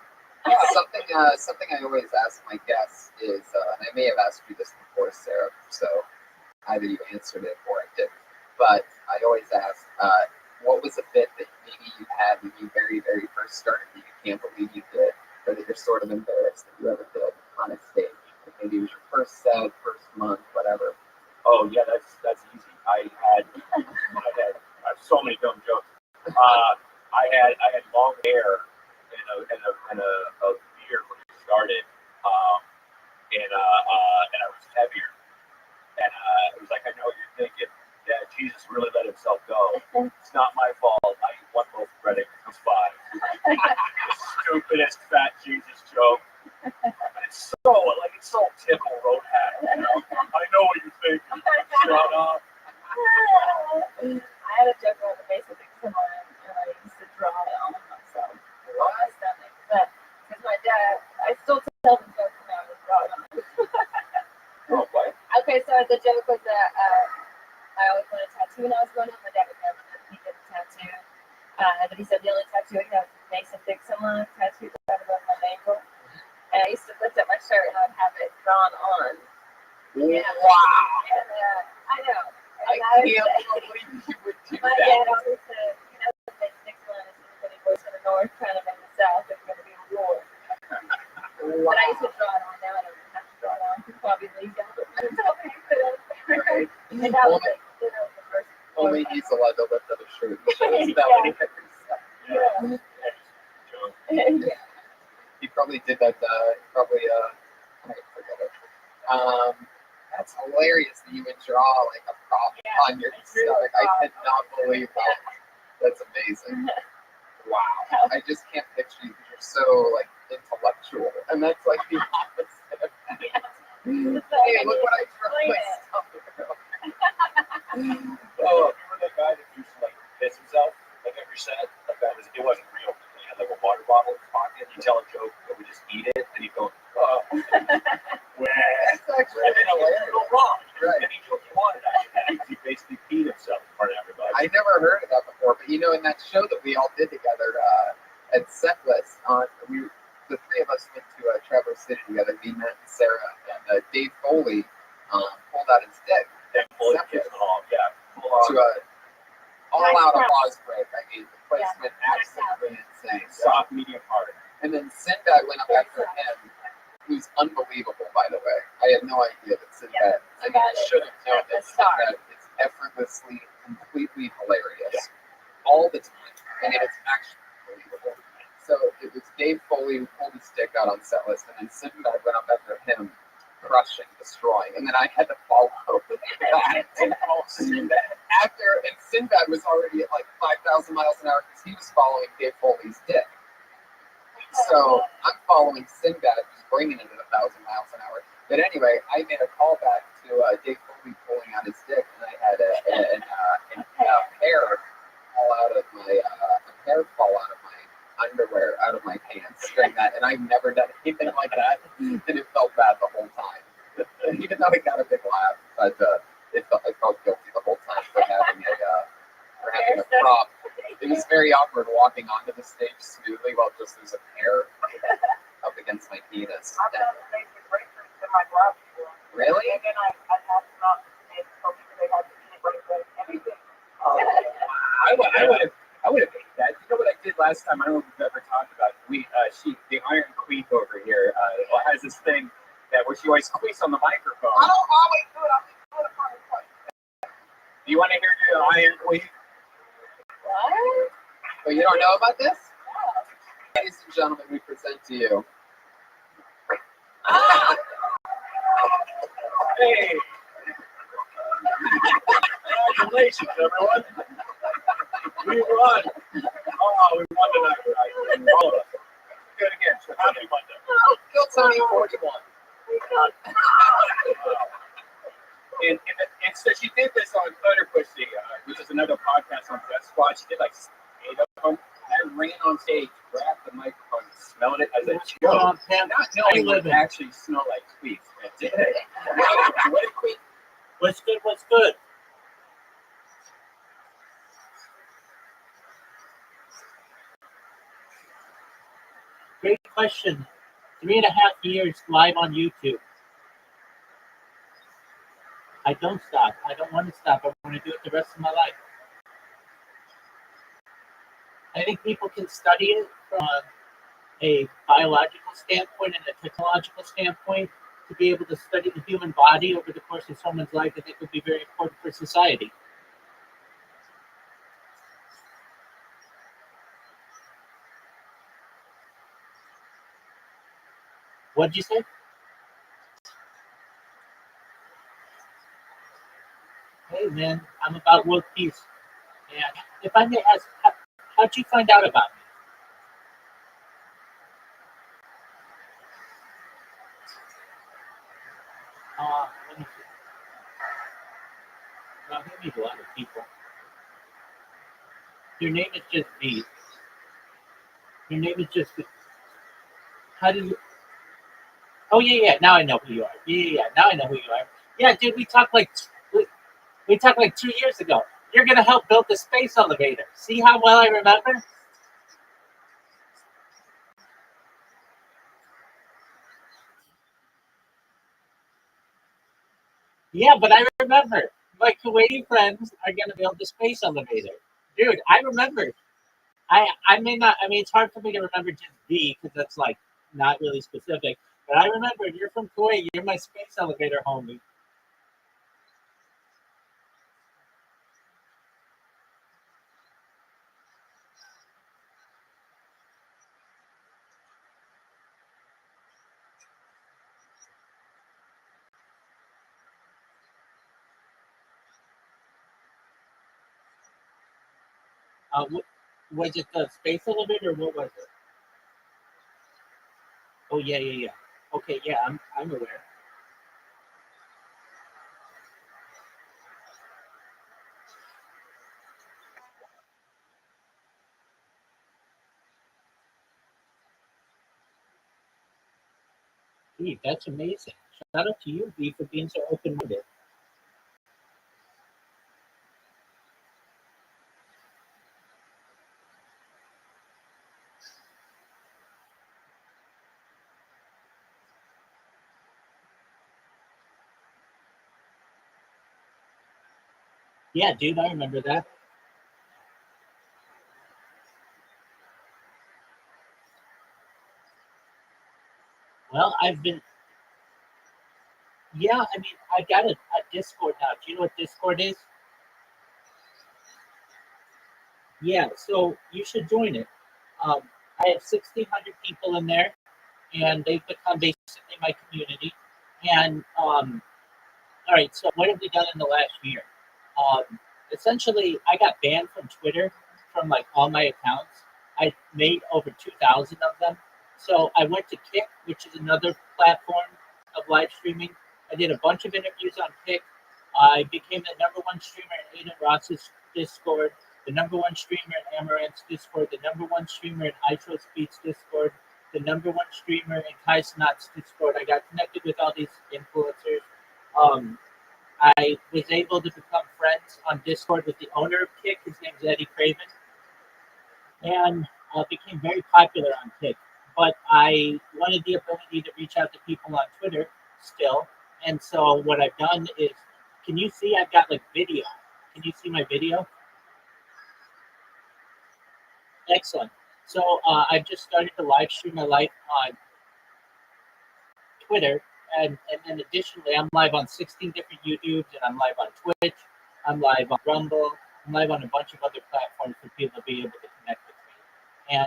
Something I always ask my guests is, and I may have asked you this before, Sarah, so either you answered it or I didn't, but I always ask, what was a bit that maybe you had when you very, very first started that you can't believe you did, or that you're sort of embarrassed that you ever did on a stage? Like maybe it was your first set, first month, whatever. Oh yeah, that's easy. I have so many dumb jokes. I had long hair and a beard when I started, and I was heavier, and it was like, I know what you're thinking. Yeah, Jesus really let himself go. It's not my fault. I ate one loaf of bread and it was 5. The stupidest fat Jesus joke. It's so typical road hack. You know? I know what you're thinking. Shut up. I had a joke about the basic eczema, and I used to draw it on myself. On my stomach. But because my dad, I still tell the joke when I was drawing on it. Oh, what? Okay, so the joke was that I always wanted a tattoo when I was growing up. My dad would never let me get a tattoo. But he said the only tattoo he has is Mason Dixon tattoo right above my ankle. And I used to lift up my shirt and I'd have it drawn on. Yeah. Wow. And I know. And I can't believe you would do my that. dad always said, Mason Dixon is anybody goes to the north, kind of in the south, there's going to be a war. But I used to draw it on. Now I don't have to draw it on. It's probably legal. But I told me you could. Right. And that was like, the first. Only he's allowed to lift up his shirt. He shows that when he gets Yeah. He probably did that. I forget it. That's hilarious that you would draw like a prop on your stomach. I cannot believe that. That's amazing. Wow. I just can't picture you because you're so like intellectual, and that's like the opposite of that. Hey, look what I drew on my stomach. Oh, remember that guy that used to like piss himself like every set? Like that was, it wasn't real. He had like a water bottle in his pocket. He'd tell a joke that would just eat it, and he'd go, That's actually hilarious. Go wrong. Right. Any joke he wanted after that, he basically peed himself in front of everybody. I never heard of that before, but you know, in that show that we all did together at Setlist, the three of us went to Traverse City together, me, Matt, and Sarah, and Dave Foley pulled out his dick. Dave Foley kissed the hall, yeah. To all-out applause break. I mean, the place went absolutely insane. Soft, medium hard. And then Sinbad went up after him, who's unbelievable, by the way. I had no idea that Sinbad, I mean, I should have known that Sinbad is effortlessly, completely hilarious. All the time. I mean, it's actually unbelievable. So it was Dave Foley who pulled his dick out on Setlist, and then Sinbad went up after him, crushing, destroying. And then I had to follow that. And Sinbad was already at like 5,000 miles an hour because he was following Dave Foley's dick. So I'm following Sinbad, just bringing it at 1,000 miles an hour. But anyway, I made a call back to Dave Foley pulling out his dick, and I had a hair fall out of my underwear, out of my pants during that, and I've never done anything like that, and it felt bad the whole time. Even though I got a big laugh, but I felt guilty the whole time for having a prop. It was very awkward walking onto the stage smoothly while just there's a hair up against my penis. Really? And then I had to not make so they had to eat bracelet and everything. I would have made that. You know what I did last time? I don't know if we've ever talked about it. The Iron Queen over here has this thing where she always squeaks on the microphone. I don't always do it. I'm just doing it for the point. Do you want to hear the Iron Queen? What? Oh, you don't know about this? No. Ladies and gentlemen, we present to you. Hey! Congratulations, everyone! We won! Oh, we won tonight. All of us. Do it again. So how many won them? Kill Tony 41. And so she did this on Thunder Pussy, which is another podcast on Death Squad. She did like 8 of them. I ran on stage, grabbed the microphone, and smelled it as a joke, not knowing what it actually smelled like tweets. I did it. What a quick. What's good? What's good? Great question. 3.5 years live on YouTube. I don't stop. I don't want to stop. I want to do it the rest of my life. I think people can study it from a biological standpoint and a technological standpoint. To be able to study the human body over the course of someone's life, I think would be very important for society. What did you say? Hey man, I'm about world peace. And if I may ask, how'd you find out about me? Let me see. Well, I meet a lot of people. Your name is just V. Your name is just V. How do you? Oh yeah. Now I know who you are. Yeah. Now I know who you are. Yeah, dude, we talked like 2 years ago. You're gonna help build the space elevator. See how well I remember? Yeah, but I remember. My Kuwaiti friends are gonna build the space elevator. Dude, I remember. I may not. I mean, it's hard for me to remember just V because that's like not really specific. But I remember you're from Kuwait. You're my space elevator homie. Was it the space elevator or what was it? Oh yeah. Okay, yeah, I'm aware. Gee, that's amazing. Shout out to you, V, for being so open-minded. Yeah, dude, I remember that. Well, yeah, I mean, I got a Discord now. Do you know what Discord is? Yeah, so you should join it. Um, I have 1,600 people in there, and they've become basically my community. And all right, so what have we done in the last year? Essentially, I got banned from Twitter from like all my accounts. I made over 2,000 of them. So I went to Kick, which is another platform of live streaming. I did a bunch of interviews on Kick. I became the #1 streamer in Aiden Ross's Discord, the #1 streamer in Amaranth's Discord, the #1 streamer in Itro Speed's Discord, the #1 streamer in Kai Snot's Discord. I got connected with all these influencers. I was able to become friends on Discord with the owner of Kick. His name is Eddie Craven, and became very popular on Kick. But I wanted the ability to reach out to people on Twitter still, and so what I've done is, can you see I've got like video? Can you see my video? Excellent. So I've just started to live stream my life on Twitter, and then additionally, I'm live on 16 different YouTubes, and I'm live on Twitch, I'm live on Rumble, I'm live on a bunch of other platforms for people to be able to connect with me.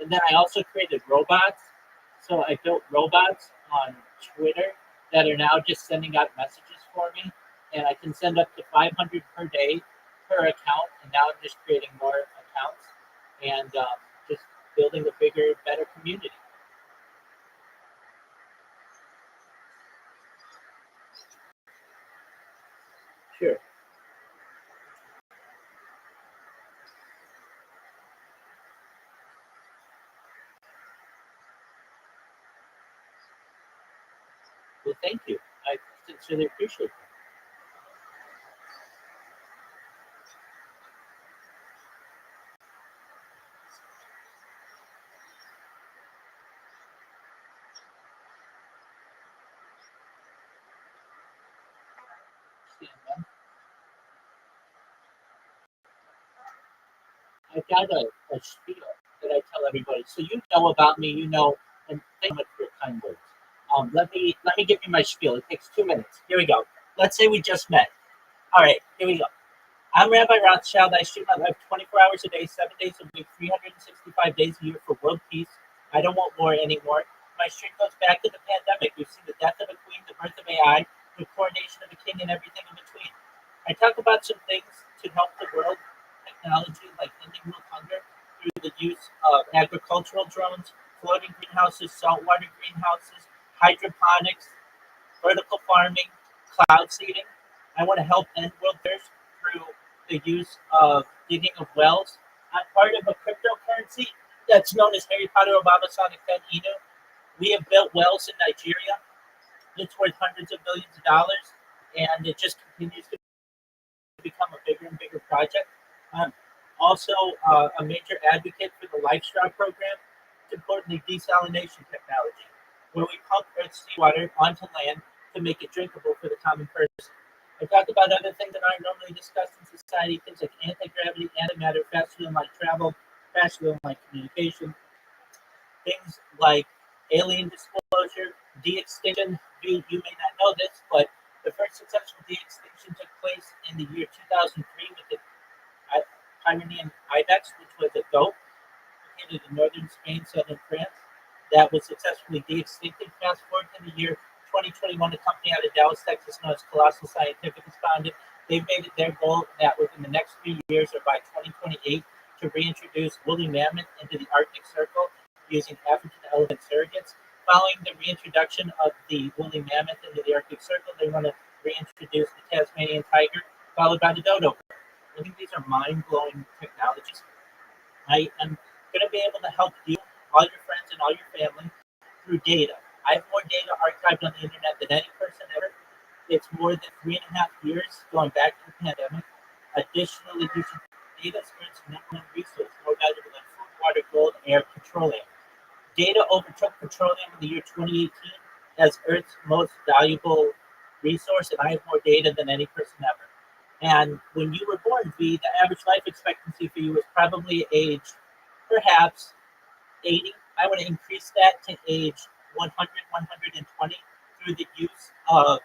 And then I also created robots. So I built robots on Twitter that are now just sending out messages for me, and I can send up to 500 per day per account. And now I'm just creating more accounts and just building a bigger, better community. Sure. Well, thank you. I sincerely appreciate that. I've got a spiel that I tell everybody. So you know about me, you know, and thank you much for your kind words. Let me give you my spiel. It takes 2 minutes. Here we go. Let's say we just met. All right, here we go. I'm Rabbi Rothschild. I shoot my life 24 hours a day, 7 days a week, 365 days a year for world peace. I don't want war anymore. My streak goes back to the pandemic. We've seen the death of a queen, the birth of AI, the coronation of a king, and everything in between. I talk about some things to help the world, technology like ending world hunger through the use of agricultural drones, floating greenhouses, saltwater greenhouses, hydroponics, vertical farming, cloud seeding. I want to help end world thirst through the use of digging of wells. I'm part of a cryptocurrency that's known as Harry Potter Obama Sonic Fen Inu. We have built wells in Nigeria. It's worth hundreds of millions of dollars, and it just continues to become a bigger and bigger project. I'm also a major advocate for the Lifestraw program. It's importantly desalination technology, where we pump Earth's seawater onto land to make it drinkable for the common person. I talk about other things that aren't normally discussed in society, things like anti-gravity, antimatter, faster than light travel, faster than light communication, things like alien disclosure, de-extinction. You may not know this, but the first successful de-extinction took place in the year 2003 with the Pyrenean ibex, which was a goat located in northern Spain, southern France, that was successfully de-extincted. Fast forward to the year 2021, a company out of Dallas, Texas, known as Colossal Scientific, has founded. They've made it their goal that within the next 3 years, or by 2028, to reintroduce woolly mammoth into the Arctic Circle using African elephant surrogates. Following the reintroduction of the woolly mammoth into the Arctic Circle, they want to reintroduce the Tasmanian tiger, followed by the dodo. I think these are mind-blowing technologies. I am going to be able to help you, all your friends, and all your family through data. I have more data archived on the internet than any person ever. It's more than 3.5 years going back to the pandemic. Additionally, you should data is Earth's number one resource, more valuable than food, water, gold, air, petroleum. Data overtook petroleum in the year 2018 as Earth's most valuable resource, and I have more data than any person ever. And when you were born, V, the average life expectancy for you was probably age perhaps 80. I want to increase that to age 100, 120 through the use of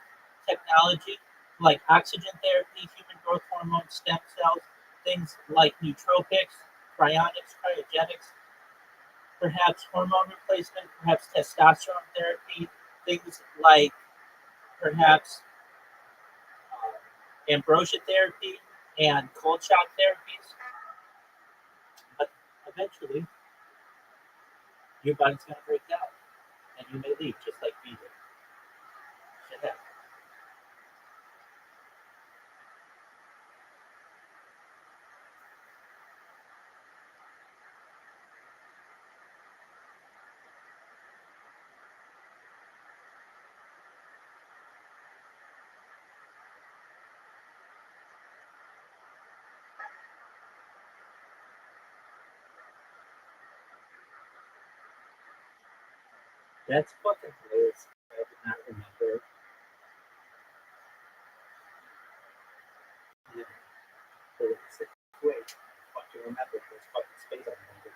technology like oxygen therapy, human growth hormone, stem cells, things like nootropics, cryonics, cryogenics, perhaps hormone replacement, perhaps testosterone therapy, things like perhaps ambrosia therapy and cold shock therapies. But eventually, your body's going to break down and you may leave just like we did. Should happen. That's fucking hilarious. I did not remember. Yeah. But it's a great fucking remember those fucking space numbers.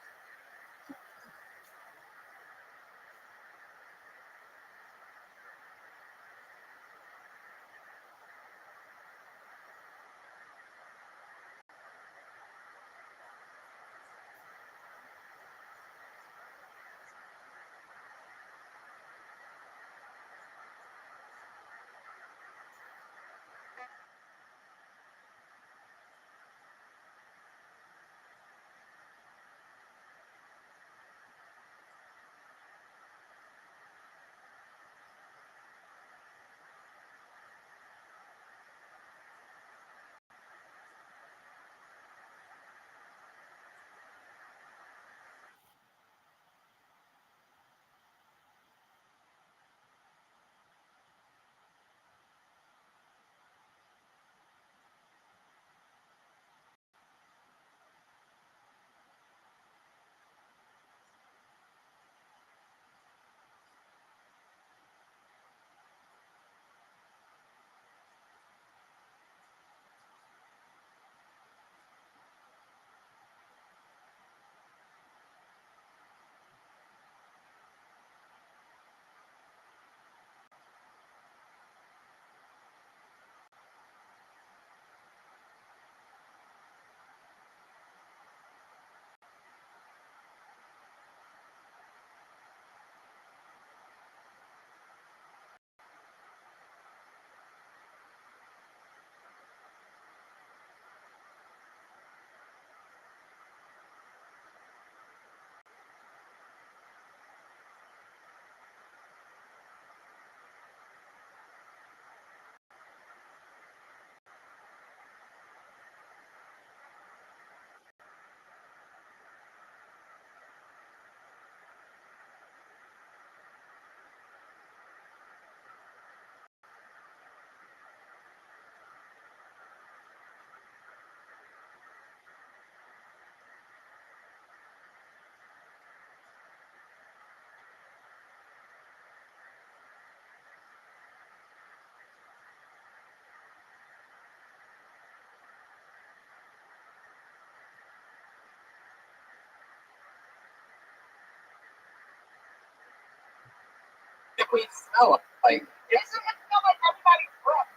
If we smell like It's not like everybody's breath.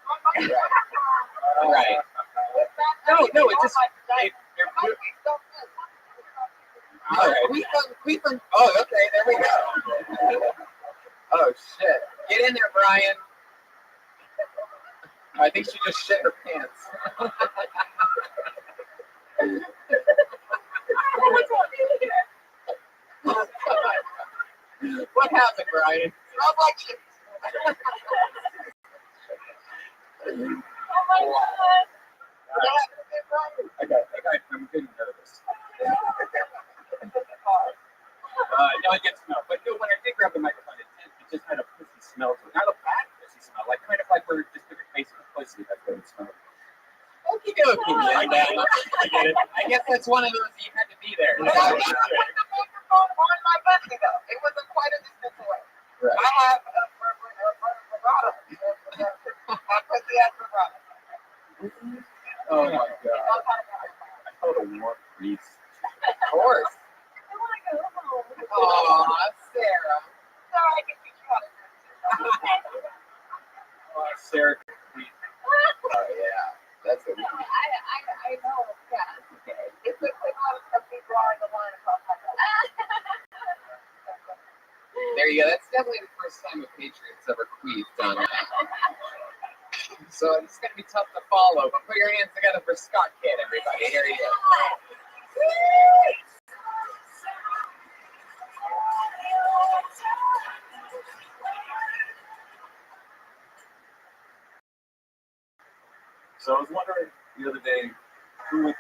right. No, it just all right. Queefing. Oh, okay, there we go. Oh shit! Get in there, Brian. I think she just shit her pants. What happened, Brian? Smells like shit. Oh my god. I'm getting nervous. No, I get smell. But no, when I did grab the microphone, it just had a pussy smell to it. Not a bad pussy smell, like kind of like we're just in the face of pussy. That's what it smelled. Okie dokie. I get it. I guess that's one of those you had to be there. But I didn't put the microphone on my pussy though. It wasn't quite a distance away. Right. I have a vibrato. My pussy has vibrato. Oh my god. I felt a warm breeze. Of course. I want to go home. Aw, Sarah. So I can teach you how to do it. Sarah, Oh yeah. That's what we need. I know. Yeah. Okay. It's the equivalent of me drawing a line across my face. There you go. That's definitely the first time a Patriots ever queefed on that. So it's going to be tough to follow, but put your hands together for Scott Kidd, everybody. Here he is. So I was wondering the other day, who would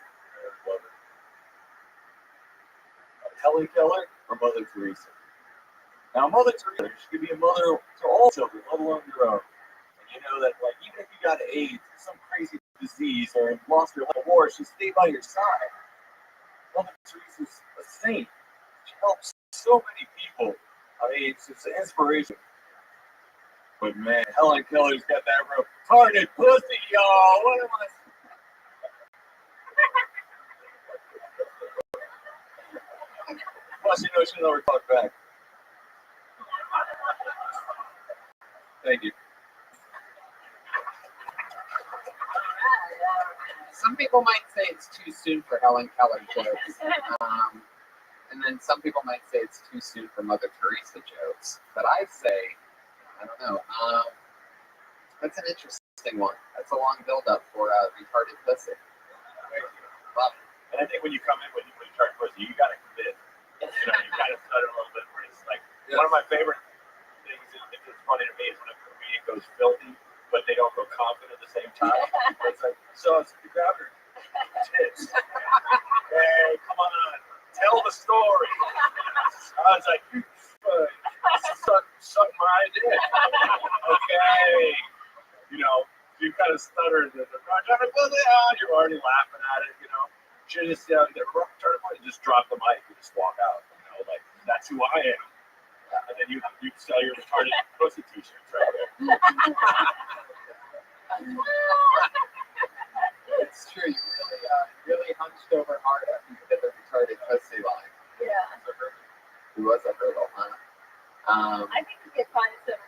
Helen Keller or Mother Teresa? Now, Mother Teresa, she could be a mother to all children, let alone your own. And you know that, like, even if you got AIDS, some crazy disease, or lost your life in war, she stayed by your side. Mother Teresa's a saint. She helps so many people. I mean, it's an inspiration. But man, Helen Keller's got that retarded pussy, y'all. What am I? Plus, you know, she'll never talk back. Thank you. Some people might say it's too soon for Helen Keller jokes. And then some people might say it's too soon for Mother Teresa jokes. But I say, I don't know. That's an interesting one. That's a long build-up for retarded pussy. Love it. And I think when you come in with retarded pussy, you gotta commit. You know, you gotta stutter a little bit. Where it's like one of my favorite things is, if it's funny to me, is when a comedian goes filthy, but they don't go confident at the same time. It's like, so you grab her tits. Hey, come on, tell the story. I was like, you suck my dick. Okay. You know, you kind of stutter and you're already laughing at it, you know. Should just just drop the mic and just walk out. You know, like that's who I am. And then you sell your retarded pussy t-shirts right there. It's true. You really hunched over hard after you did the retarded pussy line. Yeah. He was a hurdle, huh? I think you can find some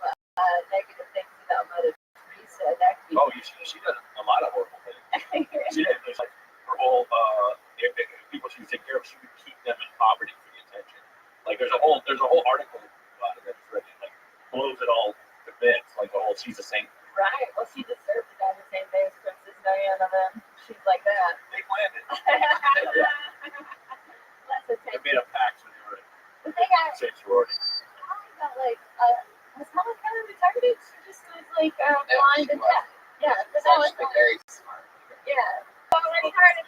negative things about Mother Teresa. That could be She did a lot of horrible things. She did. There's like her whole people she would take care of, she would keep them in poverty for the attention. Like there's a whole article about it that's written, like blows it all to bits, like the whole she's a saint. right. Well, she deserved to die the same day as Princess Diana. Then she's like that. They planned it. They made a pact when they were But they got in sorority. like was Helen Keller retarded? She just was like blind and deaf. Yeah, but that was Actually very smart. yeah. So retarded.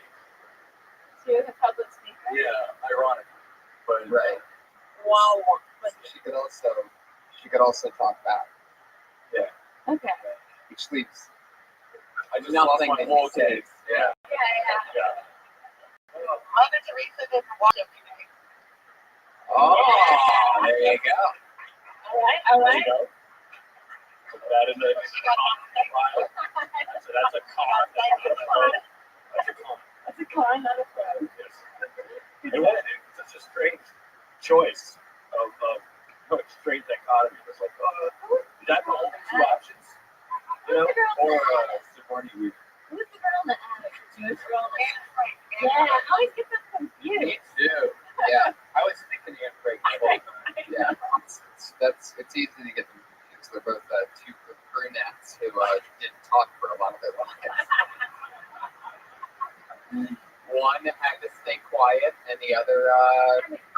She was a public speaker. Yeah, ironic. But Right. Wow. She could also talk back. yeah. Okay. Which leaves I just lost nothing my that whole he said. case. Yeah. Yeah. Mother Teresa didn't watch it today. Oh, there you go. All right. There you go. Put that in the file. That's a con. That's a con, not a pro. Yes. And what? It's such a strange choice of Straight dichotomy. It was like, is that the only two options? You know, or Sigourney Weaver. Who's the girl in the attic? The Jewish girl in the attic? Yeah, I always get them confused. Me too. Yeah, I was thinking Anne Frank the whole time. yeah. It's easy to get them confused. They're both two brunettes who didn't talk for a lot of their lives. One had to stay quiet, and the other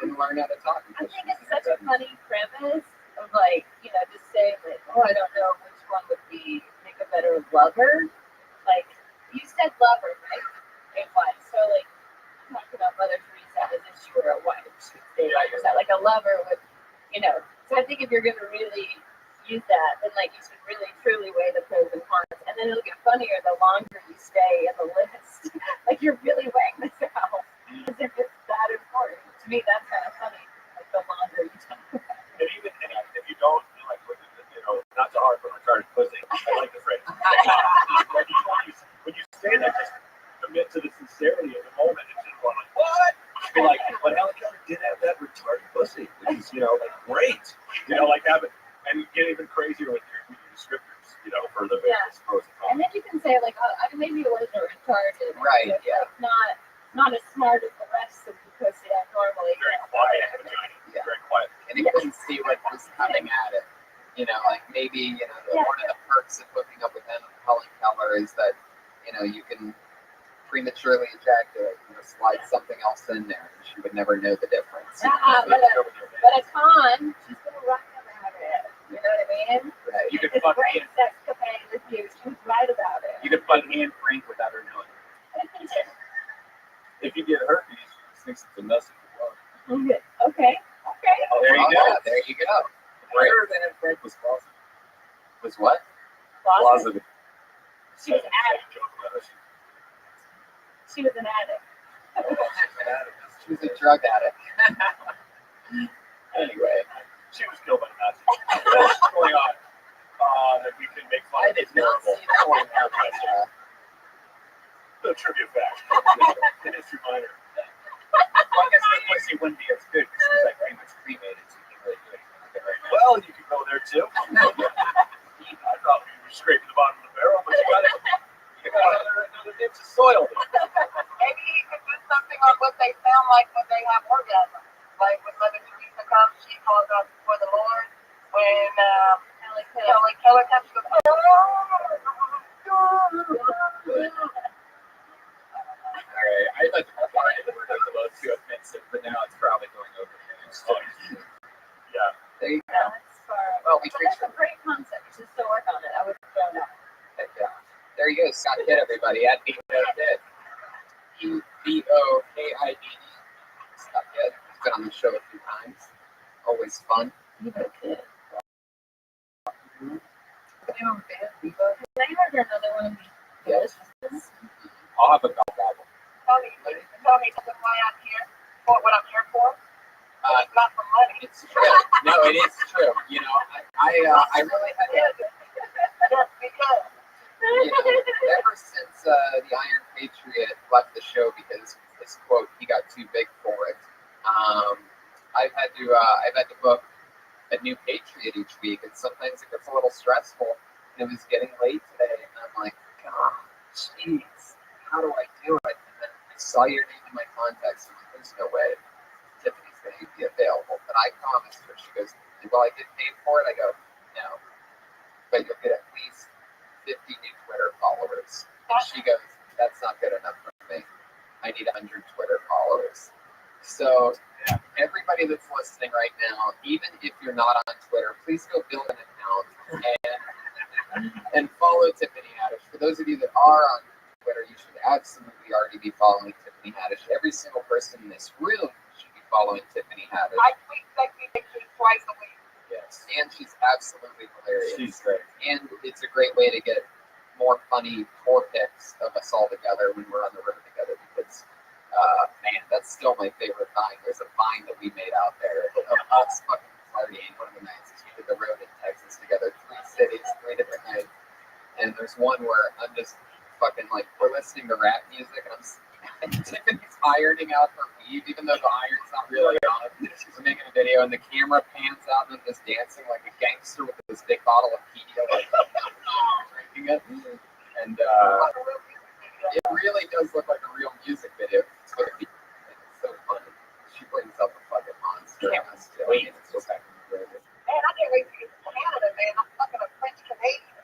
didn't learn how to talk. I think it's such a funny premise of like, you know, just saying like, oh, I don't know which one would make a better lover. Like, you said lover, right? It was. So like, talking about Mother Teresa as if she were a wife. She would say like that, like a lover would, you know. So I think if you're going to really use that, then like you should really truly weigh the pros and cons, and then it'll get funnier the longer you stay in the list. Like you're really weighing this out as if it's that important. To me, that's kind of funny. Like the longer you talk about it. And even if you don't like, you know, not to hard for retarded pussy. I like the phrase. when you say that, just commit to the sincerity of the moment. It's just going like, what? Be like, but Helen Keller did have that retarded pussy, which is, you know, like great. You know, like have it. And you get even crazier with your descriptors, you know, for the various pros and cons. And then you can say like, oh, maybe it wasn't retarded. Right. It's like not as smart as the rest of the pussy I normally Very get. quiet vagina. Yeah. Very quiet. And you couldn't see what was coming at it. You know, like maybe, you know, one of the perks of hooking up with Helen Keller is that, you know, you can prematurely ejaculate, you know, slide something else in there, and she would never know the difference. But a con, she's gonna write about it. You know what I mean? Right. You could fuck great sex cafe with you. She was right about it. You could fuck Anne Frank without her knowing. If you get herpes, she thinks it's a message. Okay. Oh, there you go. Yeah, there you go. Rare than Anne Frank was closeted. Was what? Closeted. She was an addict. addict. She was an addict. She was a drug addict. Anyway, she was killed by Nazis. What's going on? That we can make fun I of. did not see that one. The trivia fact. The history minor. Well, I guess the pussy wouldn't be as good because it's like pretty much cremated, so you can really do anything. Well, you could go there too. I thought we were scraping the bottom of the barrel, but you got another inch of soil. Maybe you could do something on what they sound like when they have orgasm. Like when Mother Teresa comes, she calls out for the Lord. When Helen Keller comes, she goes, Alright, I thought the part were a little too offensive, but now it's probably going over the edge. Yeah. There you go. That's far. Well, we That's a great concept. You should still work on it. I would throw that. Yeah. There you go. Scott Kidd, everybody. At BO Kidd. EBOKID. Scott Kidd. He's been on the show a few times. Always fun. Bevo Kid. You know, Bevo. Can I order another one of these? Yes. I'll have a gobble. tell me why I'm here, what I'm here for. It's not for money. It's true. No, it is true. You know, I really had to. Just because. You know, ever since the Iron Patriot left the show because this quote, he got too big for it. I've had to book a new Patriot each week, and sometimes it gets a little stressful. And it was getting late today, and I'm like, God, jeez, how do I do it? And then I saw your name in my contacts, and I'm like, there's no way Tiffany's going to be available. But I promised her. She goes, well, I get paid for it. I go, no, but you'll get at least 50 new Twitter followers. She goes, that's not good enough for me. I need 100 Twitter followers. So everybody that's listening right now, even if you're not on Twitter, please go build an account and follow Tiffany Haddish. For those of you that are on Twitter, you should absolutely already be following Tiffany Haddish. Every single person in this room should be following Tiffany Haddish. I tweet sexy pictures twice a week. Yes, and she's absolutely hilarious. She's great. And it's a great way to get more funny tour pics of us all together when we're on the road together because, man, that's still my favorite Vine. There's a Vine that we made out there of us fucking partying one of the nights. We did the road in Texas together, 3 cities, 3 different nights. And there's one where I'm just fucking like, we're listening to rap music and I'm And Tiffany's ironing out her weave, even though the iron's not really on. She's making a video, and the camera pans out and is dancing like a gangster with this big bottle of Pedialyte, drinking it. And it really does look like a real music video. It's so funny. She brings up a fucking monster. Wait, it's just like, Man, I can't wait to get to Canada, man. I'm fucking a French Canadian.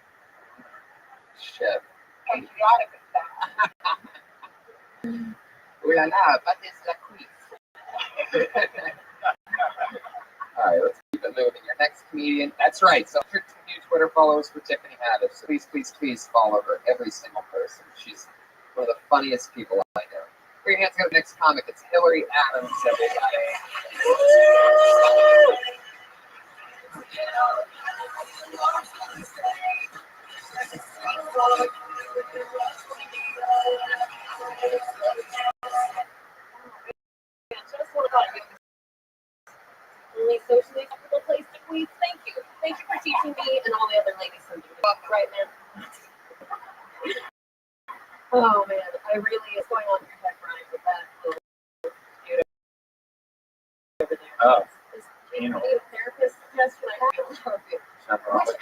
shit. Patriotic and stuff. Ooh la la, but it's la cuisse. Alright, let's keep it moving. Your next comedian. That's right. So, if you're new Twitter followers for Tiffany Haddish, so please follow her. Every single person. She's one of the funniest people I know. Put your hands go to the next comic. It's Hillary Adams, everybody. Only socially acceptable place to queef. Thank you. Thank you for teaching me and all the other ladies something right now. Oh man, I really is going on your head, Brian, with that little computer over there. Oh. Do you need a therapist test when I have you? Which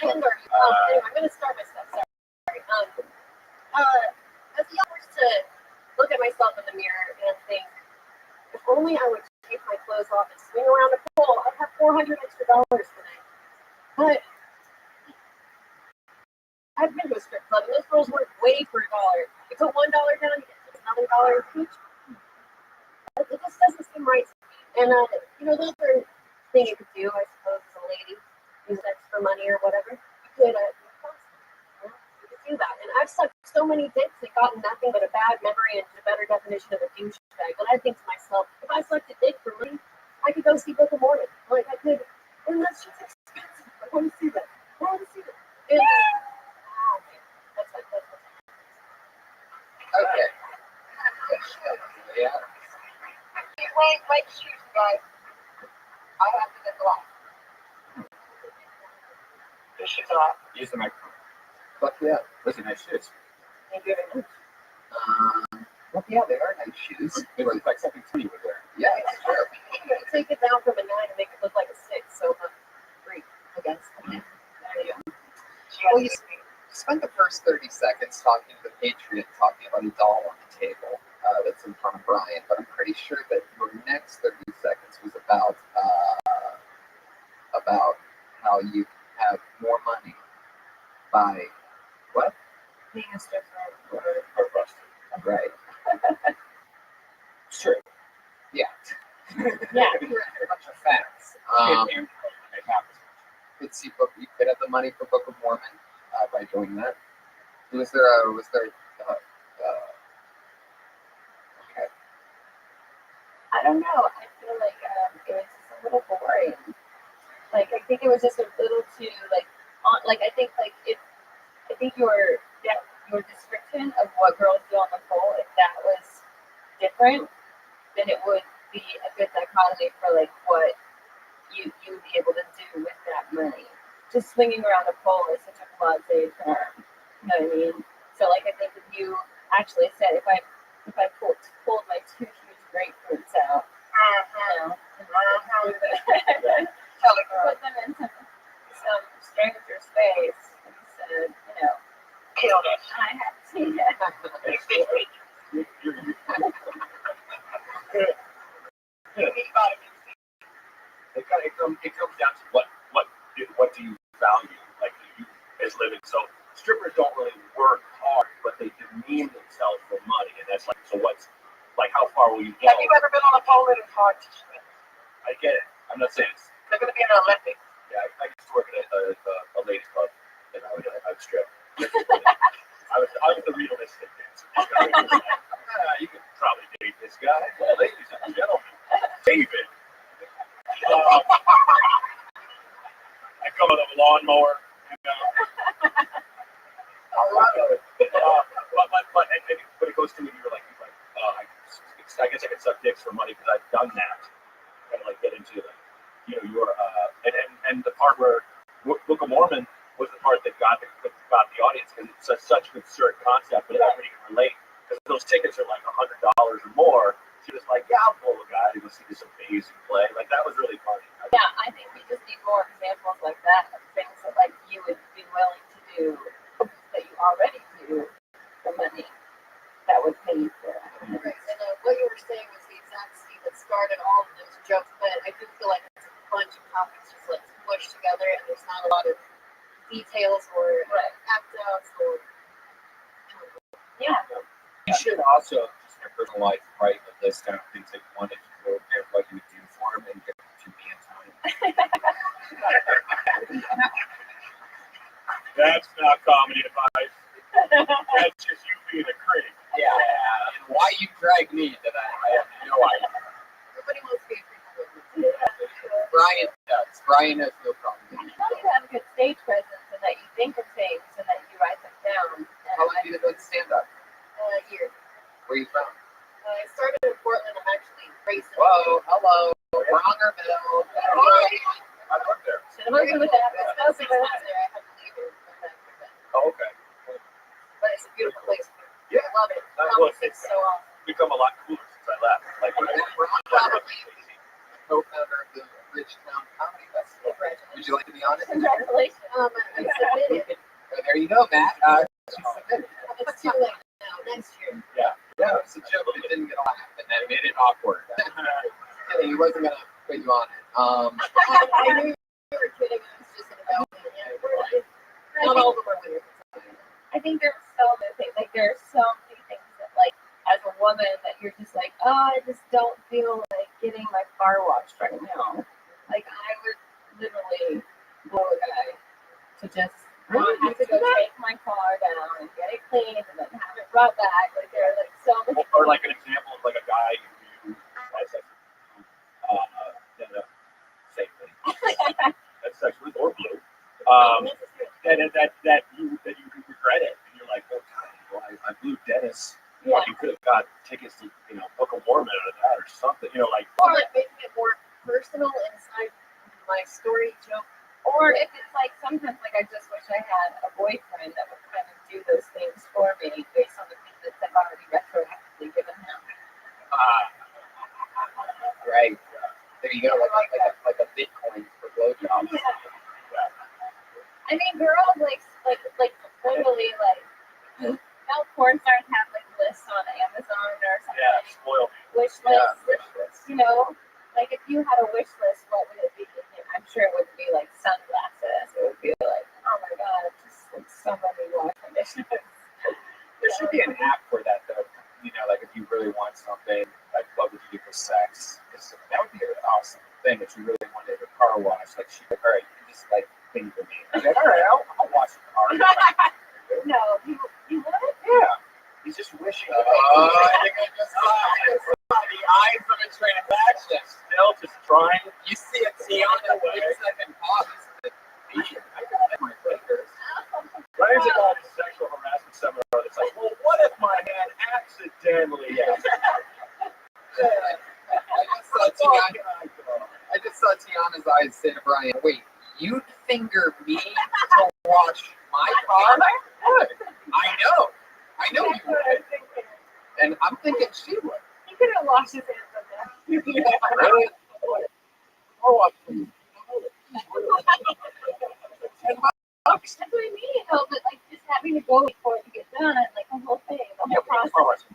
end are you? Anyway, I'm gonna start my stuff. Sorry. As a young person to look at myself in the mirror and think, if only I would take my clothes off and swing around a pole, I'd have $400 extra today. But I've been to a strip club and those girls work way for $1. You put $1 down, you get another $1 each. It just doesn't seem right to me. And those are things you could do, I suppose, as a lady, use extra money or whatever. You could do that. And I've sucked so many dicks and gotten nothing but a bad memory and a better definition of a douchebag. But I think to myself, if I sucked a dick for money, I could go see Book of Mormon. Like I could, and that's just expensive. I want to see that. And, Okay. Yeah. He's wearing white shoes, guys. I have to get the off. Your shoes are off. Use the microphone. Fuck yeah. Those are nice shoes. Thank you very much. Well, yeah, they are nice shoes. They look like something Tony would wear. Yeah, it's true. take it down from a 9 and make it look like a 6. So 3, I guess. There you go. Well, you spent the first 30 seconds talking to the Patriot, talking about a doll on the table that's in front of Brian, but I'm pretty sure that your next 30 seconds was about how you have more money by what? Being a stripper. Or busted. Right. It's true. Yeah. Yeah. A bunch of facts. Let's see, you could have the money for Book of Mormon by doing that. Was there okay. I don't know. I feel like it was just a little boring. Like I think it was just a little too I think your description of what girls do on the pole, if that was different, then it would be a good dichotomy for like what you would be able to do with that money. Just swinging around a pole is such a blasé term. You know what I mean? So like I think if you actually said if I pulled my 2 huge grapefruits out, put them into some stranger's face and said, killed it. I had to It comes down to what do you value, like you as living. So strippers don't really work hard, but they demean themselves for money, and that's like, so what's like, how far will you go? Have you ever been on a pole that is hard to strip? I get it. I'm not saying it's. They're going to be in the Olympics. Yeah, I used to work at a ladies club, and I would strip. I was the realistic dancer. You could probably date this guy. Well, ladies and gentlemen, David. I come with a lawnmower, but it goes to when you're like, I guess I can suck dicks for money because I've done that. And like get into your and the part where Book of Mormon was the part that got the audience because it's such an absurd concept, but everybody can relate. Because those tickets are like $100 or more. She was like, yeah, I'll pull a guy to go see this amazing play. Like, that was really funny. Yeah, I think we just need more examples like that of things that like you would be willing to do that you already do for money that would pay you for it. Right. And what you were saying was the exact seed that started all of those jokes, but I do feel like it's a bunch of topics just like smushed together and there's not a lot of details or act outs or You should also just in your personal life write a list down of things that you wanted to do and what you would do for them and get them to me in time. That's not comedy advice. That's just you being a critic. Yeah. And why you drag me into that, I have no idea. Nobody wants to be a critic. Brian does. Brian has no problem. I know you have a good stage presence and that you think of things and that you write them down. How long have you been doing stand-up? A year. Where are you from? I started in Portland. I'm actually racing. Whoa, hello. Wrong or middle? I worked there. Should have been with that. I spent 6 months there. I had to leave it. Oh, okay. But it's a beautiful place. Yeah. I love it. It's so awesome. Become a lot cooler since I left. Like, when Ron probably co-founder of the Bridgetown Comedy Festival. Would you like to be on it? Congratulations. I submitted. There you go, Matt. It's too late now. Next year. Yeah, it's a joke. It didn't get a laugh, and that made it awkward. He wasn't gonna put you on it. I knew you were kidding. I was just about it. Not all of them are winners. I think there's so many things. Like there are so many things that, like, as a woman, that you're just like, oh, I just don't feel like getting my car washed right now. Like I would literally blow a guy to just. I have to go take my car down and get it cleaned and then have it brought back. Like there are like so many. or like an example of like a guy who has sex with same thing. That's sex with or blue. That you regret it and you're like, oh God, well, I blew Dennis. Yeah. You could have got tickets to Book of Mormon out of that or something. Like. Or like making it more personal inside my story joke. Or if it's like sometimes like I just wish I had a boyfriend that would kind of do those things for me based on the things that I've already retroactively given him. Right. There you go. Like a Bitcoin for blowjobs. Yeah. I mean, girls like literally like porn stars have like lists on Amazon or something. Yeah, spoil me. Wish lists. Like if you had a wish list, what would it be? I'm sure it wouldn't be like sunglasses. It would be like, oh my God, just like so many wash conditioners. There should be an app for that, though. Like if you really want something, like what would you do for sex? That would be an awesome thing if you really wanted a car wash. Like she'd be like, all right, you just like think for me. I'm like, all right, I'll wash the car. No, you would? Yeah. He's just wishing. I think I just saw the eyes of a transaction. Still just trying. You see a Tiana 30-second pause. I got it, my fingers. Ryan's about a sexual harassment seminar. It's like, well, what if my hand accidentally? I just saw Tiana's eyes say to Brian, wait, you'd finger me to wash my car? I know you would. And I'm thinking she would. He could have washed his hands on that. Really? That's what I mean, though, but like just having to go for it to get done, like the whole thing, the whole process.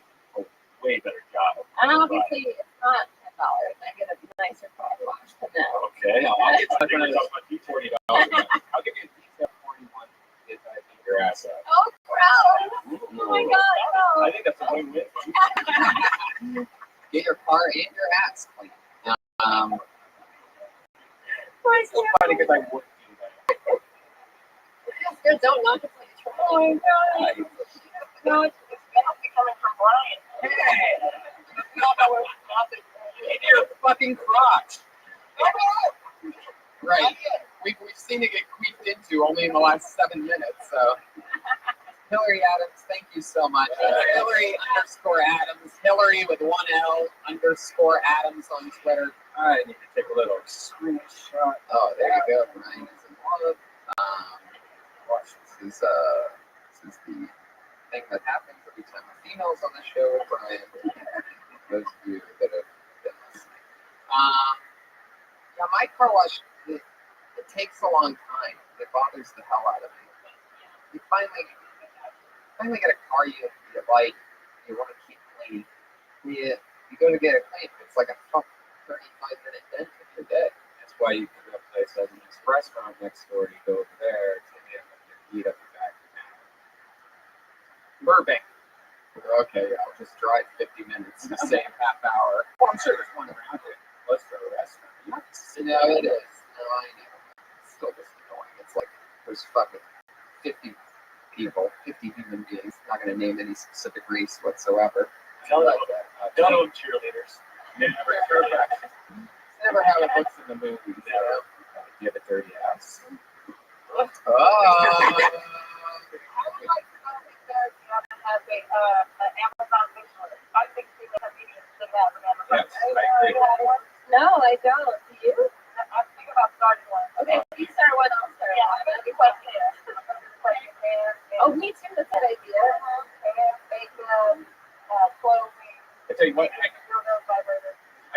Way better job. And obviously, it's not $10. I get a nicer car wash than that. Okay. I'll get $40. I'll give you a detail 41 if I beat your ass up. Oh, gross! Oh my God, no. I think that's a win-win. Get your car and your ass clean. It's so funny because I would do that. It's good, don't knock it till you try. Oh my God. No, it's coming from Brian. Hey! In your fucking crotch. Right. We've seen it get queefed into only in the last 7 minutes, so. Hillary Adams, thank you so much. Hillary_Adams. Hillary with 1 L _Adams on Twitter. I need to take a little screenshot. Oh, there you go. Brian is in love. Watch, this is the thing that happens every time a female's on the show, Brian. Those of you that have been listening. Yeah, my car wash, it takes a long time. It bothers the hell out of me. You finally get a car you like, you want to keep clean. You go to get it clean, it's like a fucking 35-minute dent in your day. That's why you go to a place like an restaurant next door. You go over there to eat up your back. Burbank. Okay, I'll just drive 50 minutes to save half hour. Well, I'm sure there's one around here. Let's go to a restaurant. No, it is. No, I know. It's still just annoying. It's like there's fucking 50 people, 50 human beings. Not going to name any specific race whatsoever. Tell them cheerleaders. Never how it looks in the movies. Never. You have a dirty ass. Yes, I agree. No, I don't. Do you? I'm thinking about starting one. Okay, you start one, I'll start one. Yeah, that'd be fun. Oh, me too. That's a good idea. Bacon, clothing. I tell you what, I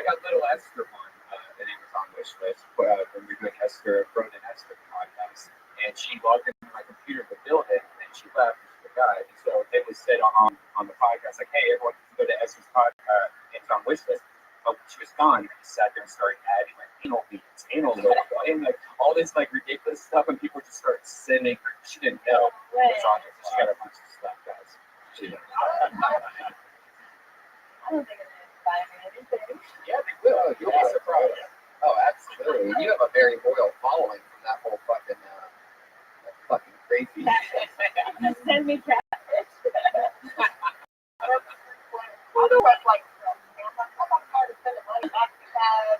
got little Esther one that it was on wish list when we were doing Esther, Brone and Esther podcast, and she logged into my computer to build it, and she left. She forgot, and so it was said on the podcast like, "Hey, everyone can go to Esther's podcast. It's on wish list." But when she was gone, we sat there and started adding like anal beads, anal logo, and like all this like ridiculous stuff, and people just started sending her. She didn't know what was on it. So she got a bunch of stuff, guys. She didn't know. I don't think I'm going to buy anything. Yeah, they will. You'll be surprised. Oh, absolutely. You have a very loyal following from that whole fucking, that fucking crazy. Send me catfish. Otherwise, like, I'm tired of spending money. Actually have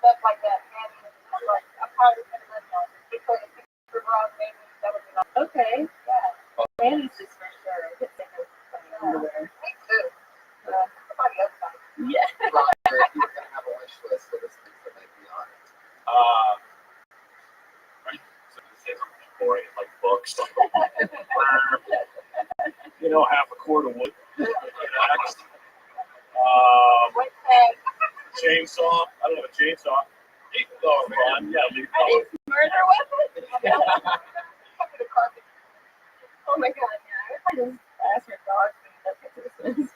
stuff like that. And like, I'm tired of spending money on it. Because for bras, maybe that would be like, Okay. yeah. Panties just for sure. I could think of something underwear. Me too. Somebody else like it. Yeah. Roger, if you were going to have a wish list for this thing that might be on it. Right? So this is boring, like books. You know, half a cord of wood. Chainsaw. I don't have a chainsaw. Lethal fun. Yeah, lethal. Murder weapon? Oh my god, yeah. I just asked for dogs and that's what this is.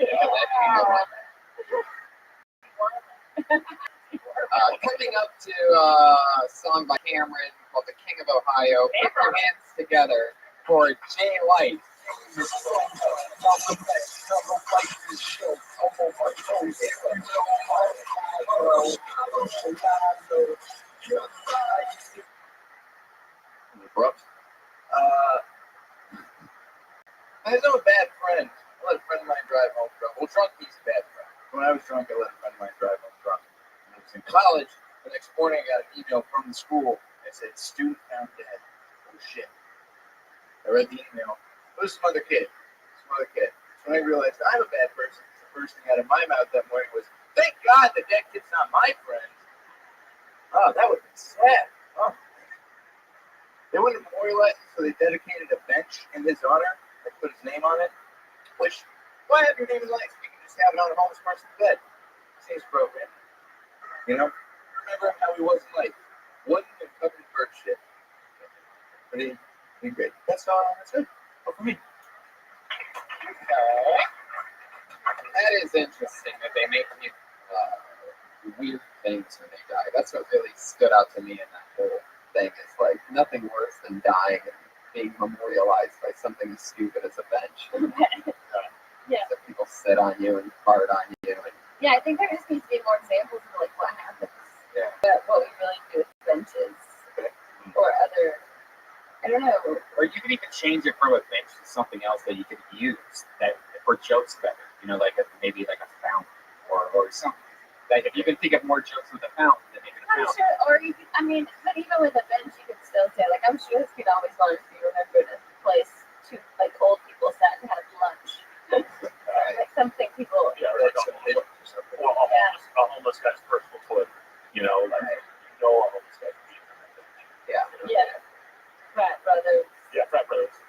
Coming up to a song by Cameron called The King of Ohio. Put your hands together for Jay Light. Brooks. I know a bad friend. I let a friend of mine drive home drunk. Well, drunk means bad friend. When I was drunk, I let a friend of mine drive home drunk. When I was in college, the next morning I got an email from the school that said, "Student found dead." Oh shit. I read the email. It was some other kid. So when I realized I'm a bad person, the first thing out of my mouth that morning was, "Thank God the dead kid's not my friend." Oh, that would be sad. Oh. They wouldn't memorialize it, so they dedicated a bench in his honor. They put his name on it. Which, why have your name in lights? We can just have it on a homeless person's bed. Seems appropriate. You know? Remember how he was in life. Wooden and covered in bird shit. But he'd be great. That's all I said. All for me. That is interesting that they make weird things when they die. That's what really stood out to me in that whole thing. It's like nothing worse than dying and being memorialized by something as stupid as a bench. Yeah. So people sit on you and fart on you. And, yeah, I think there just needs to be more examples of like what happens. Yeah. What we really do with benches or other. I don't know. Or you could even change it from a bench to something else that you could use that for jokes better. You know, like maybe like a fountain or something. Like if you can think of more jokes with a fountain than maybe a I'm fountain. sure, or you could, I mean, but even with a bench, you could still say like, I'm sure this kid always wanted to be remembered as a place to like old people sat and had lunch. Like something people. Yeah, or like a homeless guy's personal toilet. You know, like a homeless guy. Yeah. Yeah. Frat brothers. Yeah, frat brothers.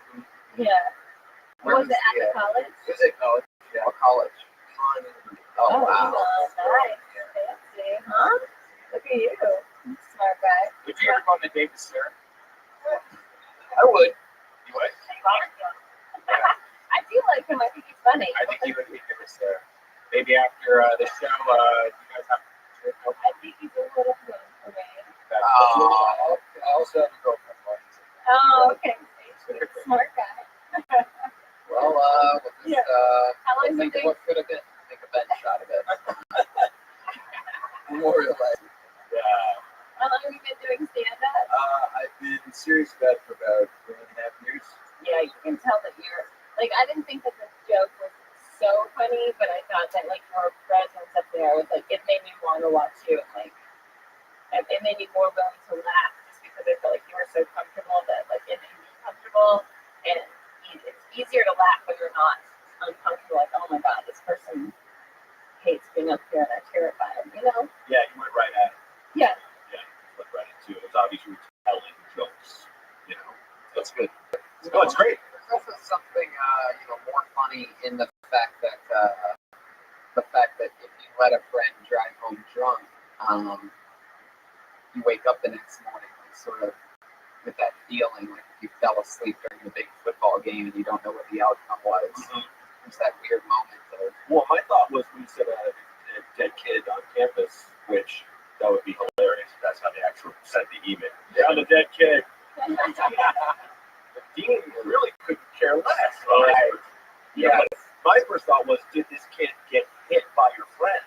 Yeah. Where Was it at the college? It was at line interview. Oh, wow. Nice. Fancy, huh? Look at you. Smart guy. Would you ever go on a date with Sarah? I would. You would? I do like him. I think he's funny. I think he would be good with Sarah. Maybe after the show, you guys have to I think he's a little good for me. Oh, I also have a girlfriend. Oh, okay. Smart guy. well, we'll just, How long think has of what could have been. Make a bench shot of it. Memorial Life. Yeah. How long have you been doing stand-up? I've been serious about it for about 3.5 years. Yeah, you can tell that you're like. I didn't think that the joke was so funny, but I thought that like your presence up there was like it made me want to watch you, and like it made me more willing to laugh just because I felt like you were so comfortable that like it made me comfortable, and it's easier to laugh when you're not uncomfortable. Like, oh my god, this person hates being up here and they're terrified, you know? Yeah, you went right at it. Yeah. Yeah, you went right into it. It's obviously telling jokes, you know. That's good. No, it's great. There's also something, more funny in the fact that if you let a friend drive home drunk, you wake up the next morning like, sort of with that feeling like you fell asleep during the big football game and you don't know what the outcome was. Mm-hmm. There's that weird moment of, Well, my thought was when you said a dead kid on campus, which that would be hilarious. That's how they actually sent the email. Yeah, I'm a dead kid. The dean really couldn't care less. Right? Yeah. My first thought was, did this kid get hit by your friend?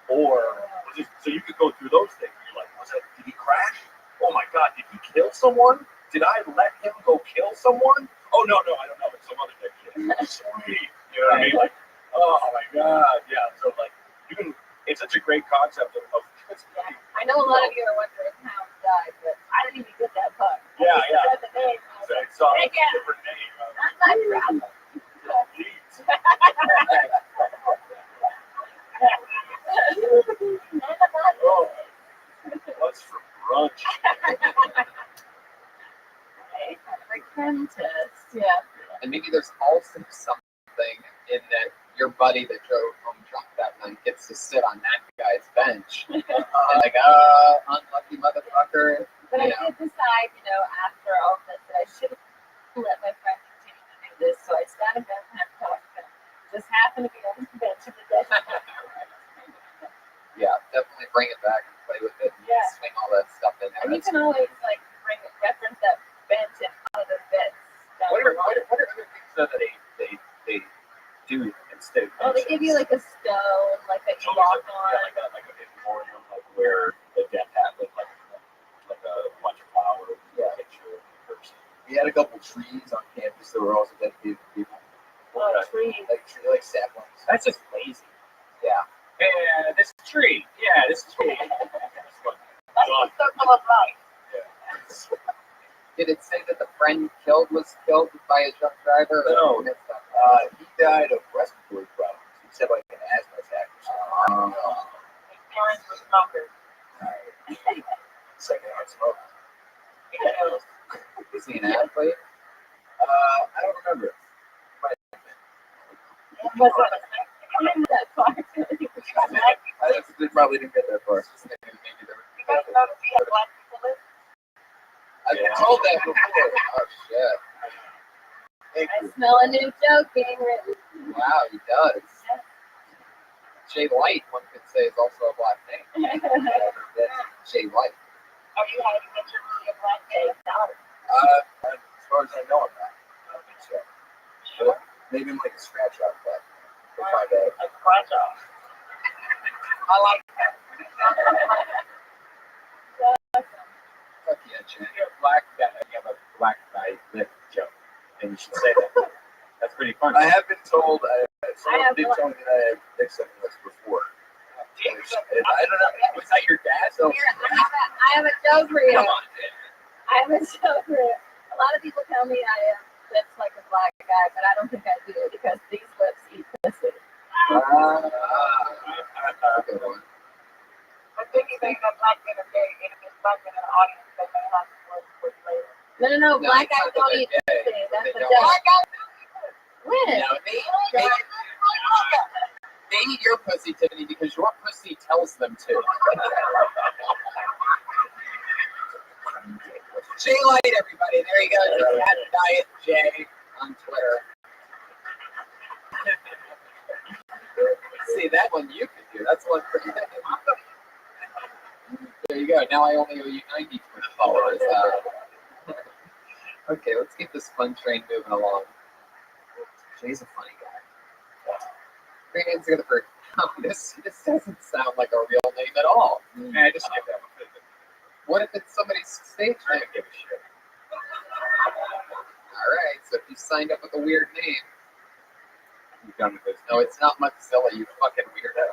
Or was it, so you could go through those things. You're like, did he crash? Oh my God, did he kill someone? Did I let him go kill someone? Oh no, I don't know. It's some other dead kid. Sweet. You know what I mean? Like, oh my God. Yeah. So like, it's such a great concept of yeah. I know a lot of you are wondering how he died, but I didn't even get that part. Yeah. Said the name. So I saw a different name. Not my problem. Oh, what's for brunch? Yeah. and maybe there's also something in that your buddy that drove home drunk that night gets to sit on that guy's bench. Like, unlucky motherfucker. But I did decide, after all of this, that I shouldn't let my friend continue to do this. So I sat him down and had a talk to him. Just happened to be on the bench of the day. Yeah, definitely bring it back and play with it. And swing all that stuff in there. And you can always reference that bench in other bits. What are other things that they do instead? Oh, they give you like a stone, like that you walk on. Yeah, like a memorial, like where the death happened, like a bunch of flowers, a picture of the person. We had a couple trees on campus that were also dedicated to people. Oh, trees. Like saplings. That's just lazy. Yeah. Yeah, this tree. Yeah, this tree. That's the circle of life. Yeah. Did it say that the friend was killed by a drunk driver? No. He died of respiratory problems. He said like an asthma attack or something. His parents were smokers. Secondhand smoke. Is he an athlete? I don't remember. What's up? I didn't get that far. I probably didn't get that far. You guys notice we have black people live? I've been told that before. Oh, shit. Thank I you. smell a new joke being written. Wow, he does. Jay White, one could say, is also a black name. Jay White. Are you hiding that you're really a black gay? No. As far as I know, I'm not. I don't think so. Sure. Maybe I'm like a scratch off, but A scratch off. I like that. Fuck yeah, Jay. You have a black guy lip joke, and you should say that. That's pretty funny. I have been told. Someone have did one. tell me that I have dick sucking lips before. I don't know. Was that your dad? Here, I have a joke for you. Come on, man. I have a joke for you. A lot of people tell me I have lips like a black guy, but I don't think I do because these lips eat pussy. Good one. I think you think that black men are gay, and if it's black men in the audience, they may have to work with later. No, black it's guys not don't that eat they're pussy. gay, That's they the don't. joke. Black guys do. When? No, eat your pussy, Tiffany, because your pussy tells them to. Jay Light, everybody. There you go. At Diet Jay on Twitter. See, that one you can do. That's one for you. There you go. Now I only owe you 90 Twitter followers. Okay, let's keep this fun train moving along. Jay's a funny guy. Great name's together for this doesn't sound like a real name at all. I just give that one. What if it's somebody's stage I name? don't give a shit. Alright, so if you signed up with a weird name, I'm done with this. no, it's not Mozilla, you fucking weirdo.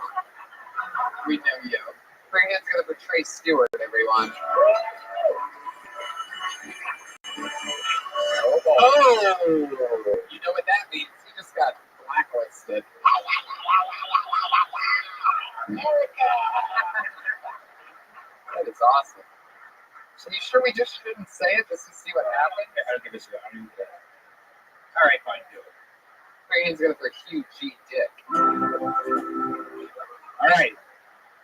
We know you. Put your hands together for Trey Stewart, everyone. Oh! You know what that means? You just got blacklisted. That is awesome. So you sure we just shouldn't say it just to see what happens? I don't think this is. I don't even care. All right, fine, do it. Put your hands together for Hugh G. Dick. All right.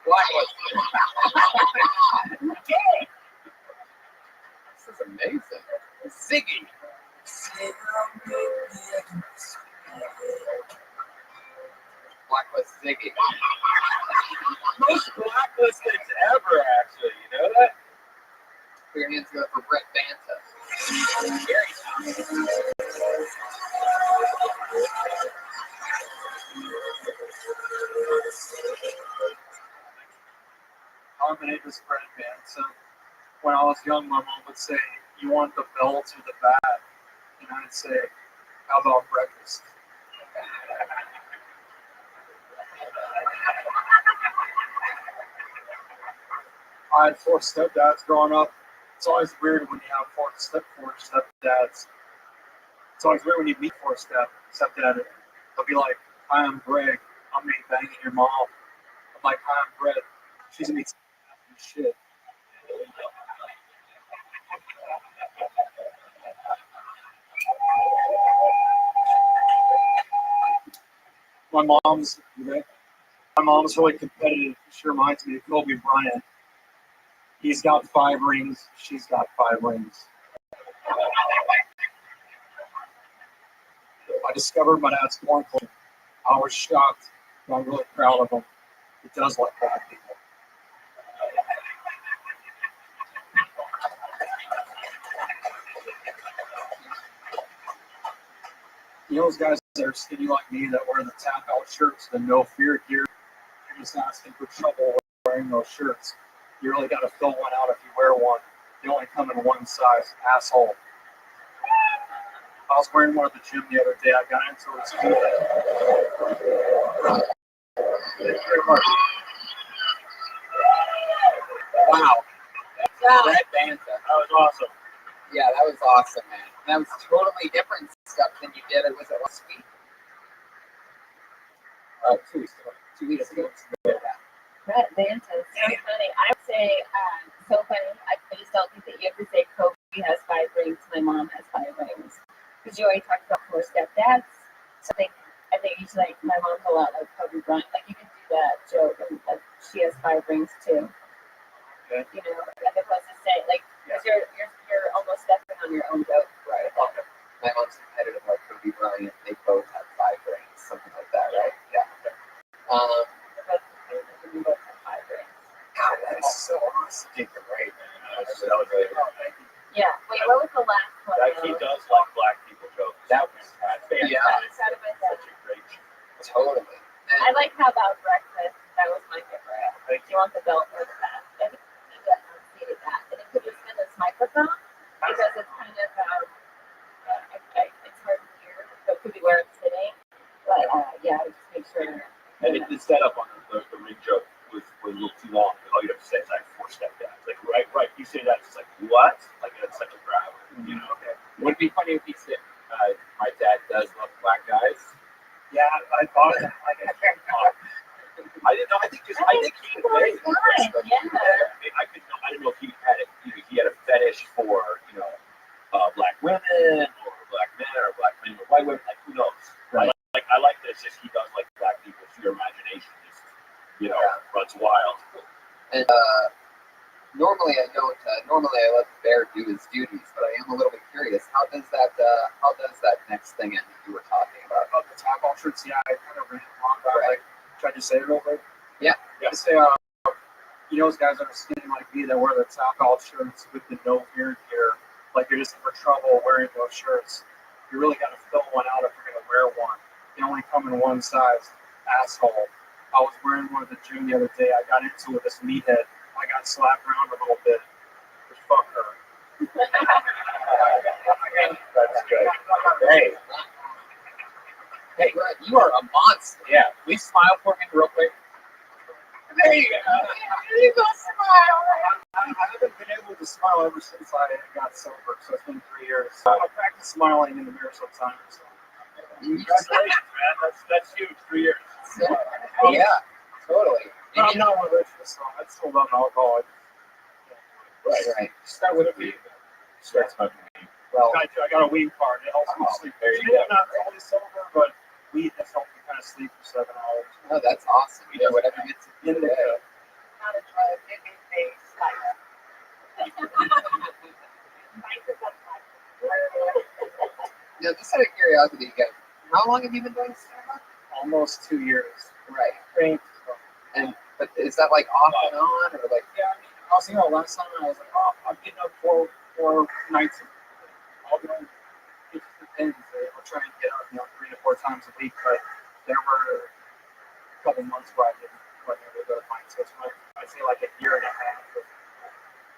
Blacklisted. This is amazing. Ziggy. Blacklist Ziggy. Most blacklisted ever, actually. You know that? Put your hands together for Brett Banta. Very common. My name is Brett Banta. When I was young, my mom would say, "You want the belt or the bat?" And I'd say, "How about breakfast?" I had four stepdads growing up. It's always weird when you have four stepdads. It's always weird when you meet four stepdad. They'll be like, "Hi, I'm Greg. I'm gonna be banging your mom." I'm like, "Hi, I'm Brett. She's gonna be shit." My mom's really competitive. She reminds me of Kobe Bryant. He's got 5 rings. She's got 5 rings. I discovered my dad's porn collection. I was shocked, but I'm really proud of him. He does like black people. You know those guys that are skinny like me that wear the tap out shirts, the no fear gear? You're just asking for trouble wearing those shirts. You really got to fill one out if you wear one. They only come in one size, asshole. I was wearing one at the gym the other day. I got into it. Thank you very much. Wow. Brett Banta. That was awesome. Yeah, that was awesome, man. That was totally different stuff than you did. Was it last week? 2 weeks ago. 2 weeks ago. Brett Banta is so funny. I would say, so funny. I just don't think that you have to say Kobe has 5 rings. My mom has 5 rings. Because you already talked about 4 stepdads. So I think you should, like, my mom's a lot like Kobe Bryant. Like, you can do that joke, and like, she has 5 rings too. Okay. You know, as opposed to say, like, because you're almost stepping on your own joke. Right. Okay. My mom's competitive like Kobe Bryant. They both have 5 rings, something like that, right? Yeah. Both have 5 rings. God, that is so awesome. I think you're right, man. That was really good. Yeah. Wait, what was the last one? He does like black people jokes. That was fantastic. yeah. Such a great show. Totally. I like How About Breakfast. That was my favorite. Do you want the belt or the bat? I think you definitely seated that. And it could just been this microphone because it's kind of it's hard to hear, so it could be where it's sitting. But yeah, just make sure. And the setup on the ring joke was a little too long. All you have to say is like 4 stepdads. Like right. You say that, it's like what? Like that's such a grab. You know? Okay. Would it be funny if he said, "My dad does love black guys"? Yeah, I thought it. I didn't know. I think he was very impressed. I didn't know if he had it. He had a fetish for black women or black men or black men or white women. Like who knows? Right. I like that. It's just he does like black people. It's your imagination. runs wild. And normally I don't. Normally I let the bear do his duties, but I am a little bit curious. How does that next thing end that you were talking about? About the tag off shirts, yeah, I kind of ran along that. Right. Should I just say it real quick? Yeah. Just say, those guys that are skinny like me that wear the tag off shirts with the no beard gear, like you're just in for trouble wearing those shirts. You really got to fill one out if you're going to wear one. They only come in one size. Asshole. I was wearing one at the gym the other day. I got into it with this meathead. I got slapped around a little bit. But fuck her. That's good. Great. Hey, you are a monster. Yeah. Please smile for me real quick. There you go. You go smile. I haven't been able to smile ever since I got sober, so it's been 3 years. So I practice smiling in the mirror sometimes. So. Congratulations, man. That's huge. 3 years. Yeah, totally. But I'm not religious, so I still love alcohol. Right. Start with a weed. Start smoking weed. Well, I got a weed card. It helps me sleep. There you Today go. I'm not totally sober, but weed has helped me kind of sleep for 7 hours. Oh, that's awesome. You know, whatever gets you In through the day. Not a drug, it is a spice. Spices of life. Now, just out of curiosity, again, how long have you been doing stand-up? Almost 2 years. Right. Great. But is that like off and on, or like? Yeah, I mean, I was thinking last time I was like, I'm getting up four nights. I'll do it depends. I'll try and get up, 3 to 4 times a week. But there were a couple months where I didn't quite able to go to nights. So it's I'd say like a year and a half of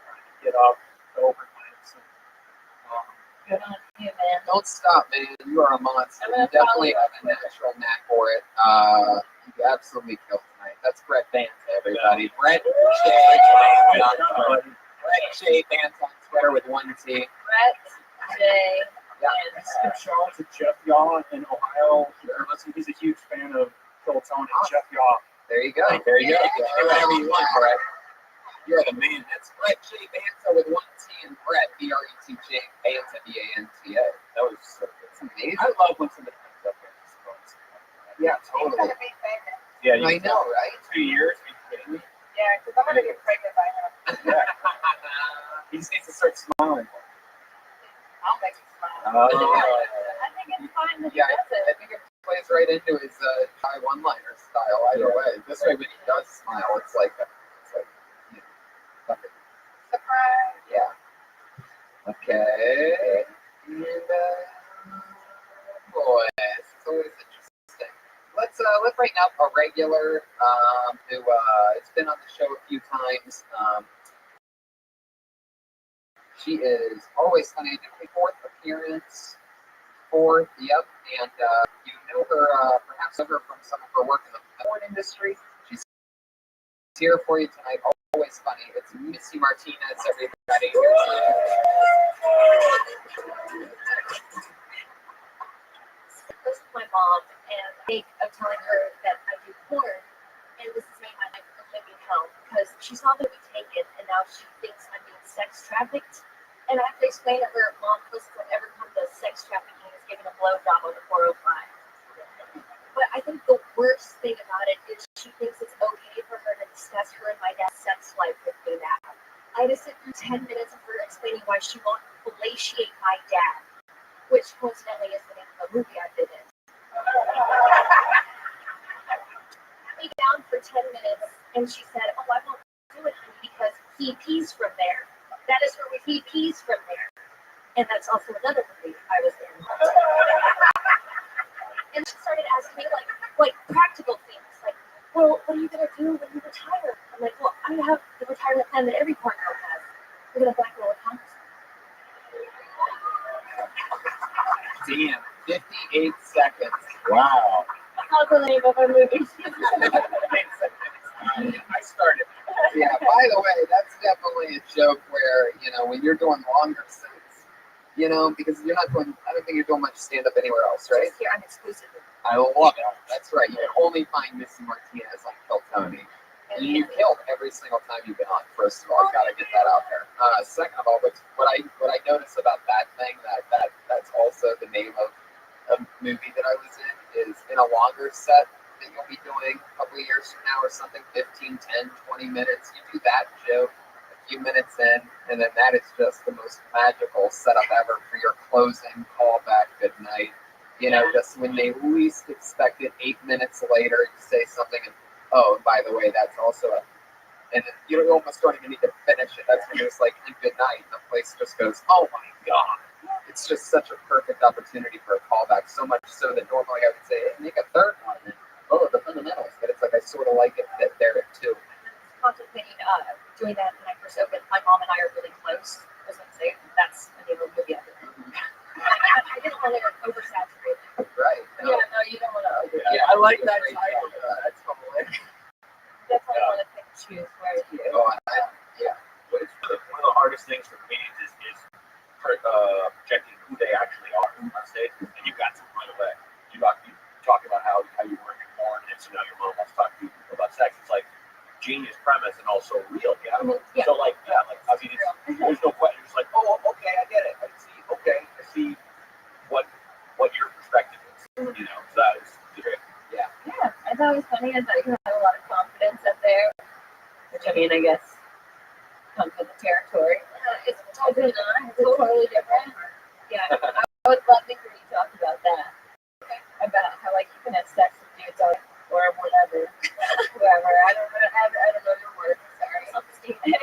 trying to get up to overnights. Good on you, man. Don't stop, man. You are a monster. You definitely have a natural knack for it. You absolutely killed tonight. That's Brett Vance, everybody. Brett Shea Vance on Twitter with 1 T. Brett J. Give shout out to Jeff Yaw in Ohio. He's a huge fan of Phil Tony. Jeff Yaw. There you go. There you go. You can do whatever you want, Brett. You're the man. That's Brett J. Vance with 1 T and Brett, B-R-E-T-J, Vance, V-A-N-T-A. That was amazing. I love when somebody comes up there and just goes. Yeah, totally. Yeah, I know, right? 2 years? Are you kidding me? Yeah, because I'm going to get pregnant by him. He just needs to start smiling. I'll make him smile. Oh. I think it's fine that he Yeah, does it. I think it plays right into his high one-liner style either way. This way, when he does smile, it's like nothing. Surprise. Yeah. Okay. And boy, it's always interesting. Let's bring up a regular who has been on the show a few times. She is always funny. Fourth appearance. Fourth, yep. And you know her, perhaps know her from some of her work in the porn industry. She's here for you tonight. Always funny. It's Missy Martinez, everybody. This is my mom, and I think of telling her that I do porn, and this has made my life a living hell because she saw that we take it, and now she thinks I'm being sex trafficked. And I have to explain to her, Mom, listen, whatever comes to sex trafficking is giving a blowjob on the 405. But I think the worst thing about it is she thinks it's okay for her to discuss her and my dad's sex life with me now. I had to sit through 10 minutes of her explaining why she won't fellatiate my dad, which coincidentally is the name of a movie I've been in. Sat me down for 10 minutes, and she said, oh, I won't do it because he pees from there. That is where he pees from there. And that's also another movie I was in. And she started asking me like practical things, like, well, what are you gonna do when you retire? I'm like, well, I have the retirement plan that every porn girl has. We're gonna black roll accounts. Damn, 58 seconds. Wow. I'll go the name of our movie. I started. Yeah, by the way, that's definitely a joke where, when you're doing longer sets, because you're not doing, I don't think you're doing much stand-up anywhere else, right? Here, I'm exclusively. I love it. That's right. You can only find Missy Martinez on Kill Tony. And you killed every single time you've been on, first of all. I've got to get that out there. Second of all, what I noticed about that thing, that's also the name of a movie that I was in, is in a longer set that you'll be doing a couple couple years from now or something, 15, 10, 20 minutes, you do that joke a few minutes in, and then that is just the most magical setup ever for your closing callback good night. You know, just when they least expect it, 8 minutes later, you say something, and oh, and by the way, that's also a, and you almost don't even need to finish it. That's when it's like good night, and the place just goes, oh my God. It's just such a perfect opportunity for a callback, so much so that normally I would say, hey, make a third one, and the fundamentals, but it's like I sort of like it that there too. Contemplating doing that when I first opened. My mom and I are really close. I was going to say that's a neighborhood movie. I didn't want to oversaturate it. Right. No. Yeah, no, you don't want to over. Yeah, I like that title. That's totally. Definitely want to pick and choose where to do. Oh, yeah. But it's one of the hardest things for comedians is projecting who they actually are on stage, and you've got to right away. You talk about how you weren't born, and so now your mom wants to talk to you about sex. It's like genius premise and also real. Yeah. So I mean, there's no question. It's like, oh, okay, I get it. I see what your perspective is. You know, so that is great. Yeah, I thought it was funny. I thought you had a lot of confidence up there, which I mean, I guess comes with the territory. It's totally not. It's totally different. Yeah, I would love to hear you talk about that. About how like you can have sex with dudes or whatever, whoever. I don't know your words. Sorry. Yeah,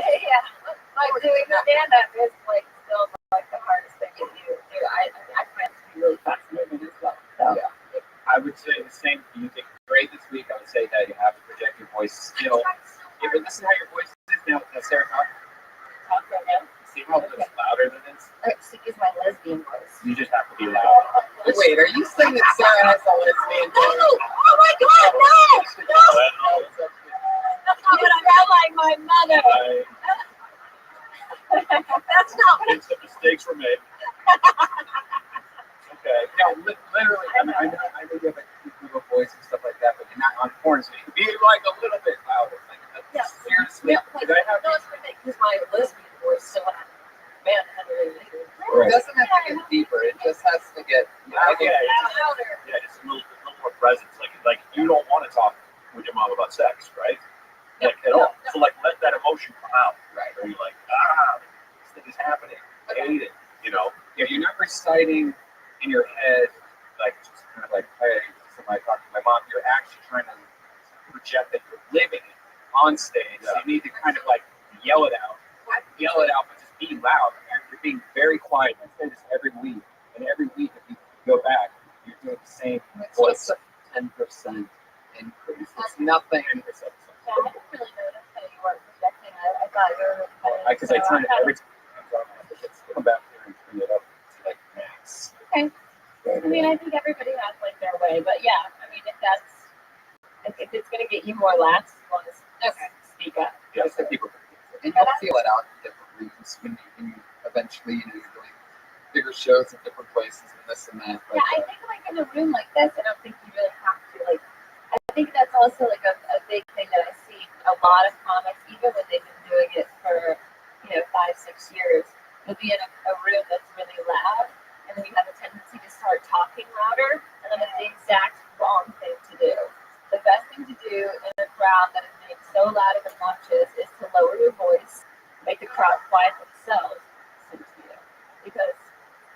like doing stand-up is like still like the hardest thing to do. I find it to be really fascinating as well. So. Yeah, I would say the same. You did great this week. I would say that you have to project your voice still. Yeah, but listen how your voice is now. Sarah, talk right now. See how it's louder than this? I have to use my lesbian voice. You just have to be loud. Wait, are you saying that Sarah has a lesbian voice? No! Oh my God, no! No! That's not what I sound like, my mother. That's not what I. Some mistakes were made. Okay. No, literally. I know you have a voice and stuff like that, but you're not on porn, so you can be like a little bit louder. Like, seriously. No, it's because my lesbian voice, so when I'm man, it doesn't have to get deeper. It just has to get louder. Yeah, just a little more presence. Like you don't want to talk with your mom about sex, right? Like at all. So like let that emotion come out, right? Or you're like, this thing is happening. I hate it. You know? Yeah, you're not reciting in your head, like just kind of like, hey, somebody talking to my mom. You're actually trying to project that you're living it on stage. So you need to kind of like yell it out, but just be loud. You're being very quiet. I say this every week, and every week if you go back, you're doing the same voice. 10% increase. It's nothing. 10%. Yeah, I didn't really notice that you weren't projecting. I thought you were really funny. Because I turn it every time I come back here and turn it up to like max. Okay. I mean, I think everybody has like their way, but yeah, I mean, if it's gonna get you more laughs, you want to speak up. Yeah, so people. And you'll feel it out in different regions when you eventually, you're doing bigger shows in different places and this and that. But, yeah, I think like in a room like this, I don't think you really have to like. I think that's also like a big thing that I see a lot of comics, even when they've been doing it for 5-6 years, will be in a room that's really loud, and then you have a tendency to start talking louder, and then it's the exact wrong thing to do. The best thing to do in a crowd that is being so loud and obnoxious is to lower your voice, make the crowd quiet themselves, listen to you. Because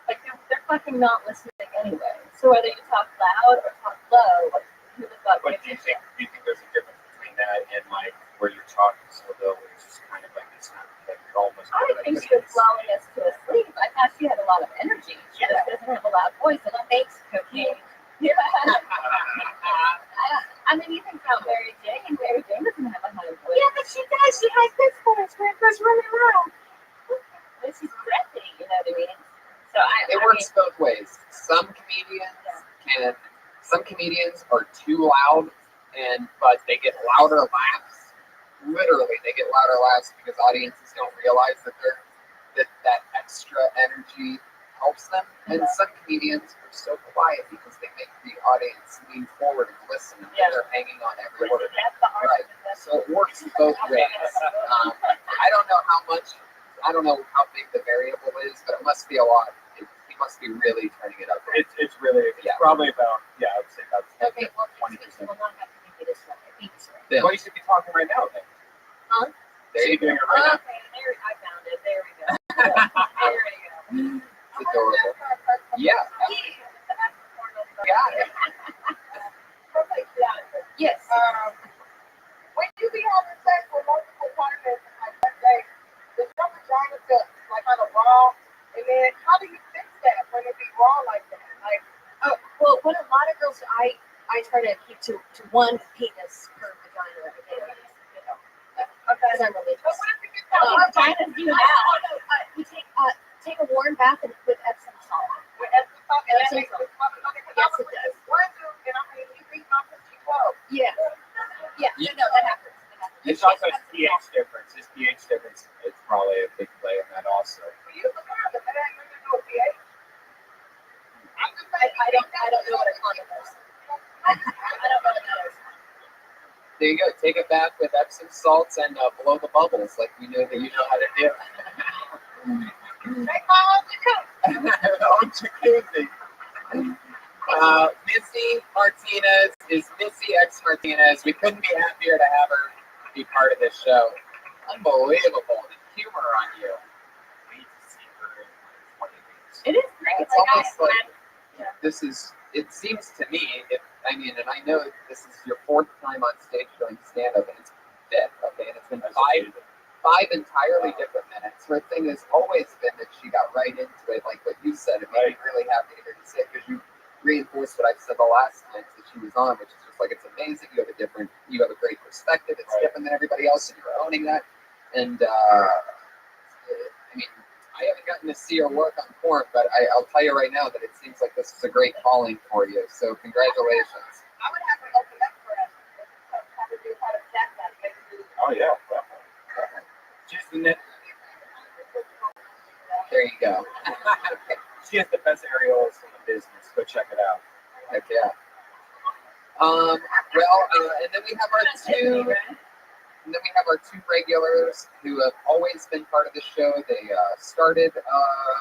like they're fucking not listening anyway. So whether you talk loud or talk low, like who the fuck But do you think there's a difference between that and like where you're talking so low, where it's just kind of like it's not like you're almost. I think she was blowing us to sleep. I thought she had a lot of energy. She just doesn't have a loud voice, and that makes cocaine. Yeah. I mean, you think about Mary Jane. Mary Jane doesn't have a high voice. Yeah, but she does. She has this voice when it goes running around. This is breathy, you know what I mean? So it works both ways. Some comedians are too loud, but they get louder laughs. Literally, they get louder laughs because audiences don't realize that extra energy helps them. And some comedians are so quiet because they make the audience lean forward and listen, and they're hanging on every word. Right. So it works both ways. I don't know how big the variable is, but it must be a lot. He must be really turning it up. It's really probably about I would say about 20%. Will not have to give you this one. I think so. Them. Well, you should be talking right now then. Huh? There you go. Oh, okay, I found it. There we go. There we go. It's adorable. Yeah. Got it. Yes. When you be having sex with multiple partners, like let's say, the some vagina feel like kind of raw, and then how do you fix that when it be raw like that? Like, Oh, well, what a lot of girls, I try to keep to one penis per vagina. You know, because I'm religious. but what if you get that one Vaginas do that. We take a warm bath and with Epsom salt. with Epsom salt, and that Epsom makes salt. this mother okay? Because Yes, I was it with does. this one dude, and I mean, he beat my pussy 12. Yeah. Yeah. No, that happens. It's also his pH difference. His pH difference is probably a big play in that also. You look around, but that ain't nothing to do with pH. I'm just saying, I don't know what a condom is. I don't know what that is. There you go. Take a bath with Epsom salts and blow the bubbles like we know that you know how to do. Take my own jacuzzi. On jacuzzi. Missy Martinez is Missy X Martinez. We couldn't be happier to have her be part of this show. Unbelievable. The humor on you. We need to see her in like 20 weeks. It is great. It's almost like this is, it seems to me, and I know this is your 4th time on stage doing stand-up, and it's 5th, okay, and it's been five entirely different minutes. Her thing has always been that she got right into it, like what you said. It made me really happy to hear you say, because you reinforced what I said the last time that she was on, which is just like, it's amazing. You have a great perspective. It's different than everybody else, and you're owning that. And I mean, I haven't gotten to see her work on porn, but I'll tell you right now that it seems like this is a great calling for you. So congratulations. I would have to open up for us. Have to do part of that. Oh yeah, definitely. Just in it. There you go. She has the best areolas in the business. Go check it out. Heck yeah. And then we have our two. And then we have our 2 regulars who have always been part of the show. They started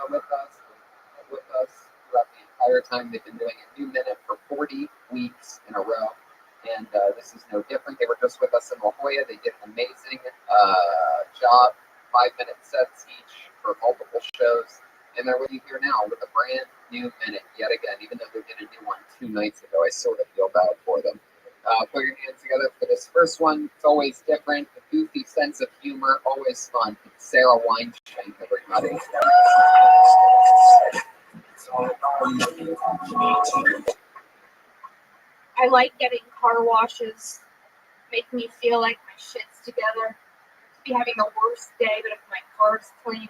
with us throughout the entire time. They've been doing a new minute for 40 weeks in a row. And this is no different. They were just with us in La Jolla. They did an amazing job, 5-minute sets each for multiple shows. And they're with you here now with a brand new minute yet again. Even though they did a new one 2 nights ago, I sort of feel bad for them. Put your hands together for this first one. It's always different, a goofy sense of humor, always fun. It's Sarah Weinstein, everybody. I like getting car washes. Make me feel like my shit's together. Be having the worst day, but if my car's clean,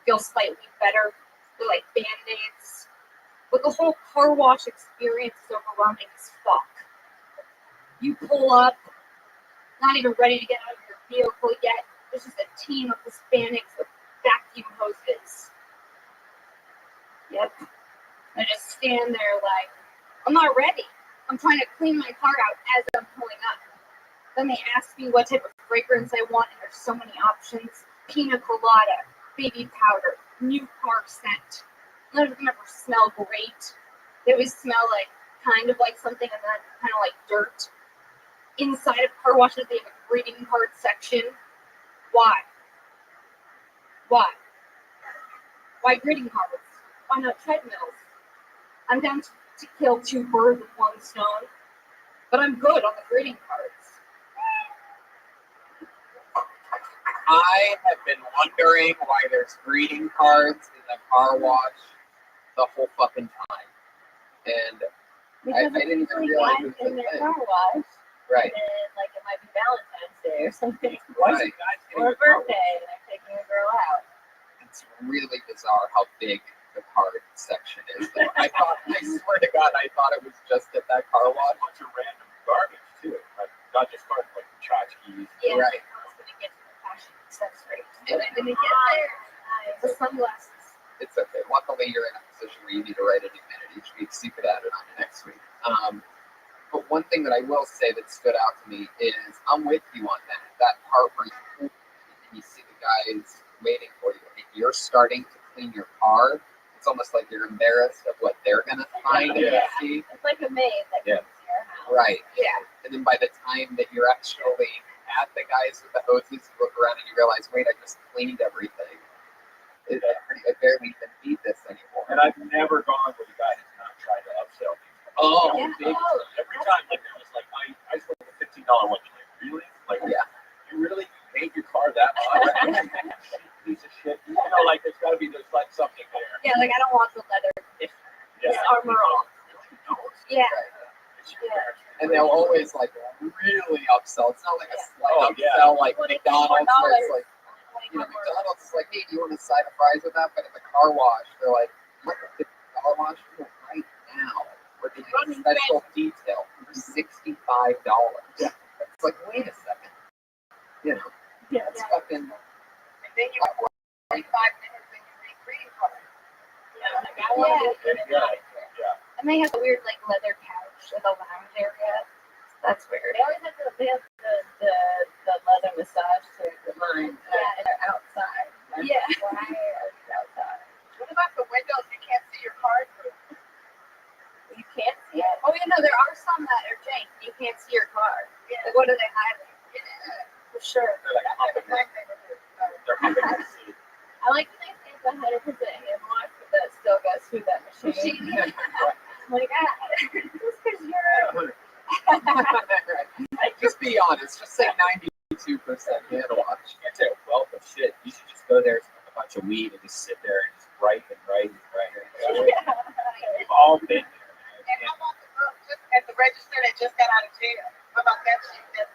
feel slightly better. They're like Band-Aids. But the whole car wash experience is overwhelming as fuck. You pull up, not even ready to get out of your vehicle yet. There's just a team of Hispanics with vacuum hoses. Yep. I just stand there like, I'm not ready. I'm trying to clean my car out as I'm pulling up. Then they ask me what type of fragrance I want, and there's so many options. Pina colada, baby powder, new car scent. None of them ever smell great. They always smell like kind of like something and then kind of like dirt. Inside of car washes, they have a greeting card section. Why? Why greeting cards? Why not treadmills? I'm down to kill 2 birds with 1 stone, but I'm good on the greeting cards. I have been wondering why there's greeting cards in the car wash the whole fucking time. And I didn't even realize it was in a their thing. car wash. Right. And like it might be Valentine's Day or something. Right. Or a birthday, and they're taking a girl out. It's really bizarre how big the card section is. I swear to God, I thought it was just at that car wash. A bunch of random garbage too. Like not just cards, like tchotchkes. Yeah. Right. I was gonna get to the fashion accessories. And I didn't get there. The sunglasses. It's okay. Luckily, you're in a position where you need to write a new minute each week, so you could add it on next week. But one thing that I will say that stood out to me is I'm with you on that. That part where you see the guys waiting for you. If you're starting to clean your car, it's almost like you're embarrassed of what they're gonna find and see. It's like a maid that comes to your house. Right. Yeah. And then by the time that you're actually at the guys with the hoses, you look around and you realize, wait, I just cleaned everything. I barely even need this anymore. And I've never gone with a guy who's not tried to upsell me. Oh, Yeah. big Every time, like, there was like, I spent a $15 one. You're like, really? Like, yeah. you really hate your car that much? Piece of shit. You know, like, there's got to be, there's like something there. Yeah, like I don't want the leather. Yeah. Armor on. Yeah. And they'll always like really upsell. It's not like a slight yeah. upsell like $24. McDonald's where it's like, you know, McDonald's is like, hey, do you want a side of fries with that? But at the car wash, they're like, you want the car wash right now. We're doing a special detail for $65. Yeah. It's like, wait a second. You know, it's fucking. And then you have 45 minutes and you make green color. Yeah. And they have a weird like leather couch in the lounge area. That's weird. They always have the leather massage to mine. And they're outside. Yeah. Why are these outside? What about the windows? You can't see your card through. You can't see it. Oh, yeah, no, there are some that are jank. You can't see your card. Yeah. Like, what are they hiding? Yeah, for sure. They're like, they're pumping the seat. I like when they think 100% hand wash, but that still goes through that machine. I'm like, just because you're. Just be honest. Just say 92% hand wash. You can't say a wealth of shit. You should just go there, smoke a bunch of weed, and just sit there and just write and write and write. We've all been there. And how about the girl just at the register that just got out of jail? How about that shit?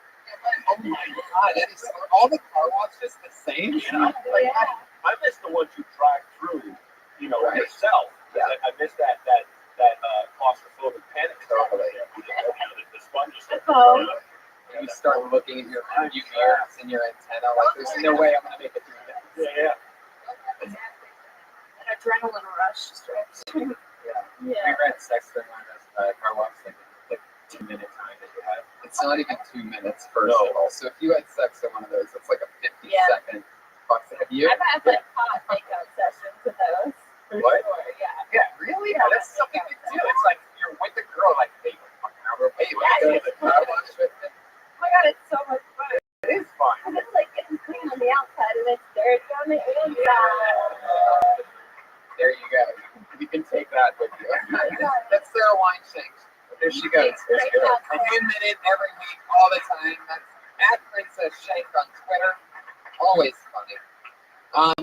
Oh my god, that is all the car washes the same. You know? Like, I miss the ones you drive through, you know, yourself. Yeah. I miss that claustrophobic panic. Totally. The sponges. You start looking at your ears and your antenna, like there's no way I'm gonna make it through this. Yeah. An adrenaline rush strips. Yeah. Yeah. We read sex during one of those car washes, like 2-minute time that you have. It's not even 2 minutes first of all. So if you had sex in one of those, it's like a 50-second. Have you? I've had like hot makeout sessions with those. What? Sure, yeah. Yeah, really? Yeah, that's something to do. It's like you're with the girl, like, hey, fucking over. Hey, let's go to the car wash with me. Oh my god, it's so much fun. It is fun. And it's like getting clean on the outside and it's dirty on the inside. There you go. You can take that with you. That's Sarah Weinshanks. There she goes. A new minute every week, all the time. That's at Princess Shank on Twitter. Always funny.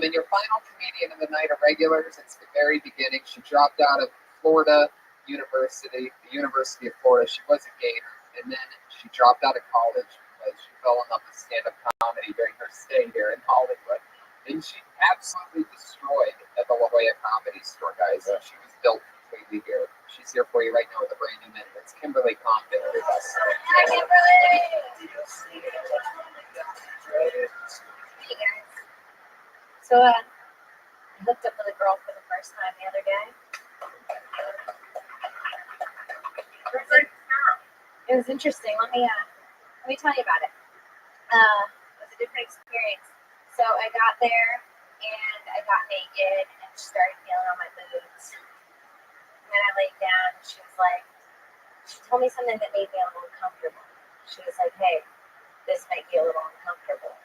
And your final comedian of the night of regulars, it's the very beginning. She dropped out of Florida University, the University of Florida. She was a Gator. And then she dropped out of college because she fell in love with stand-up comedy during her stay here in Hollywood. And she absolutely destroyed at the La Jolla Comedy Store, guys. She was built completely here. She's here for you right now with a brand new minute. It's Kimberly Compton, everybody. Hi, Kimberly! Hey guys. So I hooked up with a girl for the first time the other day. It was interesting. Let me tell you about it. It was a different experience. So I got there and I got naked and she started feeling on my boobs. And then I laid down and she told me something that made me a little uncomfortable. She was like, hey, this might be a little uncomfortable.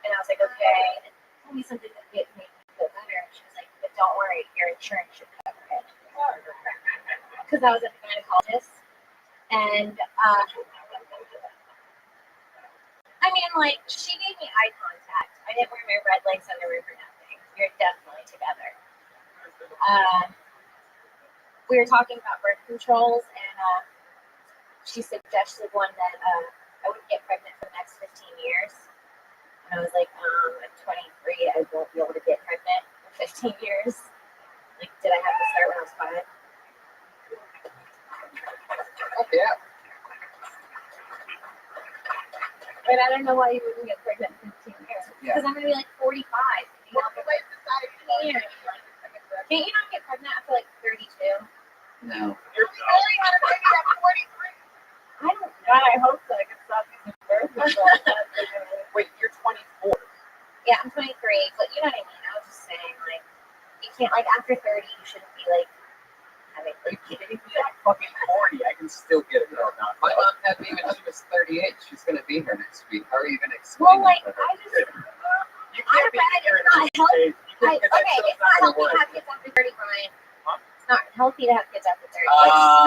And I was like, okay. And told me something that made me feel better. And she was like, but don't worry, your insurance should cover it. Because I was a gynecologist. And I mean, like, she gave me eye contact. I didn't wear my red lace underwear for nothing. You're definitely together. We were talking about birth controls, and she suggested one that I wouldn't get pregnant for the next 15 years. And I was like, I'm 23. I won't be able to get pregnant for 15 years. Like, did I have to start when I was 5? Oh, yeah. But I don't know why you wouldn't get pregnant in 15 years. Because I'm going to be like 45. Can't you not get pregnant after like 32? No. You're really had a baby at 43. I don't know. God, I hope so. I can stop using birth control. Wait, you're 24. Yeah, I'm 23. But you know what I mean? I was just saying, like, you can't, like, after 30, you shouldn't be, like, having. Are you kidding me? I'm fucking 40. I can she's gonna be here next week. How are you gonna explain Well, like, that to her? I just, You I can't be read here it's not next healthy. week. You can't get that Okay, stuff it's not out of healthy to work. have kids after 30, Brian. Huh? It's not healthy to have kids after 30.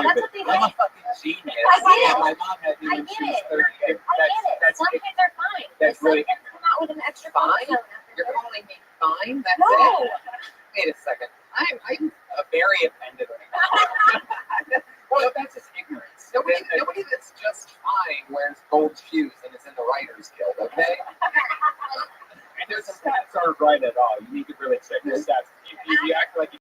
That's what they I'm a say. fucking genius. I get it. My mom had me I when get she was it. 30. I get it. Some kids are fine. That's Some really kids come out with an extra fine. chromosome after You're 30. calling me fine? That's No. it? Wait a second. I'm very offended right now. Well, that's just ignorance. Nobody that's just fine wears gold shoes and is in the Writers Guild, okay? And their stats aren't right at all. You need to really check your stats. If you act like you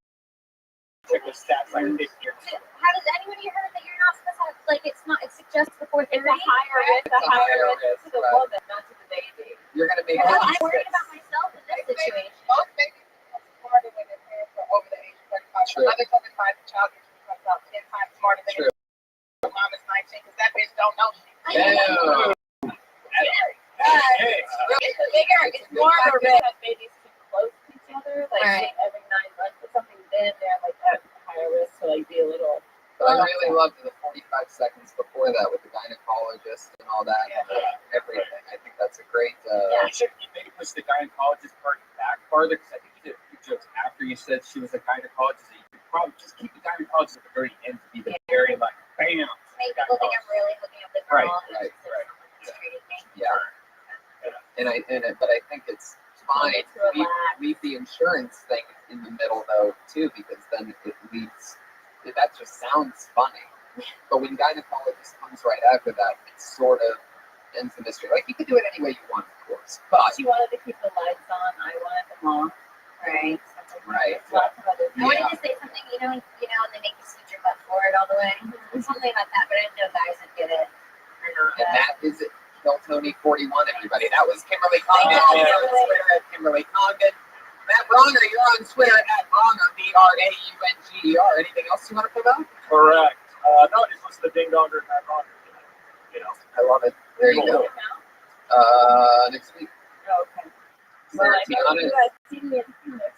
check your stats like 50 years ago. Has anybody heard that you're not supposed to have, like, it's suggested before 30? It's a higher risk to the right. woman, not to the baby. You're going to make Well, I'm worried about myself in this situation. Most babies become smarter when their parents are over the age of 35. True. Another woman finds a child usually comes out 10 times smarter than her mom is 19 because that bitch don't know shit. No. Hey, It's bigger, it's more of a They risk. have babies too close to each other, like Right. every 9 months or something, then they're like at higher risk to like be a little. But I really loved the 45 seconds before that with the gynecologist and all that, and everything. I think that's a great. you should maybe push the gynecologist part back farther because I think you did a few jokes after you said she was a gynecologist. So you could probably just keep the gynecologist at the very end to be the very like bam. Make people think I'm really hooking up the girl. Right. Treating me. Yeah. But I think it's fine It's to relaxed. leave the insurance thing in the middle though too, because then it leads. That just sounds funny. But when gynecologist comes right after that, it sort of ends the mystery. Like you can do it any way you want, of course. But She wanted to keep the lights on. I wanted them off. Right. right. Lots of other I wanted to say something, and they make you switch your butt forward all the way. Something about that, but I didn't know guys would get it or not. And that is it. Kill Tony 41, everybody. That was Kimberly Condon. Thank you. You're on Twitter at Kimberly Condon. Matt Bronger, you're on Twitter at Bronger, BRAUNGER. Anything else you want to put up? Correct. No, just listen to Ding Donger and Matt Roger. You know. I love it. There you go. Next week. Okay. Sarah Well, I know Tiana. you guys see me in Phoenix.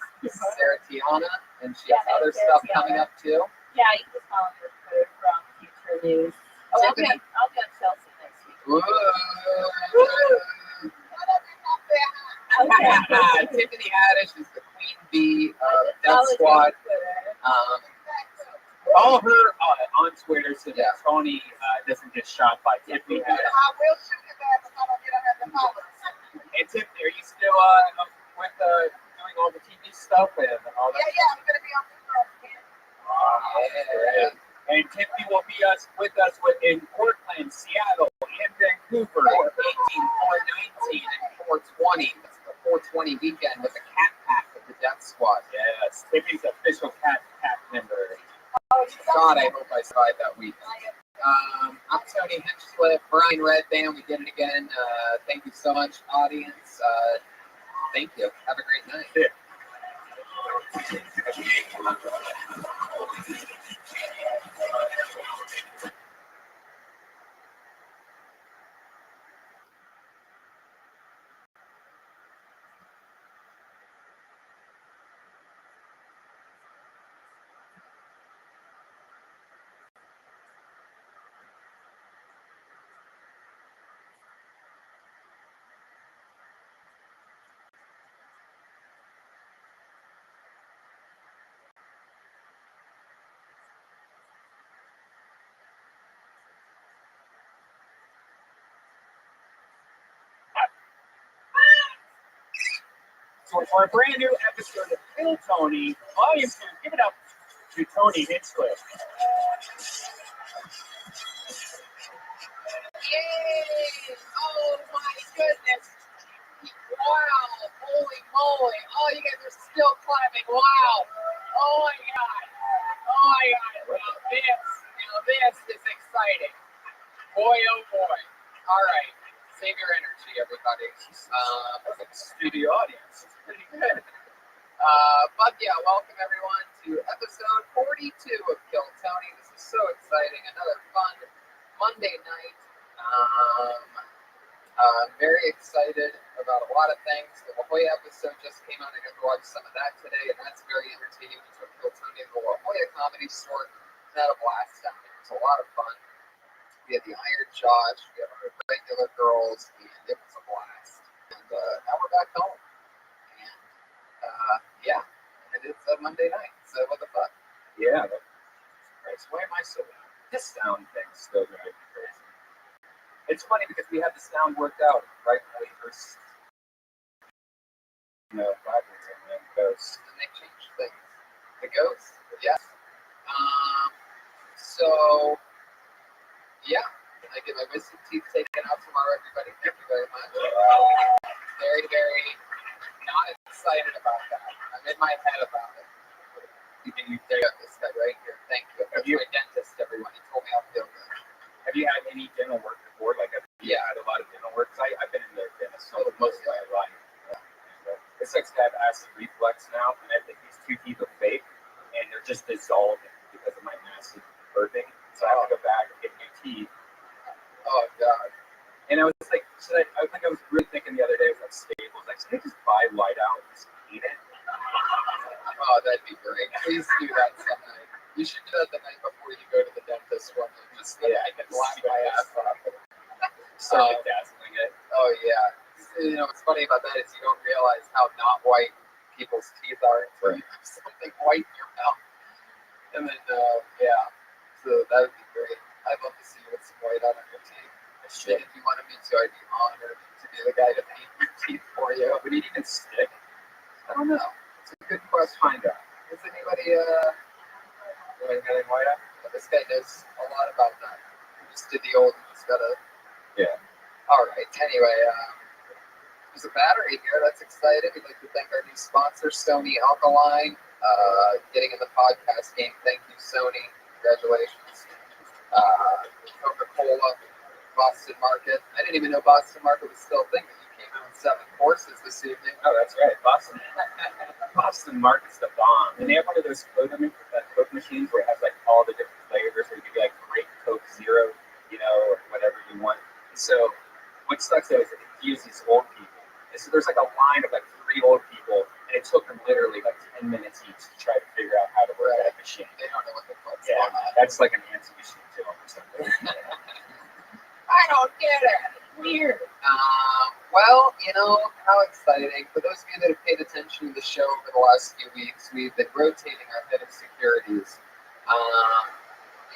Sarah Tiana, and she Yeah, has other Sarah stuff Tiana. coming up too. Yeah, you can just follow me on Twitter for future news. Oh, I'll be on Chelsea next week. Woo. Tiffany Haddish is the queen bee of Death Squad. Follow her on Twitter so that Tony doesn't get shot by Tiffany Haddish. I will shoot his ass if I don't get 100 followers. And Tiffany, are you still with doing all the TV stuff and all that? Yeah, I'm going to be on the girls again. And Tiffany will be with us in Portland, Seattle, and Vancouver. 18, 419, and 420. It's the 420 weekend with the Cat Pack of the Death Squad. Yes, Tiffany's official Cat Pack member. God, I hope I survived that week. I'm Tony Hinchcliffe, Brian Redband. We did it again. Thank you so much, audience. Thank you. Have a great night. Yeah. So for a brand new episode of Kill Tony, Volume 2, give it up to Tony Hinchcliffe. Yay! Oh my goodness! Wow! Holy moly! Oh, you guys are still clapping! Wow! Oh my god! Oh my god! Now this is exciting. Boy, oh boy! All right, save your energy, everybody. Studio audience. It's pretty good. But yeah, welcome everyone to episode 42 of Kill Tony. This is so exciting. Another fun Monday night. I'm very excited about a lot of things. The La Jolla episode just came out. I got to watch some of that today, and that's very entertaining. We took Kill Tony to the La Jolla Comedy Store and had a blast down there. It's a lot of fun. We had the Iron Josh, we had our regular girls, and it was a blast. And now we're back home. And yeah, and it's a Monday night, so what the fuck? Yeah. Right. So why am I so loud? This sound thing still drives me crazy. It's funny because we had the sound worked out right when we first, backwards and then ghosts. And they changed things. The ghosts? Yes. So, yeah, I get my wisdom teeth taken out tomorrow, everybody. Thank you very much. Very, very not excited about that. I'm in my head about it. You got this guy right here. Thank you. That's my dentist, everyone. He told me I'll feel good. Have you had any dental work before? Like, have you had a lot of dental work? I've been in the dentist most of my life. It's like I have acid reflux now, and I think these 2 teeth are fake, and they're just dissolving because of my massive burping. So I have to go back and get new teeth. Oh, God. And I was like, I think I was really thinking the other day, like Staples, like, should I just buy whiteout and just eat it? Oh, that'd be great. Please do that some night. You should do that the night before you go to the dentist one night, just so I can laugh my ass off. Start dazzling it. Oh, yeah. What's funny about that is you don't realize how not white people's teeth are until you have something white in your mouth. And then, yeah, so that would be great. I'd love to see you with some white on your teeth. And if you wanted me to, I'd be honored to be the guy to paint your teeth for you. Would it even stick? I don't know. It's a good question. Find out. Is anybody got any white on? This guy knows a lot about that. He just did the old, just gotta. Yeah. All right. Anyway, there's a battery here. That's exciting. We'd like to thank our new sponsor, Sony Alkaline, getting in the podcast game. Thank you, Sony. Congratulations. Coca-Cola, Boston Market. I didn't even know Boston Market was still a thing, but you came out with 7 courses this evening. Oh, that's right. Boston Market's the bomb. And they have one of those Coke machines where it has like all the different flavors. Where you can get like grape Coke Zero, or whatever you want. So what sucks though is it confuses old people. And so there's like a line of like 3 old people, and it took them literally like 10 minutes each to try to figure out how to work that machine. They don't know what the fuck's going on. That's like an answer machine to them or something. I don't get it. Weird. Well, how exciting. For those of you that have paid attention to the show over the last few weeks, we've been rotating our head of securities.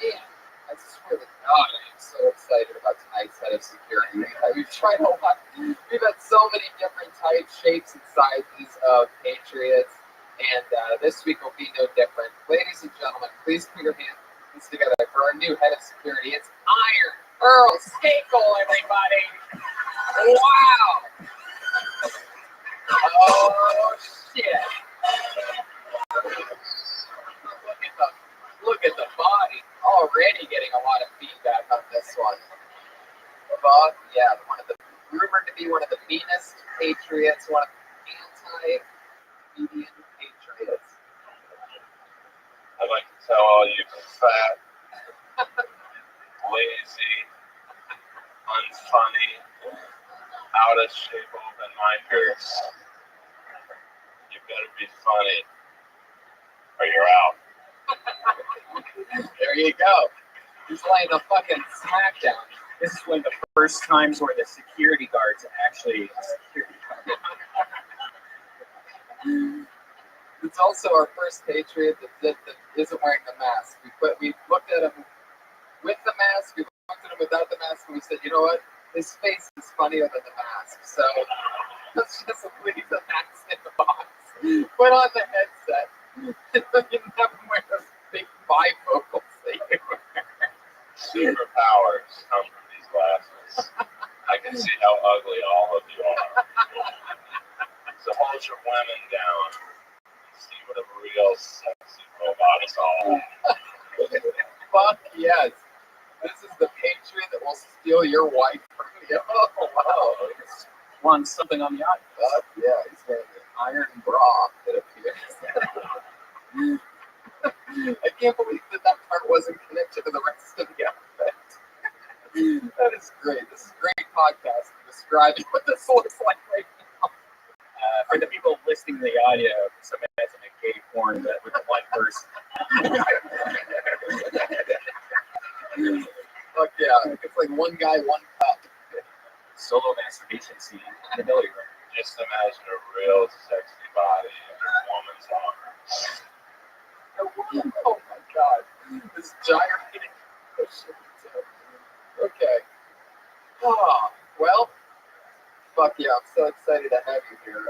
Man, I swear to God, I'm so excited about tonight's head of security. We've tried a lot. We've had so many different types, shapes, and sizes of Patriots, and this week will be no different. Ladies and gentlemen, please put your hands together for our new head of security. It's Iron Earl Skakel, everybody. Wow. Oh, shit. Look at the body. Already getting a lot of feedback on this one. But, yeah, rumored to be one of the meanest Patriots, one of the anti-median Patriots. I'd like to tell all you fat, lazy, unfunny, out of shape open-minders. You better be funny, or you're out. There you go. He's laying a fucking smackdown. This is one of the first times where the security guards actually security guard. It's also our first Patriot that isn't wearing the mask. We looked at him with the mask, we looked at him without the mask, and we said, you know what? His face is funnier than the mask. So let's just leave the mask in the box. Put on the headset. You have him wear those big bifocals that you wear. Superpowers come from these glasses. I can see how ugly all of you are. So hold your women down and see what a real sexy robot is all about. Fuck yes. This is the Patriot that will steal your wife from you. Oh, wow. Won something on the eye. Yeah, he's wearing an iron bra, it appears. I can't believe that part wasn't connected to the rest of the outfit. That is great. This is great podcast describing what this looks like right now. For the people listening to the audio, some imagine a gay porn with one person. Fuck yeah. It's like one guy, one cup. Solo masturbation scene in the billiard room. Just imagine a real sexy body in a woman's arm. Oh my god. This gyrating. Okay. Oh, well, fuck yeah. I'm so excited to have you here.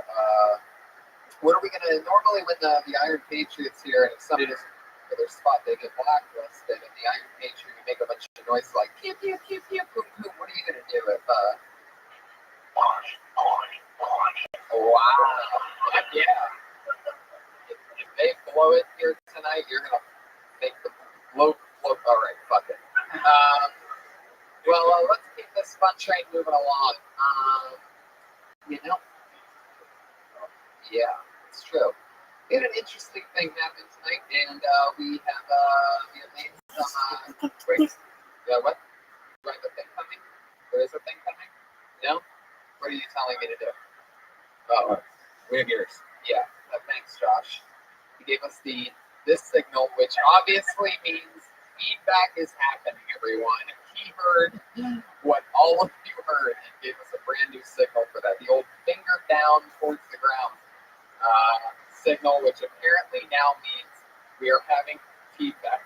What are we going to, normally when the Iron Patriots here, and if somebody doesn't for their spot, they get blacklisted, and the Iron Patriot, you make a bunch of noise like, pew, pew, pew, pew, boom, boom. What are you going to do if, wow. Heck yeah. If they blow it here tonight, you're going to make the blow. All right, fuck it. Well, let's keep this fun train moving along. Yeah, it's true. We had an interesting thing happen tonight, and we made some. Wait, yeah, what? Do I have a thing coming? There is a thing coming? No? What are you telling me to do? Oh, We have yours. yeah. Thanks, Josh. He gave us this signal, which obviously means feedback is happening, everyone. He heard what all of you heard and gave us a brand new signal for that. The old finger down towards the ground signal, which apparently now means we are having feedback.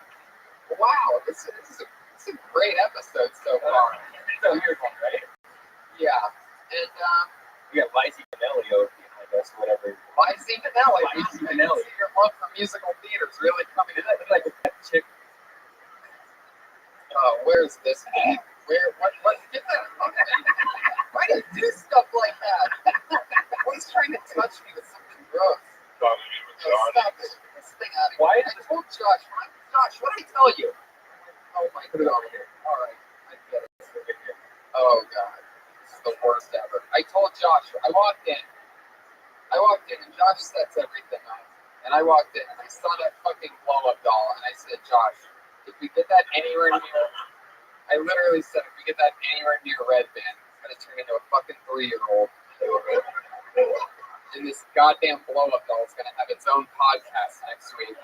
Wow, this is a great episode so far. It's a weird one, right? Yeah. And We got Lizzie Manelli over here, I guess, whatever. Lizzie Manelli. Lizzie Manelli. Your love for musical theater is really coming in. It's like that chick. Where's this man? What, get that fucking, why do you do stuff like that? He's trying to touch me with something gross. Stop it. Get this thing out of here. Why I told Josh, what did I tell you? Oh my god. Alright, I get it. Oh god. This is the worst ever. I told Josh, I walked in and Josh sets everything up. And I walked in and I saw that fucking blow-up doll and I said, Josh, if we get that anywhere near, I literally said, if we get that anywhere near Red Band, it's gonna turn into a fucking 3-year-old. And this goddamn blow-up doll is gonna have its own podcast next week.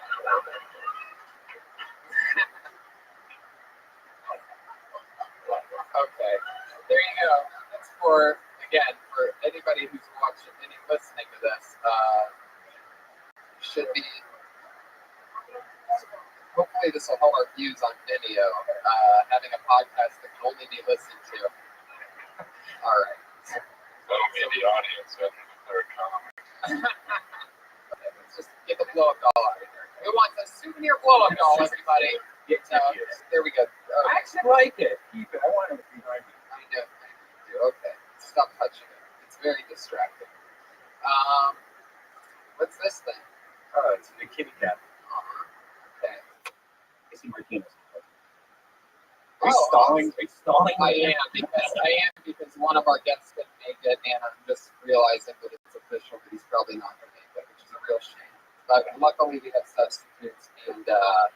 Okay, there you go. That's for anybody who's watching, listening to this, should be, hopefully this will help our views on video, having a podcast that can only be listened to. All right. That'll be the audience with the third comment. Okay, let's just get the blow-up doll out of here. Who wants a souvenir blow-up doll, everybody? There we go. I actually like it. Keep it. I want it behind me. I know. Okay. Stop touching it. It's very distracting. What's this thing? Oh, it's a kitty cat. Okay. Casey Martinez. Are you stalling? Are you stalling? I am because one of our guests couldn't make it, and I'm just realizing that it's official that he's probably not going to make it, which is a real shame. But luckily we have substitutes, and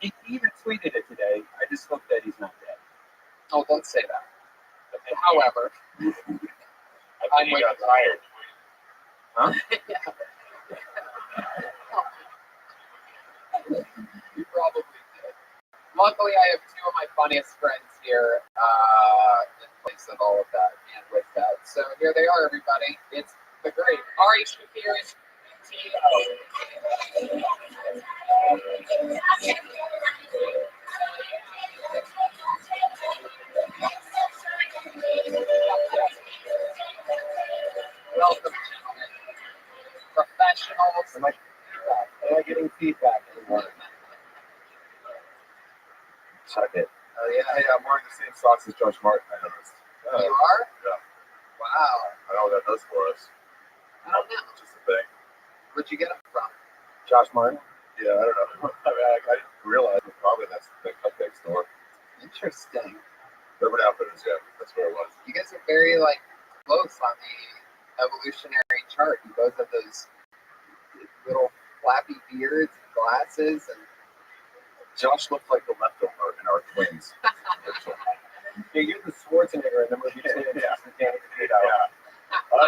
He even tweeted it today. I just hope that he's not dead. oh, don't say that. However, I think he got tired. Huh? You probably did. Luckily, I have two of my funniest friends here in place of all of that and with that. So here they are, everybody. It's the great Ari Shafir and Welcome, gentlemen. Professionals. Am I getting feedback anymore? Suck it. Yeah, hey, I'm wearing the same socks as George Martin, I noticed. You are? Yeah. Wow. I know what that does for us. I don't know. Just a thing. Where'd you get them from? Josh Martin? Yeah, I don't know. I mean, I didn't realize it. Probably that's the cupcake store. Interesting. Urban Outfitters, yeah. That's where it was. You guys are very close on the evolutionary chart. You both have those little flappy beards and glasses, and Josh looked like the leftover in our twins. Yeah, you're the Schwarzenegger in the movie. Yeah. Yeah.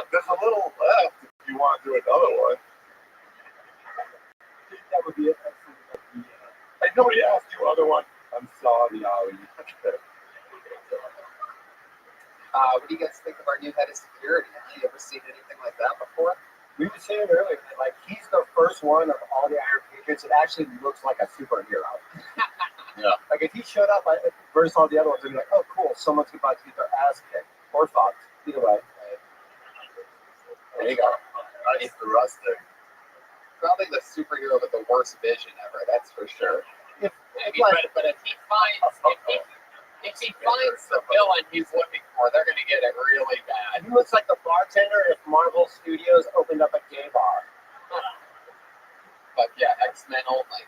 There's a little left if you want to do another one. That would be it. Hey, nobody asked you other one. I'm sorry, Ollie. new head of security. Have you ever seen anything like that before? We were saying earlier that like he's the first one of all the Iron Patriots. It actually looks like a superhero. Yeah. Like if he showed up versus all the other ones, they'd be like, oh cool, someone's about to get their ass kicked or fucked. Either way. There you go. Nice to rust there. Probably the superhero with the worst vision ever. That's for sure. If, I mean, but if he finds the villain he's looking for, they're going to get it really bad. he looks like the bartender if Marvel Studios opened up a gay bar. But yeah, X-Men only.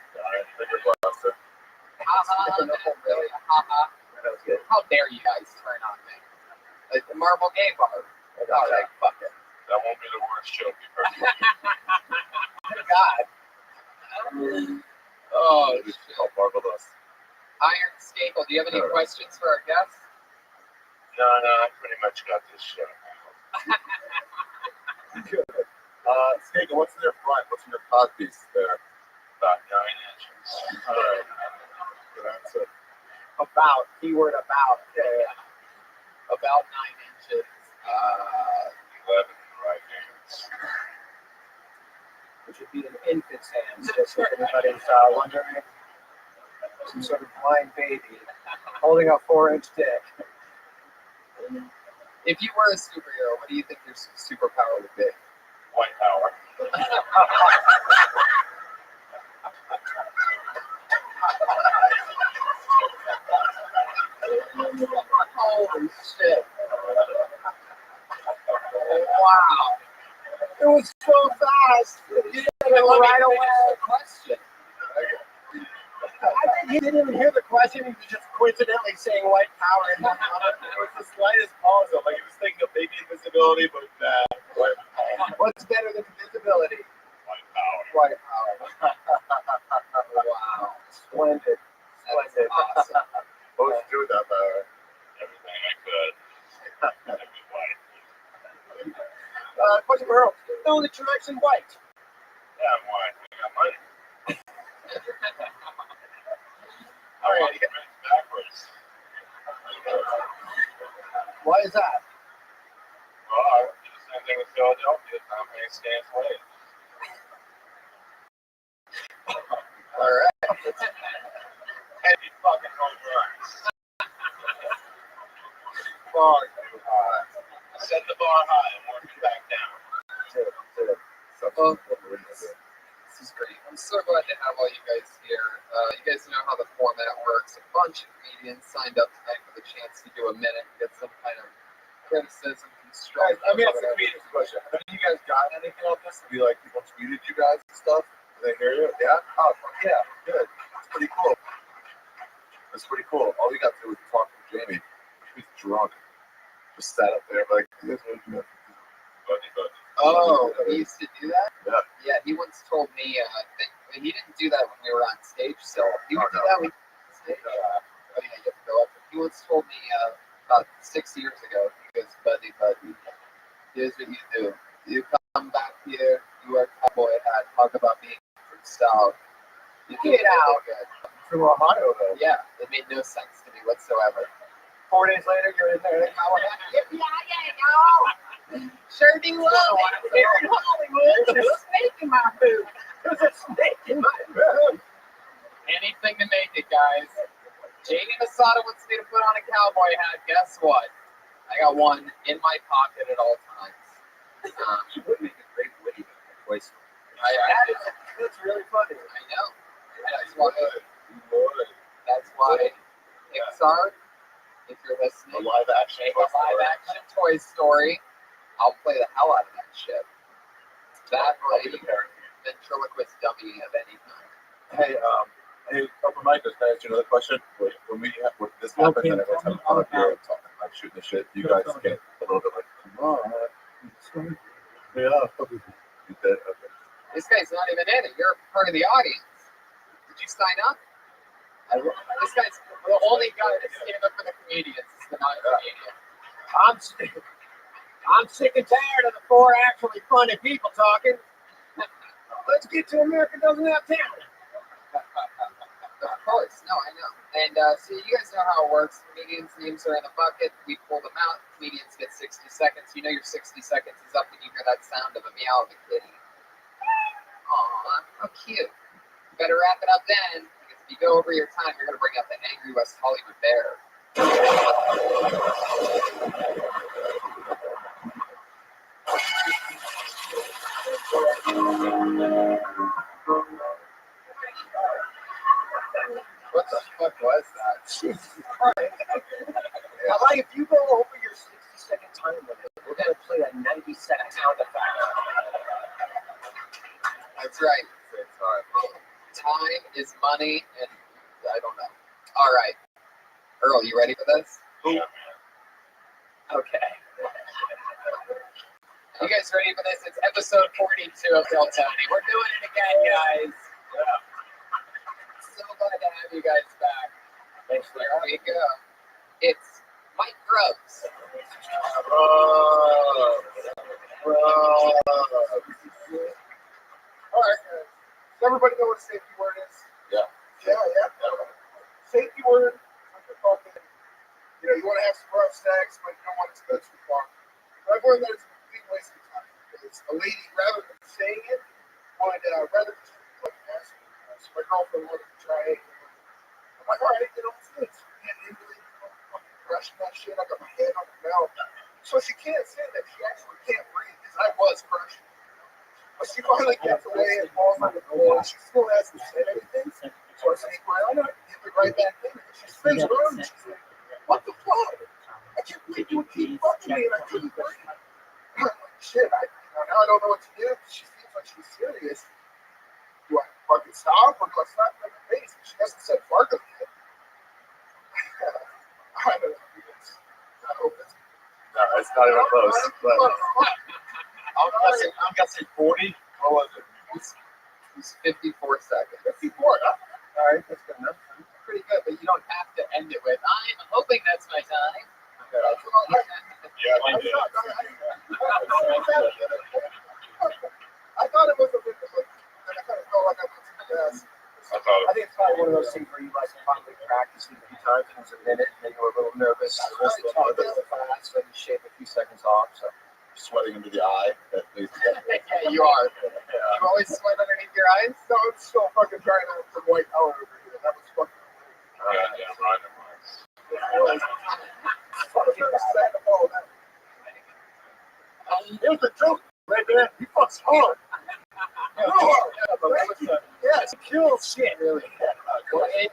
Bigger blaster. Haha, really? Haha. How dare you guys turn on me? Like the Marvel gay bar. All right, fuck it. That won't be the worst joke you've heard. God. Oh, shit. Oh, marvelous. Iron Staple, do you have any questions for our guests? No, I pretty much got this shit. Staple, what's in their front? What's in your pod piece there? About 9 inches. All right. Good answer. About, keyword about. Yeah. About 9 inches. 11 right hands. Which would be an infant's hands, just if anybody's wondering. Some sort of blind baby holding a 4-inch dick. If you were a superhero, what do you think your superpower would be? White power. Holy shit. Wow. It was so fast. You didn't even let me finish the question. I think he didn't even hear the question. He was just coincidentally saying white power. And It was the slightest pause. Like he was thinking of maybe invisibility, but white power. What's better than invisibility? White power. White power. Wow. Splendid. Splendid. Awesome. What was you doing that power? Everything I could. Every white. Question for Earl. Know that you're actually white. Yeah, I'm white. I got money. All right. Backwards. Why is that? Well, I did the same thing with Philadelphia. Tom Hanks stands late. All right. Heavy fucking home runs. Set the bar high and work it back down. Well, this is great. I'm so glad to have all you guys here. You guys know how the format works. A bunch of comedians signed up tonight for the chance to do a minute and get some kind of criticism, constructive. I mean, it's a comedian's question. Have any of you guys gotten anything on this? Be like, people tweeted you guys and stuff? Did they hear you? Yeah? Oh, fuck yeah. Good. It's pretty cool. It's pretty cool. All we got to do was talk to Jamie. He was drunk. Just sat up there like, this is what Oh, he used to do that? Yeah. Yeah, he once told me, he didn't do that when we were on stage still. He would do that when we were on stage. Oh, yeah, you have to go up. He once told me about 6 years ago, he goes, buddy, here's what you do. You come back here, you wear a cowboy hat, talk about being from South. You Get out. good. From Ohio, though. Yeah, it made no sense to me whatsoever. 4 days later, you're in there. Sure do love it. Here in Hollywood, there's a snake in my food. There's a snake in my food. Anything to make it, guys. Jamie Masada wants me to put on a cowboy hat. Guess what? I got one in my pocket at all times. You would make a great witty voice. That's really funny. I know. That's why Pixar, if you're listening, A live action Toy Story. I'll play the hell out of that shit. That or a ventriloquist dummy of any kind. Hey, open micers, can I ask you another question? When this happens and everyone's having fun up here talking like shooting the shit, you guys get a little bit like, come on. Yeah. You did? Okay. This guy's not even in it. You're part of the audience. Did you sign up? This guy's the only guy to stand up for the comedians. Is the non-comedian. I'm sick and tired of the 4 actually funny people talking. Let's get to America Doesn't Have Talent. course. No, I know. And so you guys know how it works. Comedians' names are in the bucket. We pull them out. Comedians get 60 seconds. You know your 60 seconds is up when you hear that sound of a meow of a kitty. Aw, how cute. You better wrap it up then, because if you go over your time, you're going to bring out the angry West Hollywood bear. What the fuck was that? Jesus Christ. Like, if you go over your 60-second time limit, we're going to play a 90-second sound effect. That's right. Time is money, and I don't know. All right. Earl, you ready for this? Yeah. Okay. You guys ready for this? It's episode 42 of Tell Tony. We're doing it again, guys. So glad to have you guys back. Thanks for Here we go. It's Mike Grubbs. All right, guys. Does everybody know what a safety word is? Yeah. Yeah. Safety word. You know, you want to have some rough sex, but you don't want it to go too far. I've learned that it's a complete waste of time because a lady, rather than saying it, would rather just like ask me. So my girlfriend wanted to try it. I'm like, all right, you know, it's good. Getting into it, crushing that shit. I got my hand on her mouth. So she can't say that she actually can't breathe because I was crushing. But she finally gets away and falls on the floor. She still hasn't said anything. So I say, well, I'm not giving it right back in. She spins around and she's like, what the fuck? I can't believe you would keep fucking me and I couldn't breathe. I'm like, shit, now I don't know what to do. She seems like she's serious. Do I fucking stop or do I slap her in the face? She hasn't said fuck again. I don't know. I hope it's. No, it's not even close. I'm guessing 40. What was it? It was 54 seconds. 54, huh? All right, that's good enough. Pretty good, but you don't have to end it with, I'm hoping that's my time. Yeah, I did. I thought it was a bit, and I kind of felt like I was too fast. I think it's probably one of those things where you guys probably practiced it a few times and it was a minute and then you were a little nervous. I was a little fast, so you shave a few seconds off. So Sweating into the eye. At least. Yeah, you are. You always sweat underneath your eyes? No, I'm still fucking trying to put white power over here. That was fucking. Yeah, right. Here's the joke, right there. He fucks hard. Yeah, it's a kill shit, really.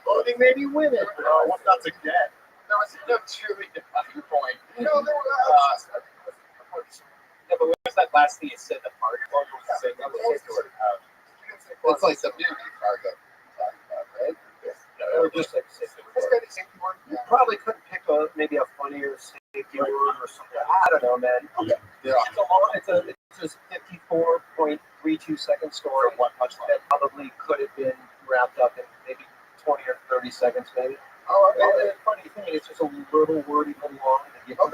Voting made you win it. What's not to get? There was no truly defining point. No, there were. Yeah, but what was that last thing you said? The party was the same. It's like the movie Fargo. Right? or just like safety word. You probably couldn't pick maybe a funnier safety word or something. I don't know, man. Okay. Yeah. It's a 54.32 second story. One punchline. That probably could have been wrapped up in maybe 20 or 30 seconds, maybe. Oh, And the funny thing, it's just a little word, even long. You know? I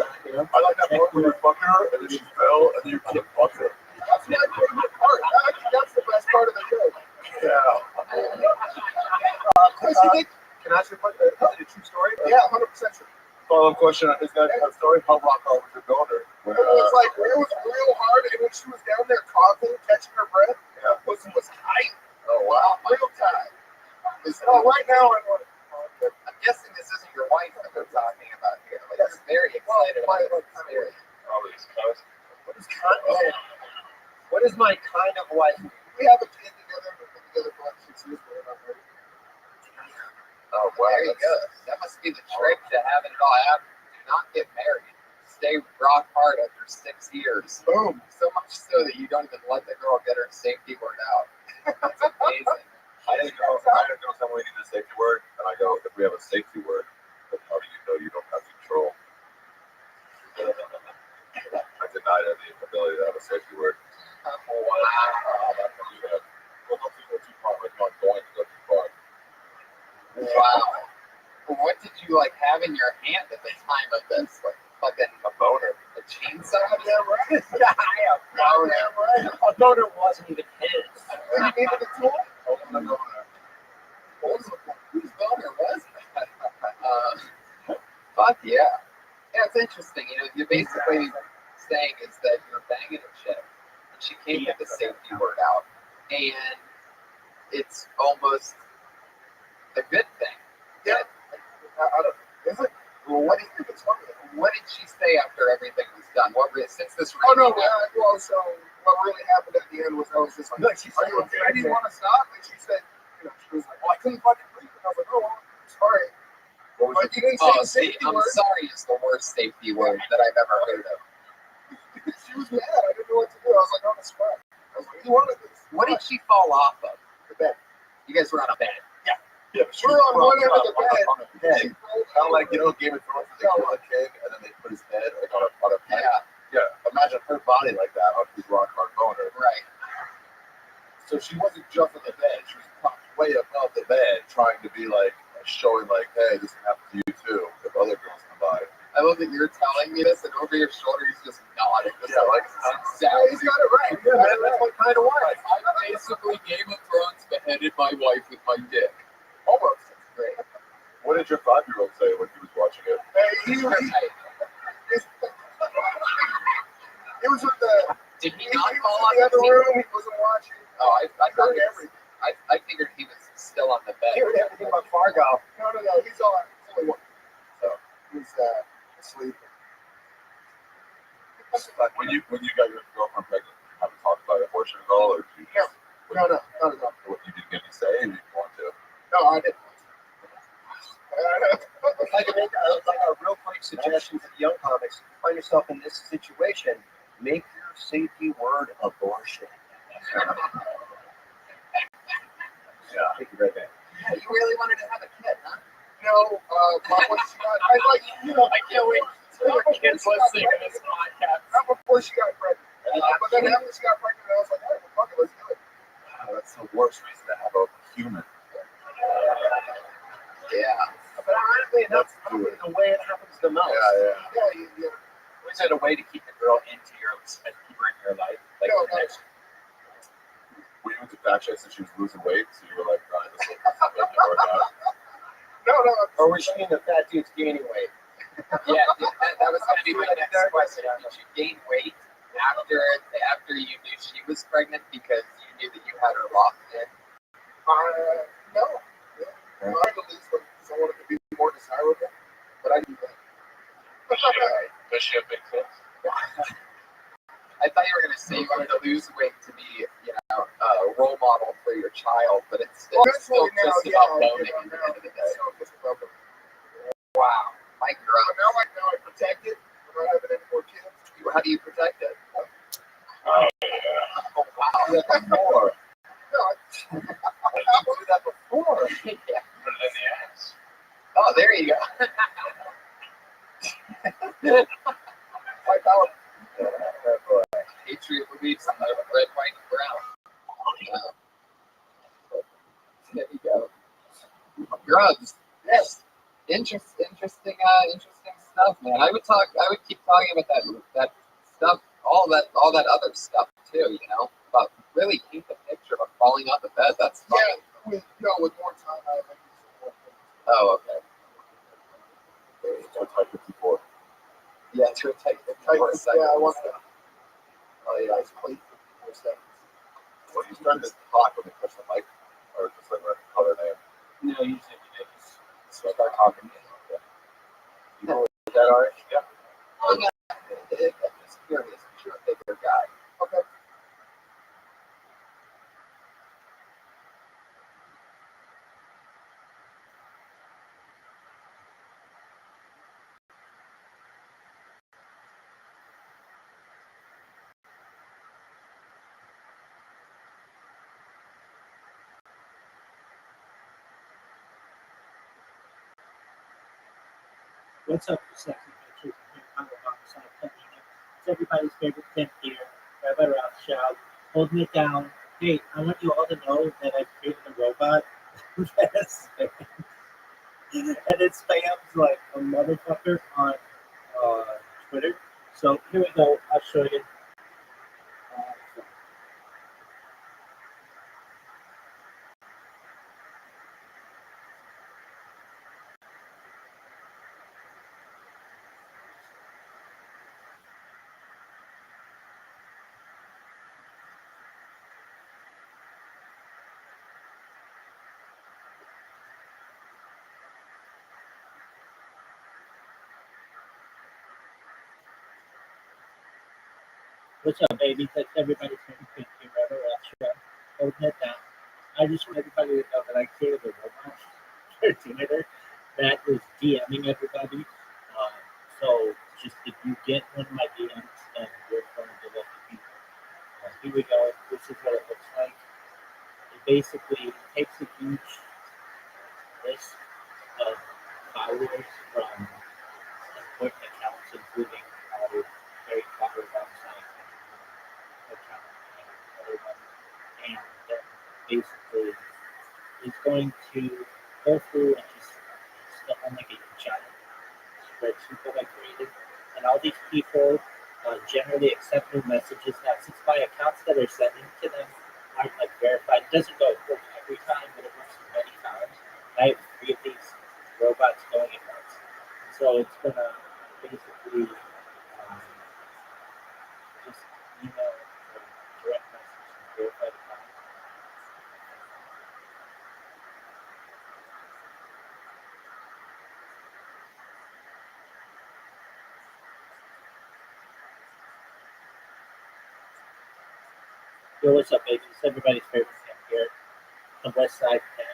like that part where you fuck her and then she fell and then you keep fucking her. That's my favorite part. Actually, that's the best part of the show. Yeah. Can I ask you a question? Is it a true story? Yeah, 100% true. Follow-up question: is that story? How rock hard was your daughter? It was like it was real hard, and when she was down there coughing, catching her breath, pussy was tight. Oh wow, real tight. Oh, right now I'm guessing this isn't your wife that we're talking about here. Like, you're very excited about this experience. probably his cousin. What is my kind of wife? we have a kid together. We've been together for like 6 years, but we're not married. Oh, wow. There you go. That must be the trick to having it all happen. Do not get married. Stay rock hard after 6 years. Boom. So much so that you don't even let the girl get her safety word out. That's amazing. I didn't know someone needed a safety word, and I go, if we have a safety word, then how do you know you don't have control? I denied her the ability to have a safety word. Wow. Well, don't go too far. We're not going to go too far. Wow. What did you like have in your hand at the time of this? Like fucking A boner. a chainsaw? Yeah, right. A boner wasn't even his. You needed a tool? Hold on, boner. Whose boner? and you're banging a chick, and she can't get the safety word out, and it's almost a good thing. Yeah. Well, what do you think it's funny? What did she say after everything was done? Since this? Oh no! So what really happened at the end was I was just like, "Are you okay? Do you want to stop?" And she said, she was like, "Well, I couldn't fucking breathe." And I was like, "Oh, well, sorry." But you didn't say the safety I'm word. sorry is the worst safety word that I've ever heard of. She was mad. I didn't know what to do. I was like on the spot. I was like, "You wanted this?" What did she fall off of? The bed. You guys were on a bed. Yeah, we're on one end of the bed. Kind of like, Game of Thrones, they kill a king and then they put his head like on a peg. Yeah, imagine her body like that on his rock hard boner. Right. So she wasn't just on the bed, she was propped way above the bed trying to be like, showing like, hey, this can happen to you too if other girls come by. I love that you're telling me this and over your shoulder he's just nodding. Yeah, like, exactly. He's got it right. Yeah, man, that's what kind of wife. I basically Game of Thrones beheaded my wife with my dick. Almost. That's great. What did your 5-year-old say when he was watching it? It was with the. Did he not fall in the other room? He wasn't watching. Oh, I heard everything. I figured he was still on the bed. He heard everything about Fargo. No. He's on. It's only one. So he's asleep. Like when you got your girlfriend pregnant, have you talked about abortion at all, or did you just, No, not at all. What you didn't get any say, or you didn't want to? No, I didn't. Like a real quick suggestion for the young comics: if you find yourself in this situation, make your safety word abortion. Yeah. Take it right back. Yeah, you really wanted to have a kid, huh? No, once she got, I can't wait till your kids listening to this podcast. Not before she got pregnant. But then after she got pregnant, I was like, all right, well, fuck it, let's do it. That's the worst reason to have a human. Yeah. But ironically enough, probably the way it happens the most. Yeah. Was it a way to keep the girl into your, keep her in your life? Like, No. We went to fat chicks and she was losing weight, so you were like, all right, this will make it work out. No. Or was she in the fat dude's gaining weight? Yeah, that was going to be my next question. Did you gain weight after you knew she was pregnant because you knew that you had her locked in? No. I had to lose weight because I wanted to be more desirable, but I didn't. Does she have big tits? I thought you were going to say you wanted to lose weight to be, a role model for your child, but it's still just about boning at the end of the day. Wow, my God. Now I protect it. I'm not having any more kids. How do you protect it? Oh, yeah. Oh, wow. Yeah, before. No, I didn't do that before. Yeah. Put it in the ass. Oh, there you go. like how Patriot believes in the red, white, and brown. There you go. Drugs. Yes. Interesting stuff, man. I would keep talking about that stuff, all that other stuff too, about really paint the picture of falling off the bed. That's fun. yeah, with more time I think Oh, okay. So type 54. Yeah, to a type I want to. Oh yeah. Nice plate for 4 seconds. Well, you started to talk when they push the mic, or just like call their name. No, usually we just start talking. You know what that are? Yeah. Oh yeah. I'm just curious. You're a bigger guy. Okay. What's up, you sexy bitches? I'm homicide Penina. It's everybody's favorite pimp here, Rabbi Rothschild, holding it down. Hey, I want you all to know that I created a robot that is spam. And it spams like a motherfucker on Twitter. So here we go. I'll show you. What's up, baby? That's everybody's favorite thing here, Rabbi, Rothschild. Holding it down. I just want everybody to know that I created a robot for Twitter that is DMing everybody. So just if you get one of my DMs, then you're going to the lucky people. Here we go. This is what it looks like. It basically takes a huge list of followers from important accounts, including our very clever website account and other ones, and then basically is going to go through and just stuff on like a giant spreadsheet that I created, and all these people generally accept new messages. Now, since my accounts that are sending to them aren't like verified, it doesn't go work every time, but it works many times. I have 3 of these robots going at once, so it's gonna basically just email or direct message and verified accounts. Yo, what's up, baby? It's everybody's favorite thing here on West Side 10.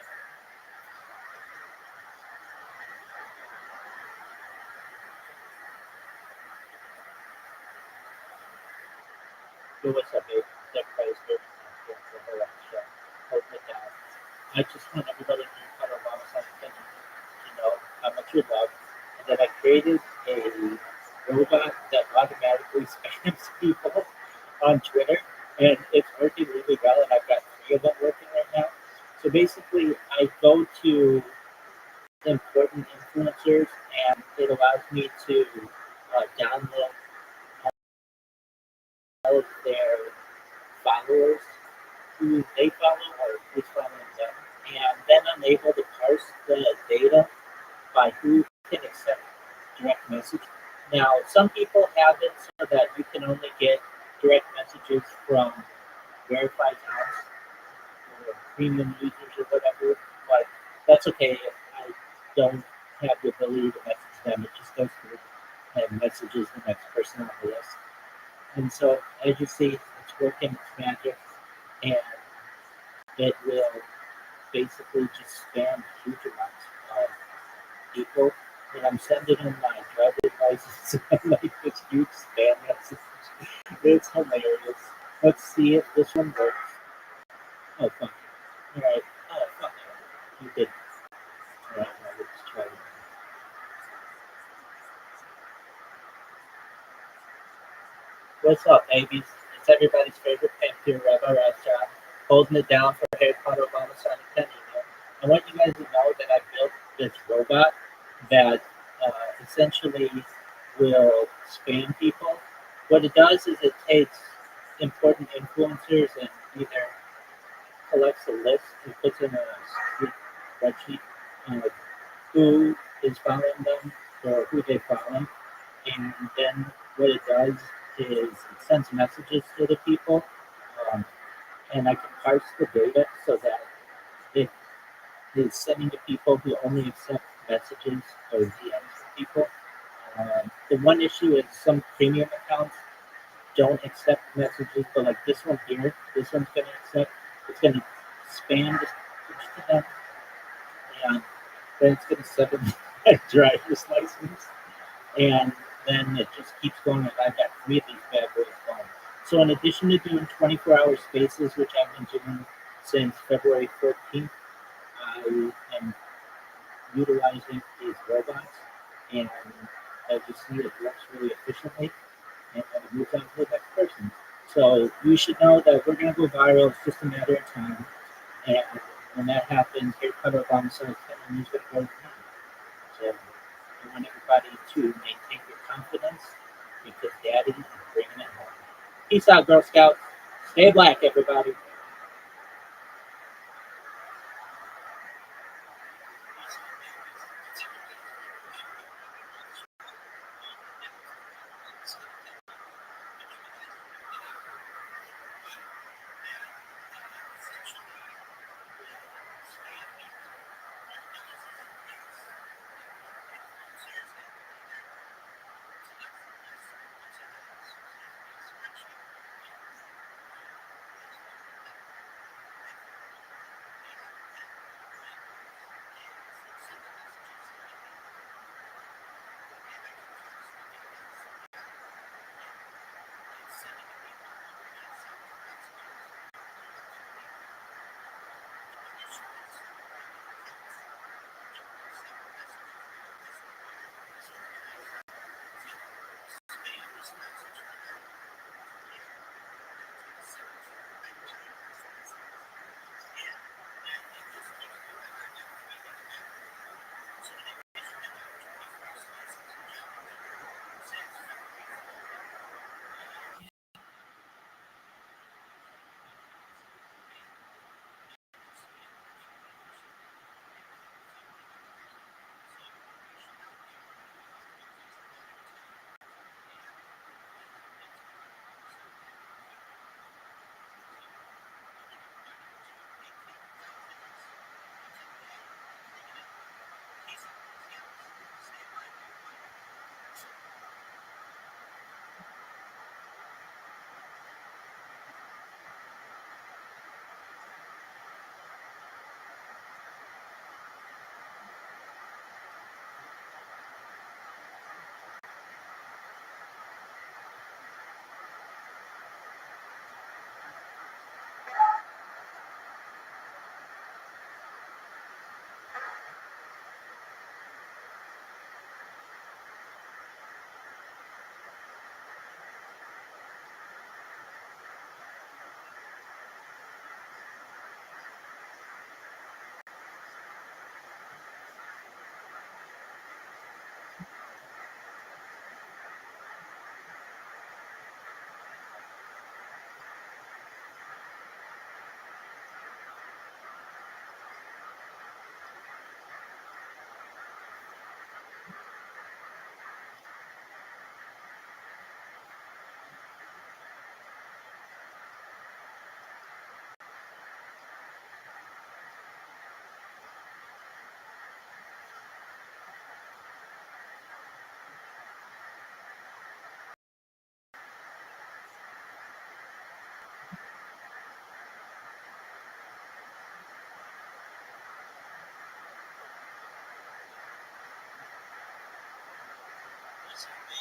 Yo, what's up, baby? It's everybody's favorite thing here for her on the show. Holding it down. I just want everybody to know how to love us to know how much you love. And then I created a robot that automatically spams people on Twitter, and it's working really well. And I've got 3 of them working right now. So basically, I go to important influencers, and it allows me to download all of their followers, who they follow or who's following them, and then I'm able to parse the data by who can accept direct message. Now, some people have it so that you can only get direct messages from verified accounts or premium users or whatever, but that's okay if I don't have the ability to message them. It just goes through and messages the next person on the list. And so, as you see, it's working, it's magic, and it will basically just spam huge amounts of people. And I'm sending them my driver's license and like this huge spam message. It's hilarious. Let's see if this one works. Oh, fuck. Alright. Oh, fuck. You did. Alright, now let's try it. What's up, babies? It's everybody's favorite pimp here, Rabbi Rothschild, holding it down for Harry Potter Obama Sonic 10 email. I want you guys to know that I built this robot that essentially will spam people. What it does is it takes important influencers and either collects a list and puts in a spreadsheet who is following them or who they follow. And then what it does is it sends messages to the people, and I can parse the data so that it is sending to people who only accept messages or DMs from people. The one issue is some premium accounts don't accept messages, but like this one here, this one's going to accept. It's going to spam this to them, and then it's going to send them a driver's license, and then it just keeps going. And I've got 3 of these bad boys going. So in addition to doing 24-hour spaces, which I've been doing since February 14th, I am utilizing these robots, and as you see, it works really efficiently, and then it moves on to the next person. So you should know that we're going to go viral. It's just a matter of time, and when that happens, Harry Potter Obama Sonic 10 is going to go down. So I want everybody to maintain your confidence because Daddy is bringing it home. Peace out, Girl Scouts. Stay black, everybody. Sometimes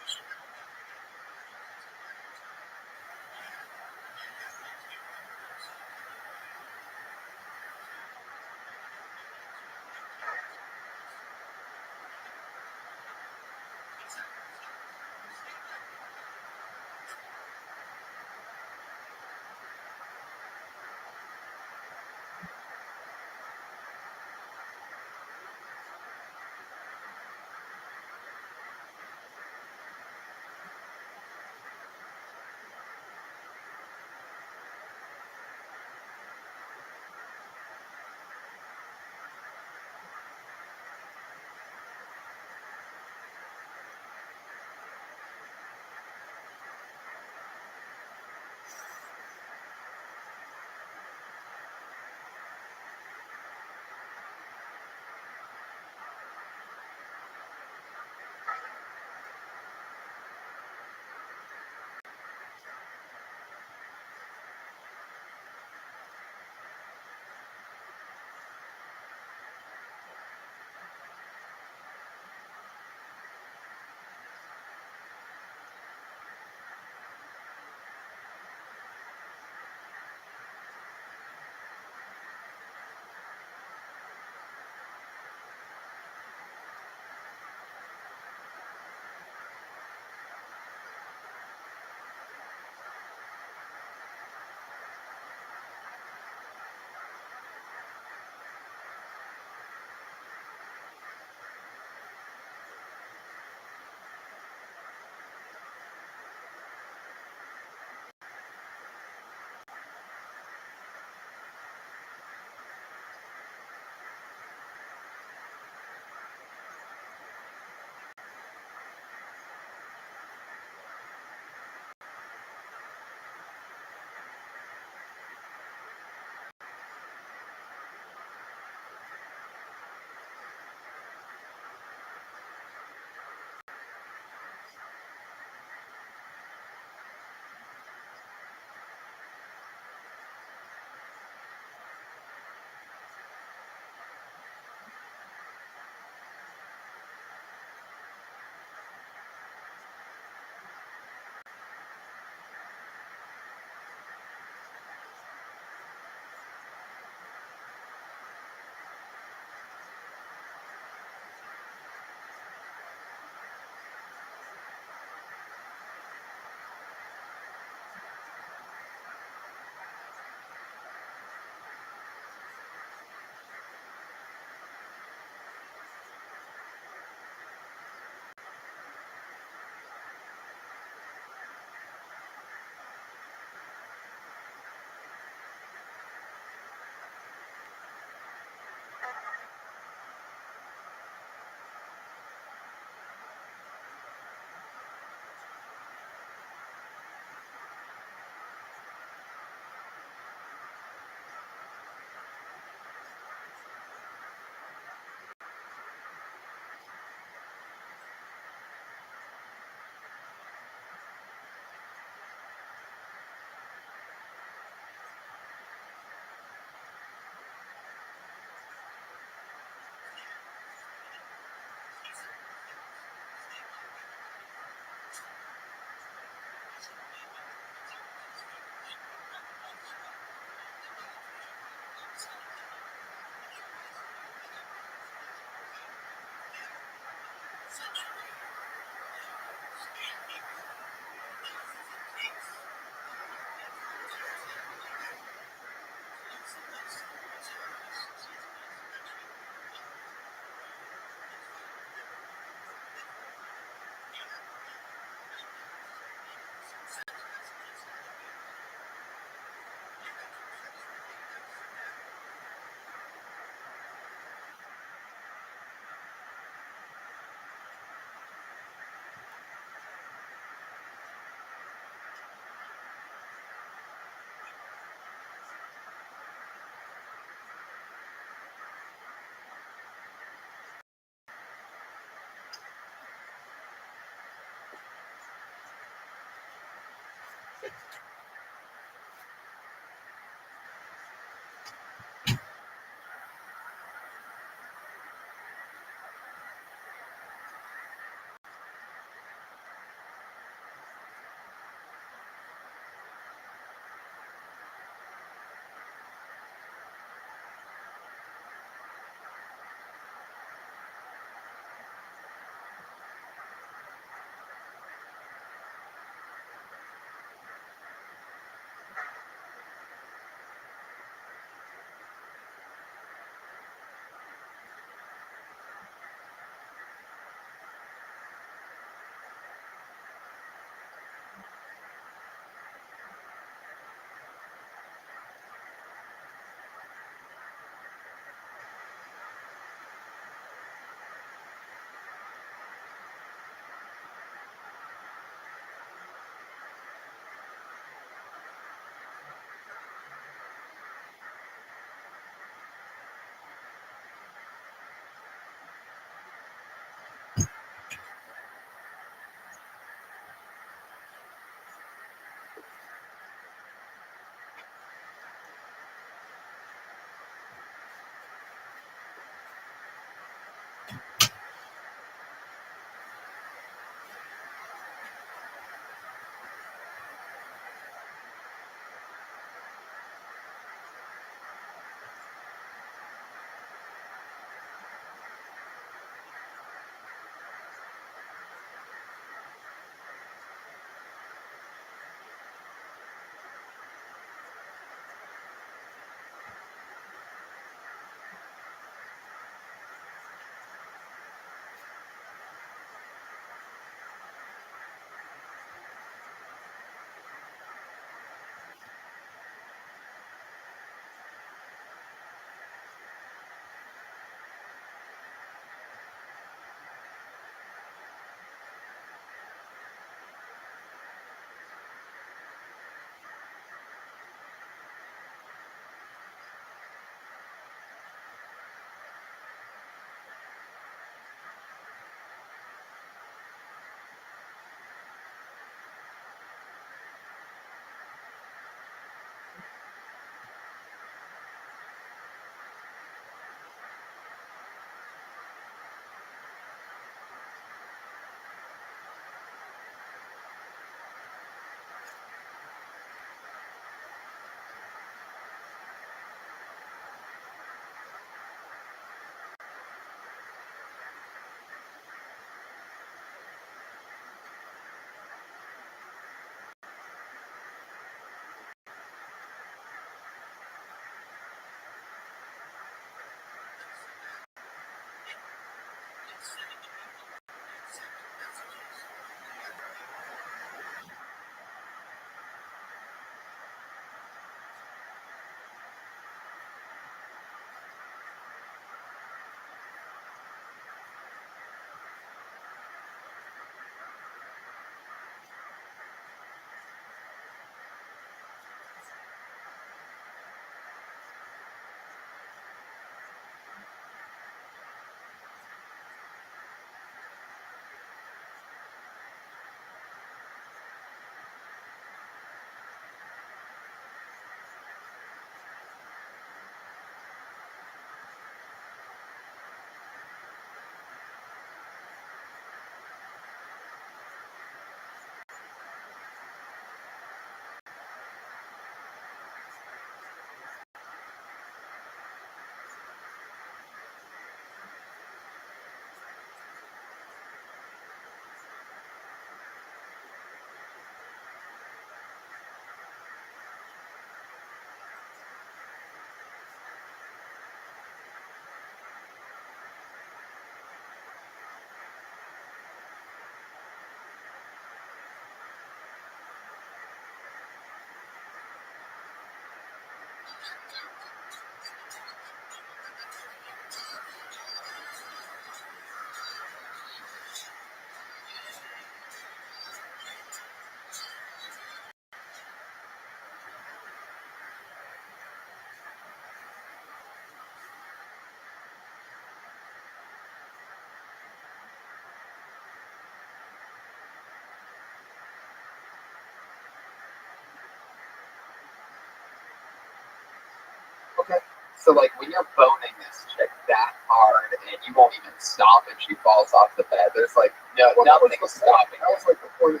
Okay. So like when you're boning this chick that hard and you won't even stop if she falls off the bed, there's like nothing stopping. That was like the point.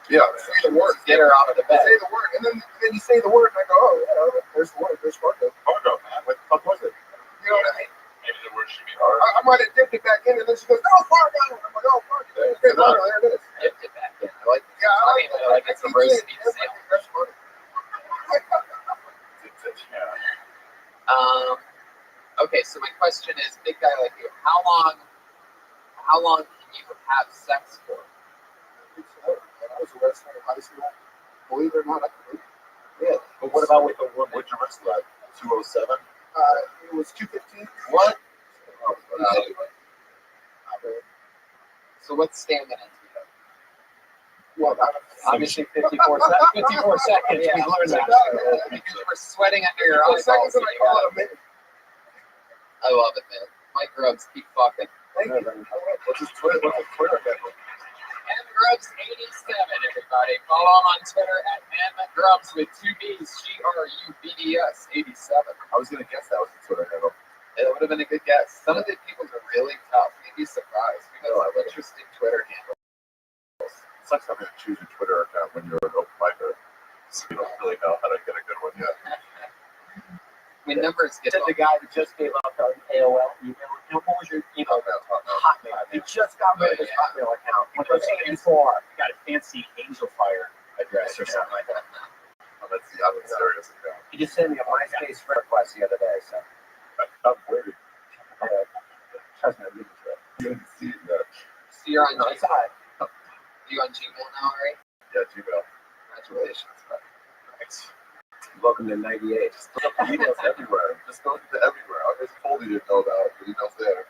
Yeah, say the word. Get her out of the bed. Say the word, and then you say the word, and I go, oh yeah, there's the word. There's Fargo. Fargo, man. What the fuck was it? You know what I mean? Maybe the word should be hard. I might have dipped it back in, and then she goes, no, Fargo. And I'm like, oh, Fargo. Okay, Fargo, there it is. Dipped it back in. I like. Yeah, I like it's a roast beef sandwich. That's funny. Okay, so my question is, big guy like you, how long can you have sex for? When I was a wrestler in high school, believe it or not, I could. Yeah. But what about with a woman? What'd you wrestle at? 207? It was 215. What? So what's stamina to you? Well, obviously 54 seconds. Yeah, we learned that. Because you were sweating under your eyeballs. Seconds and I call it a minute. I love it, man. Mike Grubbs, keep fucking. Thank you. What's his Twitter? What's his Twitter handle? mgrubs87, everybody. Follow him on Twitter at mgrubs with 2 B's, GRUBDS 87. I was going to guess that was the Twitter handle. It would have been a good guess. Some of the people are really tough. You'd be surprised because of interesting Twitter handles. It sucks having to choose your Twitter account when you're an open micer. So you don't really know how to get a good one yet. When numbers get the guy that just gave up on AOL email. What was your email? Hotmail. He just got rid of his Hotmail account. What was it before? He got a fancy Angel Fire address or something like that. Oh, that's the other serious account. He just sent me a MySpace friend request the other day. So I'm weird. trust me, I'm leaving to it. You didn't see that. So you're on It's hot. You on Gmail now, right? Yeah, Gmail. Congratulations, man. Thanks. Welcome to 98. Emails everywhere. Just go to everywhere. I just told you didn't know that, but emails there.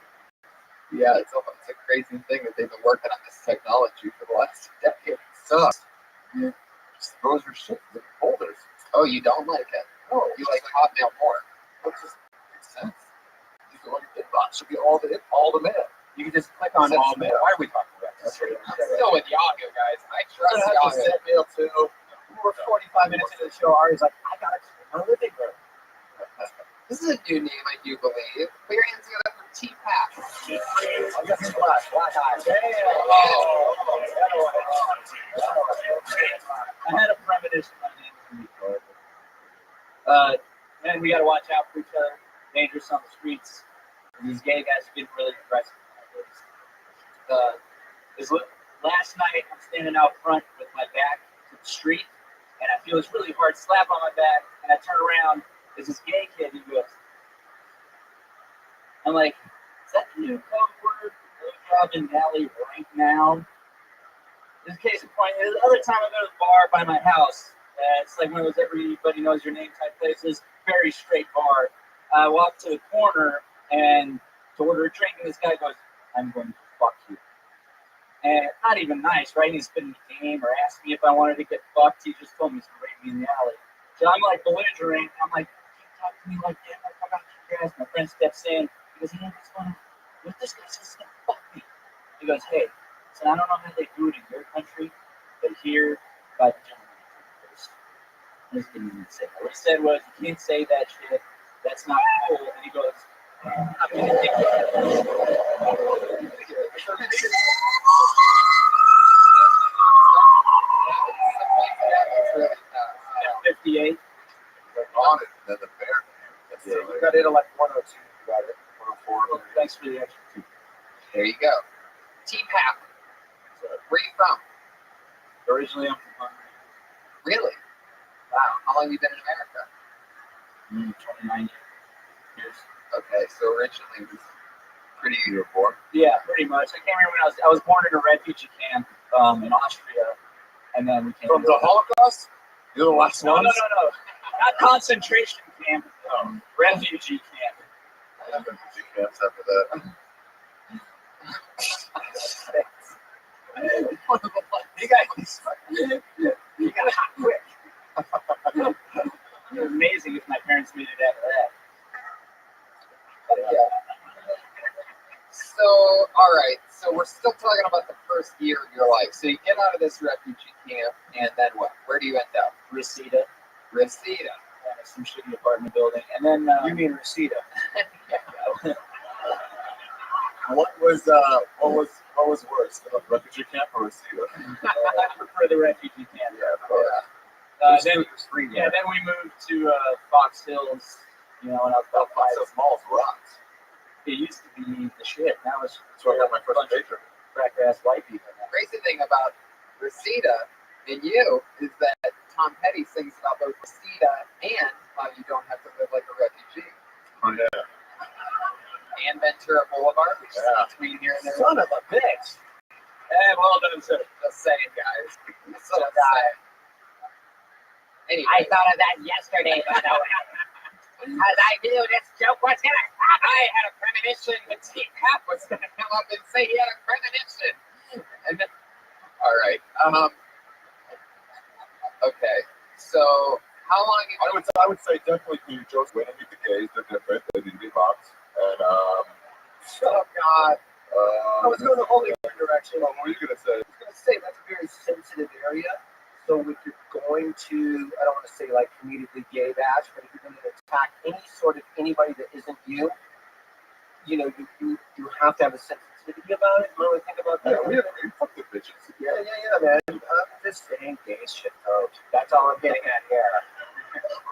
Yeah, it's a crazy thing that they've been working on this technology for the last decade. It sucks. Yeah. Just throws your shit in folders. Oh, you don't like it? No, you like Hotmail more. That just makes sense. You feel like inbox should be all the mail. You can just click on all mail. Why are we talking about this? I'm still with Yahoo, guys. I trust Yahoo. Send mail too. We're 45 minutes into the show. Ari's like, I gotta clean my living room. This is a new name, I do believe. Put your hands together for T-Pack. I got some black eye. I had a premonition my name was going to be called. Man, we gotta watch out for each other. Dangerous on the streets. These gay guys are getting really aggressive nowadays. Last night, I'm standing out front with my back to the street, and I feel this really hard slap on my back, and I turn around, there's this gay kid, he goes, I'm like, is that the new code word for job in Valley right now? This case in point, the other time I go to the bar by my house, it's like one of those everybody knows your name type places, very straight bar. I walk to the corner, and to order a drink, and this guy goes, I'm going to fuck you. And not even nice, right? He's been in the game or asked me if I wanted to get fucked. He just told me he's going to rape me in the alley. So I'm like belligerent. I'm like, can't talk to me like that. I got your ass. My friend steps in. He goes, hey, what's going on? What this guy says he's going to fuck me. He goes, hey, so I don't know how they do it in your country, but here, by the gentleman first. I just didn't even say that. What he said was, you can't say that shit. That's not cool. And he goes, I'm going to take it. 58. On it, then the bear. Yeah, you got it at like 102. You got it. 104. Well, thanks for the extra 2. There you go. T-Pap. Where are you from? Originally, I'm from Hungary. Really? Wow. How long have you been in America? 29 years. Okay, so originally it was pretty. You were born? Yeah, pretty much. I can't remember when I was born in a refugee camp in Austria, and then we came from the Holocaust. You're the last one. No. Not concentration camp. Refugee camp. I have refugee camps after that. You got hot quick. It was amazing if my parents made it after that. Yeah. So, all right. So we're still talking about the first year of your life. So you get out of this refugee camp, and then what? Where do you end up? Reseda. Reseda. Some shitty apartment building. And then You mean Reseda? What was worse, the refugee camp or Reseda? I prefer the refugee camp. Yeah, of course. Then we moved to Fox Hills. You know, when I was about Fox Hills Mall's rocks. It used to be the shit. Now it's That's where I got my first picture. cracker ass white people. The crazy thing about Reseda and you is that Tom Petty sings about both Reseda and how you don't have to live like a refugee. Oh yeah. And Ventura Boulevard, which is Yeah. between here and there. Son of a bitch. Hey, well done, sir. Just saying, guys. Just So saying. Anyway. I thought of that yesterday, by the way. As I knew this joke was gonna happen. I had a premonition that Steve Cap was going to come up and say he had a premonition. And then, all right. Okay. So, how long? I would say definitely New Joe's way to meet the gays. They're different. They need to be moms. And Oh God. I was going the whole other direction. what were you gonna say? I was going to say that's a very sensitive area. So if you're going to, I don't want to say like comedically gay bash, but if you're going to attack any sort of anybody that isn't you, you know, you have to have a sensitivity about it. You really think about that. Yeah, we fuck the bitches. Yeah, man. I'm just saying gay shit, coach. That's all I'm getting at here.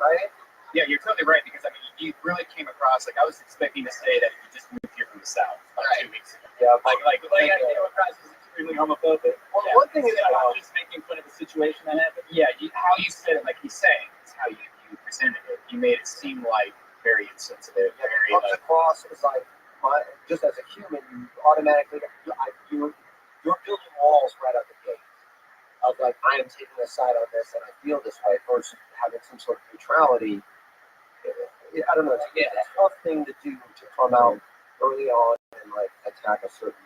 Right? Yeah, you're totally right, because I mean, you really came across, like, I was expecting to say that you just moved here from the South like 2 weeks ago. Yeah. Like I came across as extremely homophobic. Well, Yeah. one thing is I'm just making fun of the situation I had, but yeah, how you said it, like he's saying, is how you presented it. You made it seem like very insensitive, very comes across as like, just as a human, you automatically, you're building walls right out the gate. Of like, I am taking a side on this and I feel this way, versus having some sort of neutrality. I don't know. It's a tough thing to do, to come out early on and like attack a certain.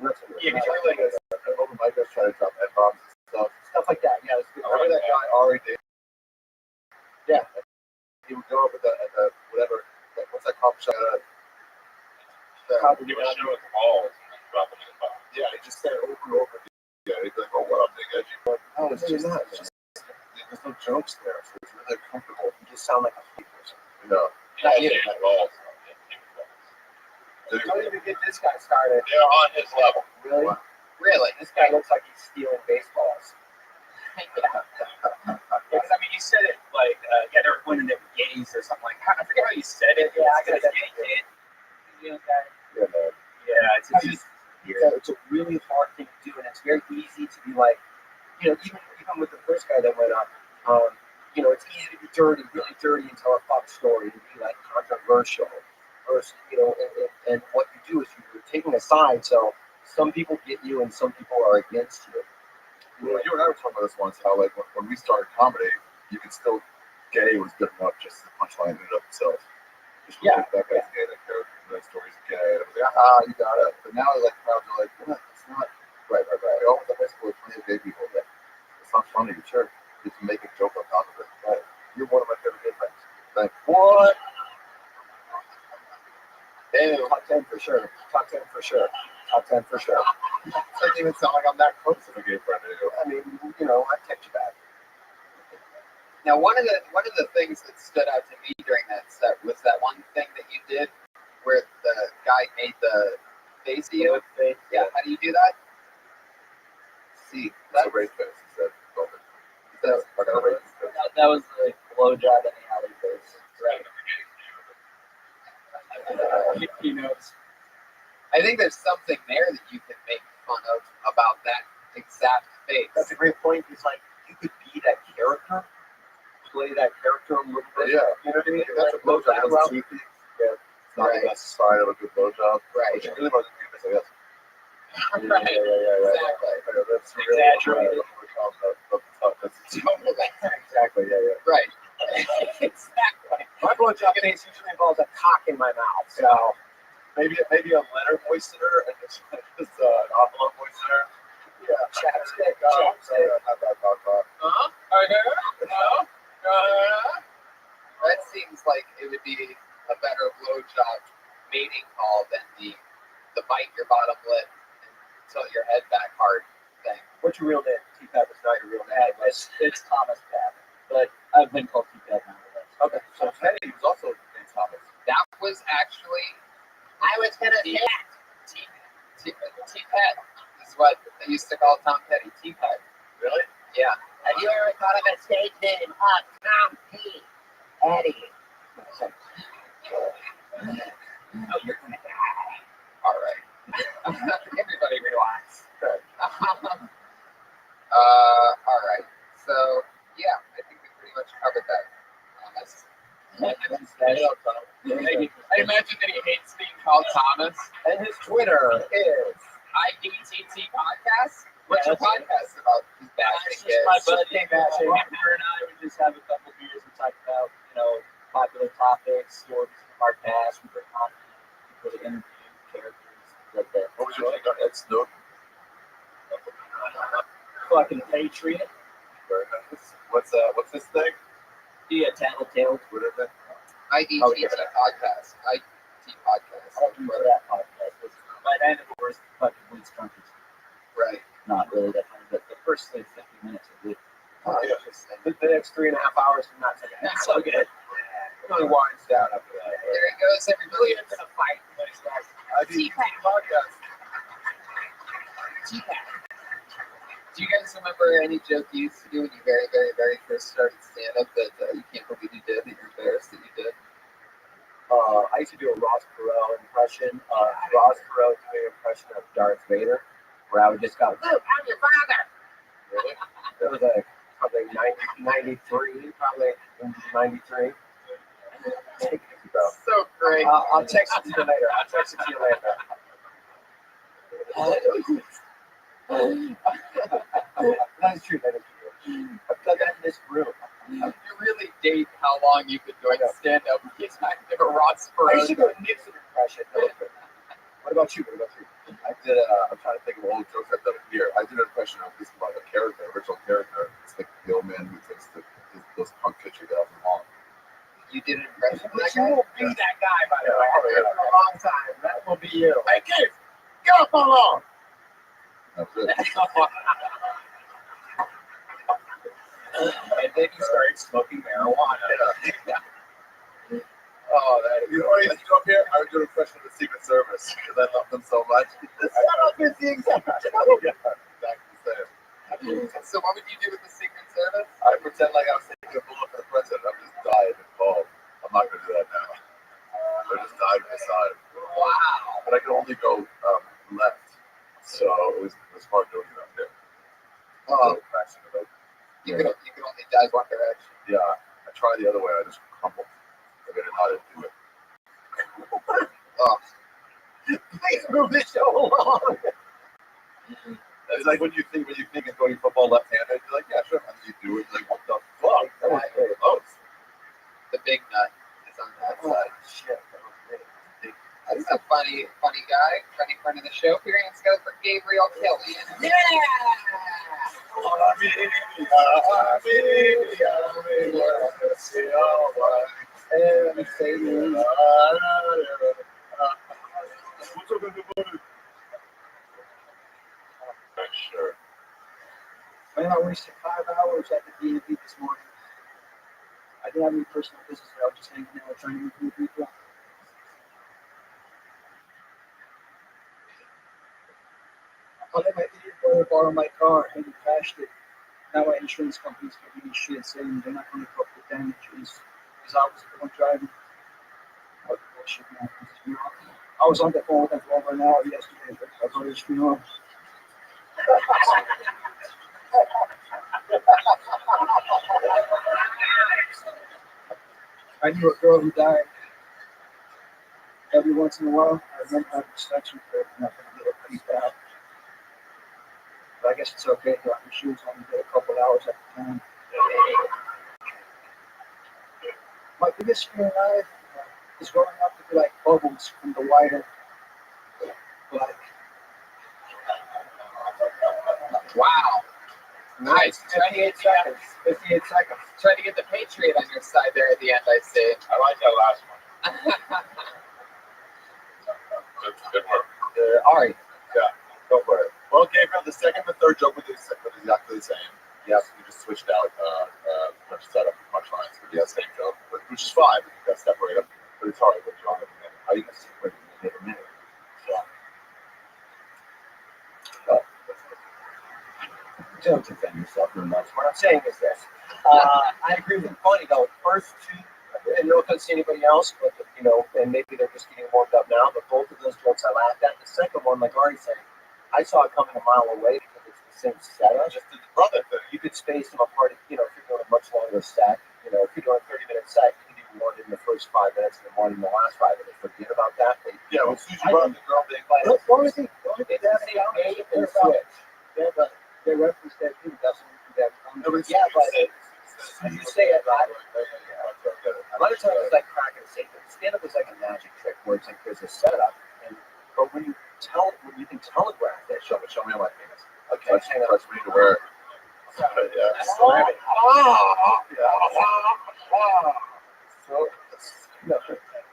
Yeah, because you're like open micers trying to drop F-bombs and stuff like that. Yeah, remember that guy Ari David? Yeah. He would go over at the whatever. What's that coffee shop? He would show at the balls and drop them in the box. Yeah, he just said it over and over again. Yeah, he'd be like, "Oh, what up, big edgy?" Oh, it's just not. There's no jokes there, so it's really comfortable. You just sound like a freak person. No. Not you. Balls. Don't even get this guy started. They're on his level. Really? Really? This guy looks like he's stealing baseballs. because I mean, you said it like, yeah, they were pointing at gays or something like. I forget how you said it. Yeah, I got gay kid. You know, guy. Yeah, man. Yeah, it's just It's a really hard thing to do, and it's very easy to be like, you know, even with the first guy that went up, you know, it's easy to be dirty, really dirty, and tell a fuck story, and be like controversial. Versus, you know, and what you do is you're taking a side, so some people get you and some people are against you. Well, you and I were talking about this once, how like when we started comedy, you could still, gay was good enough just the punchline in and of itself. Just Yeah. that guy's gay, that character, that story's gay. And it was like, you got it. But now like crowds are like, what? It's not. Right. We all went to high school with plenty of gay people. That it's not funny. Sure, just make a joke on top of it. Right. You're one of my favorite gay friends. Thanks. What? Damn, top 10 for sure. Top 10 for sure. Top 10 for sure. It doesn't even sound like I'm that close to a gay friend. I mean, you know, I text you back. Now, one of the things that stood out to me during that set was that one thing that you did where the guy made the face of you. Yeah, how do you do that? See, That's a race face. He said, that was the blowjob in the alley face. Right. He knows. I think there's something there that you can make fun of about that exact face. That's a great point. It's like, you could be that character, play that character a little bit. Yeah. You know what I mean? That's a blowjob. It's toothy. Yeah. It's not Right. the best side of a good blowjob. Right. But you really want to do this, I guess. Right. Exactly. That's Exaggerated. Totally. Exactly. Yeah. Right. Exactly. in my mouth. So maybe a letter moistener and just an envelope moistener. Yeah, Chapstick. That seems like it would be a better blowjob mating call than the bite your bottom lip and tilt your head back hard thing. What's your real name? T-Pap is not your real name. It's Thomas Pap, but I've been called T-Pap nonetheless. Okay, so Teddy was also named Thomas. That was actually, I was gonna say that. T-Pet is what they used to call Tom Petty. T-Pet. Really? Yeah. Have you ever thought of a stage name? Tom P. Eddie. Oh, you're gonna die. All right. Everybody relax. Good. All right. So yeah, I think we pretty much covered that. I imagine that he hates being called Thomas. And his Twitter is IDTT Podcast. What's your podcast about? His bashing just my kids. birthday bashing. Her and I would just have a couple beers and talk about, popular topics, stories from our past. We bring on people to interview characters like that. What was your take on Ed Snook? Fucking Patriot. What's this thing? Yeah, Tattletale. What is it? IDTT Podcast. IDT Podcast. I don't remember that podcast. By the end of it, was fucking Bleach Countries. Right. Not really that funny, but the first 50 minutes are good. Interesting. the next 3.5 hours from not That's so good. It really winds down after that. There he goes. Everybody Really into the fight. IDT Podcast. Do you guys remember any joke you used to do when you very, very, very first started stand-up that you can't believe you did, that you're embarrassed that you did? I used to do a Ross Perot impression. Ross Perot doing an impression of Darth Vader, where I would just go, Luke, I'm your father. really? It was probably 93, probably 93. Take it easy, bro. So great. I'll text it to you later. That's true. I've done that in this room. You really date how long you've been doing stand-up. It's not a Ross I used to Perot. do a Nixon impression. What about you? I did. I'm trying to think of old jokes I've done here. I did an impression of this about a character, original character. It's like the old man who takes those punk kids you get off the mall. You did an impression of that You guy? won't be that guy, by the way. Yeah. For a long time. That will be you. Hey kids, get off my lawn. That's it. And then you started smoking marijuana. Oh, that is. You know what I used to do up here? I would do an impression of the Secret Service because I love them so much. Shut up, it's the exact Yeah, exactly the same. So what would you do with the Secret Service? I pretend like I was taking a bullet for the president. I'm just dying and cold. I'm not going to do that now. I just died on my side. Wow. But I could only go left. So it was hard doing it up there. Oh. So crashing it up. You can only die one direction. Yeah, I tried the other way. I just crumbled. I didn't know how to do it. Oh. Please move this show along. It's like when you think it's going football left-handed, you're like, yeah, sure. And you do it, like, what the fuck? That was very close. The big nut is on that side. Shit. That's a funny guy. Funny friend of the show. Here, let's go for Gabriel Kelly. Yeah. Sure. Man, I wasted 5 hours at the D&D this morning. I didn't have any personal business there. I was just hanging out trying to meet new people. I let my idiot brother borrow my car and he crashed it. Now my insurance company's giving me shit saying they're not going to cover the damages because I was the one driving. What bullshit, man. I was on the phone with them for over an hour yesterday for my brother's funeral. I knew a girl who died. Every once in a while, I remember having sex with her and I could get her creeped out. But I guess it's okay. She was only there a couple hours at the time. My biggest fear in life is growing up to like bubbles from the wire. Like, Wow. Nice. 58 seconds. 58 seconds. Trying to get the Patriot on your side there at the end, I see. I like that last one. Good work. All right. Yeah, go for it. Well, Gabriel, the second and the third joke was exactly the same. Yes, we just switched out much setup and punchlines for the same joke, which is fine. We got to separate them, but it's hard when you're on the minute. How are you going to separate them in a minute? Don't defend yourself too much. What I'm saying is this. I agree with Funny though. First two, and no offense to anybody else, but and maybe they're just getting warmed up now. But both of those jokes I laughed at. The second one, like Ari said, I saw it coming a mile away because it's the same setup. Just the brother thing. You could space them apart. If you're doing a much longer set. If you're doing a 30-minute set, you can do one in the first 5 minutes and then one in the last 5 minutes. Forget about that. Yeah, as soon as you run the girl being like, as long as they switch. Yeah, but they reference that too. Doesn't that? Yeah, but as you say it, a lot of times it's like cracking a safe. Stand-up is like a magic trick where it's like there's a setup, but when you can telegraph that, show me how I think it. Okay, let's we need to wear it. Yeah. So,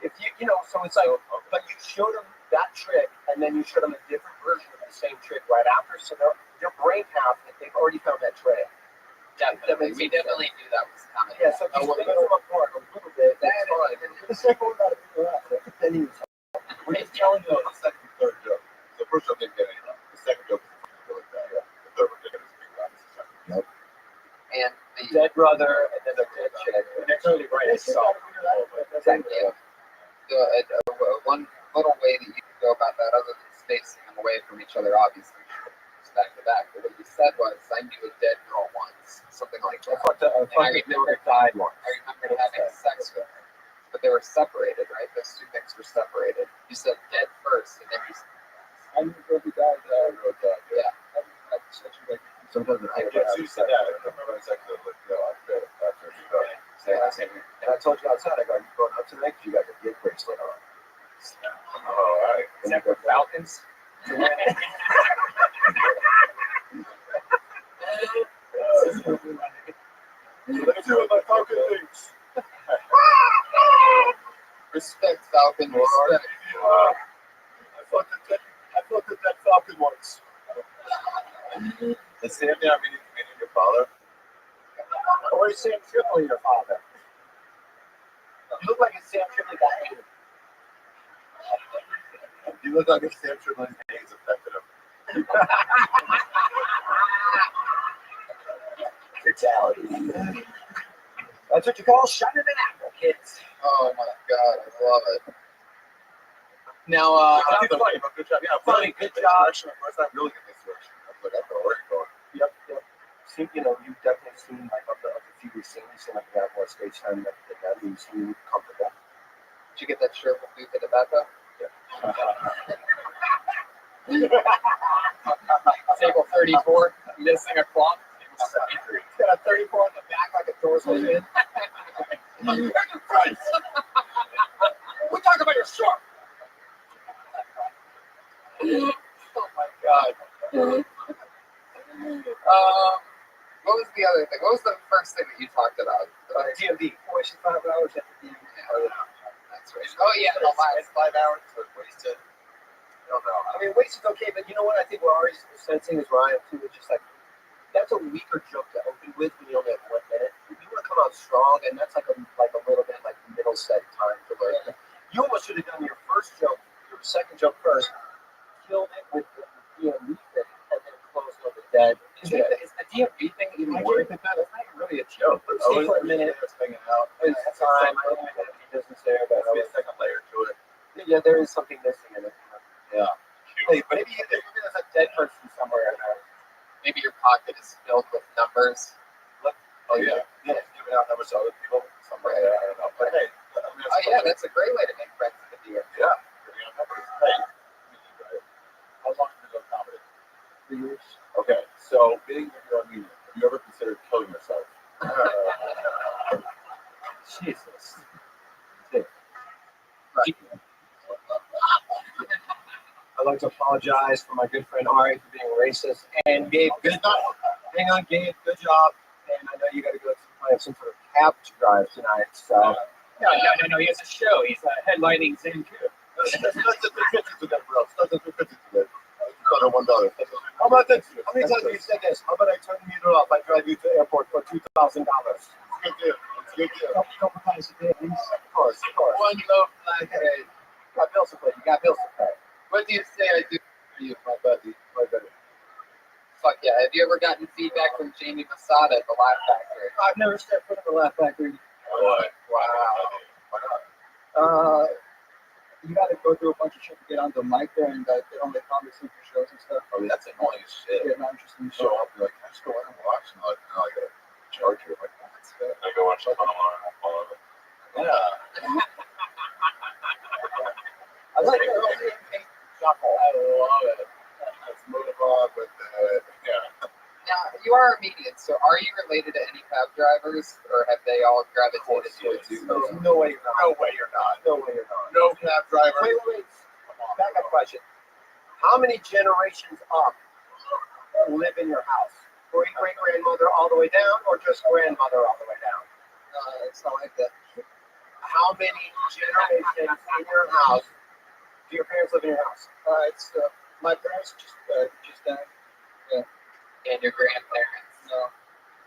if so it's like, but you showed them that trick, and then you showed them a different version of the same trick right after, so their brain half, they've already found that trick. Definitely. We definitely knew that was coming. Yeah, so if you split them apart a little bit, that's fine. The second one got to figure out. Then he was we're just telling you the second and third joke. The first joke didn't get any. The second joke was like that. Yeah. The third one didn't get as big as the second. Nope. And the dead brother, and then the dead chick. That's really right. Thank you. One little way that you can go about that, other than spacing them away from each other, obviously, back to back. But what you said was, I knew a dead girl once, something like that. I remember died once. I remember having sex with her, but they were separated, right? Those two things were separated. You said dead first, and then you said, I knew Rabbi died. yeah. Sometimes I said that. I remember exactly what after you go. And I told you outside, I go, you going out tonight? You got your gift bracelet on. Oh, all right. Is that for Falcons? Let's do my Falcon things. Respect, Falcon. Respect. I fucked that Falcon once. The same day I'm meeting your father. Where's Sam Tripoli, your father? You look like a Sam Tripoli guy. You look like a Sam Tripoli's days affected him. Fatality. That's what you call shining an apple, kids. Oh my god, I love it. Now, funny, but good job. Yeah, funny, good job. First time really getting this direction. I was like, I don't know where you're going. Yep. See, you've definitely seen like of the few we've seen, you seem like you have more stage time than that. You seem comfortable. Did you get that shirt from Duke at the back up? Yeah. Table 34, missing a clock. It's got a 34 on the back like a door's open. Christ. We're talking about your shirt. Oh my god. What was the other thing? What was the first thing that you talked about? DMV, 45 hours at the DMV. That's right. Oh yeah, the last 5 hours was wasted. I don't know. I mean, wasted okay, but you know what? I think what Ari's sensing is Ryan too. It's just like that's a weaker joke to open with when you only have 1 minute. If you want to come out strong, and that's like a little bit like middle set time to learn. You almost should have done your first joke, your second joke first, killed it with the DMV thing, and then closed with the dead. Is the DMV thing even worse? It's not really a joke. Oh, Stay for a minute. It's hanging out. It's time. I don't have any business there, but There's a second layer to it. yeah, there is something missing in it. Yeah. Hey, maybe there's a dead person somewhere in there. Maybe your pocket is filled with numbers. Oh yeah. Yeah. Giving out numbers to other people somewhere. I don't know. But hey. Oh yeah, that's a great way to make friends in the DMV. Yeah. Giving out numbers. Hey. How long have you done comedy? 3 years. Okay. So being in your media, have you ever considered killing yourself? Jesus. Right. wanted to apologize for my good friend Ari for being racist. And Gabe, good job. Hang on, Gabe, good job. And I know you got to go to some sort of cab to drive tonight. So No. He has a show. He's headlining Zen Coup. That's $50 to them, bro. That's $50 to them. $1. how about this? How many times have you said this? How about I turn the meter off? I drive you to the airport for $2,000. It's a good deal. It's a good deal. Couple times a day, at least. Of course. One loaf black bread. You got bills to pay. You got bills to pay. What do you say I do for you, my buddy? My buddy. Fuck yeah. Have you ever gotten feedback from Jamie Masada at the Laugh Factory? I've never stepped foot in the Laugh Factory. What? Wow. Why not? You got to go through a bunch of shit to get onto the mic there, and they don't let comments in for shows and stuff. I mean, that's annoying as shit. Yeah, not interesting. Show up, you're like, can I just go in and watch? And like, no, I gotta charge you. I'm like, that's good. I go watch the Yeah. I like the early pink shuffle. I love it. Let's move on with it. Yeah. Now, you are Armenian, so are you related to any cab drivers, or have they all gravitated towards you? No way you're not. No way you're not. No way you're not. No cab driver. Wait. Back up question. How many generations up live in your house? Great-great-grandmother all the way down, or just grandmother all the way down? It's not like that. How many generations in your house do your parents live in your house? It's my parents just died. And your grandparents? No,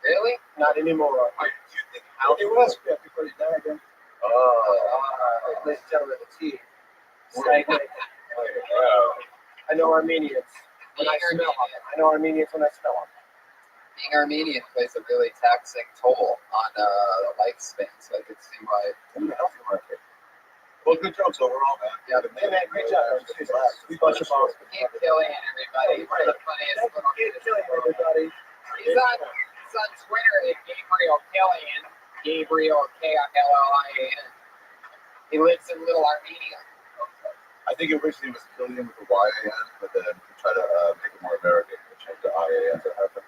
Really? Not anymore. Wait, do you think house? it was before they died. Then. Ladies and gentlemen, the tea. Yeah. I know Armenians when I smell them. I know Armenians when I smell them. Being Armenian plays a really taxing toll on the lifespan, so I could see why. In the healthy market. Well, good jokes overall, man. Yeah. Hey man, great job. We bunch of balls. Keep killing everybody. One of the funniest little Keep killing everybody. He's on Twitter at Gabriel Killian. Gabriel Killian. He lives in Little Armenia. I think originally it was Killian with the YAN, but then we try to make it more American and change the IAN to happen.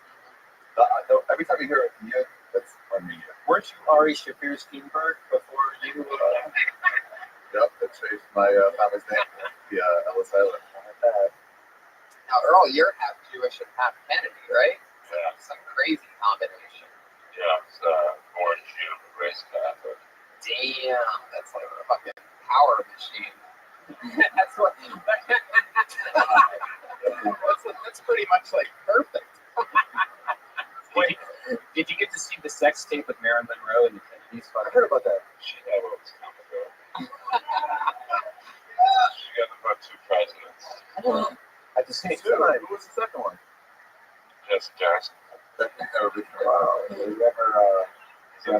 Every time you hear Armenia, that's Armenia. Weren't you Ari Shafir Steenberg before you? Yep, that changed my family's name. Yeah, Ellis Island. Now, Earl, you're half Jewish and half Kennedy, right? Yeah. Some crazy combination. Yeah, it's born Jew, raised Catholic. Damn, that's like a fucking power machine. That's what. that's pretty much like perfect. Wait, did you get to see the sex tape with Marilyn Monroe and the Kennedys? I heard about that. She had what was coming to her. She got about 2 presidents. At the same time. Who was the second one? Jesse Jackson. Wow. They never, He's a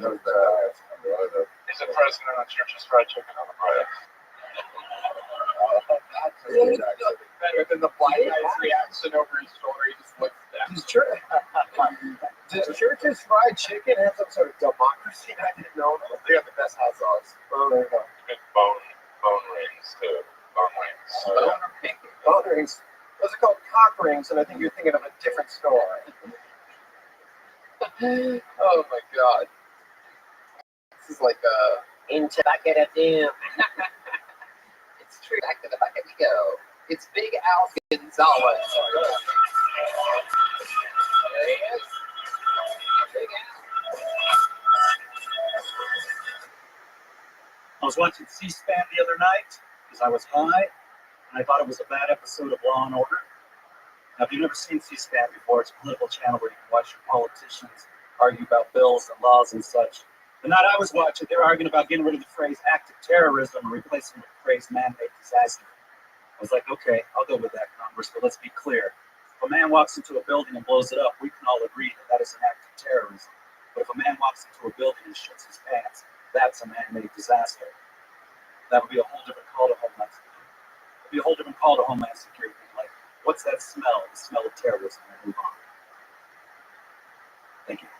president of Church's Fried Chicken on the bread. Better than the black guy's reaction over his story. Just looks down. Does Church's Fried Chicken have some sort of democracy? I didn't know. They got the best hot dogs. Oh, there you go. Good bone rings, too. Bone rings. Bone rings. Those are called cock rings, and I think you're thinking of a different store. Oh my god. This is like Into bucket of doom. it's true. Back to the bucket we go. It's Big Al Gonzalez. There he is. Big Al. I was watching C-SPAN the other night because I was high, and I thought it was a bad episode of Law and Order. Now, if you've never seen C-SPAN before, it's a political channel where you can watch your politicians argue about bills and laws and such. The night I was watching, they were arguing about getting rid of the phrase act of terrorism and replacing it with the phrase man-made disaster. I was like, okay, I'll go with that, Congress, but let's be clear. If a man walks into a building and blows it up, we can all agree that that is an act of terrorism. But if a man walks into a building and shits his pants, that's a man-made disaster. That would be a whole different call to Homeland Security. It would be a whole different call to Homeland Security. Like, what's that smell? The smell of terrorism. And move on. Thank you.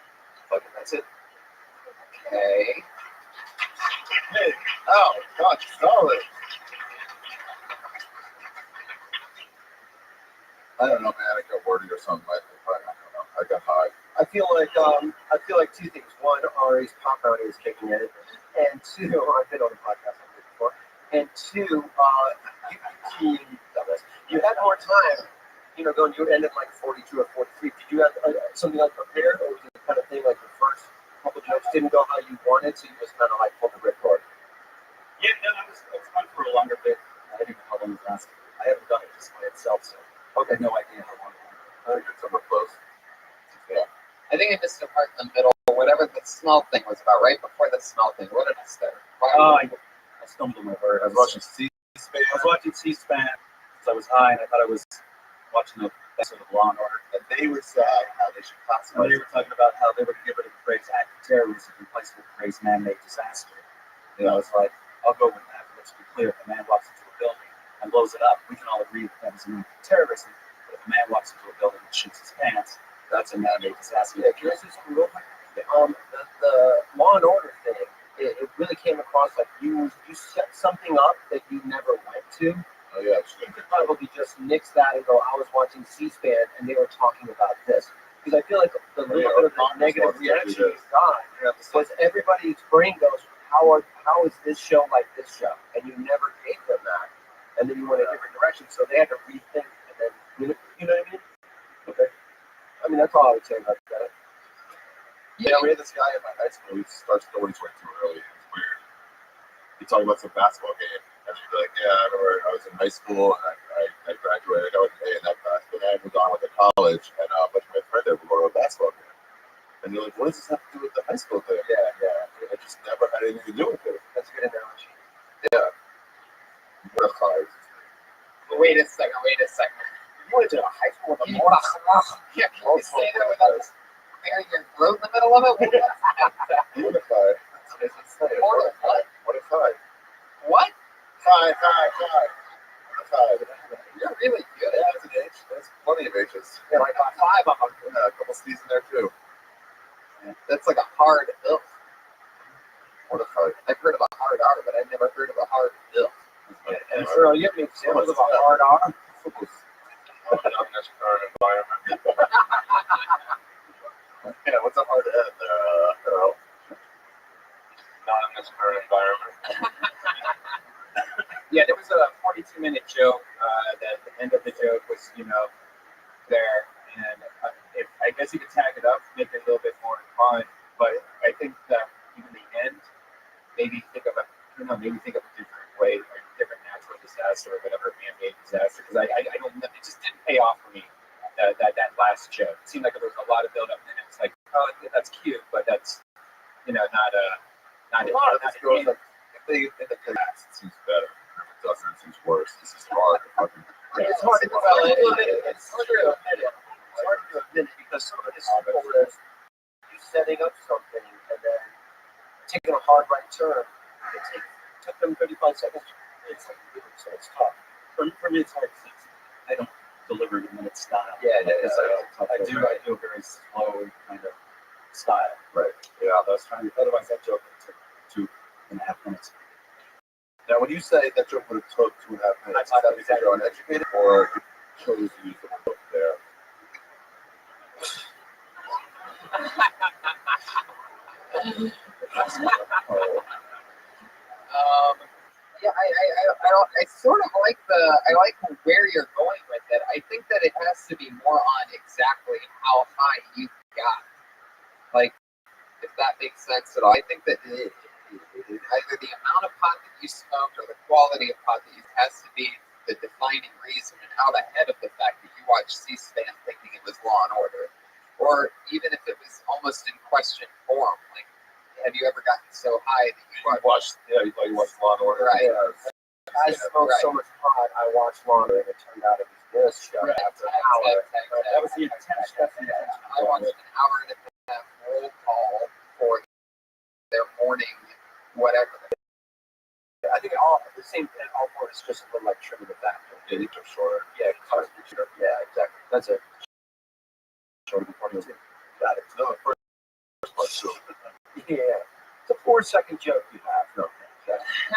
Okay, that's it. Okay. Hey, oh, God, solid. I don't know, man. I got wordy or something. I don't know. I got high. I feel like two things. One, Ari's pop bounty is kicking in, and two, I've been on the podcast before. And two, you had that time, going, you ended like 42 or 43. Did you have something like prepared, or was it the kind of thing like the first couple jokes didn't go how you wanted, so you just kind of like pulled the ripcord? Yeah, no, I was on for a longer bit. I didn't know how long it lasted. I haven't done it just by itself, so I have no idea how long. I think it's somewhere close. Yeah. I think I missed a part in the middle, whatever the smell thing was about, right before the smell thing. What did I say? I stumbled on my word. I was watching C-SPAN. I was watching C-SPAN because I was high and I thought I was watching the episode of Law and Order. And they were saying how they should classify. They were talking about how they were going to get rid of the phrase act of terrorism and replace it with the phrase man-made disaster. I was like, I'll go with that. But let's be clear. If a man walks into a building and blows it up, we can all agree that is an act of terrorism. But if a man walks into a building and shits his pants, that's a man-made disaster. Yeah, can I say something real quick? The Law and Order thing, it really came across like you set something up that you never went to. Oh yeah, you could probably just nix that and go, I was watching C-SPAN and they were talking about this. Because I feel like the little bit of the negative reaction you got was everybody's brain goes, how is this show like this show? And you never gave them that. And then you went a different direction, so they had to rethink. And then, you know what I mean? Okay. I mean, that's all I would say about that. Yeah, we had this guy in my high school. He starts stories way too early. It's weird. He talked about some basketball game, and he'd be like, "Yeah, I remember I was in high school, and I graduated. I was in that class, but I moved on with the college, and a bunch of my friends there were going to a basketball game." And you're like, "What does this have to do with the high school thing?" Yeah. It just never had anything to do with it. That's a good analogy. Yeah. What a card. Wait a second. You went to a high school with a Yeah, can you say that without clearing your throat in the middle of it? Mortified. Mortified? Mortified. What? Five. Mortified. You're really good at That's an H. There's plenty of H's. Yeah, like a 5 of them. Yeah, a couple C's in there too. That's like a hard ugh. Mortified. I've heard of a hard R, but I've never heard of a hard ugh. And so you have any examples of a hard R? Non-current environment. Yeah, what's a hard N there? Not in this current environment. Yeah, there was a 42-minute joke. That the end of the joke was, there, and if I guess you could tag it up, make it a little bit more fun. But I think that even the end, maybe think of a different way, or a different natural disaster or whatever, man-made disaster. Because I don't know, it just didn't pay off for me. That last joke. It seemed like there was a lot of build-up, and it's like, oh, that's cute, but that's, not A lot of this goes like, if they in the past, it seems better. If it doesn't, it seems worse. This is hard to fucking. It's hard to admit it. It's hard to admit it because some of this stuff was you setting up something and then taking a hard right turn. It took them 35 seconds. It's like, so it's tough. For me, it's hard to I don't deliver it in minute style. Yeah. I do a very slow kind of style. Right. Yeah, that's trying to. Otherwise, that joke took 2.5 minutes. Now, when you say that joke would have took 2.5 minutes, I thought is that you're uneducated or you chose to use the book there? I sort of like where you're going with it. I think that it has to be more on exactly how high you got. Like, if that makes sense at all. I think that either the amount of pot that you smoked or the quality of pot that you has to be the defining reason and out ahead of the fact that you watched C-SPAN thinking it was Law and Order. Or even if it was almost in question form, like, have you ever gotten so high that you watched Law and Order? Right. Yeah. I smoked so much pot, I watched Law and Order, and it turned out it was this show after an hour. That was the intention. I watched an hour and a half roll call for their morning whatever. I think all the same thing. All four is just a little like trimming the back. Yeah, these are shorter. Yeah, yeah, exactly. That's it. Shorter than 42. Got it. No, the first part's short. Yeah, it's a 4-second joke you have. No,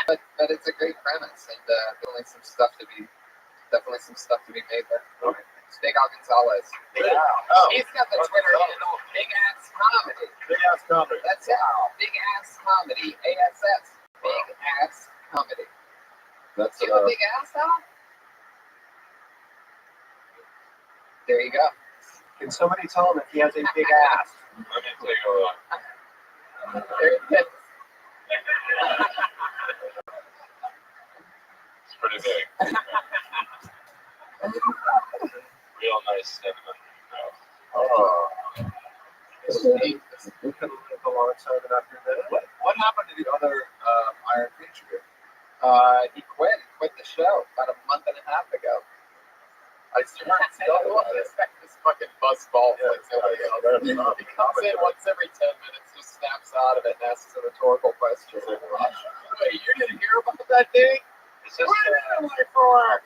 but it's a great premise, and definitely some stuff to be made there. Okay. Big Al Gonzalez. Yeah. Oh. He's got the Twitter handle Big Ass Comedy. Big Ass Comedy. That's it. Big Ass Comedy. ASS. Big Ass Comedy. That's Do you have a big ass, Al? There you go. Can somebody tell him if he has a big ass? Let me take a look. There it is. It's pretty big. Real nice cinnamon. Oh. We can live a long time and after that. What happened to the other Iron Patriot? He quit the show about a month and a half ago. I still expect this fucking buzzball like somebody else. He comes in once every 10 minutes, just snaps out of it and asks a rhetorical question. Wait, you didn't hear about that thing? Is this, Where did I like for work?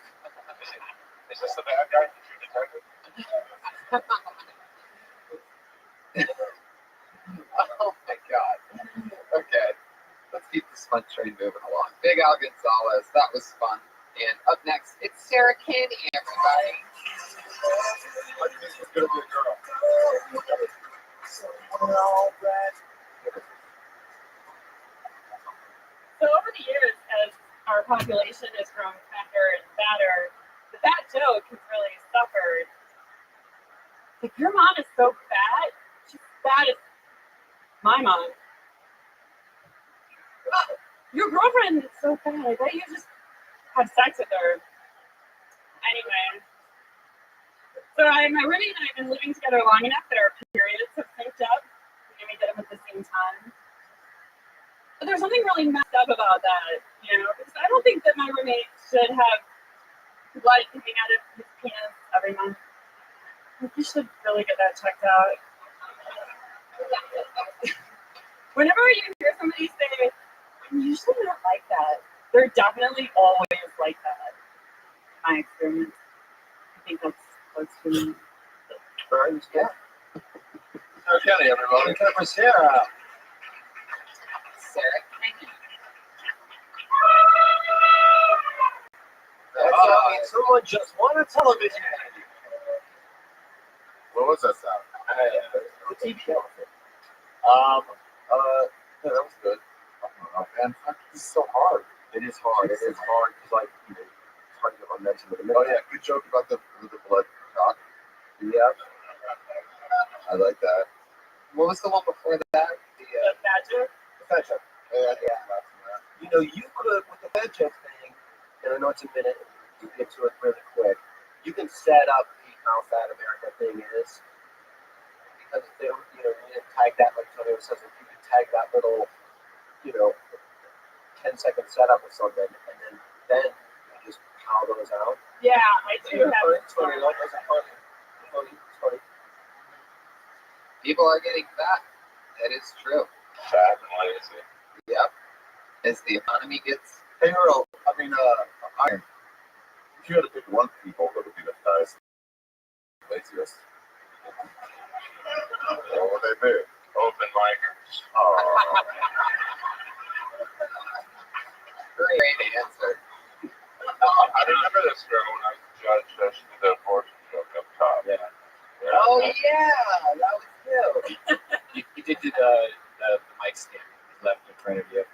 is this the bad guy that you detected? Oh my god. Okay. Let's keep this fun train moving along. Big Al Gonzalez, that was fun. And up next, it's Sarah Candy, everybody. I think this was gonna be a girl. So over the years, as our population has grown fatter and fatter, the fat joke has really suffered. Like, your mom is so fat, she's fat as my mom. Your girlfriend is so fat, I bet you just have sex with her. Anyway, so my roommate and I have been living together long enough that our periods have synced up. We get them at the same time. But there's something really messed up about that, because I don't think that my roommate should have blood coming out of his penis every month. You should really get that checked out. Whenever you hear somebody say, I'm usually not like that, they're definitely always like that. My experience. I think that's close to me. Yeah. Okay, everybody. Time for Sarah. Sarah Candy. That means someone just won a television. What was that sound? The TV elephant. Yeah, that was good. Man, fuck, this is so hard. It is hard. It is hard because, like, it's hard to get momentum with a minute. Oh yeah, good joke about the blood cock. Yeah. I like that. What was the one before that? The fat joke? The fat joke. Yeah. You could, with the fat joke thing, and I know it's a minute, you get to it really quick, you can set up how fat America thing is. Because if they, you didn't tag that, like Tony says, if you could tag that little, 10-second setup or something, and then you just pow those out. Yeah, I do have It's funny. It's funny. People are getting fat. That is true. Fat and lazy. Yep. As the economy gets. Hey, Earl, Iron. If you had to pick one people that would be the fattest, laziest, what would they be? Open micers. Oh. Great answer. I remember this girl when I was a judge. She did that abortion joke up top. Yeah. Oh yeah, that was you. You did the mic stand left in front of you.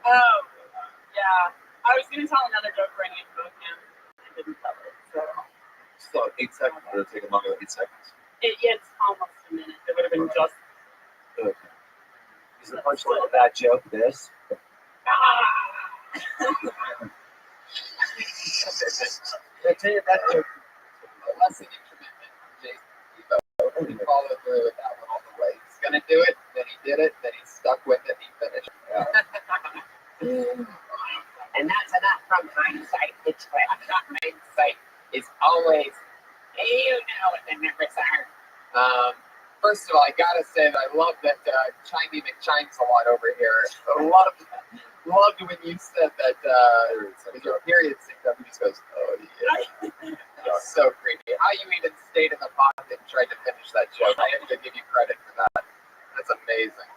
Oh, yeah. I was going to tell another joke for any of him. I didn't tell it. So Still 8 seconds. It would take longer than 8 seconds. it's almost a minute. It would have been just. Is the punchline of that joke this? I tell you that joke. A lesson in commitment from Jason Devo. He followed through with that one all the way. He's gonna do it, then he did it, then he stuck with it, he finished. And that's enough from hindsight. It's Hindsight is always, you know what the numbers are. First of all, I gotta say that I love that Chimey McChimes a lot over here. I loved when you said that your period synced up. He just goes, oh yeah. So creepy. How you even stayed in the pocket and tried to finish that joke. I have to give you credit for that. That's amazing.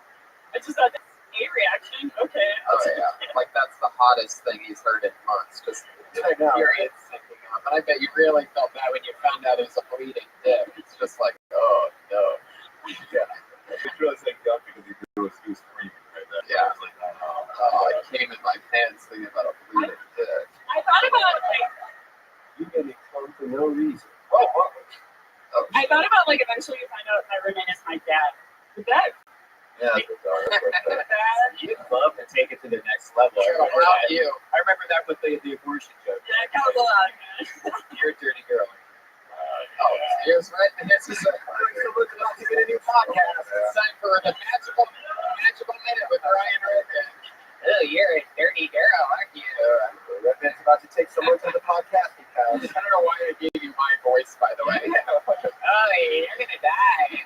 I just thought that's a reaction. Okay. Oh yeah. Like that's the hottest thing he's heard in months. Just period syncing up. And I bet you really felt that when you found out it was a bleeding dick. It's just like, oh no. Yeah. It really synced up because he was screaming right there. Yeah. Like, I came in my pants thinking about a bleeding dick. I thought about it like. You made me come for no reason. Oh I thought about like eventually you find out my roommate is my dad. Would that? Yeah, that's what You'd love to take it to the next level. I remember that with the abortion joke. Yeah, it goes a lot. You're a dirty girl. Here's someone's about to get a new podcast. It's time for the magical minute with Ryan Redman. Oh, you're a dirty girl, aren't you? Redman's about to take someone to the podcasting house. I don't know why I gave you my voice, by the way. Oh, you're gonna die.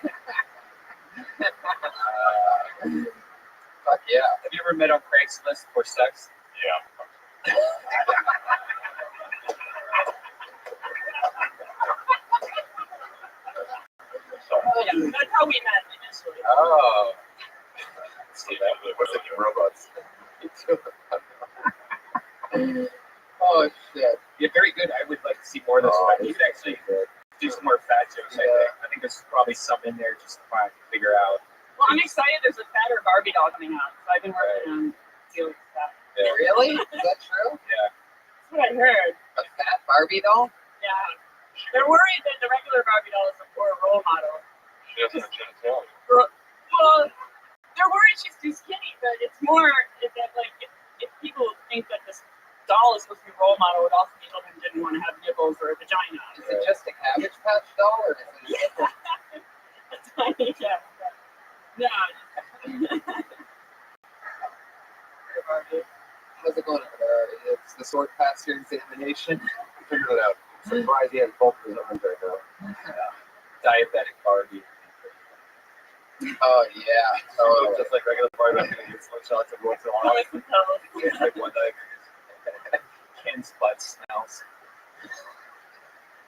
Fuck yeah. Have you ever met on Craigslist for sex? Yeah. Yeah, that's how we met initially. Oh. See that? What's in your robots? Oh shit. Yeah, very good. I would like to see more of this. You could actually do some more fat jokes. I think there's probably some in there just to try to figure out. Well, I'm excited. There's a fatter Barbie doll coming out, so I've been working on dealing with that. Yeah. Really? Is that true? Yeah. That's what I heard. A fat Barbie doll? Yeah. They're worried that the regular Barbie doll is a poor role model. She doesn't have genitalia. Well, they're worried she's too skinny, but it's more that like if people think that this doll is supposed to be a role model, it also means children didn't want to have nipples or a vagina. Is it just a Cabbage Patch doll, or is it? A tiny Cabbage Patch. No. How's it going over there? It's the sword past your examination. Figure it out. I'm surprised he has both of his arms right now. Diabetic Barbie. Oh yeah. Oh, just like regular Barbie, I'm gonna get slingshots every once in a while. It's like one diabetes. Ken's butt smells.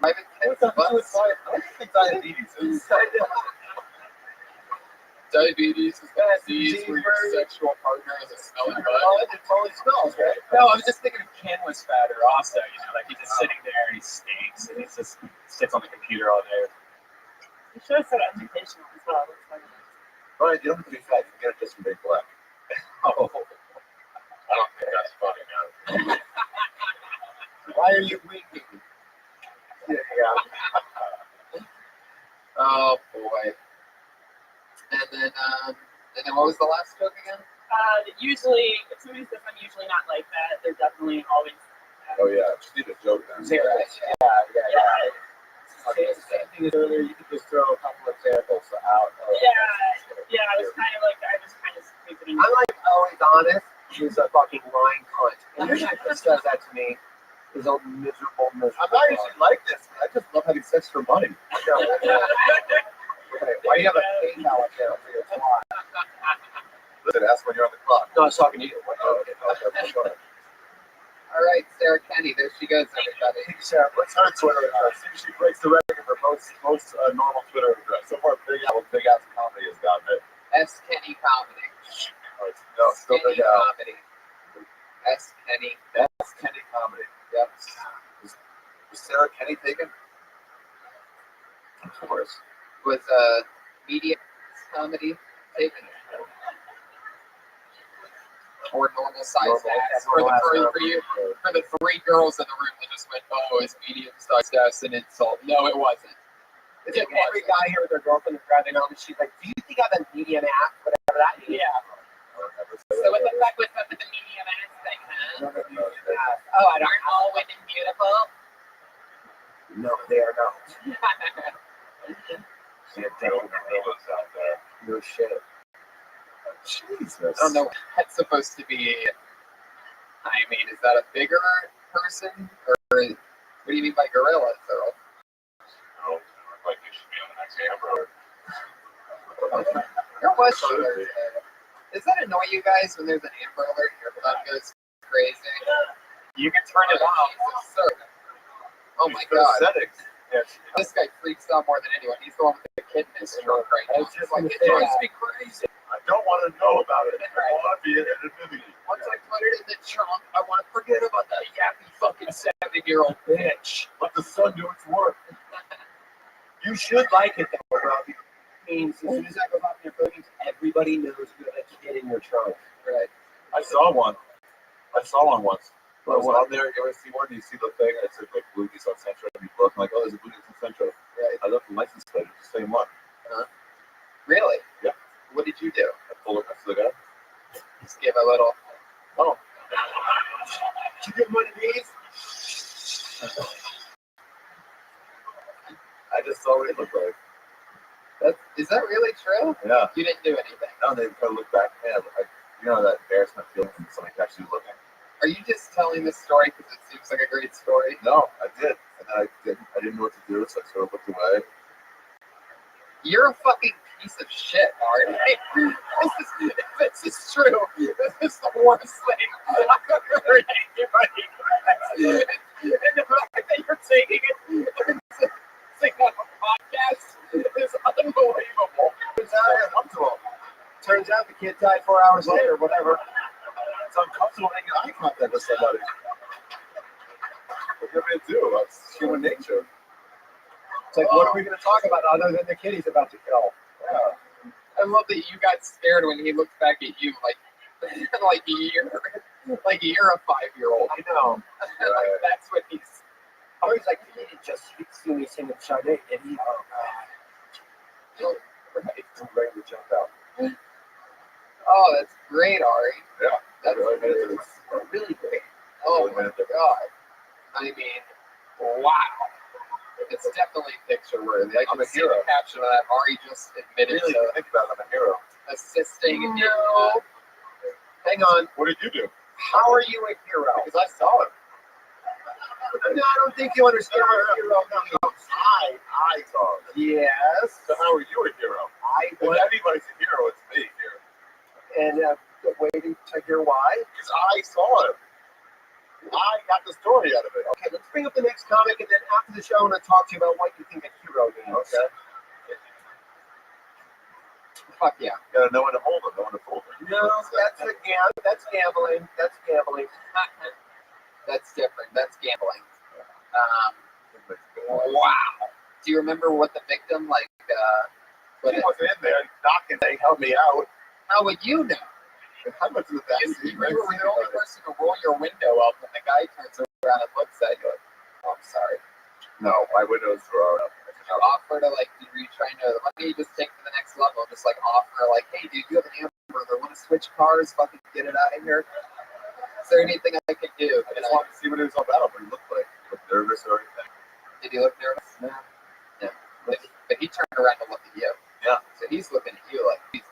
What's up with I don't think diabetes is. Diabetes is a disease where your sexual partner has a smelling butt. Oh, it totally smells, right? No, I was just thinking if Ken was fatter also, like he's just sitting there and he stinks and he just sits on the computer all day. You should have said educational as well. Right, you don't have to be fat, you get it just from Big Black. Oh. I don't think that's funny now. Why are you winking? Yeah. Oh boy. And then what was the last joke again? Usually, if somebody says I'm usually not like that, they're definitely always. Oh yeah, just need a joke now. Yeah. Same thing as earlier, you could just throw a couple examples out. Yeah, I was kind of sleeping. I'm like always honest. He's a fucking lying cunt. And the guy that says that to me is a miserable. I'm not usually like this, but I just love having sex for money. Why do you have a PayPal account for your twat? Listen, ask when you're on the clock. No, I was talking to you. All right, Sarah Kenny, there she goes, everybody. Sarah, what's her Twitter address? See if she breaks the record for most normal Twitter address. So far, Big Ass Comedy has gotten it. S. Kenny Comedy. No, still Big Al. Comedy. S. Kenny. S. Kenny Comedy. Yep. Was Sarah Kenny taken? Of course. Was media comedy taken? Or normal size ass for the three girls in the room that just went, oh, it's medium sized ass an insult. No, it wasn't. It's like every guy here with their girlfriend is driving home and she's like, do you think I have a medium ass? Whatever that means. Yeah. So what the fuck was up with the medium ass thing, huh? Oh, and aren't all women beautiful? No, they are not. Out there. No shit. Jesus. I don't know what that's supposed to be. I mean, is that a bigger person? Or what do you mean by gorilla, Earl? No, like you should be on the next camera. There was alert. Does that annoy you guys when there's an Amber Alert and your blood goes crazy? You can turn it off. Oh my god. Settings. This guy freaks out more than anyone. He's the one with the kidney stroke right now. It's just like, it drives me crazy. I don't want to know about it. I want to be in anonymity. Once I put it in the trunk, I want to forget about that yappy fucking 7-year-old bitch. Let the sun do its work. You should like it though, Robbie. Means as soon as that goes off in your Philippines, everybody knows you have a kid in your trunk. Right. I saw one once. I was out there. You ever see one? You see the thing that says like Bluties on Central, and you look like, oh, there's a Bluties on Central. Right. I left the license plate, it's the same one. Really? Yeah. What did you do? I pulled it next to the guy. Just give a little. Oh. Did you get one of these? I just saw what it looked like. Is that really true? Yeah. You didn't do anything. No, they kind of look back. Man, you know that embarrassment feeling when somebody's actually looking. Are you just telling this story because it seems like a great story? No, I did, and then I didn't know what to do, so I sort of looked away. You're a fucking piece of shit, Art. This is true. This is the worst thing I've ever heard anybody. And the fact that you're taking it and sing on a podcast is unbelievable. Turns out the kid died 4 hours later, whatever. It's uncomfortable making eye contact with somebody. What are you going to do? That's human nature. It's like, what are we going to talk about other than the kid he's about to kill? Yeah. I love that you got scared when he looked back at you like you're a 5-year-old. I know. Like that's what he's. I was like, he didn't just see me singing Sade, and he, Right. I'm ready to jump out. Oh, that's great, Ari. Yeah. That's really made it. really great. Oh my God. I mean, wow. It's definitely picture worthy. I I'm can a see hero. the caption of that. Ari just admitted Really, to think about it. I'm a hero. assisting. No. Hang on. What did you do? How are you a hero? Because I saw it. No, I don't think you understand what a hero means. I saw it. Yes. So how are you a hero? If anybody's a hero, it's me here. And waiting to hear why? Because I saw it. I got the story out of it. Okay, let's bring up the next comic, and then after the show, I'm going to talk to you about what you think a hero means. Okay. Fuck yeah. You gotta know when to hold them, know when to fold them. No, that's gambling. That's gambling. That's different. That's gambling. Wow. Do you remember what the victim like? He wasn't in there knocking. They helped me out. How would you know? I went to the back seat. You were the only person to roll your window up when the guy turns around and looks at you. Like, oh, I'm sorry. No, my windows were up. You offer to like, were you trying to? Let me just take it to the next level. Just like offer, like, hey, dude, you have an hamburger. Want to switch cars? Fucking get it out of here. Is there anything I could do? I just wanted to see what it was all about. What he looked like. He looked nervous or anything. Did he look nervous? No. Yeah. But he turned around to look at you. Yeah. So he's looking at you like, Jesus.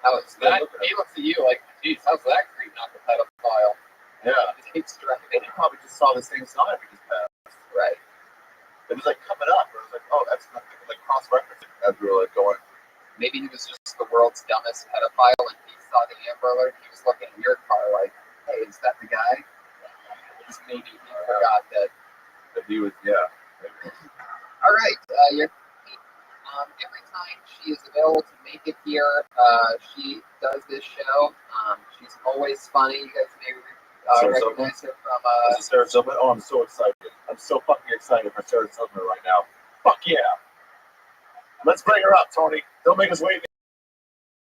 How is that? He looks at you like, geez, how's that creep not the pedophile? Yeah. He's striking. And he probably just saw the same sign we just passed. Right. It was like coming up. It was like, oh, that's nothing. Like cross-referencing as we were like going. Maybe he was just the world's dumbest pedophile and he saw the Amber Alert. He was looking at your car like, hey, is that the guy? Just maybe he forgot that he was, yeah. All right. Every time she is available to make it here, she does this show. She's always funny. You guys may recognize her from. Is it Sarah Silverman? Oh, I'm so excited. I'm so fucking excited for Sarah Silverman right now. Fuck yeah. Let's bring her up, Tony. Don't make us wait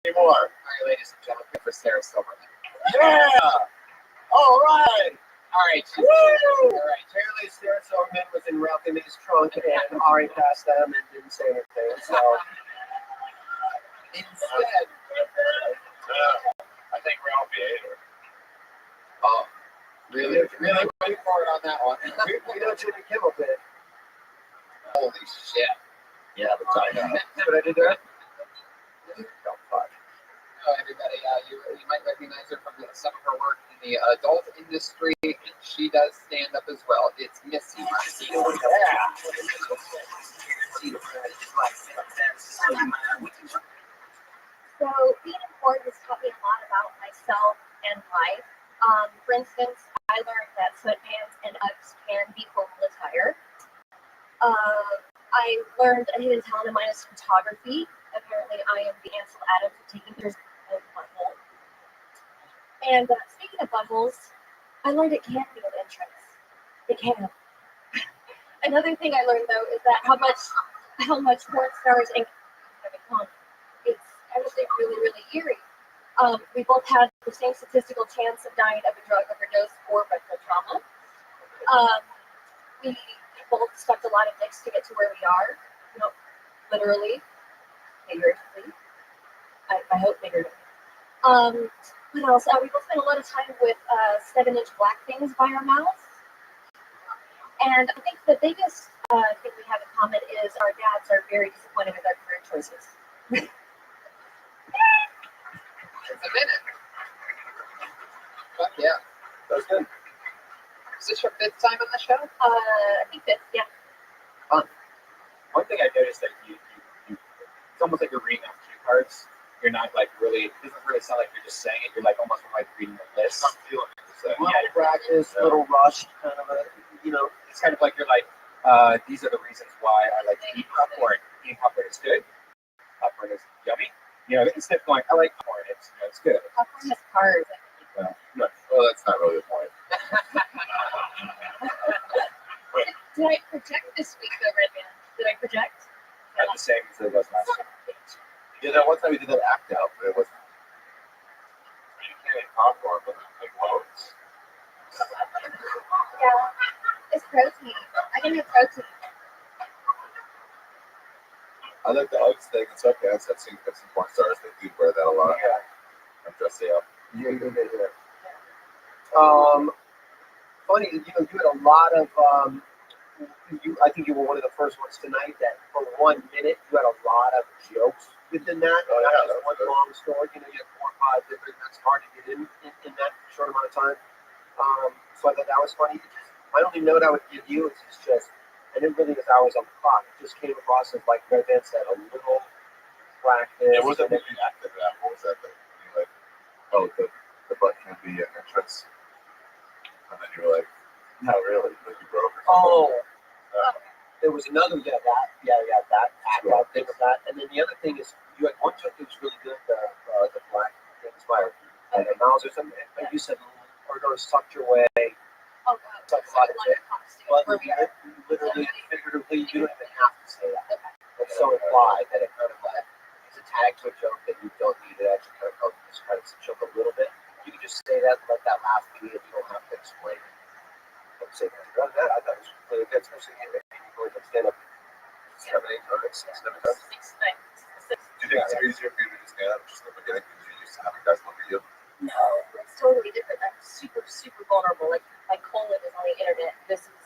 anymore. All right, ladies and gentlemen, for Sarah Silverman. Yeah. All right. All right. Woo! All right. Apparently, Sarah Silverman was in Ralph in his trunk, and Ari passed them and didn't say anything. So instead, I think Ralph ate her. Oh, really wait for it on that one. we know Jimmy Kimmel did. Holy shit. Yeah, but I know. But I did that. Oh, fuck. Hello, everybody. You might recognize her from some of her work in the adult industry, and she does stand up as well. It's Missy. So being in court has taught me a lot about myself and life. For instance, I learned that sweatpants and Uggs can be formal attire. I learned a hidden talent of mine is photography. Apparently, I am the Ansel Adams of taking pictures of buttholes. And speaking of buttholes, I learned it can be an entrance. It can. Another thing I learned though is that how much porn stars and it's actually really eerie. We both had the same statistical chance of dying of a drug overdose or mental trauma. We both sucked a lot of dicks to get to where we are. No, literally, figuratively. I hope figuratively. What else? We both spend a lot of time with 7-inch black things by our mouths. And I think the biggest thing we have in common is our dads are very disappointed with our career choices. It's a minute. Fuck yeah. That's good. Is this your 5th time on the show? I think that's, yeah. Fun. One thing I noticed that it's almost like you're reading off cue cards. You're not like really, it doesn't really sound like you're just saying it. You're like almost like reading a list. I'm feeling it. So, Little practice, little rush, kind of a, it's kind of like you're like, these are the reasons why I like to eat popcorn. Eating popcorn is good. Popcorn is yummy. Instead of going, I like popcorn, it's good. Popcorn has carbs. Well, that's not really the point. Did I project this week though, Redman? Did I project? Not the same as it was last time. Yeah, that one time we did that act out, but it wasn't. You can't eat popcorn, but like loads. Yeah, it's protein. I can have protein. I like the Uggs thing. It's okay. I've seen porn stars that do wear that a lot. Yeah. I'm dressing up. Yeah. Funny, you had a lot of. I think you were one of the first ones tonight that for 1 minute you had a lot of jokes within that. Oh, yeah, That was one long story. You had 4 or 5 different. That's hard to get in that short amount of time. So I thought that was funny. My only note I would give you is just, and it really was hours on the clock. It just came across as like Red Band said, a little practice. It wasn't really active that. What was that thing? You were like, oh, the butt can be an entrance. And then you were like, no, really? Like you broke or something. There was another, that act out thing of that. And then the other thing is, you had one joke that was really good, the black things by the mouths or something. Like you said, or sucked your way. Oh, Sucked a lot of it. But literally, figuratively, you don't even have to say that. It's so implied that it kind of like, it's a tag to a joke that you don't need to actually kind of just kind of joke a little bit. You can just say that and let that laugh be, and you don't have to explain it. Say that. I thought it was really good, especially if you stand up 7, 8 times, 7 times. Do you think it's easier for you to just stand up just in the beginning because you're used to having guys look at you? No, it's totally different. I'm super, super vulnerable. Like my colon is on the internet. This is